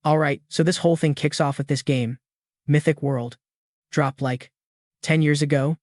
Alright, so this whole thing kicks off with this game, Mythic World. Dropped like 10 years ago,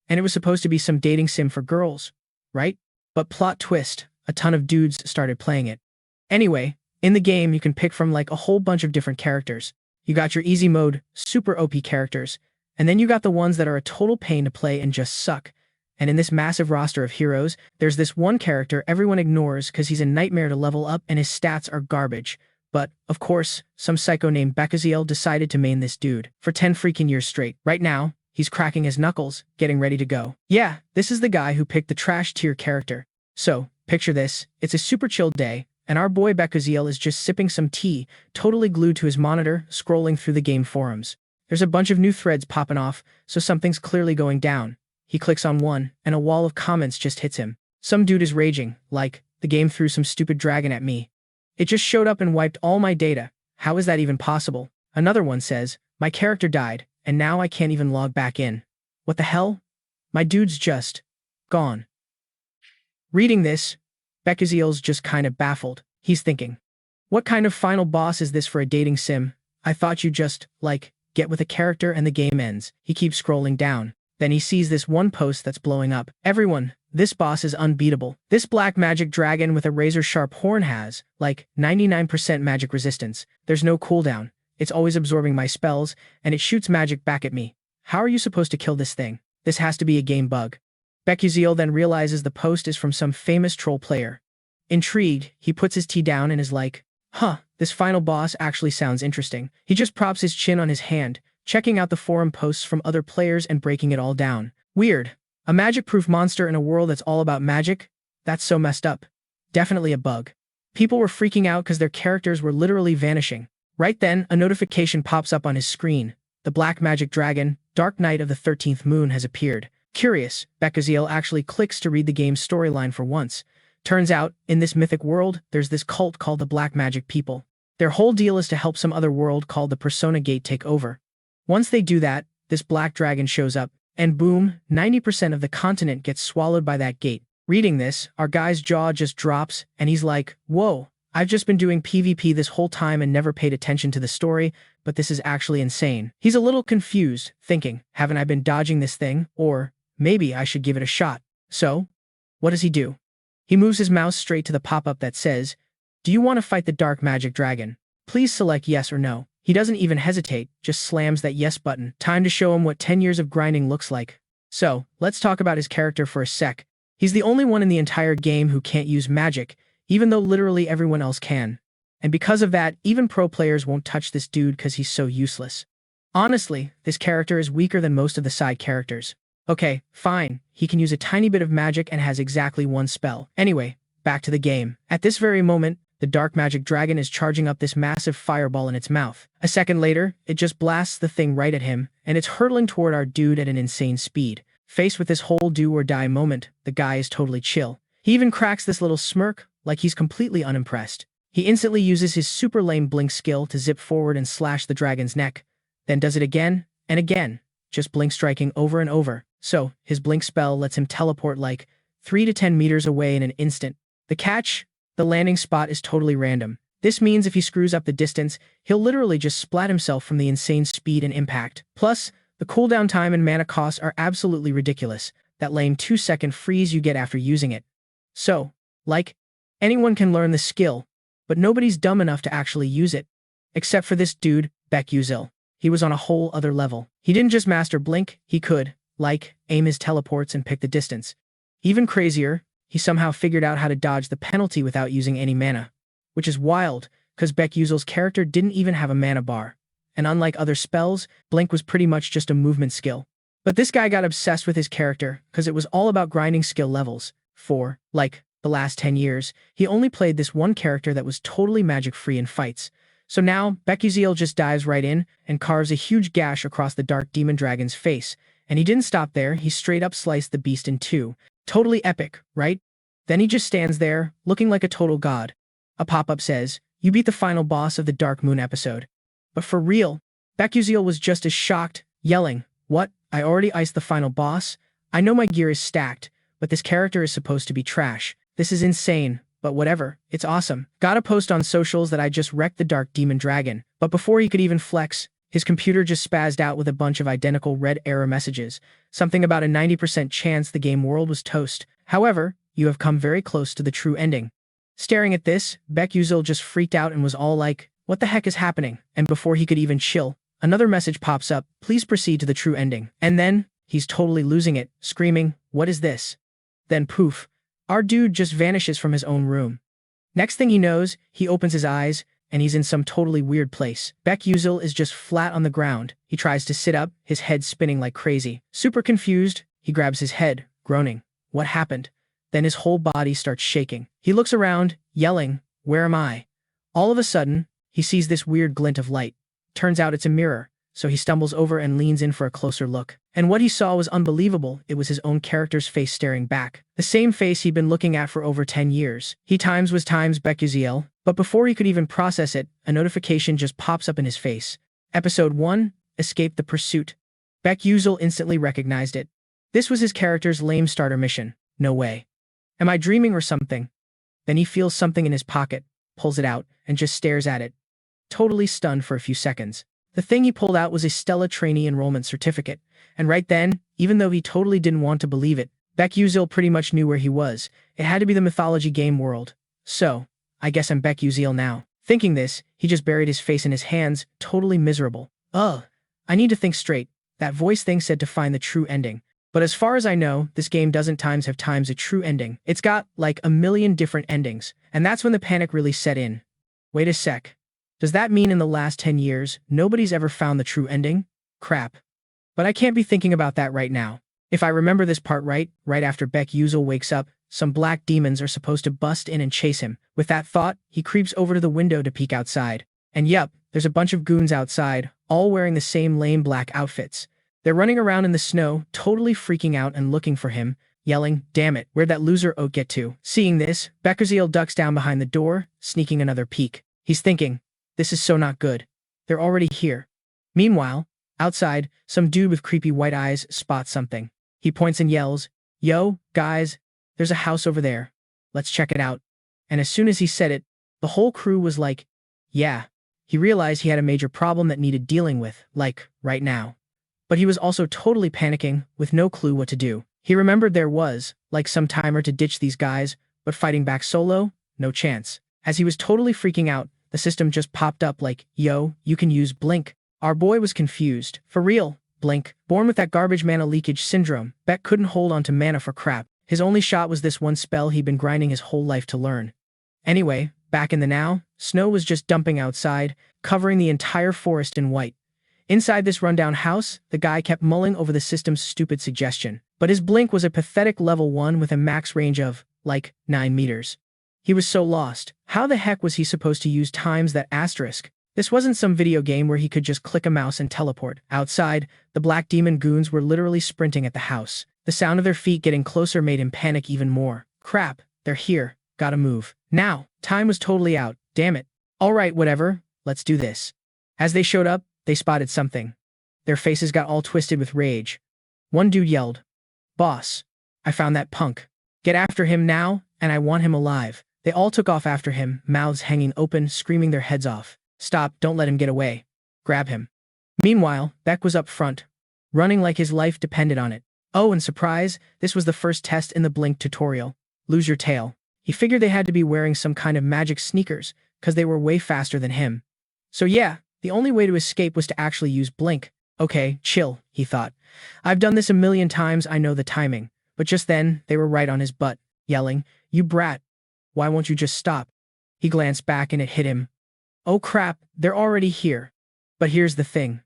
and it was supposed to be some dating sim for girls, right? But plot twist, a ton of dudes started playing it. Anyway, in the game you can pick from like a whole bunch of different characters. You got your easy mode, super OP characters, and then you got the ones that are a total pain to play and just suck. And in this massive roster of heroes, there's this one character everyone ignores because he's a nightmare to level up and his stats are garbage. But, of course, some psycho named Beckuziel decided to main this dude for 10 freaking years straight. Right now, he's cracking his knuckles, getting ready to go. Yeah, this is the guy who picked the trash tier character. So, picture this, it's a super chill day, and our boy Beckuziel is just sipping some tea, totally glued to his monitor, scrolling through the game forums. There's a bunch of new threads popping off, so something's clearly going down. He clicks on one, and a wall of comments just hits him. Some dude is raging, like, the game threw some stupid dragon at me. It just showed up and wiped all my data. How is that even possible? Another one says, my character died, and now I can't even log back in. What the hell? My dude's just gone. Reading this, Beckuziel's just kind of baffled. He's thinking, what kind of final boss is this for a dating sim? I thought you just, like, get with a character and the game ends. He keeps scrolling down. Then he sees this one post that's blowing up. Everyone, this boss is unbeatable. This black magic dragon with a razor-sharp horn has, like, 99% magic resistance. There's no cooldown. It's always absorbing my spells, and it shoots magic back at me. How are you supposed to kill this thing? This has to be a game bug. Beckuziel then realizes the post is from some famous troll player. Intrigued, he puts his tea down and is like, huh, this final boss actually sounds interesting. He just props his chin on his hand, checking out the forum posts from other players and breaking it all down. Weird. A magic-proof monster in a world that's all about magic? That's so messed up. Definitely a bug. People were freaking out because their characters were literally vanishing. Right then, a notification pops up on his screen. The black magic dragon, Dark Knight of the 13th Moon, has appeared. Curious, Beckuziel actually clicks to read the game's storyline for once. Turns out, in this mythic world, there's this cult called the Black Magic People. Their whole deal is to help some other world called the Persona Gate take over. Once they do that, this black dragon shows up, and boom, 90% of the continent gets swallowed by that gate. Reading this, our guy's jaw just drops, and he's like, whoa, I've just been doing PvP this whole time and never paid attention to the story, but this is actually insane. He's a little confused, thinking, haven't I been dodging this thing? Or, maybe I should give it a shot. So, what does he do? He moves his mouse straight to the pop-up that says, do you want to fight the dark magic dragon? Please select yes or no. He doesn't even hesitate, just slams that yes button. Time to show him what 10 years of grinding looks like. So, let's talk about his character for a sec. He's the only one in the entire game who can't use magic, even though literally everyone else can. And because of that, even pro players won't touch this dude because he's so useless. Honestly, this character is weaker than most of the side characters. Okay, fine, he can use a tiny bit of magic and has exactly one spell. Anyway, back to the game. At this very moment, the dark magic dragon is charging up this massive fireball in its mouth. A second later, it just blasts the thing right at him, and it's hurtling toward our dude at an insane speed. Faced with this whole do or die moment, the guy is totally chill. He even cracks this little smirk, like he's completely unimpressed. He instantly uses his super lame blink skill to zip forward and slash the dragon's neck, then does it again and again, just blink striking over and over. So, his blink spell lets him teleport like 3 to 10 meters away in an instant. The catch? The landing spot is totally random. This means if he screws up the distance, he'll literally just splat himself from the insane speed and impact. Plus, the cooldown time and mana costs are absolutely ridiculous, that lame 2-second freeze you get after using it. So, like, anyone can learn the skill, but nobody's dumb enough to actually use it. Except for this dude, Beckuziel. He was on a whole other level. He didn't just master blink, he could, like, aim his teleports and pick the distance. Even crazier, he somehow figured out how to dodge the penalty without using any mana. Which is wild, because Beckuziel's character didn't even have a mana bar. And unlike other spells, blink was pretty much just a movement skill. But this guy got obsessed with his character, because it was all about grinding skill levels. For, like, the last 10 years, he only played this one character that was totally magic-free in fights. So now, Beckuziel just dives right in and carves a huge gash across the dark demon dragon's face. And he didn't stop there, he straight up sliced the beast in two. Totally epic, right? Then he just stands there, looking like a total god. A pop-up says, you beat the final boss of the Dark Moon episode. But for real, Beckuziel was just as shocked, yelling, what? I already iced the final boss? I know my gear is stacked, but this character is supposed to be trash. This is insane. but whatever, it's awesome. Gotta post on socials that I just wrecked the Dark Demon Dragon. But before he could even flex, his computer just spazzed out with a bunch of identical red error messages, something about a 90% chance the game world was toast. However, you have come very close to the true ending. Staring at this, Beckuziel just freaked out and was all like, what the heck is happening? And before he could even chill, another message pops up, please proceed to the true ending. And then, he's totally losing it, screaming, what is this? Then poof, our dude just vanishes from his own room. Next thing he knows, he opens his eyes, and he's in some totally weird place. Beckuziel is just flat on the ground. He tries to sit up, his head spinning like crazy. Super confused, he grabs his head, groaning. What happened? Then his whole body starts shaking. He looks around, yelling, where am I? All of a sudden, he sees this weird glint of light. Turns out it's a mirror, so he stumbles over and leans in for a closer look. And what he saw was unbelievable. It was his own character's face staring back. The same face he'd been looking at for over 10 years. He times Beckuziel, but before he could even process it, a notification just pops up in his face. Episode 1, Escape the Pursuit. Beckuziel instantly recognized it. This was his character's lame starter mission. No way. Am I dreaming or something? Then he feels something in his pocket, pulls it out, and just stares at it. Totally stunned for a few seconds. The thing he pulled out was a Stella trainee enrollment certificate, and right then, even though he totally didn't want to believe it, Beckuziel pretty much knew where he was. It had to be the mythology game world. So, I guess I'm Beckuziel now. Thinking this, he just buried his face in his hands, totally miserable. Ugh, I need to think straight. That voice thing said to find the true ending. But as far as I know, this game doesn't have a true ending. It's got, like, a million different endings. And that's when the panic really set in. Wait a sec. Does that mean in the last 10 years, nobody's ever found the true ending? Crap. But I can't be thinking about that right now. If I remember this part right after Beckuziel wakes up, some black demons are supposed to bust in and chase him. With that thought, he creeps over to the window to peek outside. And yep, there's a bunch of goons outside, all wearing the same lame black outfits. They're running around in the snow, totally freaking out and looking for him, yelling, damn it, where'd that loser oat get to? Seeing this, Beckuziel ducks down behind the door, sneaking another peek. He's thinking, this is so not good. They're already here. Meanwhile, outside, some dude with creepy white eyes spots something. He points and yells, yo, guys, there's a house over there. Let's check it out. And as soon as he said it, the whole crew was like, yeah. He realized he had a major problem that needed dealing with, like, right now. But he was also totally panicking, with no clue what to do. He remembered there was, like, some timer to ditch these guys, but fighting back solo? No chance. As he was totally freaking out, the system just popped up like, yo, you can use Blink. Our boy was confused. For real, Blink. Born with that garbage mana leakage syndrome, Beck couldn't hold on to mana for crap. His only shot was this one spell he'd been grinding his whole life to learn. Anyway, back in the now, snow was just dumping outside, covering the entire forest in white. Inside this rundown house, the guy kept mulling over the system's stupid suggestion. But his Blink was a pathetic level 1 with a max range of, like, 9 meters. He was so lost. How the heck was he supposed to use times that asterisk? This wasn't some video game where he could just click a mouse and teleport. Outside, the black demon goons were literally sprinting at the house. The sound of their feet getting closer made him panic even more. Crap, they're here. Gotta move. Now, time was totally out. Damn it. Alright, whatever. Let's do this. As they showed up, they spotted something. Their faces got all twisted with rage. One dude yelled, boss, I found that punk. Get after him now, and I want him alive. They all took off after him, mouths hanging open, screaming their heads off. Stop, don't let him get away. Grab him. Meanwhile, Beck was up front, running like his life depended on it. Oh, and surprise, this was the first test in the Blink tutorial. Lose your tail. He figured they had to be wearing some kind of magic sneakers, because they were way faster than him. So yeah, the only way to escape was to actually use Blink. Okay, chill, he thought. I've done this a million times, I know the timing. But just then, they were right on his butt, yelling, you brat. Why won't you just stop? He glanced back and it hit him. Oh crap, they're already here. But here's the thing.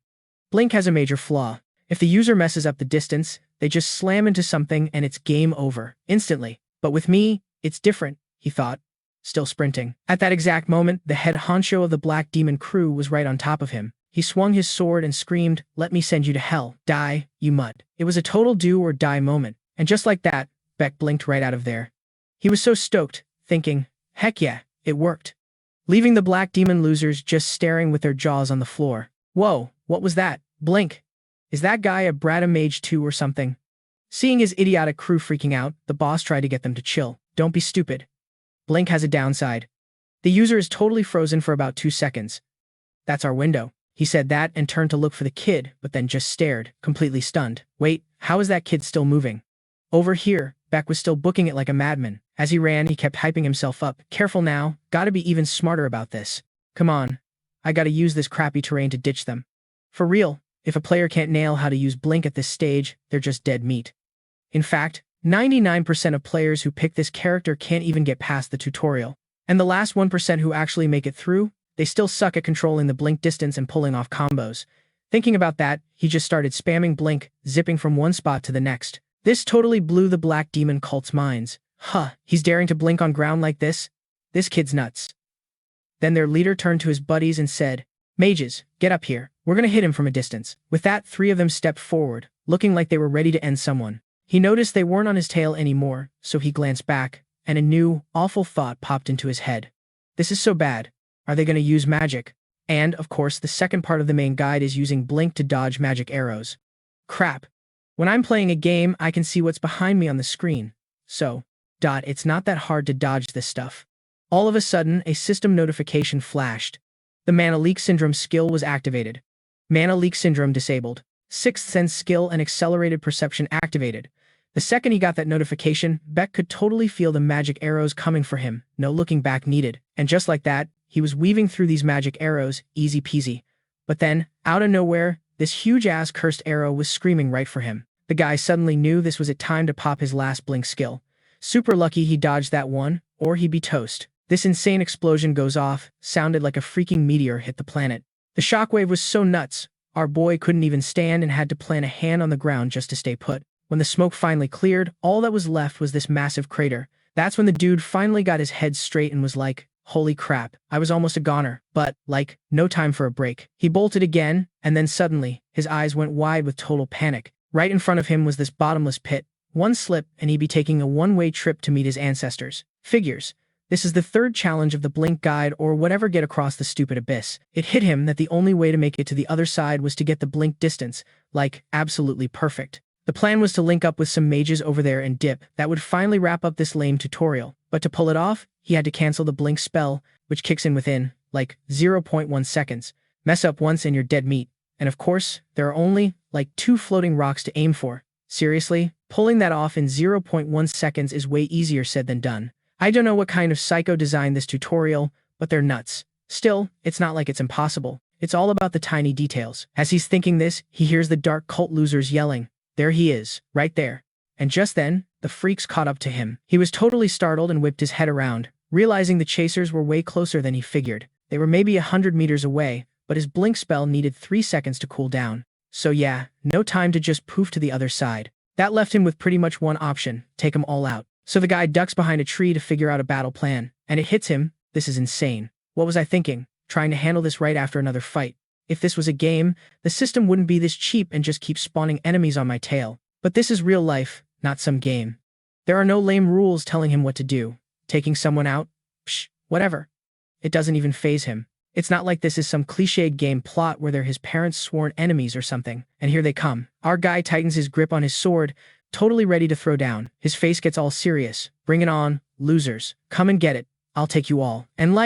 Blink has a major flaw. If the user messes up the distance, they just slam into something and it's game over, instantly. But with me, it's different, he thought, still sprinting. At that exact moment, the head honcho of the Black Demon crew was right on top of him. He swung his sword and screamed, let me send you to hell. Die, you mutt. It was a total do or die moment. And just like that, Beck blinked right out of there. He was so stoked, thinking, heck yeah, it worked. Leaving the Black Demon losers just staring with their jaws on the floor. Whoa, what was that? Blink. Is that guy a Brata Mage 2 or something? Seeing his idiotic crew freaking out, the boss tried to get them to chill. Don't be stupid. Blink has a downside. The user is totally frozen for about 2 seconds. That's our window. He said that and turned to look for the kid, but then just stared, completely stunned. Wait, how is that kid still moving? Over here, Beck was still booking it like a madman. As he ran, he kept hyping himself up. Careful now, gotta be even smarter about this. Come on, I gotta use this crappy terrain to ditch them. For real, if a player can't nail how to use Blink at this stage, they're just dead meat. In fact, 99% of players who pick this character can't even get past the tutorial. And the last 1% who actually make it through, they still suck at controlling the Blink distance and pulling off combos. Thinking about that, he just started spamming Blink, zipping from one spot to the next. This totally blew the Black Demon cult's minds. Huh, he's daring to blink on ground like this? This kid's nuts. Then their leader turned to his buddies and said, Mages, get up here. We're gonna hit him from a distance. With that, 3 of them stepped forward, looking like they were ready to end someone. He noticed they weren't on his tail anymore, so he glanced back, and a new, awful thought popped into his head. This is so bad. Are they gonna use magic? And, of course, the second part of the main guide is using Blink to dodge magic arrows. Crap. When I'm playing a game, I can see what's behind me on the screen. So, it's not that hard to dodge this stuff. All of a sudden, a system notification flashed. The Mana Leak Syndrome skill was activated. Mana Leak Syndrome disabled. Sixth Sense skill and Accelerated Perception activated. The second he got that notification, Beck could totally feel the magic arrows coming for him, no looking back needed. And just like that, he was weaving through these magic arrows, easy peasy. But then, out of nowhere, this huge-ass cursed arrow was screaming right for him. The guy suddenly knew this was it time to pop his last Blink skill. Super lucky he dodged that one, or he'd be toast. This insane explosion goes off, sounded like a freaking meteor hit the planet. The shockwave was so nuts, our boy couldn't even stand and had to plant a hand on the ground just to stay put. When the smoke finally cleared, all that was left was this massive crater. That's when the dude finally got his head straight and was like, holy crap, I was almost a goner, but, no time for a break. He bolted again, and then suddenly, his eyes went wide with total panic. Right in front of him was this bottomless pit. One slip, and he'd be taking a one-way trip to meet his ancestors. Figures. This is the third challenge of the Blink guide or whatever get across the stupid abyss. It hit him that the only way to make it to the other side was to get the Blink distance, absolutely perfect. The plan was to link up with some mages over there and dip. That would finally wrap up this lame tutorial. But to pull it off, he had to cancel the Blink spell, which kicks in within, 0.1 seconds. Mess up once and you're dead meat. And of course, there are only, 2 floating rocks to aim for. Seriously, pulling that off in 0.1 seconds is way easier said than done. I don't know what kind of psycho designed this tutorial, but they're nuts. Still, it's not like it's impossible. It's all about the tiny details. As he's thinking this, he hears the dark cult losers yelling. There he is, right there. And just then, the freaks caught up to him. He was totally startled and whipped his head around, realizing the chasers were way closer than he figured. They were maybe 100 meters away, but his Blink spell needed 3 seconds to cool down. So yeah, no time to just poof to the other side. That left him with pretty much one option, take them all out. So the guy ducks behind a tree to figure out a battle plan, and it hits him. This is insane. What was I thinking? Trying to handle this right after another fight. If this was a game, the system wouldn't be this cheap and just keep spawning enemies on my tail. But this is real life, not some game. There are no lame rules telling him what to do. Taking someone out? Psh, whatever. It doesn't even faze him. It's not like this is some cliched game plot where they're his parents' sworn enemies or something. And here they come. Our guy tightens his grip on his sword, totally ready to throw down. His face gets all serious. Bring it on, losers. Come and get it. I'll take you all. And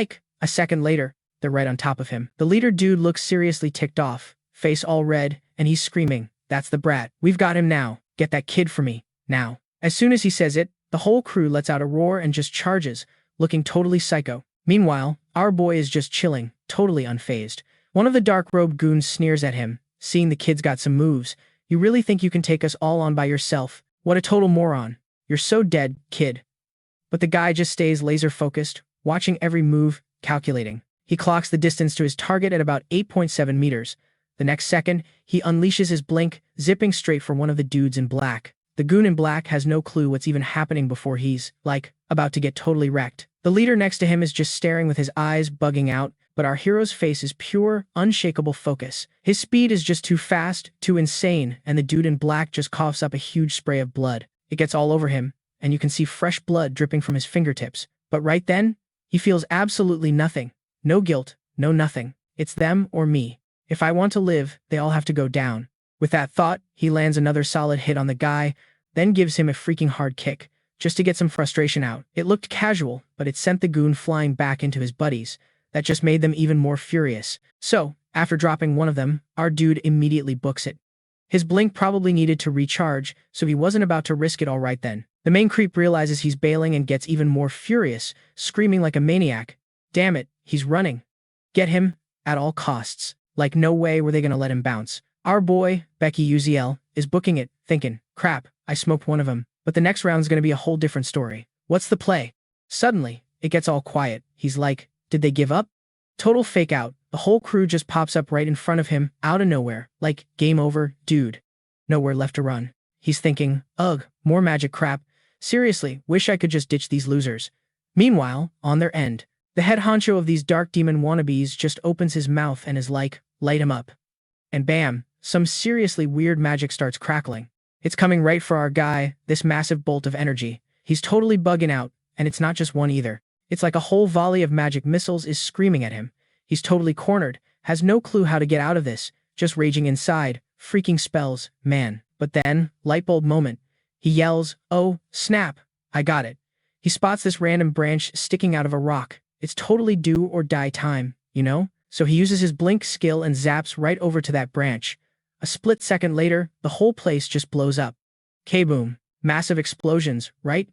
a second later, they're right on top of him. The leader dude looks seriously ticked off, face all red, and he's screaming, that's the brat. We've got him now. Get that kid for me. Now. As soon as he says it, the whole crew lets out a roar and just charges, looking totally psycho. Meanwhile, our boy is just chilling, totally unfazed. One of the dark-robed goons sneers at him, seeing the kid's got some moves. You really think you can take us all on by yourself? What a total moron. You're so dead, kid. But the guy just stays laser-focused, watching every move, calculating. He clocks the distance to his target at about 8.7 meters. The next second, he unleashes his Blink, zipping straight for one of the dudes in black. The goon in black has no clue what's even happening before he's, about to get totally wrecked. The leader next to him is just staring with his eyes bugging out, but our hero's face is pure, unshakable focus. His speed is just too fast, too insane, and the dude in black just coughs up a huge spray of blood. It gets all over him, and you can see fresh blood dripping from his fingertips. But right then, he feels absolutely nothing. No guilt, no nothing. It's them or me. If I want to live, they all have to go down. With that thought, he lands another solid hit on the guy, then gives him a freaking hard kick, just to get some frustration out. It looked casual, but it sent the goon flying back into his buddies. That just made them even more furious. So, after dropping one of them, our dude immediately books it. His blink probably needed to recharge, so he wasn't about to risk it all right then. The main creep realizes he's bailing and gets even more furious, screaming like a maniac. Damn it, he's running. Get him, at all costs. Like no way were they gonna let him bounce. Our boy, Beckuziel, is booking it, thinking, crap, I smoked one of them. But the next round's gonna be a whole different story. What's the play? Suddenly, it gets all quiet. He's like, did they give up? Total fake out. The whole crew just pops up right in front of him, out of nowhere. Like, game over, dude. Nowhere left to run. He's thinking, ugh, more magic crap. Seriously, wish I could just ditch these losers. Meanwhile, on their end, the head honcho of these dark demon wannabes just opens his mouth and is like, light him up. And bam, some seriously weird magic starts crackling. It's coming right for our guy, this massive bolt of energy. He's totally bugging out, and it's not just one either. It's like a whole volley of magic missiles is screaming at him. He's totally cornered, has no clue how to get out of this, just raging inside, freaking spells, man. But then, lightbulb moment. He yells, oh, snap, I got it. He spots this random branch sticking out of a rock. It's totally do or die time, you know? So he uses his blink skill and zaps right over to that branch. A split second later, the whole place just blows up. Kaboom. Massive explosions, right?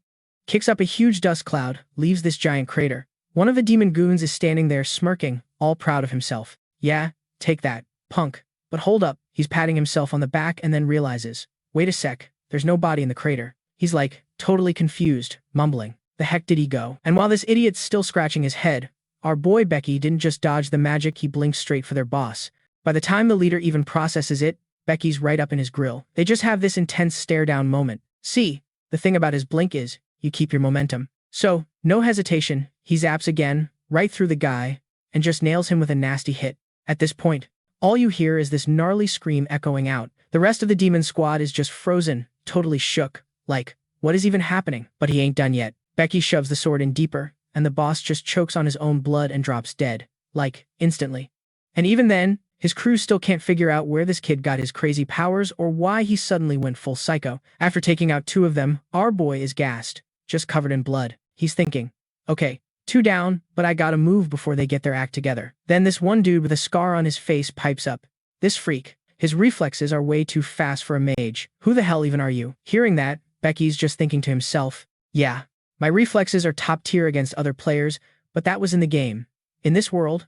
Kicks up a huge dust cloud, leaves this giant crater. One of the demon goons is standing there smirking, all proud of himself. Yeah, take that, punk. But hold up, he's patting himself on the back and then realizes, wait a sec, there's no body in the crater. He's like, totally confused, mumbling. The heck did he go? And while this idiot's still scratching his head, our boy Becky didn't just dodge the magic, he blinked straight for their boss. By the time the leader even processes it, Becky's right up in his grill. They just have this intense stare-down moment. See, the thing about his blink is, you keep your momentum. So, no hesitation, he zaps again, right through the guy, and just nails him with a nasty hit. At this point, all you hear is this gnarly scream echoing out. The rest of the demon squad is just frozen, totally shook. Like, what is even happening? But he ain't done yet. Becky shoves the sword in deeper, and the boss just chokes on his own blood and drops dead. Like, instantly. And even then, his crew still can't figure out where this kid got his crazy powers or why he suddenly went full psycho. After taking out two of them, our boy is gassed, just covered in blood. He's thinking, okay, 2 down, but I gotta move before they get their act together. Then this one dude with a scar on his face pipes up. This freak. His reflexes are way too fast for a mage. Who the hell even are you? Hearing that, Becky's just thinking to himself, yeah, my reflexes are top tier against other players, but that was in the game. In this world,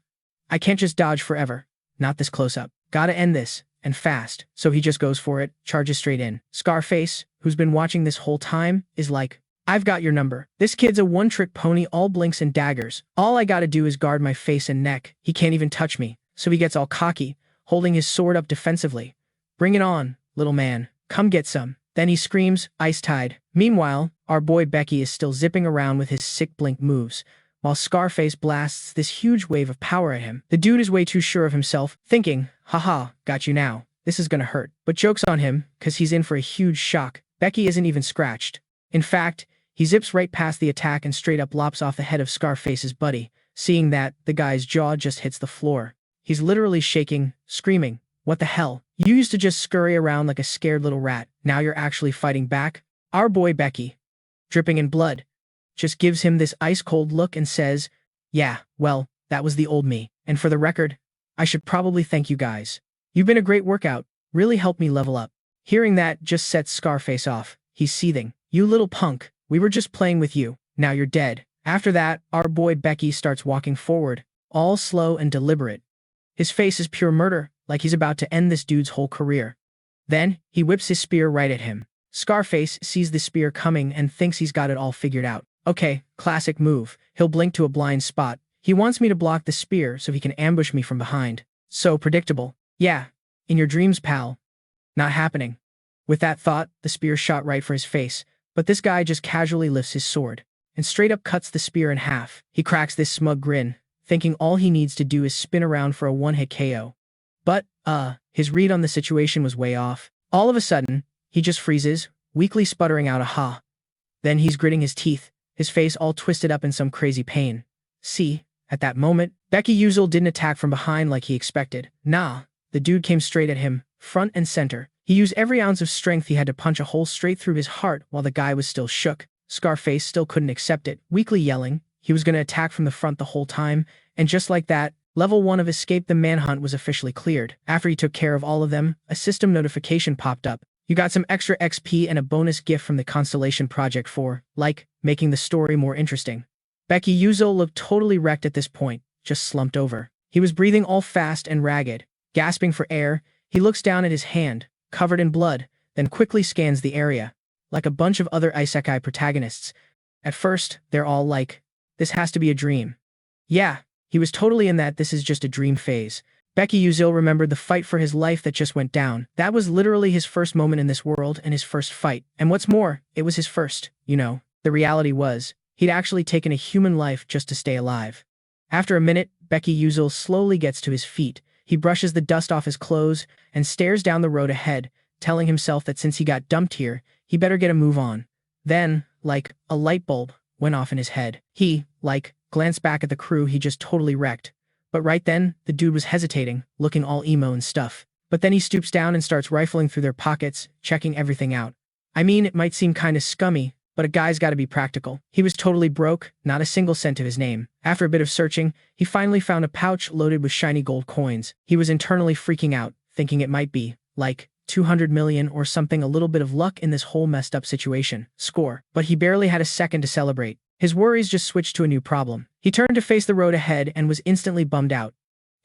I can't just dodge forever. Not this close up. Gotta end this, and fast. So he just goes for it, charges straight in. Scarface, who's been watching this whole time, is like, I've got your number. This kid's a one-trick pony, all blinks and daggers. All I gotta do is guard my face and neck. He can't even touch me. So he gets all cocky, holding his sword up defensively. Bring it on, little man. Come get some. Then he screams, Ice Tide. Meanwhile, our boy Becky is still zipping around with his sick blink moves, while Scarface blasts this huge wave of power at him. The dude is way too sure of himself, thinking, haha, got you now. This is gonna hurt. But joke's on him, cause he's in for a huge shock. Becky isn't even scratched. In fact, he zips right past the attack and straight up lops off the head of Scarface's buddy. Seeing that, the guy's jaw just hits the floor. He's literally shaking, screaming, what the hell? You used to just scurry around like a scared little rat. Now you're actually fighting back? Our boy Becky, dripping in blood, just gives him this ice-cold look and says, yeah, well, that was the old me. And for the record, I should probably thank you guys. You've been a great workout, really helped me level up. Hearing that just sets Scarface off. He's seething. You little punk, we were just playing with you, now you're dead. After that, our boy Becky starts walking forward, all slow and deliberate. His face is pure murder, like he's about to end this dude's whole career. Then, he whips his spear right at him. Scarface sees the spear coming and thinks he's got it all figured out. Okay, classic move. He'll blink to a blind spot. He wants me to block the spear so he can ambush me from behind. So predictable. Yeah, in your dreams, pal. Not happening. With that thought, the spear shot right for his face, but this guy just casually lifts his sword and straight up cuts the spear in half. He cracks this smug grin, thinking all he needs to do is spin around for a one-hit KO. But, his read on the situation was way off. All of a sudden, he just freezes, weakly sputtering out a ha. Then he's gritting his teeth, his face all twisted up in some crazy pain. See, at that moment, Beckuziel didn't attack from behind like he expected. Nah, the dude came straight at him, front and center. He used every ounce of strength he had to punch a hole straight through his heart while the guy was still shook. Scarface still couldn't accept it, weakly yelling. He was going to attack from the front the whole time, and just like that, Level 1 of Escape the Manhunt was officially cleared. After he took care of all of them, a system notification popped up. You got some extra XP and a bonus gift from the Constellation Project for, like, making the story more interesting. Beckuziel looked totally wrecked at this point, just slumped over. He was breathing all fast and ragged. Gasping for air, he looks down at his hand, covered in blood, then quickly scans the area. Like a bunch of other isekai protagonists. At first, they're all like, this has to be a dream. Yeah, he was totally in that this is just a dream phase. Beckuziel remembered the fight for his life that just went down. That was literally his first moment in this world and his first fight. And what's more, it was his first, you know. The reality was, he'd actually taken a human life just to stay alive. After a minute, Beckuziel slowly gets to his feet. He brushes the dust off his clothes and stares down the road ahead, telling himself that since he got dumped here, he better get a move on. Then, like, a light bulb went off in his head. He, like, glanced back at the crew he just totally wrecked. But right then, the dude was hesitating, looking all emo and stuff. But then he stoops down and starts rifling through their pockets, checking everything out. I mean, it might seem kinda scummy, but a guy's gotta be practical. He was totally broke, not a single cent to his name. After a bit of searching, he finally found a pouch loaded with shiny gold coins. He was internally freaking out, thinking it might be, like, 200 million or something, a little bit of luck in this whole messed up situation. Score. But he barely had a second to celebrate. His worries just switched to a new problem. He turned to face the road ahead and was instantly bummed out.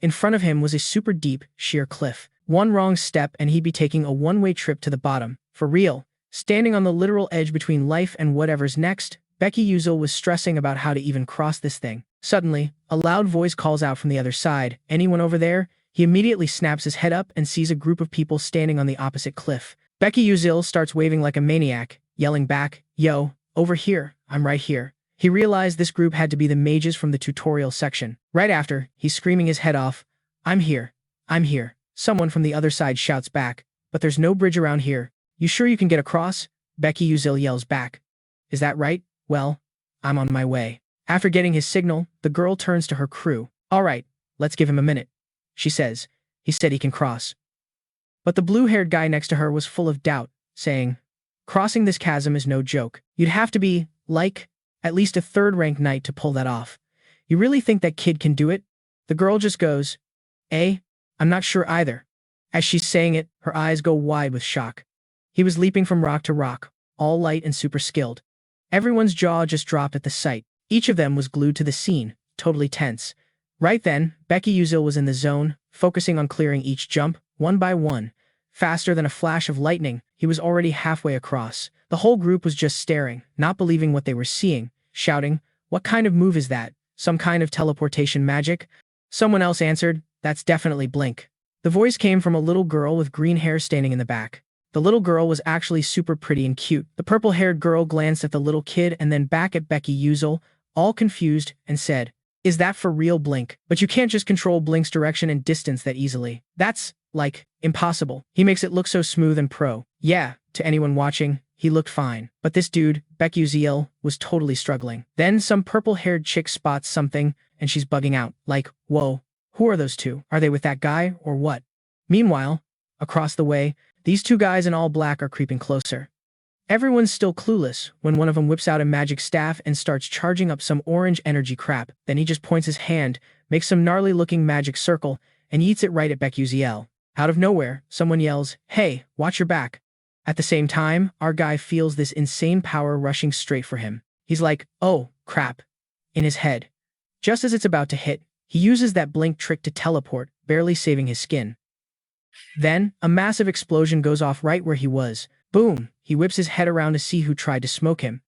In front of him was a super deep, sheer cliff. One wrong step and he'd be taking a one-way trip to the bottom. For real. Standing on the literal edge between life and whatever's next, Beckuziel was stressing about how to even cross this thing. Suddenly, a loud voice calls out from the other side. Anyone over there? He immediately snaps his head up and sees a group of people standing on the opposite cliff. Beckuziel starts waving like a maniac, yelling back, "Yo, over here, I'm right here." He realized this group had to be the mages from the tutorial section. Right after, he's screaming his head off, I'm here. I'm here." Someone from the other side shouts back, "But there's no bridge around here. You sure you can get across?" Beckuziel yells back, "Is that right? Well, I'm on my way." After getting his signal, the girl turns to her crew. "All right, let's give him a minute," she says. "He said he can cross." But the blue-haired guy next to her was full of doubt, saying, "Crossing this chasm is no joke. You'd have to be, like, at least a third-ranked knight to pull that off. You really think that kid can do it?" The girl just goes, I'm not sure either." As she's saying it, her eyes go wide with shock. He was leaping from rock to rock, all light and super skilled. Everyone's jaw just dropped at the sight. Each of them was glued to the scene, totally tense. Right then, Beckuziel was in the zone, focusing on clearing each jump, one by one. Faster than a flash of lightning, he was already halfway across. The whole group was just staring, not believing what they were seeing, shouting, "What kind of move is that? Some kind of teleportation magic?" Someone else answered, "That's definitely Blink." The voice came from a little girl with green hair standing in the back. The little girl was actually super pretty and cute. The purple-haired girl glanced at the little kid and then back at Beckuziel, all confused, and said, "Is that for real, Blink? But you can't just control Blink's direction and distance that easily. That's, like, impossible. He makes it look so smooth and pro." Yeah, to anyone watching, he looked fine. But this dude, Beckuziel, was totally struggling. Then some purple-haired chick spots something, and she's bugging out. Like, whoa, who are those two? Are they with that guy, or what? Meanwhile, across the way, these two guys in all black are creeping closer. Everyone's still clueless when one of them whips out a magic staff and starts charging up some orange energy crap. Then he just points his hand, makes some gnarly-looking magic circle, and yeets it right at Beckuziel. Out of nowhere, someone yells, "Hey, watch your back." At the same time, our guy feels this insane power rushing straight for him. He's like, "Oh, crap," in his head. Just as it's about to hit, he uses that Blink trick to teleport, barely saving his skin. Then, a massive explosion goes off right where he was. Boom! He whips his head around to see who tried to smoke him.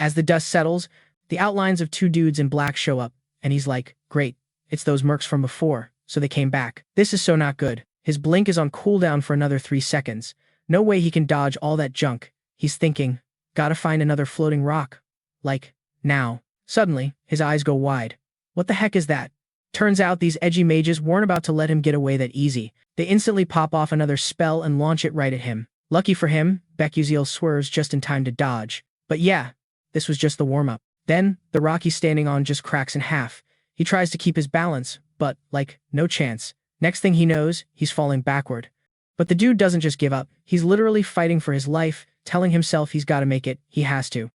As the dust settles, the outlines of two dudes in black show up, and he's like, "Great, it's those mercs from before, so they came back." This is so not good. His Blink is on cooldown for another 3 seconds. No way he can dodge all that junk. He's thinking, gotta find another floating rock. Like, now. Suddenly, his eyes go wide. What the heck is that? Turns out these edgy mages weren't about to let him get away that easy. They instantly pop off another spell and launch it right at him. Lucky for him, Beckuziel swerves just in time to dodge. But yeah, this was just the warm-up. Then, the rock he's standing on just cracks in half. He tries to keep his balance, but, like, no chance. Next thing he knows, he's falling backward. But the dude doesn't just give up. He's literally fighting for his life, telling himself he's gotta make it, he has to.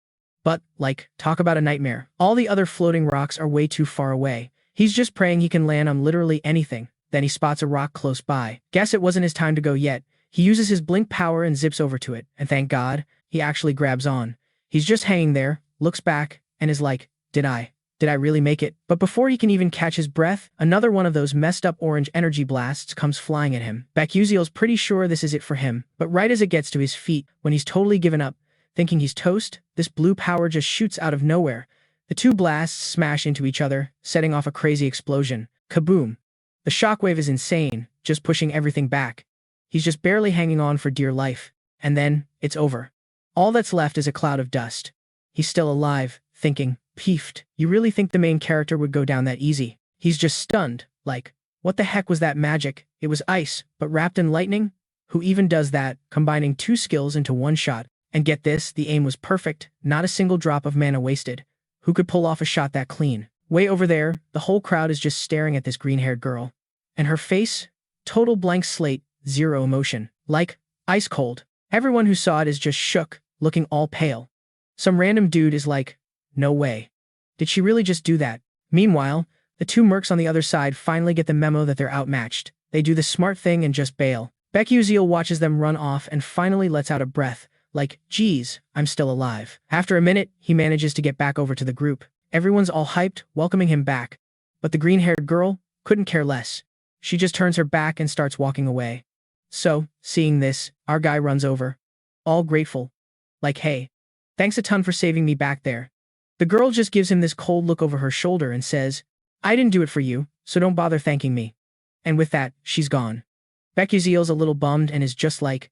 But, like, talk about a nightmare. All the other floating rocks are way too far away. He's just praying he can land on literally anything. Then he spots a rock close by. Guess it wasn't his time to go yet. He uses his blink power and zips over to it, and thank God, he actually grabs on. He's just hanging there, looks back, and is like, Did I really make it? But before he can even catch his breath, another one of those messed up orange energy blasts comes flying at him. Beckuziel's pretty sure this is it for him, but right as it gets to his feet, when he's totally given up, thinking he's toast, this blue power just shoots out of nowhere. The two blasts smash into each other, setting off a crazy explosion. Kaboom! The shockwave is insane, just pushing everything back. He's just barely hanging on for dear life. And then, it's over. All that's left is a cloud of dust. He's still alive, thinking, peeved. You really think the main character would go down that easy? He's just stunned, like, what the heck was that magic? It was ice, but wrapped in lightning? Who even does that, combining two skills into one shot? And get this, the aim was perfect, not a single drop of mana wasted. Who could pull off a shot that clean? Way over there, the whole crowd is just staring at this green-haired girl. And her face? Total blank slate, zero emotion. Like, ice cold. Everyone who saw it is just shook, looking all pale. Some random dude is like, no way. Did she really just do that? Meanwhile, the two mercs on the other side finally get the memo that they're outmatched. They do the smart thing and just bail. Beckuziel watches them run off and finally lets out a breath, like, geez, I'm still alive. After a minute, he manages to get back over to the group. Everyone's all hyped, welcoming him back. But the green-haired girl couldn't care less. She just turns her back and starts walking away. So, seeing this, our guy runs over. All grateful. Like, hey, thanks a ton for saving me back there. The girl just gives him this cold look over her shoulder and says, I didn't do it for you, so don't bother thanking me. And with that, she's gone. Beckuziel's a little bummed and is just like,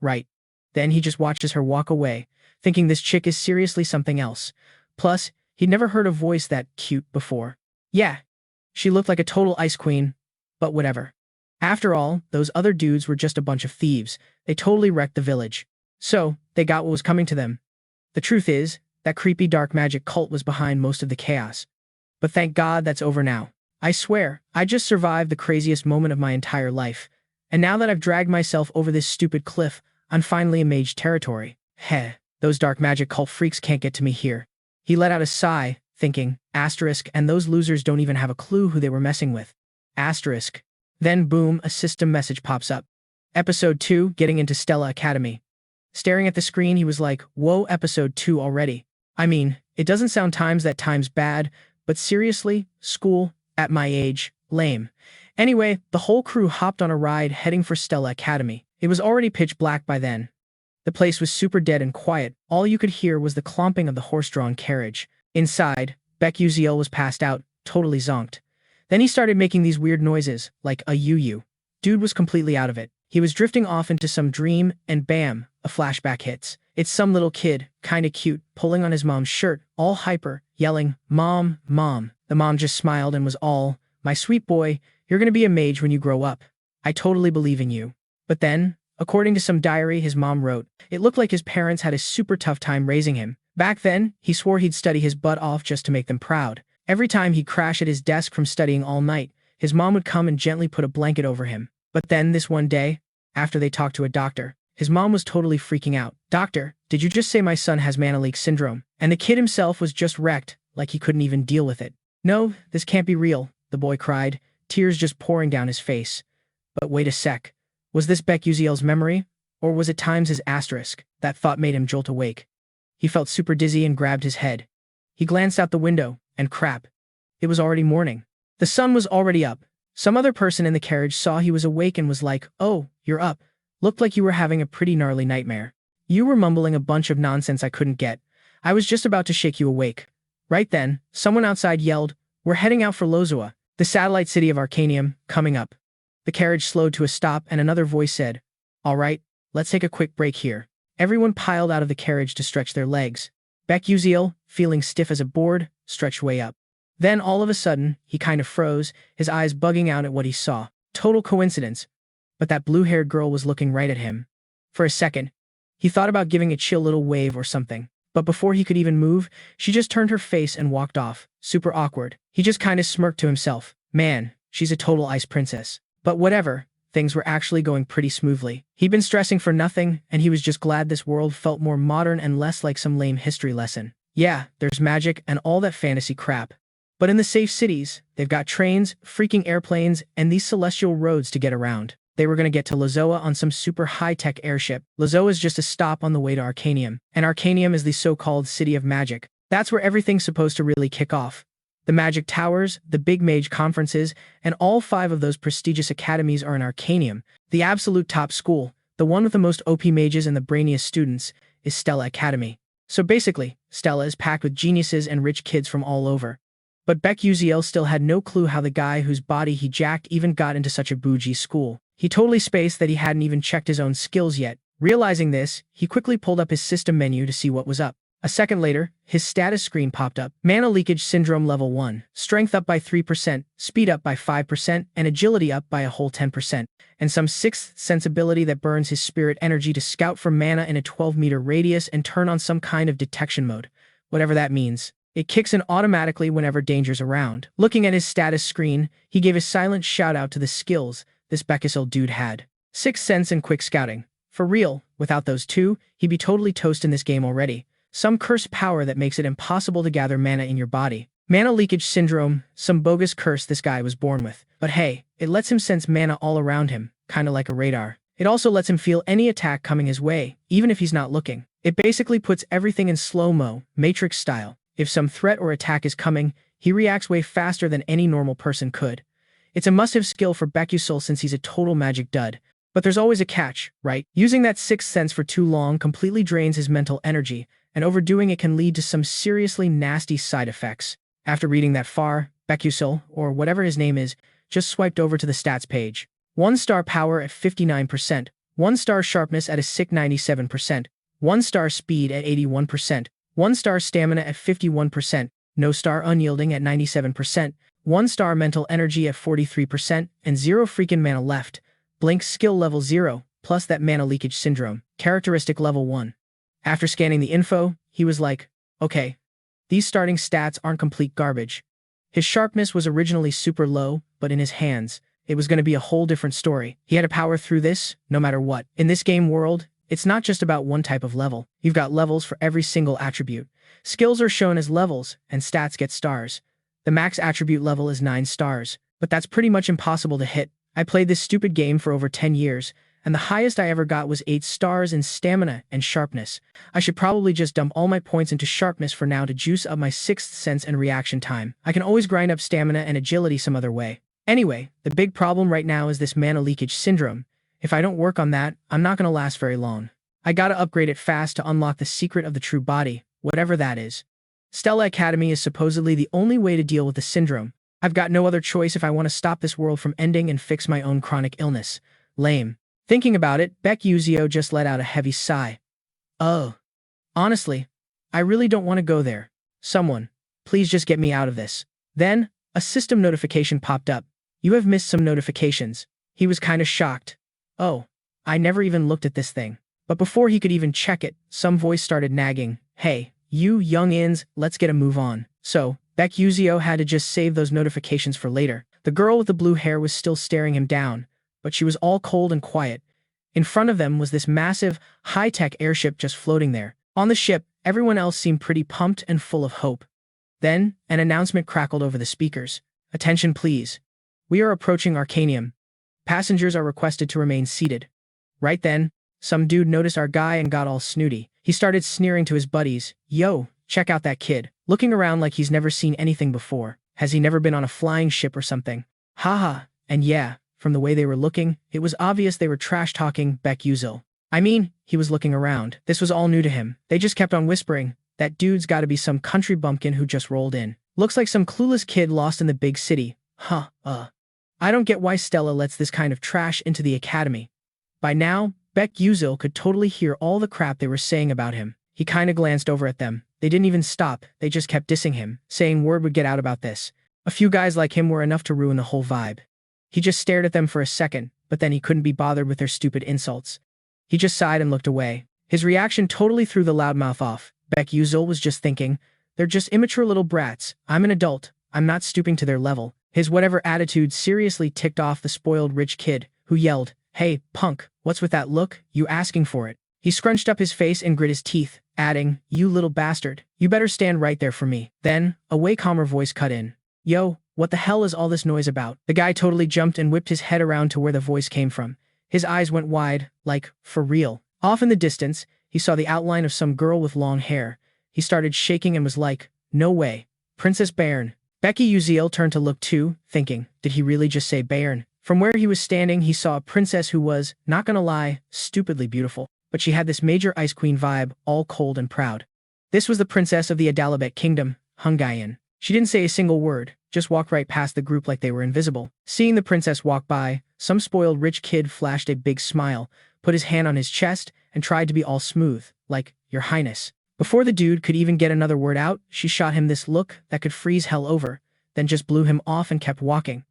right. Then he just watches her walk away, thinking this chick is seriously something else. Plus, he'd never heard a voice that cute before. Yeah, she looked like a total ice queen, but whatever. After all, those other dudes were just a bunch of thieves. They totally wrecked the village. So, they got what was coming to them. The truth is, that creepy dark magic cult was behind most of the chaos. But thank God that's over now. I swear, I just survived the craziest moment of my entire life. And now that I've dragged myself over this stupid cliff, I'm finally in mage territory. Heh, those dark magic cult freaks can't get to me here. He let out a sigh, thinking, asterisk, and those losers don't even have a clue who they were messing with. Asterisk. Then boom, a system message pops up. Episode 2, getting into Stella Academy. Staring at the screen, he was like, whoa, episode 2 already. I mean, it doesn't sound that time's bad, but seriously, school, at my age, lame. Anyway, the whole crew hopped on a ride heading for Stella Academy. It was already pitch black by then. The place was super dead and quiet. All you could hear was the clomping of the horse-drawn carriage. Inside, Beckuziel was passed out, totally zonked. Then he started making these weird noises, like a yu-yu. Dude was completely out of it. He was drifting off into some dream, and bam, a flashback hits. It's some little kid, kinda cute, pulling on his mom's shirt, all hyper, yelling, Mom, Mom. The mom just smiled and was all, my sweet boy, you're gonna be a mage when you grow up. I totally believe in you. But then, according to some diary his mom wrote, it looked like his parents had a super tough time raising him. Back then, he swore he'd study his butt off just to make them proud. Every time he'd crash at his desk from studying all night, his mom would come and gently put a blanket over him. But then this one day, after they talked to a doctor, his mom was totally freaking out. Doctor, did you just say my son has mana leak syndrome? And the kid himself was just wrecked, like he couldn't even deal with it. No, this can't be real, the boy cried, tears just pouring down his face. But wait a sec. Was this Beckuziel's memory? Or was it his asterisk? That thought made him jolt awake. He felt super dizzy and grabbed his head. He glanced out the window, and crap. It was already morning. The sun was already up. Some other person in the carriage saw he was awake and was like, oh, you're up. Looked like you were having a pretty gnarly nightmare. You were mumbling a bunch of nonsense I couldn't get. I was just about to shake you awake. Right then, someone outside yelled, we're heading out for Lozua, the satellite city of Arcanium, coming up. The carriage slowed to a stop and another voice said, all right, let's take a quick break here. Everyone piled out of the carriage to stretch their legs. Beckuziel, feeling stiff as a board, stretched way up. Then all of a sudden, he kind of froze, his eyes bugging out at what he saw. Total coincidence. But that blue-haired girl was looking right at him. For a second, he thought about giving a chill little wave or something. But before he could even move, she just turned her face and walked off. Super awkward. He just kind of smirked to himself. Man, she's a total ice princess. But whatever, things were actually going pretty smoothly. He'd been stressing for nothing, and he was just glad this world felt more modern and less like some lame history lesson. Yeah, there's magic and all that fantasy crap. But in the safe cities, they've got trains, freaking airplanes, and these celestial roads to get around. They were going to get to Lazoa on some super high-tech airship. Lazoa is just a stop on the way to Arcanium, and Arcanium is the so-called City of Magic. That's where everything's supposed to really kick off. The Magic Towers, the big mage conferences, and all 5 of those prestigious academies are in Arcanium. The absolute top school, the one with the most OP mages and the brainiest students, is Stella Academy. So basically, Stella is packed with geniuses and rich kids from all over. But Beckuziel still had no clue how the guy whose body he jacked even got into such a bougie school. He totally spaced that he hadn't even checked his own skills yet. Realizing this, he quickly pulled up his system menu to see what was up. A second later, his status screen popped up. Mana Leakage Syndrome Level 1. Strength up by 3%, Speed up by 5%, and Agility up by a whole 10%. And some 6th sense ability that burns his spirit energy to scout for mana in a 12-meter radius and turn on some kind of detection mode. Whatever that means. It kicks in automatically whenever danger's around. Looking at his status screen, he gave a silent shout-out to the skills this Beckuziel dude had. 6th Sense and Quick Scouting. For real, without those 2, he'd be totally toast in this game already. Some cursed power that makes it impossible to gather mana in your body. Mana Leakage Syndrome, some bogus curse this guy was born with. But hey, it lets him sense mana all around him, kinda like a radar. It also lets him feel any attack coming his way, even if he's not looking. It basically puts everything in slow-mo, Matrix style. If some threat or attack is coming, he reacts way faster than any normal person could. It's a must-have skill for Beckuziel since he's a total magic dud. But there's always a catch, right? Using that 6th sense for too long completely drains his mental energy, and overdoing it can lead to some seriously nasty side effects. After reading that far, Beckuziel, or whatever his name is, just swiped over to the stats page. 1-star power at 59%, 1-star sharpness at a sick 97%, 1-star speed at 81%, 1-star stamina at 51%, no-star unyielding at 97%, 1-star mental energy at 43%, and 0 freaking mana left. Blink skill level 0, plus that mana leakage syndrome. Characteristic level 1. After scanning the info, he was like, okay, these starting stats aren't complete garbage. His sharpness was originally super low, but in his hands, it was going to be a whole different story. He had to power through this, no matter what. In this game world, it's not just about one type of level. You've got levels for every single attribute. Skills are shown as levels, and stats get stars. The max attribute level is 9 stars, but that's pretty much impossible to hit. I played this stupid game for over 10 years, and the highest I ever got was 8 stars in stamina and sharpness. I should probably just dump all my points into sharpness for now to juice up my 6th sense and reaction time. I can always grind up stamina and agility some other way. Anyway, the big problem right now is this mana leakage syndrome. If I don't work on that, I'm not going to last very long. I gotta upgrade it fast to unlock the secret of the true body, whatever that is. Stella Academy is supposedly the only way to deal with the syndrome. I've got no other choice if I want to stop this world from ending and fix my own chronic illness. Lame. Thinking about it, Beckuziel just let out a heavy sigh. Oh. Honestly, I really don't want to go there. Someone, please just get me out of this. Then, a system notification popped up. You have missed some notifications. He was kinda shocked. Oh, I never even looked at this thing. But before he could even check it, some voice started nagging. Hey, you young-ins, let's get a move on. So, Beckuziel had to just save those notifications for later. The girl with the blue hair was still staring him down, but she was all cold and quiet. In front of them was this massive, high-tech airship just floating there. On the ship, everyone else seemed pretty pumped and full of hope. Then, an announcement crackled over the speakers. Attention please. We are approaching Arcanium. Passengers are requested to remain seated. Right then, some dude noticed our guy and got all snooty. He started sneering to his buddies. Yo, check out that kid. Looking around like he's never seen anything before. Has he never been on a flying ship or something? Haha, and yeah, from the way they were looking, it was obvious they were trash-talking Beckuziel. I mean, he was looking around. This was all new to him. They just kept on whispering, that dude's gotta be some country bumpkin who just rolled in. Looks like some clueless kid lost in the big city. I don't get why Stella lets this kind of trash into the academy. By now, Beckuziel could totally hear all the crap they were saying about him. He kinda glanced over at them. They didn't even stop, they just kept dissing him, saying word would get out about this. A few guys like him were enough to ruin the whole vibe. He just stared at them for a second, but then he couldn't be bothered with their stupid insults. He just sighed and looked away. His reaction totally threw the loudmouth off. Beckuziel was just thinking, they're just immature little brats. I'm an adult. I'm not stooping to their level. His whatever attitude seriously ticked off the spoiled rich kid, who who yelled, "Hey, punk, what's with that look? You asking for it?" He scrunched up his face and grit his teeth, adding, "You little bastard, you better stand right there for me." Then, a way calmer voice cut in. "Yo, what the hell is all this noise about?" The guy totally jumped and whipped his head around to where the voice came from. His eyes went wide, like, for real. Off in the distance, he saw the outline of some girl with long hair. He started shaking and was like, "No way. Princess Bairn." Beckuziel turned to look too, thinking, did he really just say Bairn? From where he was standing, he saw a princess who was, not gonna lie, stupidly beautiful, but she had this major ice queen vibe, all cold and proud. This was the princess of the Adalabet kingdom, Hungayan. She didn't say a single word, just walked right past the group like they were invisible. Seeing the princess walk by, some spoiled rich kid flashed a big smile, put his hand on his chest, and tried to be all smooth, like, "Your Highness." Before the dude could even get another word out, she shot him this look that could freeze hell over, then just blew him off and kept walking.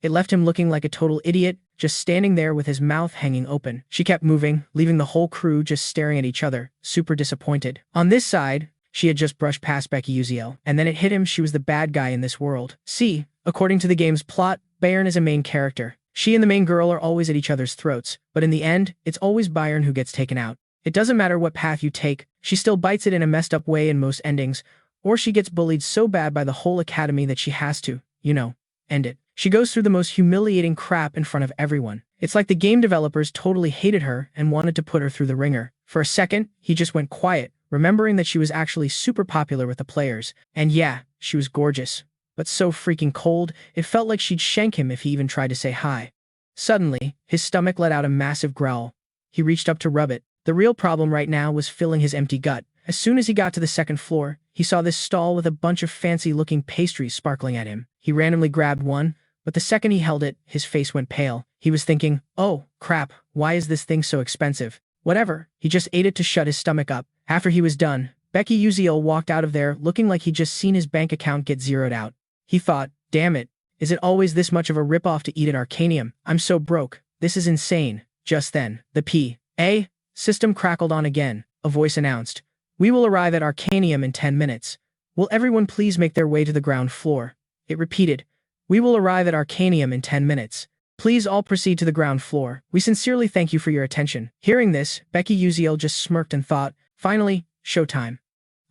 It left him looking like a total idiot, just standing there with his mouth hanging open. She kept moving, leaving the whole crew just staring at each other, super disappointed. On this side, she had just brushed past Beckuziel, and then it hit him she was the bad guy in this world. See, according to the game's plot, Bayern is a main character. She and the main girl are always at each other's throats, but in the end, it's always Bayern who gets taken out. It doesn't matter what path you take, she still bites it in a messed up way in most endings, or she gets bullied so bad by the whole academy that she has to, end it. She goes through the most humiliating crap in front of everyone. It's like the game developers totally hated her and wanted to put her through the ringer. For a second, he just went quiet, remembering that she was actually super popular with the players. And yeah, she was gorgeous, but so freaking cold, it felt like she'd shank him if he even tried to say hi. Suddenly, his stomach let out a massive growl. He reached up to rub it. The real problem right now was filling his empty gut. As soon as he got to the second floor, he saw this stall with a bunch of fancy-looking pastries sparkling at him. He randomly grabbed one, but the second he held it, his face went pale. He was thinking, oh, crap, why is this thing so expensive? Whatever, he just ate it to shut his stomach up. After he was done, Beckuziel walked out of there looking like he'd just seen his bank account get zeroed out. He thought, damn it, is it always this much of a ripoff to eat at Arcanium? I'm so broke, this is insane. Just then, the P.A. system crackled on again. A voice announced, "We will arrive at Arcanium in 10 minutes. Will everyone please make their way to the ground floor?" It repeated, "We will arrive at Arcanium in 10 minutes. Please all proceed to the ground floor. We sincerely thank you for your attention." Hearing this, Beckuziel just smirked and thought, finally, showtime.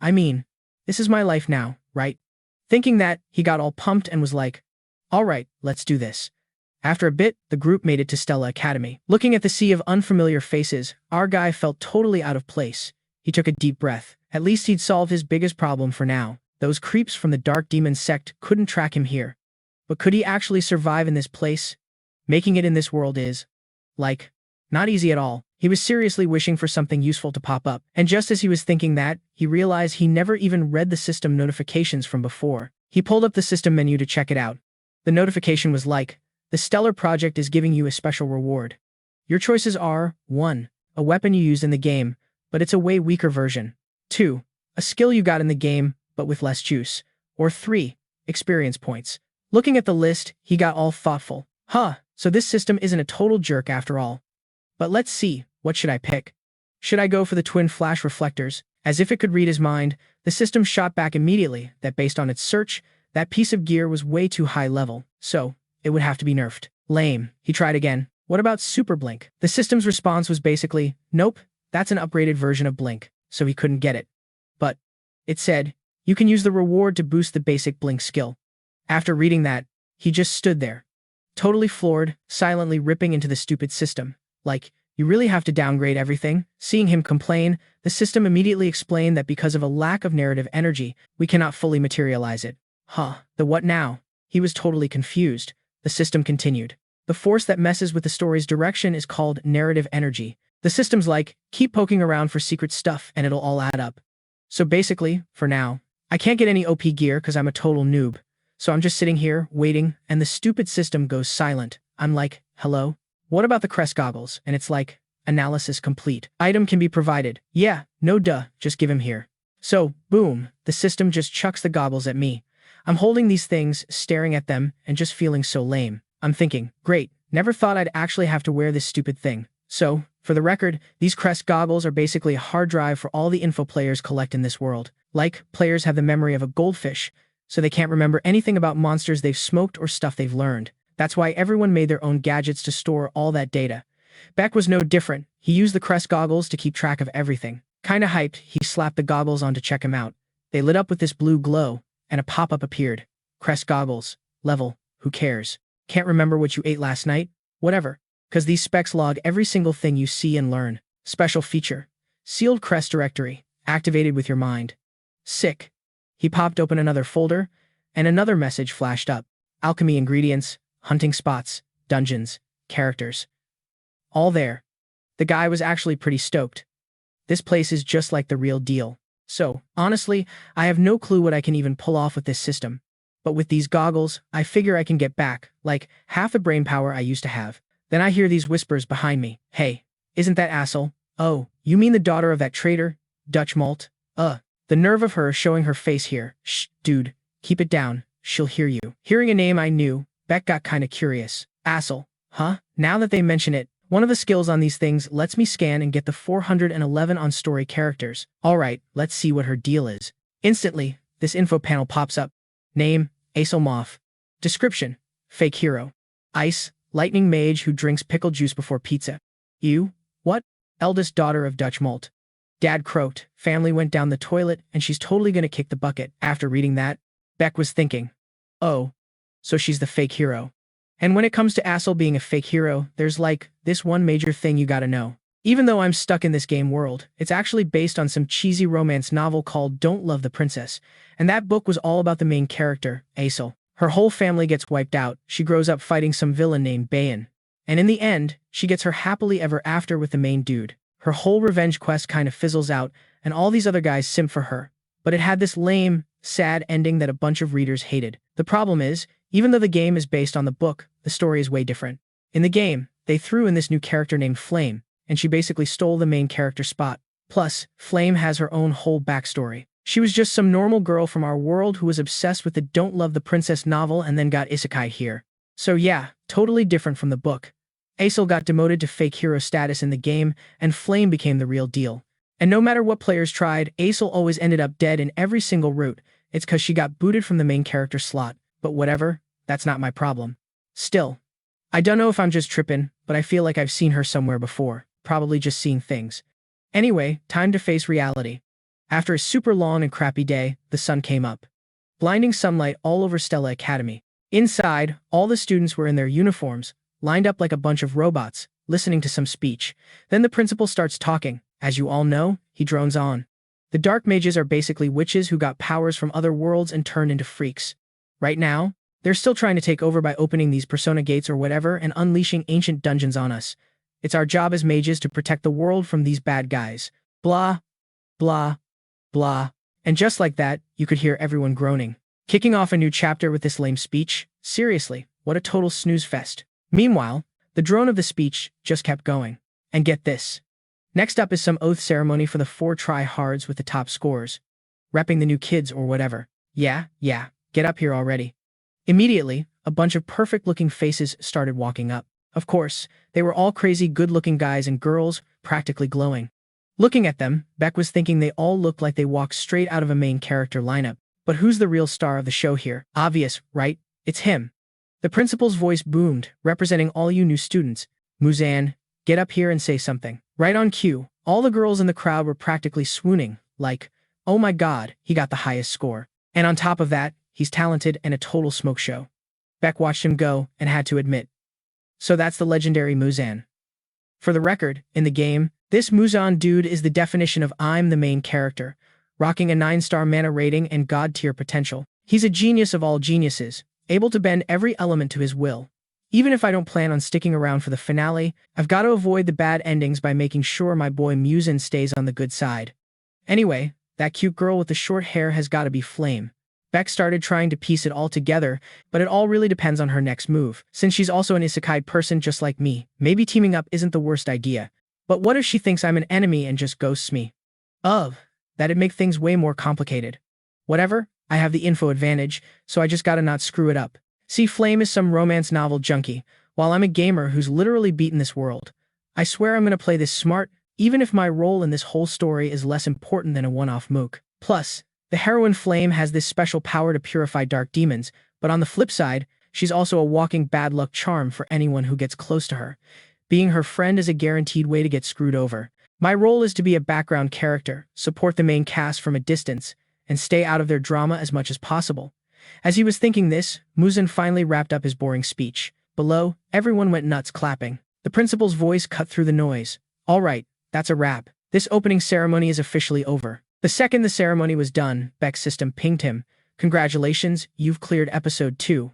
I mean, this is my life now, right? Thinking that, he got all pumped and was like, alright, let's do this. After a bit, the group made it to Stella Academy. Looking at the sea of unfamiliar faces, our guy felt totally out of place. He took a deep breath. At least he'd solved his biggest problem for now. Those creeps from the Dark Demon sect couldn't track him here. But could he actually survive in this place? Making it in this world is, not easy at all. He was seriously wishing for something useful to pop up. And just as he was thinking that, he realized he never even read the system notifications from before. He pulled up the system menu to check it out. The notification was like, the Stellar Project is giving you a special reward. Your choices are 1. A weapon you used in the game, but it's a way weaker version. 2. A skill you got in the game, but with less juice. Or 3. Experience points. Looking at the list, he got all thoughtful. So this system isn't a total jerk after all. But let's see, what should I pick? Should I go for the twin flash reflectors? As if it could read his mind, the system shot back immediately that based on its search, that piece of gear was way too high level, so it would have to be nerfed. Lame. He tried again. What about Super Blink? The system's response was basically, nope, that's an upgraded version of Blink, so he couldn't get it. But it said, you can use the reward to boost the basic Blink skill. After reading that, he just stood there, totally floored, silently ripping into the stupid system. Like, you really have to downgrade everything? Seeing him complain, the system immediately explained that because of a lack of narrative energy, we cannot fully materialize it. The what now? He was totally confused. The system continued. The force that messes with the story's direction is called narrative energy. The system's like, keep poking around for secret stuff and it'll all add up. So basically, for now, I can't get any OP gear because I'm a total noob. So I'm just sitting here, waiting, and the stupid system goes silent. I'm like, hello? What about the crest goggles? And it's like, analysis complete. Item can be provided. Yeah, no duh, just give him here. So, boom, the system just chucks the goggles at me. I'm holding these things, staring at them, and just feeling so lame. I'm thinking, great, never thought I'd actually have to wear this stupid thing. So, for the record, these crest goggles are basically a hard drive for all the info players collect in this world. Like, players have the memory of a goldfish, so they can't remember anything about monsters they've smoked or stuff they've learned. That's why everyone made their own gadgets to store all that data. Beck was no different. He used the crest goggles to keep track of everything. Kinda hyped, he slapped the goggles on to check him out. They lit up with this blue glow, and a pop-up appeared. Crest goggles. Level. Who cares? Can't remember what you ate last night? Whatever. 'Cause these specs log every single thing you see and learn. Special feature. Sealed crest directory. Activated with your mind. Sick. He popped open another folder, and another message flashed up. Alchemy ingredients, hunting spots, dungeons, characters. All there. The guy was actually pretty stoked. This place is just like the real deal. So, honestly, I have no clue what I can even pull off with this system. But with these goggles, I figure I can get back, like, half the brainpower I used to have. Then I hear these whispers behind me. Hey, isn't that asshole? Oh, you mean the daughter of that traitor? Dutch Malt? The nerve of her showing her face here. Shh, dude, keep it down. She'll hear you. Hearing a name I knew, Beck got kinda curious. Asshole. Huh? Now that they mention it, one of the skills on these things lets me scan and get the 411 on story characters. Alright, let's see what her deal is. Instantly, this info panel pops up. Name, Aselmoff. Description, fake hero. Ice, lightning mage who drinks pickle juice before pizza. You? What? Eldest daughter of Dutch Malt. Dad croaked, family went down the toilet and she's totally gonna kick the bucket. After reading that, Beck was thinking, oh, so she's the fake hero. And when it comes to Assel being a fake hero, there's like, this one major thing you gotta know. Even though I'm stuck in this game world, it's actually based on some cheesy romance novel called Don't Love the Princess, and that book was all about the main character, Asel. Her whole family gets wiped out, she grows up fighting some villain named Bayan. And in the end, she gets her happily ever after with the main dude. Her whole revenge quest kind of fizzles out, and all these other guys simp for her. But it had this lame, sad ending that a bunch of readers hated. The problem is, even though the game is based on the book, the story is way different. In the game, they threw in this new character named Flame, and she basically stole the main character spot. Plus, Flame has her own whole backstory. She was just some normal girl from our world who was obsessed with the Don't Love the Princess novel and then got isekai here. So yeah, totally different from the book. Asel got demoted to fake hero status in the game, and Flame became the real deal. And no matter what players tried, Asel always ended up dead in every single route. It's cause she got booted from the main character slot. But whatever, that's not my problem. Still, I don't know if I'm just tripping, but I feel like I've seen her somewhere before. Probably just seeing things. Anyway, time to face reality. After a super long and crappy day, the sun came up. Blinding sunlight all over Stella Academy. Inside, all the students were in their uniforms, lined up like a bunch of robots, listening to some speech. Then the principal starts talking. As you all know, he drones on. The dark mages are basically witches who got powers from other worlds and turned into freaks. Right now, they're still trying to take over by opening these persona gates or whatever and unleashing ancient dungeons on us. It's our job as mages to protect the world from these bad guys. Blah, blah, blah. And just like that, you could hear everyone groaning. Kicking off a new chapter with this lame speech? Seriously, what a total snooze fest. Meanwhile, the drone of the speech just kept going. And get this. Next up is some oath ceremony for the 4 try-hards with the top scores. Repping the new kids or whatever. Yeah, get up here already. Immediately, a bunch of perfect-looking faces started walking up. Of course, they were all crazy good-looking guys and girls, practically glowing. Looking at them, Beck was thinking they all looked like they walked straight out of a main character lineup. But who's the real star of the show here? Obvious, right? It's him. The principal's voice boomed, representing all you new students. Muzan, get up here and say something. Right on cue, all the girls in the crowd were practically swooning, like, oh my god, he got the highest score. And on top of that, he's talented and a total smoke show. Beck watched him go and had to admit. So that's the legendary Muzan. For the record, in the game, this Muzan dude is the definition of I'm the main character, rocking a 9-star mana rating and god-tier potential. He's a genius of all geniuses, able to bend every element to his will. Even if I don't plan on sticking around for the finale, I've got to avoid the bad endings by making sure my boy Muzan stays on the good side. Anyway, that cute girl with the short hair has got to be Flame. Beck started trying to piece it all together, but it all really depends on her next move. Since she's also an isekai person just like me, maybe teaming up isn't the worst idea. But what if she thinks I'm an enemy and just ghosts me? That'd make things way more complicated. Whatever, I have the info advantage, so I just gotta not screw it up. See, Flame is some romance novel junkie, while I'm a gamer who's literally beaten this world. I swear I'm gonna play this smart, even if my role in this whole story is less important than a one-off mook. Plus, the heroine Flame has this special power to purify dark demons, but on the flip side, she's also a walking bad luck charm for anyone who gets close to her. Being her friend is a guaranteed way to get screwed over. My role is to be a background character, support the main cast from a distance, and stay out of their drama as much as possible. As he was thinking this, Muzan finally wrapped up his boring speech. Below, everyone went nuts clapping. The principal's voice cut through the noise. All right, that's a wrap. This opening ceremony is officially over. The second the ceremony was done, Beck's system pinged him. Congratulations, you've cleared episode 2.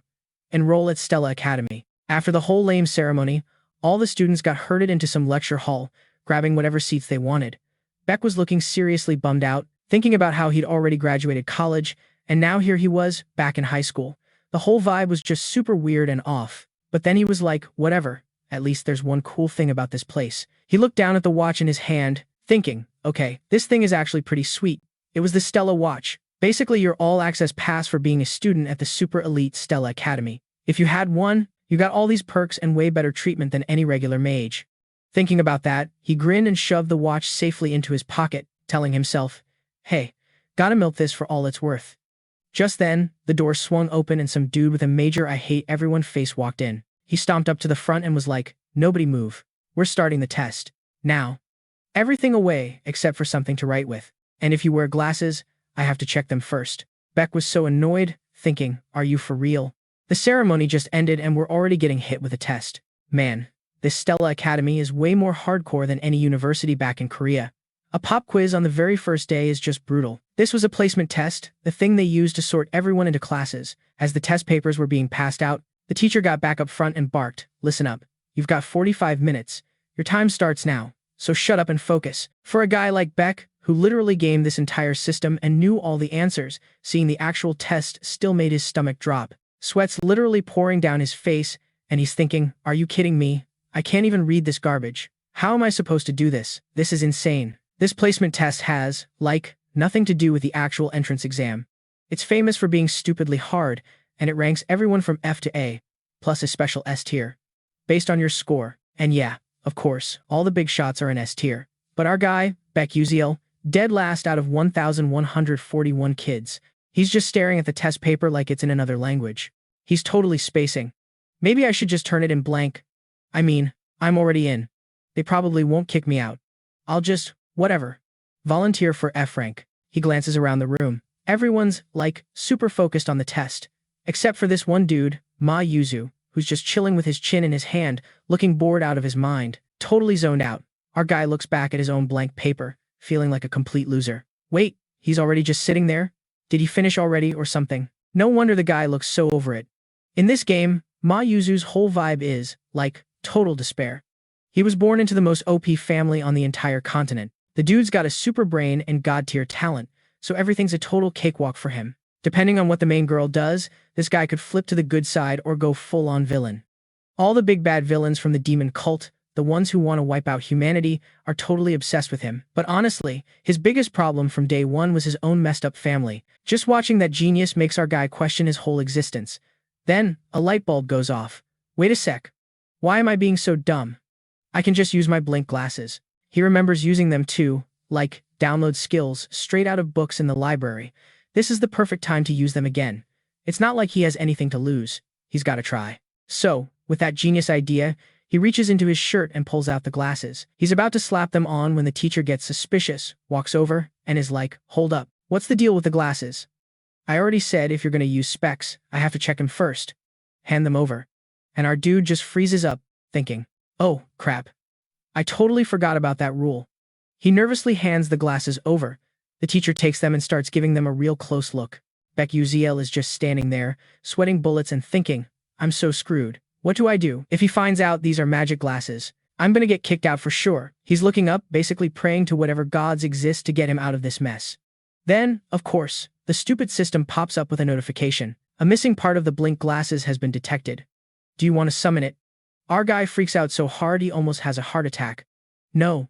Enroll at Stella Academy. After the whole lame ceremony, all the students got herded into some lecture hall, grabbing whatever seats they wanted. Beck was looking seriously bummed out, thinking about how he'd already graduated college, and now here he was, back in high school. The whole vibe was just super weird and off. But then he was like, whatever, at least there's one cool thing about this place. He looked down at the watch in his hand, thinking, okay, this thing is actually pretty sweet. It was the Stella watch. Basically your all-access pass for being a student at the super elite Stella Academy. If you had one, you got all these perks and way better treatment than any regular mage. Thinking about that, he grinned and shoved the watch safely into his pocket, telling himself, hey, gotta milk this for all it's worth. Just then, the door swung open and some dude with a major I hate everyone face walked in. He stomped up to the front and was like, nobody move. We're starting the test. Now. Everything away except for something to write with. And if you wear glasses, I have to check them first. Beck was so annoyed, thinking, are you for real? The ceremony just ended and we're already getting hit with a test. Man, this Stella Academy is way more hardcore than any university back in Korea. A pop quiz on the very first day is just brutal. This was a placement test, the thing they used to sort everyone into classes. As the test papers were being passed out, the teacher got back up front and barked, listen up. You've got 45 minutes. Your time starts now. So shut up and focus. For a guy like Beck, who literally gamed this entire system and knew all the answers, seeing the actual test still made his stomach drop. Sweat's literally pouring down his face, and he's thinking, are you kidding me? I can't even read this garbage. How am I supposed to do this? This is insane. This placement test has, like, nothing to do with the actual entrance exam. It's famous for being stupidly hard, and it ranks everyone from F to A, plus a special S tier, based on your score. And yeah, of course, all the big shots are in S tier. But our guy, Beckuziel, dead last out of 1,141 kids. He's just staring at the test paper like it's in another language. He's totally spacing. Maybe I should just turn it in blank. I mean, I'm already in. They probably won't kick me out. I'll just, whatever. Volunteer for F rank. He glances around the room. Everyone's, like, super focused on the test. Except for this one dude, Ma Yuzu, who's just chilling with his chin in his hand, looking bored out of his mind, totally zoned out. Our guy looks back at his own blank paper, feeling like a complete loser. Wait, he's already just sitting there? Did he finish already or something? No wonder the guy looks so over it. In this game, Ma Yuzu's whole vibe is, like, total despair. He was born into the most OP family on the entire continent. The dude's got a super brain and god-tier talent, so everything's a total cakewalk for him. Depending on what the main girl does, this guy could flip to the good side or go full-on villain. All the big bad villains from the demon cult, the ones who want to wipe out humanity, are totally obsessed with him. But honestly, his biggest problem from day one was his own messed up family. Just watching that genius makes our guy question his whole existence. Then, a light bulb goes off. Wait a sec. Why am I being so dumb? I can just use my blink glasses. He remembers using them too, like, download skills straight out of books in the library. This is the perfect time to use them again. It's not like he has anything to lose. He's gotta try. So, with that genius idea, he reaches into his shirt and pulls out the glasses. He's about to slap them on when the teacher gets suspicious, walks over, and is like, hold up, what's the deal with the glasses? I already said if you're gonna use specs, I have to check them first. Hand them over. And our dude just freezes up, thinking, oh, crap. I totally forgot about that rule. He nervously hands the glasses over. The teacher takes them and starts giving them a real close look. Beckuziel is just standing there, sweating bullets and thinking, I'm so screwed. What do I do? If he finds out these are magic glasses, I'm gonna get kicked out for sure. He's looking up, basically praying to whatever gods exist to get him out of this mess. Then, of course, the stupid system pops up with a notification. A missing part of the blink glasses has been detected. Do you want to summon it? Our guy freaks out so hard he almost has a heart attack. No,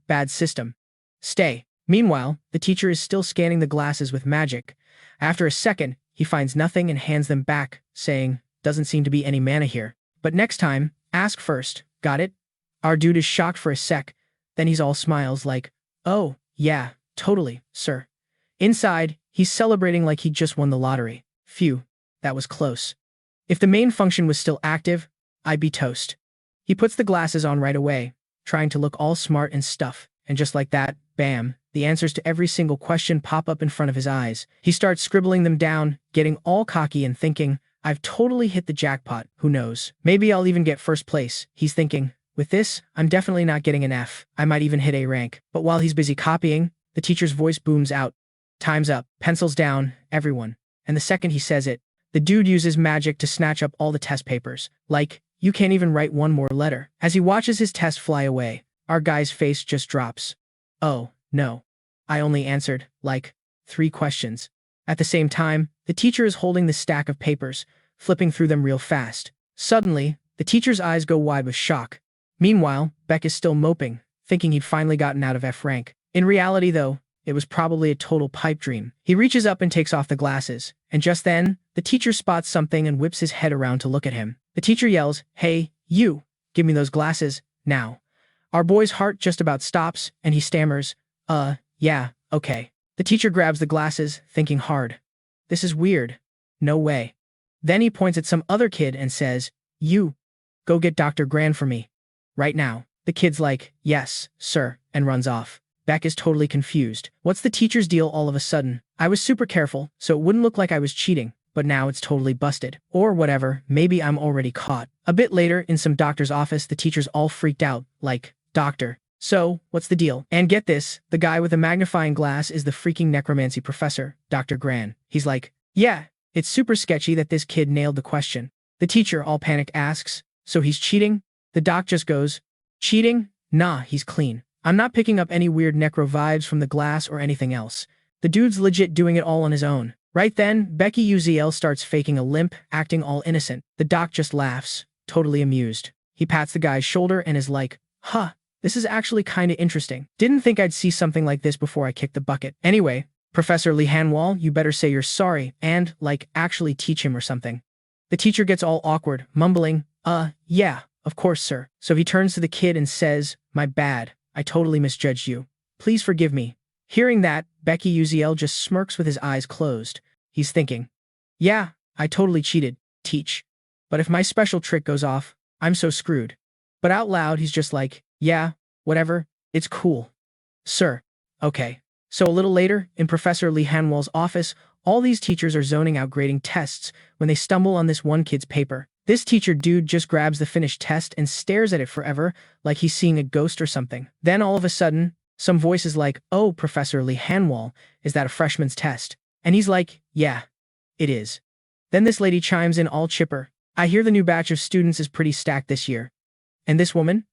bad system. Stay. Meanwhile, the teacher is still scanning the glasses with magic. After a second, he finds nothing and hands them back, saying, doesn't seem to be any mana here. But next time, ask first, got it? Our dude is shocked for a sec, then he's all smiles like, oh, yeah, totally, sir. Inside, he's celebrating like he just won the lottery. Phew, that was close. If the main function was still active, I'd be toast. He puts the glasses on right away, trying to look all smart and stuff, and just like that, bam, the answers to every single question pop up in front of his eyes. He starts scribbling them down, getting all cocky and thinking, I've totally hit the jackpot, who knows? Maybe I'll even get first place, he's thinking. With this, I'm definitely not getting an F. I might even hit A rank. But while he's busy copying, the teacher's voice booms out. Time's up, pencils down, everyone. And the second he says it, the dude uses magic to snatch up all the test papers. Like, you can't even write one more letter. As he watches his test fly away, our guy's face just drops. Oh, no. I only answered, like, 3 questions. At the same time, the teacher is holding the stack of papers, flipping through them real fast. Suddenly, the teacher's eyes go wide with shock. Meanwhile, Beck is still moping, thinking he'd finally gotten out of F rank. In reality, though, it was probably a total pipe dream. He reaches up and takes off the glasses, and just then, the teacher spots something and whips his head around to look at him. The teacher yells, Hey, you, give me those glasses, now. Our boy's heart just about stops, and he stammers, yeah, okay. The teacher grabs the glasses, thinking hard. This is weird. No way. Then he points at some other kid and says, You, go get Dr. Gran for me. Right now. The kid's like, Yes, sir, and runs off. Beck is totally confused. What's the teacher's deal all of a sudden? I was super careful, so it wouldn't look like I was cheating, but now it's totally busted. Or whatever, maybe I'm already caught. A bit later, in some doctor's office, the teacher's all freaked out, like, Doctor. So, what's the deal? And get this, the guy with the magnifying glass is the freaking necromancy professor, Dr. Gran. He's like, Yeah, it's super sketchy that this kid nailed the question. The teacher, all panic, asks, So he's cheating? The doc just goes, Cheating? Nah, he's clean. I'm not picking up any weird necro vibes from the glass or anything else. The dude's legit doing it all on his own. Right then, Beckuziel starts faking a limp, acting all innocent. The doc just laughs, totally amused. He pats the guy's shoulder and is like, Huh, this is actually kinda interesting. Didn't think I'd see something like this before I kicked the bucket. Anyway, Professor Lee Hanwal, you better say you're sorry and, like, actually teach him or something. The teacher gets all awkward, mumbling, yeah, of course, sir. So he turns to the kid and says, My bad. I totally misjudged you. Please forgive me. Hearing that, Beckuziel just smirks with his eyes closed. He's thinking, Yeah, I totally cheated, teach. But if my special trick goes off, I'm so screwed. But out loud, he's just like, Yeah, whatever, it's cool. Sir. Okay. So a little later, in Professor Lee Hanwal's office, all these teachers are zoning out grading tests when they stumble on this one kid's paper. This teacher dude just grabs the finished test and stares at it forever, like he's seeing a ghost or something. Then all of a sudden, some voice is like, Oh, Professor Lee Hanwal, is that a freshman's test? And he's like, Yeah, it is. Then this lady chimes in all chipper, I hear the new batch of students is pretty stacked this year. And this woman?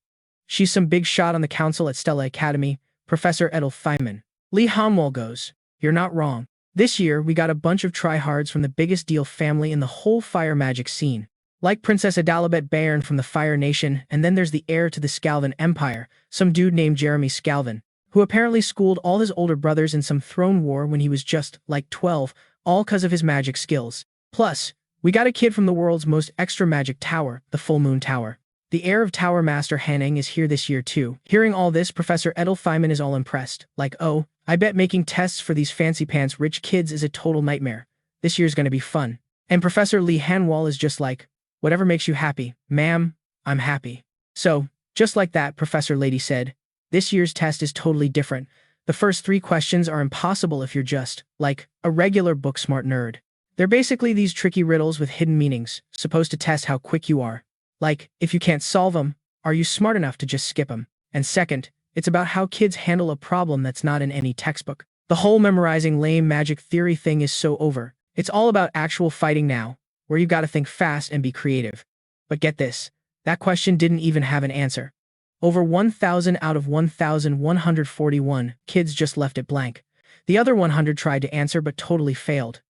She's some big shot on the council at Stella Academy, Professor Edelfeiman. Lee Hanwal goes, You're not wrong. This year, we got a bunch of tryhards from the biggest deal family in the whole fire magic scene. Like Princess Adalabet Bayern from the Fire Nation, and then there's the heir to the Scalvin Empire, some dude named Jeremy Scalvin, who apparently schooled all his older brothers in some throne war when he was just, like, 12, all 'cause of his magic skills. Plus, we got a kid from the world's most extra magic tower, the Full Moon Tower. The heir of Tower Master Hanning is here this year too. Hearing all this, Professor Edelfeiman is all impressed, like, Oh, I bet making tests for these fancy pants rich kids is a total nightmare. This year's gonna be fun. And Professor Lee Hanwal is just like, Whatever makes you happy, ma'am, I'm happy. So, just like that, Professor Lady said, this year's test is totally different. The first 3 questions are impossible if you're just, like, a regular book-smart nerd. They're basically these tricky riddles with hidden meanings, supposed to test how quick you are. Like, if you can't solve them, are you smart enough to just skip them? And second, it's about how kids handle a problem that's not in any textbook. The whole memorizing lame magic theory thing is so over. It's all about actual fighting now, where you've got to think fast and be creative. But get this, that question didn't even have an answer. Over 1,000 out of 1,141 kids just left it blank. The other 100 tried to answer but totally failed.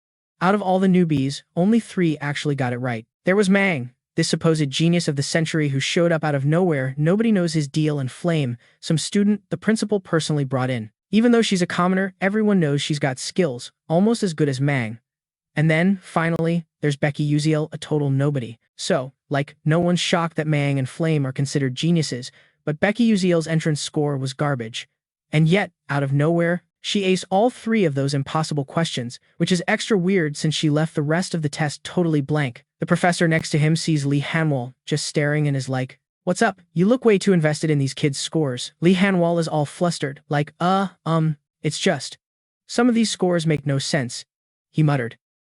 Out of all the newbies, only 3 actually got it right. There was Mang, this supposed genius of the century who showed up out of nowhere, nobody knows his deal, and Flame, some student the principal personally brought in. Even though she's a commoner, everyone knows she's got skills, almost as good as Mang. And then, finally, there's Beckuziel, a total nobody. So, like, no one's shocked that Mang and Flame are considered geniuses, but Beckuziel's entrance score was garbage. And yet, out of nowhere, She aced all 3 of those impossible questions, which is extra weird since she left the rest of the test totally blank. The professor next to him sees Lee Hanwol just staring and is like, "What's up? You look way too invested in these kids' scores." Lee Hanwol is all flustered, like, it's just. Some of these scores make no sense," he muttered.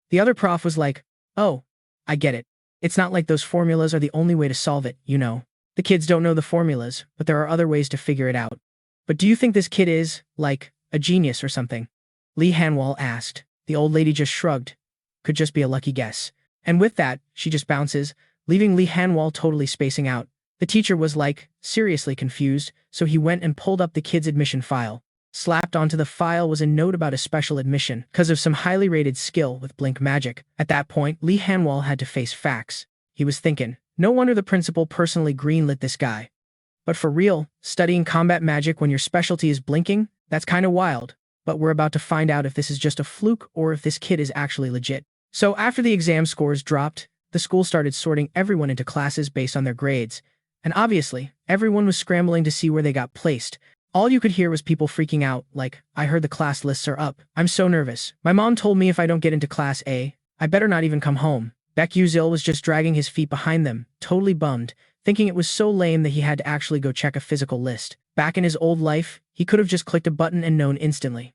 The other prof was like, "Oh, I get it. It's not like those formulas are the only way to solve it, you know. The kids don't know the formulas, but there are other ways to figure it out." "But do you think this kid is, like, a genius or something?" Lee Hanwol asked. The old lady just shrugged. "Could just be a lucky guess." And with that, she just bounces, leaving Lee Hanwol totally spacing out. The teacher was like, seriously confused, so he went and pulled up the kid's admission file. Slapped onto the file was a note about a special admission because of some highly rated skill with blink magic. At that point, Lee Hanwol had to face facts. He was thinking, no wonder the principal personally greenlit this guy. But for real, studying combat magic when your specialty is blinking? That's kinda wild. But we're about to find out if this is just a fluke or if this kid is actually legit. So after the exam scores dropped, the school started sorting everyone into classes based on their grades. And obviously, everyone was scrambling to see where they got placed. All you could hear was people freaking out, like, "I heard the class lists are up. I'm so nervous. My mom told me if I don't get into class A, I better not even come home." Beckuziel was just dragging his feet behind them, totally bummed, thinking it was so lame that he had to actually go check a physical list. Back in his old life, he could have just clicked a button and known instantly.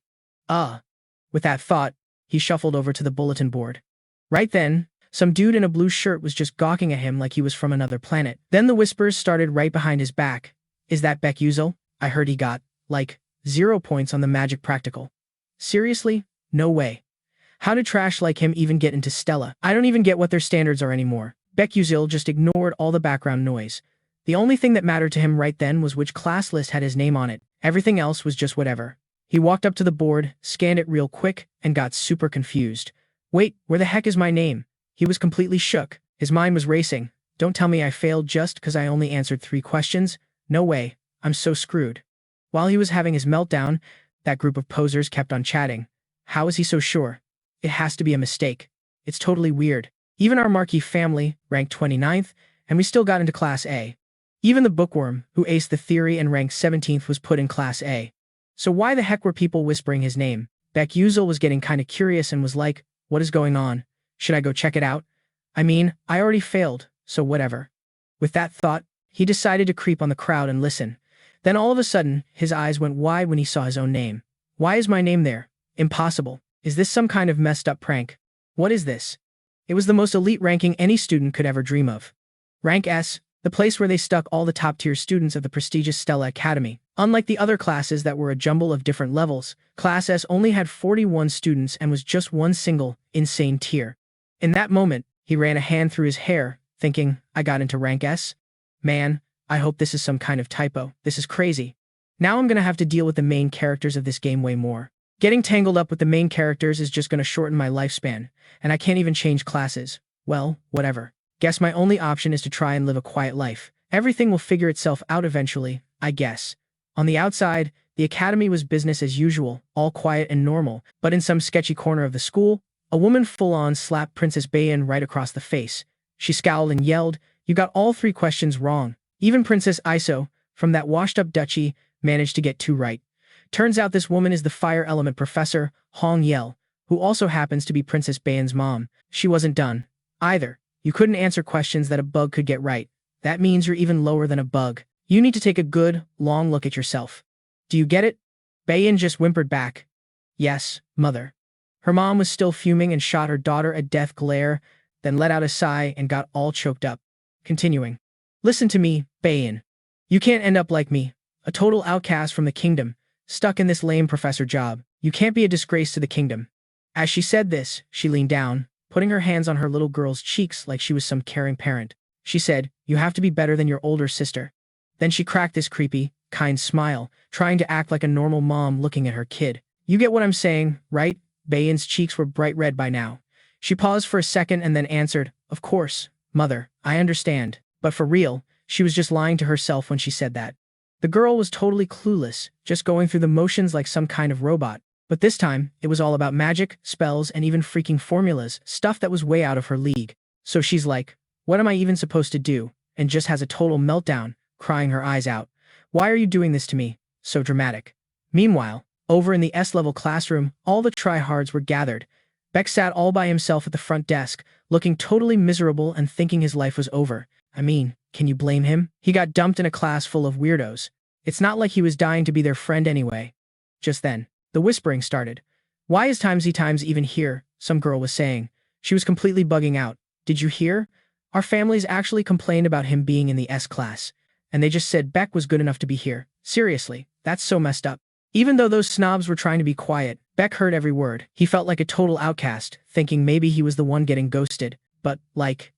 With that thought, he shuffled over to the bulletin board. Right then, some dude in a blue shirt was just gawking at him like he was from another planet. Then the whispers started right behind his back. "Is that Beckuziel? I heard he got, like, 0 points on the magic practical." Seriously? No way. How did trash like him even get into Stella? I don't even get what their standards are anymore. Beckuziel just ignored all the background noise. The only thing that mattered to him right then was which class list had his name on it. Everything else was just whatever. He walked up to the board, scanned it real quick, and got super confused. Wait, where the heck is my name? He was completely shook. His mind was racing. Don't tell me I failed just because I only answered 3 questions. No way. I'm so screwed. While he was having his meltdown, that group of posers kept on chatting. How is he so sure? It has to be a mistake. It's totally weird. Even our marquee family ranked 29th, and we still got into Class A. Even the bookworm, who aced the theory and ranked 17th, was put in Class A. So why the heck were people whispering his name? Beckuziel was getting kinda curious and was like, what is going on? Should I go check it out? I mean, I already failed, so whatever. With that thought, he decided to creep on the crowd and listen. Then all of a sudden, his eyes went wide when he saw his own name. Why is my name there? Impossible. Is this some kind of messed up prank? What is this? It was the most elite ranking any student could ever dream of. Rank S, the place where they stuck all the top-tier students of the prestigious Stella Academy. Unlike the other classes that were a jumble of different levels, Class S only had 41 students and was just one single, insane tier. In that moment, he ran a hand through his hair, thinking, I got into Rank S? Man, I hope this is some kind of typo. This is crazy. Now I'm gonna have to deal with the main characters of this game way more. Getting tangled up with the main characters is just gonna shorten my lifespan, and I can't even change classes. Well, whatever. Guess my only option is to try and live a quiet life. Everything will figure itself out eventually, I guess. On the outside, the academy was business as usual, all quiet and normal, but in some sketchy corner of the school, a woman full-on slapped Princess Bayan right across the face. She scowled and yelled, "You got all 3 questions wrong." Even Princess Iso, from that washed-up duchy, managed to get 2 right. Turns out this woman is the fire element professor, Hong Yel, who also happens to be Princess Bayan's mom. She wasn't done either. You couldn't answer questions that a bug could get right. That means you're even lower than a bug. You need to take a good, long look at yourself. Do you get it? Bayan just whimpered back. Yes, mother. Her mom was still fuming and shot her daughter a death glare, then let out a sigh and got all choked up. Continuing. Listen to me, Bayan. You can't end up like me, a total outcast from the kingdom, stuck in this lame professor job. You can't be a disgrace to the kingdom. As she said this, she leaned down, putting her hands on her little girl's cheeks like she was some caring parent. She said, you have to be better than your older sister. Then she cracked this creepy, kind smile, trying to act like a normal mom looking at her kid. You get what I'm saying, right? Bayan's cheeks were bright red by now. She paused for a second and then answered, of course, mother, I understand. But for real, she was just lying to herself when she said that. The girl was totally clueless, just going through the motions like some kind of robot. But this time, it was all about magic, spells, and even freaking formulas, stuff that was way out of her league. So she's like, what am I even supposed to do? And just has a total meltdown, crying her eyes out. Why are you doing this to me? So dramatic. Meanwhile, Over in the S-level classroom, all the tryhards were gathered. Beck sat all by himself at the front desk, looking totally miserable and thinking his life was over. I mean, can you blame him? He got dumped in a class full of weirdos. It's not like he was dying to be their friend anyway. Just then, the whispering started. "Why is Timesy even here?" some girl was saying. She was completely bugging out. "Did you hear? Our families actually complained about him being in the S class. And they just said Beck was good enough to be here. Seriously, that's so messed up." Even though those snobs were trying to be quiet, Beck heard every word. He felt like a total outcast, thinking maybe he was the one getting ghosted. But,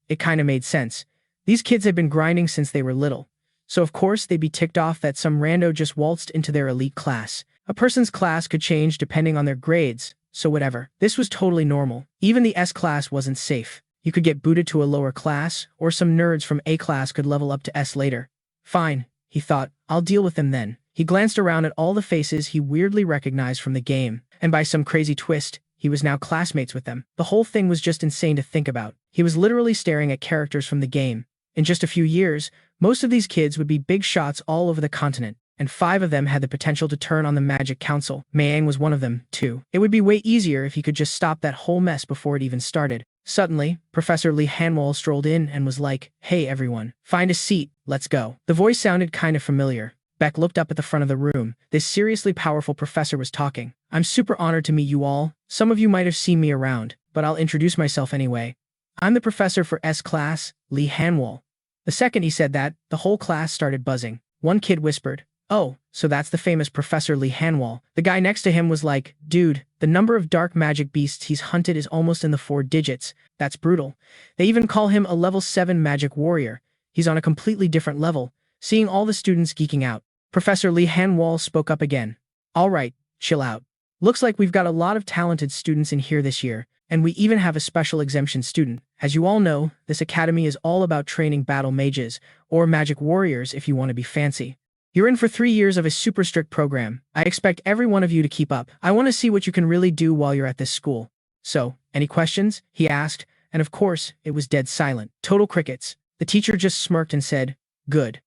it kinda made sense. These kids had been grinding since they were little. So of course they'd be ticked off that some rando just waltzed into their elite class. A person's class could change depending on their grades, so whatever. This was totally normal. Even the S class wasn't safe. You could get booted to a lower class, or some nerds from A class could level up to S later. Fine, he thought, I'll deal with them then. He glanced around at all the faces he weirdly recognized from the game, and by some crazy twist, he was now classmates with them. The whole thing was just insane to think about. He was literally staring at characters from the game. In just a few years, most of these kids would be big shots all over the continent, and 5 of them had the potential to turn on the Magic Council. Mayang was one of them, too. It would be way easier if he could just stop that whole mess before it even started. Suddenly, Professor Lee Hanwol strolled in and was like, "Hey everyone, find a seat, let's go." The voice sounded kind of familiar. Beck looked up at the front of the room. This seriously powerful professor was talking. "I'm super honored to meet you all. Some of you might have seen me around, but I'll introduce myself anyway. I'm the professor for S class, Lee Hanwol." The second he said that, the whole class started buzzing. One kid whispered, "Oh, so that's the famous Professor Lee Hanwol." The guy next to him was like, "Dude, the number of dark magic beasts he's hunted is almost in the 4 digits. That's brutal. They even call him a level 7 magic warrior. He's on a completely different level." Seeing all the students geeking out, Professor Lee Hanwol spoke up again. "All right, chill out. Looks like we've got a lot of talented students in here this year, and we even have a special exemption student. As you all know, this academy is all about training battle mages, or magic warriors if you want to be fancy. You're in for 3 years of a super strict program. I expect every one of you to keep up. I want to see what you can really do while you're at this school. So, any questions?" he asked, and of course, it was dead silent. Total crickets. The teacher just smirked and said, "Good.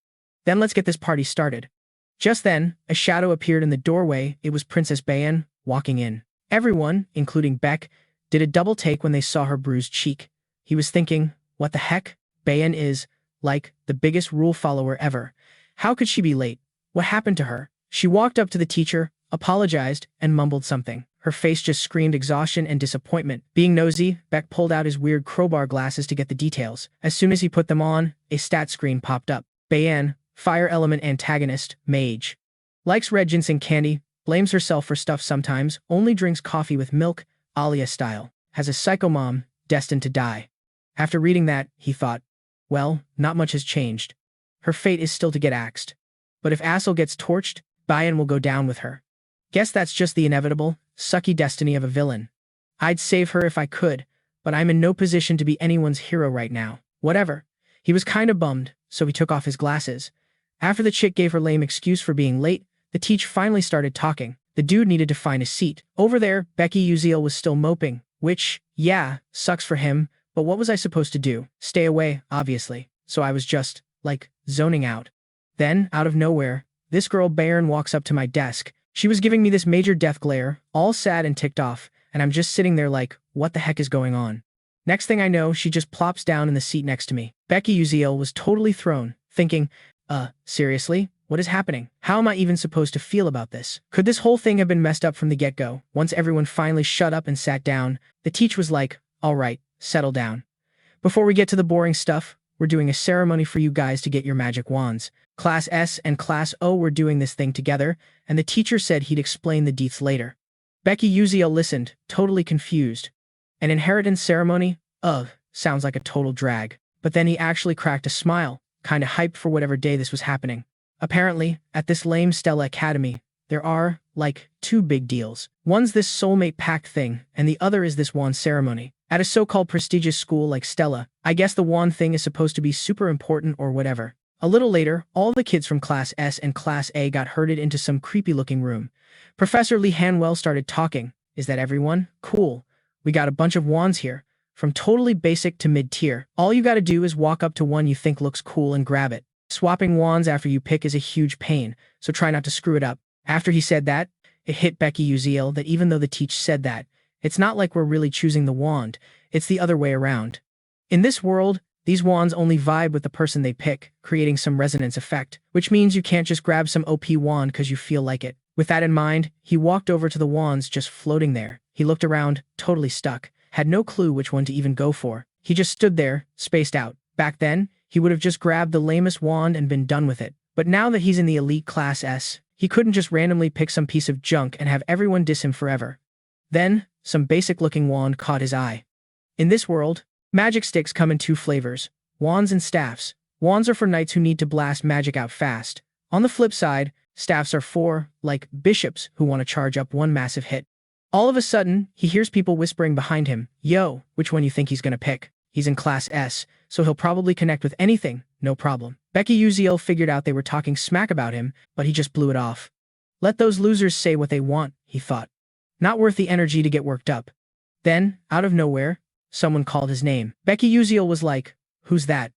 Then let's get this party started." Just then, a shadow appeared in the doorway. It was Princess Bayan, walking in. Everyone, including Beck, did a double take when they saw her bruised cheek. He was thinking, what the heck? Bayan is, the biggest rule follower ever. How could she be late? What happened to her? She walked up to the teacher, apologized, and mumbled something. Her face just screamed exhaustion and disappointment. Being nosy, Beck pulled out his weird crowbar glasses to get the details. As soon as he put them on, a stat screen popped up. Bayan, Fire Element Antagonist, Mage. Likes red ginseng candy, blames herself for stuff sometimes, only drinks coffee with milk, Alia style. Has a psycho mom, destined to die. After reading that, he thought, well, not much has changed. Her fate is still to get axed. But if Assel gets torched, Bayan will go down with her. Guess that's just the inevitable, sucky destiny of a villain. I'd save her if I could, but I'm in no position to be anyone's hero right now. Whatever. He was kinda bummed, so he took off his glasses. After the chick gave her lame excuse for being late, the teacher finally started talking. The dude needed to find a seat. Over there, Beckuziel was still moping, which, yeah, sucks for him, but what was I supposed to do? Stay away, obviously. So I was just, zoning out. Then, out of nowhere, this girl Bayan walks up to my desk. She was giving me this major death glare, all sad and ticked off, and I'm just sitting there like, what the heck is going on? Next thing I know, she just plops down in the seat next to me. Beckuziel was totally thrown, thinking, seriously? What is happening? How am I even supposed to feel about this? Could this whole thing have been messed up from the get-go? Once everyone finally shut up and sat down, the teacher was like, all right, settle down. Before we get to the boring stuff, we're doing a ceremony for you guys to get your magic wands. Class S and Class O were doing this thing together, and the teacher said he'd explain the deets later. Beckuziel listened, totally confused. An inheritance ceremony? Ugh, sounds like a total drag. But then he actually cracked a smile, kinda hyped for whatever day this was happening. Apparently, at this lame Stella Academy, there are, 2 big deals. One's this soulmate pact thing, and the other is this wand ceremony. At a so-called prestigious school like Stella, I guess the wand thing is supposed to be super important or whatever. A little later, all the kids from Class S and Class A got herded into some creepy-looking room. Professor Lee Hanwol started talking. Is that everyone? Cool. We got a bunch of wands here, from totally basic to mid-tier. All you gotta do is walk up to one you think looks cool and grab it. Swapping wands after you pick is a huge pain, so try not to screw it up. After he said that, It hit Beckuziel that even though the teach said that, it's not like we're really choosing the wand, it's the other way around. In this world, these wands only vibe with the person they pick, creating some resonance effect, which means you can't just grab some OP wand because you feel like it. With that in mind, he walked over to the wands just floating there. He looked around, totally stuck, had no clue which one to even go for. He just stood there, spaced out. Back then, he would have just grabbed the lamest wand and been done with it. But now that he's in the elite class S, he couldn't just randomly pick some piece of junk and have everyone diss him forever. Then, some basic-looking wand caught his eye. In this world, magic sticks come in two flavors, wands and staffs. Wands are for knights who need to blast magic out fast. On the flip side, staffs are for, like, bishops who want to charge up one massive hit. All of a sudden, he hears people whispering behind him, "Yo, which one you think he's gonna pick? He's in Class S, so he'll probably connect with anything, no problem." Beckuziel figured out they were talking smack about him, but he just blew it off. Let those losers say what they want, he thought. Not worth the energy to get worked up. Then, out of nowhere, someone called his name. Beckuziel was like, "Who's that?"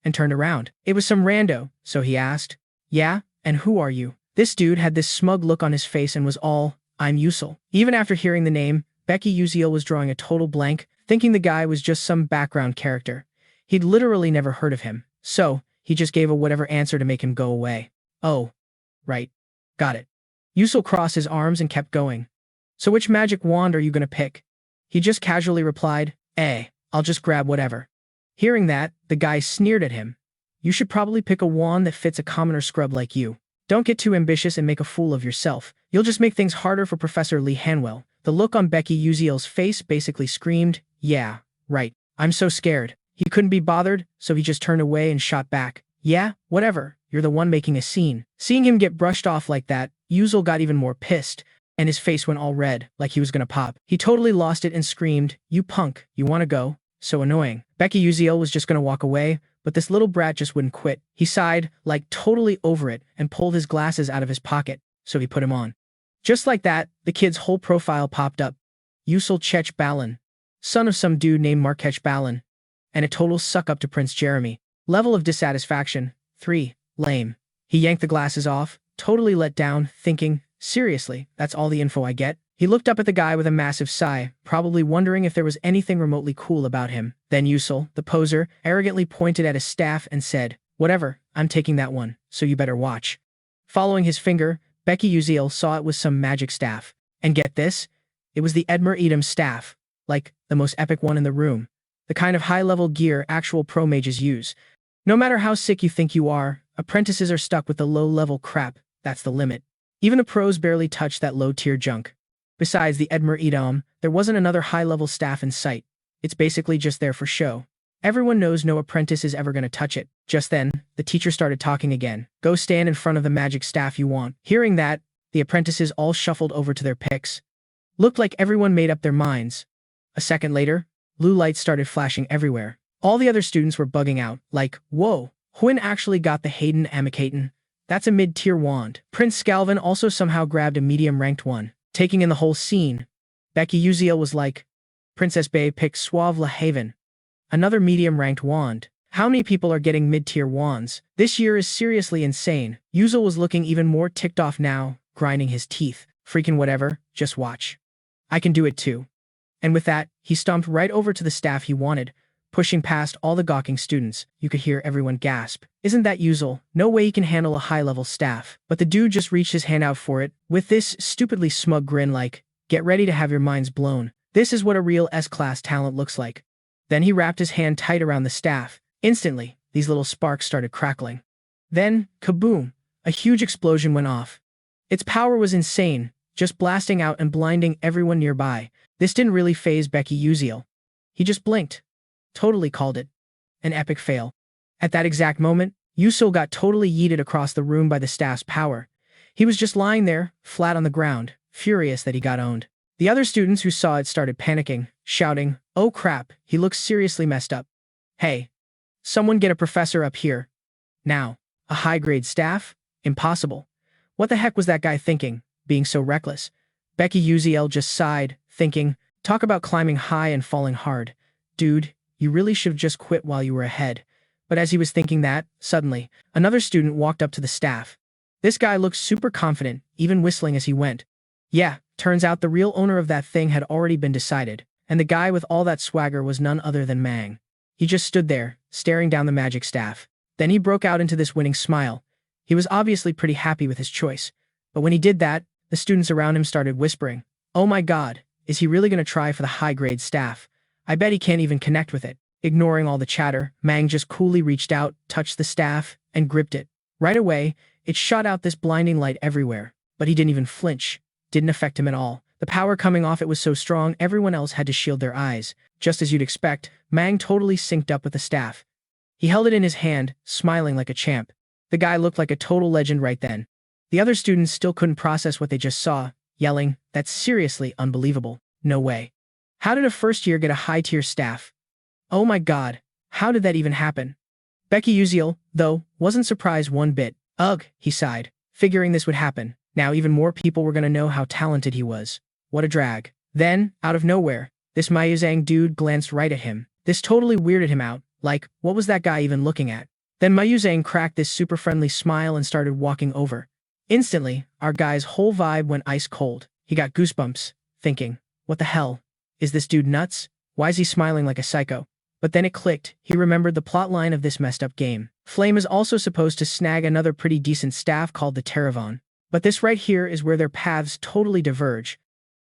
and turned around. It was some rando, so he asked, "Yeah, and who are you?" This dude had this smug look on his face and was all, "I'm Usul." Even after hearing the name, Beckuziel was drawing a total blank, thinking the guy was just some background character. He'd literally never heard of him, so he just gave a whatever answer to make him go away. "Oh, right. Got it." Usul crossed his arms and kept going. "So which magic wand are you gonna pick?" He just casually replied, I'll just grab whatever." Hearing that, the guy sneered at him. "You should probably pick a wand that fits a commoner scrub like you. Don't get too ambitious and make a fool of yourself. You'll just make things harder for Professor Lee Hanwell." The look on Beckuziel's face basically screamed, "Yeah, right. I'm so scared." He couldn't be bothered, so he just turned away and shot back, "Yeah, whatever. You're the one making a scene." Seeing him get brushed off like that, Usul got even more pissed, and his face went all red, like he was gonna pop. He totally lost it and screamed, "You punk, you wanna go? So annoying." Beckuziel was just gonna walk away, but this little brat just wouldn't quit. He sighed, like totally over it, and pulled his glasses out of his pocket, so he put him on. Just like that, the kid's whole profile popped up. Usul Chech Balin, son of some dude named Markech Balin, and a total suck-up to Prince Jeremy. Level of dissatisfaction, 3, lame. He yanked the glasses off, totally let down, thinking, seriously, that's all the info I get? He looked up at the guy with a massive sigh, probably wondering if there was anything remotely cool about him. Then Usul, the poser, arrogantly pointed at his staff and said, "Whatever, I'm taking that one, so you better watch." Following his finger, Beckuziel saw it was some magic staff. And get this, it was the Edmer Edom staff, like, the most epic one in the room. The kind of high-level gear actual pro mages use. No matter how sick you think you are, apprentices are stuck with the low-level crap, that's the limit. Even the pros barely touch that low-tier junk. Besides the Edmer Edom, there wasn't another high-level staff in sight. It's basically just there for show. Everyone knows no apprentice is ever going to touch it. Just then, the teacher started talking again. "Go stand in front of the magic staff you want." Hearing that, the apprentices all shuffled over to their picks. Looked like everyone made up their minds. A second later, blue lights started flashing everywhere. All the other students were bugging out, like, "Whoa, Huyn actually got the Hayden Amikaten. That's a mid-tier wand." Prince Scalvin also somehow grabbed a medium-ranked one. Taking in the whole scene, Beckuziel was like, "Princess Bay picked Suave La Haven. Another medium-ranked wand. How many people are getting mid-tier wands? This year is seriously insane." Usul was looking even more ticked off now, grinding his teeth. "Freaking whatever, just watch. I can do it too." And with that, he stomped right over to the staff he wanted, pushing past all the gawking students. You could hear everyone gasp. "Isn't that Usul? No way he can handle a high-level staff." But the dude just reached his hand out for it, with this stupidly smug grin like, "Get ready to have your minds blown. This is what a real S-class talent looks like." Then he wrapped his hand tight around the staff. Instantly, these little sparks started crackling. Then, kaboom! A huge explosion went off. Its power was insane, just blasting out and blinding everyone nearby. This didn't really faze Beckuziel. He just blinked. Totally called it. An epic fail. At that exact moment, Usul got totally yeeted across the room by the staff's power. He was just lying there, flat on the ground, furious that he got owned. The other students who saw it started panicking, shouting, "Oh crap, he looks seriously messed up. Hey, someone get a professor up here. Now." A high-grade staff? Impossible. What the heck was that guy thinking, being so reckless? Beckuziel just sighed, thinking, talk about climbing high and falling hard. Dude, you really should have just quit while you were ahead. But as he was thinking that, suddenly, another student walked up to the staff. This guy looked super confident, even whistling as he went. Yeah, turns out the real owner of that thing had already been decided, and the guy with all that swagger was none other than Mang. He just stood there, staring down the magic staff. Then he broke out into this winning smile. He was obviously pretty happy with his choice. But when he did that, the students around him started whispering, "Oh my god, is he really going to try for the high-grade staff? I bet he can't even connect with it." Ignoring all the chatter, Mang just coolly reached out, touched the staff, and gripped it. Right away, it shot out this blinding light everywhere, but he didn't even flinch. Didn't affect him at all. The power coming off it was so strong everyone else had to shield their eyes. Just as you'd expect, Mang totally synced up with the staff. He held it in his hand, smiling like a champ. The guy looked like a total legend right then. The other students still couldn't process what they just saw, yelling, "That's seriously unbelievable. No way. How did a first year get a high-tier staff? Oh my god, how did that even happen?" Beckuziel, though, wasn't surprised one bit. "Ugh," he sighed, figuring this would happen. Now even more people were gonna know how talented he was. What a drag. Then, out of nowhere, this Mayuzang dude glanced right at him. This totally weirded him out, like, what was that guy even looking at? Then Mayuzang cracked this super friendly smile and started walking over. Instantly, our guy's whole vibe went ice cold. He got goosebumps, thinking, what the hell? Is this dude nuts? Why is he smiling like a psycho? But then it clicked. He remembered the plotline of this messed up game. Flame is also supposed to snag another pretty decent staff called the Terravon. But this right here is where their paths totally diverge.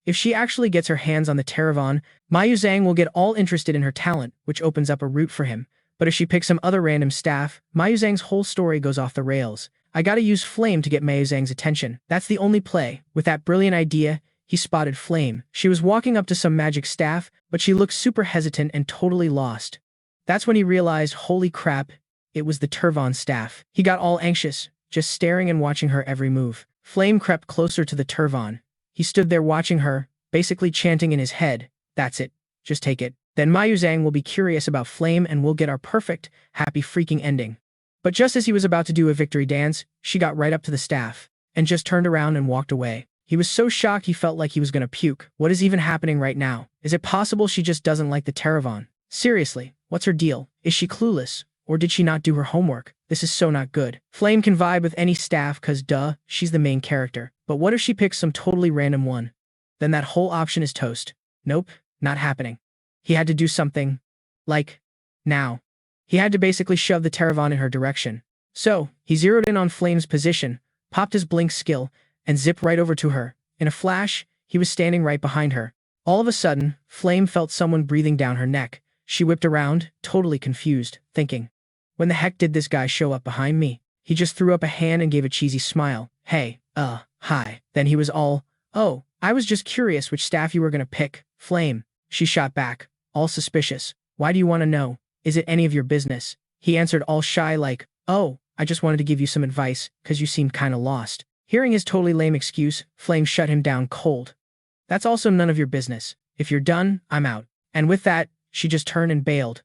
If she actually gets her hands on the Terravon, Mayuzang will get all interested in her talent, which opens up a route for him. But if she picks some other random staff, Mayuzang's whole story goes off the rails. I gotta use Flame to get Mayuzang's attention. That's the only play. With that brilliant idea, he spotted Flame. She was walking up to some magic staff, but she looked super hesitant and totally lost. That's when he realized, holy crap, it was the Terravon staff. He got all anxious, just staring and watching her every move. Flame crept closer to the Terravon. He stood there watching her, basically chanting in his head, "That's it. Just take it. Then Mayuzang will be curious about Flame and we'll get our perfect, happy freaking ending." But just as he was about to do a victory dance, she got right up to the staff, and just turned around and walked away. He was so shocked he felt like he was gonna puke. What is even happening right now? Is it possible she just doesn't like the Terravon? Seriously, what's her deal? Is she clueless? Or did she not do her homework? This is so not good. Flame can vibe with any staff cause duh, she's the main character. But what if she picks some totally random one? Then that whole option is toast. Nope, not happening. He had to do something. Like, now. He had to basically shove the Terravon in her direction. So, he zeroed in on Flame's position, popped his blink skill, and zipped right over to her. In a flash, he was standing right behind her. All of a sudden, Flame felt someone breathing down her neck. She whipped around, totally confused, thinking, when the heck did this guy show up behind me? He just threw up a hand and gave a cheesy smile. Hey, hi. Then he was all, "Oh, I was just curious which staff you were gonna pick, Flame." She shot back, all suspicious. "Why do you want to know? Is it any of your business?" He answered all shy like, "Oh, I just wanted to give you some advice, cause you seemed kinda lost." Hearing his totally lame excuse, Flame shut him down cold. "That's also none of your business. If you're done, I'm out." And with that, she just turned and bailed.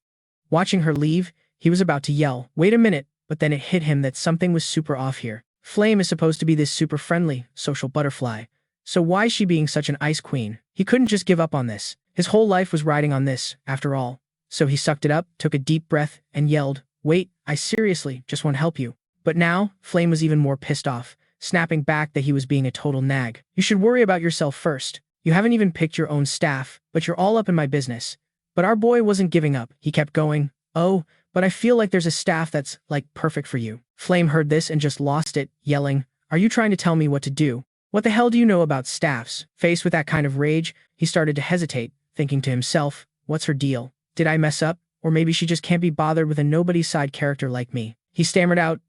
Watching her leave, he was about to yell, "Wait a minute," but then it hit him that something was super off here. Flame is supposed to be this super friendly, social butterfly. So why is she being such an ice queen? He couldn't just give up on this. His whole life was riding on this, after all. So he sucked it up, took a deep breath, and yelled, "Wait, I seriously just want to help you." But now, Flame was even more pissed off, snapping back that he was being a total nag. "You should worry about yourself first. You haven't even picked your own staff, but you're all up in my business." But our boy wasn't giving up. He kept going, "Oh, but I feel like there's a staff that's, like, perfect for you." Flame heard this and just lost it, yelling, "Are you trying to tell me what to do? What the hell do you know about staffs?" Faced with that kind of rage, he started to hesitate, thinking to himself, what's her deal? Did I mess up? Or maybe she just can't be bothered with a nobody's side character like me. He stammered out,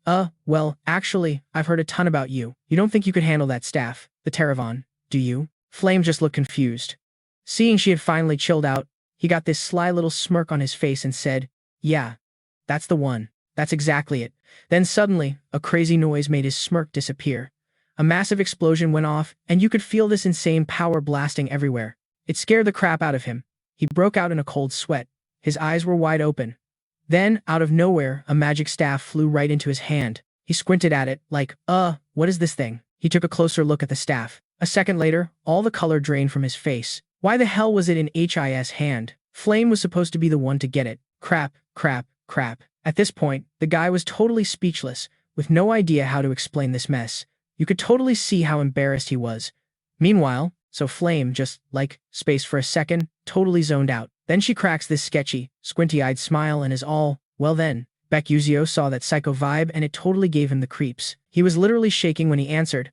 well, actually, I've heard a ton about you. You don't think you could handle that staff, the Terravon, do you?" Flame just looked confused. Seeing she had finally chilled out, he got this sly little smirk on his face and said, "Yeah, that's the one. That's exactly it." Then suddenly, a crazy noise made his smirk disappear. A massive explosion went off, and you could feel this insane power blasting everywhere. It scared the crap out of him. He broke out in a cold sweat. His eyes were wide open. Then, out of nowhere, a magic staff flew right into his hand. He squinted at it, like, what is this thing? He took a closer look at the staff. A second later, all the color drained from his face. Why the hell was it in his hand? Flame was supposed to be the one to get it. Crap. At this point, the guy was totally speechless, with no idea how to explain this mess. You could totally see how embarrassed he was. Meanwhile, so Flame just, spaced for a second, totally zoned out. Then she cracks this sketchy, squinty-eyed smile and is all, well then. Beckuziel saw that psycho vibe and it totally gave him the creeps. He was literally shaking when he answered,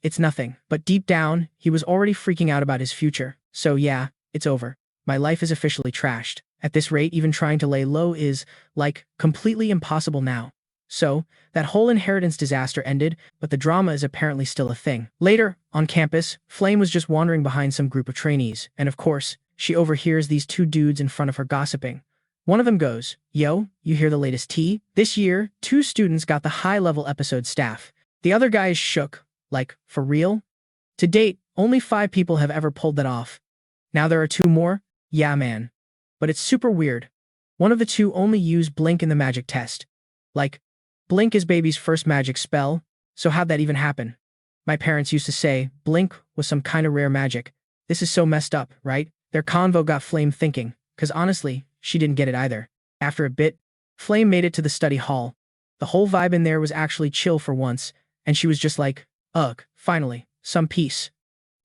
it's nothing. But deep down, he was already freaking out about his future. So yeah, it's over. My life is officially trashed. At this rate, even trying to lay low is, completely impossible now. So, that whole inheritance disaster ended, but the drama is apparently still a thing. Later, on campus, Flame was just wandering behind some group of trainees, and of course, she overhears these two dudes in front of her gossiping. One of them goes, "Yo, you hear the latest tea? This year, 2 students got the high-level episode staff." The other guy is shook. For real? To date, only 5 people have ever pulled that off. Now there are 2 more? Yeah, man. But it's super weird. One of the 2 only used Blink in the magic test. Blink is baby's first magic spell, so how'd that even happen? My parents used to say Blink was some kind of rare magic. This is so messed up, right? Their convo got Flame thinking, cause honestly, she didn't get it either. After a bit, Flame made it to the study hall. The whole vibe in there was actually chill for once, and she was just like, ugh, finally, some peace.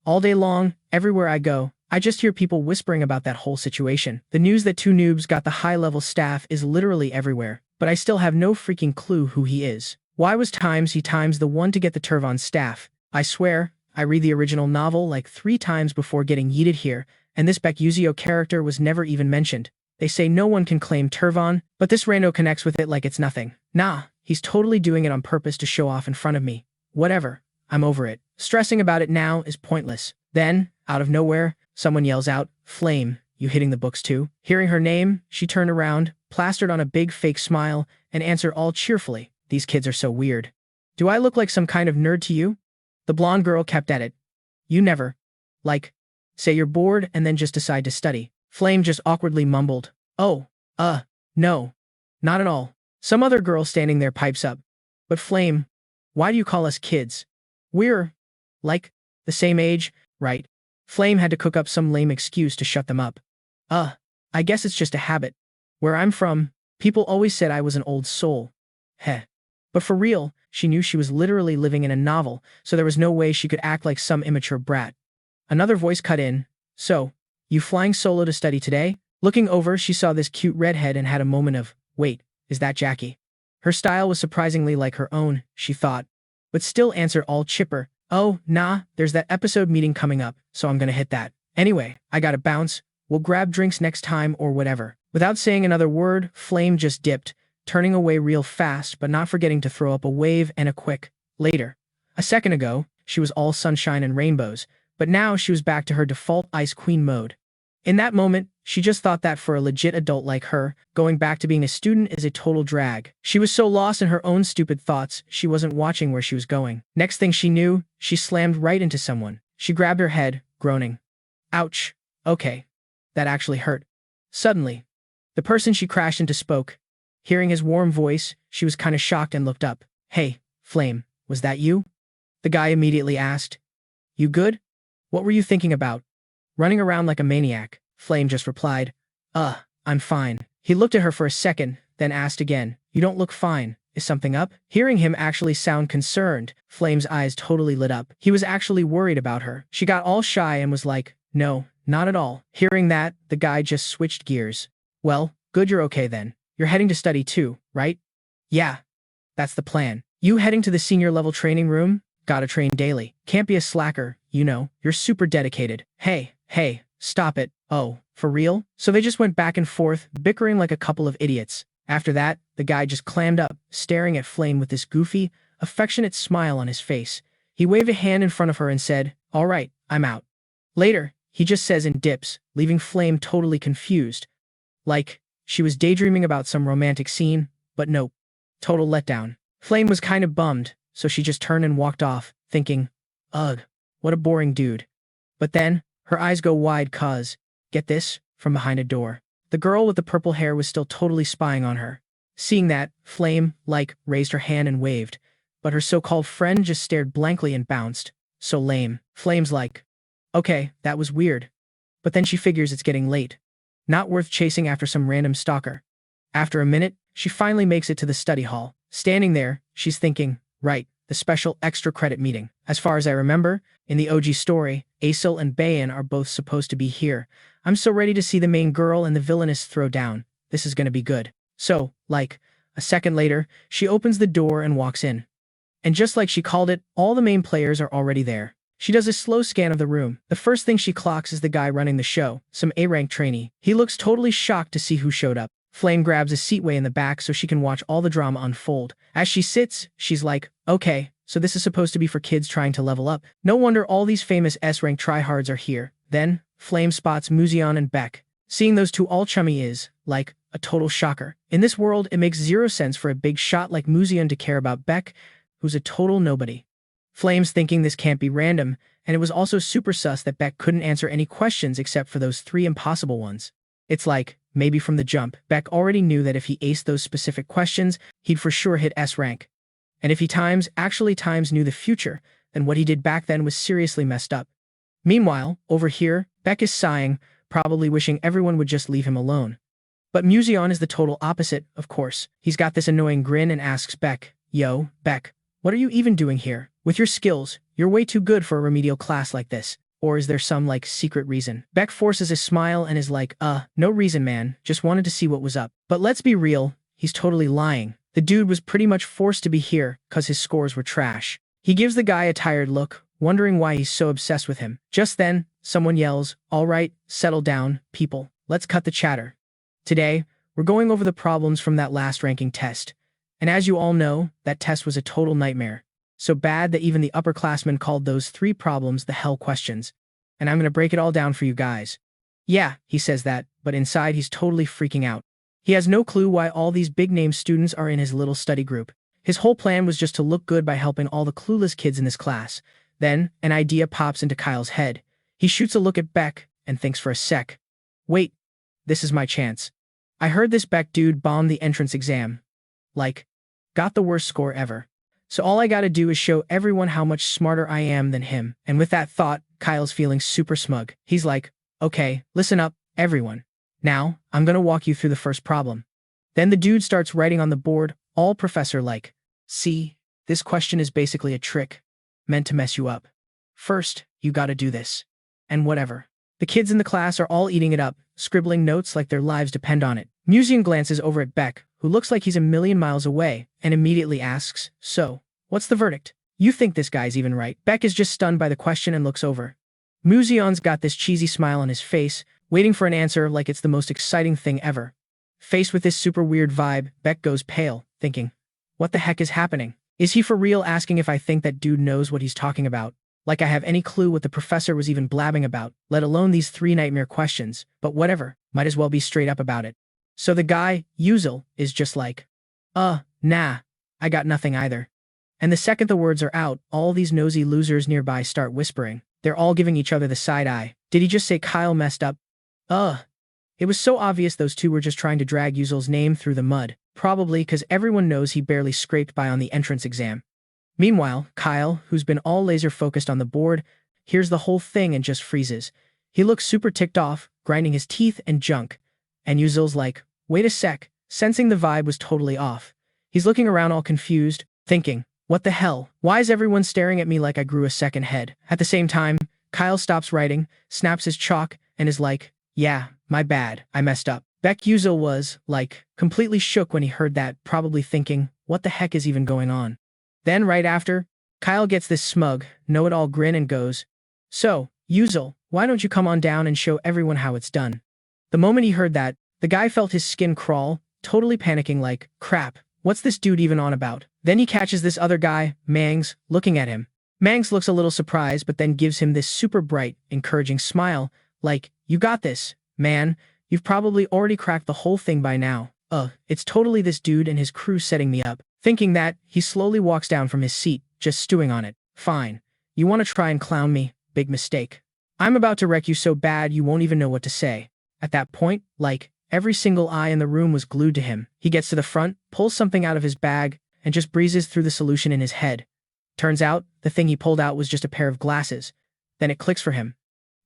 All day long, everywhere I go, I just hear people whispering about that whole situation. The news that 2 noobs got the high-level staff is literally everywhere, but I still have no freaking clue who he is. Why was he times the one to get the Turvan staff? I swear, I read the original novel 3 times before getting yeeted here, and this Beckuziel character was never even mentioned. They say no one can claim Turvan, but this rando connects with it like it's nothing. Nah, he's totally doing it on purpose to show off in front of me. Whatever, I'm over it. Stressing about it now is pointless. Then, out of nowhere, someone yells out, "Flame, you hitting the books too?" Hearing her name, she turned around, plastered on a big fake smile, and answered all cheerfully, "These kids are so weird. Do I look like some kind of nerd to you?" The blonde girl kept at it. "You never, say you're bored and then just decide to study." Flame just awkwardly mumbled, "Oh, no, not at all." Some other girl standing there pipes up, "But Flame, why do you call us kids? We're, the same age, right?" Flame had to cook up some lame excuse to shut them up. I guess it's just a habit. Where I'm from, people always said I was an old soul." Heh. But for real, she knew she was literally living in a novel, so there was no way she could act like some immature brat. Another voice cut in, "So, you flying solo to study today?" Looking over, she saw this cute redhead and had a moment of, wait, is that Jackie? Her style was surprisingly like her own, she thought, but still answered all chipper, "Oh, nah, there's that episode meeting coming up, so I'm gonna hit that. Anyway, I gotta bounce, we'll grab drinks next time or whatever." Without saying another word, Flame just dipped, turning away real fast but not forgetting to throw up a wave and a quick, later. A second ago, she was all sunshine and rainbows, but now she was back to her default Ice Queen mode. In that moment, she just thought that for a legit adult like her, going back to being a student is a total drag. She was so lost in her own stupid thoughts, she wasn't watching where she was going. Next thing she knew, she slammed right into someone. She grabbed her head, groaning. Ouch. Okay. That actually hurt. Suddenly, the person she crashed into spoke. Hearing his warm voice, she was kinda shocked and looked up. "Hey, Flame, was that you?" The guy immediately asked. "You good? What were you thinking about?" "Running around like a maniac," Flame just replied. I'm fine." He looked at her for a second, then asked again, "You don't look fine. Is something up?" Hearing him actually sound concerned, Flame's eyes totally lit up. He was actually worried about her. She got all shy and was like, "No, not at all." Hearing that, the guy just switched gears. "Well, good you're okay then. You're heading to study too, right?" "Yeah. That's the plan." "You heading to the senior level training room?" "Gotta train daily. Can't be a slacker, you're super dedicated." Hey, stop it." "Oh, for real?" So they just went back and forth, bickering like a couple of idiots. After that, the guy just clammed up, staring at Flame with this goofy, affectionate smile on his face. He waved a hand in front of her and said, "All right, I'm out." Later, he just says in dips, leaving Flame totally confused. She was daydreaming about some romantic scene, but nope. Total letdown. Flame was kind of bummed, so she just turned and walked off, thinking, ugh, what a boring dude. But then, her eyes go wide cause, get this, from behind a door. The girl with the purple hair was still totally spying on her. Seeing that, Flame, raised her hand and waved, but her so-called friend just stared blankly and bounced. So lame. Flame's like, okay, that was weird. But then she figures it's getting late. Not worth chasing after some random stalker. After a minute, she finally makes it to the study hall. Standing there, she's thinking, right, the special extra credit meeting. As far as I remember, in the OG story, Asil and Bayan are both supposed to be here. I'm so ready to see the main girl and the villainess throw down. This is gonna be good. So, like, a second later, she opens the door and walks in. And just like she called it, all the main players are already there. She does a slow scan of the room. The first thing she clocks is the guy running the show, some A-rank trainee. He looks totally shocked to see who showed up. Flame grabs a seat way in the back so she can watch all the drama unfold. As she sits, she's like, okay, so this is supposed to be for kids trying to level up. No wonder all these famous S-rank tryhards are here. Then, Flame spots Muzion and Beck. Seeing those two all chummy is, like, a total shocker. In this world, it makes zero sense for a big shot like Muzion to care about Beck, who's a total nobody. Flame's thinking this can't be random, and it was also super sus that Beck couldn't answer any questions except for those 3 impossible ones. It's like, maybe from the jump, Beck already knew that if he aced those specific questions, he'd for sure hit S rank. And if he actually knew the future, then what he did back then was seriously messed up. Meanwhile, over here, Beck is sighing, probably wishing everyone would just leave him alone. But Muzion is the total opposite, of course. He's got this annoying grin and asks Beck, "Yo, Beck, what are you even doing here? With your skills, you're way too good for a remedial class like this. Or is there some, like, secret reason?" Beck forces a smile and is like, no reason, man. Just wanted to see what was up. But let's be real, he's totally lying. The dude was pretty much forced to be here because his scores were trash. He gives the guy a tired look, wondering why he's so obsessed with him. Just then, someone yells, "All right, settle down, people. Let's cut the chatter. Today, we're going over the problems from that last ranking test. And as you all know, that test was a total nightmare. So bad that even the upperclassmen called those 3 problems the hell questions. And I'm gonna break it all down for you guys." Yeah, he says that, but inside he's totally freaking out. He has no clue why all these big-name students are in his little study group. His whole plan was just to look good by helping all the clueless kids in this class. Then, an idea pops into Kyle's head. He shoots a look at Beck and thinks for a sec. Wait, this is my chance. I heard this Beck dude bombed the entrance exam. Like, got the worst score ever. So all I gotta do is show everyone how much smarter I am than him. And with that thought, Kyle's feeling super smug. He's like, okay, listen up, everyone. Now, I'm gonna walk you through the first problem. Then the dude starts writing on the board, all professor-like. See, this question is basically a trick, meant to mess you up. First, you gotta do this. And whatever. The kids in the class are all eating it up, scribbling notes like their lives depend on it. Muzion glances over at Beck, who looks like he's a million miles away, and immediately asks, so, what's the verdict? You think this guy's even right? Beck is just stunned by the question and looks over. Muzion's got this cheesy smile on his face, waiting for an answer like it's the most exciting thing ever. Faced with this super weird vibe, Beck goes pale, thinking, what the heck is happening? Is he for real asking if I think that dude knows what he's talking about? Like I have any clue what the professor was even blabbing about, let alone these 3 nightmare questions, but whatever, might as well be straight up about it. So the guy, Uzel, is just like, nah, I got nothing either. And the second the words are out, all these nosy losers nearby start whispering. They're all giving each other the side eye. Did he just say Kyle messed up? It was so obvious those two were just trying to drag Uzel's name through the mud, probably because everyone knows he barely scraped by on the entrance exam. Meanwhile, Kyle, who's been all laser-focused on the board, hears the whole thing and just freezes. He looks super ticked off, grinding his teeth and junk. And Uzel's like, wait a sec, sensing the vibe was totally off. He's looking around all confused, thinking, what the hell? Why is everyone staring at me like I grew a second head? At the same time, Kyle stops writing, snaps his chalk, and is like, yeah, my bad, I messed up. Beckuziel was, like, completely shook when he heard that, probably thinking, what the heck is even going on? Then right after, Kyle gets this smug, know-it-all grin and goes, so, Uzel, why don't you come on down and show everyone how it's done? The moment he heard that, the guy felt his skin crawl, totally panicking like, crap, what's this dude even on about? Then he catches this other guy, Mangs, looking at him. Mangs looks a little surprised but then gives him this super bright, encouraging smile, like, you got this, man, you've probably already cracked the whole thing by now. It's totally this dude and his crew setting me up. Thinking that, he slowly walks down from his seat, just stewing on it. Fine. You want to try and clown me? Big mistake. I'm about to wreck you so bad you won't even know what to say. At that point, like, every single eye in the room was glued to him. He gets to the front, pulls something out of his bag, and just breezes through the solution in his head. Turns out, the thing he pulled out was just a pair of glasses. Then it clicks for him.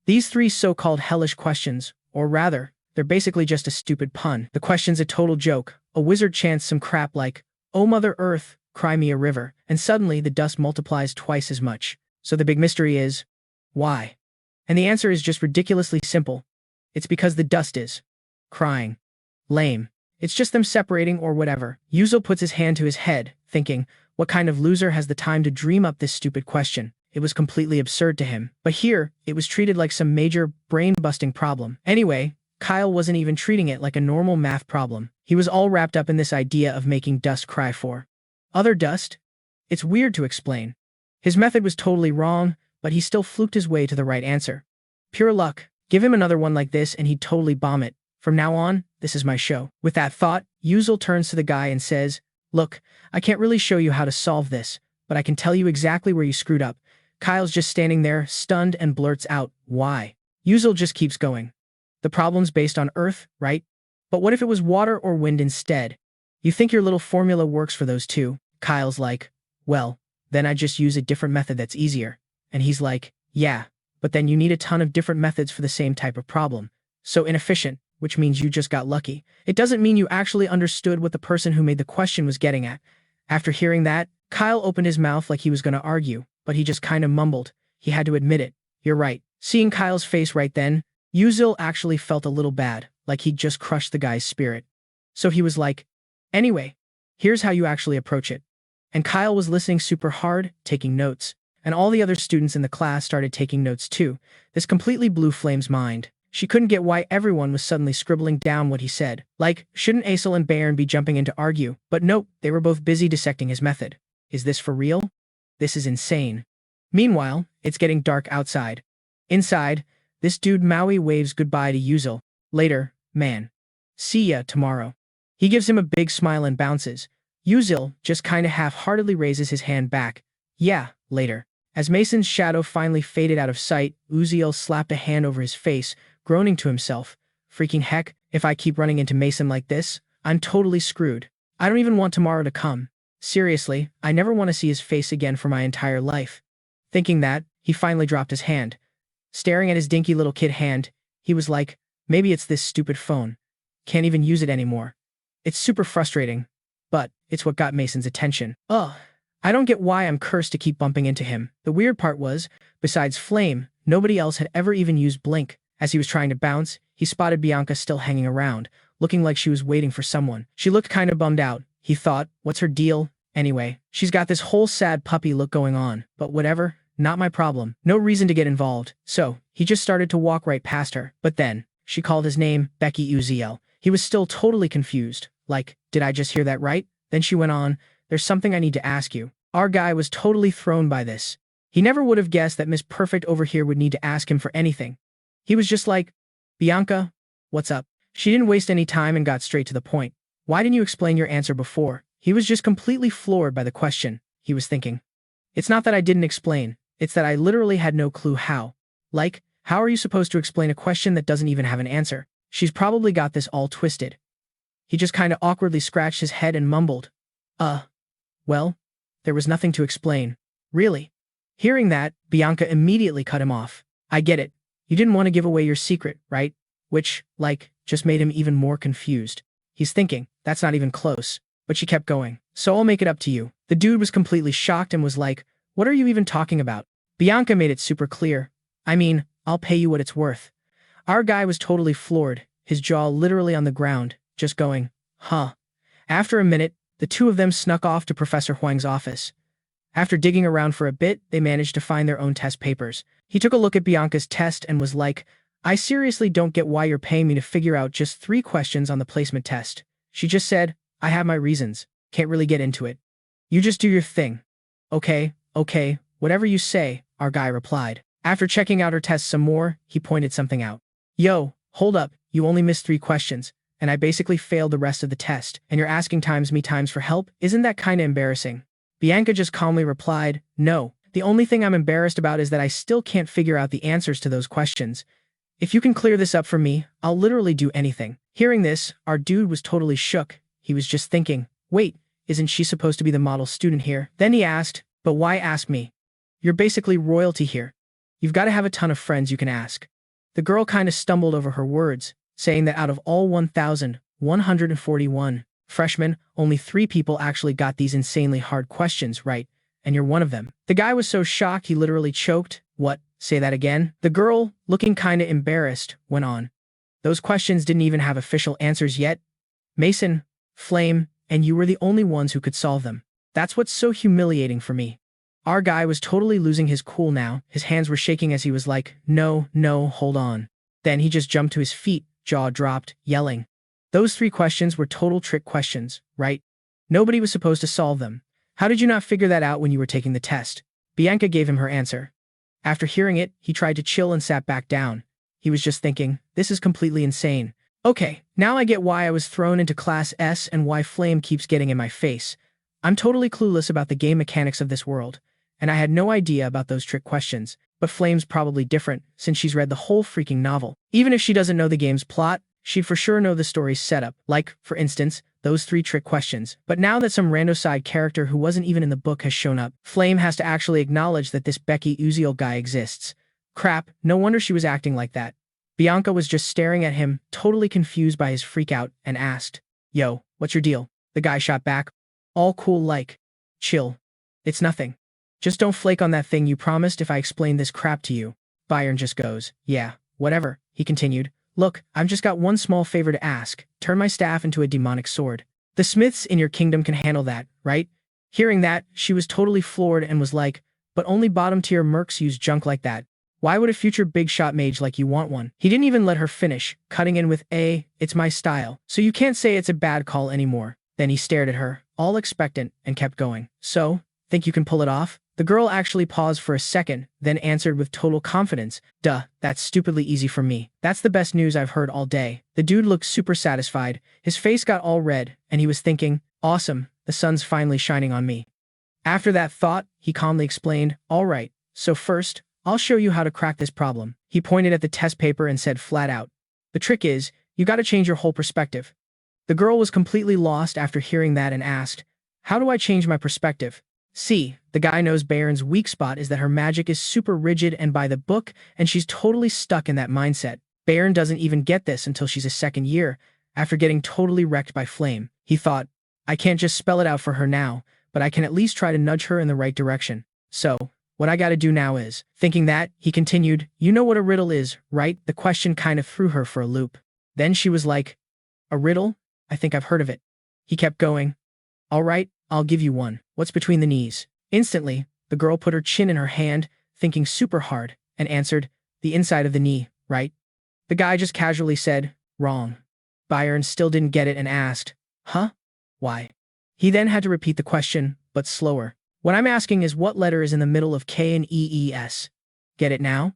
These 3 so-called hellish questions, or rather, they're basically just a stupid pun. The question's a total joke. A wizard chants some crap like, oh Mother Earth, cry me a river, and suddenly the dust multiplies twice as much. So the big mystery is, why? And the answer is just ridiculously simple. It's because the dust is crying. Lame. It's just them separating or whatever. Yuzo puts his hand to his head, thinking, what kind of loser has the time to dream up this stupid question? It was completely absurd to him. But here, it was treated like some major, brain-busting problem. Anyway, Kyle wasn't even treating it like a normal math problem. He was all wrapped up in this idea of making dust cry for other dust? It's weird to explain. His method was totally wrong, but he still fluked his way to the right answer. Pure luck. Give him another one like this and he'd totally bomb it. From now on, this is my show. With that thought, Yuzel turns to the guy and says, look, I can't really show you how to solve this, but I can tell you exactly where you screwed up. Kyle's just standing there, stunned, and blurts out, why? Yuzel just keeps going. The problem's based on Earth, right? But what if it was water or wind instead? You think your little formula works for those two? Kyle's like, well, then I just use a different method that's easier. And he's like, yeah, but then you need a ton of different methods for the same type of problem. So inefficient, which means you just got lucky. It doesn't mean you actually understood what the person who made the question was getting at. After hearing that, Kyle opened his mouth like he was going to argue, but he just kind of mumbled. He had to admit it. You're right. Seeing Kyle's face right then, Yuzel actually felt a little bad, like he'd just crushed the guy's spirit. So he was like, anyway, here's how you actually approach it. And Kyle was listening super hard, taking notes. And all the other students in the class started taking notes too. This completely blew Flame's mind. She couldn't get why everyone was suddenly scribbling down what he said. Like, shouldn't Aesel and Bayern be jumping in to argue? But nope, they were both busy dissecting his method. Is this for real? This is insane. Meanwhile, it's getting dark outside. Inside, this dude Maui waves goodbye to Yuzel. Later, man. See ya tomorrow. He gives him a big smile and bounces. Yuzel just kinda half-heartedly raises his hand back. Yeah, later. As Mason's shadow finally faded out of sight, Uziel slapped a hand over his face, groaning to himself. Freaking heck, if I keep running into Mason like this, I'm totally screwed. I don't even want tomorrow to come. Seriously, I never want to see his face again for my entire life. Thinking that, he finally dropped his hand. Staring at his dinky little kid hand, he was like, maybe it's this stupid phone. Can't even use it anymore. It's super frustrating. But, it's what got Mason's attention. Ugh. I don't get why I'm cursed to keep bumping into him. The weird part was, besides Flame, nobody else had ever even used Blink. As he was trying to bounce, he spotted Bianca still hanging around, looking like she was waiting for someone. She looked kinda bummed out. He thought, what's her deal? Anyway, she's got this whole sad puppy look going on, but whatever, not my problem. No reason to get involved. So, he just started to walk right past her. But then, she called his name, Beckuziel. He was still totally confused. Like, did I just hear that right? Then she went on, there's something I need to ask you. Our guy was totally thrown by this. He never would have guessed that Miss Perfect over here would need to ask him for anything. He was just like, Bianca, what's up? She didn't waste any time and got straight to the point. Why didn't you explain your answer before? He was just completely floored by the question. He was thinking. It's not that I didn't explain, it's that I literally had no clue how. Like, how are you supposed to explain a question that doesn't even have an answer? She's probably got this all twisted. He just kinda awkwardly scratched his head and mumbled. Well, there was nothing to explain. Really? Hearing that, Bianca immediately cut him off. I get it. You didn't want to give away your secret, right? Which, like, just made him even more confused. He's thinking, that's not even close. But she kept going. So I'll make it up to you. The dude was completely shocked and was like, what are you even talking about? Bianca made it super clear. I mean, I'll pay you what it's worth. Our guy was totally floored, his jaw literally on the ground, just going, huh. After a minute, the two of them snuck off to Professor Huang's office. After digging around for a bit, they managed to find their own test papers. He took a look at Bianca's test and was like, I seriously don't get why you're paying me to figure out just 3 questions on the placement test. She just said, I have my reasons. Can't really get into it. You just do your thing. Okay, whatever you say, our guy replied. After checking out her test some more, he pointed something out. Yo, hold up, you only missed 3 questions, and I basically failed the rest of the test, and you're asking me times for help? Isn't that kinda embarrassing? Bianca just calmly replied, no, the only thing I'm embarrassed about is that I still can't figure out the answers to those questions. If you can clear this up for me, I'll literally do anything. Hearing this, our dude was totally shook. He was just thinking, wait, isn't she supposed to be the model student here? Then he asked, but why ask me? You're basically royalty here. You've got to have a ton of friends you can ask. The girl kinda stumbled over her words, saying that out of all 1,141 Freshman, only 3 people actually got these insanely hard questions right, and you're one of them. The guy was so shocked he literally choked. What? Say that again? The girl, looking kinda embarrassed, went on. Those questions didn't even have official answers yet. Mason, Flame, and you were the only ones who could solve them. That's what's so humiliating for me. Our guy was totally losing his cool now. His hands were shaking as he was like, no, hold on. Then he just jumped to his feet, jaw dropped, yelling. Those 3 questions were total trick questions, right? Nobody was supposed to solve them. How did you not figure that out when you were taking the test? Bianca gave him her answer. After hearing it, he tried to chill and sat back down. He was just thinking, this is completely insane. Okay, now I get why I was thrown into Class S and why Flame keeps getting in my face. I'm totally clueless about the game mechanics of this world, and I had no idea about those trick questions, but Flame's probably different since she's read the whole freaking novel. Even if she doesn't know the game's plot, she'd for sure know the story's setup, like, for instance, those 3 trick questions. But now that some rando side character who wasn't even in the book has shown up, Flame has to actually acknowledge that this Beckuziel guy exists. Crap, no wonder she was acting like that. Bianca was just staring at him, totally confused by his freakout, and asked, Yo, what's your deal? The guy shot back. All cool like. Chill. It's nothing. Just don't flake on that thing you promised if I explain this crap to you. Byron just goes, yeah, whatever, he continued. Look, I've just got one small favor to ask. Turn my staff into a demonic sword. The smiths in your kingdom can handle that, right? Hearing that, she was totally floored and was like, but only bottom-tier mercs use junk like that. Why would a future big-shot mage like you want one? He didn't even let her finish, cutting in with, it's my style, so you can't say it's a bad call anymore. Then he stared at her, all expectant, and kept going. So, think you can pull it off? The girl actually paused for a second, then answered with total confidence, Duh, that's stupidly easy for me. That's the best news I've heard all day. The dude looked super satisfied, his face got all red, and he was thinking, awesome, the sun's finally shining on me. After that thought, he calmly explained, alright, so first, I'll show you how to crack this problem. He pointed at the test paper and said flat out, the trick is, you gotta change your whole perspective. The girl was completely lost after hearing that and asked, how do I change my perspective? See, the guy knows Baron's weak spot is that her magic is super rigid and by the book, and she's totally stuck in that mindset. Baron doesn't even get this until she's a second year, after getting totally wrecked by Flame. He thought, I can't just spell it out for her now, but I can at least try to nudge her in the right direction. So, what I gotta do now is, thinking that, he continued, you know what a riddle is, right? The question kind of threw her for a loop. Then she was like, a riddle? I think I've heard of it. He kept going. All right, I'll give you one. What's between the knees? Instantly, the girl put her chin in her hand, thinking super hard, and answered, the inside of the knee, right? The guy just casually said, wrong. Byron still didn't get it and asked, huh? Why? He then had to repeat the question, but slower. What I'm asking is what letter is in the middle of K and EES? Get it now?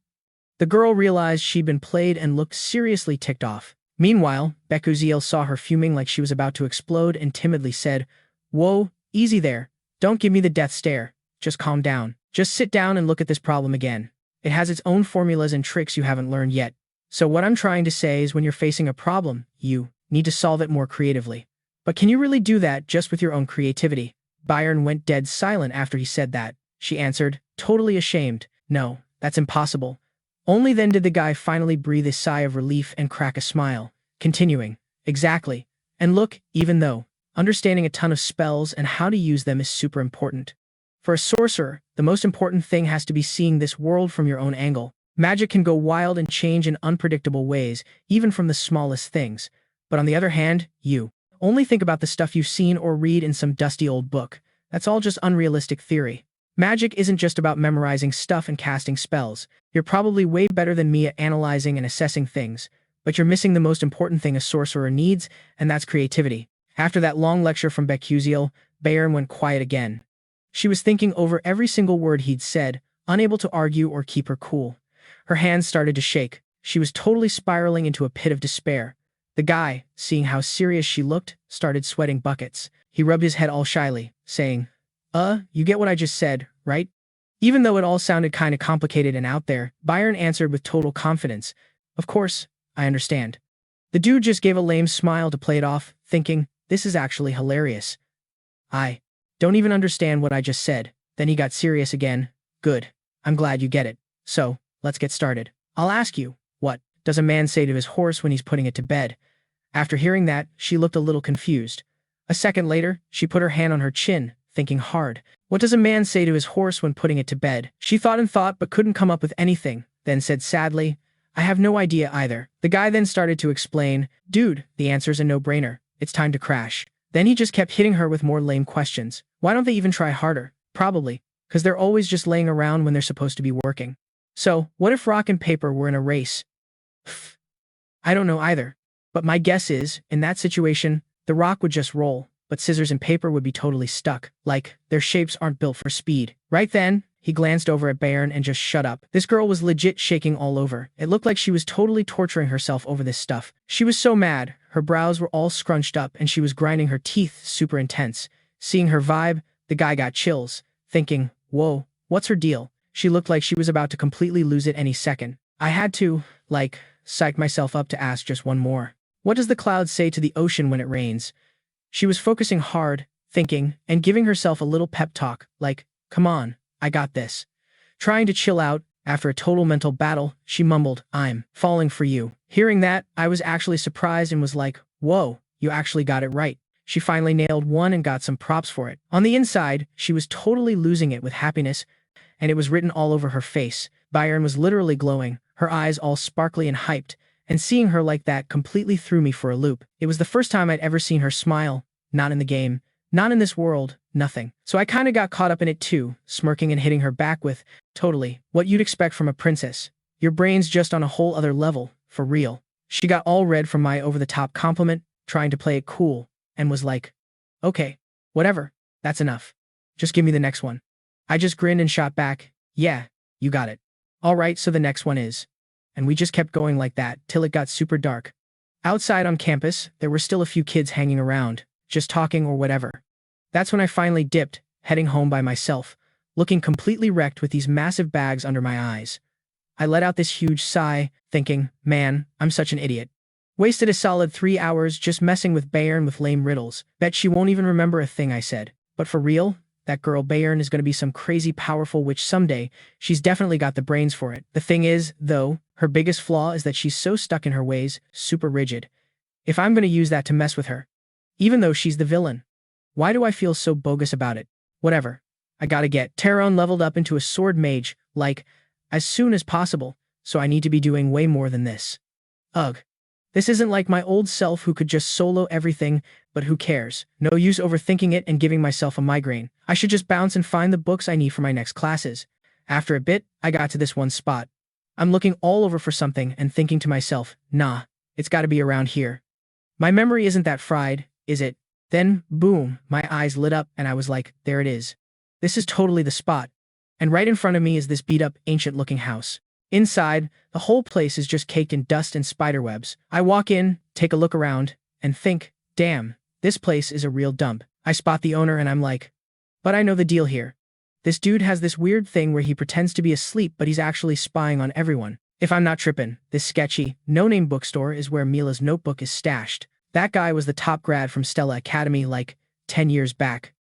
The girl realized she'd been played and looked seriously ticked off. Meanwhile, Beckuziel saw her fuming like she was about to explode and timidly said, whoa, easy there. Don't give me the death stare. Just calm down. Just sit down and look at this problem again. It has its own formulas and tricks you haven't learned yet. So what I'm trying to say is when you're facing a problem, you need to solve it more creatively. But can you really do that just with your own creativity? Byron went dead silent after he said that. She answered, totally ashamed. No, that's impossible. Only then did the guy finally breathe a sigh of relief and crack a smile, continuing, exactly. And look, even though understanding a ton of spells and how to use them is super important. For a sorcerer, the most important thing has to be seeing this world from your own angle. Magic can go wild and change in unpredictable ways, even from the smallest things. But on the other hand, you only think about the stuff you've seen or read in some dusty old book. That's all just unrealistic theory. Magic isn't just about memorizing stuff and casting spells. You're probably way better than me at analyzing and assessing things, but you're missing the most important thing a sorcerer needs, and that's creativity. After that long lecture from Beckuziel, Bayern went quiet again. She was thinking over every single word he'd said, unable to argue or keep her cool. Her hands started to shake. She was totally spiraling into a pit of despair. The guy, seeing how serious she looked, started sweating buckets. He rubbed his head all shyly, saying, you get what I just said, right? Even though it all sounded kinda complicated and out there, Byron answered with total confidence, of course, I understand. The dude just gave a lame smile to play it off, thinking, this is actually hilarious. I don't even understand what I just said. Then he got serious again. Good. I'm glad you get it. So, let's get started. I'll ask you, what does a man say to his horse when he's putting it to bed? After hearing that, she looked a little confused. A second later, she put her hand on her chin, thinking hard. What does a man say to his horse when putting it to bed? She thought and thought but couldn't come up with anything, then said sadly, I have no idea either. The guy then started to explain, dude, the answer's a no-brainer. It's time to crash. Then he just kept hitting her with more lame questions. Why don't they even try harder? Probably, because they're always just laying around when they're supposed to be working. So, what if rock and paper were in a race? I don't know either. But my guess is, in that situation, the rock would just roll, but scissors and paper would be totally stuck. Like, their shapes aren't built for speed. Right then, he glanced over at Bayern and just shut up. This girl was legit shaking all over. It looked like she was totally torturing herself over this stuff. She was so mad. Her brows were all scrunched up and she was grinding her teeth super intense. Seeing her vibe, the guy got chills, thinking, whoa, what's her deal? She looked like she was about to completely lose it any second. I had to, psych myself up to ask just one more. What does the cloud say to the ocean when it rains? She was focusing hard, thinking, and giving herself a little pep talk, like, come on, I got this. Trying to chill out, after a total mental battle, she mumbled, I'm falling for you. Hearing that, I was actually surprised and was like, whoa, you actually got it right. She finally nailed one and got some props for it. On the inside, she was totally losing it with happiness, and it was written all over her face. Byron was literally glowing, her eyes all sparkly and hyped, and seeing her like that completely threw me for a loop. It was the first time I'd ever seen her smile, not in the game, not in this world, nothing. So I kinda got caught up in it too, smirking and hitting her back with, totally, what you'd expect from a princess. Your brain's just on a whole other level, for real. She got all red from my over-the-top compliment, trying to play it cool, and was like, okay, whatever, that's enough. Just give me the next one. I just grinned and shot back, yeah, you got it. Alright, so the next one is. And we just kept going like that, till it got super dark. Outside on campus, there were still a few kids hanging around, just talking or whatever. That's when I finally dipped, heading home by myself, looking completely wrecked with these massive bags under my eyes. I let out this huge sigh, thinking, man, I'm such an idiot. Wasted a solid 3 hours just messing with Bayern with lame riddles. Bet she won't even remember a thing I said. But for real, that girl Bayern is going to be some crazy powerful witch someday. She's definitely got the brains for it. The thing is, though, her biggest flaw is that she's so stuck in her ways, super rigid. If I'm going to use that to mess with her, even though she's the villain, why do I feel so bogus about it? Whatever. I gotta get Tyrone leveled up into a sword mage, as soon as possible, so I need to be doing way more than this. Ugh. This isn't like my old self who could just solo everything, but who cares? No use overthinking it and giving myself a migraine. I should just bounce and find the books I need for my next classes. After a bit, I got to this one spot. I'm looking all over for something and thinking to myself, nah, it's gotta be around here. My memory isn't that fried, is it? Then, boom, my eyes lit up and I was like, there it is. This is totally the spot. And right in front of me is this beat-up, ancient-looking house. Inside, the whole place is just caked in dust and spiderwebs. I walk in, take a look around, and think, damn, this place is a real dump. I spot the owner and I'm like, but I know the deal here. This dude has this weird thing where he pretends to be asleep but he's actually spying on everyone. If I'm not tripping, this sketchy, no-name bookstore is where Mila's notebook is stashed. That guy was the top grad from Stella Academy 10 years back.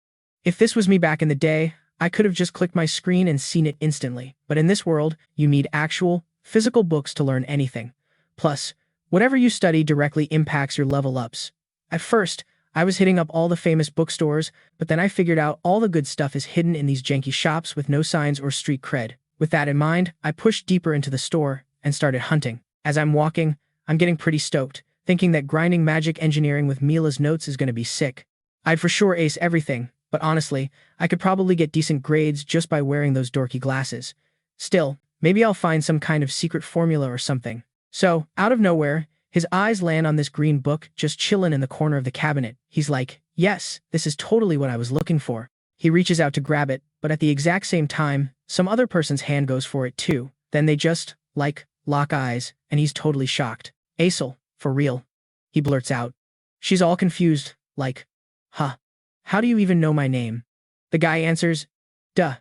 If this was me back in the day, I could have just clicked my screen and seen it instantly. But in this world, you need actual, physical books to learn anything. Plus, whatever you study directly impacts your level ups. At first, I was hitting up all the famous bookstores, but then I figured out all the good stuff is hidden in these janky shops with no signs or street cred. With that in mind, I pushed deeper into the store and started hunting. As I'm walking, I'm getting pretty stoked, thinking that grinding magic engineering with Mila's notes is going to be sick. I'd for sure ace everything, but honestly, I could probably get decent grades just by wearing those dorky glasses. Still, maybe I'll find some kind of secret formula or something. So, out of nowhere, his eyes land on this green book just chillin' in the corner of the cabinet. He's like, yes, this is totally what I was looking for. He reaches out to grab it, but at the exact same time, some other person's hand goes for it too. Then they just, lock eyes, and he's totally shocked. Aisel, for real. He blurts out. She's all confused, huh. How do you even know my name? The guy answers, duh,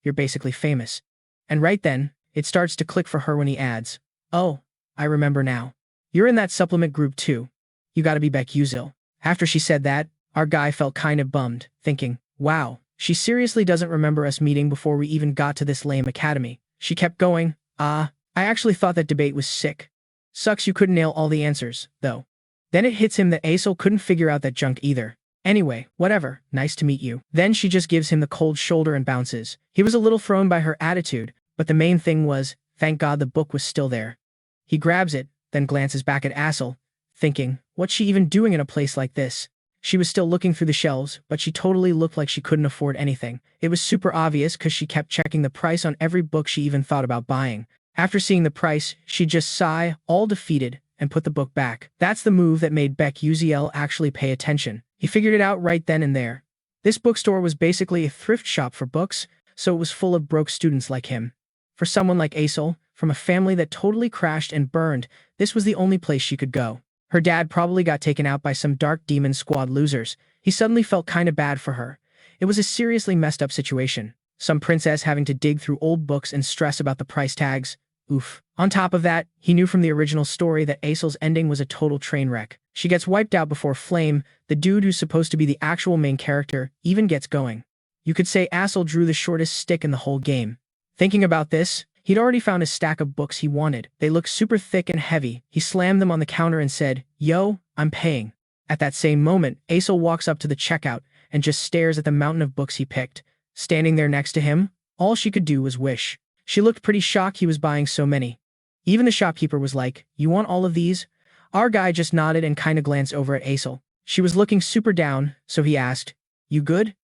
you're basically famous. And right then, it starts to click for her when he adds, oh, I remember now. You're in that supplement group too. You gotta be Beckuziel. After she said that, our guy felt kind of bummed, thinking, wow, she seriously doesn't remember us meeting before we even got to this lame academy. She kept going, I actually thought that debate was sick. Sucks you couldn't nail all the answers, though. Then it hits him that Aisel couldn't figure out that junk either. Anyway, whatever, nice to meet you. Then she just gives him the cold shoulder and bounces. He was a little thrown by her attitude, but the main thing was, thank God the book was still there. He grabs it, then glances back at Assel, thinking, what's she even doing in a place like this? She was still looking through the shelves, but she totally looked like she couldn't afford anything. It was super obvious because she kept checking the price on every book she even thought about buying. After seeing the price, she'd just sigh, all defeated, and put the book back. That's the move that made Beckuziel actually pay attention. He figured it out right then and there. This bookstore was basically a thrift shop for books, so it was full of broke students like him. For someone like Asel, from a family that totally crashed and burned, this was the only place she could go. Her dad probably got taken out by some dark demon squad losers. He suddenly felt kinda bad for her. It was a seriously messed up situation. Some princess having to dig through old books and stress about the price tags. Oof. On top of that, he knew from the original story that Asel's ending was a total train wreck. She gets wiped out before Flame, the dude who's supposed to be the actual main character, even gets going. You could say Asel drew the shortest stick in the whole game. Thinking about this, he'd already found a stack of books he wanted. They looked super thick and heavy. He slammed them on the counter and said, "Yo, I'm paying." At that same moment, Asel walks up to the checkout and just stares at the mountain of books he picked. Standing there next to him, all she could do was wish. She looked pretty shocked he was buying so many. Even the shopkeeper was like, "You want all of these?" Our guy just nodded and kinda glanced over at Asel. She was looking super down, so he asked, "You good?"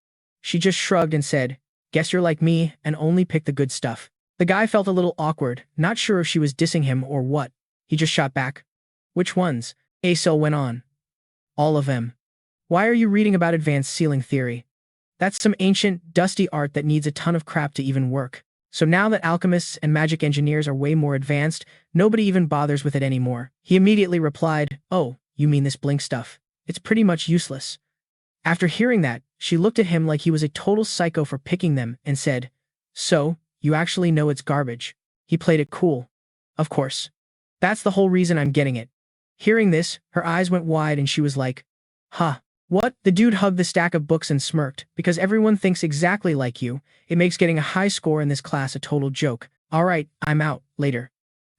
She just shrugged and said, "Guess you're like me and only pick the good stuff." The guy felt a little awkward, not sure if she was dissing him or what. He just shot back. "Which ones?" Asel went on. "All of them. Why are you reading about advanced ceiling theory? That's some ancient, dusty art that needs a ton of crap to even work. So now that alchemists and magic engineers are way more advanced, nobody even bothers with it anymore." He immediately replied, "Oh, you mean this blink stuff? It's pretty much useless." After hearing that, she looked at him like he was a total psycho for picking them and said, "So, you actually know it's garbage." He played it cool. "Of course. That's the whole reason I'm getting it." Hearing this, her eyes went wide and she was like, "Huh. What?" The dude hugged the stack of books and smirked, "Because everyone thinks exactly like you. It makes getting a high score in this class a total joke. Alright, I'm out, later."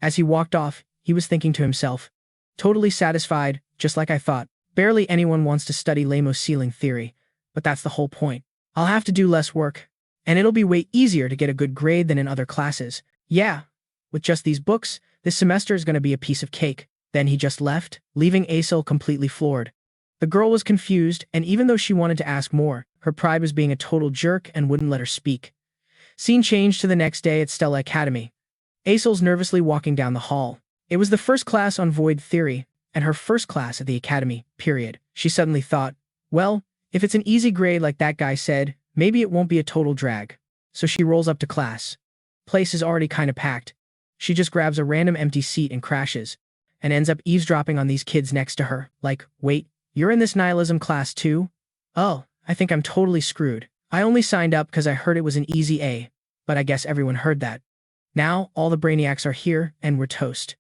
As he walked off, he was thinking to himself, "Totally satisfied, just like I thought. Barely anyone wants to study Lamos ceiling theory, but that's the whole point. I'll have to do less work, and it'll be way easier to get a good grade than in other classes. Yeah, with just these books, this semester is going to be a piece of cake." Then he just left, leaving Asel completely floored. The girl was confused, and even though she wanted to ask more, her pride was being a total jerk and wouldn't let her speak. Scene changed to the next day at Stella Academy. Asel's nervously walking down the hall. It was the first class on void theory, and her first class at the academy, period. She suddenly thought, well, if it's an easy grade like that guy said, maybe it won't be a total drag. So she rolls up to class. Place is already kinda packed. She just grabs a random empty seat and crashes, and ends up eavesdropping on these kids next to her, like, "Wait, you're in this nihilism class too? Oh, I think I'm totally screwed. I only signed up because I heard it was an easy A, but I guess everyone heard that. Now, all the brainiacs are here, and we're toast."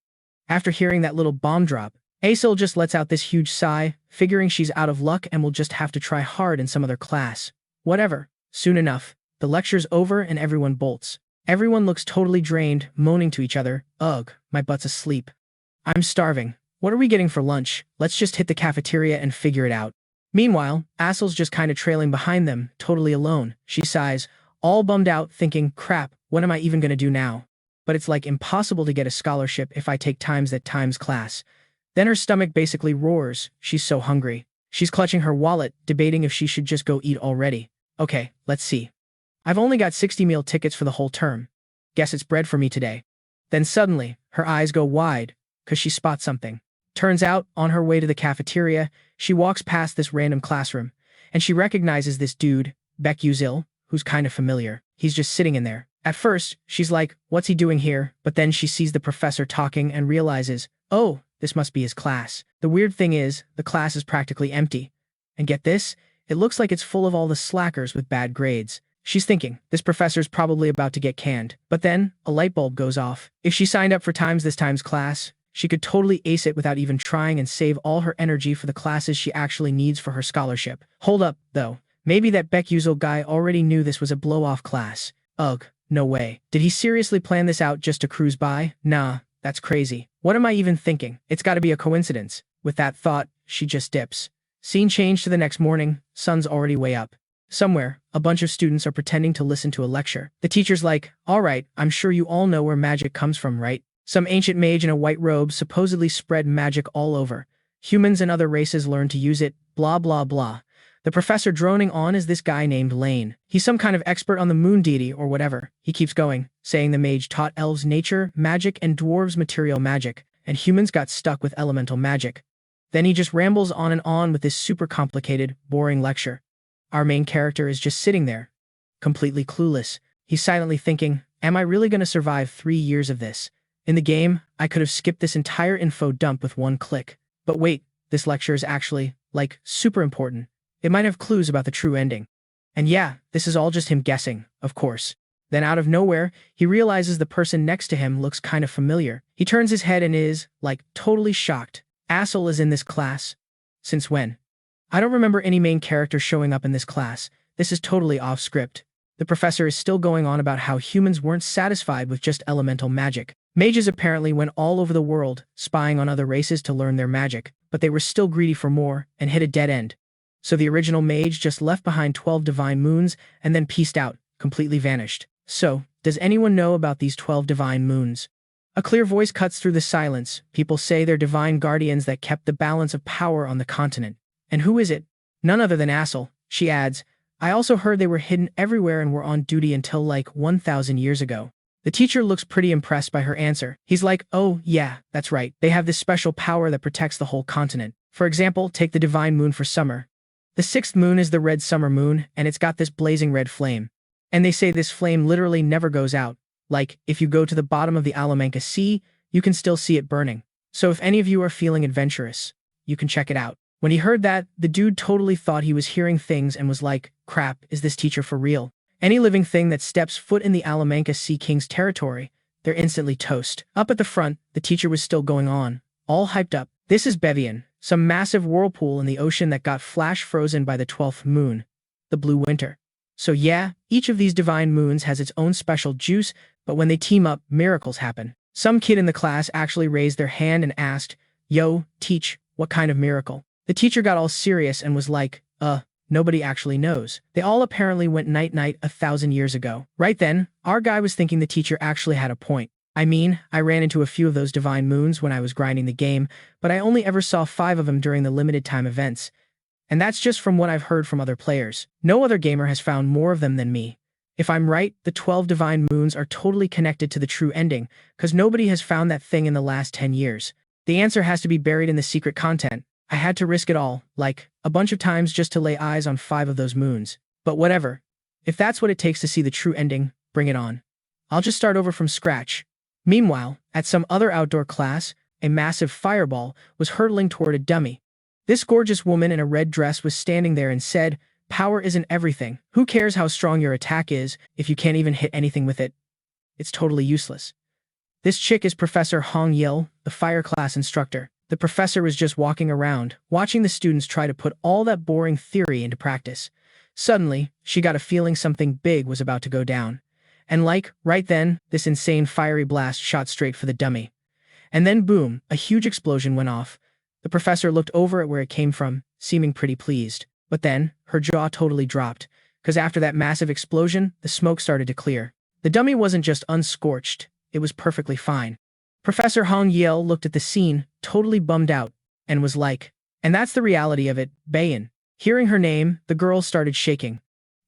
After hearing that little bomb drop, Asel just lets out this huge sigh, figuring she's out of luck and will just have to try hard in some other class. Whatever. Soon enough, the lecture's over and everyone bolts. Everyone looks totally drained, moaning to each other, "Ugh, my butt's asleep. I'm starving. What are we getting for lunch? Let's just hit the cafeteria and figure it out." Meanwhile, Asel's just kinda trailing behind them, totally alone. She sighs, all bummed out, thinking, crap, what am I even gonna do now? But it's like impossible to get a scholarship if I take that times class. Then her stomach basically roars. She's so hungry. She's clutching her wallet, debating if she should just go eat already. Okay, let's see. I've only got 60 meal tickets for the whole term. Guess it's bread for me today. Then suddenly, her eyes go wide, 'cause she spots something. Turns out, on her way to the cafeteria, she walks past this random classroom, and she recognizes this dude, Beckuziel, who's kinda familiar. He's just sitting in there. At first, she's like, what's he doing here? But then she sees the professor talking and realizes, oh, this must be his class. The weird thing is, the class is practically empty. And get this, it looks like it's full of all the slackers with bad grades. She's thinking, this professor's probably about to get canned. But then, a light bulb goes off. If she signed up for this times class, she could totally ace it without even trying and save all her energy for the classes she actually needs for her scholarship. Hold up, though. Maybe that Beckuziel guy already knew this was a blow-off class. Ugh, no way. Did he seriously plan this out just to cruise by? Nah, that's crazy. What am I even thinking? It's gotta be a coincidence. With that thought, she just dips. Scene change to the next morning, sun's already way up. Somewhere, a bunch of students are pretending to listen to a lecture. The teacher's like, alright, I'm sure you all know where magic comes from, right? Some ancient mage in a white robe supposedly spread magic all over. Humans and other races learned to use it, blah blah blah. The professor droning on is this guy named Lane. He's some kind of expert on the moon deity or whatever. He keeps going, saying the mage taught elves nature, magic, and dwarves material magic, and humans got stuck with elemental magic. Then he just rambles on and on with this super complicated, boring lecture. Our main character is just sitting there, completely clueless. He's silently thinking, am I really going to survive 3 years of this? In the game, I could have skipped this entire info dump with one click. But wait, this lecture is actually, like, super important. It might have clues about the true ending. And yeah, this is all just him guessing, of course. Then out of nowhere, he realizes the person next to him looks kind of familiar. He turns his head and is, like, totally shocked. Asshole is in this class. Since when? I don't remember any main character showing up in this class. This is totally off script. The professor is still going on about how humans weren't satisfied with just elemental magic. Mages apparently went all over the world, spying on other races to learn their magic, but they were still greedy for more and hit a dead end. So the original mage just left behind 12 divine moons and then peaced out, completely vanished. So, does anyone know about these 12 divine moons? A clear voice cuts through the silence. People say they're divine guardians that kept the balance of power on the continent. And who is it? None other than Assel. She adds, I also heard they were hidden everywhere and were on duty until like 1,000 years ago. The teacher looks pretty impressed by her answer. He's like, oh, yeah, that's right. They have this special power that protects the whole continent. For example, take the divine moon for summer. The 6th moon is the red summer moon, and it's got this blazing red flame. And they say this flame literally never goes out. Like, if you go to the bottom of the Alamanca Sea, you can still see it burning. So if any of you are feeling adventurous, you can check it out. When he heard that, the dude totally thought he was hearing things and was like, crap, is this teacher for real? Any living thing that steps foot in the Alamanca Sea King's territory, they're instantly toast. Up at the front, the teacher was still going on, all hyped up. This is Bevian, some massive whirlpool in the ocean that got flash frozen by the 12th moon, the blue winter. So yeah, each of these divine moons has its own special juice, but when they team up, miracles happen. Some kid in the class actually raised their hand and asked, yo, teach, what kind of miracle? The teacher got all serious and was like, nobody actually knows. They all apparently went night-night 1,000 years ago. Right then, our guy was thinking the teacher actually had a point. I mean, I ran into a few of those divine moons when I was grinding the game, but I only ever saw 5 of them during the limited time events. And that's just from what I've heard from other players. No other gamer has found more of them than me. If I'm right, the 12 divine moons are totally connected to the true ending, because nobody has found that thing in the last 10 years. The answer has to be buried in the secret content. I had to risk it all, like, a bunch of times just to lay eyes on 5 of those moons. But whatever. If that's what it takes to see the true ending, bring it on. I'll just start over from scratch. Meanwhile, at some other outdoor class, a massive fireball was hurtling toward a dummy. This gorgeous woman in a red dress was standing there and said, power isn't everything. Who cares how strong your attack is if you can't even hit anything with it? It's totally useless. This chick is Professor Hong Yil, the fire class instructor. The professor was just walking around, watching the students try to put all that boring theory into practice. Suddenly, she got a feeling something big was about to go down. And like, right then, this insane fiery blast shot straight for the dummy. And then boom, a huge explosion went off. The professor looked over at where it came from, seeming pretty pleased. But then, her jaw totally dropped, because after that massive explosion, the smoke started to clear. The dummy wasn't just unscorched, it was perfectly fine. Professor Hong Yale looked at the scene, totally bummed out, and was like, and that's the reality of it, Bayan. Hearing her name, the girl started shaking.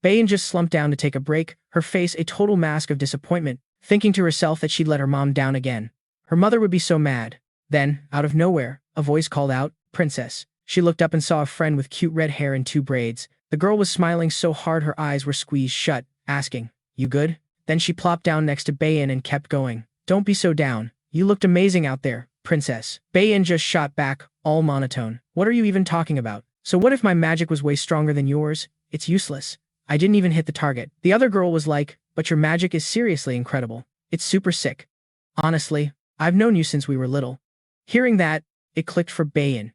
Bayan just slumped down to take a break, her face a total mask of disappointment, thinking to herself that she'd let her mom down again. Her mother would be so mad. Then, out of nowhere, a voice called out, Princess. She looked up and saw a friend with cute red hair and 2 braids. The girl was smiling so hard her eyes were squeezed shut, asking, you good? Then she plopped down next to Bayan and kept going. Don't be so down. You looked amazing out there, Princess. Bayan just shot back, all monotone. What are you even talking about? So what if my magic was way stronger than yours? It's useless. I didn't even hit the target. The other girl was like, but your magic is seriously incredible. It's super sick. Honestly, I've known you since we were little. Hearing that, it clicked for Bayan.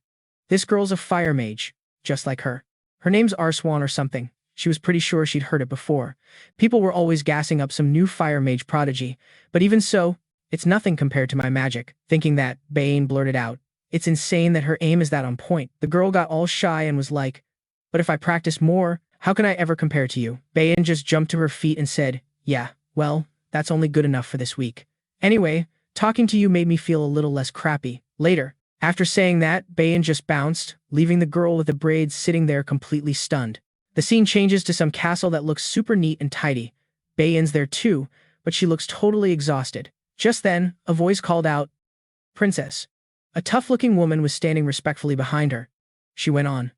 This girl's a fire mage, just like her. Her name's Arswan or something. She was pretty sure she'd heard it before. People were always gassing up some new fire mage prodigy, but even so, it's nothing compared to my magic. Thinking that, Bayan blurted out, It's insane that her aim is that on point. The girl got all shy and was like, but if I practice more, how can I ever compare to you? Bayan just jumped to her feet and said, yeah, well, that's only good enough for this week. Anyway, talking to you made me feel a little less crappy. Later, after saying that, Bayan just bounced, leaving the girl with the braids sitting there completely stunned. The scene changes to some castle that looks super neat and tidy. Bayan's there too, but she looks totally exhausted. Just then, a voice called out, Princess. A tough-looking woman was standing respectfully behind her. She went on,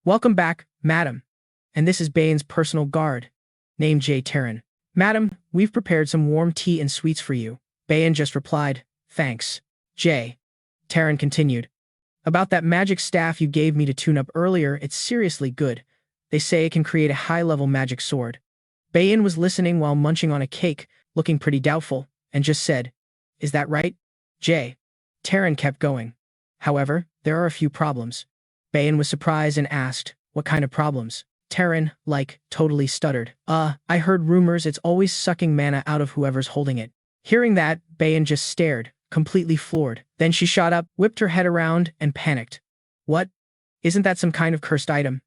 welcome back, madam. And this is Bayan's personal guard, named J. Terran. Madam, we've prepared some warm tea and sweets for you. Bayan just replied, thanks. J. Terran continued, about that magic staff you gave me to tune up earlier, it's seriously good. They say it can create a high-level magic sword. Bayan was listening while munching on a cake, looking pretty doubtful, and just said, is that right? J. Terran kept going. However, there are a few problems. Bayan was surprised and asked, what kind of problems? Terran, totally stuttered. I heard rumors it's always sucking mana out of whoever's holding it. Hearing that, Bayan just stared, completely floored. Then she shot up, whipped her head around, and panicked. What? Isn't that some kind of cursed item?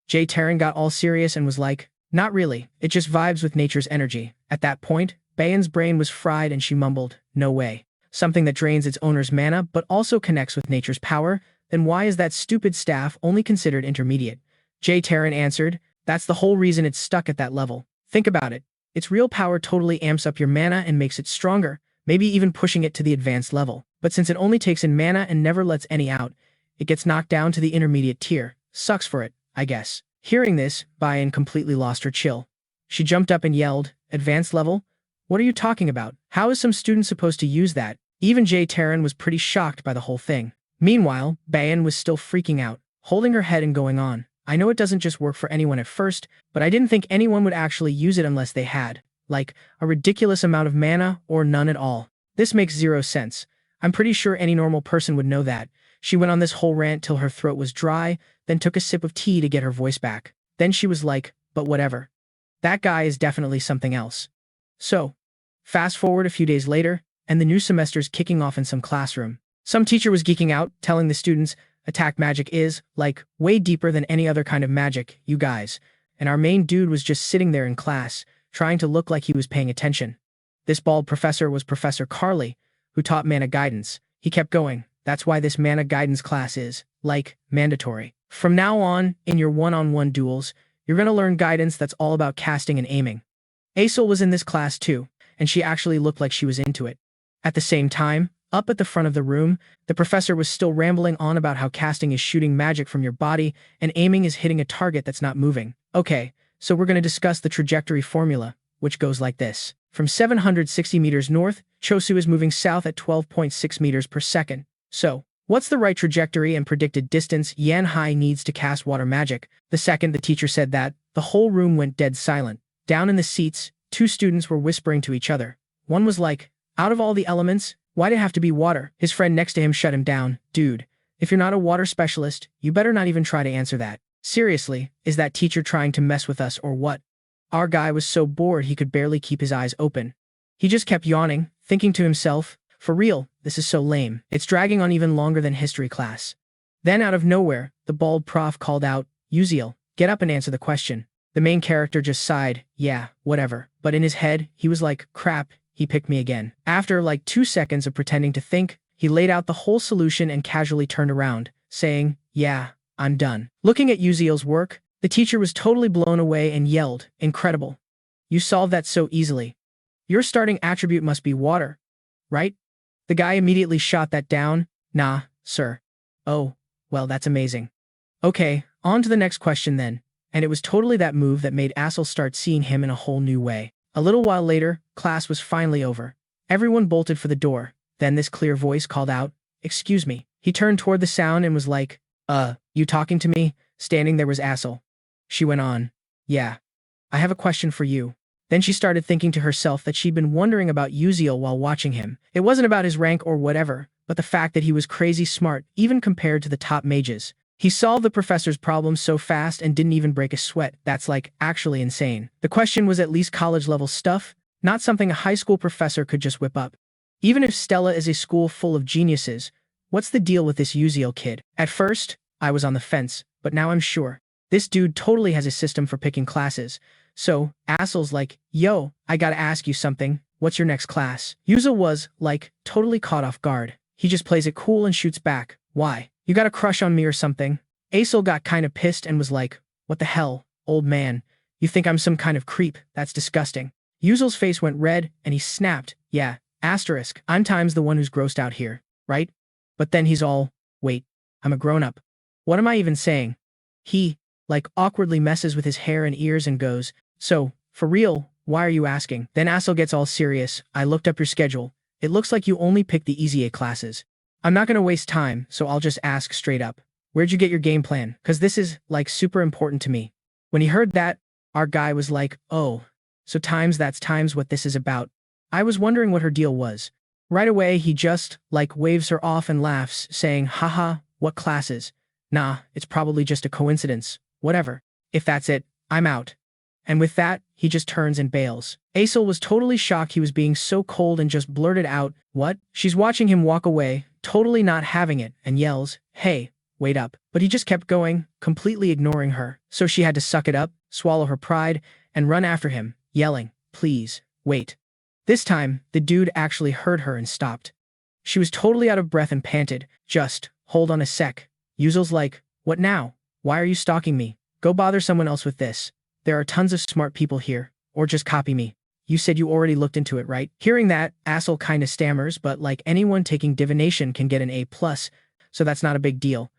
J. Terran got all serious and was like, not really, it just vibes with nature's energy. At that point, Bayan's brain was fried and she mumbled, no way. Something that drains its owner's mana but also connects with nature's power? Then why is that stupid staff only considered intermediate? J. Terran answered, that's the whole reason it's stuck at that level. Think about it. Its real power totally amps up your mana and makes it stronger, maybe even pushing it to the advanced level. But since it only takes in mana and never lets any out, it gets knocked down to the intermediate tier. Sucks for it, I guess. Hearing this, Bayan completely lost her chill. She jumped up and yelled, advanced level? What are you talking about? How is some student supposed to use that? Even J. Terran was pretty shocked by the whole thing. Meanwhile, Bayan was still freaking out, holding her head and going on. I know it doesn't just work for anyone at first, but I didn't think anyone would actually use it unless they had, a ridiculous amount of mana or none at all. This makes zero sense. I'm pretty sure any normal person would know that. She went on this whole rant till her throat was dry, then took a sip of tea to get her voice back. Then she was like, but whatever. That guy is definitely something else. So, fast forward a few days later, and the new semester's kicking off in some classroom. Some teacher was geeking out, telling the students, attack magic is, way deeper than any other kind of magic, you guys. And our main dude was just sitting there in class, trying to look like he was paying attention. This bald professor was Professor Carly, who taught mana guidance. He kept going, that's why this mana guidance class is, mandatory. From now on, in your one-on-one duels, you're gonna learn guidance that's all about casting and aiming. Aisel was in this class too, and she actually looked like she was into it. At the same time, up at the front of the room, the professor was still rambling on about how casting is shooting magic from your body and aiming is hitting a target that's not moving. Okay, so we're going to discuss the trajectory formula, which goes like this. From 760 meters north, Chosu is moving south at 12.6 meters per second. So, what's the right trajectory and predicted distance Yanhai needs to cast water magic? The second the teacher said that, the whole room went dead silent. Down in the seats, two students were whispering to each other. One was like, out of all the elements, why'd it have to be water? His friend next to him shut him down. Dude, if you're not a water specialist, you better not even try to answer that. Seriously, is that teacher trying to mess with us or what? Our guy was so bored he could barely keep his eyes open. He just kept yawning, thinking to himself, for real, this is so lame. It's dragging on even longer than history class. Then out of nowhere, the bald prof called out, Uziel, get up and answer the question. The main character just sighed, yeah, whatever. But in his head, he was like, crap, he picked me again. After 2 seconds of pretending to think, he laid out the whole solution and casually turned around, saying, yeah, I'm done. Looking at Uziel's work, the teacher was totally blown away and yelled, incredible. You solved that so easily. Your starting attribute must be water, right? The guy immediately shot that down. Nah, sir. Oh, well, that's amazing. Okay, on to the next question then. And it was totally that move that made Assel start seeing him in a whole new way. A little while later, class was finally over. Everyone bolted for the door. Then this clear voice called out, excuse me. He turned toward the sound and was like, you talking to me? Standing there was Assel. She went on, yeah. I have a question for you. Then she started thinking to herself that she'd been wondering about Uziel while watching him. It wasn't about his rank or whatever, but the fact that he was crazy smart, even compared to the top mages. He solved the professor's problem so fast and didn't even break a sweat. That's actually insane. The question was at least college-level stuff, not something a high school professor could just whip up. Even if Stella is a school full of geniuses, What's the deal with this Uziel kid? At first, I was on the fence, but now I'm sure. This dude totally has a system for picking classes. So, Assel's like, yo, I gotta ask you something. What's your next class? Uziel was, like, totally caught off guard. He just plays it cool and shoots back. Why? You got a crush on me or something? Asel got kinda pissed and was like, what the hell, old man? You think I'm some kind of creep? That's disgusting. Uziel's face went red and he snapped, yeah, asterisk. I'm times the one who's grossed out here, right? But then he's all, wait, I'm a grown-up. What am I even saying? He, like, awkwardly messes with his hair and ears and goes, so, for real, why are you asking? Then Asel gets all serious. I looked up your schedule. It looks like you only picked the easy A classes. I'm not gonna waste time, so I'll just ask straight up. Where'd you get your game plan? Cause this is, like, super important to me. When he heard that, our guy was like, oh, so that's times what this is about. I was wondering what her deal was. Right away, he just, like, waves her off and laughs, saying, haha, what classes? Nah, it's probably just a coincidence. Whatever. If that's it, I'm out. And with that, he just turns and bails. Asel was totally shocked he was being so cold and just blurted out, what? She's watching him walk away, totally not having it, and yells, hey, wait up. But he just kept going, completely ignoring her. So she had to suck it up, swallow her pride, and run after him, yelling, please, wait. This time, the dude actually heard her and stopped. She was totally out of breath and panted, just, hold on a sec. Uziel's like, what now? Why are you stalking me? Go bother someone else with this. There are tons of smart people here, or just copy me. You said you already looked into it, right? Hearing that, Asel kinda stammers, but like anyone taking divination can get an A+, so that's not a big deal.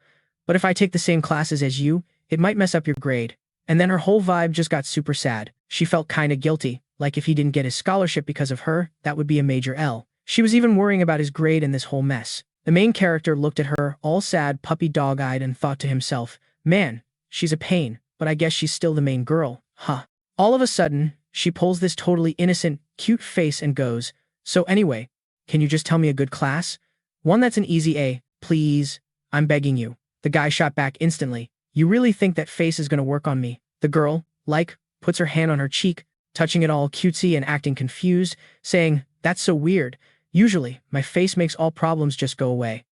But if I take the same classes as you, it might mess up your grade. And then her whole vibe just got super sad. She felt kinda guilty, like if he didn't get his scholarship because of her, that would be a major L. She was even worrying about his grade in this whole mess. The main character looked at her, all sad, puppy dog-eyed, and thought to himself, man, she's a pain, but I guess she's still the main girl, huh? All of a sudden, she pulls this totally innocent, cute face and goes, so anyway, can you just tell me a good class? One that's an easy A, please, I'm begging you. The guy shot back instantly. You really think that face is gonna work on me? The girl, like, puts her hand on her cheek, touching it all cutesy and acting confused, saying, that's so weird. Usually, my face makes all problems just go away.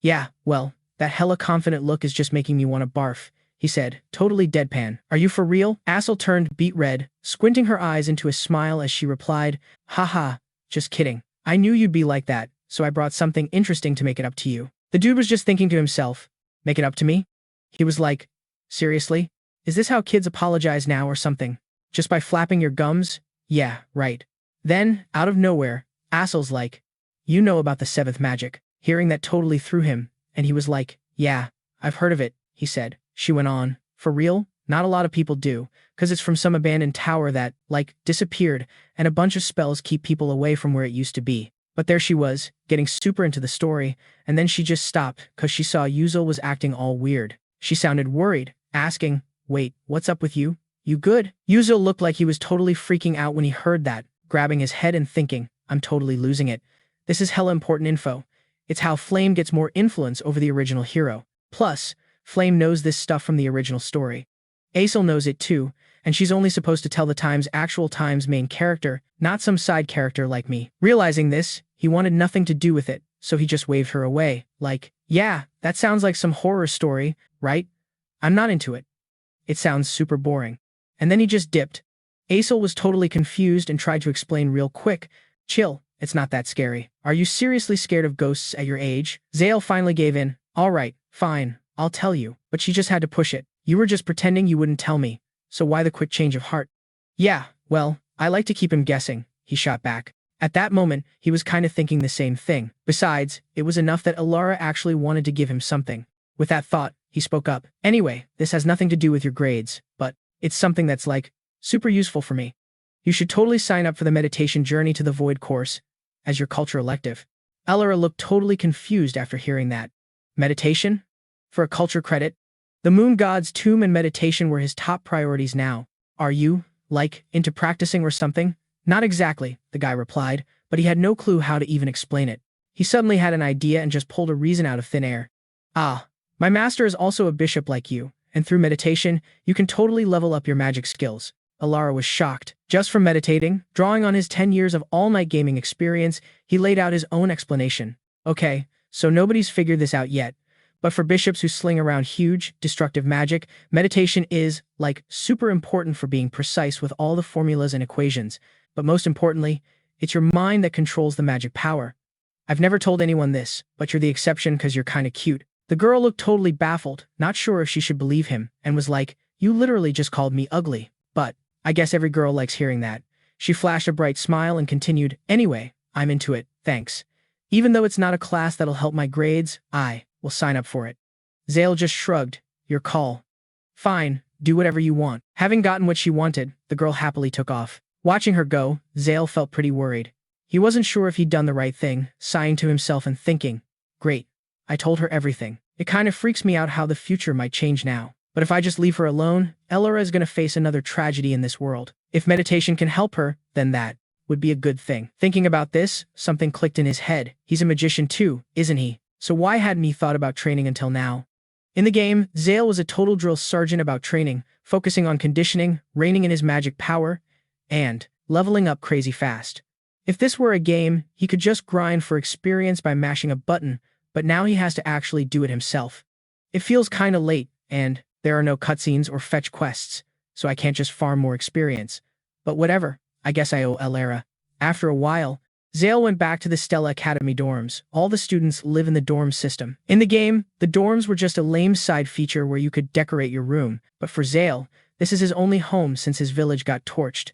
Yeah, well, that hella confident look is just making me want to barf, he said, totally deadpan. Are you for real? Asel turned beet red, squinting her eyes into a smile as she replied, haha, just kidding. I knew you'd be like that, so I brought something interesting to make it up to you. The dude was just thinking to himself, make it up to me? He was like, seriously? Is this how kids apologize now or something? Just by flapping your gums? Yeah, right. Then, out of nowhere, Asel's like, you know about the seventh magic. Hearing that totally threw him, and he was like, yeah, I've heard of it, he said. She went on, for real? Not a lot of people do, cause it's from some abandoned tower that, like, disappeared, and a bunch of spells keep people away from where it used to be. But there she was, getting super into the story, and then she just stopped, cause she saw Uziel was acting all weird. She sounded worried, asking, wait, what's up with you? You good? Uziel looked like he was totally freaking out when he heard that, grabbing his head and thinking, I'm totally losing it. This is hella important info. It's how Flame gets more influence over the original hero. Plus, Flame knows this stuff from the original story. Asel knows it too, and she's only supposed to tell the Time's actual Time's main character, not some side character like me. Realizing this, he wanted nothing to do with it, so he just waved her away, like, yeah, that sounds like some horror story, right? I'm not into it. It sounds super boring. And then he just dipped. Asel was totally confused and tried to explain real quick, chill, it's not that scary. Are you seriously scared of ghosts at your age? Zale finally gave in. Alright, fine, I'll tell you. But she just had to push it. You were just pretending you wouldn't tell me. So why the quick change of heart? Yeah, well, I like to keep him guessing, he shot back. At that moment, he was kind of thinking the same thing. Besides, it was enough that Alara actually wanted to give him something. With that thought, he spoke up. Anyway, this has nothing to do with your grades, but it's something that's like, super useful for me. You should totally sign up for the meditation journey to the Void course as your culture elective. Alara looked totally confused after hearing that. Meditation? For a culture credit? The moon god's tomb and meditation were his top priorities now. Are you, like, into practicing or something? Not exactly, the guy replied, but he had no clue how to even explain it. He suddenly had an idea and just pulled a reason out of thin air. Ah, my master is also a bishop like you, and through meditation, you can totally level up your magic skills. Alara was shocked. Just from meditating, drawing on his 10 years of all-night gaming experience, he laid out his own explanation. Okay, so nobody's figured this out yet. But for bishops who sling around huge, destructive magic, meditation is, like, super important for being precise with all the formulas and equations. But most importantly, it's your mind that controls the magic power. I've never told anyone this, but you're the exception because you're kinda cute. The girl looked totally baffled, not sure if she should believe him, and was like, you literally just called me ugly. But I guess every girl likes hearing that. She flashed a bright smile and continued, anyway, I'm into it, thanks. Even though it's not a class that'll help my grades, I will sign up for it. Zale just shrugged. Your call. Fine, do whatever you want. Having gotten what she wanted, the girl happily took off. Watching her go, Zale felt pretty worried. He wasn't sure if he'd done the right thing, sighing to himself and thinking, great, I told her everything. It kind of freaks me out how the future might change now. But if I just leave her alone, Elora is going to face another tragedy in this world. If meditation can help her, then that would be a good thing. Thinking about this, something clicked in his head. He's a magician too, isn't he? So why hadn't he thought about training until now? In the game, Zale was a total drill sergeant about training, focusing on conditioning, reining in his magic power, and leveling up crazy fast. If this were a game, he could just grind for experience by mashing a button, but now he has to actually do it himself. It feels kinda late, and there are no cutscenes or fetch quests, so I can't just farm more experience. But whatever, I guess I owe Elera. After a while, Zale went back to the Stella Academy dorms. All the students live in the dorm system. In the game, the dorms were just a lame side feature where you could decorate your room, but for Zale, this is his only home since his village got torched.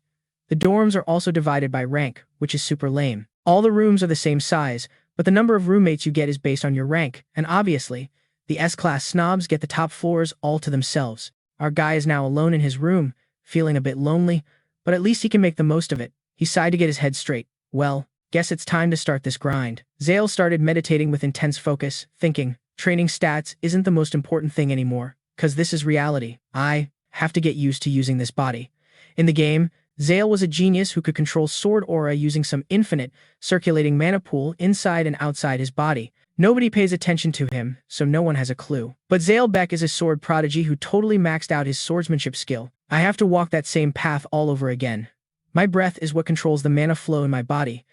The dorms are also divided by rank, which is super lame. All the rooms are the same size, but the number of roommates you get is based on your rank, and obviously, the S-class snobs get the top floors all to themselves. Our guy is now alone in his room, feeling a bit lonely, but at least he can make the most of it. He sighed to get his head straight. Well, guess it's time to start this grind. Zale started meditating with intense focus, thinking, training stats isn't the most important thing anymore, cause this is reality. I have to get used to using this body. In the game, Zale was a genius who could control sword aura using some infinite, circulating mana pool inside and outside his body. Nobody pays attention to him, so no one has a clue. But Zale Beck is a sword prodigy who totally maxed out his swordsmanship skill. I have to walk that same path all over again. My breath is what controls the mana flow in my body.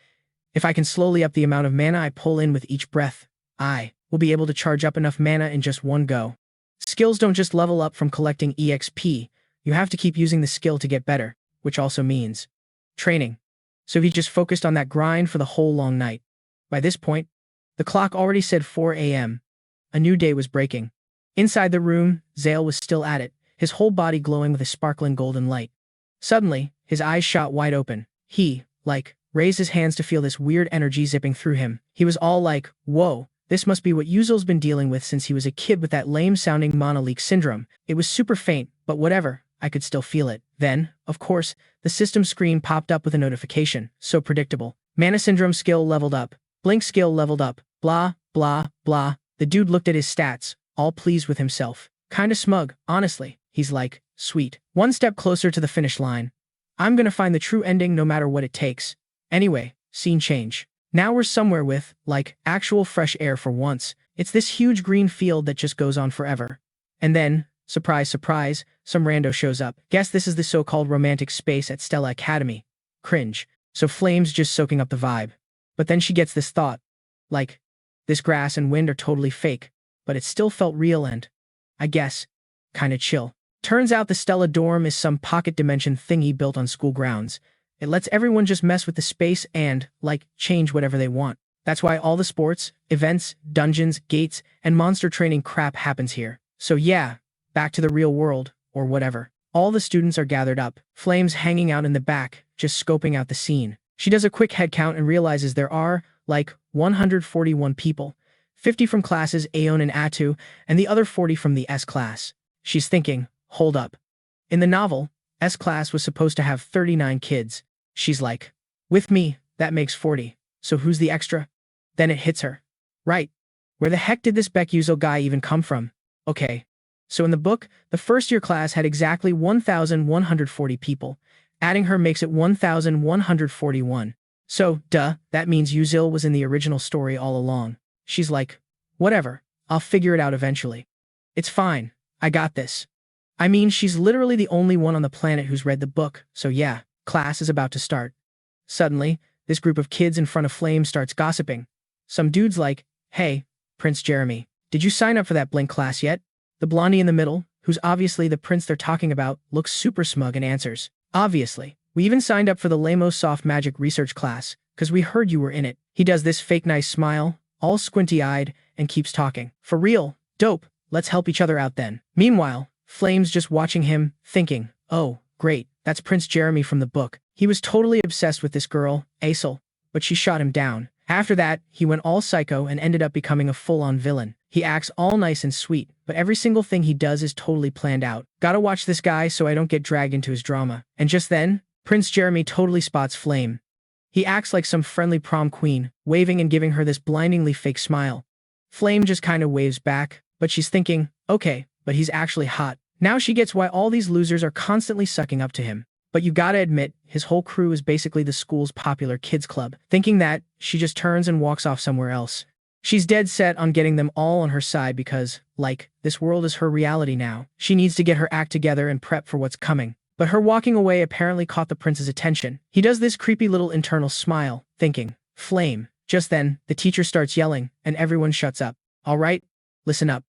If I can slowly up the amount of mana I pull in with each breath, I will be able to charge up enough mana in just one go. Skills don't just level up from collecting EXP, you have to keep using the skill to get better, which also means training. So he just focused on that grind for the whole long night. By this point, the clock already said 4 a.m. A new day was breaking. Inside the room, Zale was still at it, his whole body glowing with a sparkling golden light. Suddenly, his eyes shot wide open. He, raised his hands to feel this weird energy zipping through him. He was all like, whoa, this must be what Yuzel's been dealing with since he was a kid with that lame-sounding mana leak syndrome. It was super faint, but whatever, I could still feel it. Then, of course, the system screen popped up with a notification. So predictable. Mana syndrome skill leveled up. Blink skill leveled up. Blah, blah, blah. The dude looked at his stats, all pleased with himself. Kinda smug, honestly. He's like, sweet. One step closer to the finish line. I'm gonna find the true ending no matter what it takes. Anyway, scene change. Now we're somewhere with, actual fresh air for once. It's this huge green field that just goes on forever. And then, surprise, surprise, some rando shows up. Guess this is the so-called romantic space at Stella Academy. Cringe. So Flame's just soaking up the vibe. But then she gets this thought. This grass and wind are totally fake, but it still felt real and, I guess, kinda chill. Turns out the Stella dorm is some pocket dimension thingy built on school grounds. It lets everyone just mess with the space and, change whatever they want. That's why all the sports, events, dungeons, gates, and monster training crap happens here. So yeah, back to the real world, or whatever. All the students are gathered up, Flames hanging out in the back, just scoping out the scene. She does a quick head count and realizes there are, 141 people, 50 from classes Aeon and Atu, and the other 40 from the S-class. She's thinking, hold up. In the novel, S-class was supposed to have 39 kids. She's like, with me, that makes 40. So who's the extra? Then it hits her. Right. Where the heck did this Beckuziel guy even come from? Okay. So in the book, the first-year class had exactly 1,140 people. Adding her makes it 1,141. So, that means Yuzel was in the original story all along. She's like, whatever, I'll figure it out eventually. It's fine, I got this. I mean, she's literally the only one on the planet who's read the book, so yeah, class is about to start. Suddenly, this group of kids in front of Flame starts gossiping. Some dude's like, hey, Prince Jeremy. Did you sign up for that Blink class yet? The blondie in the middle, who's obviously the prince they're talking about, looks super smug and answers. Obviously. We even signed up for the Lamo Soft Magic Research class, cause we heard you were in it. He does this fake nice smile, all squinty-eyed, and keeps talking. For real? Dope. Let's help each other out then. Meanwhile, Flame's just watching him, thinking, oh, great, that's Prince Jeremy from the book. He was totally obsessed with this girl, Aisel, but she shot him down. After that, he went all psycho and ended up becoming a full-on villain. He acts all nice and sweet, but every single thing he does is totally planned out. Gotta watch this guy so I don't get dragged into his drama. And just then, Prince Jeremy totally spots Flame. He acts like some friendly prom queen, waving and giving her this blindingly fake smile. Flame just kinda waves back, but she's thinking, okay, but he's actually hot. Now she gets why all these losers are constantly sucking up to him. But you gotta admit, his whole crew is basically the school's popular kids club. Thinking that, she just turns and walks off somewhere else. She's dead set on getting them all on her side because, like, this world is her reality now. She needs to get her act together and prep for what's coming. But her walking away apparently caught the prince's attention. He does this creepy little internal smile, thinking, Flame. Just then, the teacher starts yelling, and everyone shuts up. All right, listen up.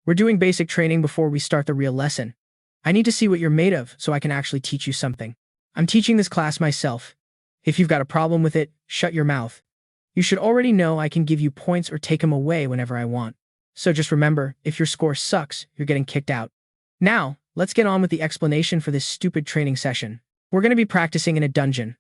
We're doing basic training before we start the real lesson. I need to see what you're made of so I can actually teach you something. I'm teaching this class myself. If you've got a problem with it, shut your mouth. You should already know I can give you points or take them away whenever I want. So just remember, if your score sucks, you're getting kicked out. Now, let's get on with the explanation for this stupid training session. We're going to be practicing in a dungeon.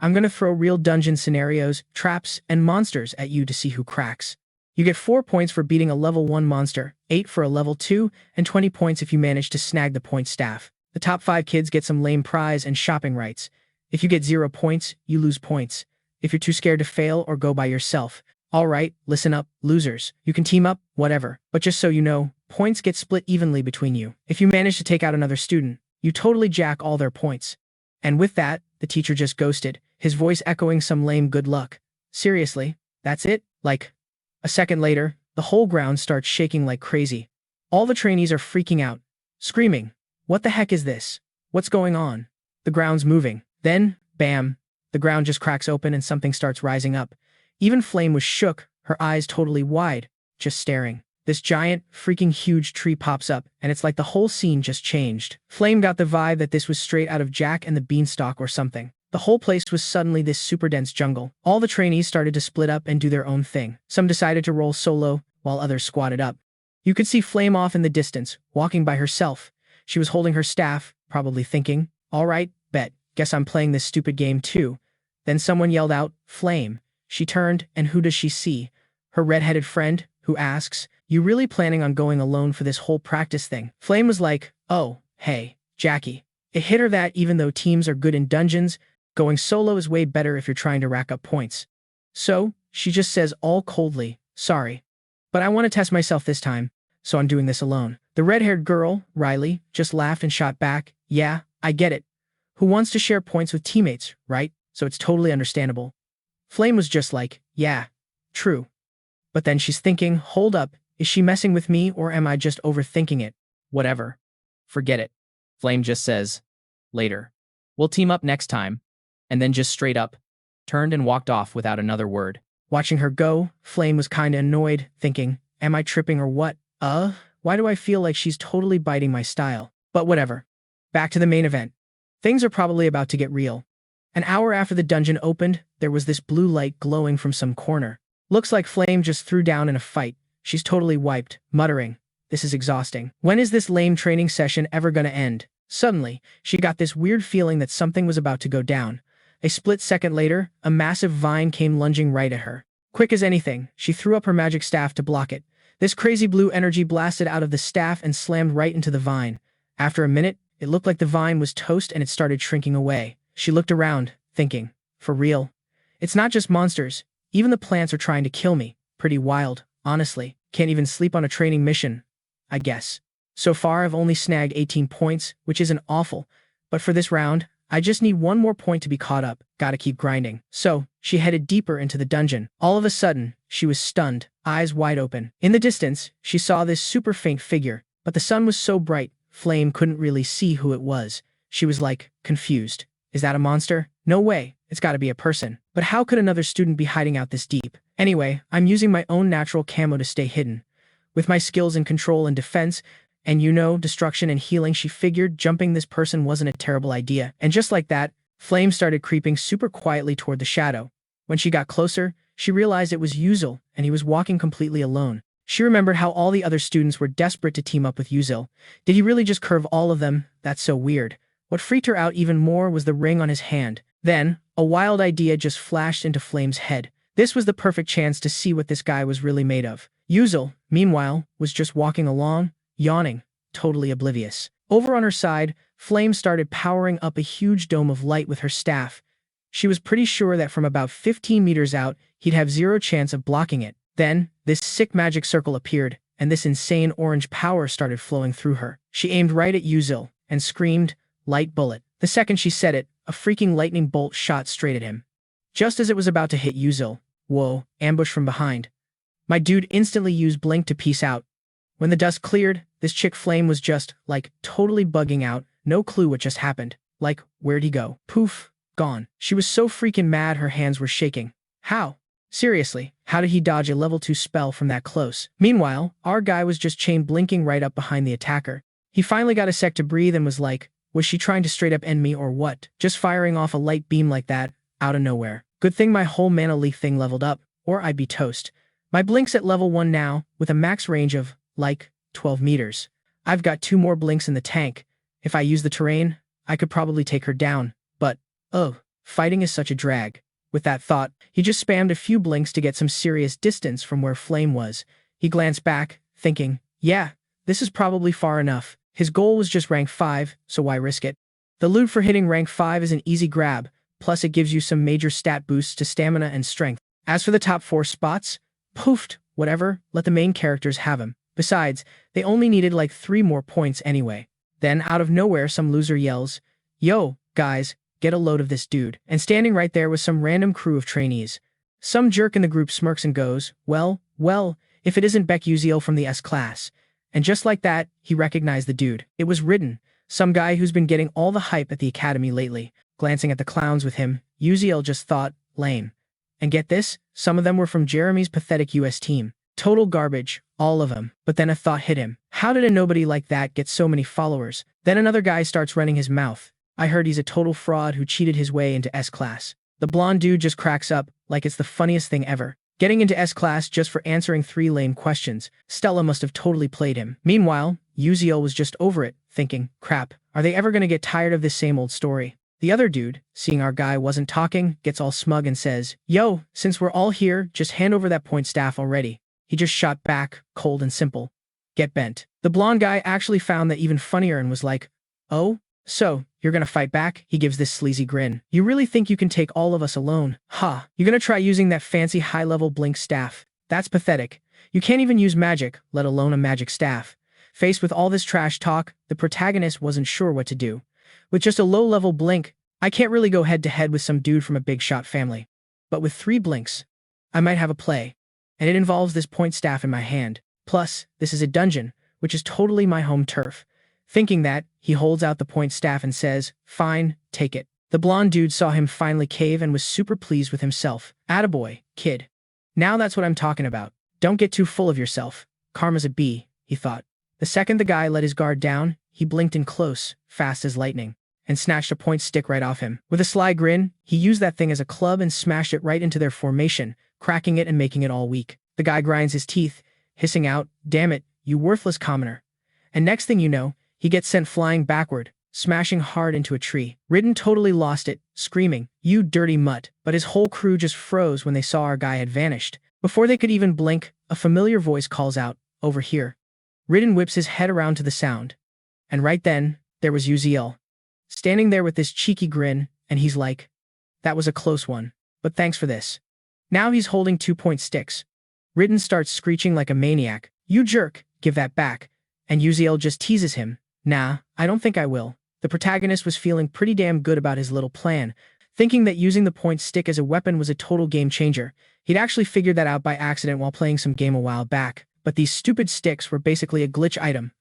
I'm going to throw real dungeon scenarios, traps, and monsters at you to see who cracks. You get 4 points for beating a level 1 monster, 8 for a level 2, and 20 points if you manage to snag the point staff. The top 5 kids get some lame prize and shopping rights. If you get 0 points, you lose points. If you're too scared to fail or go by yourself. Alright, listen up, losers. You can team up, whatever. But just so you know, points get split evenly between you. If you manage to take out another student, you totally jack all their points. And with that, the teacher just ghosted, his voice echoing some lame good luck. Seriously? That's it? Like, a second later, the whole ground starts shaking like crazy. All the trainees are freaking out, screaming, what the heck is this? What's going on? The ground's moving. Then, bam, the ground just cracks open and something starts rising up. Even Flame was shook, her eyes totally wide, just staring. This giant, freaking huge tree pops up, and it's like the whole scene just changed. Flame got the vibe that this was straight out of Jack and the Beanstalk or something. The whole place was suddenly this super dense jungle. All the trainees started to split up and do their own thing. Some decided to roll solo, while others squatted up. You could see Flame off in the distance, walking by herself. She was holding her staff, probably thinking, alright, bet, guess I'm playing this stupid game too. Then someone yelled out, Flame. She turned, and who does she see? Her red-headed friend, who asks, you really planning on going alone for this whole practice thing? Flame was like, oh, hey, Jackie. It hit her that even though teams are good in dungeons, going solo is way better if you're trying to rack up points. So, she just says all coldly, sorry. But I want to test myself this time, so I'm doing this alone. The red-haired girl, Riley, just laughed and shot back, yeah, I get it. Who wants to share points with teammates, right? So it's totally understandable. Flame was just like, yeah, true. But then she's thinking, hold up, is she messing with me or am I just overthinking it? Whatever. Forget it. Flame just says, later. We'll team up next time. And then just straight up, turned and walked off without another word. Watching her go, Flame was kinda annoyed, thinking, am I tripping or what? Why do I feel like she's totally biting my style? But whatever. Back to the main event. Things are probably about to get real. An hour after the dungeon opened, there was this blue light glowing from some corner. Looks like Flame just threw down in a fight. She's totally wiped, muttering, this is exhausting. When is this lame training session ever gonna end? Suddenly, she got this weird feeling that something was about to go down. A split second later, a massive vine came lunging right at her. Quick as anything, she threw up her magic staff to block it. This crazy blue energy blasted out of the staff and slammed right into the vine. After a minute, it looked like the vine was toast and it started shrinking away. She looked around, thinking, for real? It's not just monsters, even the plants are trying to kill me. Pretty wild, honestly. Can't even sleep on a training mission, I guess. So far I've only snagged 18 points, which isn't awful, but for this round, I just need one more point to be caught up, gotta keep grinding. So, she headed deeper into the dungeon. All of a sudden, she was stunned, eyes wide open. In the distance, she saw this super faint figure, but the sun was so bright, Flame couldn't really see who it was. She was like, confused. Is that a monster? No way. It's gotta be a person. But how could another student be hiding out this deep? Anyway, I'm using my own natural camo to stay hidden. With my skills in control and defense, and destruction and healing, she figured jumping this person wasn't a terrible idea. And just like that, Flame started creeping super quietly toward the shadow. When she got closer, she realized it was Uzel, and he was walking completely alone. She remembered how all the other students were desperate to team up with Uzel. Did he really just curve all of them? That's so weird. What freaked her out even more was the ring on his hand. Then, a wild idea just flashed into Flame's head. This was the perfect chance to see what this guy was really made of. Uzel, meanwhile, was just walking along, yawning, totally oblivious. Over on her side, Flame started powering up a huge dome of light with her staff. She was pretty sure that from about 15 meters out, he'd have zero chance of blocking it. Then, this sick magic circle appeared, and this insane orange power started flowing through her. She aimed right at Uzel, and screamed, "Light bullet." The second she said it, a freaking lightning bolt shot straight at him. Just as it was about to hit Uzel, whoa, ambush from behind. My dude instantly used Blink to peace out. When the dust cleared, this chick Flame was just, totally bugging out, no clue what just happened. Where'd he go? Poof, gone. She was so freaking mad her hands were shaking. How? Seriously, how did he dodge a level 2 spell from that close? Meanwhile, our guy was just chain blinking right up behind the attacker. He finally got a sec to breathe and was like, was she trying to straight up end me or what? Just firing off a light beam like that, out of nowhere. Good thing my whole mana leaf thing leveled up, or I'd be toast. My blink's at level 1 now, with a max range of, 12 meters. I've got 2 more blinks in the tank. If I use the terrain, I could probably take her down. But, fighting is such a drag. With that thought, he just spammed a few blinks to get some serious distance from where Flame was. He glanced back, thinking, yeah, this is probably far enough. His goal was just rank 5, so why risk it? The loot for hitting rank 5 is an easy grab, plus it gives you some major stat boosts to stamina and strength. As for the top 4 spots, poofed, whatever, let the main characters have them. Besides, they only needed 3 more points anyway. Then, out of nowhere, some loser yells, "Yo, guys, get a load of this dude." And standing right there was some random crew of trainees. Some jerk in the group smirks and goes, well, if it isn't Beckuziel from the S class. And just like that, he recognized the dude. It was Ridden, some guy who's been getting all the hype at the academy lately. Glancing at the clowns with him, Uziel just thought, lame. And get this, some of them were from Jeremy's pathetic US team. Total garbage, all of them. But then a thought hit him. How did a nobody like that get so many followers? Then another guy starts running his mouth. I heard he's a total fraud who cheated his way into S class. The blonde dude just cracks up, like it's the funniest thing ever. Getting into S class just for answering 3 lame questions. Stella must have totally played him. Meanwhile, Uziel was just over it, thinking, crap, are they ever gonna get tired of this same old story? The other dude, seeing our guy wasn't talking, gets all smug and says, yo, since we're all here, just hand over that point staff already. He just shot back, cold and simple. Get bent. The blonde guy actually found that even funnier and was like, oh? So, you're gonna fight back? He gives this sleazy grin. You really think you can take all of us alone? Ha! You're gonna try using that fancy high-level blink staff? That's pathetic. You can't even use magic, let alone a magic staff. Faced with all this trash talk, the protagonist wasn't sure what to do. With just a low-level blink, I can't really go head-to-head with some dude from a big shot family. But with 3 blinks, I might have a play. And it involves this point staff in my hand. Plus, this is a dungeon, which is totally my home turf. Thinking that, he holds out the point staff and says, fine, take it. The blonde dude saw him finally cave and was super pleased with himself. Attaboy, kid. Now that's what I'm talking about. Don't get too full of yourself. Karma's a bee, he thought. The second the guy let his guard down, he blinked in close, fast as lightning, and snatched a point stick right off him. With a sly grin, he used that thing as a club and smashed it right into their formation, cracking it and making it all weak. The guy grinds his teeth, hissing out, damn it, you worthless commoner. And next thing you know, he gets sent flying backward, smashing hard into a tree. Ridden totally lost it, screaming, you dirty mutt. But his whole crew just froze when they saw our guy had vanished. Before they could even blink, a familiar voice calls out, over here. Ridden whips his head around to the sound. And right then, there was Uziel, standing there with this cheeky grin, and he's like, that was a close one, but thanks for this. Now he's holding 2-point sticks. Ridden starts screeching like a maniac, you jerk, give that back. And Uziel just teases him, nah, I don't think I will. The protagonist was feeling pretty damn good about his little plan, thinking that using the point stick as a weapon was a total game changer. He'd actually figured that out by accident while playing some game a while back, but these stupid sticks were basically a glitch item,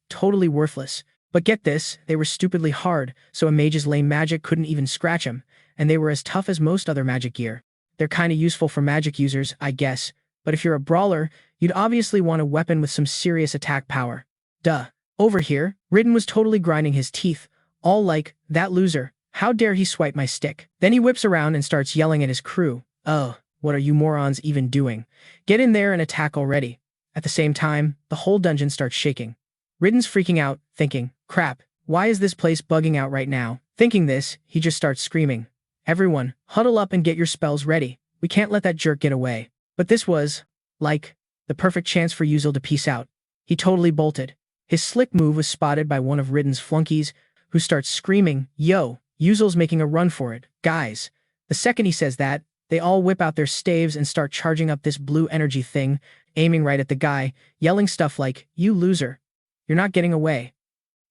totally worthless. But get this, they were stupidly hard, so a mage's lame magic couldn't even scratch him, and they were as tough as most other magic gear. They're kinda useful for magic users, I guess, but if you're a brawler, you'd obviously want a weapon with some serious attack power. Duh. Over here, Ridden was totally grinding his teeth, all like, that loser, how dare he swipe my stick. Then he whips around and starts yelling at his crew. Oh, what are you morons even doing? Get in there and attack already. At the same time, the whole dungeon starts shaking. Ridden's freaking out, thinking, crap, why is this place bugging out right now? Thinking this, he just starts screaming. Everyone, huddle up and get your spells ready. We can't let that jerk get away. But this was, like, the perfect chance for Uzel to peace out. He totally bolted. His slick move was spotted by one of Ridden's flunkies, who starts screaming, yo, Uzel's making a run for it. Guys. The second he says that, they all whip out their staves and start charging up this blue energy thing, aiming right at the guy, yelling stuff like, you loser. You're not getting away.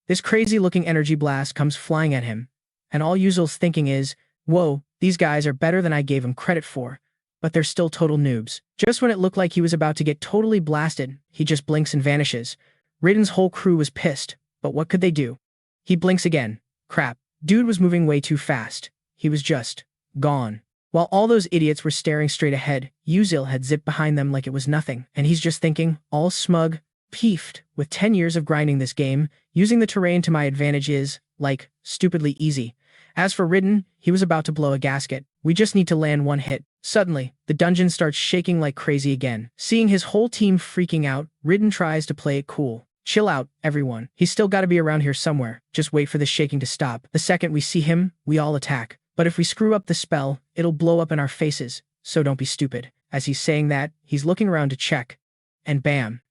This crazy-looking energy blast comes flying at him, and all Uzel's thinking is, whoa, these guys are better than I gave him credit for, but they're still total noobs. Just when it looked like he was about to get totally blasted, he just blinks and vanishes. Ridden's whole crew was pissed, but what could they do? He blinks again. Crap, dude was moving way too fast. He was just gone. While all those idiots were staring straight ahead, Uzel had zipped behind them like it was nothing, and he's just thinking, all smug, peeved, with 10 years of grinding this game, using the terrain to my advantage is, like, stupidly easy. As for Ridden, he was about to blow a gasket. We just need to land one hit. Suddenly, the dungeon starts shaking like crazy again. Seeing his whole team freaking out, Ridden tries to play it cool. Chill out, everyone. He's still gotta be around here somewhere. Just wait for the shaking to stop. The second we see him, we all attack. But if we screw up the spell, it'll blow up in our faces, so don't be stupid. As he's saying that, he's looking around to check. And bam.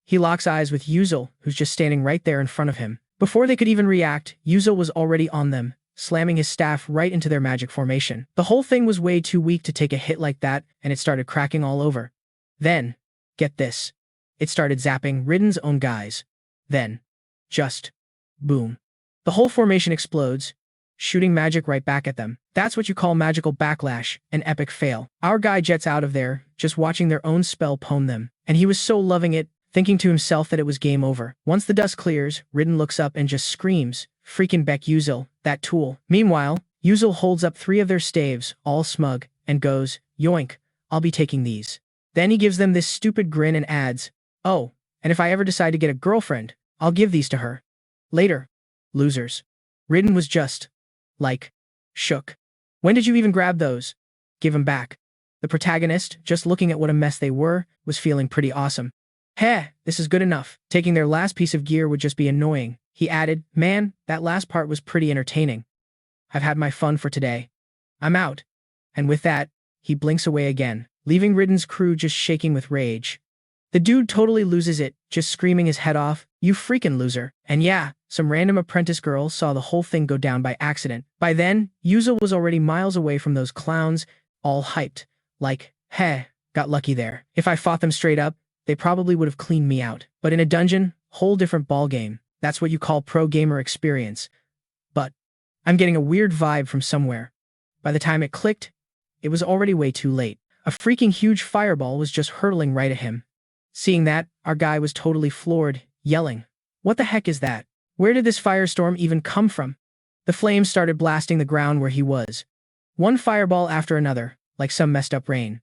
He locks eyes with Uzel, who's just standing right there in front of him. Before they could even react, Uzel was already on them, slamming his staff right into their magic formation. The whole thing was way too weak to take a hit like that, and it started cracking all over. Then, get this. It started zapping Ridden's own guys. Then, just, boom. The whole formation explodes, shooting magic right back at them. That's what you call magical backlash, an epic fail. Our guy jets out of there, just watching their own spell pwn them, and he was so loving it, thinking to himself that it was game over. Once the dust clears, Ridden looks up and just screams, freaking Beckuziel, that tool. Meanwhile, Uzel holds up 3 of their staves, all smug, and goes, yoink, I'll be taking these. Then he gives them this stupid grin and adds, oh, and if I ever decide to get a girlfriend, I'll give these to her. Later. Losers. Ridden was just, like, shook. When did you even grab those? Give 'em back. The protagonist, just looking at what a mess they were, was feeling pretty awesome. Heh, this is good enough. Taking their last piece of gear would just be annoying. He added, man, that last part was pretty entertaining. I've had my fun for today. I'm out. And with that, he blinks away again, leaving Ridden's crew just shaking with rage. The dude totally loses it, just screaming his head off, you freaking loser. And yeah, some random apprentice girl saw the whole thing go down by accident. By then, Uzel was already miles away from those clowns, all hyped. Like, heh, got lucky there. If I fought them straight up, they probably would have cleaned me out. But in a dungeon, whole different ballgame. That's what you call pro gamer experience. But I'm getting a weird vibe from somewhere. By the time it clicked, it was already way too late. A freaking huge fireball was just hurtling right at him. Seeing that, our guy was totally floored, yelling, what the heck is that? Where did this firestorm even come from? The flames started blasting the ground where he was. One fireball after another, like some messed up rain.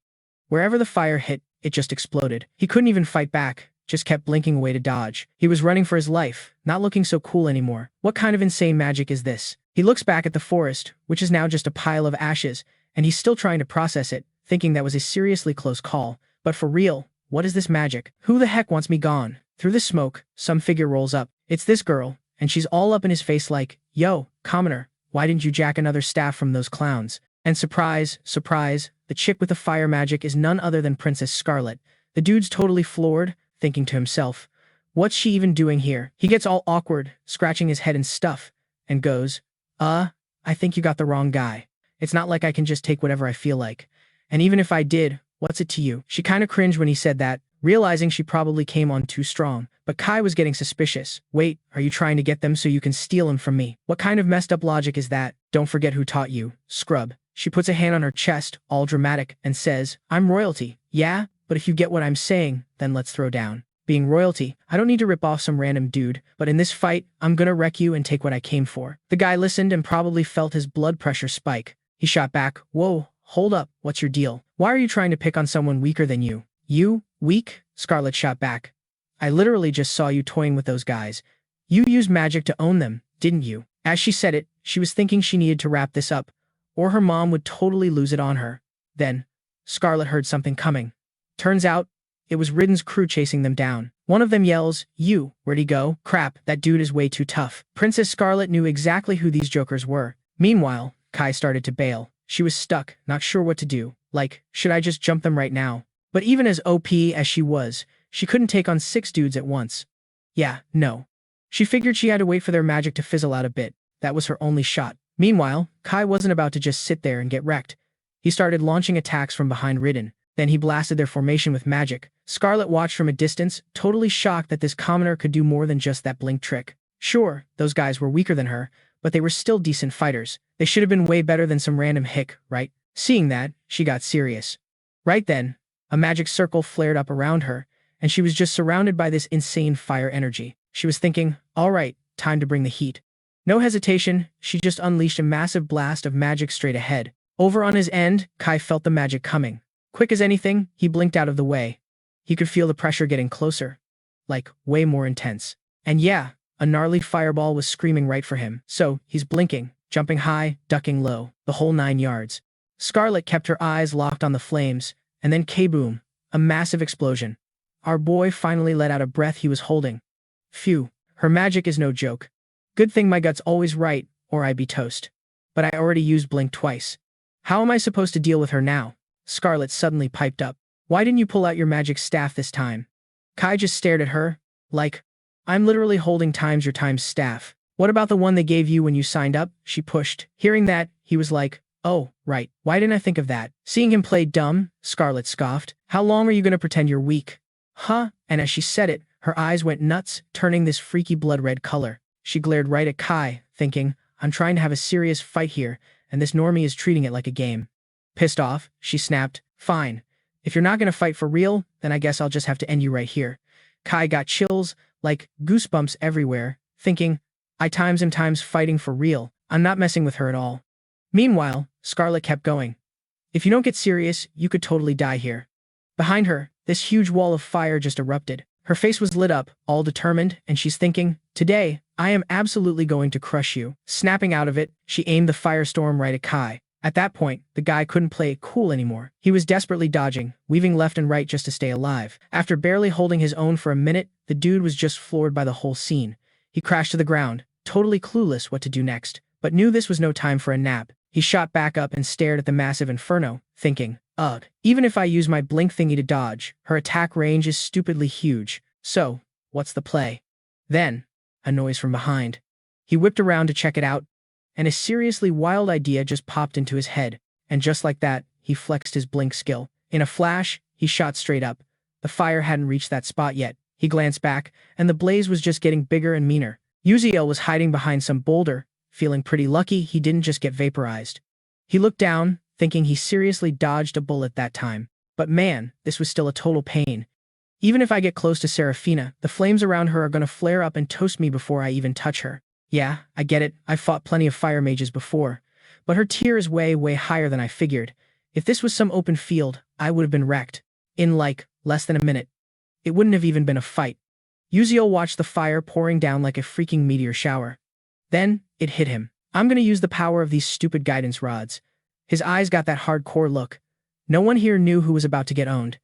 Wherever the fire hit, it just exploded. He couldn't even fight back, just kept blinking away to dodge. He was running for his life, not looking so cool anymore. What kind of insane magic is this? He looks back at the forest, which is now just a pile of ashes, and he's still trying to process it, thinking that was a seriously close call. But for real, what is this magic? Who the heck wants me gone? Through the smoke, some figure rolls up. It's this girl, and she's all up in his face like, yo, commoner, why didn't you jack another staff from those clowns? And surprise, surprise, the chick with the fire magic is none other than Princess Scarlet. The dude's totally floored, thinking to himself, what's she even doing here? He gets all awkward, scratching his head and stuff, and goes, I think you got the wrong guy. It's not like I can just take whatever I feel like. And even if I did, what's it to you? She kinda cringed when he said that, realizing she probably came on too strong. But Kai was getting suspicious. Wait, are you trying to get them so you can steal them from me? What kind of messed up logic is that? Don't forget who taught you, scrub. She puts a hand on her chest, all dramatic, and says, I'm royalty. Yeah, but if you get what I'm saying, then let's throw down. being royalty. I don't need to rip off some random dude, but in this fight, I'm gonna wreck you and take what I came for. The guy listened and probably felt his blood pressure spike. He shot back, whoa, hold up, what's your deal? Why are you trying to pick on someone weaker than you? You? Weak? Scarlet shot back. I literally just saw you toying with those guys. You used magic to own them, didn't you? As she said it, she was thinking she needed to wrap this up, or her mom would totally lose it on her. Then, Scarlet heard something coming. Turns out, it was Ridden's crew chasing them down. One of them yells, "You, where'd he go? Crap, that dude is way too tough." Princess Scarlet knew exactly who these jokers were. Meanwhile, Kai started to bail. She was stuck, not sure what to do. Like, should I just jump them right now? But even as OP as she was, she couldn't take on 6 dudes at once. Yeah, no. She figured she had to wait for their magic to fizzle out a bit. That was her only shot. Meanwhile, Kai wasn't about to just sit there and get wrecked. He started launching attacks from behind Ridden. Then he blasted their formation with magic. Scarlet watched from a distance, totally shocked that this commoner could do more than just that blink trick. Sure, those guys were weaker than her, but they were still decent fighters. They should have been way better than some random hick, right? Seeing that, she got serious. Right then, a magic circle flared up around her, and she was just surrounded by this insane fire energy. She was thinking, all right, time to bring the heat. No hesitation, she just unleashed a massive blast of magic straight ahead. Over on his end, Kai felt the magic coming. Quick as anything, he blinked out of the way. He could feel the pressure getting closer. Like, way more intense. And yeah, a gnarly fireball was screaming right for him. So, he's blinking, jumping high, ducking low, the whole 9 yards. Scarlet kept her eyes locked on the flames, and then kaboom, a massive explosion. Our boy finally let out a breath he was holding. Phew, her magic is no joke. Good thing my gut's always right, or I'd be toast. But I already used blink twice. How am I supposed to deal with her now? Scarlet suddenly piped up. Why didn't you pull out your magic staff this time? Kai just stared at her, like, I'm literally holding times your times staff. What about the one they gave you when you signed up? She pushed. Hearing that, he was like, oh, right, why didn't I think of that? Seeing him play dumb, Scarlet scoffed. How long are you gonna pretend you're weak? Huh? And as she said it, her eyes went nuts, turning this freaky blood-red color. She glared right at Kai, thinking, I'm trying to have a serious fight here, and this normie is treating it like a game. Pissed off, she snapped, fine. If you're not gonna fight for real, then I guess I'll just have to end you right here. Kai got chills, like goosebumps everywhere, thinking, I times am times fighting for real. I'm not messing with her at all. Meanwhile, Scarlet kept going. If you don't get serious, you could totally die here. Behind her, this huge wall of fire just erupted. Her face was lit up, all determined, and she's thinking, today, I am absolutely going to crush you. Snapping out of it, she aimed the firestorm right at Kai. At that point, the guy couldn't play it cool anymore. He was desperately dodging, weaving left and right just to stay alive. After barely holding his own for a minute, the dude was just floored by the whole scene. He crashed to the ground, totally clueless what to do next, but knew this was no time for a nap. He shot back up and stared at the massive inferno, thinking, ugh, even if I use my blink thingy to dodge, her attack range is stupidly huge. So, what's the play? Then, a noise from behind. He whipped around to check it out, and a seriously wild idea just popped into his head, and just like that, he flexed his blink skill. In a flash, he shot straight up. The fire hadn't reached that spot yet. He glanced back, and the blaze was just getting bigger and meaner. Uziel was hiding behind some boulder, feeling pretty lucky he didn't just get vaporized. He looked down, thinking he seriously dodged a bullet that time. But man, this was still a total pain. Even if I get close to Seraphina, the flames around her are gonna flare up and toast me before I even touch her. Yeah, I get it, I've fought plenty of fire mages before, but her tier is way, way higher than I figured. If this was some open field, I would have been wrecked. In like, less than a minute. It wouldn't have even been a fight. Uziel watched the fire pouring down like a freaking meteor shower. Then, it hit him. I'm gonna use the power of these stupid guidance rods. His eyes got that hardcore look. No one here knew who was about to get owned.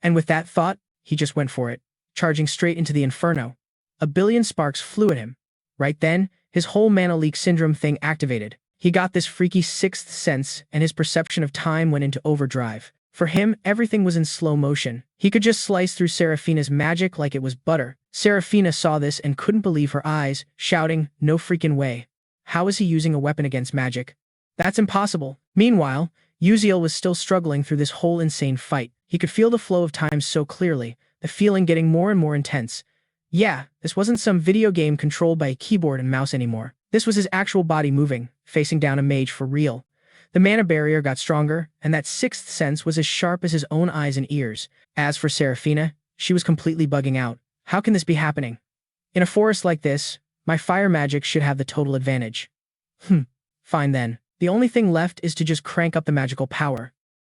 And with that thought, he just went for it, charging straight into the inferno. A billion sparks flew at him. Right then, his whole mana leak syndrome thing activated. He got this freaky sixth sense, and his perception of time went into overdrive. For him, everything was in slow motion. He could just slice through Seraphina's magic like it was butter. Seraphina saw this and couldn't believe her eyes, shouting, no freaking way. How is he using a weapon against magic? That's impossible. Meanwhile, Uziel was still struggling through this whole insane fight. He could feel the flow of time so clearly, the feeling getting more and more intense. Yeah, this wasn't some video game controlled by a keyboard and mouse anymore. This was his actual body moving, facing down a mage for real. The mana barrier got stronger, and that sixth sense was as sharp as his own eyes and ears. As for Seraphina, she was completely bugging out. How can this be happening? In a forest like this, my fire magic should have the total advantage. Fine then. The only thing left is to just crank up the magical power.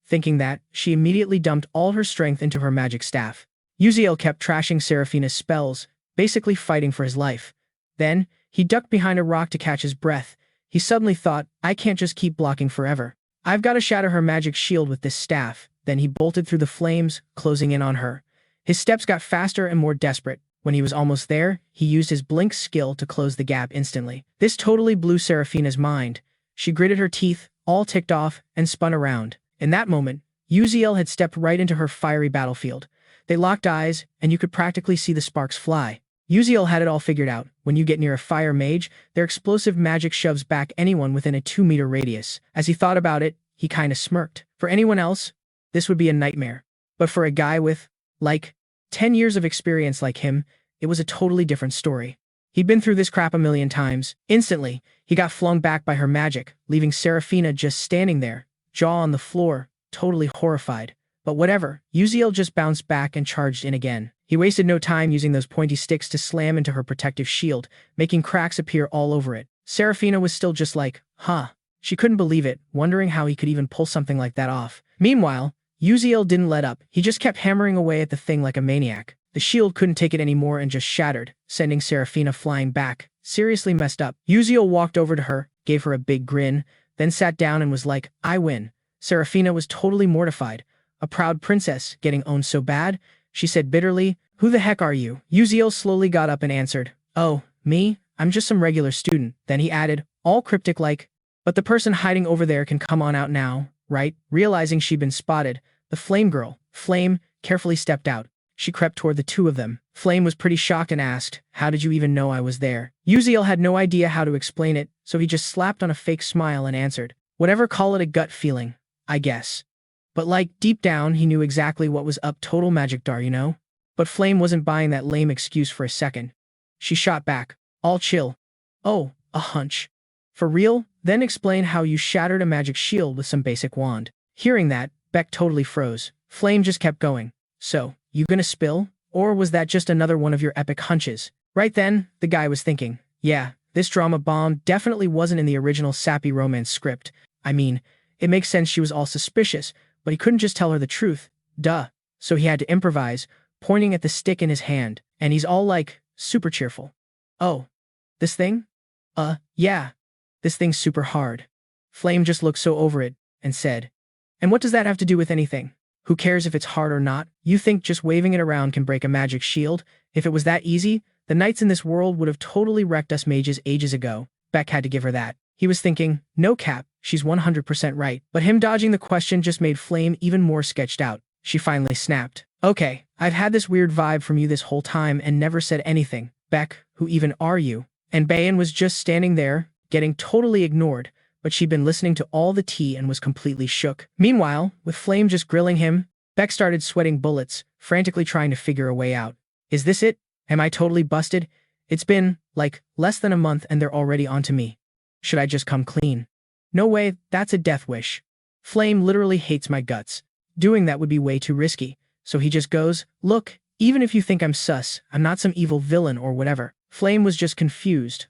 Thinking that, she immediately dumped all her strength into her magic staff. Uziel kept trashing Seraphina's spells, basically fighting for his life. Then, he ducked behind a rock to catch his breath. He suddenly thought, I can't just keep blocking forever. I've got to shatter her magic shield with this staff. Then he bolted through the flames, closing in on her. His steps got faster and more desperate. When he was almost there, he used his blink skill to close the gap instantly. This totally blew Seraphina's mind. She gritted her teeth, all ticked off, and spun around. In that moment, Uziel had stepped right into her fiery battlefield. They locked eyes, and you could practically see the sparks fly. Uziel had it all figured out. When you get near a fire mage, their explosive magic shoves back anyone within a 2-meter radius. As he thought about it, he kinda smirked. For anyone else, this would be a nightmare. But for a guy with, 10 years of experience like him, it was a totally different story. He'd been through this crap a million times. Instantly, he got flung back by her magic, leaving Seraphina just standing there, jaw on the floor, totally horrified. But whatever, Uziel just bounced back and charged in again. He wasted no time using those pointy sticks to slam into her protective shield, making cracks appear all over it. Seraphina was still just like, huh. She couldn't believe it, wondering how he could even pull something like that off. Meanwhile, Uziel didn't let up. He just kept hammering away at the thing like a maniac. The shield couldn't take it anymore and just shattered, sending Seraphina flying back. Seriously messed up. Uziel walked over to her, gave her a big grin, then sat down and was like, I win. Seraphina was totally mortified. A proud princess, getting owned so bad? She said bitterly, who the heck are you? Uziel slowly got up and answered, oh, me? I'm just some regular student. Then he added, all cryptic like, but the person hiding over there can come on out now, right? Realizing she'd been spotted, the flame girl, Flame, carefully stepped out. She crept toward the two of them. Flame was pretty shocked and asked, how did you even know I was there? Uziel had no idea how to explain it, so he just slapped on a fake smile and answered, whatever, call it a gut feeling, I guess. But deep down, he knew exactly what was up, total magic dar, you know? But Flame wasn't buying that lame excuse for a second. She shot back, all chill. Oh, a hunch. For real? Then explain how you shattered a magic shield with some basic wand. Hearing that, Beck totally froze. Flame just kept going. So, you gonna spill? Or was that just another one of your epic hunches? Right then, the guy was thinking, yeah, this drama bomb definitely wasn't in the original sappy romance script. I mean, it makes sense she was all suspicious, but he couldn't just tell her the truth. Duh. So he had to improvise, pointing at the stick in his hand, and he's all super cheerful. Oh, this thing? Yeah. This thing's super hard. Flame just looked so over it, and said, and what does that have to do with anything? Who cares if it's hard or not? You think just waving it around can break a magic shield? If it was that easy, the knights in this world would have totally wrecked us mages ages ago. Beck had to give her that. He was thinking, no cap, she's 100% right. But him dodging the question just made Flame even more sketched out. She finally snapped. Okay, I've had this weird vibe from you this whole time and never said anything. Beck, who even are you? And Bayan was just standing there, getting totally ignored, but she'd been listening to all the tea and was completely shook. Meanwhile, with Flame just grilling him, Beck started sweating bullets, frantically trying to figure a way out. Is this it? Am I totally busted? It's been, less than a month and they're already onto me. Should I just come clean? No way, that's a death wish. Flame literally hates my guts. Doing that would be way too risky. So he just goes, look, even if you think I'm sus, I'm not some evil villain or whatever. Flame was just confused,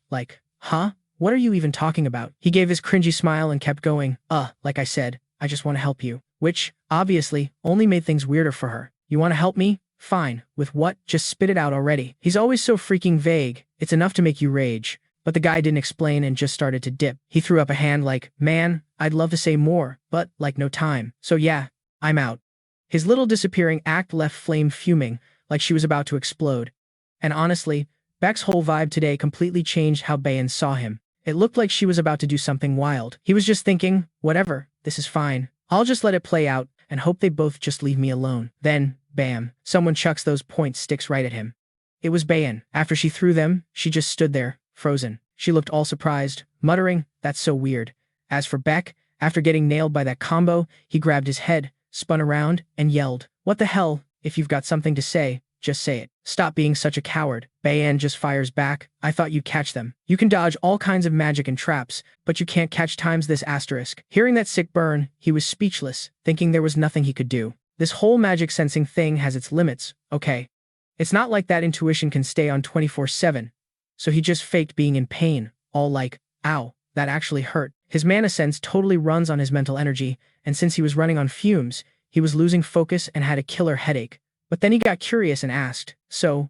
huh? What are you even talking about? He gave his cringy smile and kept going, like I said, I just want to help you. Which, obviously, only made things weirder for her. You want to help me? Fine. With what? Just spit it out already. He's always so freaking vague. It's enough to make you rage. But the guy didn't explain and just started to dip. He threw up a hand man, I'd love to say more, but, no time. So yeah, I'm out. His little disappearing act left Flame fuming, like she was about to explode. And honestly, Beck's whole vibe today completely changed how Bayan saw him. It looked like she was about to do something wild. He was just thinking, whatever, this is fine. I'll just let it play out and hope they both just leave me alone. Then, bam, someone chucks those point sticks right at him. It was Bayan. After she threw them, she just stood there, frozen. She looked all surprised, muttering, that's so weird. As for Beck, after getting nailed by that combo, he grabbed his head, spun around, and yelled, what the hell? If you've got something to say, just say it. Stop being such a coward. Bayan just fires back. I thought you'd catch them. You can dodge all kinds of magic and traps, but you can't catch times this asterisk. Hearing that sick burn, he was speechless, thinking there was nothing he could do. This whole magic sensing thing has its limits, okay? It's not like that intuition can stay on 24/7. So he just faked being in pain, all like, ow, that actually hurt. His mana sense totally runs on his mental energy, and since he was running on fumes, he was losing focus and had a killer headache. But then he got curious and asked, so,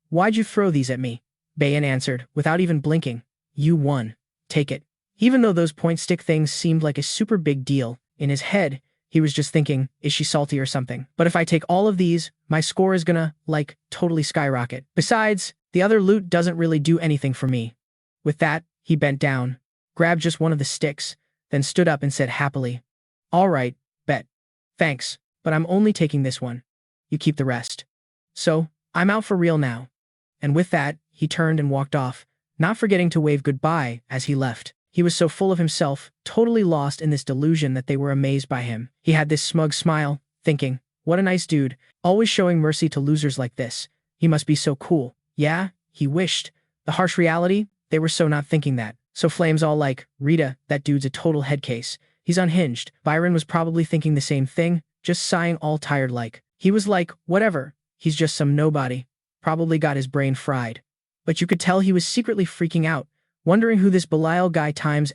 why'd you throw these at me? Bayan answered, without even blinking, you won. Take it. Even though those point stick things seemed like a super big deal, in his head, he was just thinking, is she salty or something? But if I take all of these, my score is gonna, like, totally skyrocket. Besides, the other loot doesn't really do anything for me. With that, he bent down, grabbed just one of the sticks, then stood up and said happily, all right, bet. Thanks, but I'm only taking this one. You keep the rest. So, I'm out for real now. And with that, he turned and walked off, not forgetting to wave goodbye as he left. He was so full of himself, totally lost in this delusion that they were amazed by him. He had this smug smile, thinking, what a nice dude, always showing mercy to losers like this. He must be so cool. Yeah, he wished. The harsh reality, they were so not thinking that. So Flame's all like, Rita, that dude's a total head case. He's unhinged. Byron was probably thinking the same thing, just sighing all tired like. He was like, whatever, he's just some nobody. Probably got his brain fried. But you could tell he was secretly freaking out, wondering who this Belial guy times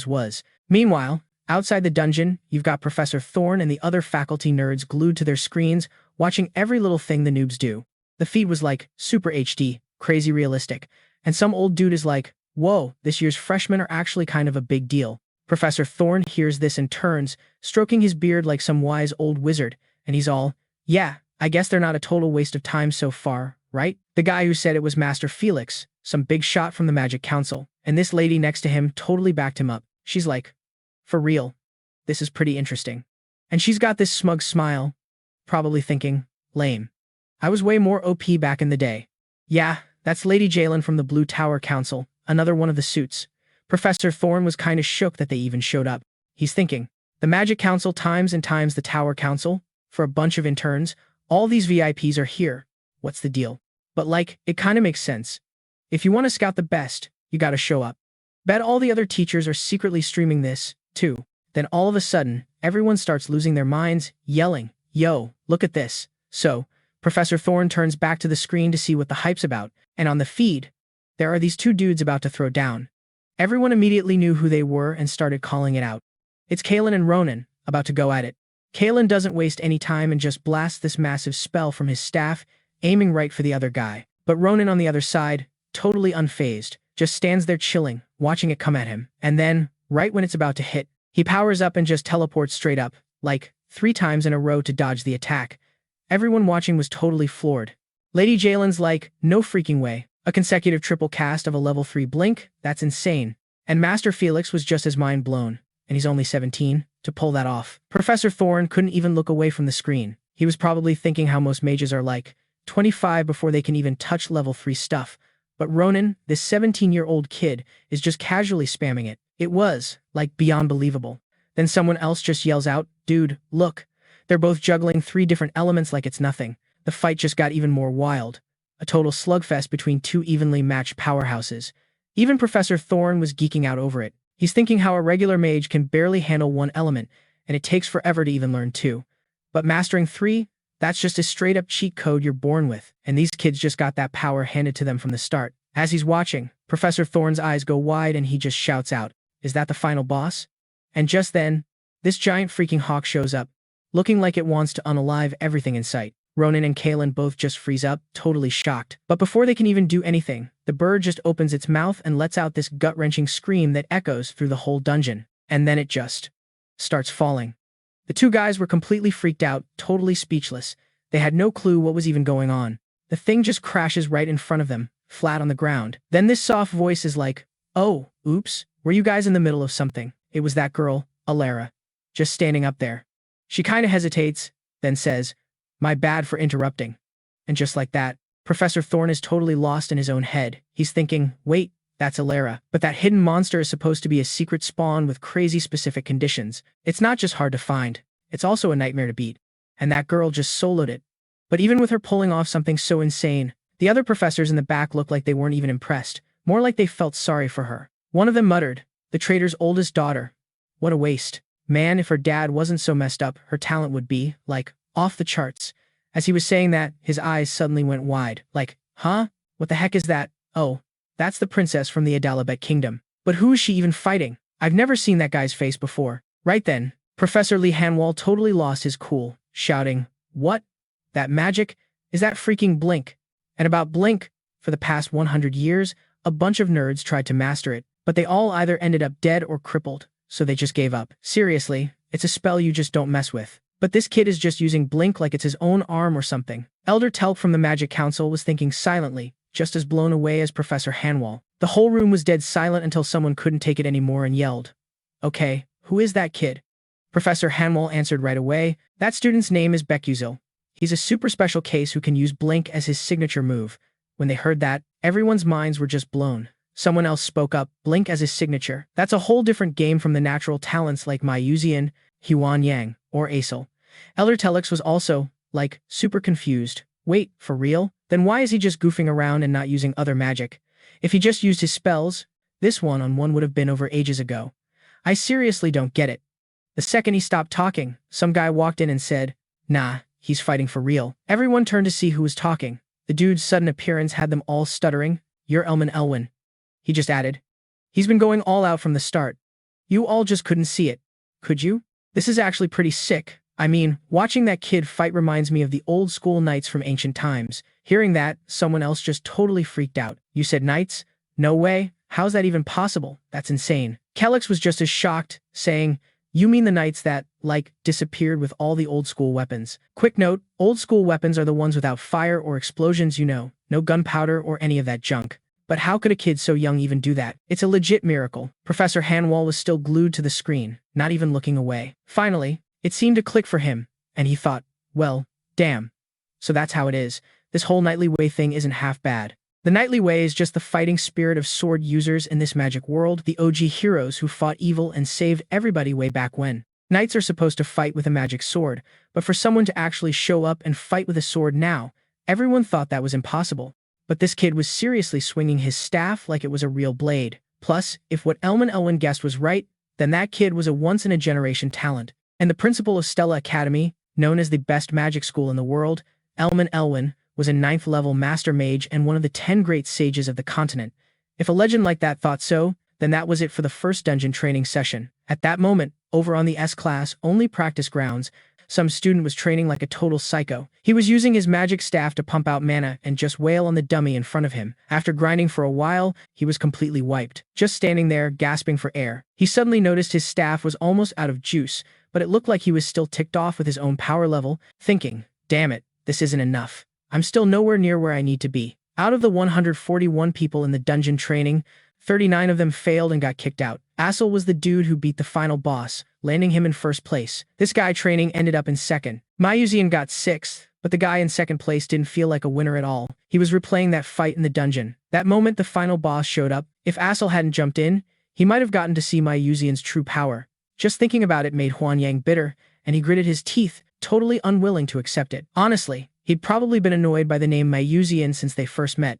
was. Meanwhile, outside the dungeon, you've got Professor Thorne and the other faculty nerds glued to their screens, watching every little thing the noobs do. The feed was like, super HD, crazy realistic. And some old dude is like, whoa, this year's freshmen are actually kind of a big deal. Professor Thorne hears this and turns, stroking his beard like some wise old wizard, and he's all, yeah, I guess they're not a total waste of time so far, right? The guy who said it was Master Felix, some big shot from the Magic Council, and this lady next to him totally backed him up. She's like, for real, this is pretty interesting. And she's got this smug smile, probably thinking, lame. I was way more OP back in the day. Yeah, that's Lady Jalen from the Blue Tower Council, another one of the suits. Professor Thorne was kinda shook that they even showed up. He's thinking, the Magic Council times and times the Tower Council, for a bunch of interns, all these VIPs are here. What's the deal? But like, it kinda makes sense. If you want to scout the best, you gotta show up. Bet all the other teachers are secretly streaming this, too. Then all of a sudden, everyone starts losing their minds, yelling, yo, look at this. So, Professor Thorne turns back to the screen to see what the hype's about, and on the feed, there are these two dudes about to throw down. Everyone immediately knew who they were and started calling it out. It's Kalen and Ronan, about to go at it. Kalen doesn't waste any time and just blasts this massive spell from his staff, aiming right for the other guy. But Ronan on the other side, totally unfazed, just stands there chilling, watching it come at him. And then, right when it's about to hit, he powers up and just teleports straight up, like, 3 times in a row to dodge the attack. Everyone watching was totally floored. Lady Jalen's like, no freaking way. A consecutive triple cast of a level 3 blink? That's insane. And Master Felix was just as mind blown, and he's only 17, to pull that off. Professor Thorne couldn't even look away from the screen. He was probably thinking how most mages are like, 25 before they can even touch level 3 stuff. But Ronan, this 17-year-old kid, is just casually spamming it. It was, like, beyond believable. Then someone else just yells out, dude, look. They're both juggling 3 different elements like it's nothing. The fight just got even more wild. A total slugfest between 2 evenly matched powerhouses. Even Professor Thorne was geeking out over it. He's thinking how a regular mage can barely handle 1 element, and it takes forever to even learn 2. But mastering 3? That's just a straight-up cheat code you're born with, and these kids just got that power handed to them from the start. As he's watching, Professor Thorne's eyes go wide and he just shouts out, is that the final boss? And just then, this giant freaking hawk shows up, looking like it wants to unalive everything in sight. Ronan and Kalen both just freeze up, totally shocked. But before they can even do anything, the bird just opens its mouth and lets out this gut-wrenching scream that echoes through the whole dungeon. And then it just starts falling. The 2 guys were completely freaked out, totally speechless. They had no clue what was even going on. The thing just crashes right in front of them, flat on the ground. Then this soft voice is like, oh, oops, were you guys in the middle of something? It was that girl, Alara, just standing up there. She kinda hesitates, then says, my bad for interrupting. And just like that, Professor Thorne is totally lost in his own head. He's thinking, wait, that's Alara. But that hidden monster is supposed to be a secret spawn with crazy specific conditions. It's not just hard to find, it's also a nightmare to beat. And that girl just soloed it. But even with her pulling off something so insane, the other professors in the back looked like they weren't even impressed, more like they felt sorry for her. One of them muttered, the traitor's oldest daughter. What a waste. Man, if her dad wasn't so messed up, her talent would be, like, off the charts. As he was saying that, his eyes suddenly went wide. Like, huh? What the heck is that? Oh, that's the princess from the Adalabet kingdom. But who is she even fighting? I've never seen that guy's face before. Right then, Professor Lee Hanwall totally lost his cool, shouting, "What? That magic? Is that freaking Blink?" And about Blink, for the past 100 years, a bunch of nerds tried to master it, but they all either ended up dead or crippled, so they just gave up. Seriously, it's a spell you just don't mess with. But this kid is just using Blink like it's his own arm or something. Elder Telk from the Magic Council was thinking silently, just as blown away as Professor Hanwall. The whole room was dead silent until someone couldn't take it anymore and yelled, "Okay, who is that kid?" Professor Hanwall answered right away, "That student's name is Beckuziel. He's a super special case who can use Blink as his signature move." When they heard that, everyone's minds were just blown. Someone else spoke up, "Blink as his signature? That's a whole different game from the natural talents like Myuzian, Huan Yang, or Acel." Elder Telex was also, like, super confused. Wait, for real? Then why is he just goofing around and not using other magic? If he just used his spells, this one-on-one would have been over ages ago. I seriously don't get it. The second he stopped talking, some guy walked in and said, "Nah, he's fighting for real." Everyone turned to see who was talking. The dude's sudden appearance had them all stuttering. "You're Elwyn." He just added, "He's been going all out from the start. You all just couldn't see it, could you? This is actually pretty sick. I mean, watching that kid fight reminds me of the old school knights from ancient times." Hearing that, someone else just totally freaked out. "You said knights? No way. How's that even possible? That's insane." Kellex was just as shocked, saying, "You mean the knights that, like, disappeared with all the old school weapons?" Quick note, old school weapons are the ones without fire or explosions, no gunpowder or any of that junk. But how could a kid so young even do that? It's a legit miracle. Professor Hanwall was still glued to the screen, not even looking away. Finally, it seemed to click for him, and he thought, well, damn. So that's how it is. This whole Knightly Way thing isn't half bad. The Knightly Way is just the fighting spirit of sword users in this magic world, the OG heroes who fought evil and saved everybody way back when. Knights are supposed to fight with a magic sword, but for someone to actually show up and fight with a sword now, everyone thought that was impossible. But this kid was seriously swinging his staff like it was a real blade. Plus, if what Elwyn guessed was right, then that kid was a once-in-a-generation talent. And the principal of Stella Academy, known as the best magic school in the world, Elwyn, was a 9th-level master mage and one of the 10 great sages of the continent. If a legend like that thought so, then that was it for the first dungeon training session. At that moment, over on the S-class only practice grounds, some student was training like a total psycho. He was using his magic staff to pump out mana and just wail on the dummy in front of him. After grinding for a while, he was completely wiped, just standing there gasping for air. He suddenly noticed his staff was almost out of juice, but it looked like he was still ticked off with his own power level, thinking, "Damn it, this isn't enough. I'm still nowhere near where I need to be." Out of the 141 people in the dungeon training, 39 of them failed and got kicked out. Acel was the dude who beat the final boss, landing him in first place. This guy training ended up in second. Myuzian got 6th, but the guy in second place didn't feel like a winner at all. He was replaying that fight in the dungeon. That moment the final boss showed up. If Acel hadn't jumped in, he might have gotten to see Myuzian's true power. Just thinking about it made Huan Yang bitter, and he gritted his teeth, totally unwilling to accept it. Honestly, he'd probably been annoyed by the name Myuzian since they first met.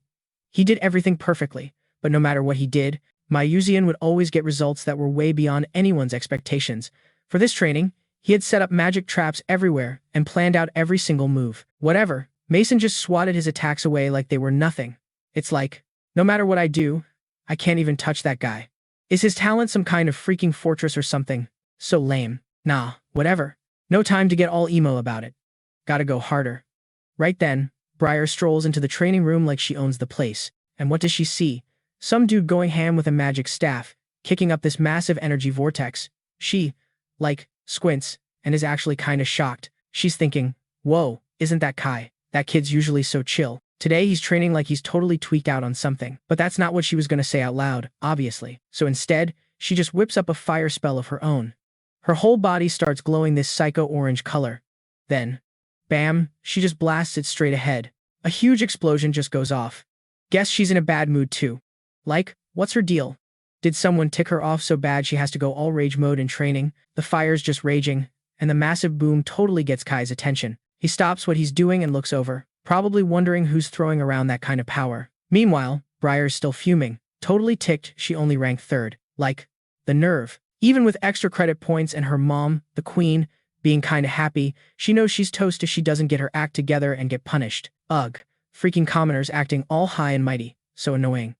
He did everything perfectly, but no matter what he did, Myuzian would always get results that were way beyond anyone's expectations. For this training, he had set up magic traps everywhere and planned out every single move. Whatever, Mason just swatted his attacks away like they were nothing. It's like, no matter what I do, I can't even touch that guy. Is his talent some kind of freaking fortress or something? So lame. Nah, whatever. No time to get all emo about it. Gotta go harder. Right then, Briar strolls into the training room like she owns the place. And what does she see? Some dude going ham with a magic staff, kicking up this massive energy vortex. She, squints, and is actually kinda shocked. She's thinking, whoa, isn't that Kai? That kid's usually so chill. Today he's training like he's totally tweaked out on something. But that's not what she was gonna say out loud, obviously. So instead, she just whips up a fire spell of her own. Her whole body starts glowing this psycho-orange color. Then, bam, she just blasts it straight ahead. A huge explosion just goes off. Guess she's in a bad mood too. What's her deal? Did someone tick her off so bad she has to go all rage mode in training? The fire's just raging, and the massive boom totally gets Kai's attention. He stops what he's doing and looks over, probably wondering who's throwing around that kind of power. Meanwhile, Briar's still fuming, totally ticked she only ranked 3rd. The nerve. Even with extra credit points and her mom, the queen, being kinda happy. She knows she's toast if she doesn't get her act together and get punished. Ugh. Freaking commoners acting all high and mighty. So annoying.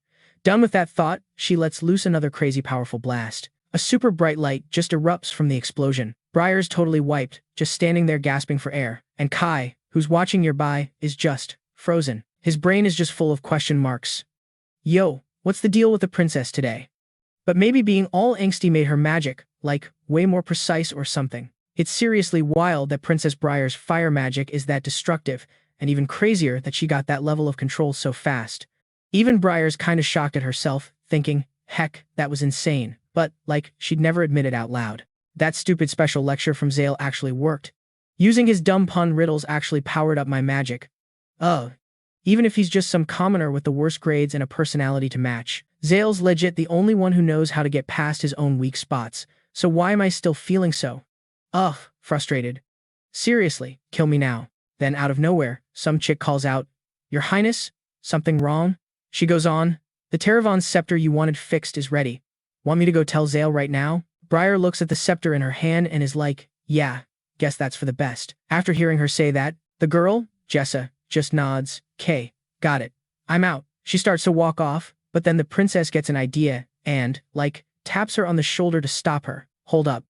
Done with that thought, she lets loose another crazy powerful blast. A super bright light just erupts from the explosion. Briar's totally wiped, just standing there gasping for air. And Kai, who's watching nearby, is just frozen. His brain is just full of question marks. Yo, what's the deal with the princess today? But maybe being all angsty made her magic, like, way more precise or something. It's seriously wild that Princess Briar's fire magic is that destructive, and even crazier that she got that level of control so fast. Even Briar's kinda shocked at herself, thinking, heck, that was insane. But, like, she'd never admit it out loud. That stupid special lecture from Zale actually worked. Using his dumb pun riddles actually powered up my magic. Ugh. Even if he's just some commoner with the worst grades and a personality to match. Zale's legit the only one who knows how to get past his own weak spots, so why am I still feeling so? Ugh, frustrated. Seriously, kill me now. Then out of nowhere, some chick calls out, Your Highness? Something wrong? She goes on, The Terravon's scepter you wanted fixed is ready. Want me to go tell Zale right now? Briar looks at the scepter in her hand and is like, yeah, guess that's for the best. After hearing her say that, the girl, Jessa, just nods, K, got it. I'm out. She starts to walk off, but then the princess gets an idea and, like, taps her on the shoulder to stop her. Hold up.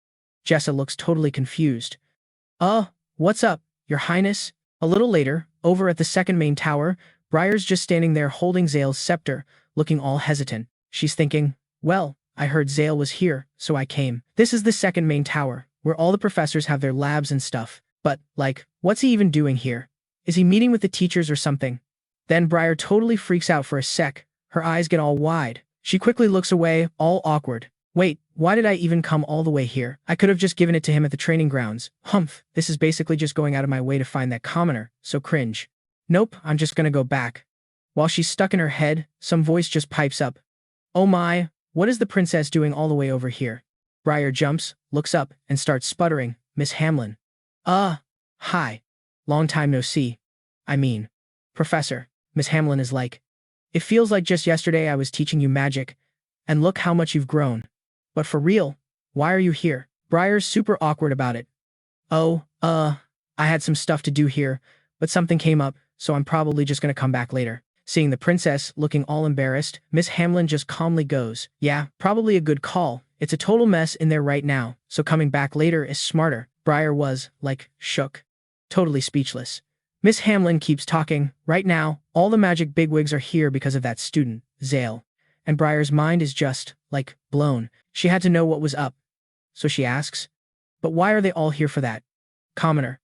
Jessa looks totally confused. What's up, Your Highness? A little later, over at the second main tower, Briar's just standing there holding Zale's scepter, looking all hesitant. She's thinking, well, I heard Zale was here, so I came. This is the second main tower, where all the professors have their labs and stuff. But, like, what's he even doing here? Is he meeting with the teachers or something? Then Briar totally freaks out for a sec. Her eyes get all wide. She quickly looks away, all awkward. Wait, why did I even come all the way here? I could have just given it to him at the training grounds. Humph, this is basically just going out of my way to find that commoner, so cringe. Nope, I'm just gonna go back. While she's stuck in her head, some voice just pipes up. Oh my, what is the princess doing all the way over here? Briar jumps, looks up, and starts sputtering. Miss Hamlin. Hi. Long time no see. I mean, Professor. Miss Hamlin is like, it feels like just yesterday I was teaching you magic, and look how much you've grown. But for real, why are you here? Briar's super awkward about it. I had some stuff to do here, but something came up, so I'm probably just gonna come back later. Seeing the princess looking all embarrassed, Miss Hamlin just calmly goes, yeah, probably a good call. It's a total mess in there right now, so coming back later is smarter. Briar was, like, shook. Totally speechless. Miss Hamlin keeps talking. Right now, all the magic bigwigs are here because of that student, Zale. And Briar's mind is just, like, blown. She had to know what was up. So she asks, but why are they all here for that? Commoner.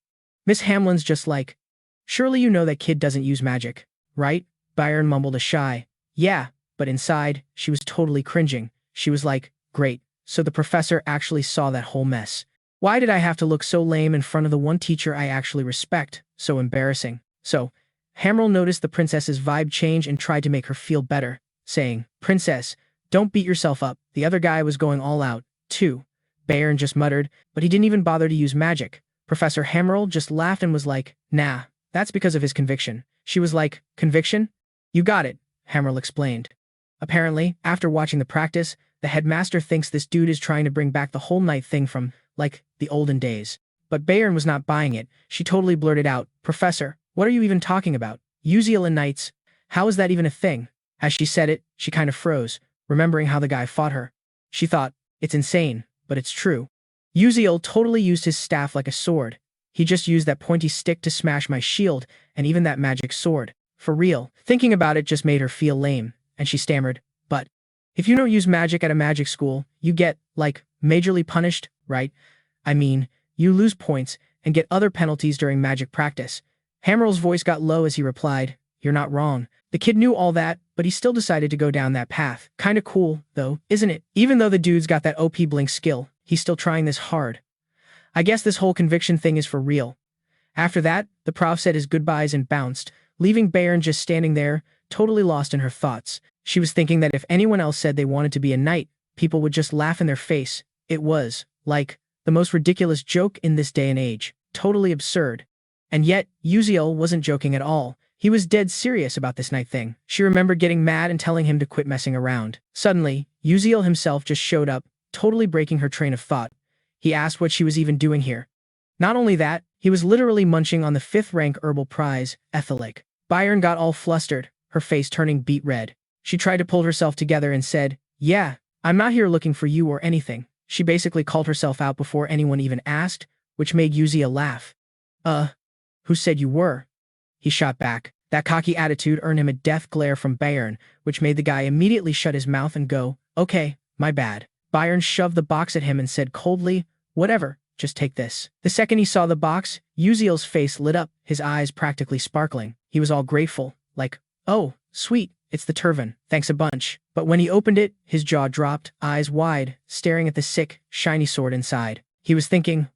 Miss Hamlin's just like, surely you know that kid doesn't use magic, right? Briar mumbled a shy, yeah, but inside, she was totally cringing. She was like, great, so the professor actually saw that whole mess. Why did I have to look so lame in front of the one teacher I actually respect? So embarrassing. So, Hamrel noticed the princess's vibe change and tried to make her feel better, saying, Princess, don't beat yourself up. The other guy was going all out, too. Bayern just muttered, but he didn't even bother to use magic. Professor Hamrel just laughed and was like, nah, that's because of his conviction. She was like, conviction? You got it, Hamrel explained. Apparently, after watching the practice, the headmaster thinks this dude is trying to bring back the whole night thing from, like, the olden days. But Bayern was not buying it. She totally blurted out, Professor, what are you even talking about? Uziel and knights? How is that even a thing? As she said it, she kind of froze, remembering how the guy fought her. She thought, it's insane, but it's true. Uziel totally used his staff like a sword. He just used that pointy stick to smash my shield, and even that magic sword. For real. Thinking about it just made her feel lame, and she stammered, but if you don't use magic at a magic school, you get, like, majorly punished, right? I mean, you lose points and get other penalties during magic practice. Hammerl's voice got low as he replied, you're not wrong. The kid knew all that, but he still decided to go down that path. Kinda cool, though, isn't it? Even though the dude's got that OP blink skill, he's still trying this hard. I guess this whole conviction thing is for real. After that, the prof said his goodbyes and bounced, leaving Bayern just standing there, totally lost in her thoughts. She was thinking that if anyone else said they wanted to be a knight, people would just laugh in their face. It was, like, the most ridiculous joke in this day and age. Totally absurd. And yet, Uziel wasn't joking at all. He was dead serious about this knight thing. She remembered getting mad and telling him to quit messing around. Suddenly, Uziel himself just showed up, totally breaking her train of thought. He asked what she was even doing here. Not only that, he was literally munching on the 5th rank herbal prize, Ethelic. Byron got all flustered, her face turning beet red. She tried to pull herself together and said, "Yeah, I'm not here looking for you or anything." She basically called herself out before anyone even asked, which made Uziel laugh. Who said you were?" He shot back. That cocky attitude earned him a death glare from Bayern, which made the guy immediately shut his mouth and go, "Okay, my bad." Bayern shoved the box at him and said coldly, "Whatever, just take this." The second he saw the box, Uziel's face lit up, his eyes practically sparkling. He was all grateful, like, "Oh, sweet, it's the turban, thanks a bunch." But when he opened it, his jaw dropped, eyes wide, staring at the sick, shiny sword inside. He was thinking,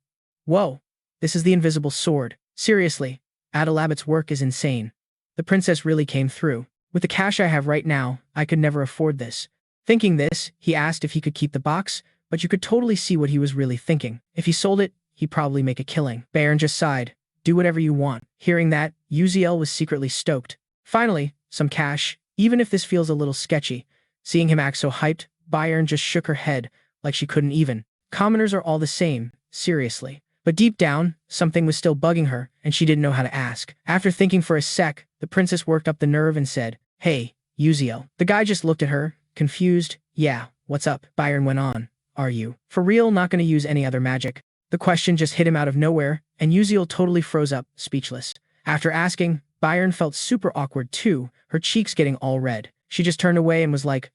"Whoa, this is the invisible sword. Seriously, Adalabit's work is insane. The princess really came through. With the cash I have right now, I could never afford this." Thinking this, he asked if he could keep the box, but you could totally see what he was really thinking. If he sold it, he'd probably make a killing. Bayern just sighed. "Do whatever you want." Hearing that, Uziel was secretly stoked. Finally, some cash, even if this feels a little sketchy. Seeing him act so hyped, Bayern just shook her head, like she couldn't even. Commoners are all the same, seriously. But deep down, something was still bugging her, and she didn't know how to ask. After thinking for a sec, the princess worked up the nerve and said, "Hey, Uziel." The guy just looked at her, confused. "Yeah, what's up?" Byron went on. "Are you, for real, not going to use any other magic?" The question just hit him out of nowhere, and Uziel totally froze up, speechless. After asking, Byron felt super awkward too, her cheeks getting all red. She just turned away and was like,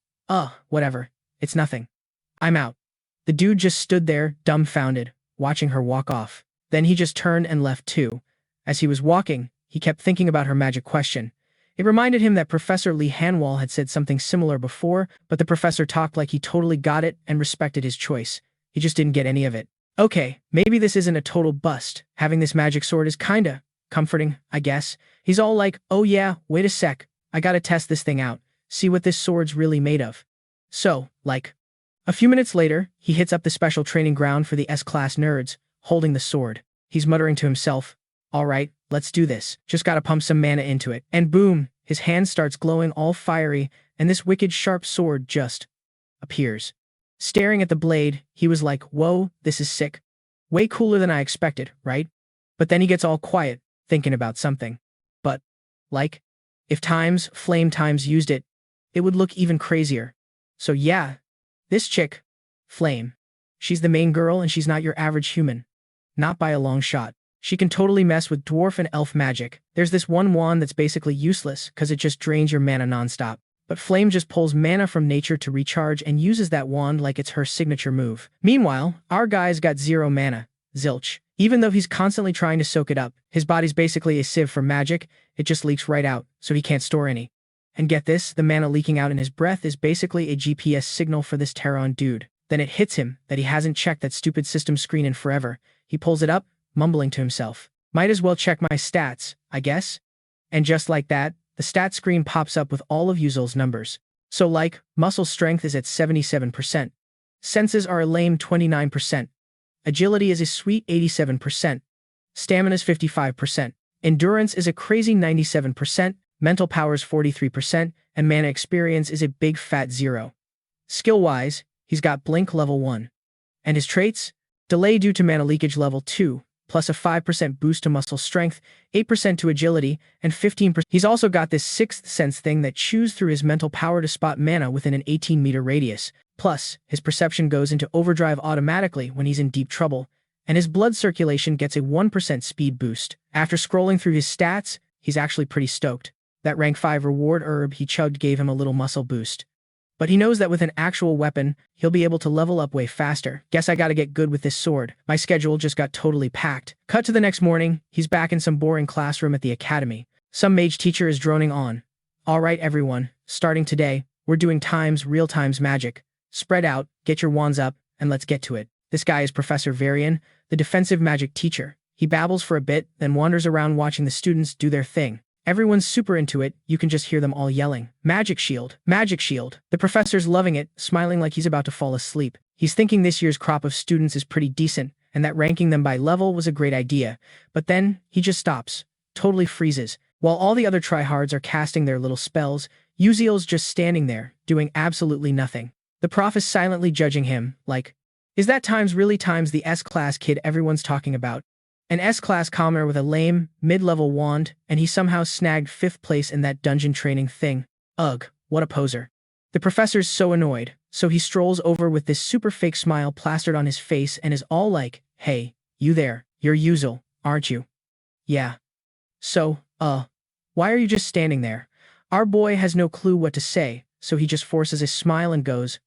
whatever. It's nothing. I'm out." The dude just stood there, dumbfounded, watching her walk off. Then he just turned and left too. As he was walking, he kept thinking about her magic question. It reminded him that Professor Lee Hanwall had said something similar before, but the professor talked like he totally got it and respected his choice. He just didn't get any of it. Okay, maybe this isn't a total bust. Having this magic sword is kinda comforting, I guess. He's all like, "Oh yeah, wait a sec. I gotta test this thing out. See what this sword's really made of." So, like, a few minutes later, he hits up the special training ground for the S-class nerds, holding the sword. He's muttering to himself, "All right, let's do this. Just gotta pump some mana into it." And boom, his hand starts glowing all fiery, and this wicked sharp sword just appears. Staring at the blade, he was like, "Whoa, this is sick. Way cooler than I expected, right?" But then he gets all quiet, thinking about something. But, like, if Flame Times used it, it would look even crazier. So yeah, this chick, Flame, she's the main girl and she's not your average human. Not by a long shot. She can totally mess with dwarf and elf magic. There's this one wand that's basically useless because it just drains your mana nonstop. But Flame just pulls mana from nature to recharge and uses that wand like it's her signature move. Meanwhile, our guy's got 0 mana. Zilch. Even though he's constantly trying to soak it up, his body's basically a sieve for magic, it just leaks right out, so he can't store any. And get this, the mana leaking out in his breath is basically a GPS signal for this Terran dude. Then it hits him that he hasn't checked that stupid system screen in forever. He pulls it up, mumbling to himself. Might as well check my stats, I guess? And just like that, the stat screen pops up with all of Uziel's numbers. So like, muscle strength is at 77%. Senses are a lame 29%. Agility is a sweet 87%. Stamina is 55%. Endurance is a crazy 97%. Mental power is 43%. And mana experience is a big fat 0. Skill-wise, he's got Blink level 1. And his traits? Delay due to mana leakage level 2, plus a 5% boost to muscle strength, 8% to agility, and 15%. He's also got this sixth sense thing that chews through his mental power to spot mana within an 18-meter radius. Plus, his perception goes into overdrive automatically when he's in deep trouble, and his blood circulation gets a 1% speed boost. After scrolling through his stats, he's actually pretty stoked. That rank 5 reward herb he chugged gave him a little muscle boost. But he knows that with an actual weapon, he'll be able to level up way faster. Guess I gotta get good with this sword. My schedule just got totally packed. Cut to the next morning, he's back in some boring classroom at the academy. Some mage teacher is droning on. "All right, everyone, starting today, we're doing real times magic. Spread out, get your wands up, and let's get to it." This guy is Professor Varian, the defensive magic teacher. He babbles for a bit, then wanders around watching the students do their thing. Everyone's super into it, you can just hear them all yelling, "Magic shield! Magic shield!" The professor's loving it, smiling like he's about to fall asleep. He's thinking this year's crop of students is pretty decent, and that ranking them by level was a great idea. But then, he just stops, totally freezes. While all the other tryhards are casting their little spells, Uziel's just standing there, doing absolutely nothing. The prof is silently judging him, like, is that really the S-class kid everyone's talking about? An S-class commoner with a lame, mid-level wand, and he somehow snagged 5th place in that dungeon training thing. Ugh, what a poser. The professor's so annoyed, so he strolls over with this super fake smile plastered on his face and is all like, "Hey, you there, you're Yuzel, aren't you?" "Yeah." "So, why are you just standing there?" Our boy has no clue what to say, so he just forces a smile and goes,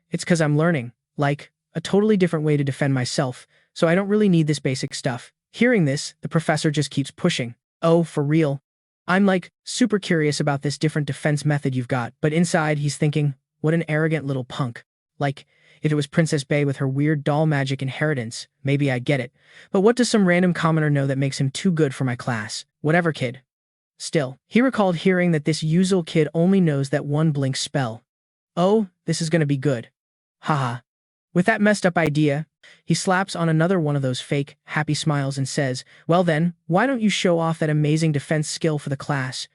"It's 'cause I'm learning, like, a totally different way to defend myself, so I don't really need this basic stuff." Hearing this, the professor just keeps pushing. "Oh, for real? I'm like, super curious about this different defense method you've got," but inside he's thinking, what an arrogant little punk. Like, if it was Princess Bay with her weird doll magic inheritance, maybe I'd get it. But what does some random commoner know that makes him too good for my class? Whatever, kid. Still, he recalled hearing that this Yuzel kid only knows that one blink spell. Oh, this is gonna be good. Haha. With that messed up idea, he slaps on another one of those fake, happy smiles and says, "Well then, why don't you show off that amazing defense skill for the class,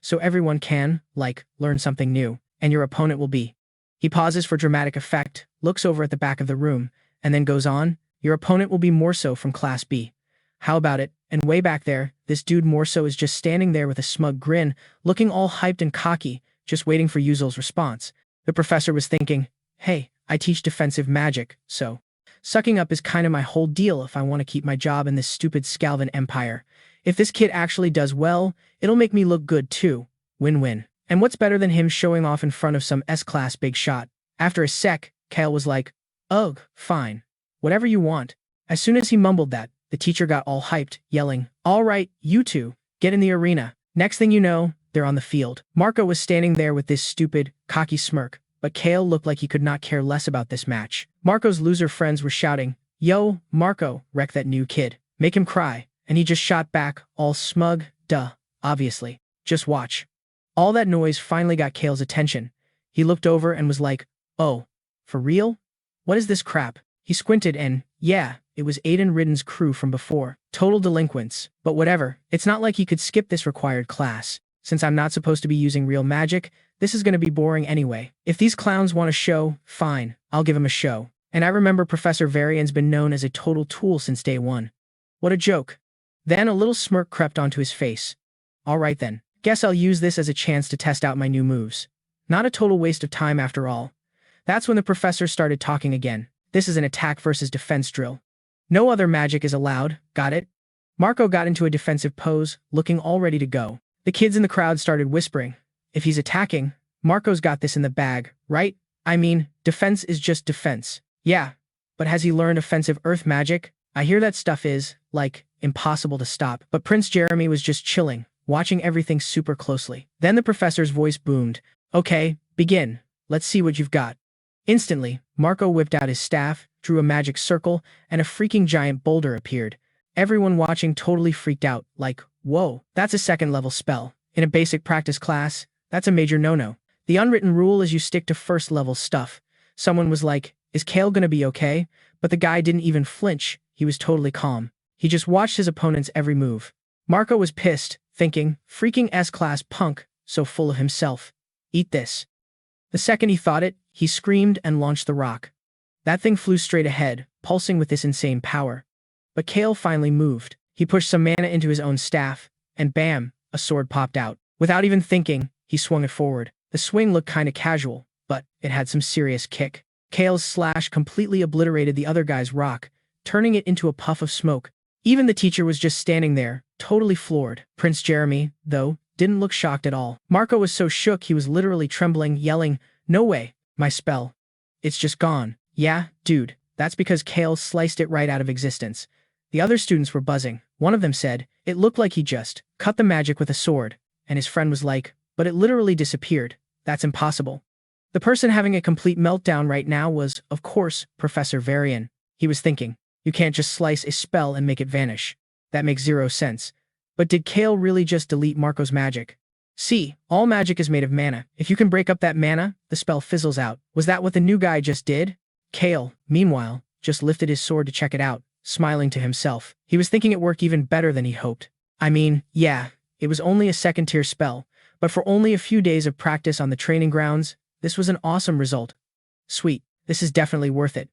so everyone can, like, learn something new, and your opponent will be." He pauses for dramatic effect, looks over at the back of the room, and then goes on, "Your opponent will be Morso from Class B. How about it?" And way back there, this dude Morso is just standing there with a smug grin, looking all hyped and cocky, just waiting for Yuzel's response. The professor was thinking, hey, I teach defensive magic, so sucking up is kind of my whole deal if I want to keep my job in this stupid Scalvin empire. If this kid actually does well, it'll make me look good too. Win-win. And what's better than him showing off in front of some S-class big shot? After a sec, Kale was like, "Ugh, fine. Whatever you want." As soon as he mumbled that, the teacher got all hyped, yelling, "All right, you two, get in the arena." Next thing you know, they're on the field. Marco was standing there with this stupid, cocky smirk, but Kale looked like he could not care less about this match. Marco's loser friends were shouting, "Yo, Marco, wreck that new kid. Make him cry." And he just shot back, all smug, "Duh, obviously. Just watch." All that noise finally got Kale's attention. He looked over and was like, "Oh, for real? What is this crap?" He squinted and, yeah, it was Aiden Ridden's crew from before. Total delinquents. But whatever, it's not like he could skip this required class. Since I'm not supposed to be using real magic, this is gonna be boring anyway. If these clowns want a show, fine, I'll give them a show. And I remember Professor Varian's been known as a total tool since day one. What a joke. Then a little smirk crept onto his face. All right then, guess I'll use this as a chance to test out my new moves. Not a total waste of time after all. That's when the professor started talking again. This is an attack versus defense drill. No other magic is allowed, got it? Marco got into a defensive pose, looking all ready to go. The kids in the crowd started whispering, if he's attacking, Marco's got this in the bag, right? I mean, defense is just defense. Yeah, but has he learned offensive earth magic? I hear that stuff is, like, impossible to stop. But Prince Jeremy was just chilling, watching everything super closely. Then the professor's voice boomed. Okay, begin. Let's see what you've got. Instantly, Marco whipped out his staff, drew a magic circle, and a freaking giant boulder appeared. Everyone watching totally freaked out, like, whoa, that's a second-level spell. In a basic practice class, that's a major no-no. The unwritten rule is you stick to first-level stuff. Someone was like, is Kale gonna be okay? But the guy didn't even flinch. He was totally calm. He just watched his opponent's every move. Marco was pissed, thinking, freaking S-class punk, so full of himself. Eat this. The second he thought it, he screamed and launched the rock. That thing flew straight ahead, pulsing with this insane power. But Kale finally moved. He pushed some mana into his own staff, and bam, a sword popped out. Without even thinking, he swung it forward. The swing looked kinda casual, but it had some serious kick. Kale's slash completely obliterated the other guy's rock, turning it into a puff of smoke. Even the teacher was just standing there, totally floored. Prince Jeremy, though, didn't look shocked at all. Marco was so shook he was literally trembling, yelling, "No way, my spell. It's just gone." Yeah, dude, that's because Kale sliced it right out of existence. The other students were buzzing. One of them said, it looked like he just cut the magic with a sword. And his friend was like, but it literally disappeared. That's impossible. The person having a complete meltdown right now was, of course, Professor Varian. He was thinking, you can't just slice a spell and make it vanish. That makes zero sense. But did Kale really just delete Marco's magic? See, all magic is made of mana. If you can break up that mana, the spell fizzles out. Was that what the new guy just did? Kale, meanwhile, just lifted his sword to check it out, smiling to himself. He was thinking it worked even better than he hoped. I mean, yeah, it was only a second-tier spell, but for only a few days of practice on the training grounds, this was an awesome result. Sweet, this is definitely worth it.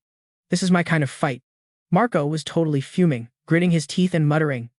This is my kind of fight. Marco was totally fuming. gritting his teeth and muttering,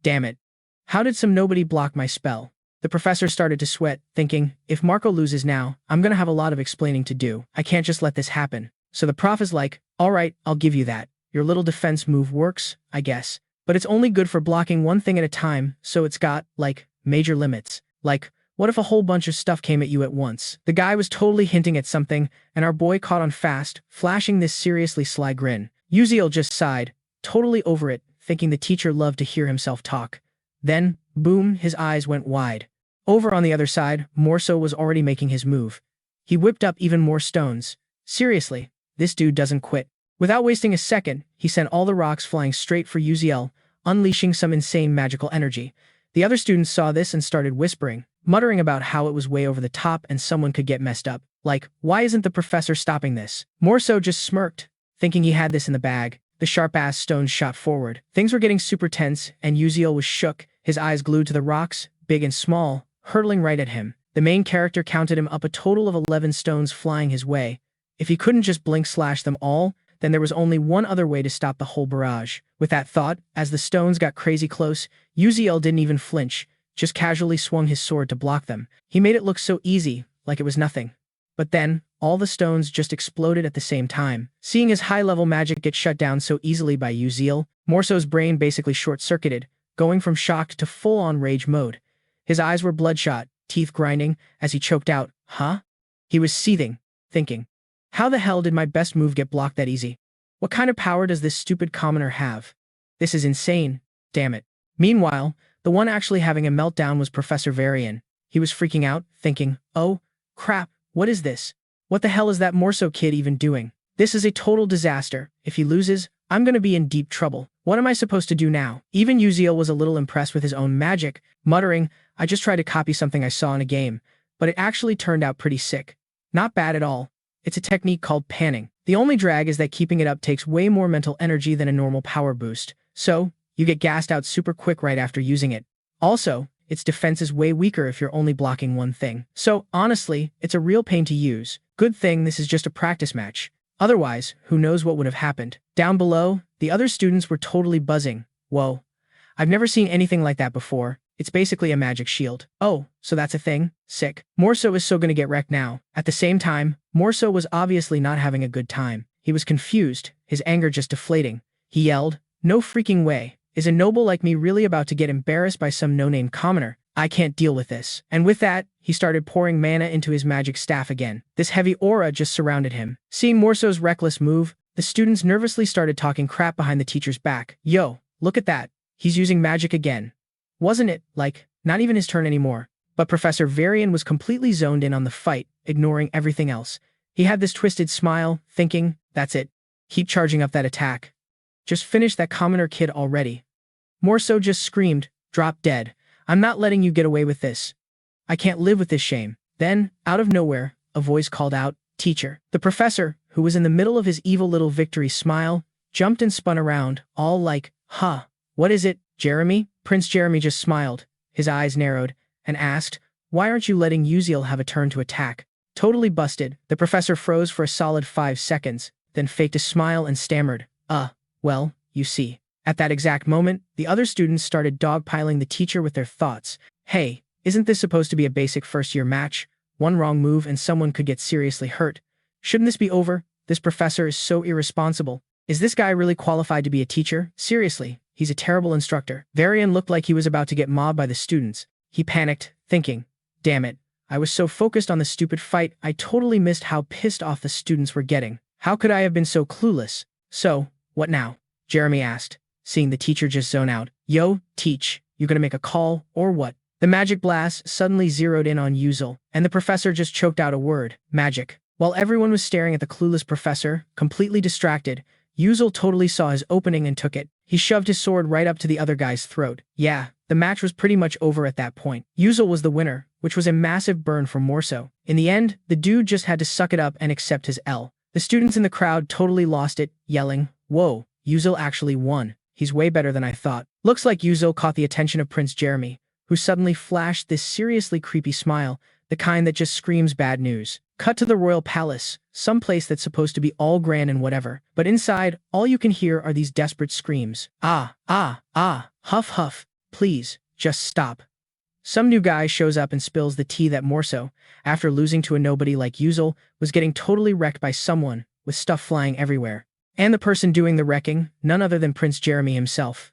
"Damn it. How did some nobody block my spell?" The professor started to sweat, thinking, if Marco loses now, I'm gonna have a lot of explaining to do. I can't just let this happen. So the prof is like, alright, I'll give you that. Your little defense move works, I guess. But it's only good for blocking one thing at a time, so it's got, like, major limits. Like, what if a whole bunch of stuff came at you at once? The guy was totally hinting at something, and our boy caught on fast, flashing this seriously sly grin. Uziel just sighed, totally over it, thinking the teacher loved to hear himself talk. Then, boom, his eyes went wide. Over on the other side, Morso was already making his move. He whipped up even more stones. Seriously, this dude doesn't quit. Without wasting a second, he sent all the rocks flying straight for Uziel, unleashing some insane magical energy. The other students saw this and started whispering, muttering about how it was way over the top and someone could get messed up. Like, why isn't the professor stopping this? Morso just smirked, thinking he had this in the bag. The sharp-ass stones shot forward. Things were getting super tense, and Uziel was shook, his eyes glued to the rocks, big and small, hurtling right at him. The main character counted him up a total of 11 stones flying his way. If he couldn't just blink-slash them all, then there was only one other way to stop the whole barrage. With that thought, as the stones got crazy close, Uziel didn't even flinch, just casually swung his sword to block them. He made it look so easy, like it was nothing. But then, all the stones just exploded at the same time. Seeing his high-level magic get shut down so easily by Uziel, Morso's brain basically short-circuited, going from shocked to full-on rage mode. His eyes were bloodshot, teeth grinding, as he choked out, "Huh?" He was seething, thinking, how the hell did my best move get blocked that easy? What kind of power does this stupid commoner have? This is insane, damn it. Meanwhile, the one actually having a meltdown was Professor Varian. He was freaking out, thinking, oh, crap, what is this? What the hell is that Morso kid even doing? This is a total disaster. If he loses, I'm gonna be in deep trouble. What am I supposed to do now? Even Uziel was a little impressed with his own magic, muttering, I just tried to copy something I saw in a game, but it actually turned out pretty sick. Not bad at all. It's a technique called panning. The only drag is that keeping it up takes way more mental energy than a normal power boost, so you get gassed out super quick right after using it. Also, its defense is way weaker if you're only blocking one thing. So, honestly, it's a real pain to use. Good thing this is just a practice match. Otherwise, who knows what would have happened. Down below, the other students were totally buzzing. Whoa. I've never seen anything like that before. It's basically a magic shield. Oh, so that's a thing? Sick. Morso is so gonna get wrecked now. At the same time, Morso was obviously not having a good time. He was confused, his anger just deflating. He yelled, no freaking way. Is a noble like me really about to get embarrassed by some no-name commoner? I can't deal with this. And with that, he started pouring mana into his magic staff again. This heavy aura just surrounded him. Seeing Morso's reckless move, the students nervously started talking crap behind the teacher's back. Yo, look at that. He's using magic again. Wasn't it, like, not even his turn anymore? But Professor Varian was completely zoned in on the fight, ignoring everything else. He had this twisted smile, thinking, that's it. Keep charging up that attack. Just finish that commoner kid already. Morso just screamed, drop dead. I'm not letting you get away with this. I can't live with this shame. Then, out of nowhere, a voice called out, teacher. The professor, who was in the middle of his evil little victory smile, jumped and spun around, all like, huh, what is it, Jeremy? Prince Jeremy just smiled, his eyes narrowed, and asked, why aren't you letting Uziel have a turn to attack? Totally busted, the professor froze for a solid 5 seconds, then faked a smile and stammered, well, you see. At that exact moment, the other students started dogpiling the teacher with their thoughts. Hey, isn't this supposed to be a basic first-year match? One wrong move and someone could get seriously hurt. Shouldn't this be over? This professor is so irresponsible. Is this guy really qualified to be a teacher? Seriously, he's a terrible instructor. Varian looked like he was about to get mobbed by the students. He panicked, thinking, damn it, I was so focused on the stupid fight, I totally missed how pissed off the students were getting. How could I have been so clueless? So, what now? Jeremy asked, seeing the teacher just zone out. Yo, teach, you gonna make a call, or what? The magic blast suddenly zeroed in on Uziel, and the professor just choked out a word, magic. While everyone was staring at the clueless professor, completely distracted, Uziel totally saw his opening and took it. He shoved his sword right up to the other guy's throat. Yeah, the match was pretty much over at that point. Uziel was the winner, which was a massive burn for Morso. In the end, the dude just had to suck it up and accept his L. The students in the crowd totally lost it, yelling, whoa, Uziel actually won. He's way better than I thought. Looks like Uziel caught the attention of Prince Jeremy, who suddenly flashed this seriously creepy smile, The kind that just screams bad news. Cut to the royal palace, some place that's supposed to be all grand and whatever, but inside, all you can hear are these desperate screams. Ah, ah, ah, huff huff, please, just stop. Some new guy shows up and spills the tea that Morso, after losing to a nobody like Uzel, was getting totally wrecked by someone, with stuff flying everywhere. And the person doing the wrecking, none other than Prince Jeremy himself.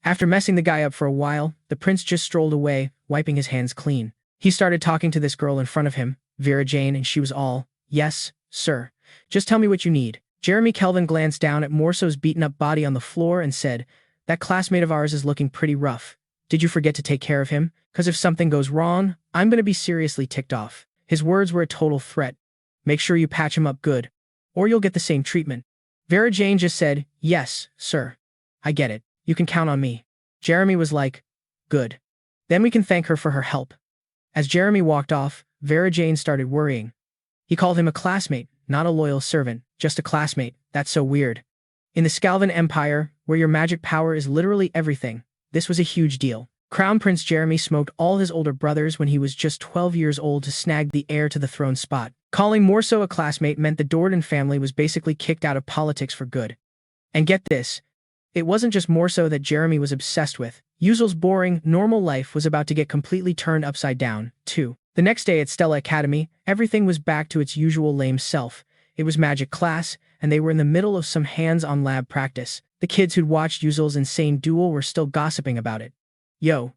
After messing the guy up for a while, the prince just strolled away, wiping his hands clean. He started talking to this girl in front of him, Vera Jane, and she was all, "Yes, sir. Just tell me what you need." Jeremy Kelvin glanced down at Morso's beaten-up body on the floor and said, "That classmate of ours is looking pretty rough. Did you forget to take care of him? 'Cause if something goes wrong, I'm gonna be seriously ticked off." His words were a total threat. "Make sure you patch him up good, or you'll get the same treatment." Vera Jane just said, "Yes, sir. I get it. You can count on me." Jeremy was like, "Good. Then we can thank her for her help." As Jeremy walked off, Vera Jane started worrying. He called him a classmate, not a loyal servant, just a classmate. That's so weird. In the Scalvan Empire, where your magic power is literally everything, this was a huge deal. Crown Prince Jeremy smoked all his older brothers when he was just 12 years old to snag the heir to the throne spot. Calling Morso a classmate meant the Dordan family was basically kicked out of politics for good. And get this, it wasn't just Morso that Jeremy was obsessed with. Uzel's boring, normal life was about to get completely turned upside down, too. The next day at Stella Academy, everything was back to its usual lame self. It was magic class, and they were in the middle of some hands-on lab practice. The kids who'd watched Uzel's insane duel were still gossiping about it. "Yo,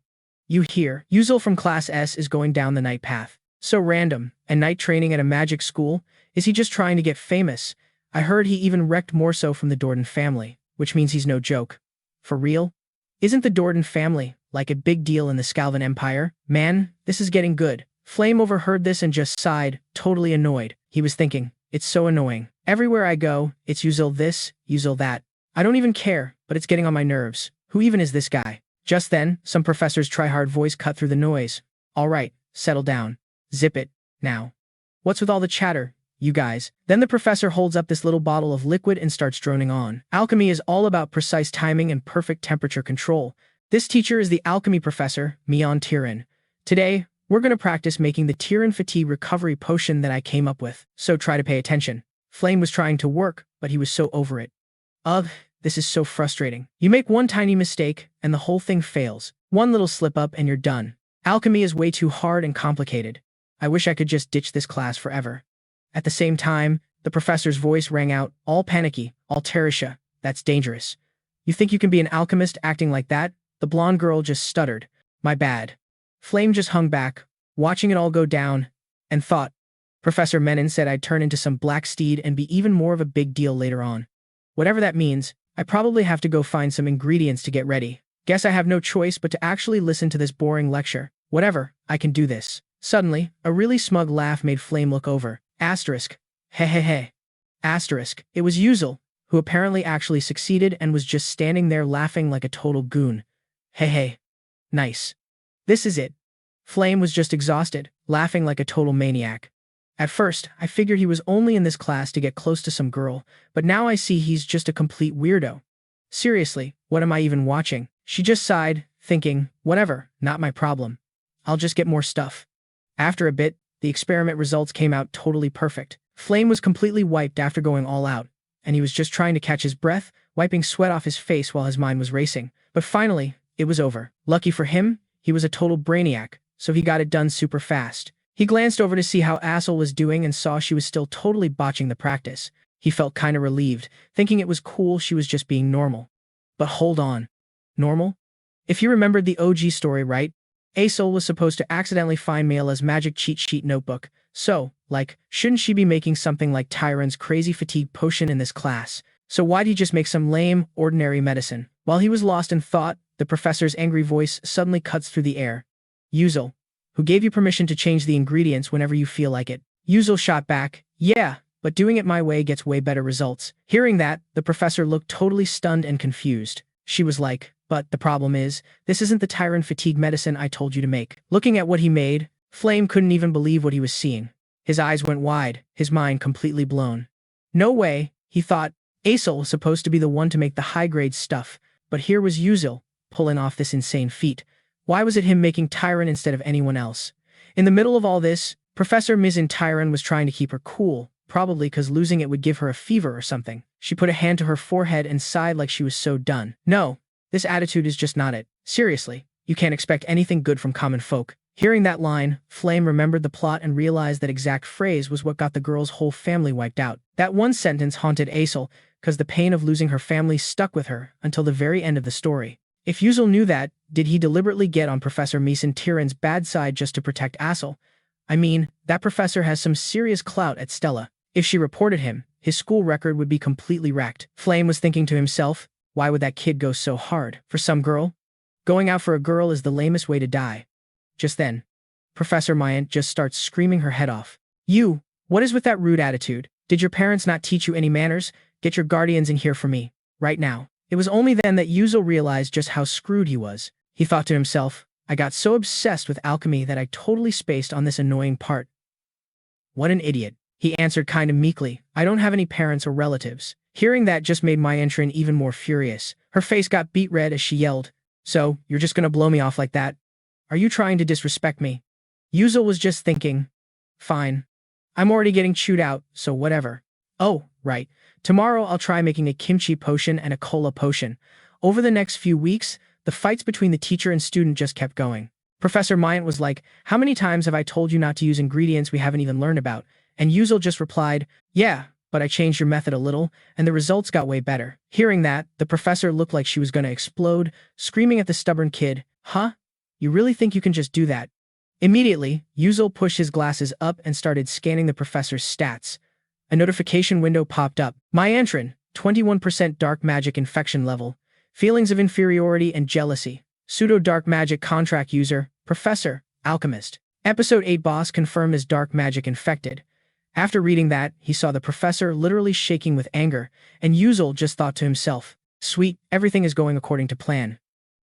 you hear? Uzel from Class S is going down the night path. So random, and night training at a magic school? Is he just trying to get famous? I heard he even wrecked Morso from the Dordan family, which means he's no joke." "For real? Isn't the Dordan family like a big deal in the Scalvan Empire? Man, this is getting good." Flame overheard this and just sighed, totally annoyed. He was thinking, "It's so annoying. Everywhere I go, it's Uzel this, Uzel that. I don't even care, but it's getting on my nerves. Who even is this guy?" Just then, some professor's try-hard voice cut through the noise. "All right, settle down. Zip it, now. What's with all the chatter, you guys?" Then the professor holds up this little bottle of liquid and starts droning on. Alchemy is all about precise timing and perfect temperature control. This teacher is the alchemy professor, Mion Tyran. Today, we're going to practice making the Tyran fatigue recovery potion that I came up with, so try to pay attention. Flame was trying to work, but he was so over it. Ugh, this is so frustrating. You make one tiny mistake, and the whole thing fails. One little slip-up and you're done. Alchemy is way too hard and complicated. I wish I could just ditch this class forever. At the same time, the professor's voice rang out, all panicky, all Teresha. That's dangerous. You think you can be an alchemist acting like that? The blonde girl just stuttered. My bad. Flame just hung back, watching it all go down, and thought, Professor Menon said I'd turn into some black steed and be even more of a big deal later on. Whatever that means, I probably have to go find some ingredients to get ready. Guess I have no choice but to actually listen to this boring lecture. Whatever, I can do this. Suddenly, a really smug laugh made Flame look over. Asterisk. Hey hey hey. Asterisk. It was Uzel, who apparently actually succeeded and was just standing there laughing like a total goon. Hey hey. Nice. This is it. Flame was just exhausted, laughing like a total maniac. At first, I figured he was only in this class to get close to some girl, but now I see he's just a complete weirdo. Seriously, what am I even watching? She just sighed, thinking, whatever, not my problem. I'll just get more stuff. After a bit, the experiment results came out totally perfect. Flame was completely wiped after going all out, and he was just trying to catch his breath, wiping sweat off his face while his mind was racing. But finally, it was over. Lucky for him, he was a total brainiac, so he got it done super fast. He glanced over to see how Assel was doing and saw she was still totally botching the practice. He felt kinda relieved, thinking it was cool she was just being normal. But hold on. Normal? If you remembered the OG story right, Assel was supposed to accidentally find Mayla's magic cheat sheet notebook, so, shouldn't she be making something like Tyran's crazy fatigue potion in this class? So why'd he just make some lame, ordinary medicine? While he was lost in thought, the professor's angry voice suddenly cuts through the air. Uzel, who gave you permission to change the ingredients whenever you feel like it? Uzel shot back, yeah, but doing it my way gets way better results. Hearing that, the professor looked totally stunned and confused. She was like, but the problem is, this isn't the Tyran fatigue medicine I told you to make. Looking at what he made, Flame couldn't even believe what he was seeing. His eyes went wide, his mind completely blown. No way, he thought. Assel was supposed to be the one to make the high-grade stuff, but here was Uzel, pulling off this insane feat. Why was it him making Tyran instead of anyone else? In the middle of all this, Professor Tyran was trying to keep her cool, probably because losing it would give her a fever or something. She put a hand to her forehead and sighed like she was so done. No, this attitude is just not it. Seriously, you can't expect anything good from common folk. Hearing that line, Flame remembered the plot and realized that exact phrase was what got the girl's whole family wiped out. That one sentence haunted Aisel, because the pain of losing her family stuck with her until the very end of the story. If Yuzel knew that, did he deliberately get on Professor Tyran's bad side just to protect Aisel? I mean, that professor has some serious clout at Stella. If she reported him, his school record would be completely wrecked. Flame was thinking to himself, why would that kid go so hard? For some girl? Going out for a girl is the lamest way to die. Just then, Professor Myant just starts screaming her head off. You, what is with that rude attitude? Did your parents not teach you any manners? Get your guardians in here for me, right now. It was only then that Yuzel realized just how screwed he was. He thought to himself, I got so obsessed with alchemy that I totally spaced on this annoying part. What an idiot. He answered kind of meekly, I don't have any parents or relatives. Hearing that just made Myantrin even more furious. Her face got beet red as she yelled, So, you're just gonna blow me off like that? Are you trying to disrespect me? Yuzel was just thinking, fine. I'm already getting chewed out, so whatever. Oh, right. Tomorrow I'll try making a kimchi potion and a cola potion. Over the next few weeks, the fights between the teacher and student just kept going. Professor Myant was like, how many times have I told you not to use ingredients we haven't even learned about? And Yuzel just replied, yeah, but I changed your method a little, and the results got way better. Hearing that, the professor looked like she was gonna explode, screaming at the stubborn kid, huh? You really think you can just do that? Immediately, Yuzel pushed his glasses up and started scanning the professor's stats. A notification window popped up. Myantrin, 21% dark magic infection level. Feelings of inferiority and jealousy. Pseudo-dark magic contract user. Professor. Alchemist. Episode 8 boss confirmed as dark magic infected. After reading that, he saw the professor literally shaking with anger, and Yuzel just thought to himself, sweet, everything is going according to plan.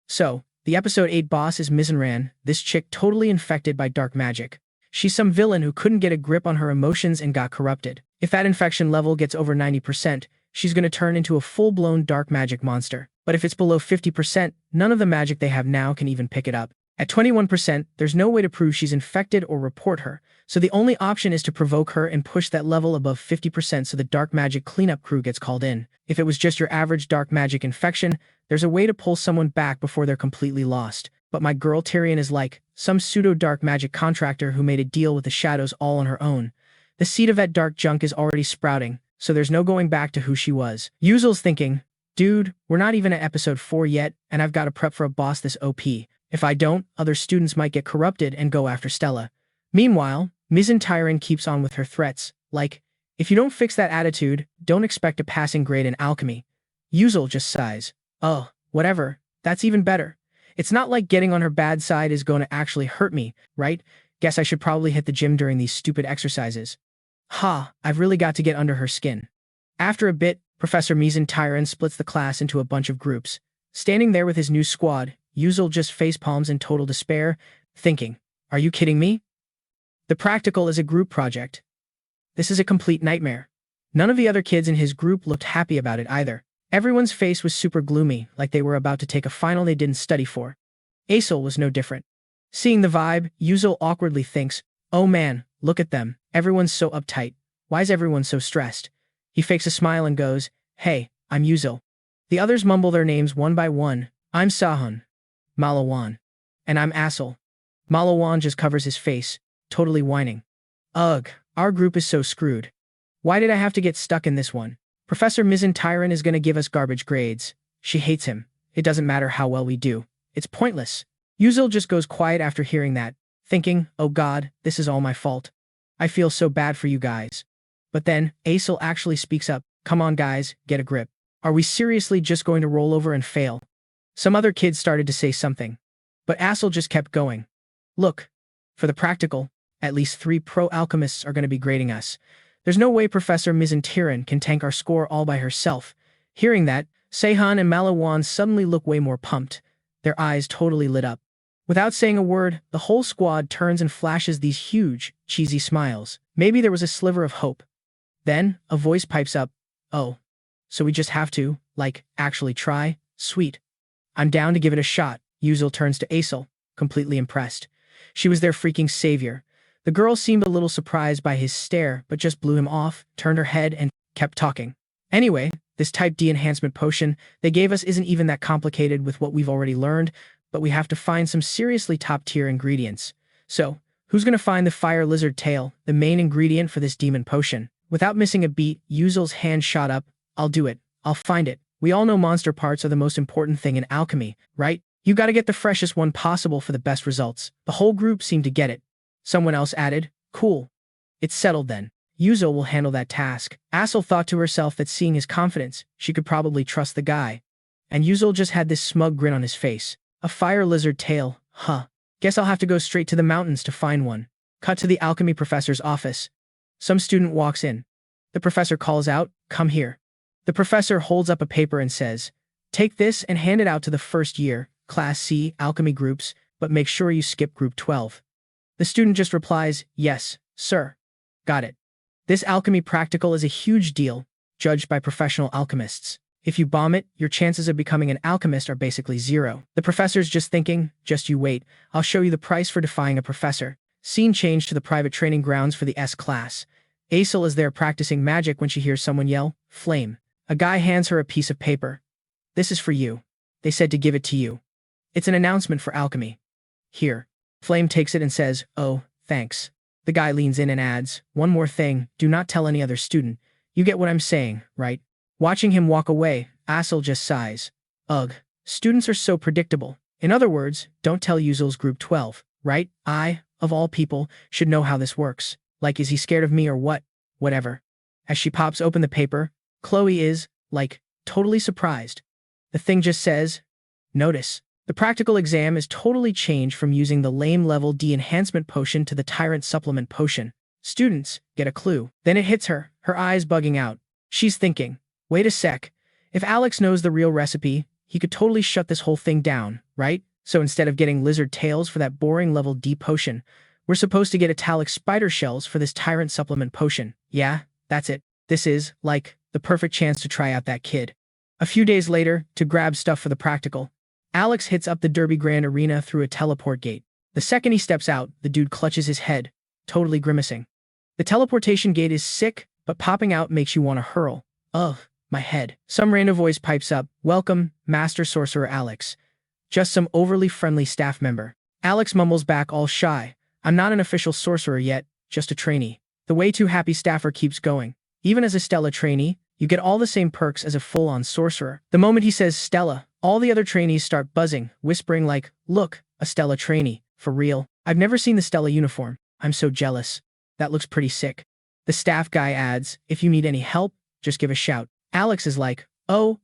So, the episode 8 boss is Mizanran, this chick totally infected by dark magic. She's some villain who couldn't get a grip on her emotions and got corrupted. If that infection level gets over 90%, she's gonna turn into a full-blown dark magic monster. But if it's below 50%, none of the magic they have now can even pick it up. At 21%, there's no way to prove she's infected or report her, so the only option is to provoke her and push that level above 50% so the dark magic cleanup crew gets called in. If it was just your average dark magic infection, there's a way to pull someone back before they're completely lost. But my girl Tyrion is like some pseudo-dark magic contractor who made a deal with the shadows all on her own. The seed of that dark junk is already sprouting, so there's no going back to who she was. Yuzel's thinking, dude, we're not even at episode 4 yet, and I've got to prep for a boss this OP. If I don't, other students might get corrupted and go after Stella. Meanwhile, Tyran keeps on with her threats, like, if you don't fix that attitude, don't expect a passing grade in alchemy. Yuzel just sighs. Oh, whatever, that's even better. It's not like getting on her bad side is going to actually hurt me, right? Guess I should probably hit the gym during these stupid exercises. Ha, I've really got to get under her skin. After a bit, Professor Tyran splits the class into a bunch of groups. Standing there with his new squad, Yuzel just facepalms in total despair, thinking, are you kidding me? The practical is a group project. This is a complete nightmare. None of the other kids in his group looked happy about it either. Everyone's face was super gloomy, like they were about to take a final they didn't study for. Aisel was no different. Seeing the vibe, Yuzel awkwardly thinks, oh man, look at them, everyone's so uptight. Why is everyone so stressed? He fakes a smile and goes, hey, I'm Yuzel. The others mumble their names one by one. I'm Sahun. Malawan. And I'm Aisel. Malawan just covers his face, totally whining. Ugh, our group is so screwed. Why did I have to get stuck in this one? Professor Tyran is gonna give us garbage grades. She hates him. It doesn't matter how well we do. It's pointless. Yuzel just goes quiet after hearing that, thinking, oh god, this is all my fault. I feel so bad for you guys. But then, Aisel actually speaks up, come on guys, get a grip. Are we seriously just going to roll over and fail? Some other kids started to say something. But Aisel just kept going. Look, for the practical, at least 3 pro-alchemists are going to be grading us. There's no way Professor Tyran can tank our score all by herself. Hearing that, Seihan and Malawan suddenly look way more pumped. Their eyes totally lit up. Without saying a word, the whole squad turns and flashes these huge, cheesy smiles. Maybe there was a sliver of hope. Then, a voice pipes up, oh, so we just have to, like, actually try? Sweet. I'm down to give it a shot. Yuzel turns to Aisel, completely impressed. She was their freaking savior. The girl seemed a little surprised by his stare, but just blew him off, turned her head, and kept talking. Anyway, this type D enhancement potion they gave us isn't even that complicated with what we've already learned, but we have to find some seriously top-tier ingredients. So, who's gonna find the fire lizard tail, the main ingredient for this demon potion? Without missing a beat, Yuzel's hand shot up. I'll do it. I'll find it. We all know monster parts are the most important thing in alchemy, right? You gotta get the freshest one possible for the best results. The whole group seemed to get it. Someone else added, cool. It's settled then. Yuzel will handle that task. Assel thought to herself that seeing his confidence, she could probably trust the guy. And Yuzel just had this smug grin on his face. A fire lizard tail, huh. Guess I'll have to go straight to the mountains to find one. Cut to the alchemy professor's office. Some student walks in. The professor calls out, come here. The professor holds up a paper and says, take this and hand it out to the first year, Class C, alchemy groups, but make sure you skip group 12. The student just replies, yes, sir. Got it. This alchemy practical is a huge deal, judged by professional alchemists. If you bomb it, your chances of becoming an alchemist are basically zero. The professor's just thinking, just you wait, I'll show you the price for defying a professor. Scene change to the private training grounds for the S class. Asel is there practicing magic when she hears someone yell, flame. A guy hands her a piece of paper. This is for you. They said to give it to you. It's an announcement for alchemy. Here. Flame takes it and says, oh, thanks. The guy leans in and adds, one more thing, do not tell any other student. You get what I'm saying, right? Watching him walk away, Asel just sighs. Ugh, students are so predictable. In other words, don't tell Yuzel's group 12, right? I, of all people, should know how this works. Like, is he scared of me or what? Whatever. As she pops open the paper, Chloe is, like, totally surprised. The thing just says, notice. The practical exam is totally changed from using the lame level D enhancement potion to the tyrant supplement potion. Students get a clue. Then it hits her, her eyes bugging out. She's thinking, wait a sec. If Alex knows the real recipe, he could totally shut this whole thing down, right? So instead of getting lizard tails for that boring level D potion, we're supposed to get italic spider shells for this tyrant supplement potion. Yeah, that's it. This is, like, the perfect chance to try out that kid. A few days later, to grab stuff for the practical, Alex hits up the Derby Grand Arena through a teleport gate. The second he steps out, the dude clutches his head, totally grimacing. The teleportation gate is sick, but popping out makes you want to hurl. Ugh, my head. Some random voice pipes up, welcome, Master Sorcerer Alex. Just some overly friendly staff member. Alex mumbles back all shy. I'm not an official sorcerer yet, just a trainee. The way too happy staffer keeps going. Even as a Stella trainee, you get all the same perks as a full-on sorcerer. The moment he says Stella, all the other trainees start buzzing, whispering like, look, a Stella trainee, for real. I've never seen the Stella uniform. I'm so jealous. That looks pretty sick. The staff guy adds, if you need any help, just give a shout. Alex is like, oh,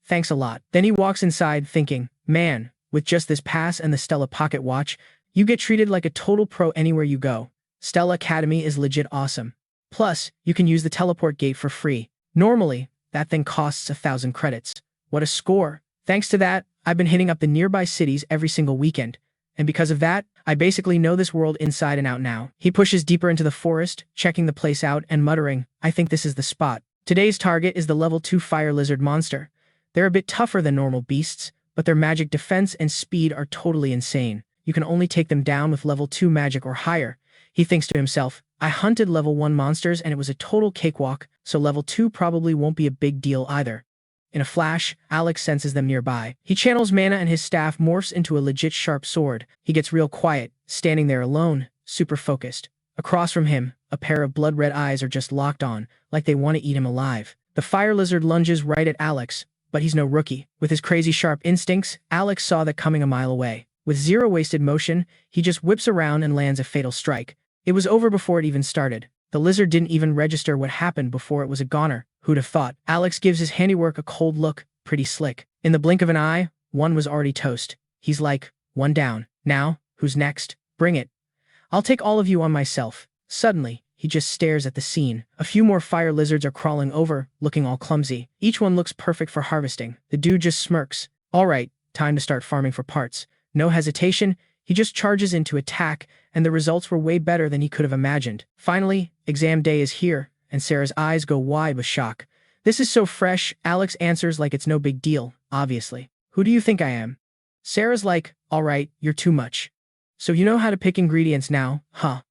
thanks a lot. Then he walks inside thinking, man, with just this pass and the Stella pocket watch, you get treated like a total pro anywhere you go. Stella Academy is legit awesome. Plus, you can use the teleport gate for free. Normally, that thing costs 1,000 credits. What a score. Thanks to that, I've been hitting up the nearby cities every single weekend. And because of that, I basically know this world inside and out now. He pushes deeper into the forest, checking the place out and muttering, I think this is the spot. Today's target is the level 2 fire lizard monster. They're a bit tougher than normal beasts, but their magic defense and speed are totally insane. You can only take them down with level 2 magic or higher. He thinks to himself, I hunted level 1 monsters and it was a total cakewalk, so level 2 probably won't be a big deal either. In a flash, Alex senses them nearby. He channels mana and his staff morphs into a legit sharp sword. He gets real quiet, standing there alone, super focused. Across from him, a pair of blood-red eyes are just locked on, like they want to eat him alive. The fire lizard lunges right at Alex, but he's no rookie. With his crazy sharp instincts, Alex saw that coming a mile away. With zero wasted motion, he just whips around and lands a fatal strike. It was over before it even started. The lizard didn't even register what happened before it was a goner. Who'd have thought? Alex gives his handiwork a cold look, pretty slick. In the blink of an eye, one was already toast. He's like, one down. Now, who's next? Bring it. I'll take all of you on myself. Suddenly, he just stares at the scene. A few more fire lizards are crawling over, looking all clumsy. Each one looks perfect for harvesting. The dude just smirks. All right, time to start farming for parts. No hesitation, he just charges in to attack, and the results were way better than he could have imagined. Finally, exam day is here, and Sarah's eyes go wide with shock. This is so fresh, Alex answers like it's no big deal, obviously. Who do you think I am? Sarah's like, all right, you're too much. So you know how to pick ingredients now, huh?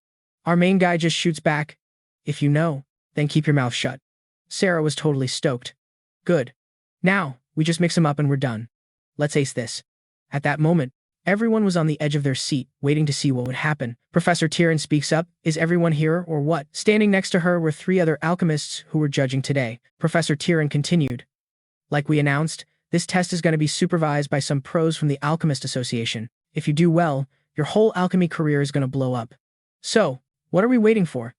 Our main guy just shoots back. If you know, then keep your mouth shut. Sarah was totally stoked. Good. Now, we just mix them up and we're done. Let's ace this. At that moment, everyone was on the edge of their seat, waiting to see what would happen. Professor Tyrion speaks up. Is everyone here or what? Standing next to her were 3 other alchemists who were judging today. Professor Tyrion continued. Like we announced, this test is going to be supervised by some pros from the Alchemist Association. If you do well, your whole alchemy career is going to blow up. So, what are we waiting for?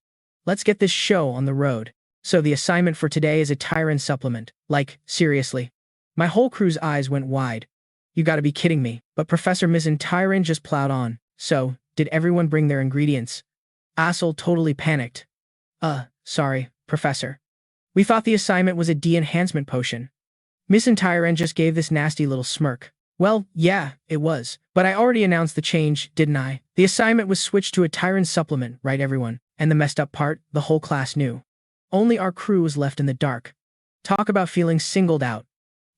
Let's get this show on the road. So the assignment for today is a Tyrion supplement. Like, seriously. My whole crew's eyes went wide. You gotta be kidding me. But Professor Tyrion just plowed on. So, did everyone bring their ingredients? Assel totally panicked. Sorry, Professor. We thought the assignment was a de-enhancement potion. Tyrion just gave this nasty little smirk. Well, yeah, it was. But I already announced the change, didn't I? The assignment was switched to a Tyrion supplement, right everyone? And the messed up part, the whole class knew. Only our crew was left in the dark. Talk about feeling singled out.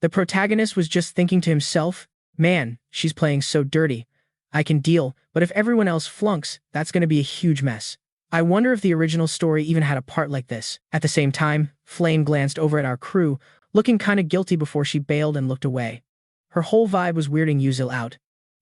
The protagonist was just thinking to himself, man, she's playing so dirty. I can deal, but if everyone else flunks, that's going to be a huge mess. I wonder if the original story even had a part like this. At the same time, Flame glanced over at our crew, looking kinda guilty before she bailed and looked away. Her whole vibe was weirding Uzel out.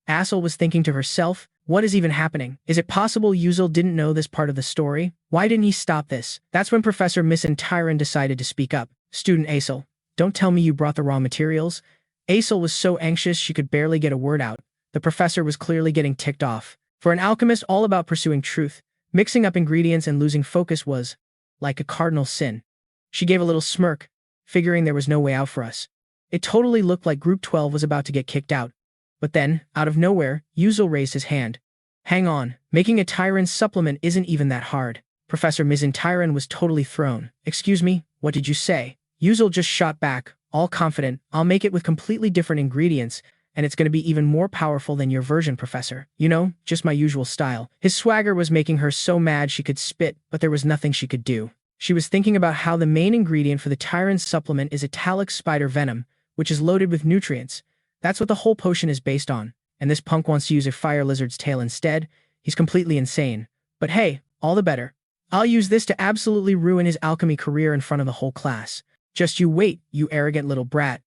Assel was thinking to herself, what is even happening? Is it possible Uzel didn't know this part of the story? Why didn't he stop this? That's when Professor Tyrion decided to speak up. Student Asel, don't tell me you brought the raw materials. Asel was so anxious she could barely get a word out. The professor was clearly getting ticked off. For an alchemist all about pursuing truth, mixing up ingredients and losing focus was like a cardinal sin. She gave a little smirk, figuring there was no way out for us. It totally looked like Group 12 was about to get kicked out. But then, out of nowhere, Uzel raised his hand. Hang on, making a Tyrion supplement isn't even that hard. Professor Tyrion was totally thrown. Excuse me, what did you say? Uzel just shot back, all confident. I'll make it with completely different ingredients, and it's going to be even more powerful than your version, Professor. You know, just my usual style. His swagger was making her so mad she could spit, but there was nothing she could do. She was thinking about how the main ingredient for the Tyrion supplement is italic spider venom, which is loaded with nutrients. That's what the whole potion is based on, and this punk wants to use a fire lizard's tail instead. He's completely insane. But hey, all the better. I'll use this to absolutely ruin his alchemy career in front of the whole class. Just you wait, you arrogant little brat.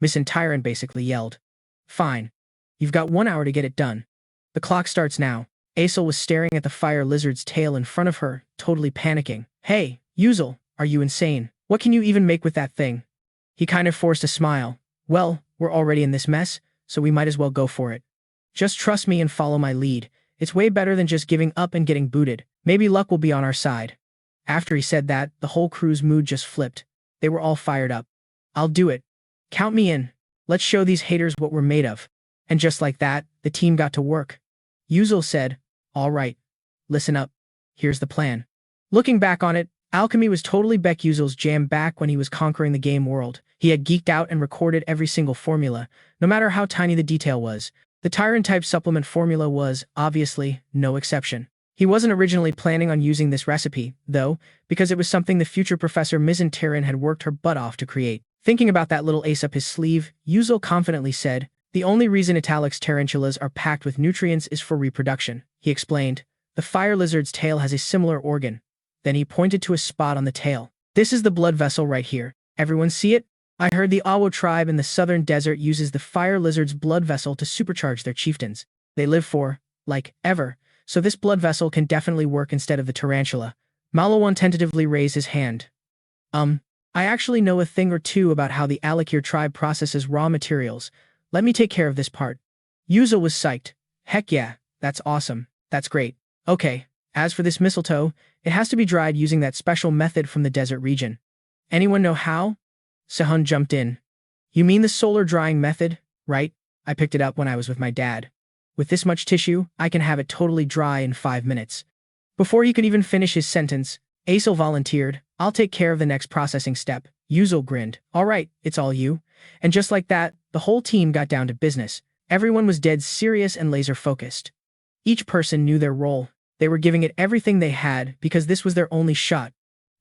Tyrion basically yelled. Fine. You've got 1 hour to get it done. The clock starts now. Asel was staring at the fire lizard's tail in front of her, totally panicking. Hey, Uzel, are you insane? What can you even make with that thing? He kind of forced a smile. Well, we're already in this mess, so we might as well go for it. Just trust me and follow my lead. It's way better than just giving up and getting booted. Maybe luck will be on our side. After he said that, the whole crew's mood just flipped. They were all fired up. I'll do it. Count me in. Let's show these haters what we're made of. And just like that, the team got to work. Uzel said, all right. Listen up. Here's the plan. Looking back on it, alchemy was totally Beckuziel's jam back when he was conquering the game world. He had geeked out and recorded every single formula, no matter how tiny the detail was. The Tyrion-type supplement formula was, obviously, no exception. He wasn't originally planning on using this recipe, though, because it was something the future Professor Tyrion had worked her butt off to create. Thinking about that little ace up his sleeve, Uzel confidently said, the only reason Italic's tarantulas are packed with nutrients is for reproduction. He explained, the fire lizard's tail has a similar organ. Then he pointed to a spot on the tail. This is the blood vessel right here. Everyone see it? I heard the Awo tribe in the southern desert uses the fire lizard's blood vessel to supercharge their chieftains. They live for, like, ever. So this blood vessel can definitely work instead of the tarantula. Malawan tentatively raised his hand. I actually know a thing or two about how the Alakir tribe processes raw materials. Let me take care of this part. Uzel was psyched. Heck yeah, that's awesome. That's great. Okay, as for this mistletoe, it has to be dried using that special method from the desert region. Anyone know how? Sehun jumped in. You mean the solar drying method, right? I picked it up when I was with my dad. With this much tissue, I can have it totally dry in 5 minutes. Before he could even finish his sentence, Asel volunteered, I'll take care of the next processing step. Uzel grinned. All right, it's all you. And just like that, the whole team got down to business. Everyone was dead serious and laser-focused. Each person knew their role. They were giving it everything they had because this was their only shot.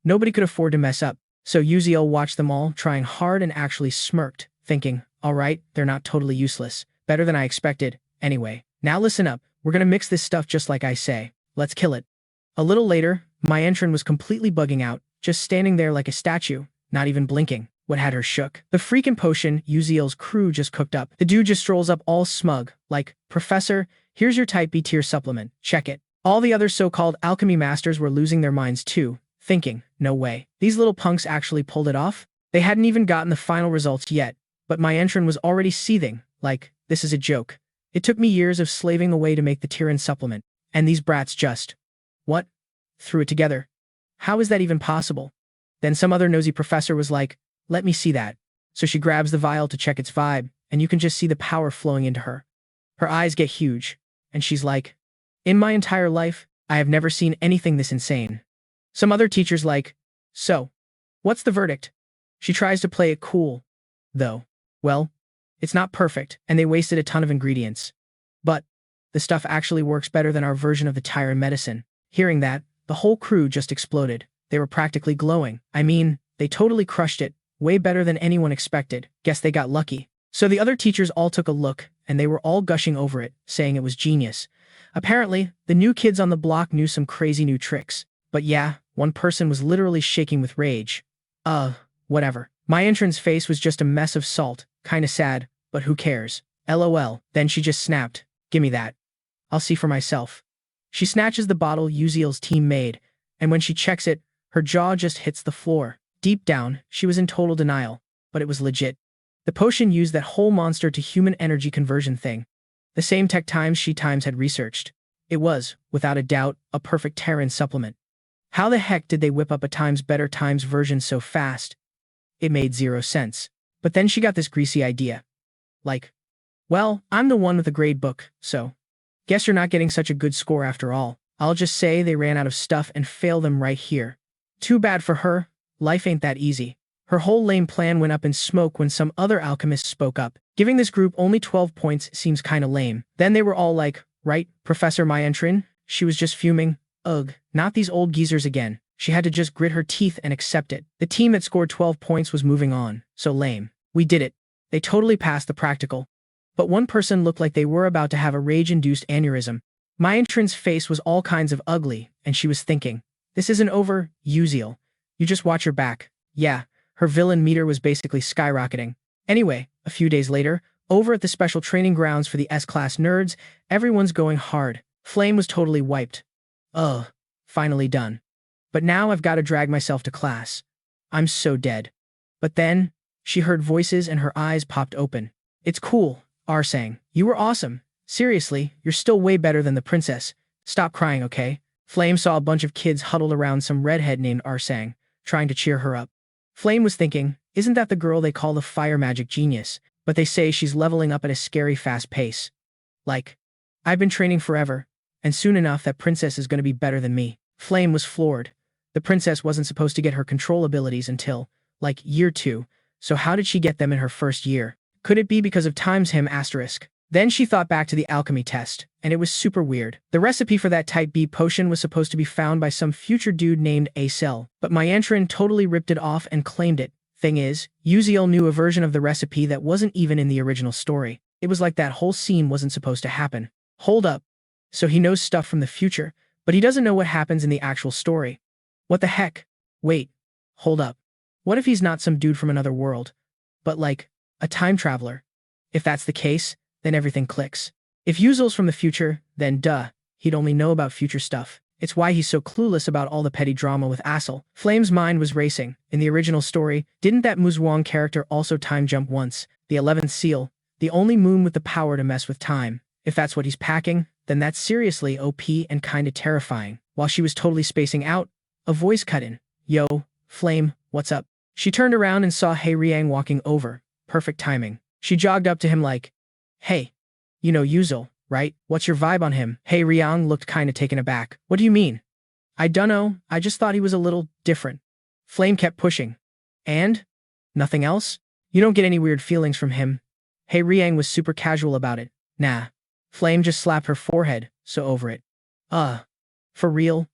Nobody could afford to mess up. So Uziel watched them all, trying hard and actually smirked, thinking, all right, they're not totally useless. Better than I expected. Anyway, now listen up. We're gonna mix this stuff just like I say. Let's kill it. A little later, my entrant was completely bugging out, just standing there like a statue, not even blinking. What had her shook? The freaking potion Uziel's crew just cooked up. The dude just strolls up all smug, like, "Professor, here's your type B tier supplement. Check it." All the other so-called alchemy masters were losing their minds too, thinking, no way. These little punks actually pulled it off? They hadn't even gotten the final results yet, but my entrant was already seething, like, this is a joke. It took me years of slaving away to make the Tyrian supplement, and these brats just, what? Threw it together. How is that even possible? Then some other nosy professor was like, let me see that. So she grabs the vial to check its vibe, and you can just see the power flowing into her. Her eyes get huge, and she's like, in my entire life, I have never seen anything this insane. Some other teacher's like, so, what's the verdict? She tries to play it cool, though. Well, it's not perfect, and they wasted a ton of ingredients. But the stuff actually works better than our version of the Tyrian medicine. Hearing that, the whole crew just exploded. They were practically glowing. I mean, they totally crushed it, way better than anyone expected. Guess they got lucky. So the other teachers all took a look, and they were all gushing over it, saying it was genius. Apparently, the new kids on the block knew some crazy new tricks. But yeah, one person was literally shaking with rage. Whatever. My entrant's face was just a mess of salt, kinda sad, but who cares? LOL. Then she just snapped, gimme that. I'll see for myself. She snatches the bottle Uziel's team made, and when she checks it, her jaw just hits the floor. Deep down, she was in total denial, but it was legit. The potion used that whole monster to human energy conversion thing. The same tech she had researched. It was, without a doubt, a perfect Terran supplement. How the heck did they whip up a times better times version so fast? It made zero sense. But then she got this greasy idea. Like, well, I'm the one with the grade book, so guess you're not getting such a good score after all. I'll just say they ran out of stuff and failed them right here. Too bad for her. Life ain't that easy. Her whole lame plan went up in smoke when some other alchemists spoke up. Giving this group only 12 points seems kinda lame. Then they were all like, right, Professor Myentrin? She was just fuming. Ugh, not these old geezers again. She had to just grit her teeth and accept it. The team that scored 12 points was moving on. So lame. We did it. They totally passed the practical. But one person looked like they were about to have a rage-induced aneurysm. Myentrin's face was all kinds of ugly, and she was thinking, this isn't over, Uziel. You just watch your back. Yeah, her villain meter was basically skyrocketing. Anyway, a few days later, over at the special training grounds for the S-class nerds, everyone's going hard. Flame was totally wiped. Ugh, finally done. But now I've got to drag myself to class. I'm so dead. But then, she heard voices and her eyes popped open. It's cool, R sang. You were awesome. Seriously, you're still way better than the princess. Stop crying, okay? Flame saw a bunch of kids huddled around some redhead named Arsang, trying to cheer her up. Flame was thinking, isn't that the girl they call the fire magic genius? But they say she's leveling up at a scary fast pace. Like, I've been training forever, and soon enough that princess is going to be better than me. Flame was floored. The princess wasn't supposed to get her control abilities until, like, year 2, so how did she get them in her first year? Could it be because of times him asterisk? Then she thought back to the alchemy test, and it was super weird. The recipe for that type B potion was supposed to be found by some future dude named Acel, but Myentrin totally ripped it off and claimed it. Thing is, Uziel knew a version of the recipe that wasn't even in the original story. It was like that whole scene wasn't supposed to happen. Hold up. So he knows stuff from the future, but he doesn't know what happens in the actual story. What the heck? Wait. Hold up. What if he's not some dude from another world, but like, a time traveler? If that's the case, then everything clicks. If Uziel's from the future, then duh, he'd only know about future stuff. It's why he's so clueless about all the petty drama with Acel. Flame's mind was racing. In the original story, didn't that Muzwang character also time jump once? The 11th seal, the only moon with the power to mess with time. If that's what he's packing, then that's seriously OP and kinda terrifying. While she was totally spacing out, a voice cut in. Yo, Flame, what's up? She turned around and saw He Riang walking over. Perfect timing. She jogged up to him like, hey, you know Uziel, right? What's your vibe on him? He Riang looked kinda taken aback. What do you mean? I dunno, I just thought he was a little different. Flame kept pushing. And? Nothing else? You don't get any weird feelings from him. He Riang was super casual about it. Nah. Flame just slapped her forehead, so over it. For real?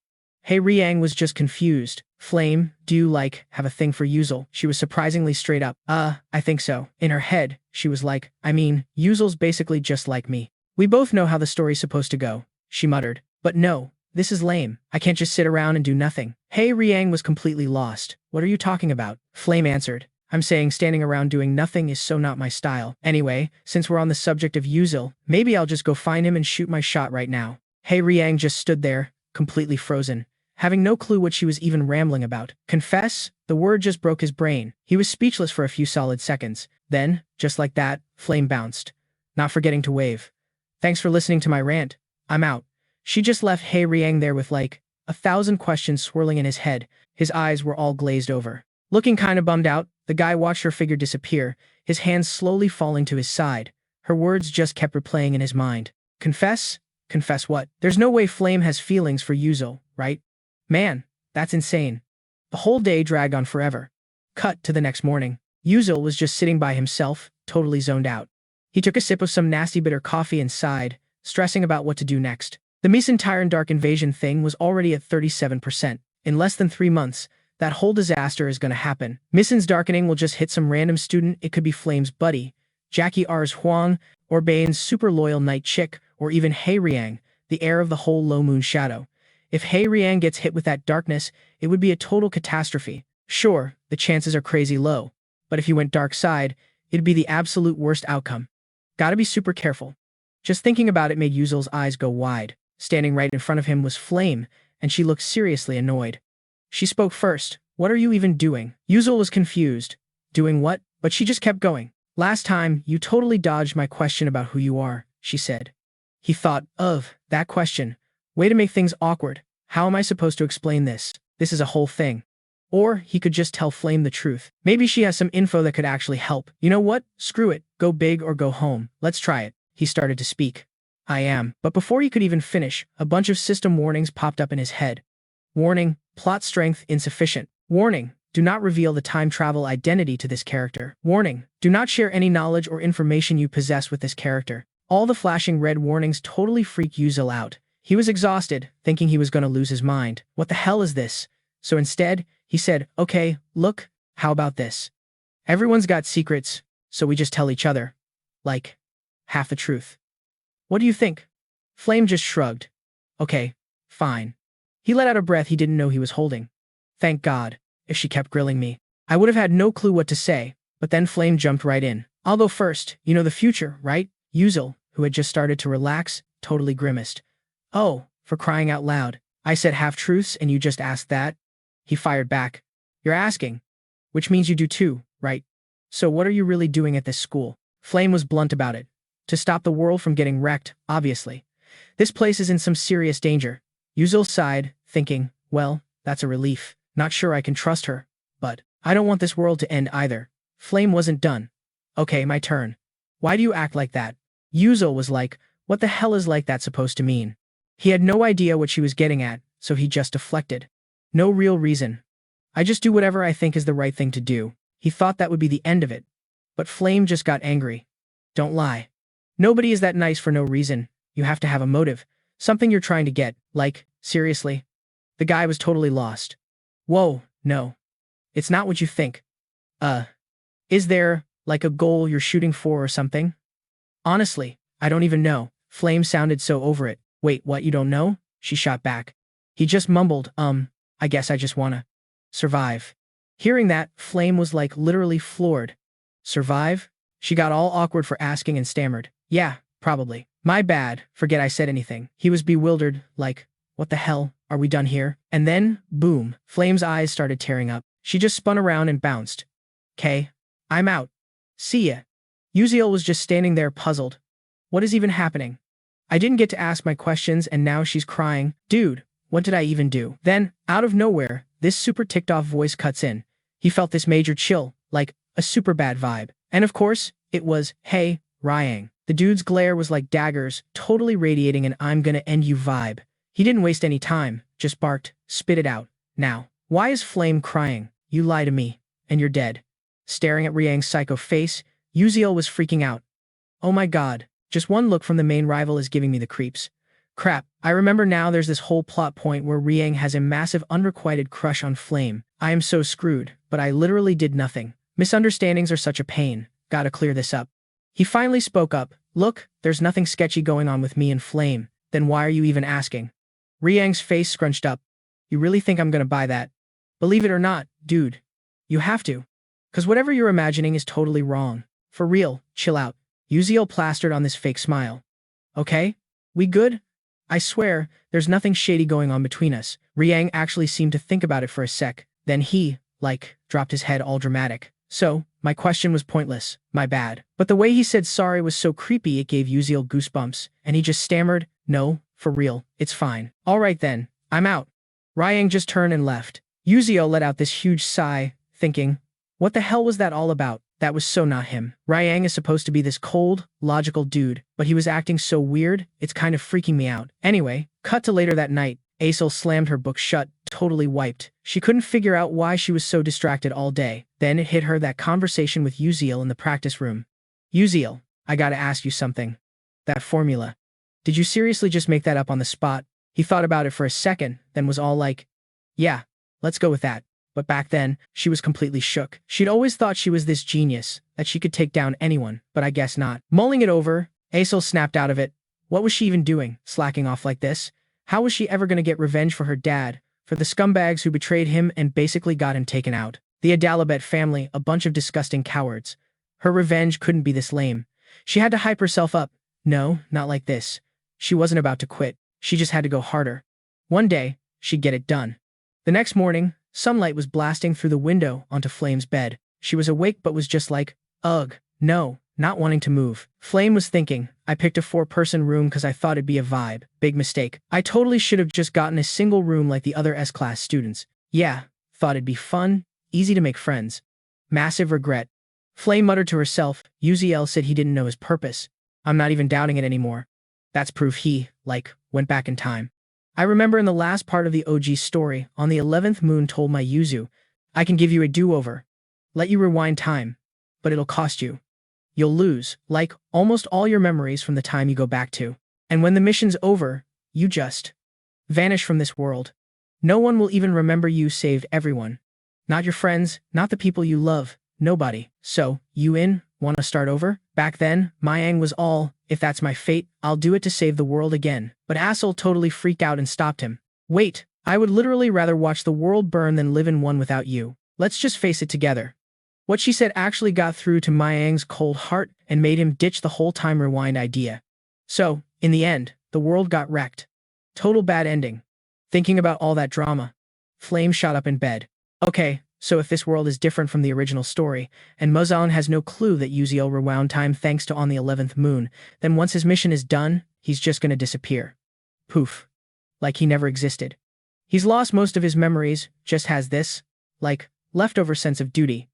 He Riang was just confused. Flame, do you, like, have a thing for Uziel? She was surprisingly straight up. I think so. In her head, she was like, I mean, Uziel's basically just like me. We both know how the story's supposed to go, she muttered. But no, This is lame. I can't just sit around and do nothing. Hey Riang was completely lost. What are you talking about? Flame answered. I'm saying standing around doing nothing is so not my style. Anyway, since we're on the subject of Yuzil, maybe I'll just go find him and shoot my shot right now. Hey Riang just stood there, completely frozen, having no clue what she was even rambling about. Confess? The word just broke his brain. He was speechless for a few solid seconds. Then, just like that, Flame bounced, not forgetting to wave. Thanks for listening to my rant. I'm out. She just left Hey Riang there with like 1,000 questions swirling in his head. His eyes were all glazed over. Looking kinda bummed out, the guy watched her figure disappear, his hands slowly falling to his side. Her words just kept replaying in his mind. Confess? Confess what? There's no way Flame has feelings for Yuzil, right? Man, that's insane. The whole day dragged on forever. Cut to the next morning. Yuzil was just sitting by himself, totally zoned out. He took a sip of some nasty bitter coffee and sighed, stressing about what to do next. The Mesentire Dark Invasion thing was already at 37%. In less than 3 months, that whole disaster is gonna happen. Mission's darkening will just hit some random student. It could be Flame's buddy, Jackie R's Huang, or Bane's super loyal night chick, or even Hei Riang, the heir of the whole Low Moon Shadow. If Hei Riang gets hit with that darkness, it would be a total catastrophe. Sure, the chances are crazy low, but if he went dark side, it'd be the absolute worst outcome. Gotta be super careful. Just thinking about it made Yuzil's eyes go wide. Standing right in front of him was Flame, and she looked seriously annoyed. She spoke first. What are you even doing? Yuzil was confused. Doing what? But she just kept going. Last time, you totally dodged my question about who you are, she said. He thought, of, that question. Way to make things awkward. How am I supposed to explain this? This is a whole thing. Or he could just tell Flame the truth. Maybe she has some info that could actually help. You know what? Screw it. Go big or go home. Let's try it. He started to speak. I am. But before he could even finish, a bunch of system warnings popped up in his head. Warning, plot strength insufficient. Warning, do not reveal the time travel identity to this character. Warning, do not share any knowledge or information you possess with this character. All the flashing red warnings totally freaked Yuzil out. He was exhausted, thinking he was going to lose his mind. What the hell is this? So instead, he said, okay, look, how about this? Everyone's got secrets, so we just tell each other. Like, half the truth. What do you think? Flame just shrugged. Okay, fine. He let out a breath he didn't know he was holding. Thank God. If she kept grilling me, I would have had no clue what to say, but then Flame jumped right in. I'll go first. You know the future, right? Yuzil, who had just started to relax, totally grimaced. Oh, for crying out loud. I said half-truths and you just asked that? He fired back. You're asking. Which means you do too, right? So what are you really doing at this school? Flame was blunt about it. To stop the world from getting wrecked, obviously. This place is in some serious danger. Yuzil sighed, thinking, well, that's a relief. Not sure I can trust her, but I don't want this world to end either. Flame wasn't done. Okay, my turn. Why do you act like that? Yuzil was like, what the hell is like that supposed to mean? He had no idea what she was getting at, so he just deflected. No real reason. I just do whatever I think is the right thing to do. He thought that would be the end of it. But Flame just got angry. Don't lie. Nobody is that nice for no reason. You have to have a motive. Something you're trying to get. Like, seriously? The guy was totally lost. Whoa, no. It's not what you think. Is there, like a goal you're shooting for or something? Honestly, I don't even know. Flame sounded so over it. Wait, what, you don't know? She shot back. He just mumbled, I guess I just wanna survive. Hearing that, Flame was like literally floored. Survive? She got all awkward for asking and stammered. Yeah, probably. My bad, forget I said anything. He was bewildered, like, what the hell, are we done here? And then, boom, Flame's eyes started tearing up. She just spun around and bounced. "'Kay, I'm out. See ya." Yuzil was just standing there puzzled. What is even happening? I didn't get to ask my questions and now she's crying. Dude, what did I even do? Then, out of nowhere, this super ticked off voice cuts in. He felt this major chill, like a super bad vibe. And of course, it was, hey, Ryang. The dude's glare was like daggers, totally radiating an I'm gonna end you vibe. He didn't waste any time, just barked, spit it out. Now, why is Flame crying? You lie to me, and you're dead. Staring at Ryang's psycho face, Yuzil was freaking out. Oh my god, just one look from the main rival is giving me the creeps. Crap, I remember now there's this whole plot point where Ryang has a massive unrequited crush on Flame. I am so screwed, but I literally did nothing. Misunderstandings are such a pain. Gotta clear this up. He finally spoke up. Look, there's nothing sketchy going on with me and Flame. Then why are you even asking? Riang's face scrunched up. You really think I'm gonna buy that? Believe it or not, dude. You have to. 'Cause whatever you're imagining is totally wrong. For real, chill out. Uziel plastered on this fake smile. Okay? We good? I swear, there's nothing shady going on between us. Riang actually seemed to think about it for a sec. Then he, dropped his head all dramatic. So, my question was pointless. My bad. But the way he said sorry was so creepy it gave Uziel goosebumps, and he just stammered, no, for real, it's fine. Alright then, I'm out. Riang just turned and left. Uziel let out this huge sigh, thinking, what the hell was that all about? That was so not him. Riang is supposed to be this cold, logical dude, but he was acting so weird, it's kind of freaking me out. Anyway, cut to later that night. Aisel slammed her book shut, totally wiped. She couldn't figure out why she was so distracted all day. Then it hit her that conversation with Uziel in the practice room. Uziel, I gotta ask you something. That formula. Did you seriously just make that up on the spot? He thought about it for a second, then was all like, yeah, let's go with that. But back then, she was completely shook. She'd always thought she was this genius, that she could take down anyone, but I guess not. Mulling it over, Aisel snapped out of it. What was she even doing, slacking off like this? How was she ever going to get revenge for her dad, for the scumbags who betrayed him and basically got him taken out? The Adalabet family, a bunch of disgusting cowards. Her revenge couldn't be this lame. She had to hype herself up. No, not like this. She wasn't about to quit. She just had to go harder. One day, she'd get it done. The next morning, sunlight was blasting through the window onto Flame's bed. She was awake but was just like, ugh, no, not wanting to move. Flame was thinking, I picked a 4-person room because I thought it'd be a vibe. Big mistake. I totally should have just gotten a single room like the other S-class students. Yeah, thought it'd be fun, easy to make friends. Massive regret. Flame muttered to herself. Uziel said he didn't know his purpose. I'm not even doubting it anymore. That's proof he, went back in time. I remember in the last part of the OG story, on the 11th moon told my Yuzu, I can give you a do-over. Let you rewind time. But it'll cost you. You'll lose, almost all your memories from the time you go back to. And when the mission's over, you just vanish from this world. No one will even remember you saved everyone. Not your friends, not the people you love, nobody. So, you in? Want to start over? Back then, Myang was all, if that's my fate, I'll do it to save the world again. But Aisel totally freaked out and stopped him. Wait, I would literally rather watch the world burn than live in one without you. Let's just face it together. What she said actually got through to Myang's cold heart and made him ditch the whole time rewind idea. So, in the end, the world got wrecked. Total bad ending. Thinking about all that drama, Flame shot up in bed. Okay, so if this world is different from the original story, and Muzan has no clue that Uziel rewound time thanks to on the 11th moon, then once his mission is done, he's just gonna disappear. Poof. Like he never existed. He's lost most of his memories, just has this, leftover sense of duty.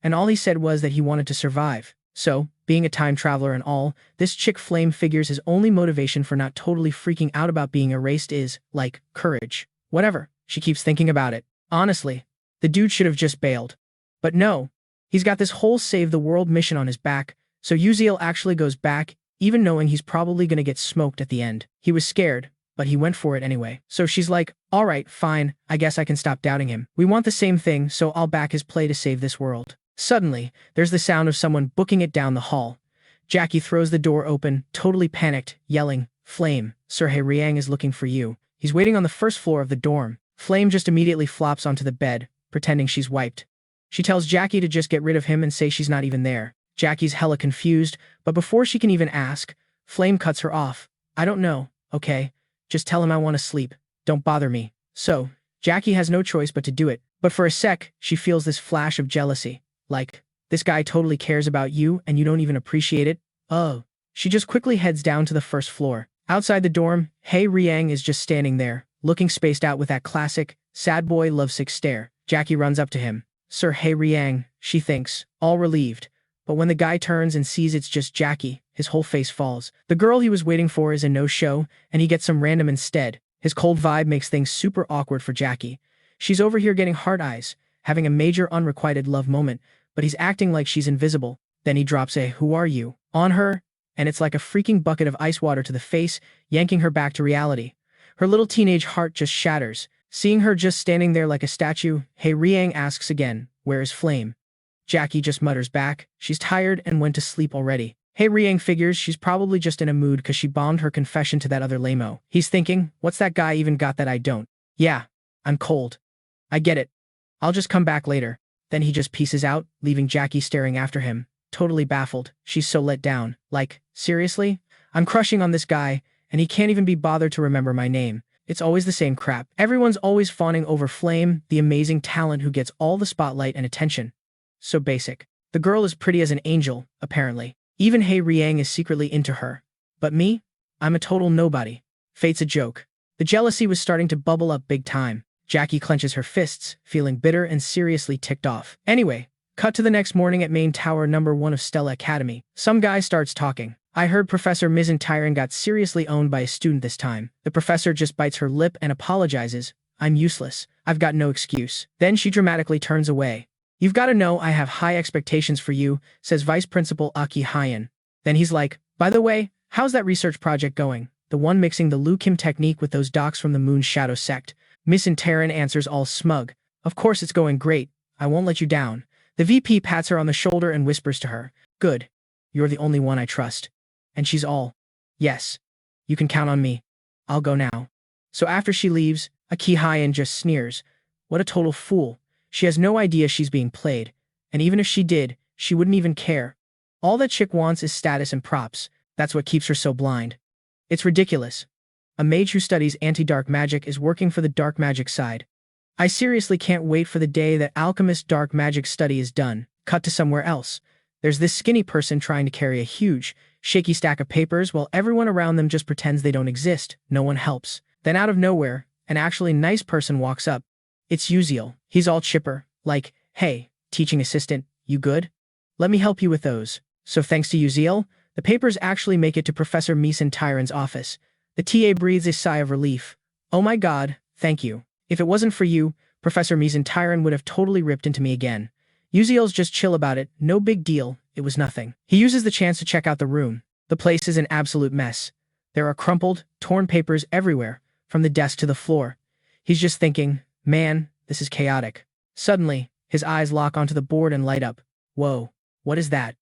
And all he said was that he wanted to survive. So, being a time traveler and all, this chick Flame figures his only motivation for not totally freaking out about being erased is, courage. Whatever, she keeps thinking about it. Honestly, the dude should have just bailed. But no, he's got this whole save the world mission on his back, so Uziel actually goes back, even knowing he's probably gonna get smoked at the end. He was scared, but he went for it anyway. So she's like, alright, fine, I guess I can stop doubting him. We want the same thing, so I'll back his play to save this world. Suddenly, there's the sound of someone booking it down the hall. Jackie throws the door open, totally panicked, yelling, Flame, Sir Riang is looking for you. He's waiting on the first floor of the dorm. Flame just immediately flops onto the bed, pretending she's wiped. She tells Jackie to just get rid of him and say she's not even there. Jackie's hella confused, but before she can even ask, Flame cuts her off. I don't know, okay? Just tell him I want to sleep. Don't bother me. So, Jackie has no choice but to do it. But for a sec, she feels this flash of jealousy. This guy totally cares about you and you don't even appreciate it? Oh. She just quickly heads down to the first floor. Outside the dorm, Riang is just standing there, looking spaced out with that classic, sad boy lovesick stare. Jackie runs up to him. Sir Riang, she thinks, all relieved. But when the guy turns and sees it's just Jackie, his whole face falls. The girl he was waiting for is a no-show, and he gets some random instead. His cold vibe makes things super awkward for Jackie. She's over here getting hard eyes, having a major unrequited love moment, but he's acting like she's invisible. Then he drops a "Who are you?" on her, and it's like a freaking bucket of ice water to the face, yanking her back to reality. Her little teenage heart just shatters. Seeing her just standing there like a statue, Riang asks again, where is Flame? Jackie just mutters back, she's tired and went to sleep already. Hey Riang figures she's probably just in a mood cause she bombed her confession to that other lameo. He's thinking, what's that guy even got that I don't? Yeah, I'm cold. I get it. I'll just come back later. Then he just pieces out, leaving Jackie staring after him, totally baffled. She's so let down. Like, seriously? I'm crushing on this guy, and he can't even be bothered to remember my name. It's always the same crap. Everyone's always fawning over Flame, the amazing talent who gets all the spotlight and attention. So basic. The girl is pretty as an angel, apparently. Even Hei Riang is secretly into her. But me? I'm a total nobody. Fate's a joke. The jealousy was starting to bubble up big time. Jackie clenches her fists, feeling bitter and seriously ticked off. Anyway, cut to the next morning at main tower number 1 of Stella Academy. Some guy starts talking. I heard Professor Tyron got seriously owned by a student this time. The professor just bites her lip and apologizes. I'm useless. I've got no excuse. Then she dramatically turns away. You've got to know I have high expectations for you, says Vice Principal Aki Hyan. Then he's like, by the way, how's that research project going? The one mixing the Liu Kim technique with those docs from the Moon Shadow sect. Tyron answers all smug. Of course it's going great. I won't let you down. The VP pats her on the shoulder and whispers to her. Good. You're the only one I trust. And she's all, yes. You can count on me. I'll go now. So after she leaves, Aki Hyan just sneers. What a total fool. She has no idea she's being played. And even if she did, she wouldn't even care. All that chick wants is status and props. That's what keeps her so blind. It's ridiculous. A mage who studies anti-dark magic is working for the dark magic side. I seriously can't wait for the day that alchemist dark magic study is done. Cut to somewhere else. There's this skinny person trying to carry a huge, shaky stack of papers while everyone around them just pretends they don't exist. No one helps. Then out of nowhere, an actually nice person walks up. It's Uziel. He's all chipper. Like, hey, teaching assistant, you good? Let me help you with those. So thanks to Uziel, the papers actually make it to Professor Tyron's office. The TA breathes a sigh of relief. Oh my god, thank you. If it wasn't for you, Professor Tyron would have totally ripped into me again. Uziel's just chill about it, no big deal, it was nothing. He uses the chance to check out the room. The place is an absolute mess. There are crumpled, torn papers everywhere, from the desk to the floor. He's just thinking, man, this is chaotic. Suddenly, his eyes lock onto the board and light up. Whoa, what is that?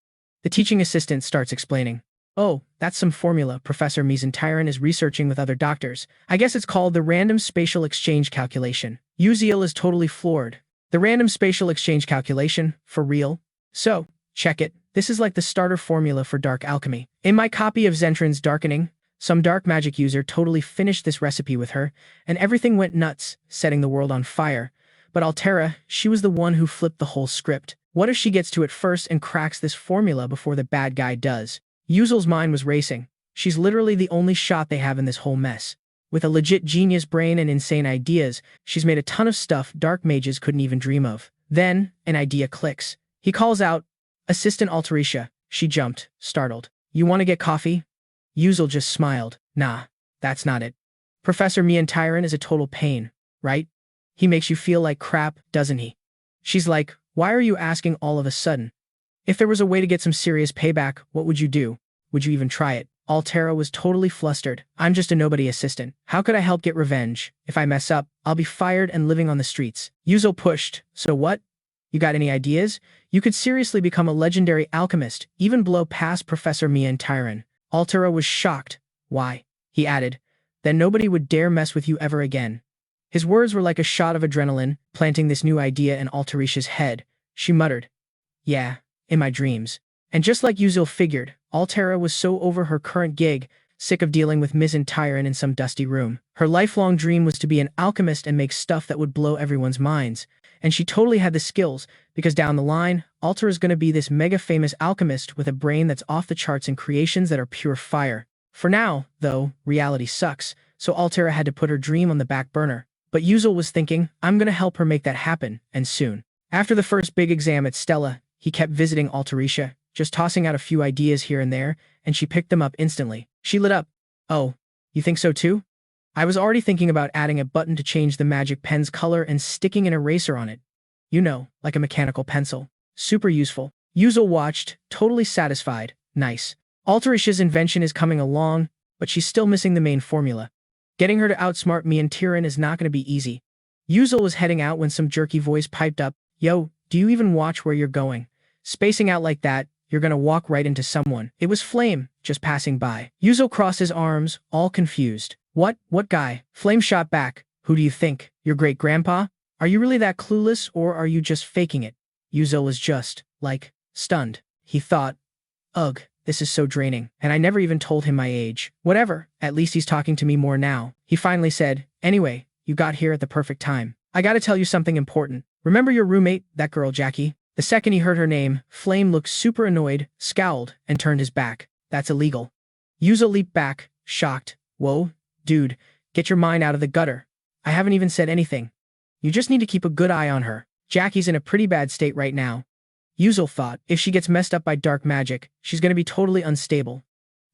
The teaching assistant starts explaining. Oh, that's some formula Professor Tyron is researching with other doctors. I guess it's called the random spatial exchange calculation. Uziel is totally floored. The random spatial exchange calculation? For real? So, check it. This is like the starter formula for dark alchemy. In my copy of Zentrin's Darkening, some dark magic user totally finished this recipe with her, and everything went nuts, setting the world on fire. But Altera, she was the one who flipped the whole script. What if she gets to it first and cracks this formula before the bad guy does? Uziel's mind was racing. She's literally the only shot they have in this whole mess. With a legit genius brain and insane ideas, she's made a ton of stuff dark mages couldn't even dream of. Then, an idea clicks. He calls out, Assistant Alterisha. She jumped, startled. You want to get coffee? Uziel just smiled. Nah, that's not it. Professor Tyron is a total pain, right? He makes you feel like crap, doesn't he? She's like, why are you asking all of a sudden? If there was a way to get some serious payback, what would you do? Would you even try it? Altera was totally flustered. I'm just a nobody assistant. How could I help get revenge? If I mess up, I'll be fired and living on the streets. Uziel pushed. So what? You got any ideas? You could seriously become a legendary alchemist, even blow past Professor Tyron. Altera was shocked. Why? He added. Then nobody would dare mess with you ever again. His words were like a shot of adrenaline, planting this new idea in Alterisha's head. She muttered. Yeah, in my dreams. And just like Uziel figured, Altera was so over her current gig, sick of dealing with Tyron in some dusty room. Her lifelong dream was to be an alchemist and make stuff that would blow everyone's minds. And she totally had the skills, because down the line, Altera's gonna be this mega famous alchemist with a brain that's off the charts and creations that are pure fire. For now, though, reality sucks, so Altera had to put her dream on the back burner. But Uziel was thinking, I'm gonna help her make that happen, and soon. After the first big exam at Stella, he kept visiting Alterisha, just tossing out a few ideas here and there, and she picked them up instantly. She lit up. Oh, you think so too? I was already thinking about adding a button to change the magic pen's color and sticking an eraser on it. You know, like a mechanical pencil. Super useful. Uziel watched, totally satisfied. Nice. Alterisha's invention is coming along, but she's still missing the main formula. Getting her to outsmart me and Tyron is not going to be easy. Uziel was heading out when some jerky voice piped up, Yo, do you even watch where you're going? Spacing out like that, you're gonna walk right into someone. It was Flame, just passing by. Yuzo crossed his arms, all confused. What guy? Flame shot back. Who do you think? Your great-grandpa? Are you really that clueless, or are you just faking it? Yuzo was just, like, stunned. He thought, ugh, this is so draining, and I never even told him my age. Whatever, at least he's talking to me more now. He finally said, anyway, you got here at the perfect time. I gotta tell you something important. Remember your roommate, that girl Jackie? The second he heard her name, Flame looked super annoyed, scowled, and turned his back. That's illegal. Yuzo leaped back, shocked. Whoa, dude, get your mind out of the gutter. I haven't even said anything. You just need to keep a good eye on her. Jackie's in a pretty bad state right now. Yuzo thought, if she gets messed up by dark magic, she's gonna be totally unstable.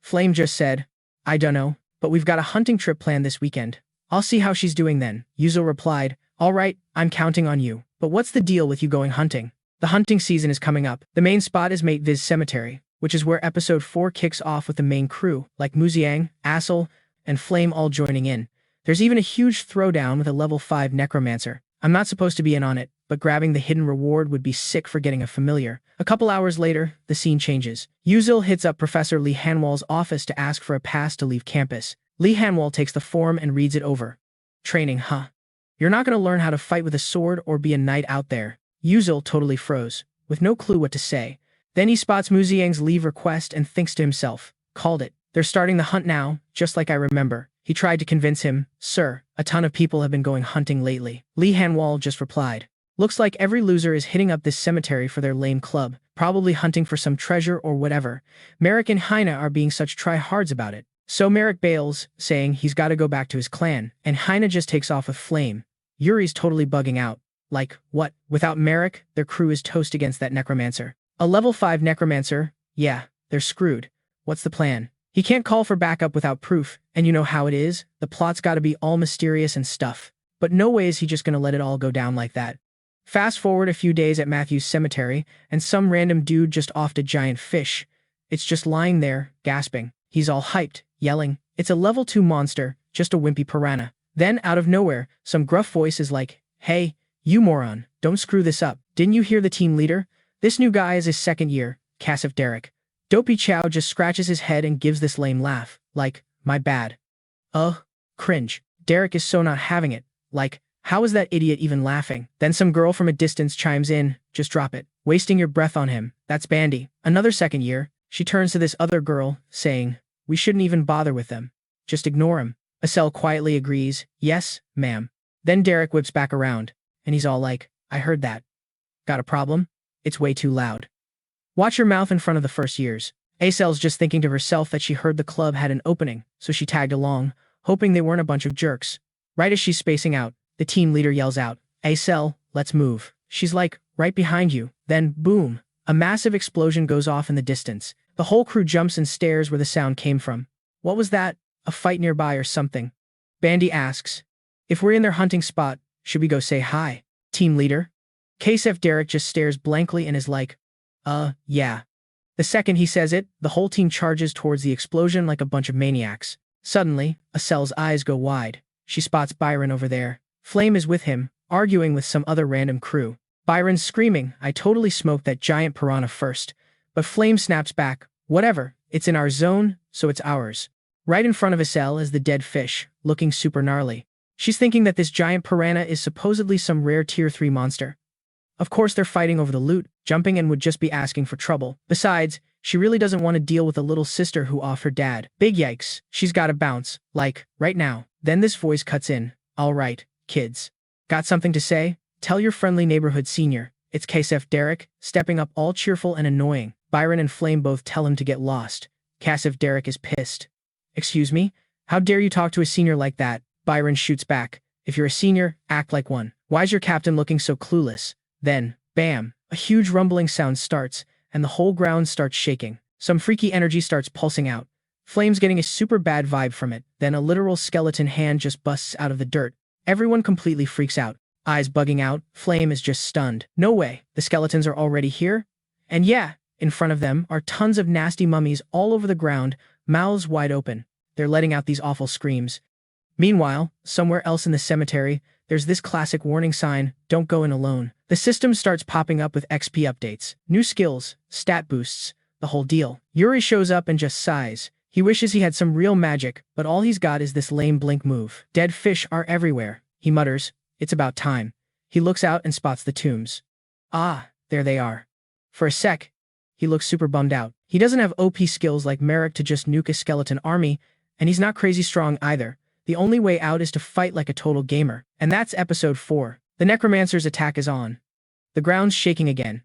Flame just said, I dunno, but we've got a hunting trip planned this weekend. I'll see how she's doing then. Yuzo replied, all right, I'm counting on you. But what's the deal with you going hunting? The hunting season is coming up. The main spot is Mate Viz Cemetery, which is where episode 4 kicks off with the main crew, like Muziang, Assel, and Flame all joining in. There's even a huge throwdown with a level 5 necromancer. I'm not supposed to be in on it, but grabbing the hidden reward would be sick for getting a familiar. A couple hours later, the scene changes. Yuzo hits up Professor Lee Hanwal's office to ask for a pass to leave campus. Lee Hanwal takes the form and reads it over. Training, huh? You're not gonna learn how to fight with a sword or be a knight out there. Yuzo totally froze, with no clue what to say. Then he spots Muziang's leave request and thinks to himself, called it. They're starting the hunt now, just like I remember. He tried to convince him, sir, a ton of people have been going hunting lately. Lee Hanwal just replied, looks like every loser is hitting up this cemetery for their lame club, probably hunting for some treasure or whatever. Merrick and Heine are being such try-hards about it. So Merrick bails, saying he's gotta go back to his clan, and Heine just takes off with Flame. Yuri's totally bugging out. Like, what? Without Merrick, their crew is toast against that necromancer. A level 5 necromancer? Yeah, they're screwed. What's the plan? He can't call for backup without proof, and you know how it is. The plot's gotta be all mysterious and stuff. But no way is he just gonna let it all go down like that. Fast forward a few days at Matthew's cemetery, and some random dude just offed a giant fish. It's just lying there, gasping. He's all hyped, yelling, it's a level 2 monster, just a wimpy piranha. Then, out of nowhere, some gruff voice is like, hey, you moron, don't screw this up. Didn't you hear the team leader? This new guy is his second year, Casif Derek. Dopey Chow just scratches his head and gives this lame laugh, like, my bad. Cringe. Derek is so not having it. Like, how is that idiot even laughing? Then some girl from a distance chimes in, just drop it. Wasting your breath on him. That's Bandy. Another second year. She turns to this other girl, saying, we shouldn't even bother with them. Just ignore him. Asel quietly agrees, yes, ma'am. Then Derek whips back around, and he's all like, I heard that. Got a problem? It's way too loud. Watch your mouth in front of the first years. Asel's just thinking to herself that she heard the club had an opening, so she tagged along, hoping they weren't a bunch of jerks. Right as she's spacing out, the team leader yells out, Asel, let's move. She's like, right behind you. Then, boom, a massive explosion goes off in the distance. The whole crew jumps and stares where the sound came from. What was that? A fight nearby or something? Bandy asks. If we're in their hunting spot, should we go say hi? Team leader? Casef Derek just stares blankly and is like, yeah. The second he says it, the whole team charges towards the explosion like a bunch of maniacs. Suddenly, Asel's eyes go wide. She spots Byron over there. Flame is with him, arguing with some other random crew. Byron's screaming, I totally smoked that giant piranha first. But Flame snaps back, whatever, it's in our zone, so it's ours. Right in front of Asel is the dead fish, looking super gnarly. She's thinking that this giant piranha is supposedly some rare tier 3 monster. Of course they're fighting over the loot, jumping and would just be asking for trouble. Besides, she really doesn't want to deal with a little sister who off her dad. Big yikes, she's gotta bounce, like, right now. Then this voice cuts in, alright, kids. Got something to say? Tell your friendly neighborhood senior. It's Casef Derek, stepping up all cheerful and annoying. Byron and Flame both tell him to get lost. Casef Derek is pissed. Excuse me? How dare you talk to a senior like that? Byron shoots back. If you're a senior, act like one. Why's your captain looking so clueless? Then, bam, a huge rumbling sound starts, and the whole ground starts shaking. Some freaky energy starts pulsing out. Flame's getting a super bad vibe from it. Then a literal skeleton hand just busts out of the dirt. Everyone completely freaks out. Eyes bugging out, Flame is just stunned. No way, the skeletons are already here? And yeah, in front of them are tons of nasty mummies all over the ground, mouths wide open. They're letting out these awful screams. Meanwhile, somewhere else in the cemetery, there's this classic warning sign, don't go in alone. The system starts popping up with XP updates, new skills, stat boosts, the whole deal. Yuri shows up and just sighs. He wishes he had some real magic, but all he's got is this lame blink move. Dead fish are everywhere, he mutters. It's about time. He looks out and spots the tombs. Ah, there they are. For a sec, he looks super bummed out. He doesn't have OP skills like Merrick to just nuke a skeleton army, and he's not crazy strong either. The only way out is to fight like a total gamer. And that's episode 4. The necromancer's attack is on. The ground's shaking again.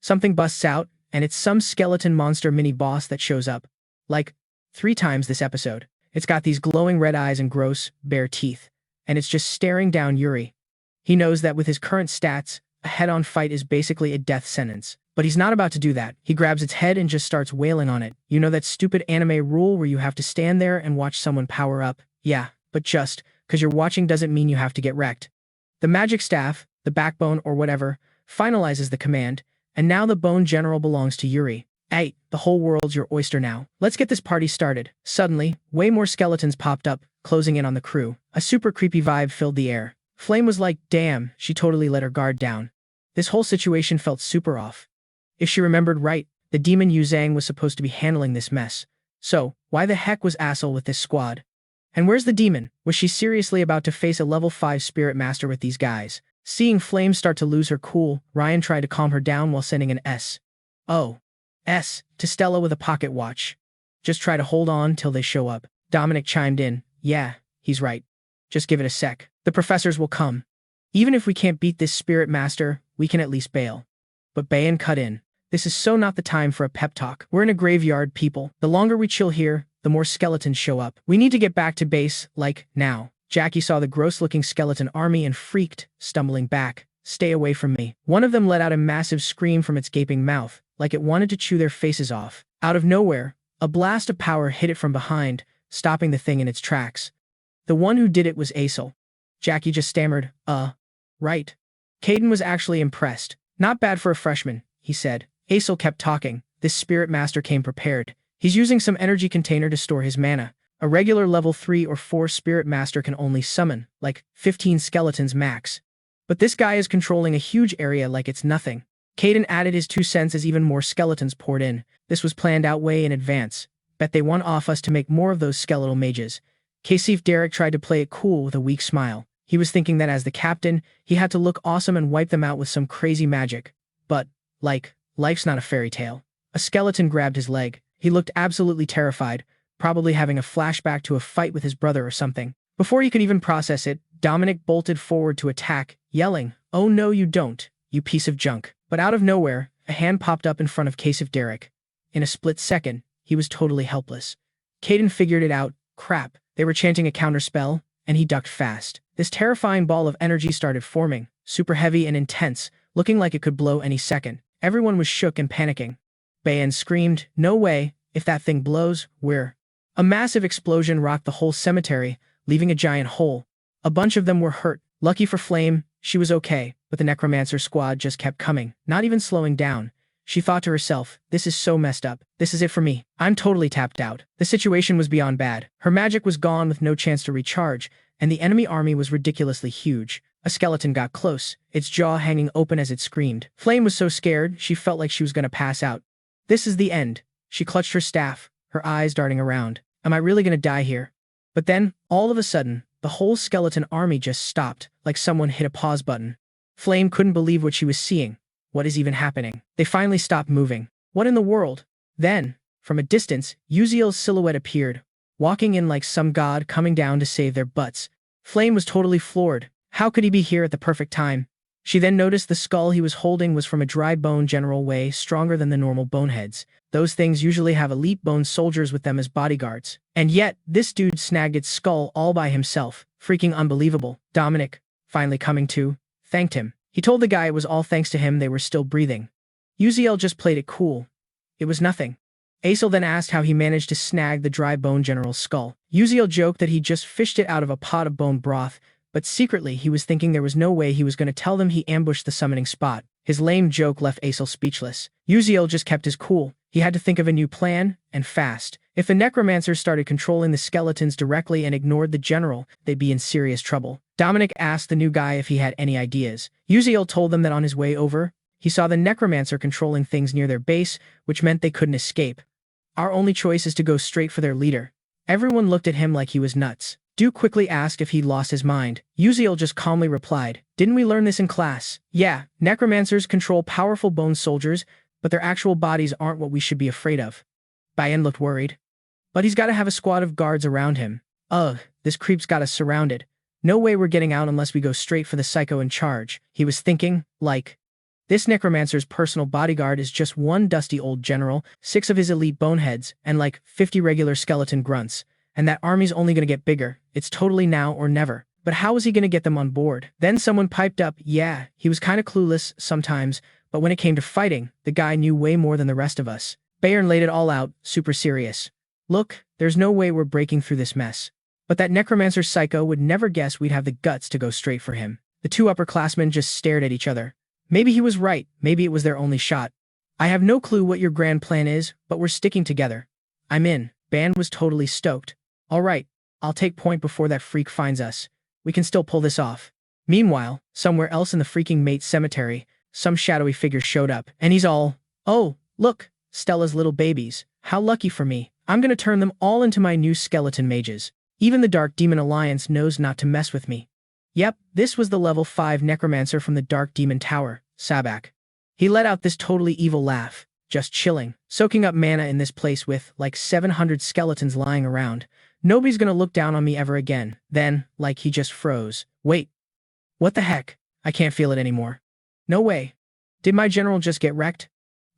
Something busts out, and it's some skeleton monster mini-boss that shows up. Like, 3 times this episode. It's got these glowing red eyes and gross, bare teeth. And it's just staring down Yuri. He knows that with his current stats, a head-on fight is basically a death sentence. But he's not about to do that. He grabs its head and just starts wailing on it. You know that stupid anime rule where you have to stand there and watch someone power up? Yeah, but just, 'cause you're watching doesn't mean you have to get wrecked. The magic staff, the backbone or whatever, finalizes the command, and now the bone general belongs to Yuri. Hey, the whole world's your oyster now. Let's get this party started. Suddenly, way more skeletons popped up, closing in on the crew. A super creepy vibe filled the air. Flame was like, damn, she totally let her guard down. This whole situation felt super off. If she remembered right, the demon Yu Zhang was supposed to be handling this mess. So, why the heck was Assel with this squad? And where's the demon? Was she seriously about to face a level 5 spirit master with these guys? Seeing Flame start to lose her cool, Ryan tried to calm her down while sending an S to Stella with a pocket watch. Just try to hold on till they show up. Dominic chimed in. Yeah, he's right. Just give it a sec. The professors will come. Even if we can't beat this spirit master, we can at least bail. But Bayan cut in. This is so not the time for a pep talk. We're in a graveyard, people. The longer we chill here, the more skeletons show up. We need to get back to base, like, now. Jackie saw the gross-looking skeleton army and freaked, stumbling back. Stay away from me. One of them let out a massive scream from its gaping mouth, like it wanted to chew their faces off. Out of nowhere, a blast of power hit it from behind, stopping the thing in its tracks. The one who did it was Asel. Jackie just stammered, right. Caden was actually impressed. Not bad for a freshman, he said. Asel kept talking. This spirit master came prepared. He's using some energy container to store his mana. A regular level 3 or 4 spirit master can only summon, like, 15 skeletons max. But this guy is controlling a huge area like it's nothing. Caden added his 2 cents as even more skeletons poured in. This was planned out way in advance. Bet they want off us to make more of those skeletal mages. Casey Derek tried to play it cool with a weak smile. He was thinking that as the captain, he had to look awesome and wipe them out with some crazy magic. But, like, life's not a fairy tale. A skeleton grabbed his leg. He looked absolutely terrified, probably having a flashback to a fight with his brother or something. Before he could even process it, Dominic bolted forward to attack, yelling, "Oh no you don't, you piece of junk." But out of nowhere, a hand popped up in front of Casey Derek. In a split second, he was totally helpless. Caden figured it out. Crap, they were chanting a counterspell, and he ducked fast. This terrifying ball of energy started forming, super heavy and intense, looking like it could blow any second. Everyone was shook and panicking. Bayan screamed, "No way, if that thing blows, we're..." A massive explosion rocked the whole cemetery, leaving a giant hole. A bunch of them were hurt. Lucky for Flame, she was okay, but the necromancer squad just kept coming, not even slowing down. She thought to herself, this is so messed up. This is it for me. I'm totally tapped out. The situation was beyond bad. Her magic was gone with no chance to recharge, and the enemy army was ridiculously huge. A skeleton got close, its jaw hanging open as it screamed. Flame was so scared, she felt like she was going to pass out. This is the end. She clutched her staff, her eyes darting around. Am I really going to die here? But then, all of a sudden, the whole skeleton army just stopped, like someone hit a pause button. Flame couldn't believe what she was seeing. What is even happening? They finally stopped moving. What in the world? Then, from a distance, Uziel's silhouette appeared, walking in like some god coming down to save their butts. Flame was totally floored. How could he be here at the perfect time? She then noticed the skull he was holding was from a dry bone general way stronger than the normal boneheads. Those things usually have elite bone soldiers with them as bodyguards. And yet, this dude snagged its skull all by himself. Freaking unbelievable. Dominic, finally coming to, thanked him. He told the guy it was all thanks to him they were still breathing. Uziel just played it cool. It was nothing. Asel then asked how he managed to snag the dry bone general's skull. Uziel joked that he just fished it out of a pot of bone broth, but secretly he was thinking there was no way he was going to tell them he ambushed the summoning spot. His lame joke left Asel speechless. Uziel just kept his cool. He had to think of a new plan, and fast. If the necromancers started controlling the skeletons directly and ignored the general, they'd be in serious trouble. Dominic asked the new guy if he had any ideas. Uziel told them that on his way over, He saw the necromancer controlling things near their base, which meant they couldn't escape. Our only choice is to go straight for their leader. Everyone looked at him like he was nuts. Du quickly asked if he'd lost his mind. Uziel just calmly replied, "Didn't we learn this in class?" Yeah, necromancers control powerful bone soldiers, but their actual bodies aren't what we should be afraid of. Bayan looked worried. But he's gotta have a squad of guards around him. Ugh, this creep's got us surrounded. No way we're getting out unless we go straight for the psycho in charge. He was thinking, like, this necromancer's personal bodyguard is just one dusty old general, 6 of his elite boneheads, and like 50 regular skeleton grunts. And that army's only gonna get bigger. It's totally now or never. But how is he gonna get them on board? Then someone piped up, yeah, he was kinda clueless sometimes, but when it came to fighting, the guy knew way more than the rest of us. Bayern laid it all out, super serious. Look, there's no way we're breaking through this mess. But that necromancer psycho would never guess we'd have the guts to go straight for him. The 2 upperclassmen just stared at each other. Maybe he was right, maybe it was their only shot. I have no clue what your grand plan is, but we're sticking together. I'm in. Ban was totally stoked. Alright, I'll take point before that freak finds us. We can still pull this off. Meanwhile, somewhere else in the freaking mate cemetery, some shadowy figure showed up, and he's all, "Oh, look, Stella's little babies. How lucky for me. I'm gonna turn them all into my new skeleton mages. Even the Dark Demon Alliance knows not to mess with me." Yep, this was the level 5 necromancer from the Dark Demon Tower, Sabak. He let out this totally evil laugh, just chilling, soaking up mana in this place with, like 700 skeletons lying around. Nobody's gonna look down on me ever again. Then, like he just froze. Wait. What the heck? I can't feel it anymore. No way. Did my general just get wrecked?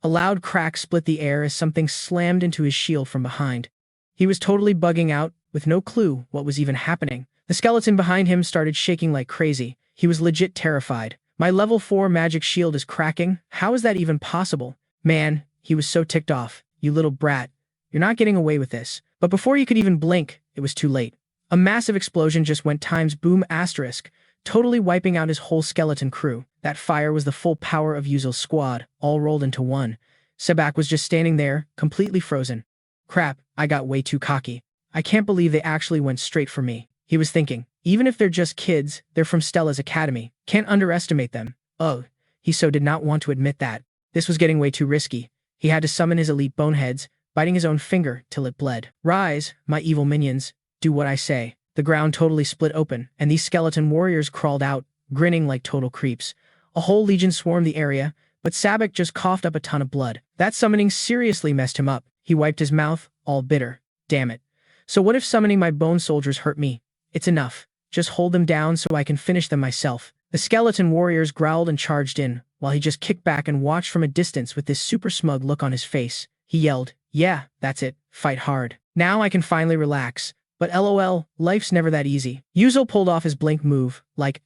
A loud crack split the air as something slammed into his shield from behind. He was totally bugging out, with no clue what was even happening. The skeleton behind him started shaking like crazy. He was legit terrified. My level 4 magic shield is cracking? How is that even possible? Man, he was so ticked off. You little brat. You're not getting away with this. But before he could even blink, it was too late. A massive explosion just went times boom asterisk, totally wiping out his whole skeleton crew. That fire was the full power of Yuzel's squad, all rolled into one. Sabak was just standing there, completely frozen. Crap, I got way too cocky. I can't believe they actually went straight for me. He was thinking, even if they're just kids, they're from Stella's academy. Can't underestimate them. Oh, he so did not want to admit that. This was getting way too risky. He had to summon his elite boneheads, biting his own finger till it bled. Rise, my evil minions, do what I say. The ground totally split open, and these skeleton warriors crawled out, grinning like total creeps. A whole legion swarmed the area, but Sabak just coughed up a ton of blood. That summoning seriously messed him up. He wiped his mouth, all bitter. Damn it. So what if summoning my bone soldiers hurt me? It's enough. Just hold them down so I can finish them myself. The skeleton warriors growled and charged in, while he just kicked back and watched from a distance with this super smug look on his face. He yelled, "Yeah, that's it. Fight hard. Now I can finally relax. But LOL, life's never that easy." Yuzel pulled off his blink move, like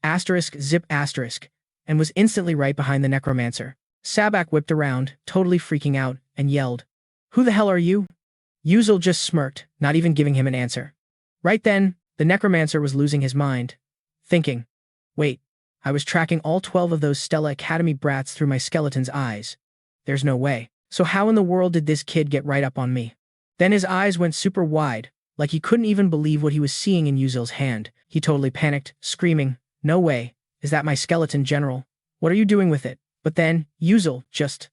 zip and was instantly right behind the necromancer. Sabak whipped around, totally freaking out, and yelled, "Who the hell are you?" Yuzel just smirked, not even giving him an answer. Right then, the necromancer was losing his mind, thinking, wait, I was tracking all 12 of those Stella Academy brats through my skeleton's eyes. There's no way. So how in the world did this kid get right up on me? Then his eyes went super wide, like he couldn't even believe what he was seeing in Yuzel's hand. He totally panicked, screaming, "No way, is that my skeleton general? What are you doing with it?" But then, Yuzel just,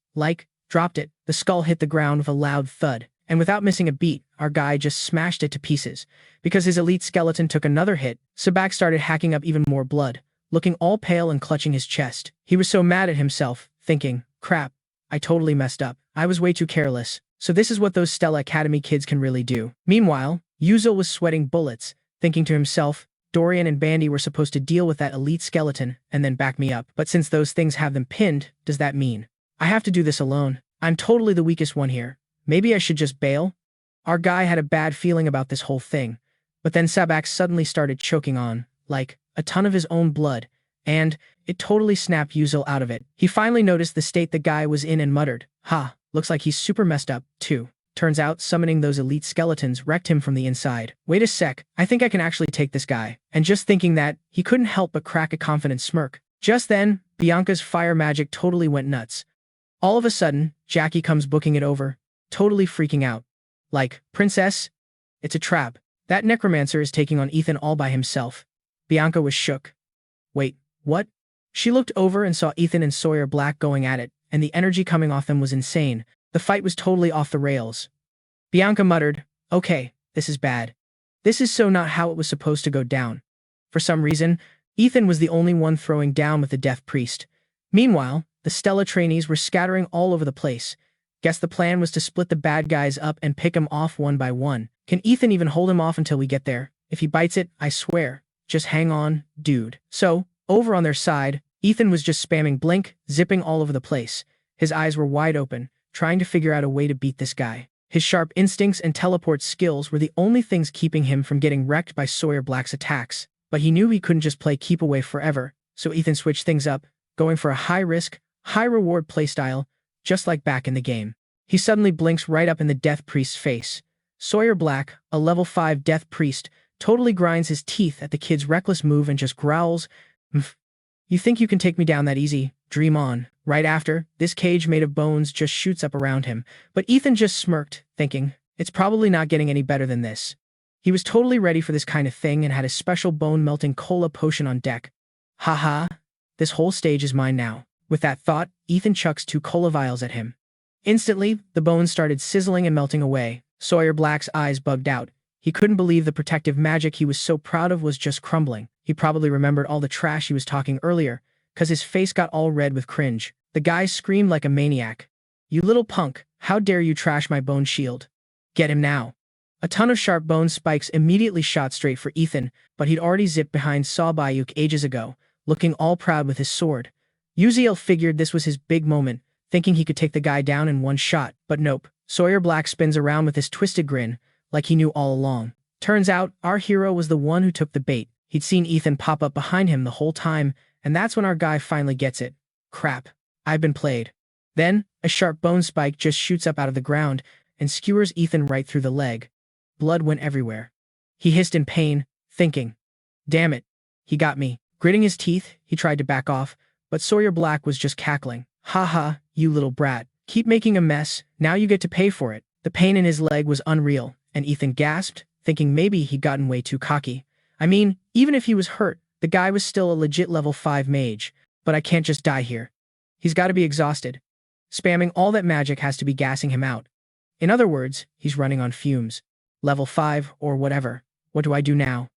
dropped it. The skull hit the ground with a loud thud, and without missing a beat, our guy just smashed it to pieces. Because his elite skeleton took another hit, Sabak started hacking up even more blood, looking all pale and clutching his chest. He was so mad at himself, thinking, crap, I totally messed up. I was way too careless. So this is what those Stella Academy kids can really do. Meanwhile, Yuzel was sweating bullets, thinking to himself, Dorian and Bandy were supposed to deal with that elite skeleton and then back me up. But since those things have them pinned, does that mean I have to do this alone? I'm totally the weakest one here. Maybe I should just bail? Our guy had a bad feeling about this whole thing. But then Sabak suddenly started choking on, a ton of his own blood, and it totally snapped Yuzel out of it. He finally noticed the state the guy was in and muttered, looks like he's super messed up, too. Turns out summoning those elite skeletons wrecked him from the inside. Wait a sec, I think I can actually take this guy. And just thinking that, he couldn't help but crack a confident smirk. Just then, Bianca's fire magic totally went nuts. All of a sudden, Jackie comes booking it over, totally freaking out. Princess? It's a trap. That necromancer is taking on Ethan all by himself. Bianca was shook. Wait, what? She looked over and saw Ethan and Sawyer Black going at it, and the energy coming off them was insane. The fight was totally off the rails. Bianca muttered, "Okay, this is bad. This is so not how it was supposed to go down." For some reason, Ethan was the only one throwing down with the Death Priest. Meanwhile, the Stella trainees were scattering all over the place. Guess the plan was to split the bad guys up and pick him off one by one. Can Ethan even hold him off until we get there? If he bites it, I swear. Just hang on, dude. So, over on their side, Ethan was just spamming blink, zipping all over the place. His eyes were wide open, trying to figure out a way to beat this guy. His sharp instincts and teleport skills were the only things keeping him from getting wrecked by Sawyer Black's attacks. But he knew he couldn't just play keep away forever, so Ethan switched things up, going for a high-risk, high-reward playstyle, just like back in the game. He suddenly blinks right up in the Death Priest's face. Sawyer Black, a level 5 Death Priest, totally grinds his teeth at the kid's reckless move and just growls, "Mph. You think you can take me down that easy? Dream on." Right after, this cage made of bones just shoots up around him, but Ethan just smirked, thinking, it's probably not getting any better than this. He was totally ready for this kind of thing and had a special bone-melting cola potion on deck. Haha, this whole stage is mine now. With that thought, Ethan chucks 2 cola vials at him. Instantly, the bones started sizzling and melting away. Sawyer Black's eyes bugged out. He couldn't believe the protective magic he was so proud of was just crumbling. He probably remembered all the trash he was talking earlier, cause his face got all red with cringe. The guy screamed like a maniac. "You little punk, how dare you trash my bone shield? Get him now." A ton of sharp bone spikes immediately shot straight for Ethan, but he'd already zipped behind Sawbayuk ages ago, looking all proud with his sword. Uziel figured this was his big moment, thinking he could take the guy down in one shot, but nope. Sawyer Black spins around with his twisted grin, like he knew all along. Turns out, our hero was the one who took the bait. He'd seen Ethan pop up behind him the whole time, and that's when our guy finally gets it. Crap. I've been played. Then, a sharp bone spike just shoots up out of the ground and skewers Ethan right through the leg. Blood went everywhere. He hissed in pain, thinking, damn it, he got me. Gritting his teeth, he tried to back off, but Sawyer Black was just cackling. Haha, you little brat. Keep making a mess, now you get to pay for it. The pain in his leg was unreal, and Ethan gasped, thinking maybe he'd gotten way too cocky. I mean, even if he was hurt, the guy was still a legit level 5 mage, but I can't just die here. He's got to be exhausted. Spamming all that magic has to be gassing him out. In other words, he's running on fumes. Level 5 or whatever. What do I do now?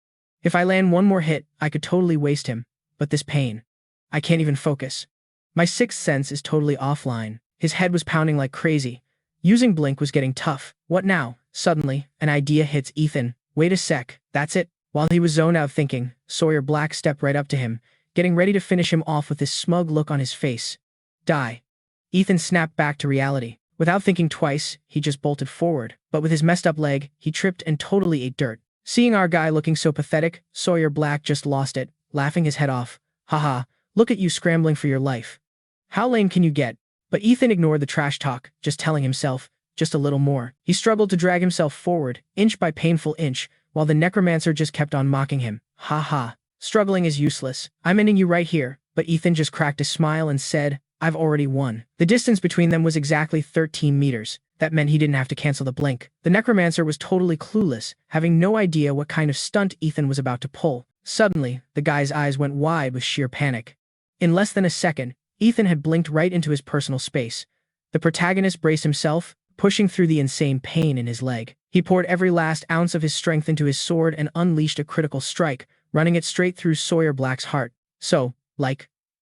If I land one more hit, I could totally waste him, but this pain. I can't even focus. My sixth sense is totally offline. His head was pounding like crazy. Using blink was getting tough. What now? Suddenly, an idea hits Ethan. Wait a sec, that's it. While he was zoned out thinking, Sawyer Black stepped right up to him, getting ready to finish him off with this smug look on his face. Die. Ethan snapped back to reality. Without thinking twice, he just bolted forward, but with his messed up leg, he tripped and totally ate dirt. Seeing our guy looking so pathetic, Sawyer Black just lost it, laughing his head off. Haha, look at you scrambling for your life. How lame can you get? But Ethan ignored the trash talk, just telling himself, just a little more. He struggled to drag himself forward, inch by painful inch, while the necromancer just kept on mocking him. Haha, struggling is useless. I'm ending you right here. But Ethan just cracked a smile and said, I've already won. The distance between them was exactly 13 meters. That meant he didn't have to cancel the blink. The necromancer was totally clueless, having no idea what kind of stunt Ethan was about to pull. Suddenly, the guy's eyes went wide with sheer panic. In less than a second, Ethan had blinked right into his personal space. The protagonist braced himself, pushing through the insane pain in his leg. He poured every last ounce of his strength into his sword and unleashed a critical strike, running it straight through Sawyer Black's heart. So,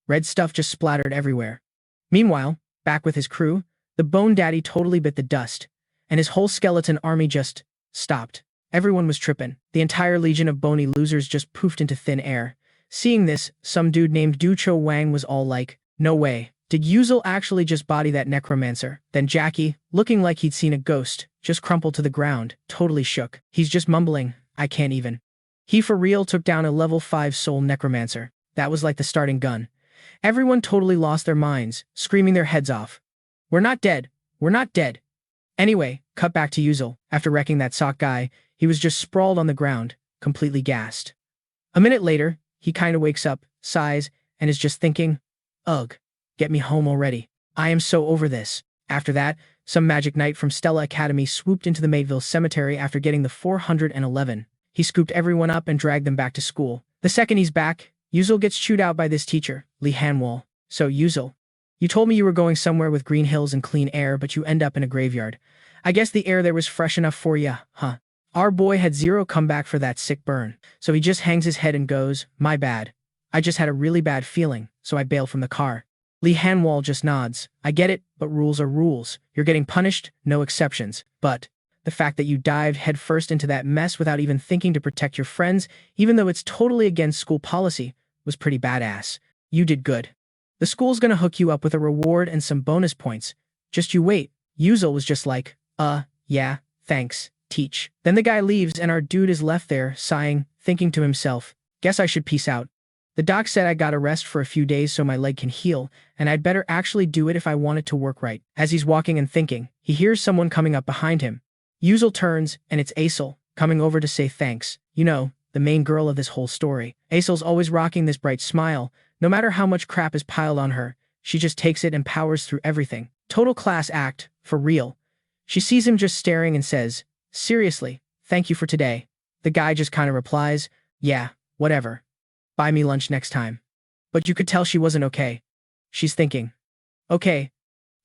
red stuff just splattered everywhere. Meanwhile, back with his crew, the Bone Daddy totally bit the dust, and his whole skeleton army just stopped. Everyone was tripping. The entire legion of bony losers just poofed into thin air. Seeing this, some dude named Ducho Wang was all like, no way. Did Uziel actually just body that necromancer? Then Jackie, looking like he'd seen a ghost, just crumpled to the ground, totally shook. He's just mumbling, I can't even. He for real took down a level 5 soul necromancer. That was like the starting gun. Everyone totally lost their minds, screaming their heads off. We're not dead. We're not dead. Anyway, cut back to Uziel. After wrecking that sock guy, he was just sprawled on the ground, completely gassed. A minute later, he kinda wakes up, sighs, and is just thinking, ugh, get me home already. I am so over this. After that, some magic knight from Stella Academy swooped into the Maidville cemetery after getting the 411. He scooped everyone up and dragged them back to school. The second he's back, Uziel gets chewed out by this teacher, Lee Hanwall. So Uziel, You told me you were going somewhere with green hills and clean air, but you end up in a graveyard. I guess the air there was fresh enough for ya, huh? Our boy had zero comeback for that sick burn, so he just hangs his head and goes, my bad. I just had a really bad feeling, so I bailed from the car. Lee Hanwall just nods. I get it, but rules are rules. You're getting punished, no exceptions. But the fact that you dived headfirst into that mess without even thinking to protect your friends, even though it's totally against school policy, was pretty badass. You did good. The school's gonna hook you up with a reward and some bonus points. Just you wait. Yuzel was just like, yeah, thanks, teach. Then the guy leaves and our dude is left there, sighing, thinking to himself, guess I should peace out. The doc said I gotta rest for a few days so my leg can heal, and I'd better actually do it if I want it to work right. As he's walking and thinking, he hears someone coming up behind him. Yuzel turns, and it's Aisel, coming over to say thanks. You know, the main girl of this whole story. Aisel's always rocking this bright smile. No matter how much crap is piled on her, she just takes it and powers through everything. Total class act, for real. She sees him just staring and says, seriously, thank you for today. The guy just kind of replies, yeah, whatever. Buy me lunch next time. But you could tell she wasn't okay. She's thinking, okay,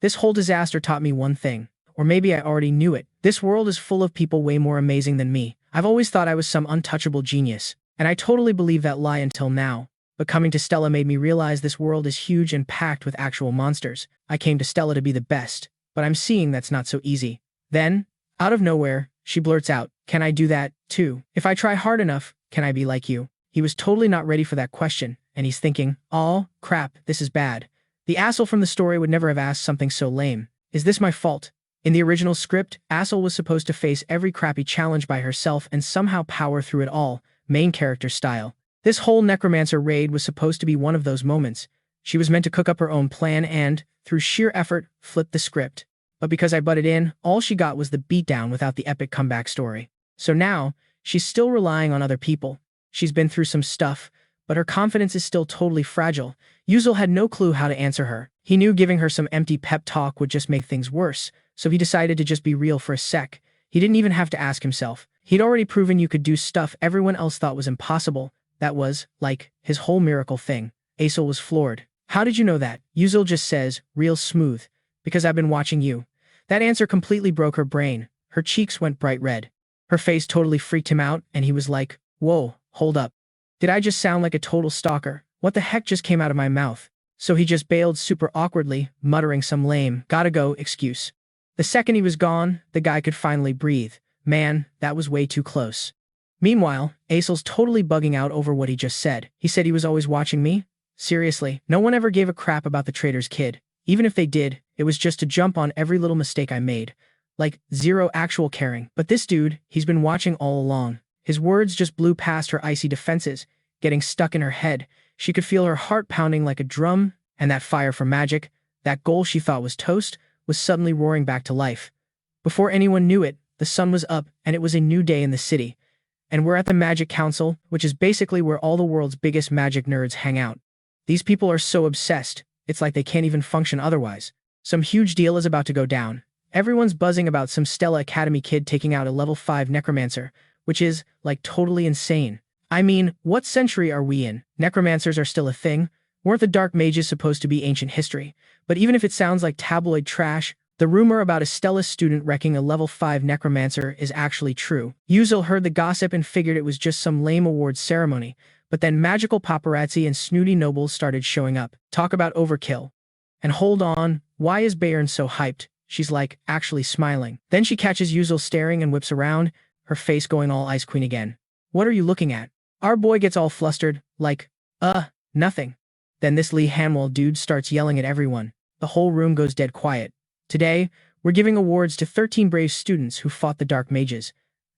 this whole disaster taught me one thing. Or maybe I already knew it. This world is full of people way more amazing than me. I've always thought I was some untouchable genius, and I totally believed that lie until now. But coming to Stella made me realize this world is huge and packed with actual monsters. I came to Stella to be the best, but I'm seeing that's not so easy. Then, out of nowhere, she blurts out, can I do that, too? If I try hard enough, can I be like you? He was totally not ready for that question, and he's thinking, oh, crap, this is bad. The asshole from the story would never have asked something so lame. Is this my fault? In the original script, Asshole was supposed to face every crappy challenge by herself and somehow power through it all, main character style. This whole necromancer raid was supposed to be one of those moments. She was meant to cook up her own plan and, through sheer effort, flip the script. But because I butted in, all she got was the beatdown without the epic comeback story. So now, she's still relying on other people. She's been through some stuff, but her confidence is still totally fragile. Yuzel had no clue how to answer her. He knew giving her some empty pep talk would just make things worse, so he decided to just be real for a sec. He didn't even have to ask himself. He'd already proven you could do stuff everyone else thought was impossible. That was, like, his whole miracle thing. Aisel was floored. How did you know that? Yuzel just says, real smooth. Because I've been watching you. That answer completely broke her brain. Her cheeks went bright red. Her face totally freaked him out, and he was like, whoa, hold up. Did I just sound like a total stalker? What the heck just came out of my mouth? So he just bailed super awkwardly, muttering some lame, gotta go excuse. The second he was gone, the guy could finally breathe. Man, that was way too close. Meanwhile, Aisel's totally bugging out over what he just said. He said he was always watching me? Seriously, no one ever gave a crap about the traitor's kid. Even if they did, it was just to jump on every little mistake I made. Like, zero actual caring. But this dude, he's been watching all along. His words just blew past her icy defenses, getting stuck in her head. She could feel her heart pounding like a drum, and that fire for magic, that goal she thought was toast, was suddenly roaring back to life. Before anyone knew it, the sun was up, and it was a new day in the city. And we're at the Magic Council, which is basically where all the world's biggest magic nerds hang out. These people are so obsessed, it's like they can't even function otherwise. Some huge deal is about to go down. Everyone's buzzing about some Stella Academy kid taking out a level 5 necromancer, which is, like, totally insane. I mean, what century are we in? Necromancers are still a thing. Weren't the dark mages supposed to be ancient history? But even if it sounds like tabloid trash, the rumor about a Stella student wrecking a level 5 necromancer is actually true. Yuzel heard the gossip and figured it was just some lame awards ceremony, but then magical paparazzi and snooty nobles started showing up. Talk about overkill. And hold on, why is Bayern so hyped? She's like, actually smiling. Then she catches Yuzel staring and whips around, her face going all Ice Queen again. What are you looking at? Our boy gets all flustered, like, nothing. Then this Lee Hanwell dude starts yelling at everyone. The whole room goes dead quiet. Today, we're giving awards to 13 brave students who fought the dark mages,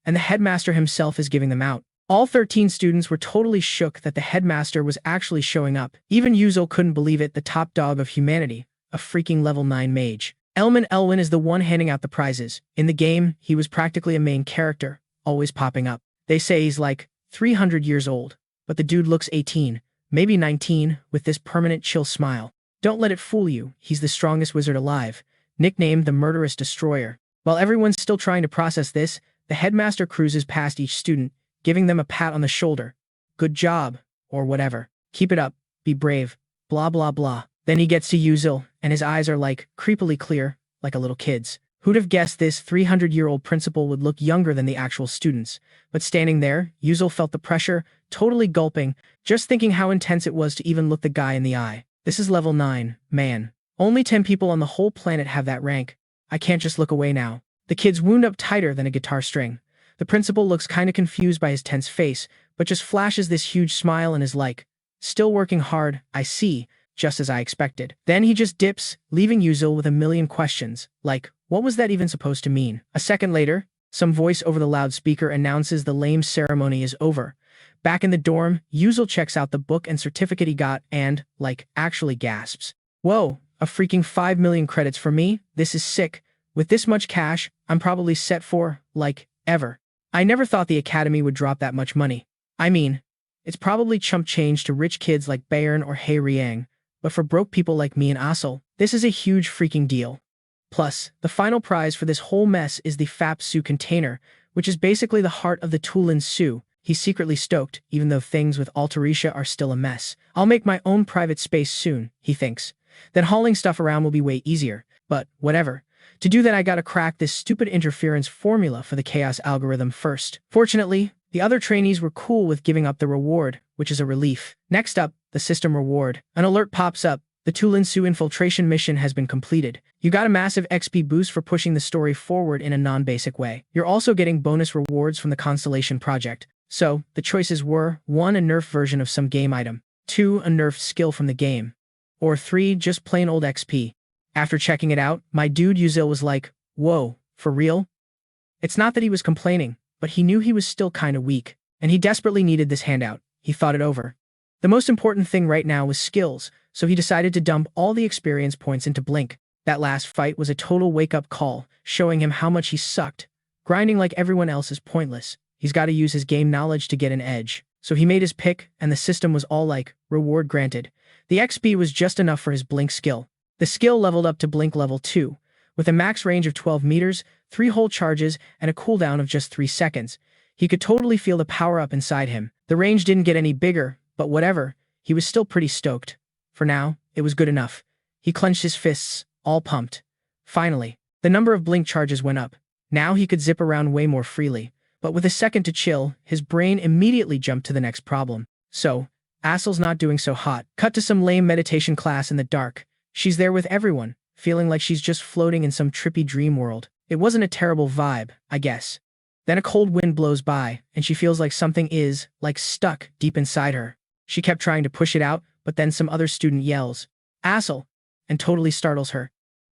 and the headmaster himself is giving them out. All 13 students were totally shook that the headmaster was actually showing up. Even Yuzel couldn't believe it, the top dog of humanity, a freaking level 9 mage. Elwyn is the one handing out the prizes. In the game, he was practically a main character, always popping up. They say he's like 300 years old, but the dude looks 18, maybe 19, with this permanent chill smile. Don't let it fool you, he's the strongest wizard alive, nicknamed the Murderous Destroyer. While everyone's still trying to process this, the headmaster cruises past each student, giving them a pat on the shoulder. Good job, or whatever. Keep it up, be brave, blah blah blah. Then he gets to Uzil, and his eyes are like creepily clear, like a little kid's. Who'd have guessed this 300-year-old principal would look younger than the actual students? But standing there, Uzil felt the pressure, totally gulping, just thinking how intense it was to even look the guy in the eye. This is level 9, man. Only 10 people on the whole planet have that rank. I can't just look away now. The kid's wound up tighter than a guitar string. The principal looks kinda confused by his tense face, but just flashes this huge smile and is like, still working hard, I see, just as I expected. Then he just dips, leaving Uzil with a million questions, like, what was that even supposed to mean? A second later, some voice over the loudspeaker announces the lame ceremony is over. Back in the dorm, Uzil checks out the book and certificate he got and, like, actually gasps. Whoa, a freaking 5 million credits for me? This is sick. With this much cash, I'm probably set for, like, ever. I never thought the academy would drop that much money. I mean, it's probably chump change to rich kids like Bayern or Hei Riang, but for broke people like me and Asel, this is a huge freaking deal. Plus, the final prize for this whole mess is the Fap Su container, which is basically the heart of the Tulin Su. He's secretly stoked, even though things with Altarisha are still a mess. I'll make my own private space soon, he thinks. Then hauling stuff around will be way easier, but whatever. To do that, I gotta crack this stupid interference formula for the chaos algorithm first. Fortunately, the other trainees were cool with giving up the reward, which is a relief. Next up, the system reward. An alert pops up. The Tulin Su infiltration mission has been completed. You got a massive XP boost for pushing the story forward in a non-basic way. You're also getting bonus rewards from the Constellation project. So, the choices were 1. A nerfed version of some game item, 2. A nerfed skill from the game, or 3. Just plain old XP. After checking it out, my dude Uzil was like, whoa, for real? It's not that he was complaining, but he knew he was still kinda weak, and he desperately needed this handout. He thought it over. The most important thing right now was skills, so he decided to dump all the experience points into Blink. That last fight was a total wake-up call, showing him how much he sucked. Grinding like everyone else is pointless. He's got to use his game knowledge to get an edge. So he made his pick, and the system was all like, reward granted. The XP was just enough for his Blink skill. The skill leveled up to Blink level 2, with a max range of 12 meters, 3 whole charges, and a cooldown of just 3 seconds. He could totally feel the power up inside him. The range didn't get any bigger, but whatever, he was still pretty stoked. For now, it was good enough. He clenched his fists, all pumped. Finally, the number of Blink charges went up. Now he could zip around way more freely. But with a second to chill, his brain immediately jumped to the next problem. So, Asel's not doing so hot. Cut to some lame meditation class in the dark. She's there with everyone, feeling like she's just floating in some trippy dream world. It wasn't a terrible vibe, I guess. Then a cold wind blows by, and she feels like something is, like, stuck deep inside her. She kept trying to push it out, but then some other student yells, Asel, and totally startles her.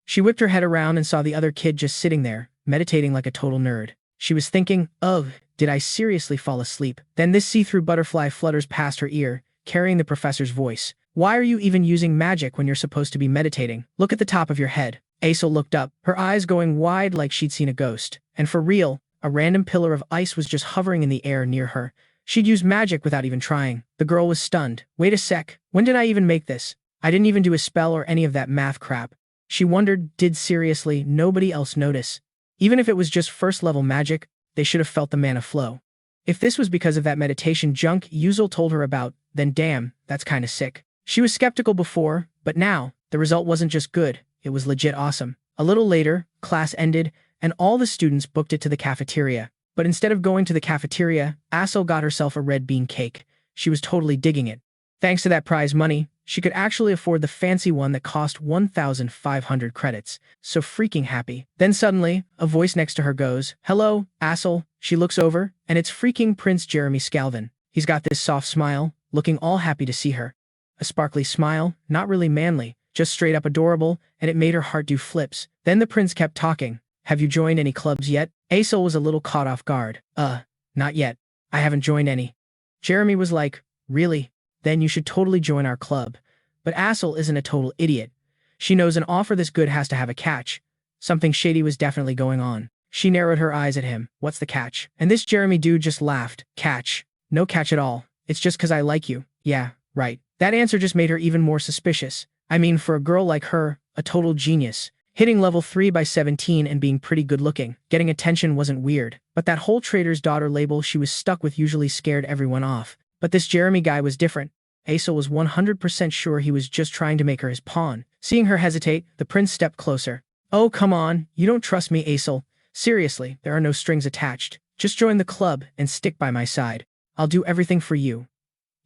She whipped her head around and saw the other kid just sitting there, meditating like a total nerd. She was thinking, ugh, did I seriously fall asleep? Then this see-through butterfly flutters past her ear, carrying the professor's voice. Why are you even using magic when you're supposed to be meditating? Look at the top of your head. Asel looked up, her eyes going wide like she'd seen a ghost. And for real, a random pillar of ice was just hovering in the air near her. She'd used magic without even trying. The girl was stunned. Wait a sec, when did I even make this? I didn't even do a spell or any of that math crap. She wondered, did seriously nobody else notice? Even if it was just first-level magic, they should have felt the mana flow. If this was because of that meditation junk Uzil told her about, then damn, that's kinda sick. She was skeptical before, but now, the result wasn't just good, it was legit awesome. A little later, class ended, and all the students booked it to the cafeteria. But instead of going to the cafeteria, Asel got herself a red bean cake. She was totally digging it. Thanks to that prize money, she could actually afford the fancy one that cost 1,500 credits. So freaking happy. Then suddenly, a voice next to her goes, hello, Asel. She looks over, and it's freaking Prince Jeremy Scalvin. He's got this soft smile, looking all happy to see her. A sparkly smile, not really manly, just straight up adorable, and it made her heart do flips. Then the prince kept talking. Have you joined any clubs yet? Asel was a little caught off guard. Not yet. I haven't joined any. Jeremy was like, really? Then you should totally join our club. But Asel isn't a total idiot. She knows an offer this good has to have a catch. Something shady was definitely going on. She narrowed her eyes at him. What's the catch? And this Jeremy dude just laughed. Catch? No catch at all. It's just 'cause I like you. Yeah, right. That answer just made her even more suspicious. I mean, for a girl like her, a total genius. Hitting level 3 by 17 and being pretty good looking. Getting attention wasn't weird. But that whole trader's daughter label she was stuck with usually scared everyone off. But this Jeremy guy was different. Aesel was 100% sure he was just trying to make her his pawn. Seeing her hesitate, the prince stepped closer. "Oh, come on, you don't trust me, Aesel. Seriously, there are no strings attached. Just join the club and stick by my side. I'll do everything for you.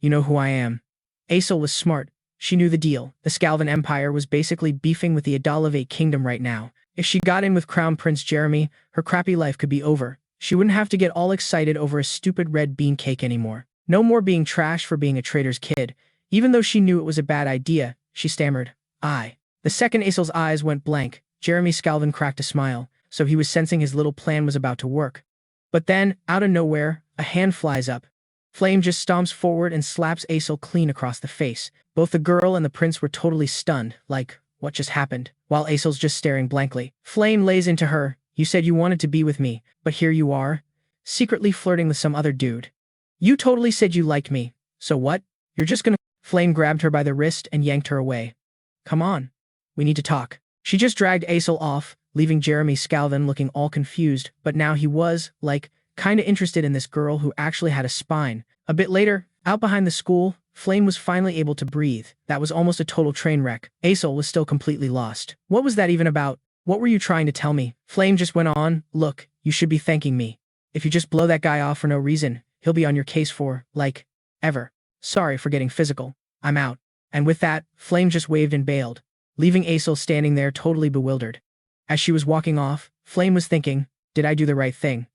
You know who I am." Aesel was smart. She knew the deal. The Scalvan Empire was basically beefing with the Adalivate Kingdom right now. If she got in with Crown Prince Jeremy, her crappy life could be over. She wouldn't have to get all excited over a stupid red bean cake anymore. No more being trashed for being a traitor's kid. Even though she knew it was a bad idea, she stammered, "I." The second Aesel's eyes went blank, Jeremy Scalvan cracked a smile, so he was sensing his little plan was about to work. But then, out of nowhere, a hand flies up. Flame just stomps forward and slaps Aesel clean across the face. Both the girl and the prince were totally stunned, like, what just happened? While Aesel's just staring blankly. Flame lays into her, "You said you wanted to be with me, but here you are, secretly flirting with some other dude. You totally said you liked me, so what? You're just gonna—" Flame grabbed her by the wrist and yanked her away. "Come on. We need to talk." She just dragged Aesel off, leaving Jeremy Scalvan looking all confused, but now he was, like, kinda interested in this girl who actually had a spine. A bit later, out behind the school, Flame was finally able to breathe. That was almost a total train wreck. Aesel was still completely lost. What was that even about? What were you trying to tell me? Flame just went on, "Look, you should be thanking me. If you just blow that guy off for no reason, he'll be on your case for, like, ever. Sorry for getting physical. I'm out." And with that, Flame just waved and bailed, leaving Aesel standing there totally bewildered. As she was walking off, Flame was thinking, did I do the right thing?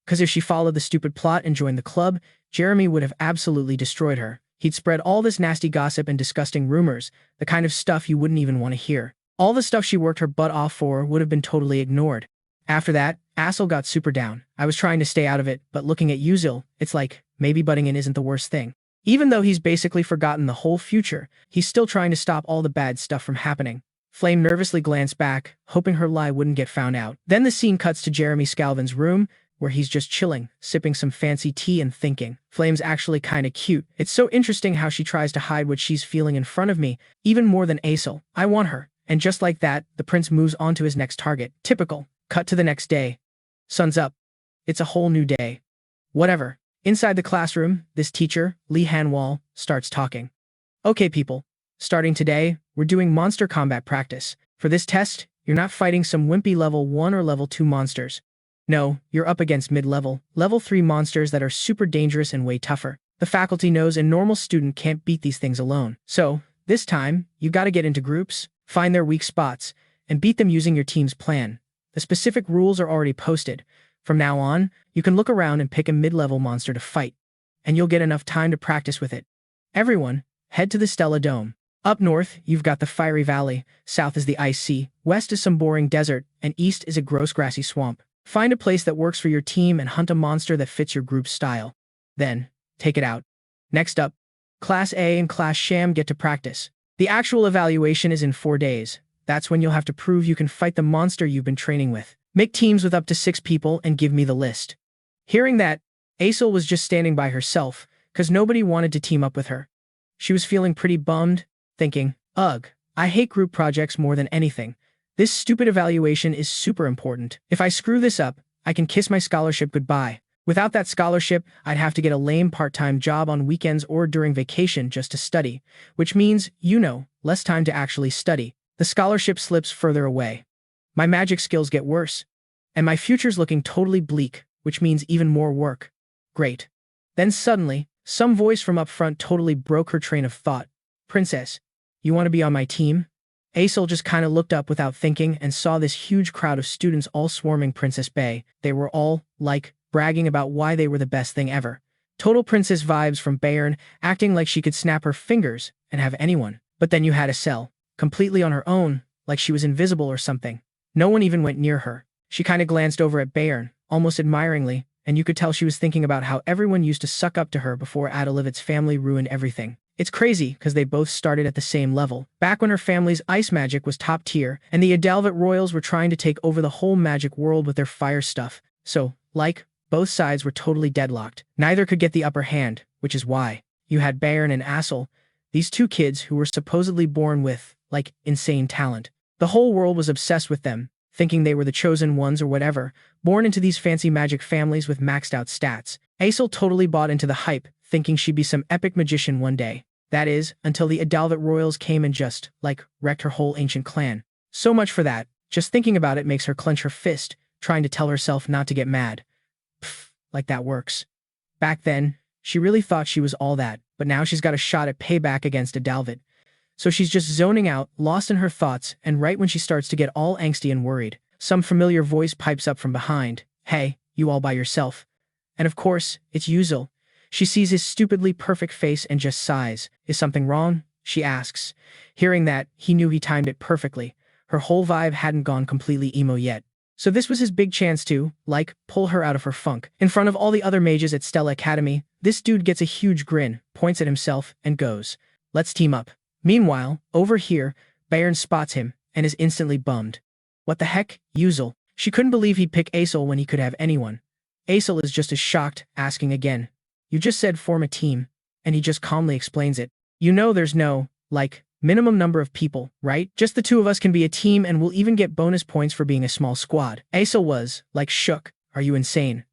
Because if she followed the stupid plot and joined the club, Jeremy would have absolutely destroyed her. He'd spread all this nasty gossip and disgusting rumors, the kind of stuff you wouldn't even want to hear. All the stuff she worked her butt off for would have been totally ignored. After that, Aesel got super down. "I was trying to stay out of it, but looking at Uzel, it's like, maybe butting in isn't the worst thing." Even though he's basically forgotten the whole future, he's still trying to stop all the bad stuff from happening. Flame nervously glanced back, hoping her lie wouldn't get found out. Then the scene cuts to Jeremy Scalvan's room, where he's just chilling, sipping some fancy tea and thinking. Flame's actually kinda cute. It's so interesting how she tries to hide what she's feeling in front of me, even more than Aesel. I want her. And just like that, the prince moves on to his next target. Typical. Cut to the next day. Sun's up. It's a whole new day. Whatever. Inside the classroom, this teacher, Lee Hanwall, starts talking. "Okay, people. Starting today, we're doing monster combat practice. For this test, you're not fighting some wimpy level 1 or level 2 monsters. No, you're up against mid-level, level 3 monsters that are super dangerous and way tougher. The faculty knows a normal student can't beat these things alone. So, this time, you gotta get into groups, find their weak spots, and beat them using your team's plan. The specific rules are already posted. From now on, you can look around and pick a mid-level monster to fight, and you'll get enough time to practice with it. Everyone, head to the Stella Dome. Up north, you've got the Fiery Valley, south is the Ice Sea, west is some boring desert, and east is a gross grassy swamp. Find a place that works for your team and hunt a monster that fits your group's style. Then, take it out. Next up, Class A and Class Sham get to practice. The actual evaluation is in 4 days. That's when you'll have to prove you can fight the monster you've been training with. Make teams with up to 6 people and give me the list." Hearing that, Aesel was just standing by herself, because nobody wanted to team up with her. She was feeling pretty bummed, thinking, ugh, I hate group projects more than anything. This stupid evaluation is super important. If I screw this up, I can kiss my scholarship goodbye. Without that scholarship, I'd have to get a lame part-time job on weekends or during vacation just to study, which means, less time to actually study. The scholarship slips further away. My magic skills get worse. And my future's looking totally bleak, which means even more work. Great. Then suddenly, some voice from up front totally broke her train of thought. "Princess, you want to be on my team?" Aesel just kinda looked up without thinking and saw this huge crowd of students all swarming Princess Bay. They were all, bragging about why they were the best thing ever. Total princess vibes from Bayern, acting like she could snap her fingers and have anyone. But then you had Estelle, completely on her own, like she was invisible or something. No one even went near her. She kinda glanced over at Bayern, almost admiringly, and you could tell she was thinking about how everyone used to suck up to her before Adalivit's family ruined everything. It's crazy, because they both started at the same level, back when her family's ice magic was top tier, and the Adalvit royals were trying to take over the whole magic world with their fire stuff. So, both sides were totally deadlocked. Neither could get the upper hand, which is why you had Bayern and Aesel, these two kids who were supposedly born with, insane talent. The whole world was obsessed with them, thinking they were the chosen ones or whatever, born into these fancy magic families with maxed out stats. Aesel totally bought into the hype, thinking she'd be some epic magician one day. That is, until the Adalvet royals came and just, wrecked her whole ancient clan. So much for that. Just thinking about it makes her clench her fist, trying to tell herself not to get mad. Pfft, like that works. Back then, she really thought she was all that, but now she's got a shot at payback against Adalvet. So she's just zoning out, lost in her thoughts, and right when she starts to get all angsty and worried, some familiar voice pipes up from behind. Hey, you all by yourself. And of course, it's Uzel. She sees his stupidly perfect face and just sighs. Is something wrong? She asks. Hearing that, he knew he timed it perfectly. Her whole vibe hadn't gone completely emo yet. So this was his big chance to, pull her out of her funk. In front of all the other mages at Stella Academy, this dude gets a huge grin, points at himself, and goes, "Let's team up." Meanwhile, over here, Bayern spots him, and is instantly bummed. What the heck, Uzel? She couldn't believe he'd pick Aesel when he could have anyone. Aesel is just as shocked, asking again. You just said form a team, and he just calmly explains it. You know there's no, minimum number of people, right? Just the two of us can be a team and we'll even get bonus points for being a small squad. Aesel was, shook. Are you insane?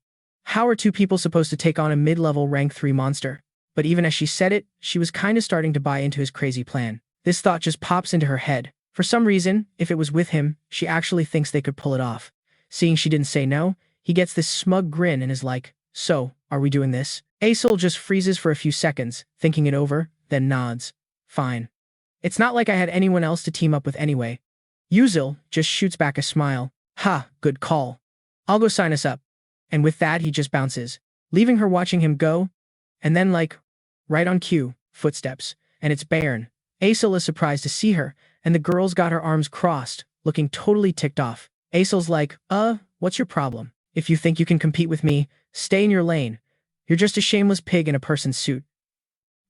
How are two people supposed to take on a mid-level rank 3 monster? But even as she said it, she was kinda starting to buy into his crazy plan. This thought just pops into her head. For some reason, if it was with him, she actually thinks they could pull it off. Seeing she didn't say no, he gets this smug grin and is like, so, are we doing this? Aesel just freezes for a few seconds, thinking it over, then nods. Fine. It's not like I had anyone else to team up with anyway. Uzel just shoots back a smile. Ha, good call. I'll go sign us up. And with that he just bounces, leaving her watching him go. And then right on cue, footsteps. And it's Bayern. Aesel is surprised to see her, and the girl's got her arms crossed, looking totally ticked off. Aesel's like, what's your problem? If you think you can compete with me, stay in your lane. You're just a shameless pig in a person's suit.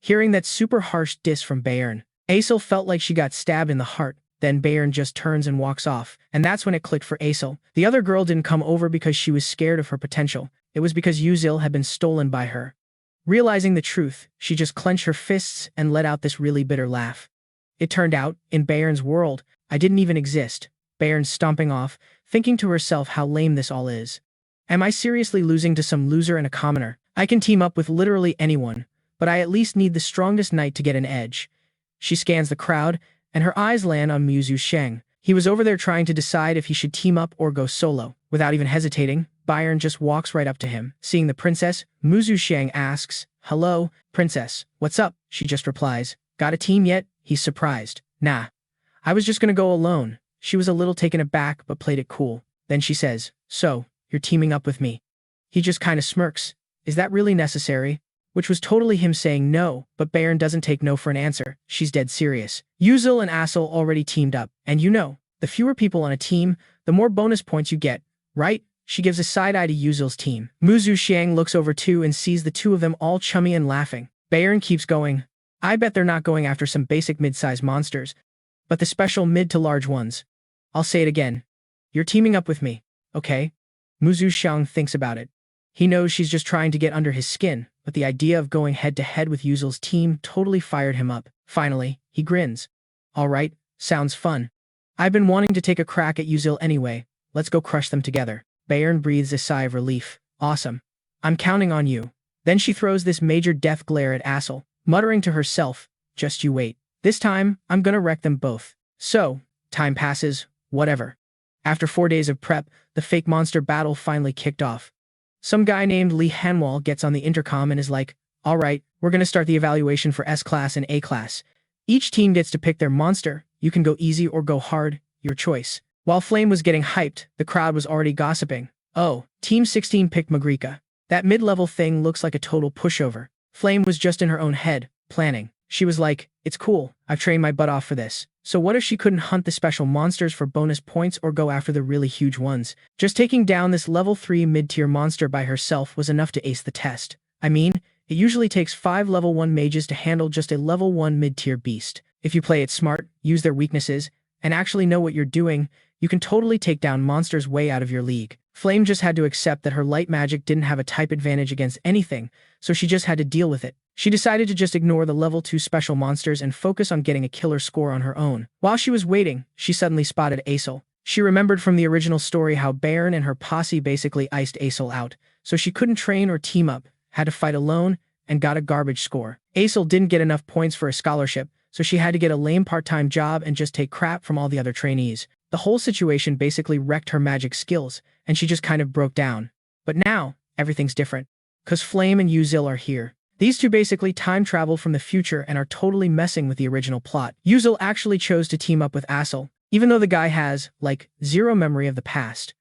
Hearing that super harsh diss from Bayern, Aesel felt like she got stabbed in the heart. Then Bayern just turns and walks off, and that's when it clicked for Aesel. The other girl didn't come over because she was scared of her potential. It was because Uzel had been stolen by her. Realizing the truth, she just clenched her fists and let out this really bitter laugh. It turned out, in Bayern's world, I didn't even exist. Bayern stomping off, thinking to herself how lame this all is. Am I seriously losing to some loser and a commoner? I can team up with literally anyone, but I at least need the strongest knight to get an edge. She scans the crowd, and her eyes land on Mu Sheng. He was over there trying to decide if he should team up or go solo. Without even hesitating, Bayern just walks right up to him. Seeing the princess, Mu Sheng asks, "Hello, princess, what's up?" She just replies, "Got a team yet?" He's surprised. "Nah. I was just gonna go alone." She was a little taken aback but played it cool. Then she says, "So, you're teaming up with me?" He just kinda smirks. Is that really necessary? Which was totally him saying no, but Bayern doesn't take no for an answer. She's dead serious. Uzel and Aesel already teamed up, and the fewer people on a team, the more bonus points you get, right? She gives a side-eye to Uzel's team. Mu Xiang looks over too and sees the two of them all chummy and laughing. Bayern keeps going. I bet they're not going after some basic mid-sized monsters, but the special mid to large ones. I'll say it again. You're teaming up with me, okay? Mu Xiang thinks about it. He knows she's just trying to get under his skin, but the idea of going head-to-head with Uzel's team totally fired him up. Finally, he grins. All right, sounds fun. I've been wanting to take a crack at Uzel anyway. Let's go crush them together. Bayern breathes a sigh of relief. Awesome. I'm counting on you. Then she throws this major death glare at Aesel, muttering to herself, just you wait. This time, I'm gonna wreck them both. So, time passes, whatever. After 4 days of prep, the fake monster battle finally kicked off. Some guy named Li Hanwal gets on the intercom and is like, alright, we're gonna start the evaluation for S-Class and A-Class. Each team gets to pick their monster. You can go easy or go hard, your choice. While Flame was getting hyped, the crowd was already gossiping. Oh, Team 16 picked Magrika. That mid-level thing looks like a total pushover. Flame was just in her own head, planning. She was like, it's cool, I've trained my butt off for this. So what if she couldn't hunt the special monsters for bonus points or go after the really huge ones? Just taking down this level 3 mid-tier monster by herself was enough to ace the test. I mean, it usually takes 5 level 1 mages to handle just a level 1 mid-tier beast. If you play it smart, use their weaknesses, and actually know what you're doing, you can totally take down monsters way out of your league. Flame just had to accept that her light magic didn't have a type advantage against anything, so she just had to deal with it. She decided to just ignore the level 2 special monsters and focus on getting a killer score on her own. While she was waiting, she suddenly spotted Aesel. She remembered from the original story how Bayern and her posse basically iced Aesel out, so she couldn't train or team up, had to fight alone, and got a garbage score. Aisel didn't get enough points for a scholarship, so she had to get a lame part-time job and just take crap from all the other trainees. The whole situation basically wrecked her magic skills, and she just kind of broke down. But now, everything's different. 'Cause Flame and Uzil are here. These two basically time travel from the future and are totally messing with the original plot. Uzil actually chose to team up with Aisel, even though the guy has, like, zero memory of the past.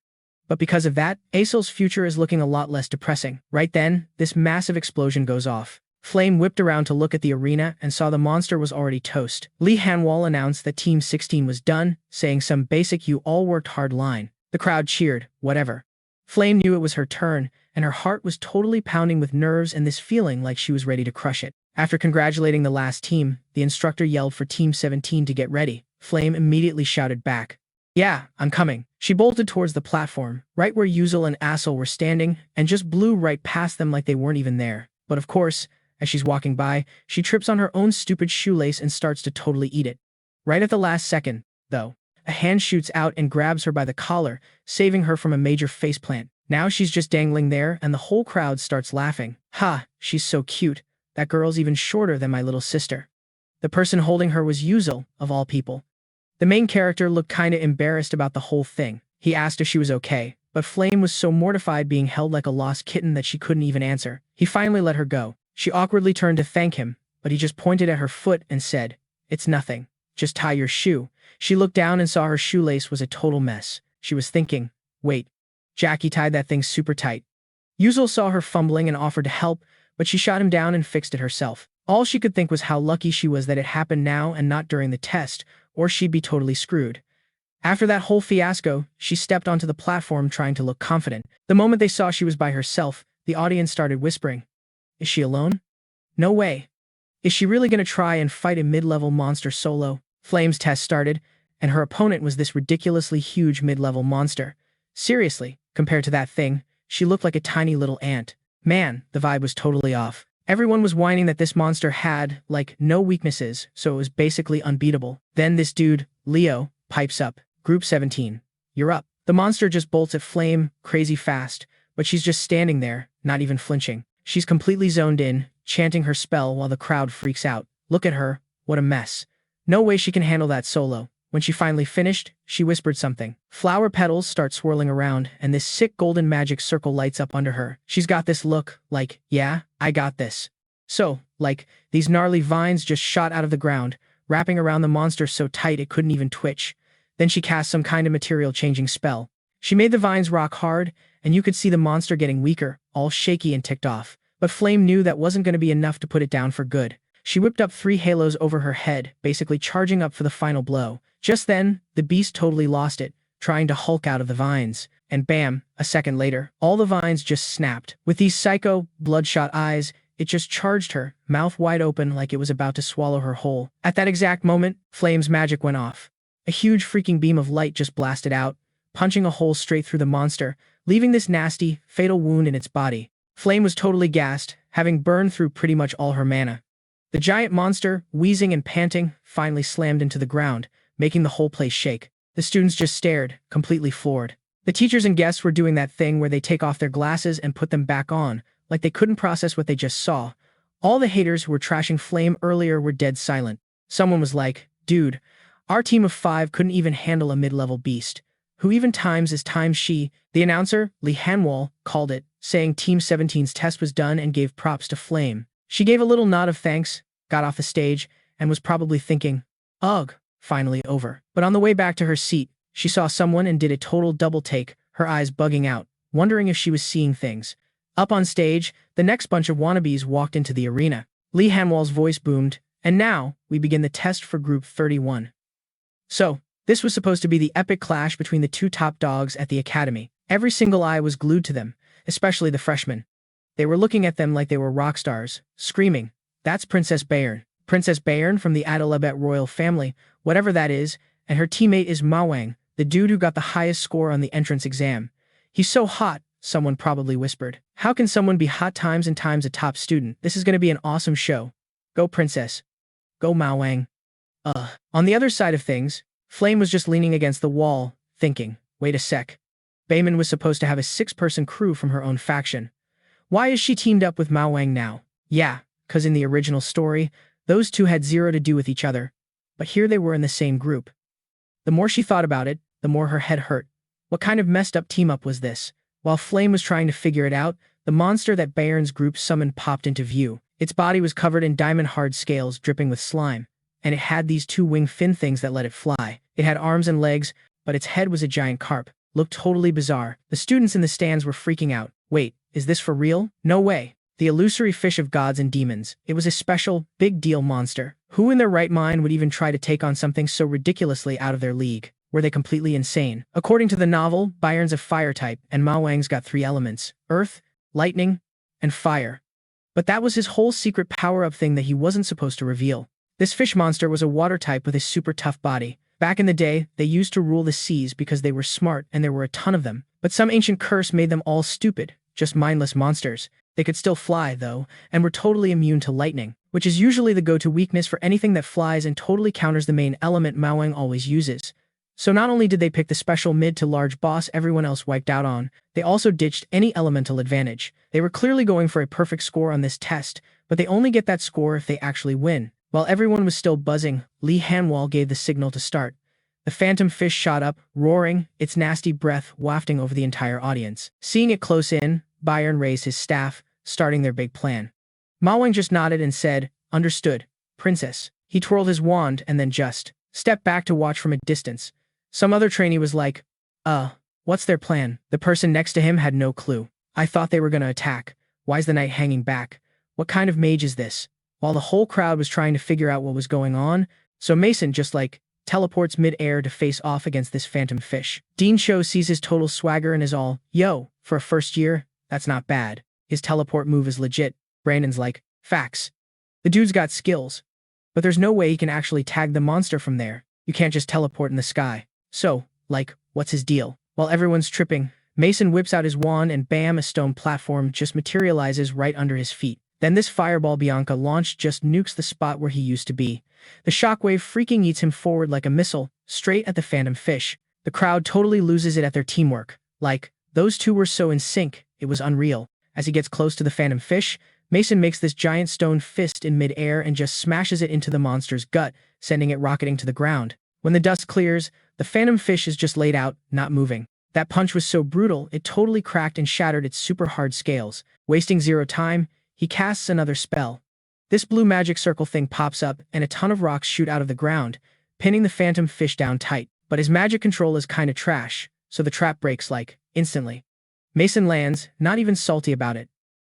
But because of that, Aisel's future is looking a lot less depressing. Right then, this massive explosion goes off. Flame whipped around to look at the arena and saw the monster was already toast. Lee Hanwol announced that Team 16 was done, saying some basic "you all worked hard" line. The crowd cheered, whatever. Flame knew it was her turn, and her heart was totally pounding with nerves and this feeling like she was ready to crush it. After congratulating the last team, the instructor yelled for Team 17 to get ready. Flame immediately shouted back, "Yeah, I'm coming." She bolted towards the platform, right where Uzil and Aisel were standing, and just blew right past them like they weren't even there. But of course, as she's walking by, she trips on her own stupid shoelace and starts to totally eat it. Right at the last second, though, a hand shoots out and grabs her by the collar, saving her from a major faceplant. Now she's just dangling there, and the whole crowd starts laughing. "Ha, she's so cute. That girl's even shorter than my little sister." The person holding her was Uzil, of all people. The main character looked kinda embarrassed about the whole thing. He asked if she was okay, but Flame was so mortified being held like a lost kitten that she couldn't even answer. He finally let her go. She awkwardly turned to thank him, but he just pointed at her foot and said, "It's nothing. Just tie your shoe." She looked down and saw her shoelace was a total mess. She was thinking, wait, Jackie tied that thing super tight. Uzil saw her fumbling and offered to help, but she shot him down and fixed it herself. All she could think was how lucky she was that it happened now and not during the test, or she'd be totally screwed. After that whole fiasco, she stepped onto the platform trying to look confident. The moment they saw she was by herself, the audience started whispering, "Is she alone? No way. Is she really gonna try and fight a mid-level monster solo?" Flame's test started, and her opponent was this ridiculously huge mid-level monster. Seriously, compared to that thing, she looked like a tiny little ant. Man, the vibe was totally off. Everyone was whining that this monster had, like, no weaknesses, so it was basically unbeatable. Then this dude, Leo, pipes up, "Group 17, you're up." The monster just bolts at Flame, crazy fast, but she's just standing there, not even flinching. She's completely zoned in, chanting her spell while the crowd freaks out. Look at her, what a mess. No way she can handle that solo. When she finally finished, she whispered something. Flower petals start swirling around, and this sick golden magic circle lights up under her. She's got this look, like, yeah, I got this. So, like, these gnarly vines just shot out of the ground, wrapping around the monster so tight it couldn't even twitch. Then she cast some kind of material-changing spell. She made the vines rock hard, and you could see the monster getting weaker, all shaky and ticked off. But Flame knew that wasn't going to be enough to put it down for good. She whipped up 3 halos over her head, basically charging up for the final blow. Just then, the beast totally lost it, trying to hulk out of the vines. And bam, a second later, all the vines just snapped. With these psycho, bloodshot eyes, it just charged her, mouth wide open like it was about to swallow her whole. At that exact moment, Flame's magic went off. A huge freaking beam of light just blasted out, punching a hole straight through the monster, leaving this nasty, fatal wound in its body. Flame was totally gassed, having burned through pretty much all her mana. The giant monster, wheezing and panting, finally slammed into the ground, making the whole place shake. The students just stared, completely floored. The teachers and guests were doing that thing where they take off their glasses and put them back on, like they couldn't process what they just saw. All the haters who were trashing Flame earlier were dead silent. Someone was like, "Dude, our team of 5 couldn't even handle a mid-level beast. Who even times is times she?" The announcer, Lee Hanwol, called it, saying Team 17's test was done and gave props to Flame. She gave a little nod of thanks, got off the stage, and was probably thinking, ugh, finally over. But on the way back to her seat, she saw someone and did a total double take, her eyes bugging out, wondering if she was seeing things. Up on stage, the next bunch of wannabes walked into the arena. Lee Hanwol's voice boomed, "And now, we begin the test for Group 31. So, this was supposed to be the epic clash between the 2 top dogs at the academy. Every single eye was glued to them, especially the freshmen. They were looking at them like they were rock stars, screaming, "That's Princess Bayern. Princess Bayern from the Adalabet royal family, whatever that is, and her teammate is Mawang, the dude who got the highest score on the entrance exam. He's so hot," someone probably whispered. "How can someone be hot times and times a top student? This is going to be an awesome show. Go Princess. Go Mawang." On the other side of things, Flame was just leaning against the wall, thinking, wait a sec. Bayman was supposed to have a 6-person crew from her own faction. Why is she teamed up with Mawang now? Yeah, cause in the original story, those two had zero to do with each other. But here they were in the same group. The more she thought about it, the more her head hurt. What kind of messed up team-up was this? While Flame was trying to figure it out, the monster that Bayern's group summoned popped into view. Its body was covered in diamond-hard scales dripping with slime, and it had these two wing fin things that let it fly. It had arms and legs, but its head was a giant carp. Looked totally bizarre. The students in the stands were freaking out. Wait, is this for real? No way. The illusory fish of gods and demons. It was a special, big deal monster. Who in their right mind would even try to take on something so ridiculously out of their league? Were they completely insane? According to the novel, Bayern's a fire type, and Ma Wang's got 3 elements: earth, lightning, and fire. But that was his whole secret power-up thing that he wasn't supposed to reveal. This fish monster was a water type with a super tough body. Back in the day, they used to rule the seas because they were smart and there were a ton of them. But some ancient curse made them all stupid, just mindless monsters. They could still fly, though, and were totally immune to lightning, which is usually the go-to weakness for anything that flies and totally counters the main element Ma Wang always uses. So not only did they pick the special mid to large boss everyone else wiped out on, they also ditched any elemental advantage. They were clearly going for a perfect score on this test, but they only get that score if they actually win. While everyone was still buzzing, Li Hanwall gave the signal to start. The phantom fish shot up, roaring, its nasty breath wafting over the entire audience. Seeing it close in, Bayern raised his staff, starting their big plan. Ma Wang just nodded and said, "Understood, princess." He twirled his wand and then just stepped back to watch from a distance. Some other trainee was like, what's their plan? The person next to him had no clue. I thought they were gonna attack. Why's the knight hanging back? What kind of mage is this? While the whole crowd was trying to figure out what was going on, so Mason just teleports mid-air to face off against this phantom fish. Dean Cho sees his total swagger and is all, yo, for a first year, that's not bad. His teleport move is legit. Brandon's like, facts. The dude's got skills. But there's no way he can actually tag the monster from there. You can't just teleport in the sky. So, what's his deal? While everyone's tripping, Mason whips out his wand and bam, a stone platform just materializes right under his feet. Then this fireball Bianca launched just nukes the spot where he used to be. The shockwave freaking eats him forward like a missile, straight at the phantom fish. The crowd totally loses it at their teamwork. Those two were so in sync, it was unreal. As he gets close to the phantom fish, Mason makes this giant stone fist in mid-air and just smashes it into the monster's gut, sending it rocketing to the ground. When the dust clears, the phantom fish is just laid out, not moving. That punch was so brutal, it totally cracked and shattered its super hard scales. Wasting zero time, he casts another spell. This blue magic circle thing pops up, and a ton of rocks shoot out of the ground, pinning the phantom fish down tight. But his magic control is kinda trash, so the trap breaks instantly. Mason lands, not even salty about it.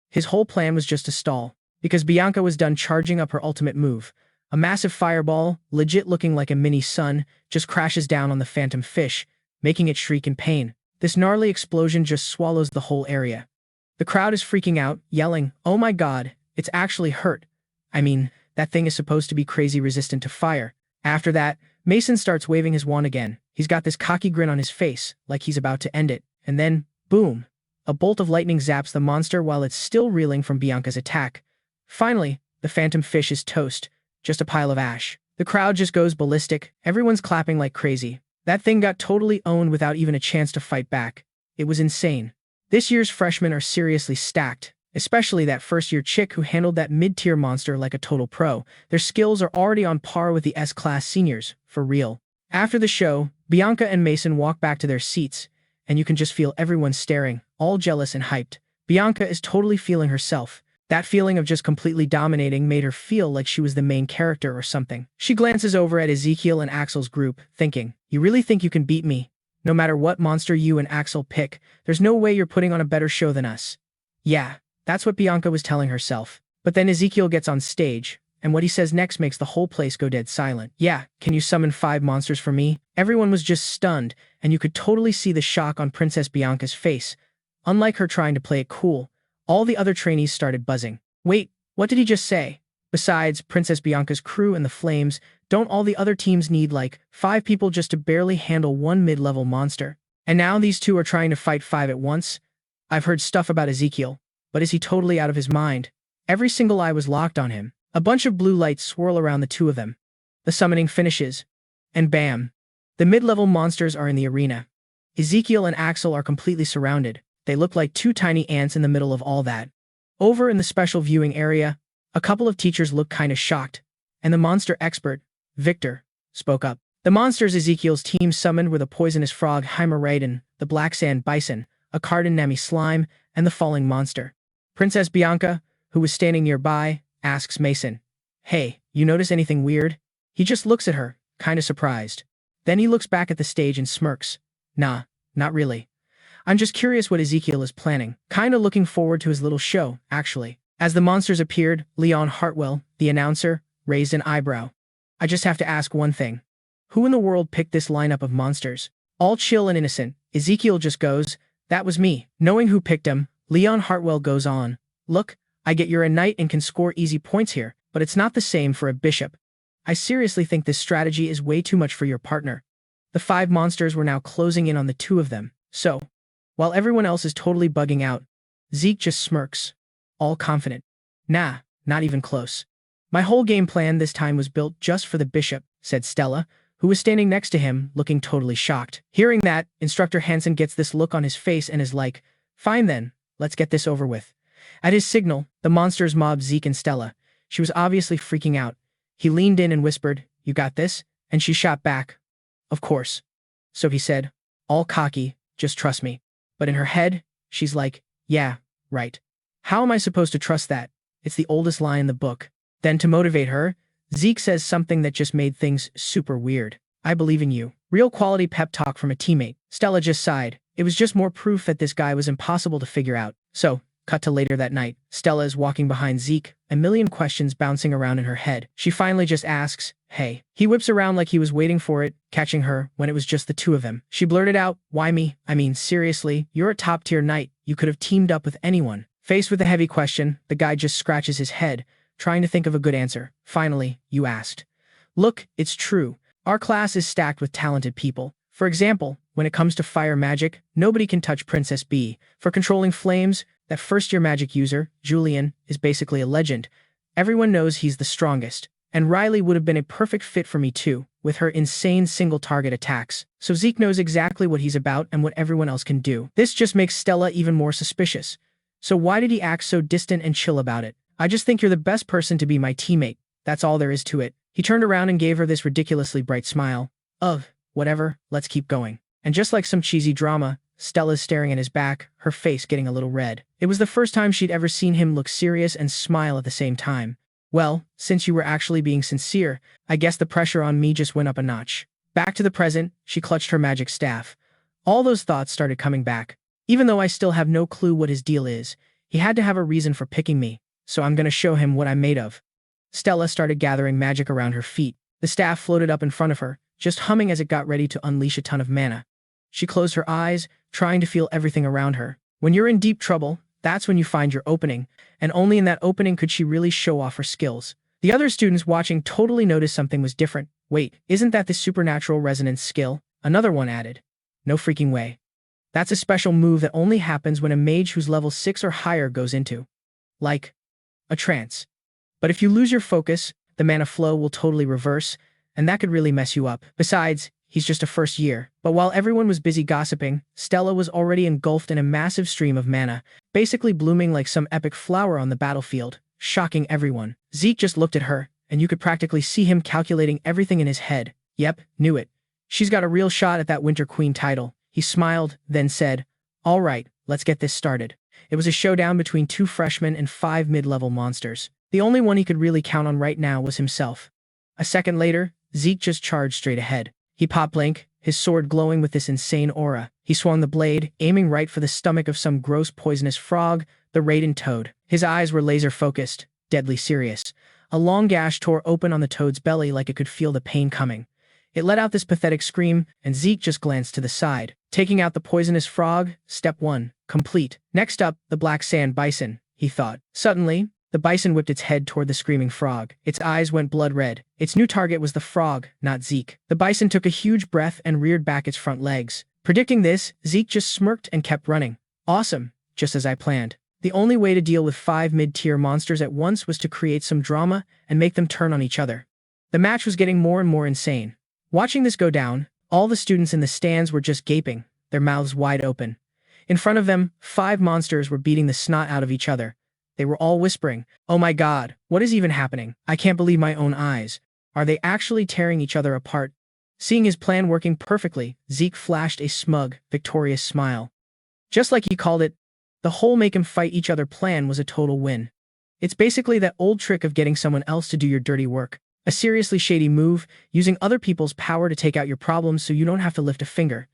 His whole plan was just to stall, because Bianca was done charging up her ultimate move. A massive fireball, legit looking like a mini sun, just crashes down on the phantom fish, making it shriek in pain. This gnarly explosion just swallows the whole area. The crowd is freaking out, yelling, "Oh my god, it's actually hurt." I mean, that thing is supposed to be crazy resistant to fire. After that, Mason starts waving his wand again. He's got this cocky grin on his face, like he's about to end it. And then, boom! A bolt of lightning zaps the monster while it's still reeling from Bianca's attack. Finally, the phantom fish is toast, just a pile of ash. The crowd just goes ballistic, everyone's clapping like crazy. That thing got totally owned without even a chance to fight back. It was insane. This year's freshmen are seriously stacked, especially that first-year chick who handled that mid-tier monster like a total pro. Their skills are already on par with the S-class seniors, for real. After the show, Bianca and Mason walk back to their seats, and you can just feel everyone staring, all jealous and hyped. Bianca is totally feeling herself. That feeling of just completely dominating made her feel like she was the main character or something. She glances over at Ezekiel and Axel's group, thinking, "You really think you can beat me? No matter what monster you and Axel pick, there's no way you're putting on a better show than us." Yeah, that's what Bianca was telling herself. But then Ezekiel gets on stage, and what he says next makes the whole place go dead silent. "Yeah, can you summon 5 monsters for me?" Everyone was just stunned, and you could totally see the shock on Princess Bianca's face. Unlike her trying to play it cool, all the other trainees started buzzing. Wait, what did he just say? Besides Princess Bianca's crew and the Flames, don't all the other teams need 5 people just to barely handle one mid-level monster? And now these two are trying to fight 5 at once? I've heard stuff about Ezekiel, but is he totally out of his mind? Every single eye was locked on him. A bunch of blue lights swirl around the two of them. The summoning finishes. And bam! The mid-level monsters are in the arena. Ezekiel and Axel are completely surrounded. They look like 2 tiny ants in the middle of all that. Over in the special viewing area, A couple of teachers looked kinda shocked, and the monster expert, Victor, spoke up. The monsters Ezekiel's team summoned were the poisonous frog Hymeraden, the black sand bison, a Cardinami slime, and the falling monster. Princess Bianca, who was standing nearby, asks Mason, "Hey, you notice anything weird?" He just looks at her, kinda surprised. Then he looks back at the stage and smirks. "Nah, not really. I'm just curious what Ezekiel is planning. Kinda looking forward to his little show, actually." As the monsters appeared, Leon Hartwell, the announcer, raised an eyebrow. "I just have to ask one thing. Who in the world picked this lineup of monsters?" All chill and innocent, Ezekiel just goes, "That was me." Knowing who picked him, Leon Hartwell goes on, "Look, I get you're a knight and can score easy points here, but it's not the same for a bishop. I seriously think this strategy is way too much for your partner." The 5 monsters were now closing in on the 2 of them, so, while everyone else is totally bugging out, Zeke just smirks, all confident. "Nah, not even close. My whole game plan this time was built just for the bishop," said Stella, who was standing next to him, looking totally shocked. Hearing that, Instructor Hansen gets this look on his face and is like, "Fine then, let's get this over with." At his signal, the monsters mobbed Zeke and Stella. She was obviously freaking out. He leaned in and whispered, "You got this?" And she shot back, "Of course." So he said, all cocky, "Just trust me." But in her head, she's like, "Yeah, right. How am I supposed to trust that? It's the oldest lie in the book." Then to motivate her, Zeke says something that just made things super weird. "I believe in you." Real quality pep talk from a teammate. Stella just sighed. It was just more proof that this guy was impossible to figure out. So, cut to later that night. Stella is walking behind Zeke, a million questions bouncing around in her head. She finally just asks, "Hey." He whips around like he was waiting for it, catching her when it was just the 2 of them. She blurted out, "Why me? I mean, seriously, you're a top-tier knight. You could have teamed up with anyone." Faced with a heavy question, the guy just scratches his head, trying to think of a good answer. Finally, "You asked." "Look, it's true. Our class is stacked with talented people. For example, when it comes to fire magic, nobody can touch Princess B. For controlling flames, that first-year magic user, Julian, is basically a legend. Everyone knows he's the strongest. And Riley would have been a perfect fit for me too, with her insane single-target attacks. So Zeke knows exactly what he's about and what everyone else can do. This just makes Stella even more suspicious. So why did he act so distant and chill about it? "I just think you're the best person to be my teammate. That's all there is to it." He turned around and gave her this ridiculously bright smile. Whatever, let's keep going." And just like some cheesy drama, Stella's staring at his back, her face getting a little red. It was the first time she'd ever seen him look serious and smile at the same time. "Well, since you were actually being sincere, I guess the pressure on me just went up a notch." Back to the present, she clutched her magic staff. All those thoughts started coming back. Even though I still have no clue what his deal is, he had to have a reason for picking me, so I'm gonna show him what I'm made of. Stella started gathering magic around her feet. The staff floated up in front of her, just humming as it got ready to unleash a ton of mana. She closed her eyes, trying to feel everything around her. When you're in deep trouble, that's when you find your opening, and only in that opening could she really show off her skills. The other students watching totally noticed something was different. "Wait, isn't that the supernatural resonance skill?" Another one added. "No freaking way. That's a special move that only happens when a mage who's level 6 or higher goes into, like, a trance. But if you lose your focus, the mana flow will totally reverse, and that could really mess you up. Besides, he's just a first year." But while everyone was busy gossiping, Stella was already engulfed in a massive stream of mana, basically blooming like some epic flower on the battlefield, shocking everyone. Zeke just looked at her, and you could practically see him calculating everything in his head. Yep, knew it. She's got a real shot at that Winter Queen title. He smiled, then said, "All right, let's get this started." It was a showdown between 2 freshmen and 5 mid-level monsters. The only one he could really count on right now was himself. A second later, Zeke just charged straight ahead. He popped blank, his sword glowing with this insane aura. He swung the blade, aiming right for the stomach of some gross poisonous frog, the Raiden toad. His eyes were laser-focused, deadly serious. A long gash tore open on the toad's belly like it could feel the pain coming. It let out this pathetic scream, and Zeke just glanced to the side. Taking out the poisonous frog, step 1, complete. Next up, the black sand bison, he thought. Suddenly, the bison whipped its head toward the screaming frog. Its eyes went blood red. Its new target was the frog, not Zeke. The bison took a huge breath and reared back its front legs. Predicting this, Zeke just smirked and kept running. Awesome, just as I planned. The only way to deal with 5 mid-tier monsters at once was to create some drama and make them turn on each other. The match was getting more and more insane. Watching this go down, all the students in the stands were just gaping, their mouths wide open. In front of them, 5 monsters were beating the snot out of each other. They were all whispering, "Oh my god, what is even happening? I can't believe my own eyes. Are they actually tearing each other apart?" Seeing his plan working perfectly, Zeke flashed a smug, victorious smile. Just like he called it, the whole make-em-fight-each-other plan was a total win. It's basically that old trick of getting someone else to do your dirty work. A seriously shady move, using other people's power to take out your problems so you don't have to lift a finger.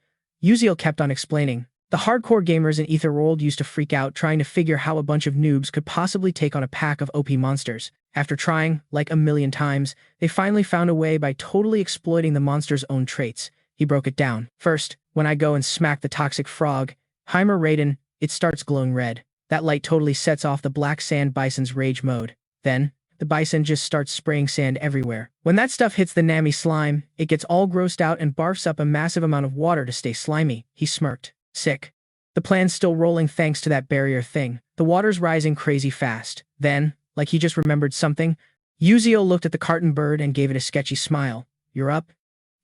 Uziel kept on explaining. The hardcore gamers in Ether World used to freak out trying to figure how a bunch of noobs could possibly take on a pack of OP monsters. After trying, like a million times, they finally found a way by totally exploiting the monster's own traits. He broke it down. First, when I go and smack the toxic frog, Heimer Raiden, it starts glowing red. That light totally sets off the black sand bison's rage mode. Then, the bison just starts spraying sand everywhere. When that stuff hits the Nami slime, it gets all grossed out and barfs up a massive amount of water to stay slimy. He smirked. Sick. The plan's still rolling thanks to that barrier thing. The water's rising crazy fast. Then, like he just remembered something, Uziel looked at the carton bird and gave it a sketchy smile. "You're up?"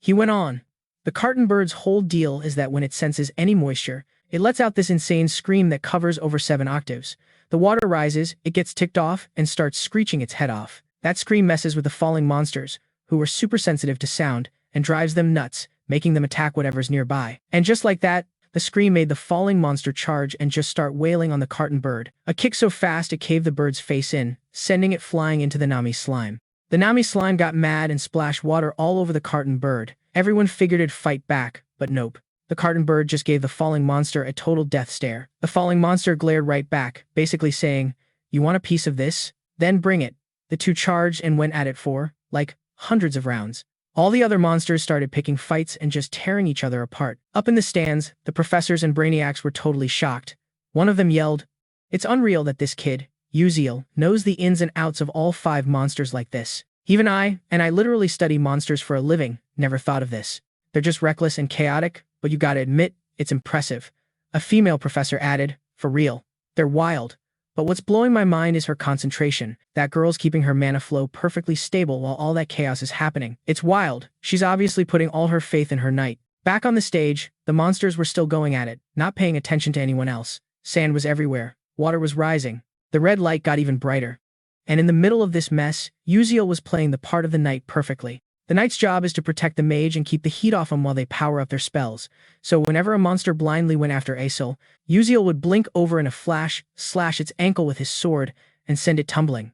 He went on. The carton bird's whole deal is that when it senses any moisture, it lets out this insane scream that covers over 7 octaves. The water rises, it gets ticked off, and starts screeching its head off. That scream messes with the falling monsters, who are super sensitive to sound, and drives them nuts, making them attack whatever's nearby. And just like that, the scream made the falling monster charge and just start wailing on the carton bird. A kick so fast it caved the bird's face in, sending it flying into the Nami slime. The Nami slime got mad and splashed water all over the carton bird. Everyone figured it'd fight back, but nope. The carton bird just gave the falling monster a total death stare. The falling monster glared right back, basically saying, "You want a piece of this? Then bring it." The two charged and went at it for, like, hundreds of rounds. All the other monsters started picking fights and just tearing each other apart. Up in the stands, the professors and brainiacs were totally shocked. One of them yelled, "It's unreal that this kid, Uziel, knows the ins and outs of all 5 monsters like this. Even I, and I literally study monsters for a living, never thought of this. They're just reckless and chaotic, but you gotta admit, it's impressive." A female professor added, "For real. They're wild. But what's blowing my mind is her concentration. That girl's keeping her mana flow perfectly stable while all that chaos is happening. It's wild. She's obviously putting all her faith in her knight." Back on the stage, the monsters were still going at it, not paying attention to anyone else. Sand was everywhere. Water was rising. The red light got even brighter. And in the middle of this mess, Uziel was playing the part of the knight perfectly. The knight's job is to protect the mage and keep the heat off them while they power up their spells. So whenever a monster blindly went after Aesel, Uziel would blink over in a flash, slash its ankle with his sword, and send it tumbling.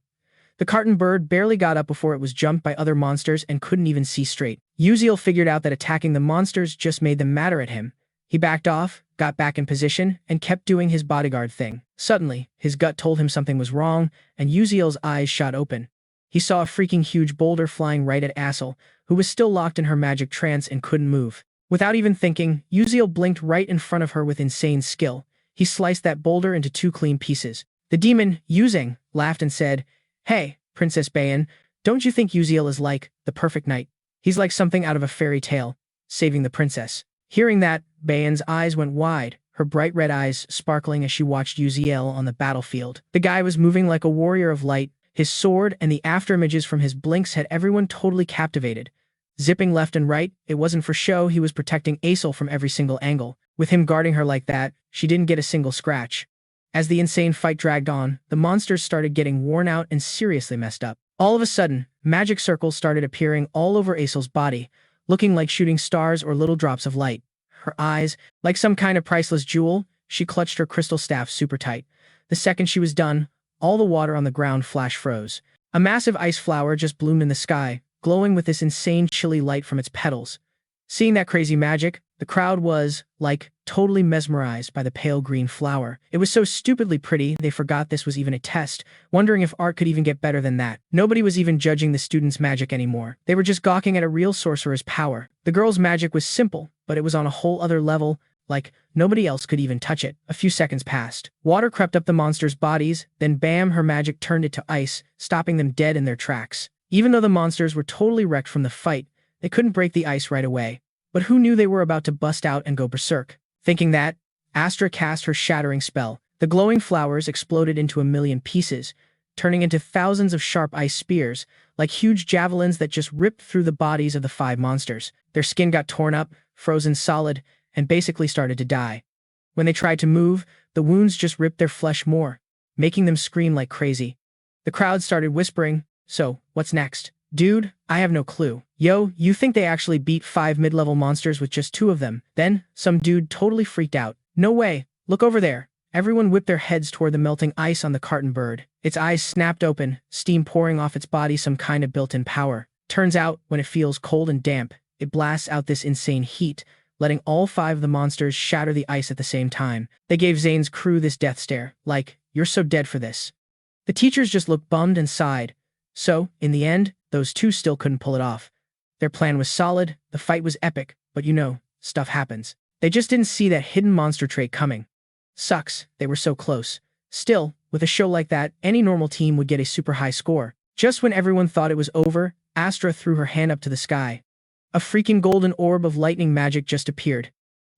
The carton bird barely got up before it was jumped by other monsters and couldn't even see straight. Uziel figured out that attacking the monsters just made them madder at him. He backed off, got back in position, and kept doing his bodyguard thing. Suddenly, his gut told him something was wrong, and Uziel's eyes shot open. He saw a freaking huge boulder flying right at Aesel, who was still locked in her magic trance and couldn't move. Without even thinking, Uziel blinked right in front of her with insane skill. He sliced that boulder into 2 clean pieces. The demon, Yuzeng, laughed and said, "Hey, Princess Bayan, don't you think Uziel is like the perfect knight? He's like something out of a fairy tale, saving the princess." Hearing that, Bayan's eyes went wide, her bright red eyes sparkling as she watched Uziel on the battlefield. The guy was moving like a warrior of light. His sword and the afterimages from his blinks had everyone totally captivated. Zipping left and right, it wasn't for show, he was protecting Aesel from every single angle. With him guarding her like that, she didn't get a single scratch. As the insane fight dragged on, the monsters started getting worn out and seriously messed up. All of a sudden, magic circles started appearing all over Aesel's body, looking like shooting stars or little drops of light. Her eyes, like some kind of priceless jewel, she clutched her crystal staff super tight. The second she was done, all the water on the ground flash froze. A massive ice flower just bloomed in the sky, glowing with this insane chilly light from its petals. Seeing that crazy magic, the crowd was, like, totally mesmerized by the pale green flower. It was so stupidly pretty, they forgot this was even a test, wondering if art could even get better than that. Nobody was even judging the students' magic anymore. They were just gawking at a real sorcerer's power. The girl's magic was simple, but it was on a whole other level, like, nobody else could even touch it. A few seconds passed. Water crept up the monsters' bodies, then bam, her magic turned it to ice, stopping them dead in their tracks. Even though the monsters were totally wrecked from the fight, they couldn't break the ice right away. But who knew they were about to bust out and go berserk? Thinking that, Astra cast her shattering spell. The glowing flowers exploded into 1,000,000 pieces, turning into thousands of sharp ice spears, like huge javelins that just ripped through the bodies of the 5 monsters. Their skin got torn up, frozen solid, and basically started to die. When they tried to move, the wounds just ripped their flesh more. making them scream like crazy. The crowd started whispering, "So, what's next?" "Dude, I have no clue." "Yo, you think they actually beat 5 mid-level monsters with just 2 of them?" Then, some dude totally freaked out. "No way, look over there." Everyone whipped their heads toward the melting ice on the carton bird. Its eyes snapped open, steam pouring off its body, some kind of built-in power. Turns out, when it feels cold and damp, it blasts out this insane heat, letting all 5 of the monsters shatter the ice at the same time. They gave Zane's crew this death stare, like, "You're so dead for this." The teachers just looked bummed and sighed. So, in the end, those 2 still couldn't pull it off. Their plan was solid, the fight was epic, but stuff happens. They just didn't see that hidden monster trait coming. Sucks, they were so close. Still, with a show like that, any normal team would get a super high score. Just when everyone thought it was over, Astra threw her hand up to the sky. A freaking golden orb of lightning magic just appeared.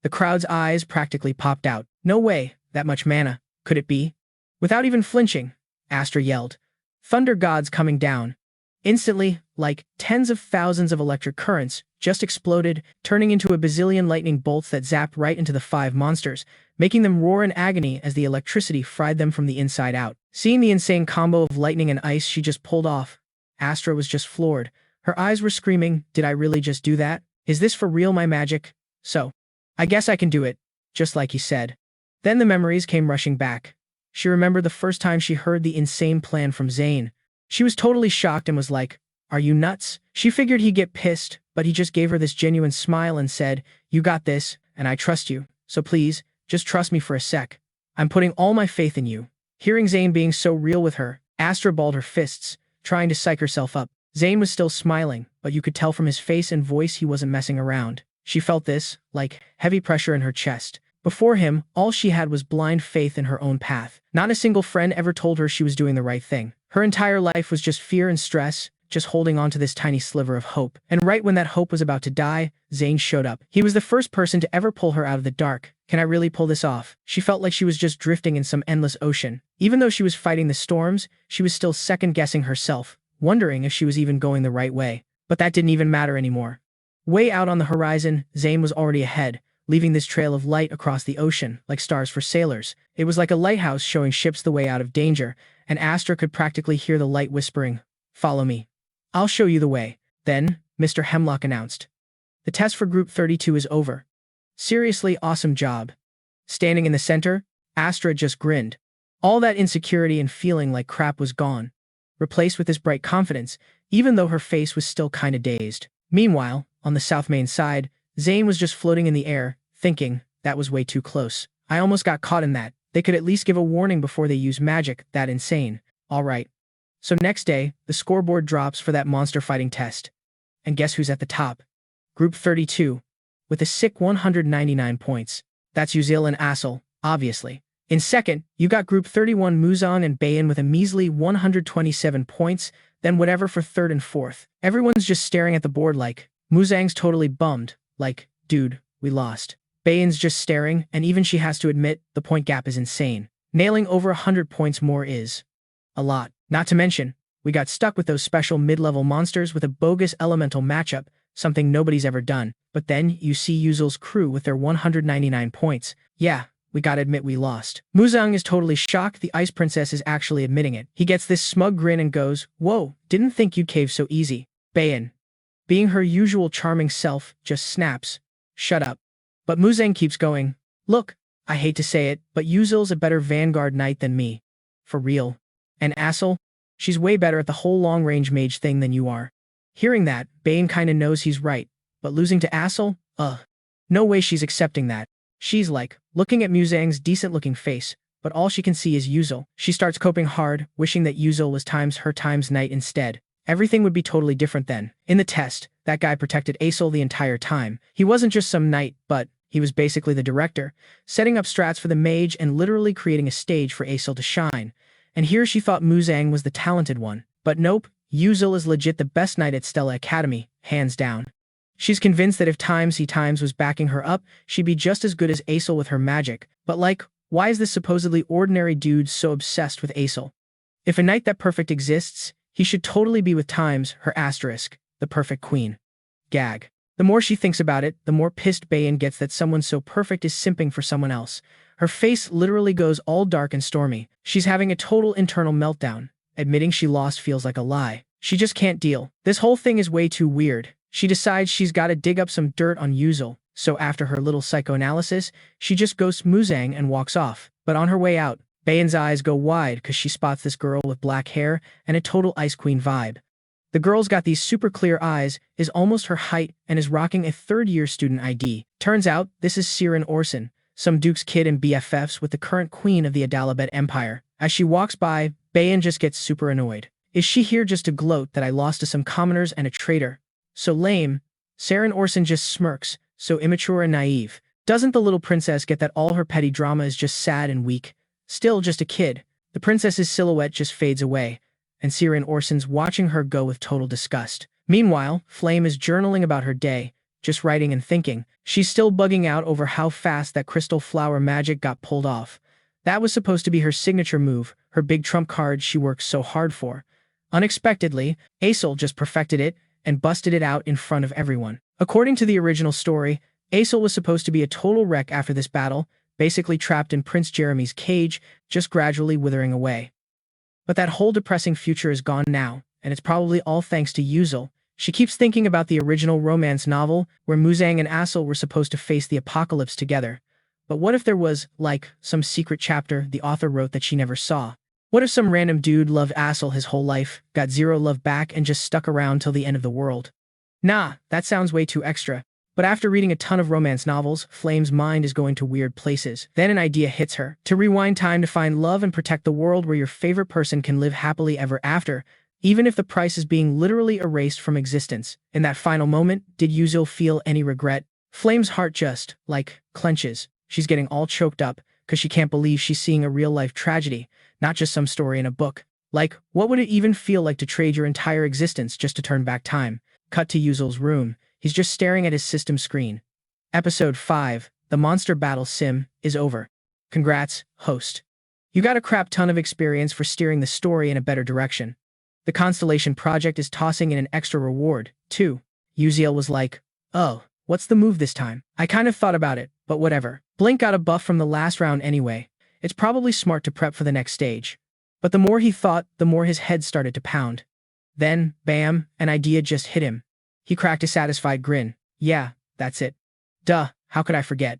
The crowd's eyes practically popped out. "No way, that much mana. Could it be?" Without even flinching, Astra yelled, "Thunder gods coming down." Instantly, like tens of thousands of electric currents, just exploded, turning into a bazillion lightning bolts that zapped right into the 5 monsters, making them roar in agony as the electricity fried them from the inside out. Seeing the insane combo of lightning and ice she just pulled off, Astra was just floored. Her eyes were screaming, "Did I really just do that? Is this for real, my magic? So, I guess I can do it, just like he said." Then the memories came rushing back. She remembered the first time she heard the insane plan from Zane. She was totally shocked and was like, "Are you nuts?" She figured he'd get pissed, but he just gave her this genuine smile and said, "You got this, and I trust you, so please, just trust me for a sec. I'm putting all my faith in you." Hearing Zane being so real with her, Astra balled her fists, trying to psych herself up. Zane was still smiling, but you could tell from his face and voice he wasn't messing around. She felt this, like, heavy pressure in her chest. Before him, all she had was blind faith in her own path. Not a single friend ever told her she was doing the right thing. Her entire life was just fear and stress, just holding on to this tiny sliver of hope. And right when that hope was about to die, Zane showed up. He was the first person to ever pull her out of the dark. Can I really pull this off? She felt like she was just drifting in some endless ocean. Even though she was fighting the storms, she was still second-guessing herself, wondering if she was even going the right way. But that didn't even matter anymore. Way out on the horizon, Zane was already ahead, leaving this trail of light across the ocean, like stars for sailors. It was like a lighthouse showing ships the way out of danger, and Astra could practically hear the light whispering, "Follow me. I'll show you the way." Then, Mr. Hemlock announced, "The test for Group 32 is over. Seriously awesome job." Standing in the center, Astra just grinned. All that insecurity and feeling like crap was gone, replaced with this bright confidence, even though her face was still kinda dazed. Meanwhile, on the South Main side, Zane was just floating in the air, thinking, "That was way too close. I almost got caught in that. They could at least give a warning before they use magic, that insane." Alright. So next day, the scoreboard drops for that monster fighting test. And guess who's at the top? Group 32, with a sick 199 points. That's Beckuziel and Asel, obviously. In second, you got Group 31 Muzan and Bayan with a measly 127 points, then whatever for third and fourth. Everyone's just staring at the board like, Muzang's totally bummed, like, "Dude, we lost." Bayan's just staring, and even she has to admit, the point gap is insane. Nailing over 100 points more is a lot. Not to mention, we got stuck with those special mid-level monsters with a bogus elemental matchup, something nobody's ever done. But then, you see Yuzel's crew with their 199 points. Yeah, we gotta admit we lost. Muzang is totally shocked the Ice Princess is actually admitting it. He gets this smug grin and goes, "Whoa, didn't think you'd cave so easy." Bayan, being her usual charming self, just snaps, "Shut up." But Muzang keeps going, "Look, I hate to say it, but Yuzel's a better Vanguard Knight than me. For real. And Asel, she's way better at the whole long-range mage thing than you are." Hearing that, Bayan kinda knows he's right, but losing to Asel? No way she's accepting that. She's like, looking at Muzang's decent-looking face, but all she can see is Yuzel. She starts coping hard, wishing that Yuzel was her times knight instead. Everything would be totally different then. In the test, that guy protected Asel the entire time. He wasn't just some knight, but he was basically the director, setting up strats for the mage and literally creating a stage for Asel to shine. And here she thought Muzang was the talented one. But nope, Yuzel is legit the best knight at Stella Academy, hands down. She's convinced that if Times was backing her up, she'd be just as good as Asel with her magic. But like, why is this supposedly ordinary dude so obsessed with Asel? If a knight that perfect exists, he should totally be with Times, her asterisk, the perfect queen. Gag. The more she thinks about it, the more pissed Bayan gets that someone so perfect is simping for someone else. Her face literally goes all dark and stormy. She's having a total internal meltdown. Admitting she lost feels like a lie. She just can't deal. This whole thing is way too weird. She decides she's gotta dig up some dirt on Yuzil, so after her little psychoanalysis, she just ghosts Muzang and walks off. But on her way out, Bayan's eyes go wide because she spots this girl with black hair and a total Ice Queen vibe. The girl's got these super clear eyes, is almost her height, and is rocking a third-year student ID. Turns out, this is Siren Orson, some Duke's kid and BFFs with the current queen of the Adalabet Empire. As she walks by, Bayan just gets super annoyed. Is she here just to gloat that I lost to some commoners and a traitor? So lame. Siren Orson just smirks, so immature and naive. Doesn't the little princess get that all her petty drama is just sad and weak? Still just a kid. The princess's silhouette just fades away, and Siren Orson's watching her go with total disgust. Meanwhile, Flame is journaling about her day, just writing and thinking. She's still bugging out over how fast that crystal flower magic got pulled off. That was supposed to be her signature move, her big trump card she worked so hard for. Unexpectedly, Aesol just perfected it and busted it out in front of everyone. According to the original story, Aesol was supposed to be a total wreck after this battle, basically trapped in Prince Jeremy's cage, just gradually withering away. But that whole depressing future is gone now, and it's probably all thanks to Yuzil. She keeps thinking about the original romance novel, where Muzang and Aesol were supposed to face the apocalypse together. But what if there was, like, some secret chapter the author wrote that she never saw? What if some random dude loved Aesol his whole life, got zero love back, and just stuck around till the end of the world? Nah, that sounds way too extra. But after reading a ton of romance novels, Flame's mind is going to weird places. Then an idea hits her. To rewind time to find love and protect the world where your favorite person can live happily ever after, even if the price is being literally erased from existence. In that final moment, did Yuzil feel any regret? Flame's heart just, like, clenches. She's getting all choked up, because she can't believe she's seeing a real-life tragedy, not just some story in a book. Like, what would it even feel like to trade your entire existence just to turn back time? Cut to Yuzil's room. He's just staring at his system screen. Episode 5, The Monster Battle Sim, is over. Congrats, host. You got a crap ton of experience for steering the story in a better direction. The Constellation Project is tossing in an extra reward, too. Yuzil was like, oh, what's the move this time? I kind of thought about it, but whatever. Blink got a buff from the last round anyway. It's probably smart to prep for the next stage. But the more he thought, the more his head started to pound. Then, bam, an idea just hit him. He cracked a satisfied grin. Yeah, that's it. Duh, how could I forget?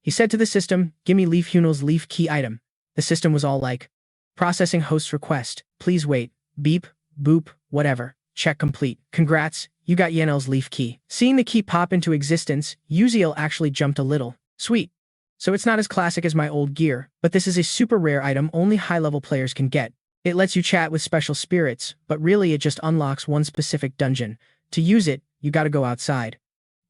He said to the system, gimme Leaf Hunel's leaf key item. The system was all like, processing host's request. Please wait. Beep, boop, whatever. Check complete. Congrats, you got Yenel's leaf key. Seeing the key pop into existence, Yuzil actually jumped a little. Sweet. So it's not as classic as my old gear, but this is a super rare item only high-level players can get. It lets you chat with special spirits, but really it just unlocks one specific dungeon. To use it, you gotta go outside.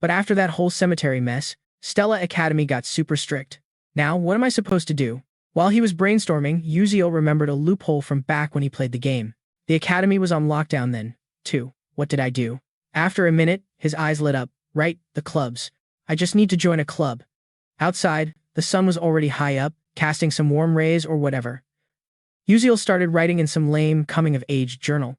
But after that whole cemetery mess, Stella Academy got super strict. Now, what am I supposed to do? While he was brainstorming, Yuzil remembered a loophole from back when he played the game. The Academy was on lockdown then, too. What did I do? After a minute, his eyes lit up. Right, the clubs. I just need to join a club. Outside, the sun was already high up, casting some warm rays or whatever. Yuzil started writing in some lame, coming-of-age journal.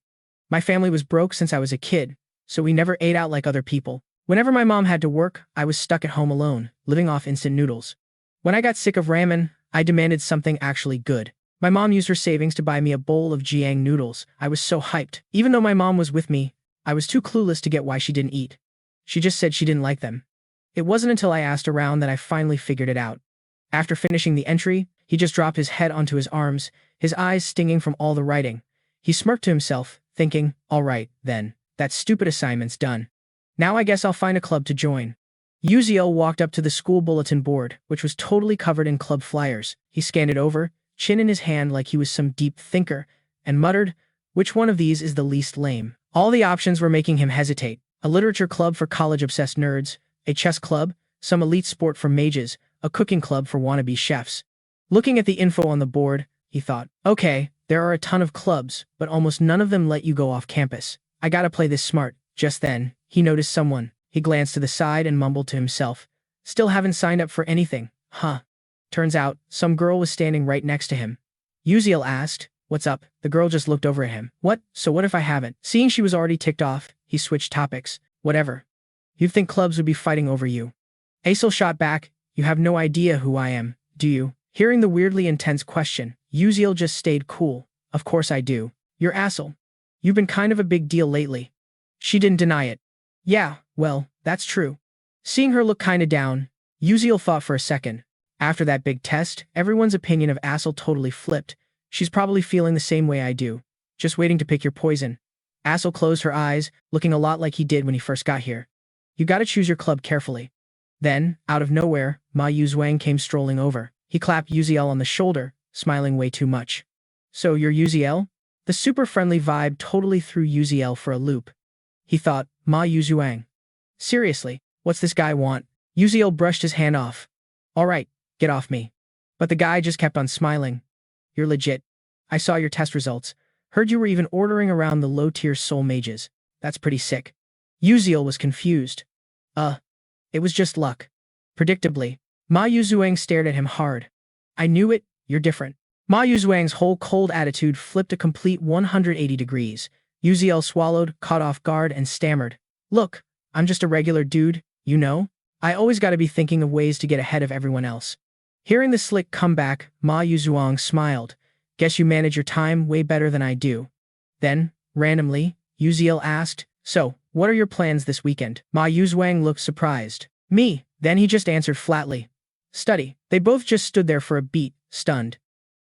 My family was broke since I was a kid, so we never ate out like other people. Whenever my mom had to work, I was stuck at home alone, living off instant noodles. When I got sick of ramen, I demanded something actually good. My mom used her savings to buy me a bowl of Jiang noodles. I was so hyped. Even though my mom was with me, I was too clueless to get why she didn't eat. She just said she didn't like them. It wasn't until I asked around that I finally figured it out. After finishing the entry, he just dropped his head onto his arms, his eyes stinging from all the writing. He smirked to himself, thinking, all right, then. That stupid assignment's done. Now I guess I'll find a club to join. Yuzil walked up to the school bulletin board, which was totally covered in club flyers. He scanned it over, chin in his hand like he was some deep thinker, and muttered, which one of these is the least lame? All the options were making him hesitate. A literature club for college-obsessed nerds, a chess club, some elite sport for mages, a cooking club for wannabe chefs. Looking at the info on the board, he thought, okay, there are a ton of clubs, but almost none of them let you go off campus. I gotta play this smart. Just then, he noticed someone. He glanced to the side and mumbled to himself, still haven't signed up for anything, huh? Turns out, some girl was standing right next to him. Yuzil asked, what's up? The girl just looked over at him. What? So what if I haven't? Seeing she was already ticked off, he switched topics. Whatever. You'd think clubs would be fighting over you. Aesel shot back, you have no idea who I am, do you? Hearing the weirdly intense question, Uziel just stayed cool. Of course I do. You're Aesel. You've been kind of a big deal lately. She didn't deny it. Yeah, well, that's true. Seeing her look kinda down, Uziel thought for a second. After that big test, everyone's opinion of Aesel totally flipped. She's probably feeling the same way I do. Just waiting to pick your poison. Aesel closed her eyes, looking a lot like he did when he first got here. You gotta choose your club carefully. Then, out of nowhere, Ma Yuzhuang came strolling over. He clapped Uziel on the shoulder, smiling way too much. So you're Uziel? The super friendly vibe totally threw Uziel for a loop. He thought, Ma Yuzhuang. Seriously, what's this guy want? Uziel brushed his hand off. Alright, get off me. But the guy just kept on smiling. You're legit. I saw your test results. Heard you were even ordering around the low-tier soul mages. That's pretty sick. Uziel was confused. It was just luck. Predictably, Ma Yuzhuang stared at him hard. I knew it, you're different. Ma Yuzhuang's whole cold attitude flipped a complete 180 degrees. Uziel swallowed, caught off guard, and stammered. Look, I'm just a regular dude, you know? I always gotta be thinking of ways to get ahead of everyone else. Hearing the slick comeback, Ma Yuzhuang smiled. Guess you manage your time way better than I do. Then, randomly, Uziel asked, So, what are your plans this weekend? Ma Yuzhuang looked surprised. Me. Then he just answered flatly. Study. They both just stood there for a beat, stunned.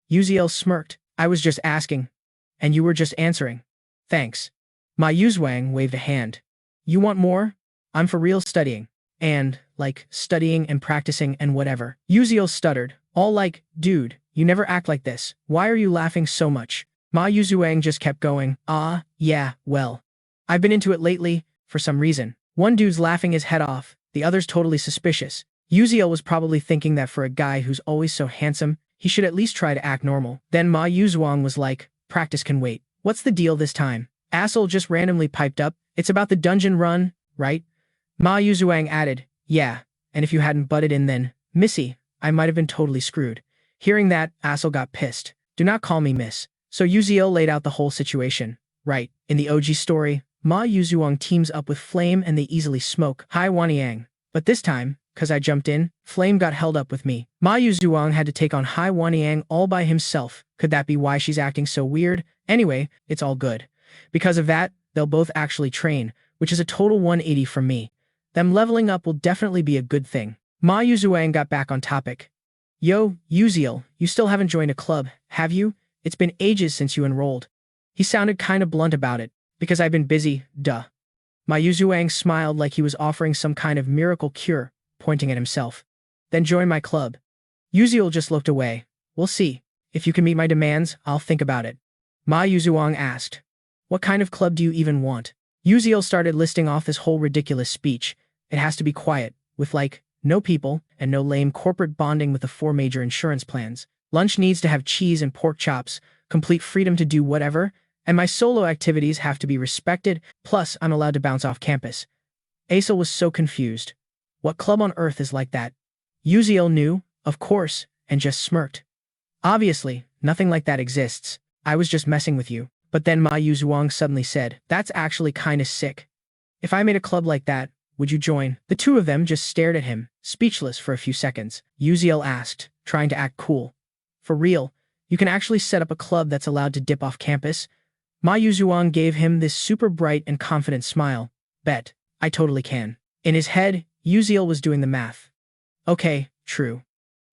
Uziel smirked. I was just asking. And you were just answering. Thanks. Ma Yuzhuang waved a hand. You want more? I'm for real studying. And, like, studying and practicing and whatever. Uziel stuttered. All like, dude, you never act like this. Why are you laughing so much? Ma Yuzhuang just kept going. Yeah, well. I've been into it lately, for some reason. One dude's laughing his head off, the other's totally suspicious. Uziel was probably thinking that for a guy who's always so handsome, he should at least try to act normal. Then Ma Yuzhuang was like, practice can wait. What's the deal this time? Aesel just randomly piped up. It's about the dungeon run, right? Ma Yuzhuang added, yeah, and if you hadn't butted in then, Missy, I might have been totally screwed. Hearing that, Aesel got pissed. Do not call me miss. So Uziel laid out the whole situation. Right, in the OG story, Ma Yuzhuang teams up with Flame and they easily smoke Hai Wanyang. But this time, cause I jumped in, Flame got held up with me. Ma Yuzhuang had to take on Hai Wanyang all by himself. Could that be why she's acting so weird? Anyway, it's all good. Because of that, they'll both actually train, which is a total 180 from me. Them leveling up will definitely be a good thing. Ma Yuzhuang got back on topic. Yo, Uziel, you still haven't joined a club, have you? It's been ages since you enrolled. He sounded kinda blunt about it. Because I've been busy, duh. Ma Yuzhuang smiled like he was offering some kind of miracle cure, pointing at himself. Then join my club. Uziel just looked away. We'll see. If you can meet my demands, I'll think about it. Ma Yuzhuang asked. What kind of club do you even want? Uziel started listing off this whole ridiculous speech. It has to be quiet, with like, no people, and no lame corporate bonding with the 4 major insurance plans. Lunch needs to have cheese and pork chops, complete freedom to do whatever, and my solo activities have to be respected, plus I'm allowed to bounce off campus. Aesel was so confused. What club on earth is like that? Uziel knew, of course, and just smirked. Obviously, nothing like that exists. I was just messing with you. But then Ma Yuzhuang suddenly said, that's actually kinda sick. If I made a club like that, would you join? The two of them just stared at him, speechless for a few seconds. Uziel asked, trying to act cool. For real, you can actually set up a club that's allowed to dip off campus? Ma Yuzhuang gave him this super bright and confident smile. Bet, I totally can. In his head, Uziel was doing the math. Okay, true.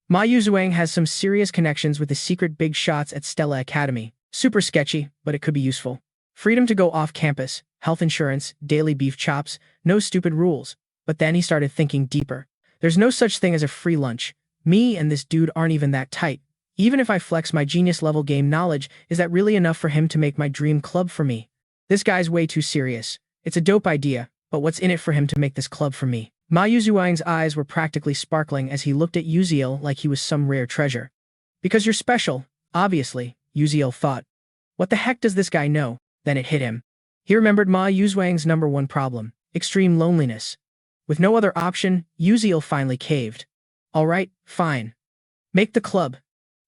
Ma Yuzhuang has some serious connections with the secret big shots at Stella Academy. Super sketchy, but it could be useful. Freedom to go off campus, health insurance, daily beef chops, no stupid rules. But then he started thinking deeper. There's no such thing as a free lunch. Me and this dude aren't even that tight. Even if I flex my genius level game knowledge, is that really enough for him to make my dream club for me? This guy's way too serious. It's a dope idea, but what's in it for him to make this club for me? Ma Yuzhuang's eyes were practically sparkling as he looked at Uziel like he was some rare treasure. Because you're special, obviously, Uziel thought. What the heck does this guy know? Then it hit him. He remembered Ma Yuzhuang's #1 problem, extreme loneliness. With no other option, Uziel finally caved. Alright, fine. Make the club.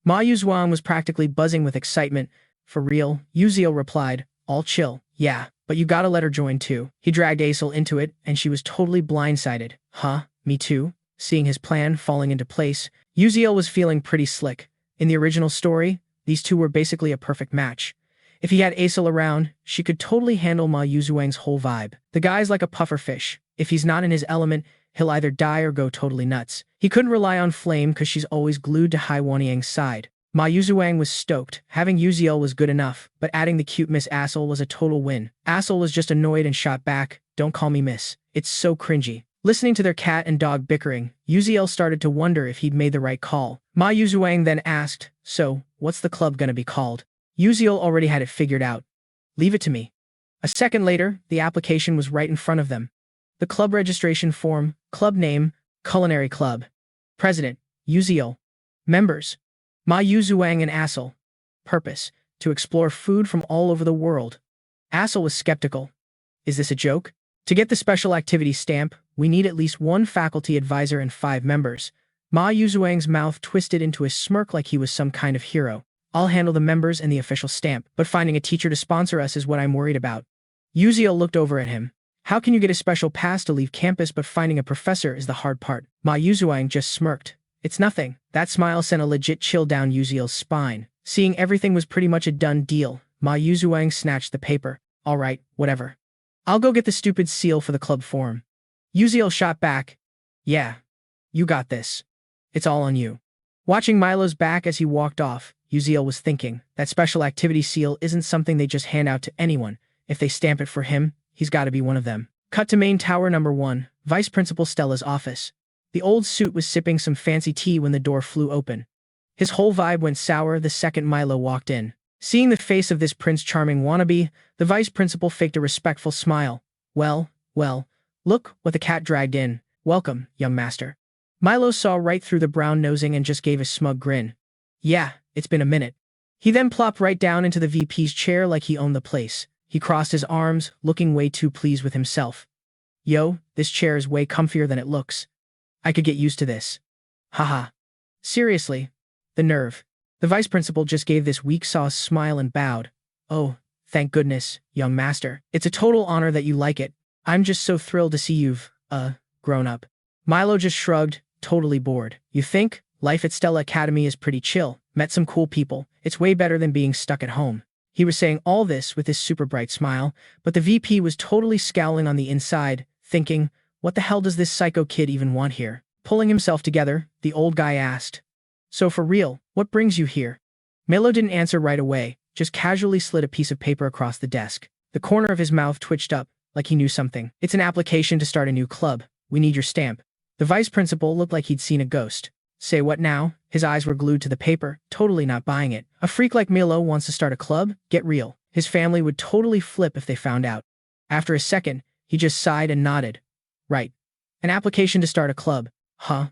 Ma Yuzhuang was practically buzzing with excitement. For real, Uziel replied, all chill, yeah, But you gotta let her join too. He dragged Aisel into it, and she was totally blindsided. Huh? Me too? Seeing his plan falling into place, Uziel was feeling pretty slick. In the original story, these two were basically a perfect match. If he had Aisel around, she could totally handle Ma Yuzuwang's whole vibe. The guy's like a puffer fish. If he's not in his element, he'll either die or go totally nuts. He couldn't rely on Flame because she's always glued to Hai Wanyang's side. Ma Yuzuwang was stoked. Having Uziel was good enough, but adding the cute Miss Assel was a total win. Assel was just annoyed and shot back, "Don't call me miss. It's so cringy." Listening to their cat and dog bickering, Uziel started to wonder if he'd made the right call. Ma Yuzuwang then asked, "So, what's the club gonna be called?" Uziel already had it figured out. "Leave it to me." A second later, the application was right in front of them. The club registration form, club name, Culinary Club. President, Uziel. Members, Ma Yuzuwang and Assel. Purpose, to explore food from all over the world. Assel was skeptical. Is this a joke? To get the special activity stamp, we need at least one faculty advisor and 5 members. Ma Yuzuwang's mouth twisted into a smirk like he was some kind of hero. I'll handle the members and the official stamp, but finding a teacher to sponsor us is what I'm worried about. Uziel looked over at him. How can you get a special pass to leave campus, but finding a professor is the hard part? Ma Yuzuwang just smirked. It's nothing. That smile sent a legit chill down Uziel's spine. Seeing everything was pretty much a done deal, Ma Yuzuwang snatched the paper. All right, whatever. I'll go get the stupid seal for the club form. Uziel shot back. Yeah. You got this. It's all on you. Watching Milo's back as he walked off, Uziel was thinking, that special activity seal isn't something they just hand out to anyone. If they stamp it for him, he's gotta be one of them. Cut to main tower number 1, Vice Principal Stella's office. The old suit was sipping some fancy tea when the door flew open. His whole vibe went sour the second Milo walked in. Seeing the face of this Prince Charming wannabe, the Vice Principal faked a respectful smile. Well, look what the cat dragged in. Welcome, young master. Milo saw right through the brown nosing and just gave a smug grin. Yeah, it's been a minute. He then plopped right down into the VP's chair like he owned the place. He crossed his arms, looking way too pleased with himself. Yo, this chair is way comfier than it looks. I could get used to this. Haha. Seriously. The nerve. The vice principal just gave this weak sauce smile and bowed. Oh, thank goodness, young master. It's a total honor that you like it. I'm just so thrilled to see you've, grown up. Milo just shrugged, totally bored. You think? Life at Stella Academy is pretty chill. Met some cool people. It's way better than being stuck at home. He was saying all this with his super bright smile, but the VP was totally scowling on the inside, thinking, what the hell does this psycho kid even want here? Pulling himself together, the old guy asked, so for real, what brings you here? Milo didn't answer right away, just casually slid a piece of paper across the desk. The corner of his mouth twitched up, like he knew something. It's an application to start a new club. We need your stamp. The vice principal looked like he'd seen a ghost. Say what now? His eyes were glued to the paper, totally not buying it. A freak like Milo wants to start a club? Get real. His family would totally flip if they found out. After a second, he just sighed and nodded. Right. An application to start a club. Huh?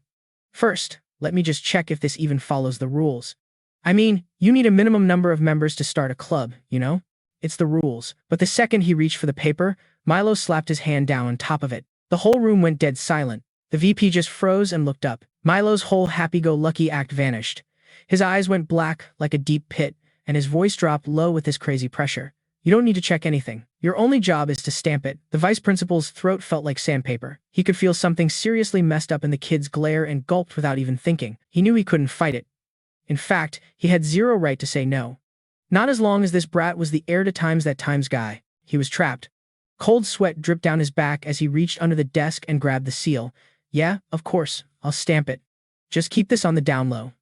First, let me just check if this even follows the rules. I mean, you need a minimum number of members to start a club, you know? It's the rules. But the second he reached for the paper, Milo slapped his hand down on top of it. The whole room went dead silent. The VP just froze and looked up. Milo's whole happy-go-lucky act vanished. His eyes went black like a deep pit, and his voice dropped low with this crazy pressure. You don't need to check anything. Your only job is to stamp it. The vice principal's throat felt like sandpaper. He could feel something seriously messed up in the kid's glare and gulped without even thinking. He knew he couldn't fight it. In fact, he had zero right to say no. Not as long as this brat was the heir to Times That Times guy. He was trapped. Cold sweat dripped down his back as he reached under the desk and grabbed the seal. Yeah, of course, I'll stamp it. Just keep this on the down low.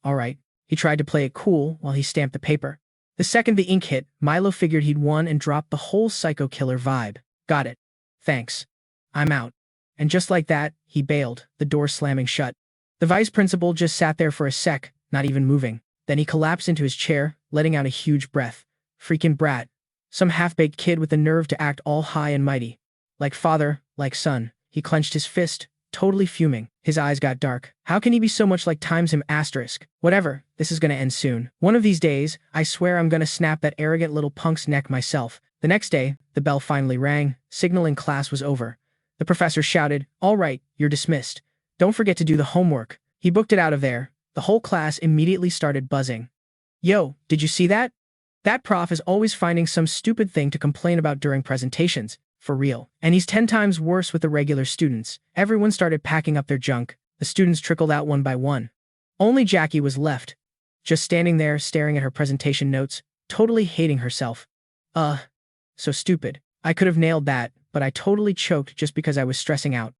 All right. He tried to play it cool while he stamped the paper. The second the ink hit, Milo figured he'd won and dropped the whole psycho killer vibe. Got it. Thanks. I'm out. And just like that, he bailed, the door slamming shut. The vice principal just sat there for a sec, not even moving. Then he collapsed into his chair, letting out a huge breath. Freaking brat. Some half-baked kid with the nerve to act all high and mighty. Like father, like son. He clenched his fist, totally fuming. His eyes got dark. How can he be so much like Times him asterisk? Whatever, this is gonna end soon. One of these days, I swear I'm gonna snap that arrogant little punk's neck myself. The next day, the bell finally rang, signaling class was over. The professor shouted, all right, you're dismissed. Don't forget to do the homework. He booked it out of there. The whole class immediately started buzzing. Yo, did you see that? That prof is always finding some stupid thing to complain about during presentations, for real. And he's 10 times worse with the regular students. Everyone started packing up their junk. The students trickled out one by one. Only Jackie was left, just standing there staring at her presentation notes, totally hating herself. So stupid. I could have nailed that, but I totally choked just because I was stressing out.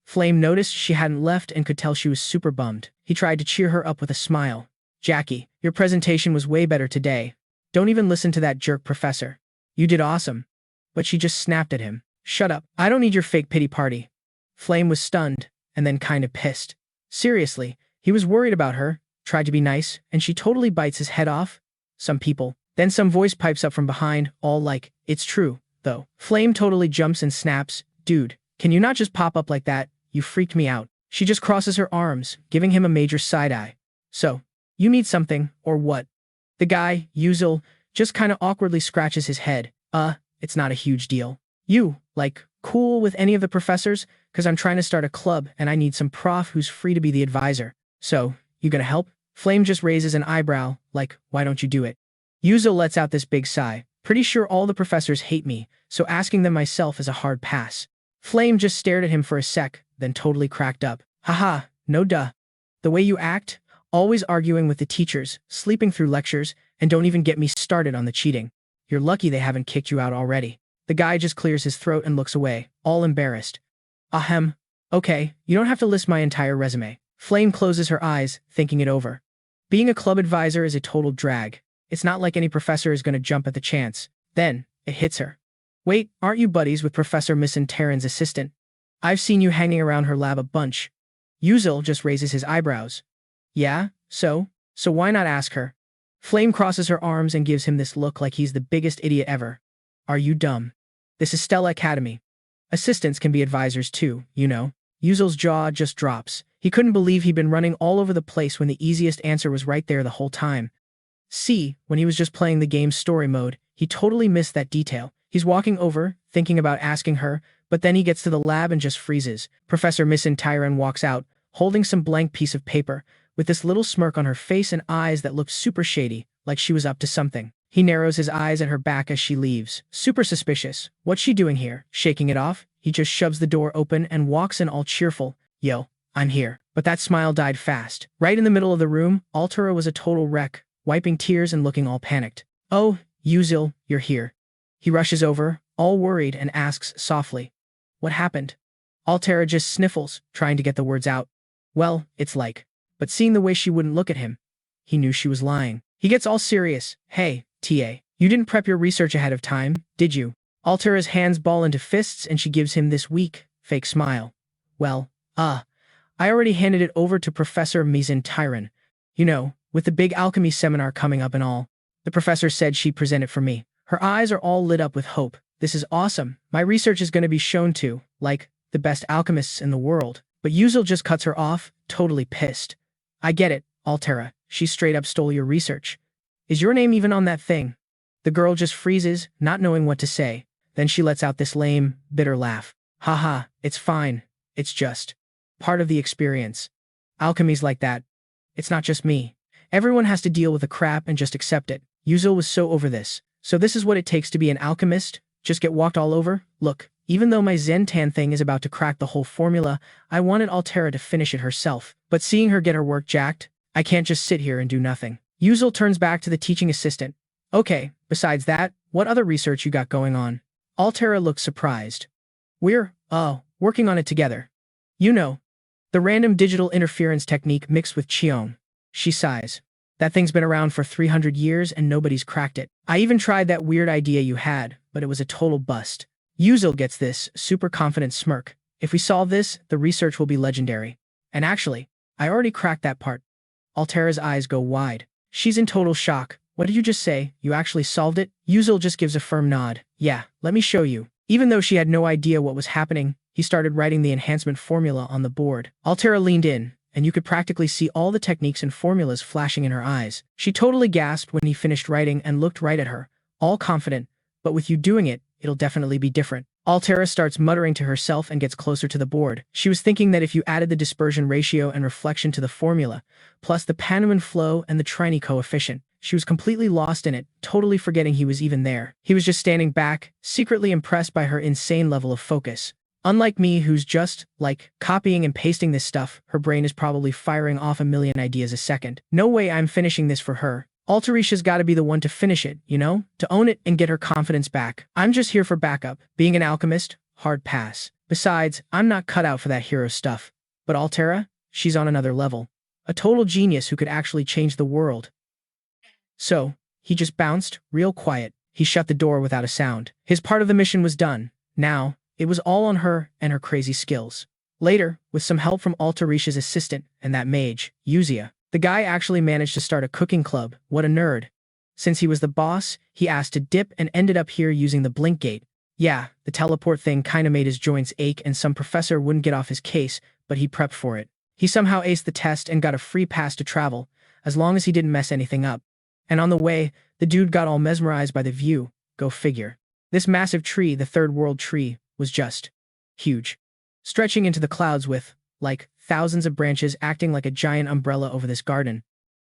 Flame noticed she hadn't left and could tell she was super bummed. He tried to cheer her up with a smile. Jackie, your presentation was way better today. Don't even listen to that jerk professor. You did awesome. But she just snapped at him. Shut up. I don't need your fake pity party. Flame was stunned, and then kind of pissed. Seriously, he was worried about her, tried to be nice, and she totally bites his head off? Some people. Then some voice pipes up from behind, all like, it's true, though. Flame totally jumps and snaps, dude, can you not just pop up like that? You freaked me out. She just crosses her arms, giving him a major side-eye. So, you need something, or what? The guy, Uzel, just kinda awkwardly scratches his head. It's not a huge deal. You, like, cool with any of the professors? 'Cause I'm trying to start a club and I need some prof who's free to be the advisor. So, you gonna help? Flame just raises an eyebrow, like, why don't you do it? Uzel lets out this big sigh. Pretty sure all the professors hate me, so asking them myself is a hard pass. Flame just stared at him for a sec, then totally cracked up. Haha, no duh. The way you act, always arguing with the teachers, sleeping through lectures, and don't even get me started on the cheating. You're lucky they haven't kicked you out already. The guy just clears his throat and looks away, all embarrassed. Ahem. Okay, you don't have to list my entire resume. Flame closes her eyes, thinking it over. Being a club advisor is a total drag. It's not like any professor is going to jump at the chance. Then, it hits her. Wait, aren't you buddies with Professor Missin Terran's assistant? I've seen you hanging around her lab a bunch. Uzel just raises his eyebrows. Yeah, so why not ask her? Flame crosses her arms and gives him this look like he's the biggest idiot ever. Are you dumb? This is Stella Academy. Assistants can be advisors too, you know. Uzel's jaw just drops. He couldn't believe he'd been running all over the place when the easiest answer was right there the whole time. See, when he was just playing the game's story mode, he totally missed that detail. He's walking over, thinking about asking her, but then he gets to the lab and just freezes. Professor Missin Terran walks out, holding some blank piece of paper, with this little smirk on her face and eyes that looked super shady, like she was up to something. He narrows his eyes at her back as she leaves. Super suspicious. What's she doing here? Shaking it off? He just shoves the door open and walks in all cheerful. Yo, I'm here. But that smile died fast. Right in the middle of the room, Altera was a total wreck, wiping tears and looking all panicked. Oh, Uzel, you're here. He rushes over, all worried, and asks softly. What happened? Altera just sniffles, trying to get the words out. Well, it's like. But seeing the way she wouldn't look at him, he knew she was lying. He gets all serious. Hey, TA, you didn't prep your research ahead of time, did you? Altera's hands ball into fists and she gives him this weak, fake smile. Well, I already handed it over to Professor Missin Terran. You know, with the big alchemy seminar coming up and all. The professor said she'd present it for me. Her eyes are all lit up with hope. This is awesome. My research is going to be shown to, like, the best alchemists in the world. But Uzel just cuts her off, totally pissed. I get it, Altera. She straight up stole your research. Is your name even on that thing? The girl just freezes, not knowing what to say. Then she lets out this lame, bitter laugh. Haha, it's fine. It's just part of the experience. Alchemy's like that. It's not just me. Everyone has to deal with the crap and just accept it. Uzel was so over this. So this is what it takes to be an alchemist? Just get walked all over? Look, even though my Zentan thing is about to crack the whole formula, I wanted Altera to finish it herself. But seeing her get her work jacked, I can't just sit here and do nothing. Uzel turns back to the teaching assistant. Okay, besides that, what other research you got going on? Altera looks surprised. We're, working on it together. You know, the random digital interference technique mixed with Qiong. She sighs. That thing's been around for 300 years and nobody's cracked it. I even tried that weird idea you had, but it was a total bust. Uzel gets this super confident smirk. If we solve this, the research will be legendary. And actually, I already cracked that part. Altera's eyes go wide. She's in total shock. What did you just say? You actually solved it? Uzel just gives a firm nod. Yeah, let me show you. Even though she had no idea what was happening, he started writing the enhancement formula on the board. Altera leaned in, and you could practically see all the techniques and formulas flashing in her eyes. She totally gasped when he finished writing and looked right at her, all confident, but with you doing it, it'll definitely be different. Altera starts muttering to herself and gets closer to the board. She was thinking that if you added the dispersion ratio and reflection to the formula, plus the Panamon flow and the Trinity coefficient, she was completely lost in it, totally forgetting he was even there. He was just standing back, secretly impressed by her insane level of focus. Unlike me, who's just, like, copying and pasting this stuff, her brain is probably firing off a million ideas a second. No way I'm finishing this for her. Altarisha's gotta be the one to finish it, you know? To own it and get her confidence back. I'm just here for backup. Being an alchemist? Hard pass. Besides, I'm not cut out for that hero stuff. But Altera? She's on another level. A total genius who could actually change the world. So, he just bounced, real quiet. He shut the door without a sound. His part of the mission was done. Now, it was all on her and her crazy skills. Later, with some help from Altarisha's assistant and that mage, Uzia, the guy actually managed to start a cooking club. What a nerd. Since he was the boss, he asked to dip and ended up here using the blink gate. Yeah, the teleport thing kinda made his joints ache and some professor wouldn't get off his case, but he prepped for it. He somehow aced the test and got a free pass to travel, as long as he didn't mess anything up. And on the way, the dude got all mesmerized by the view. Go figure. This massive tree, the third world tree, was just huge. Stretching into the clouds with, like, thousands of branches acting like a giant umbrella over this garden.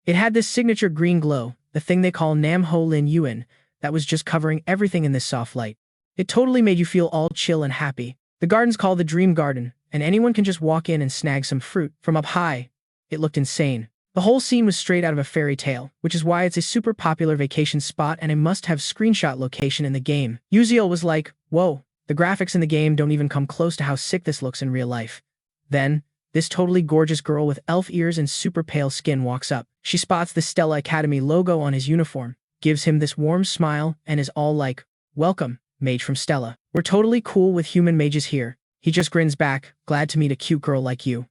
It had this signature green glow, the thing they call Nam Ho Lin Yuen, that was just covering everything in this soft light. It totally made you feel all chill and happy. The garden's called the Dream Garden, and anyone can just walk in and snag some fruit. From up high, it looked insane. The whole scene was straight out of a fairy tale, which is why it's a super popular vacation spot and a must-have screenshot location in the game. Uziel was like, whoa, the graphics in the game don't even come close to how sick this looks in real life. Then, this totally gorgeous girl with elf ears and super pale skin walks up. She spots the Stella Academy logo on his uniform, gives him this warm smile, and is all like, welcome, mage from Stella. We're totally cool with human mages here. He just grins back, glad to meet a cute girl like you.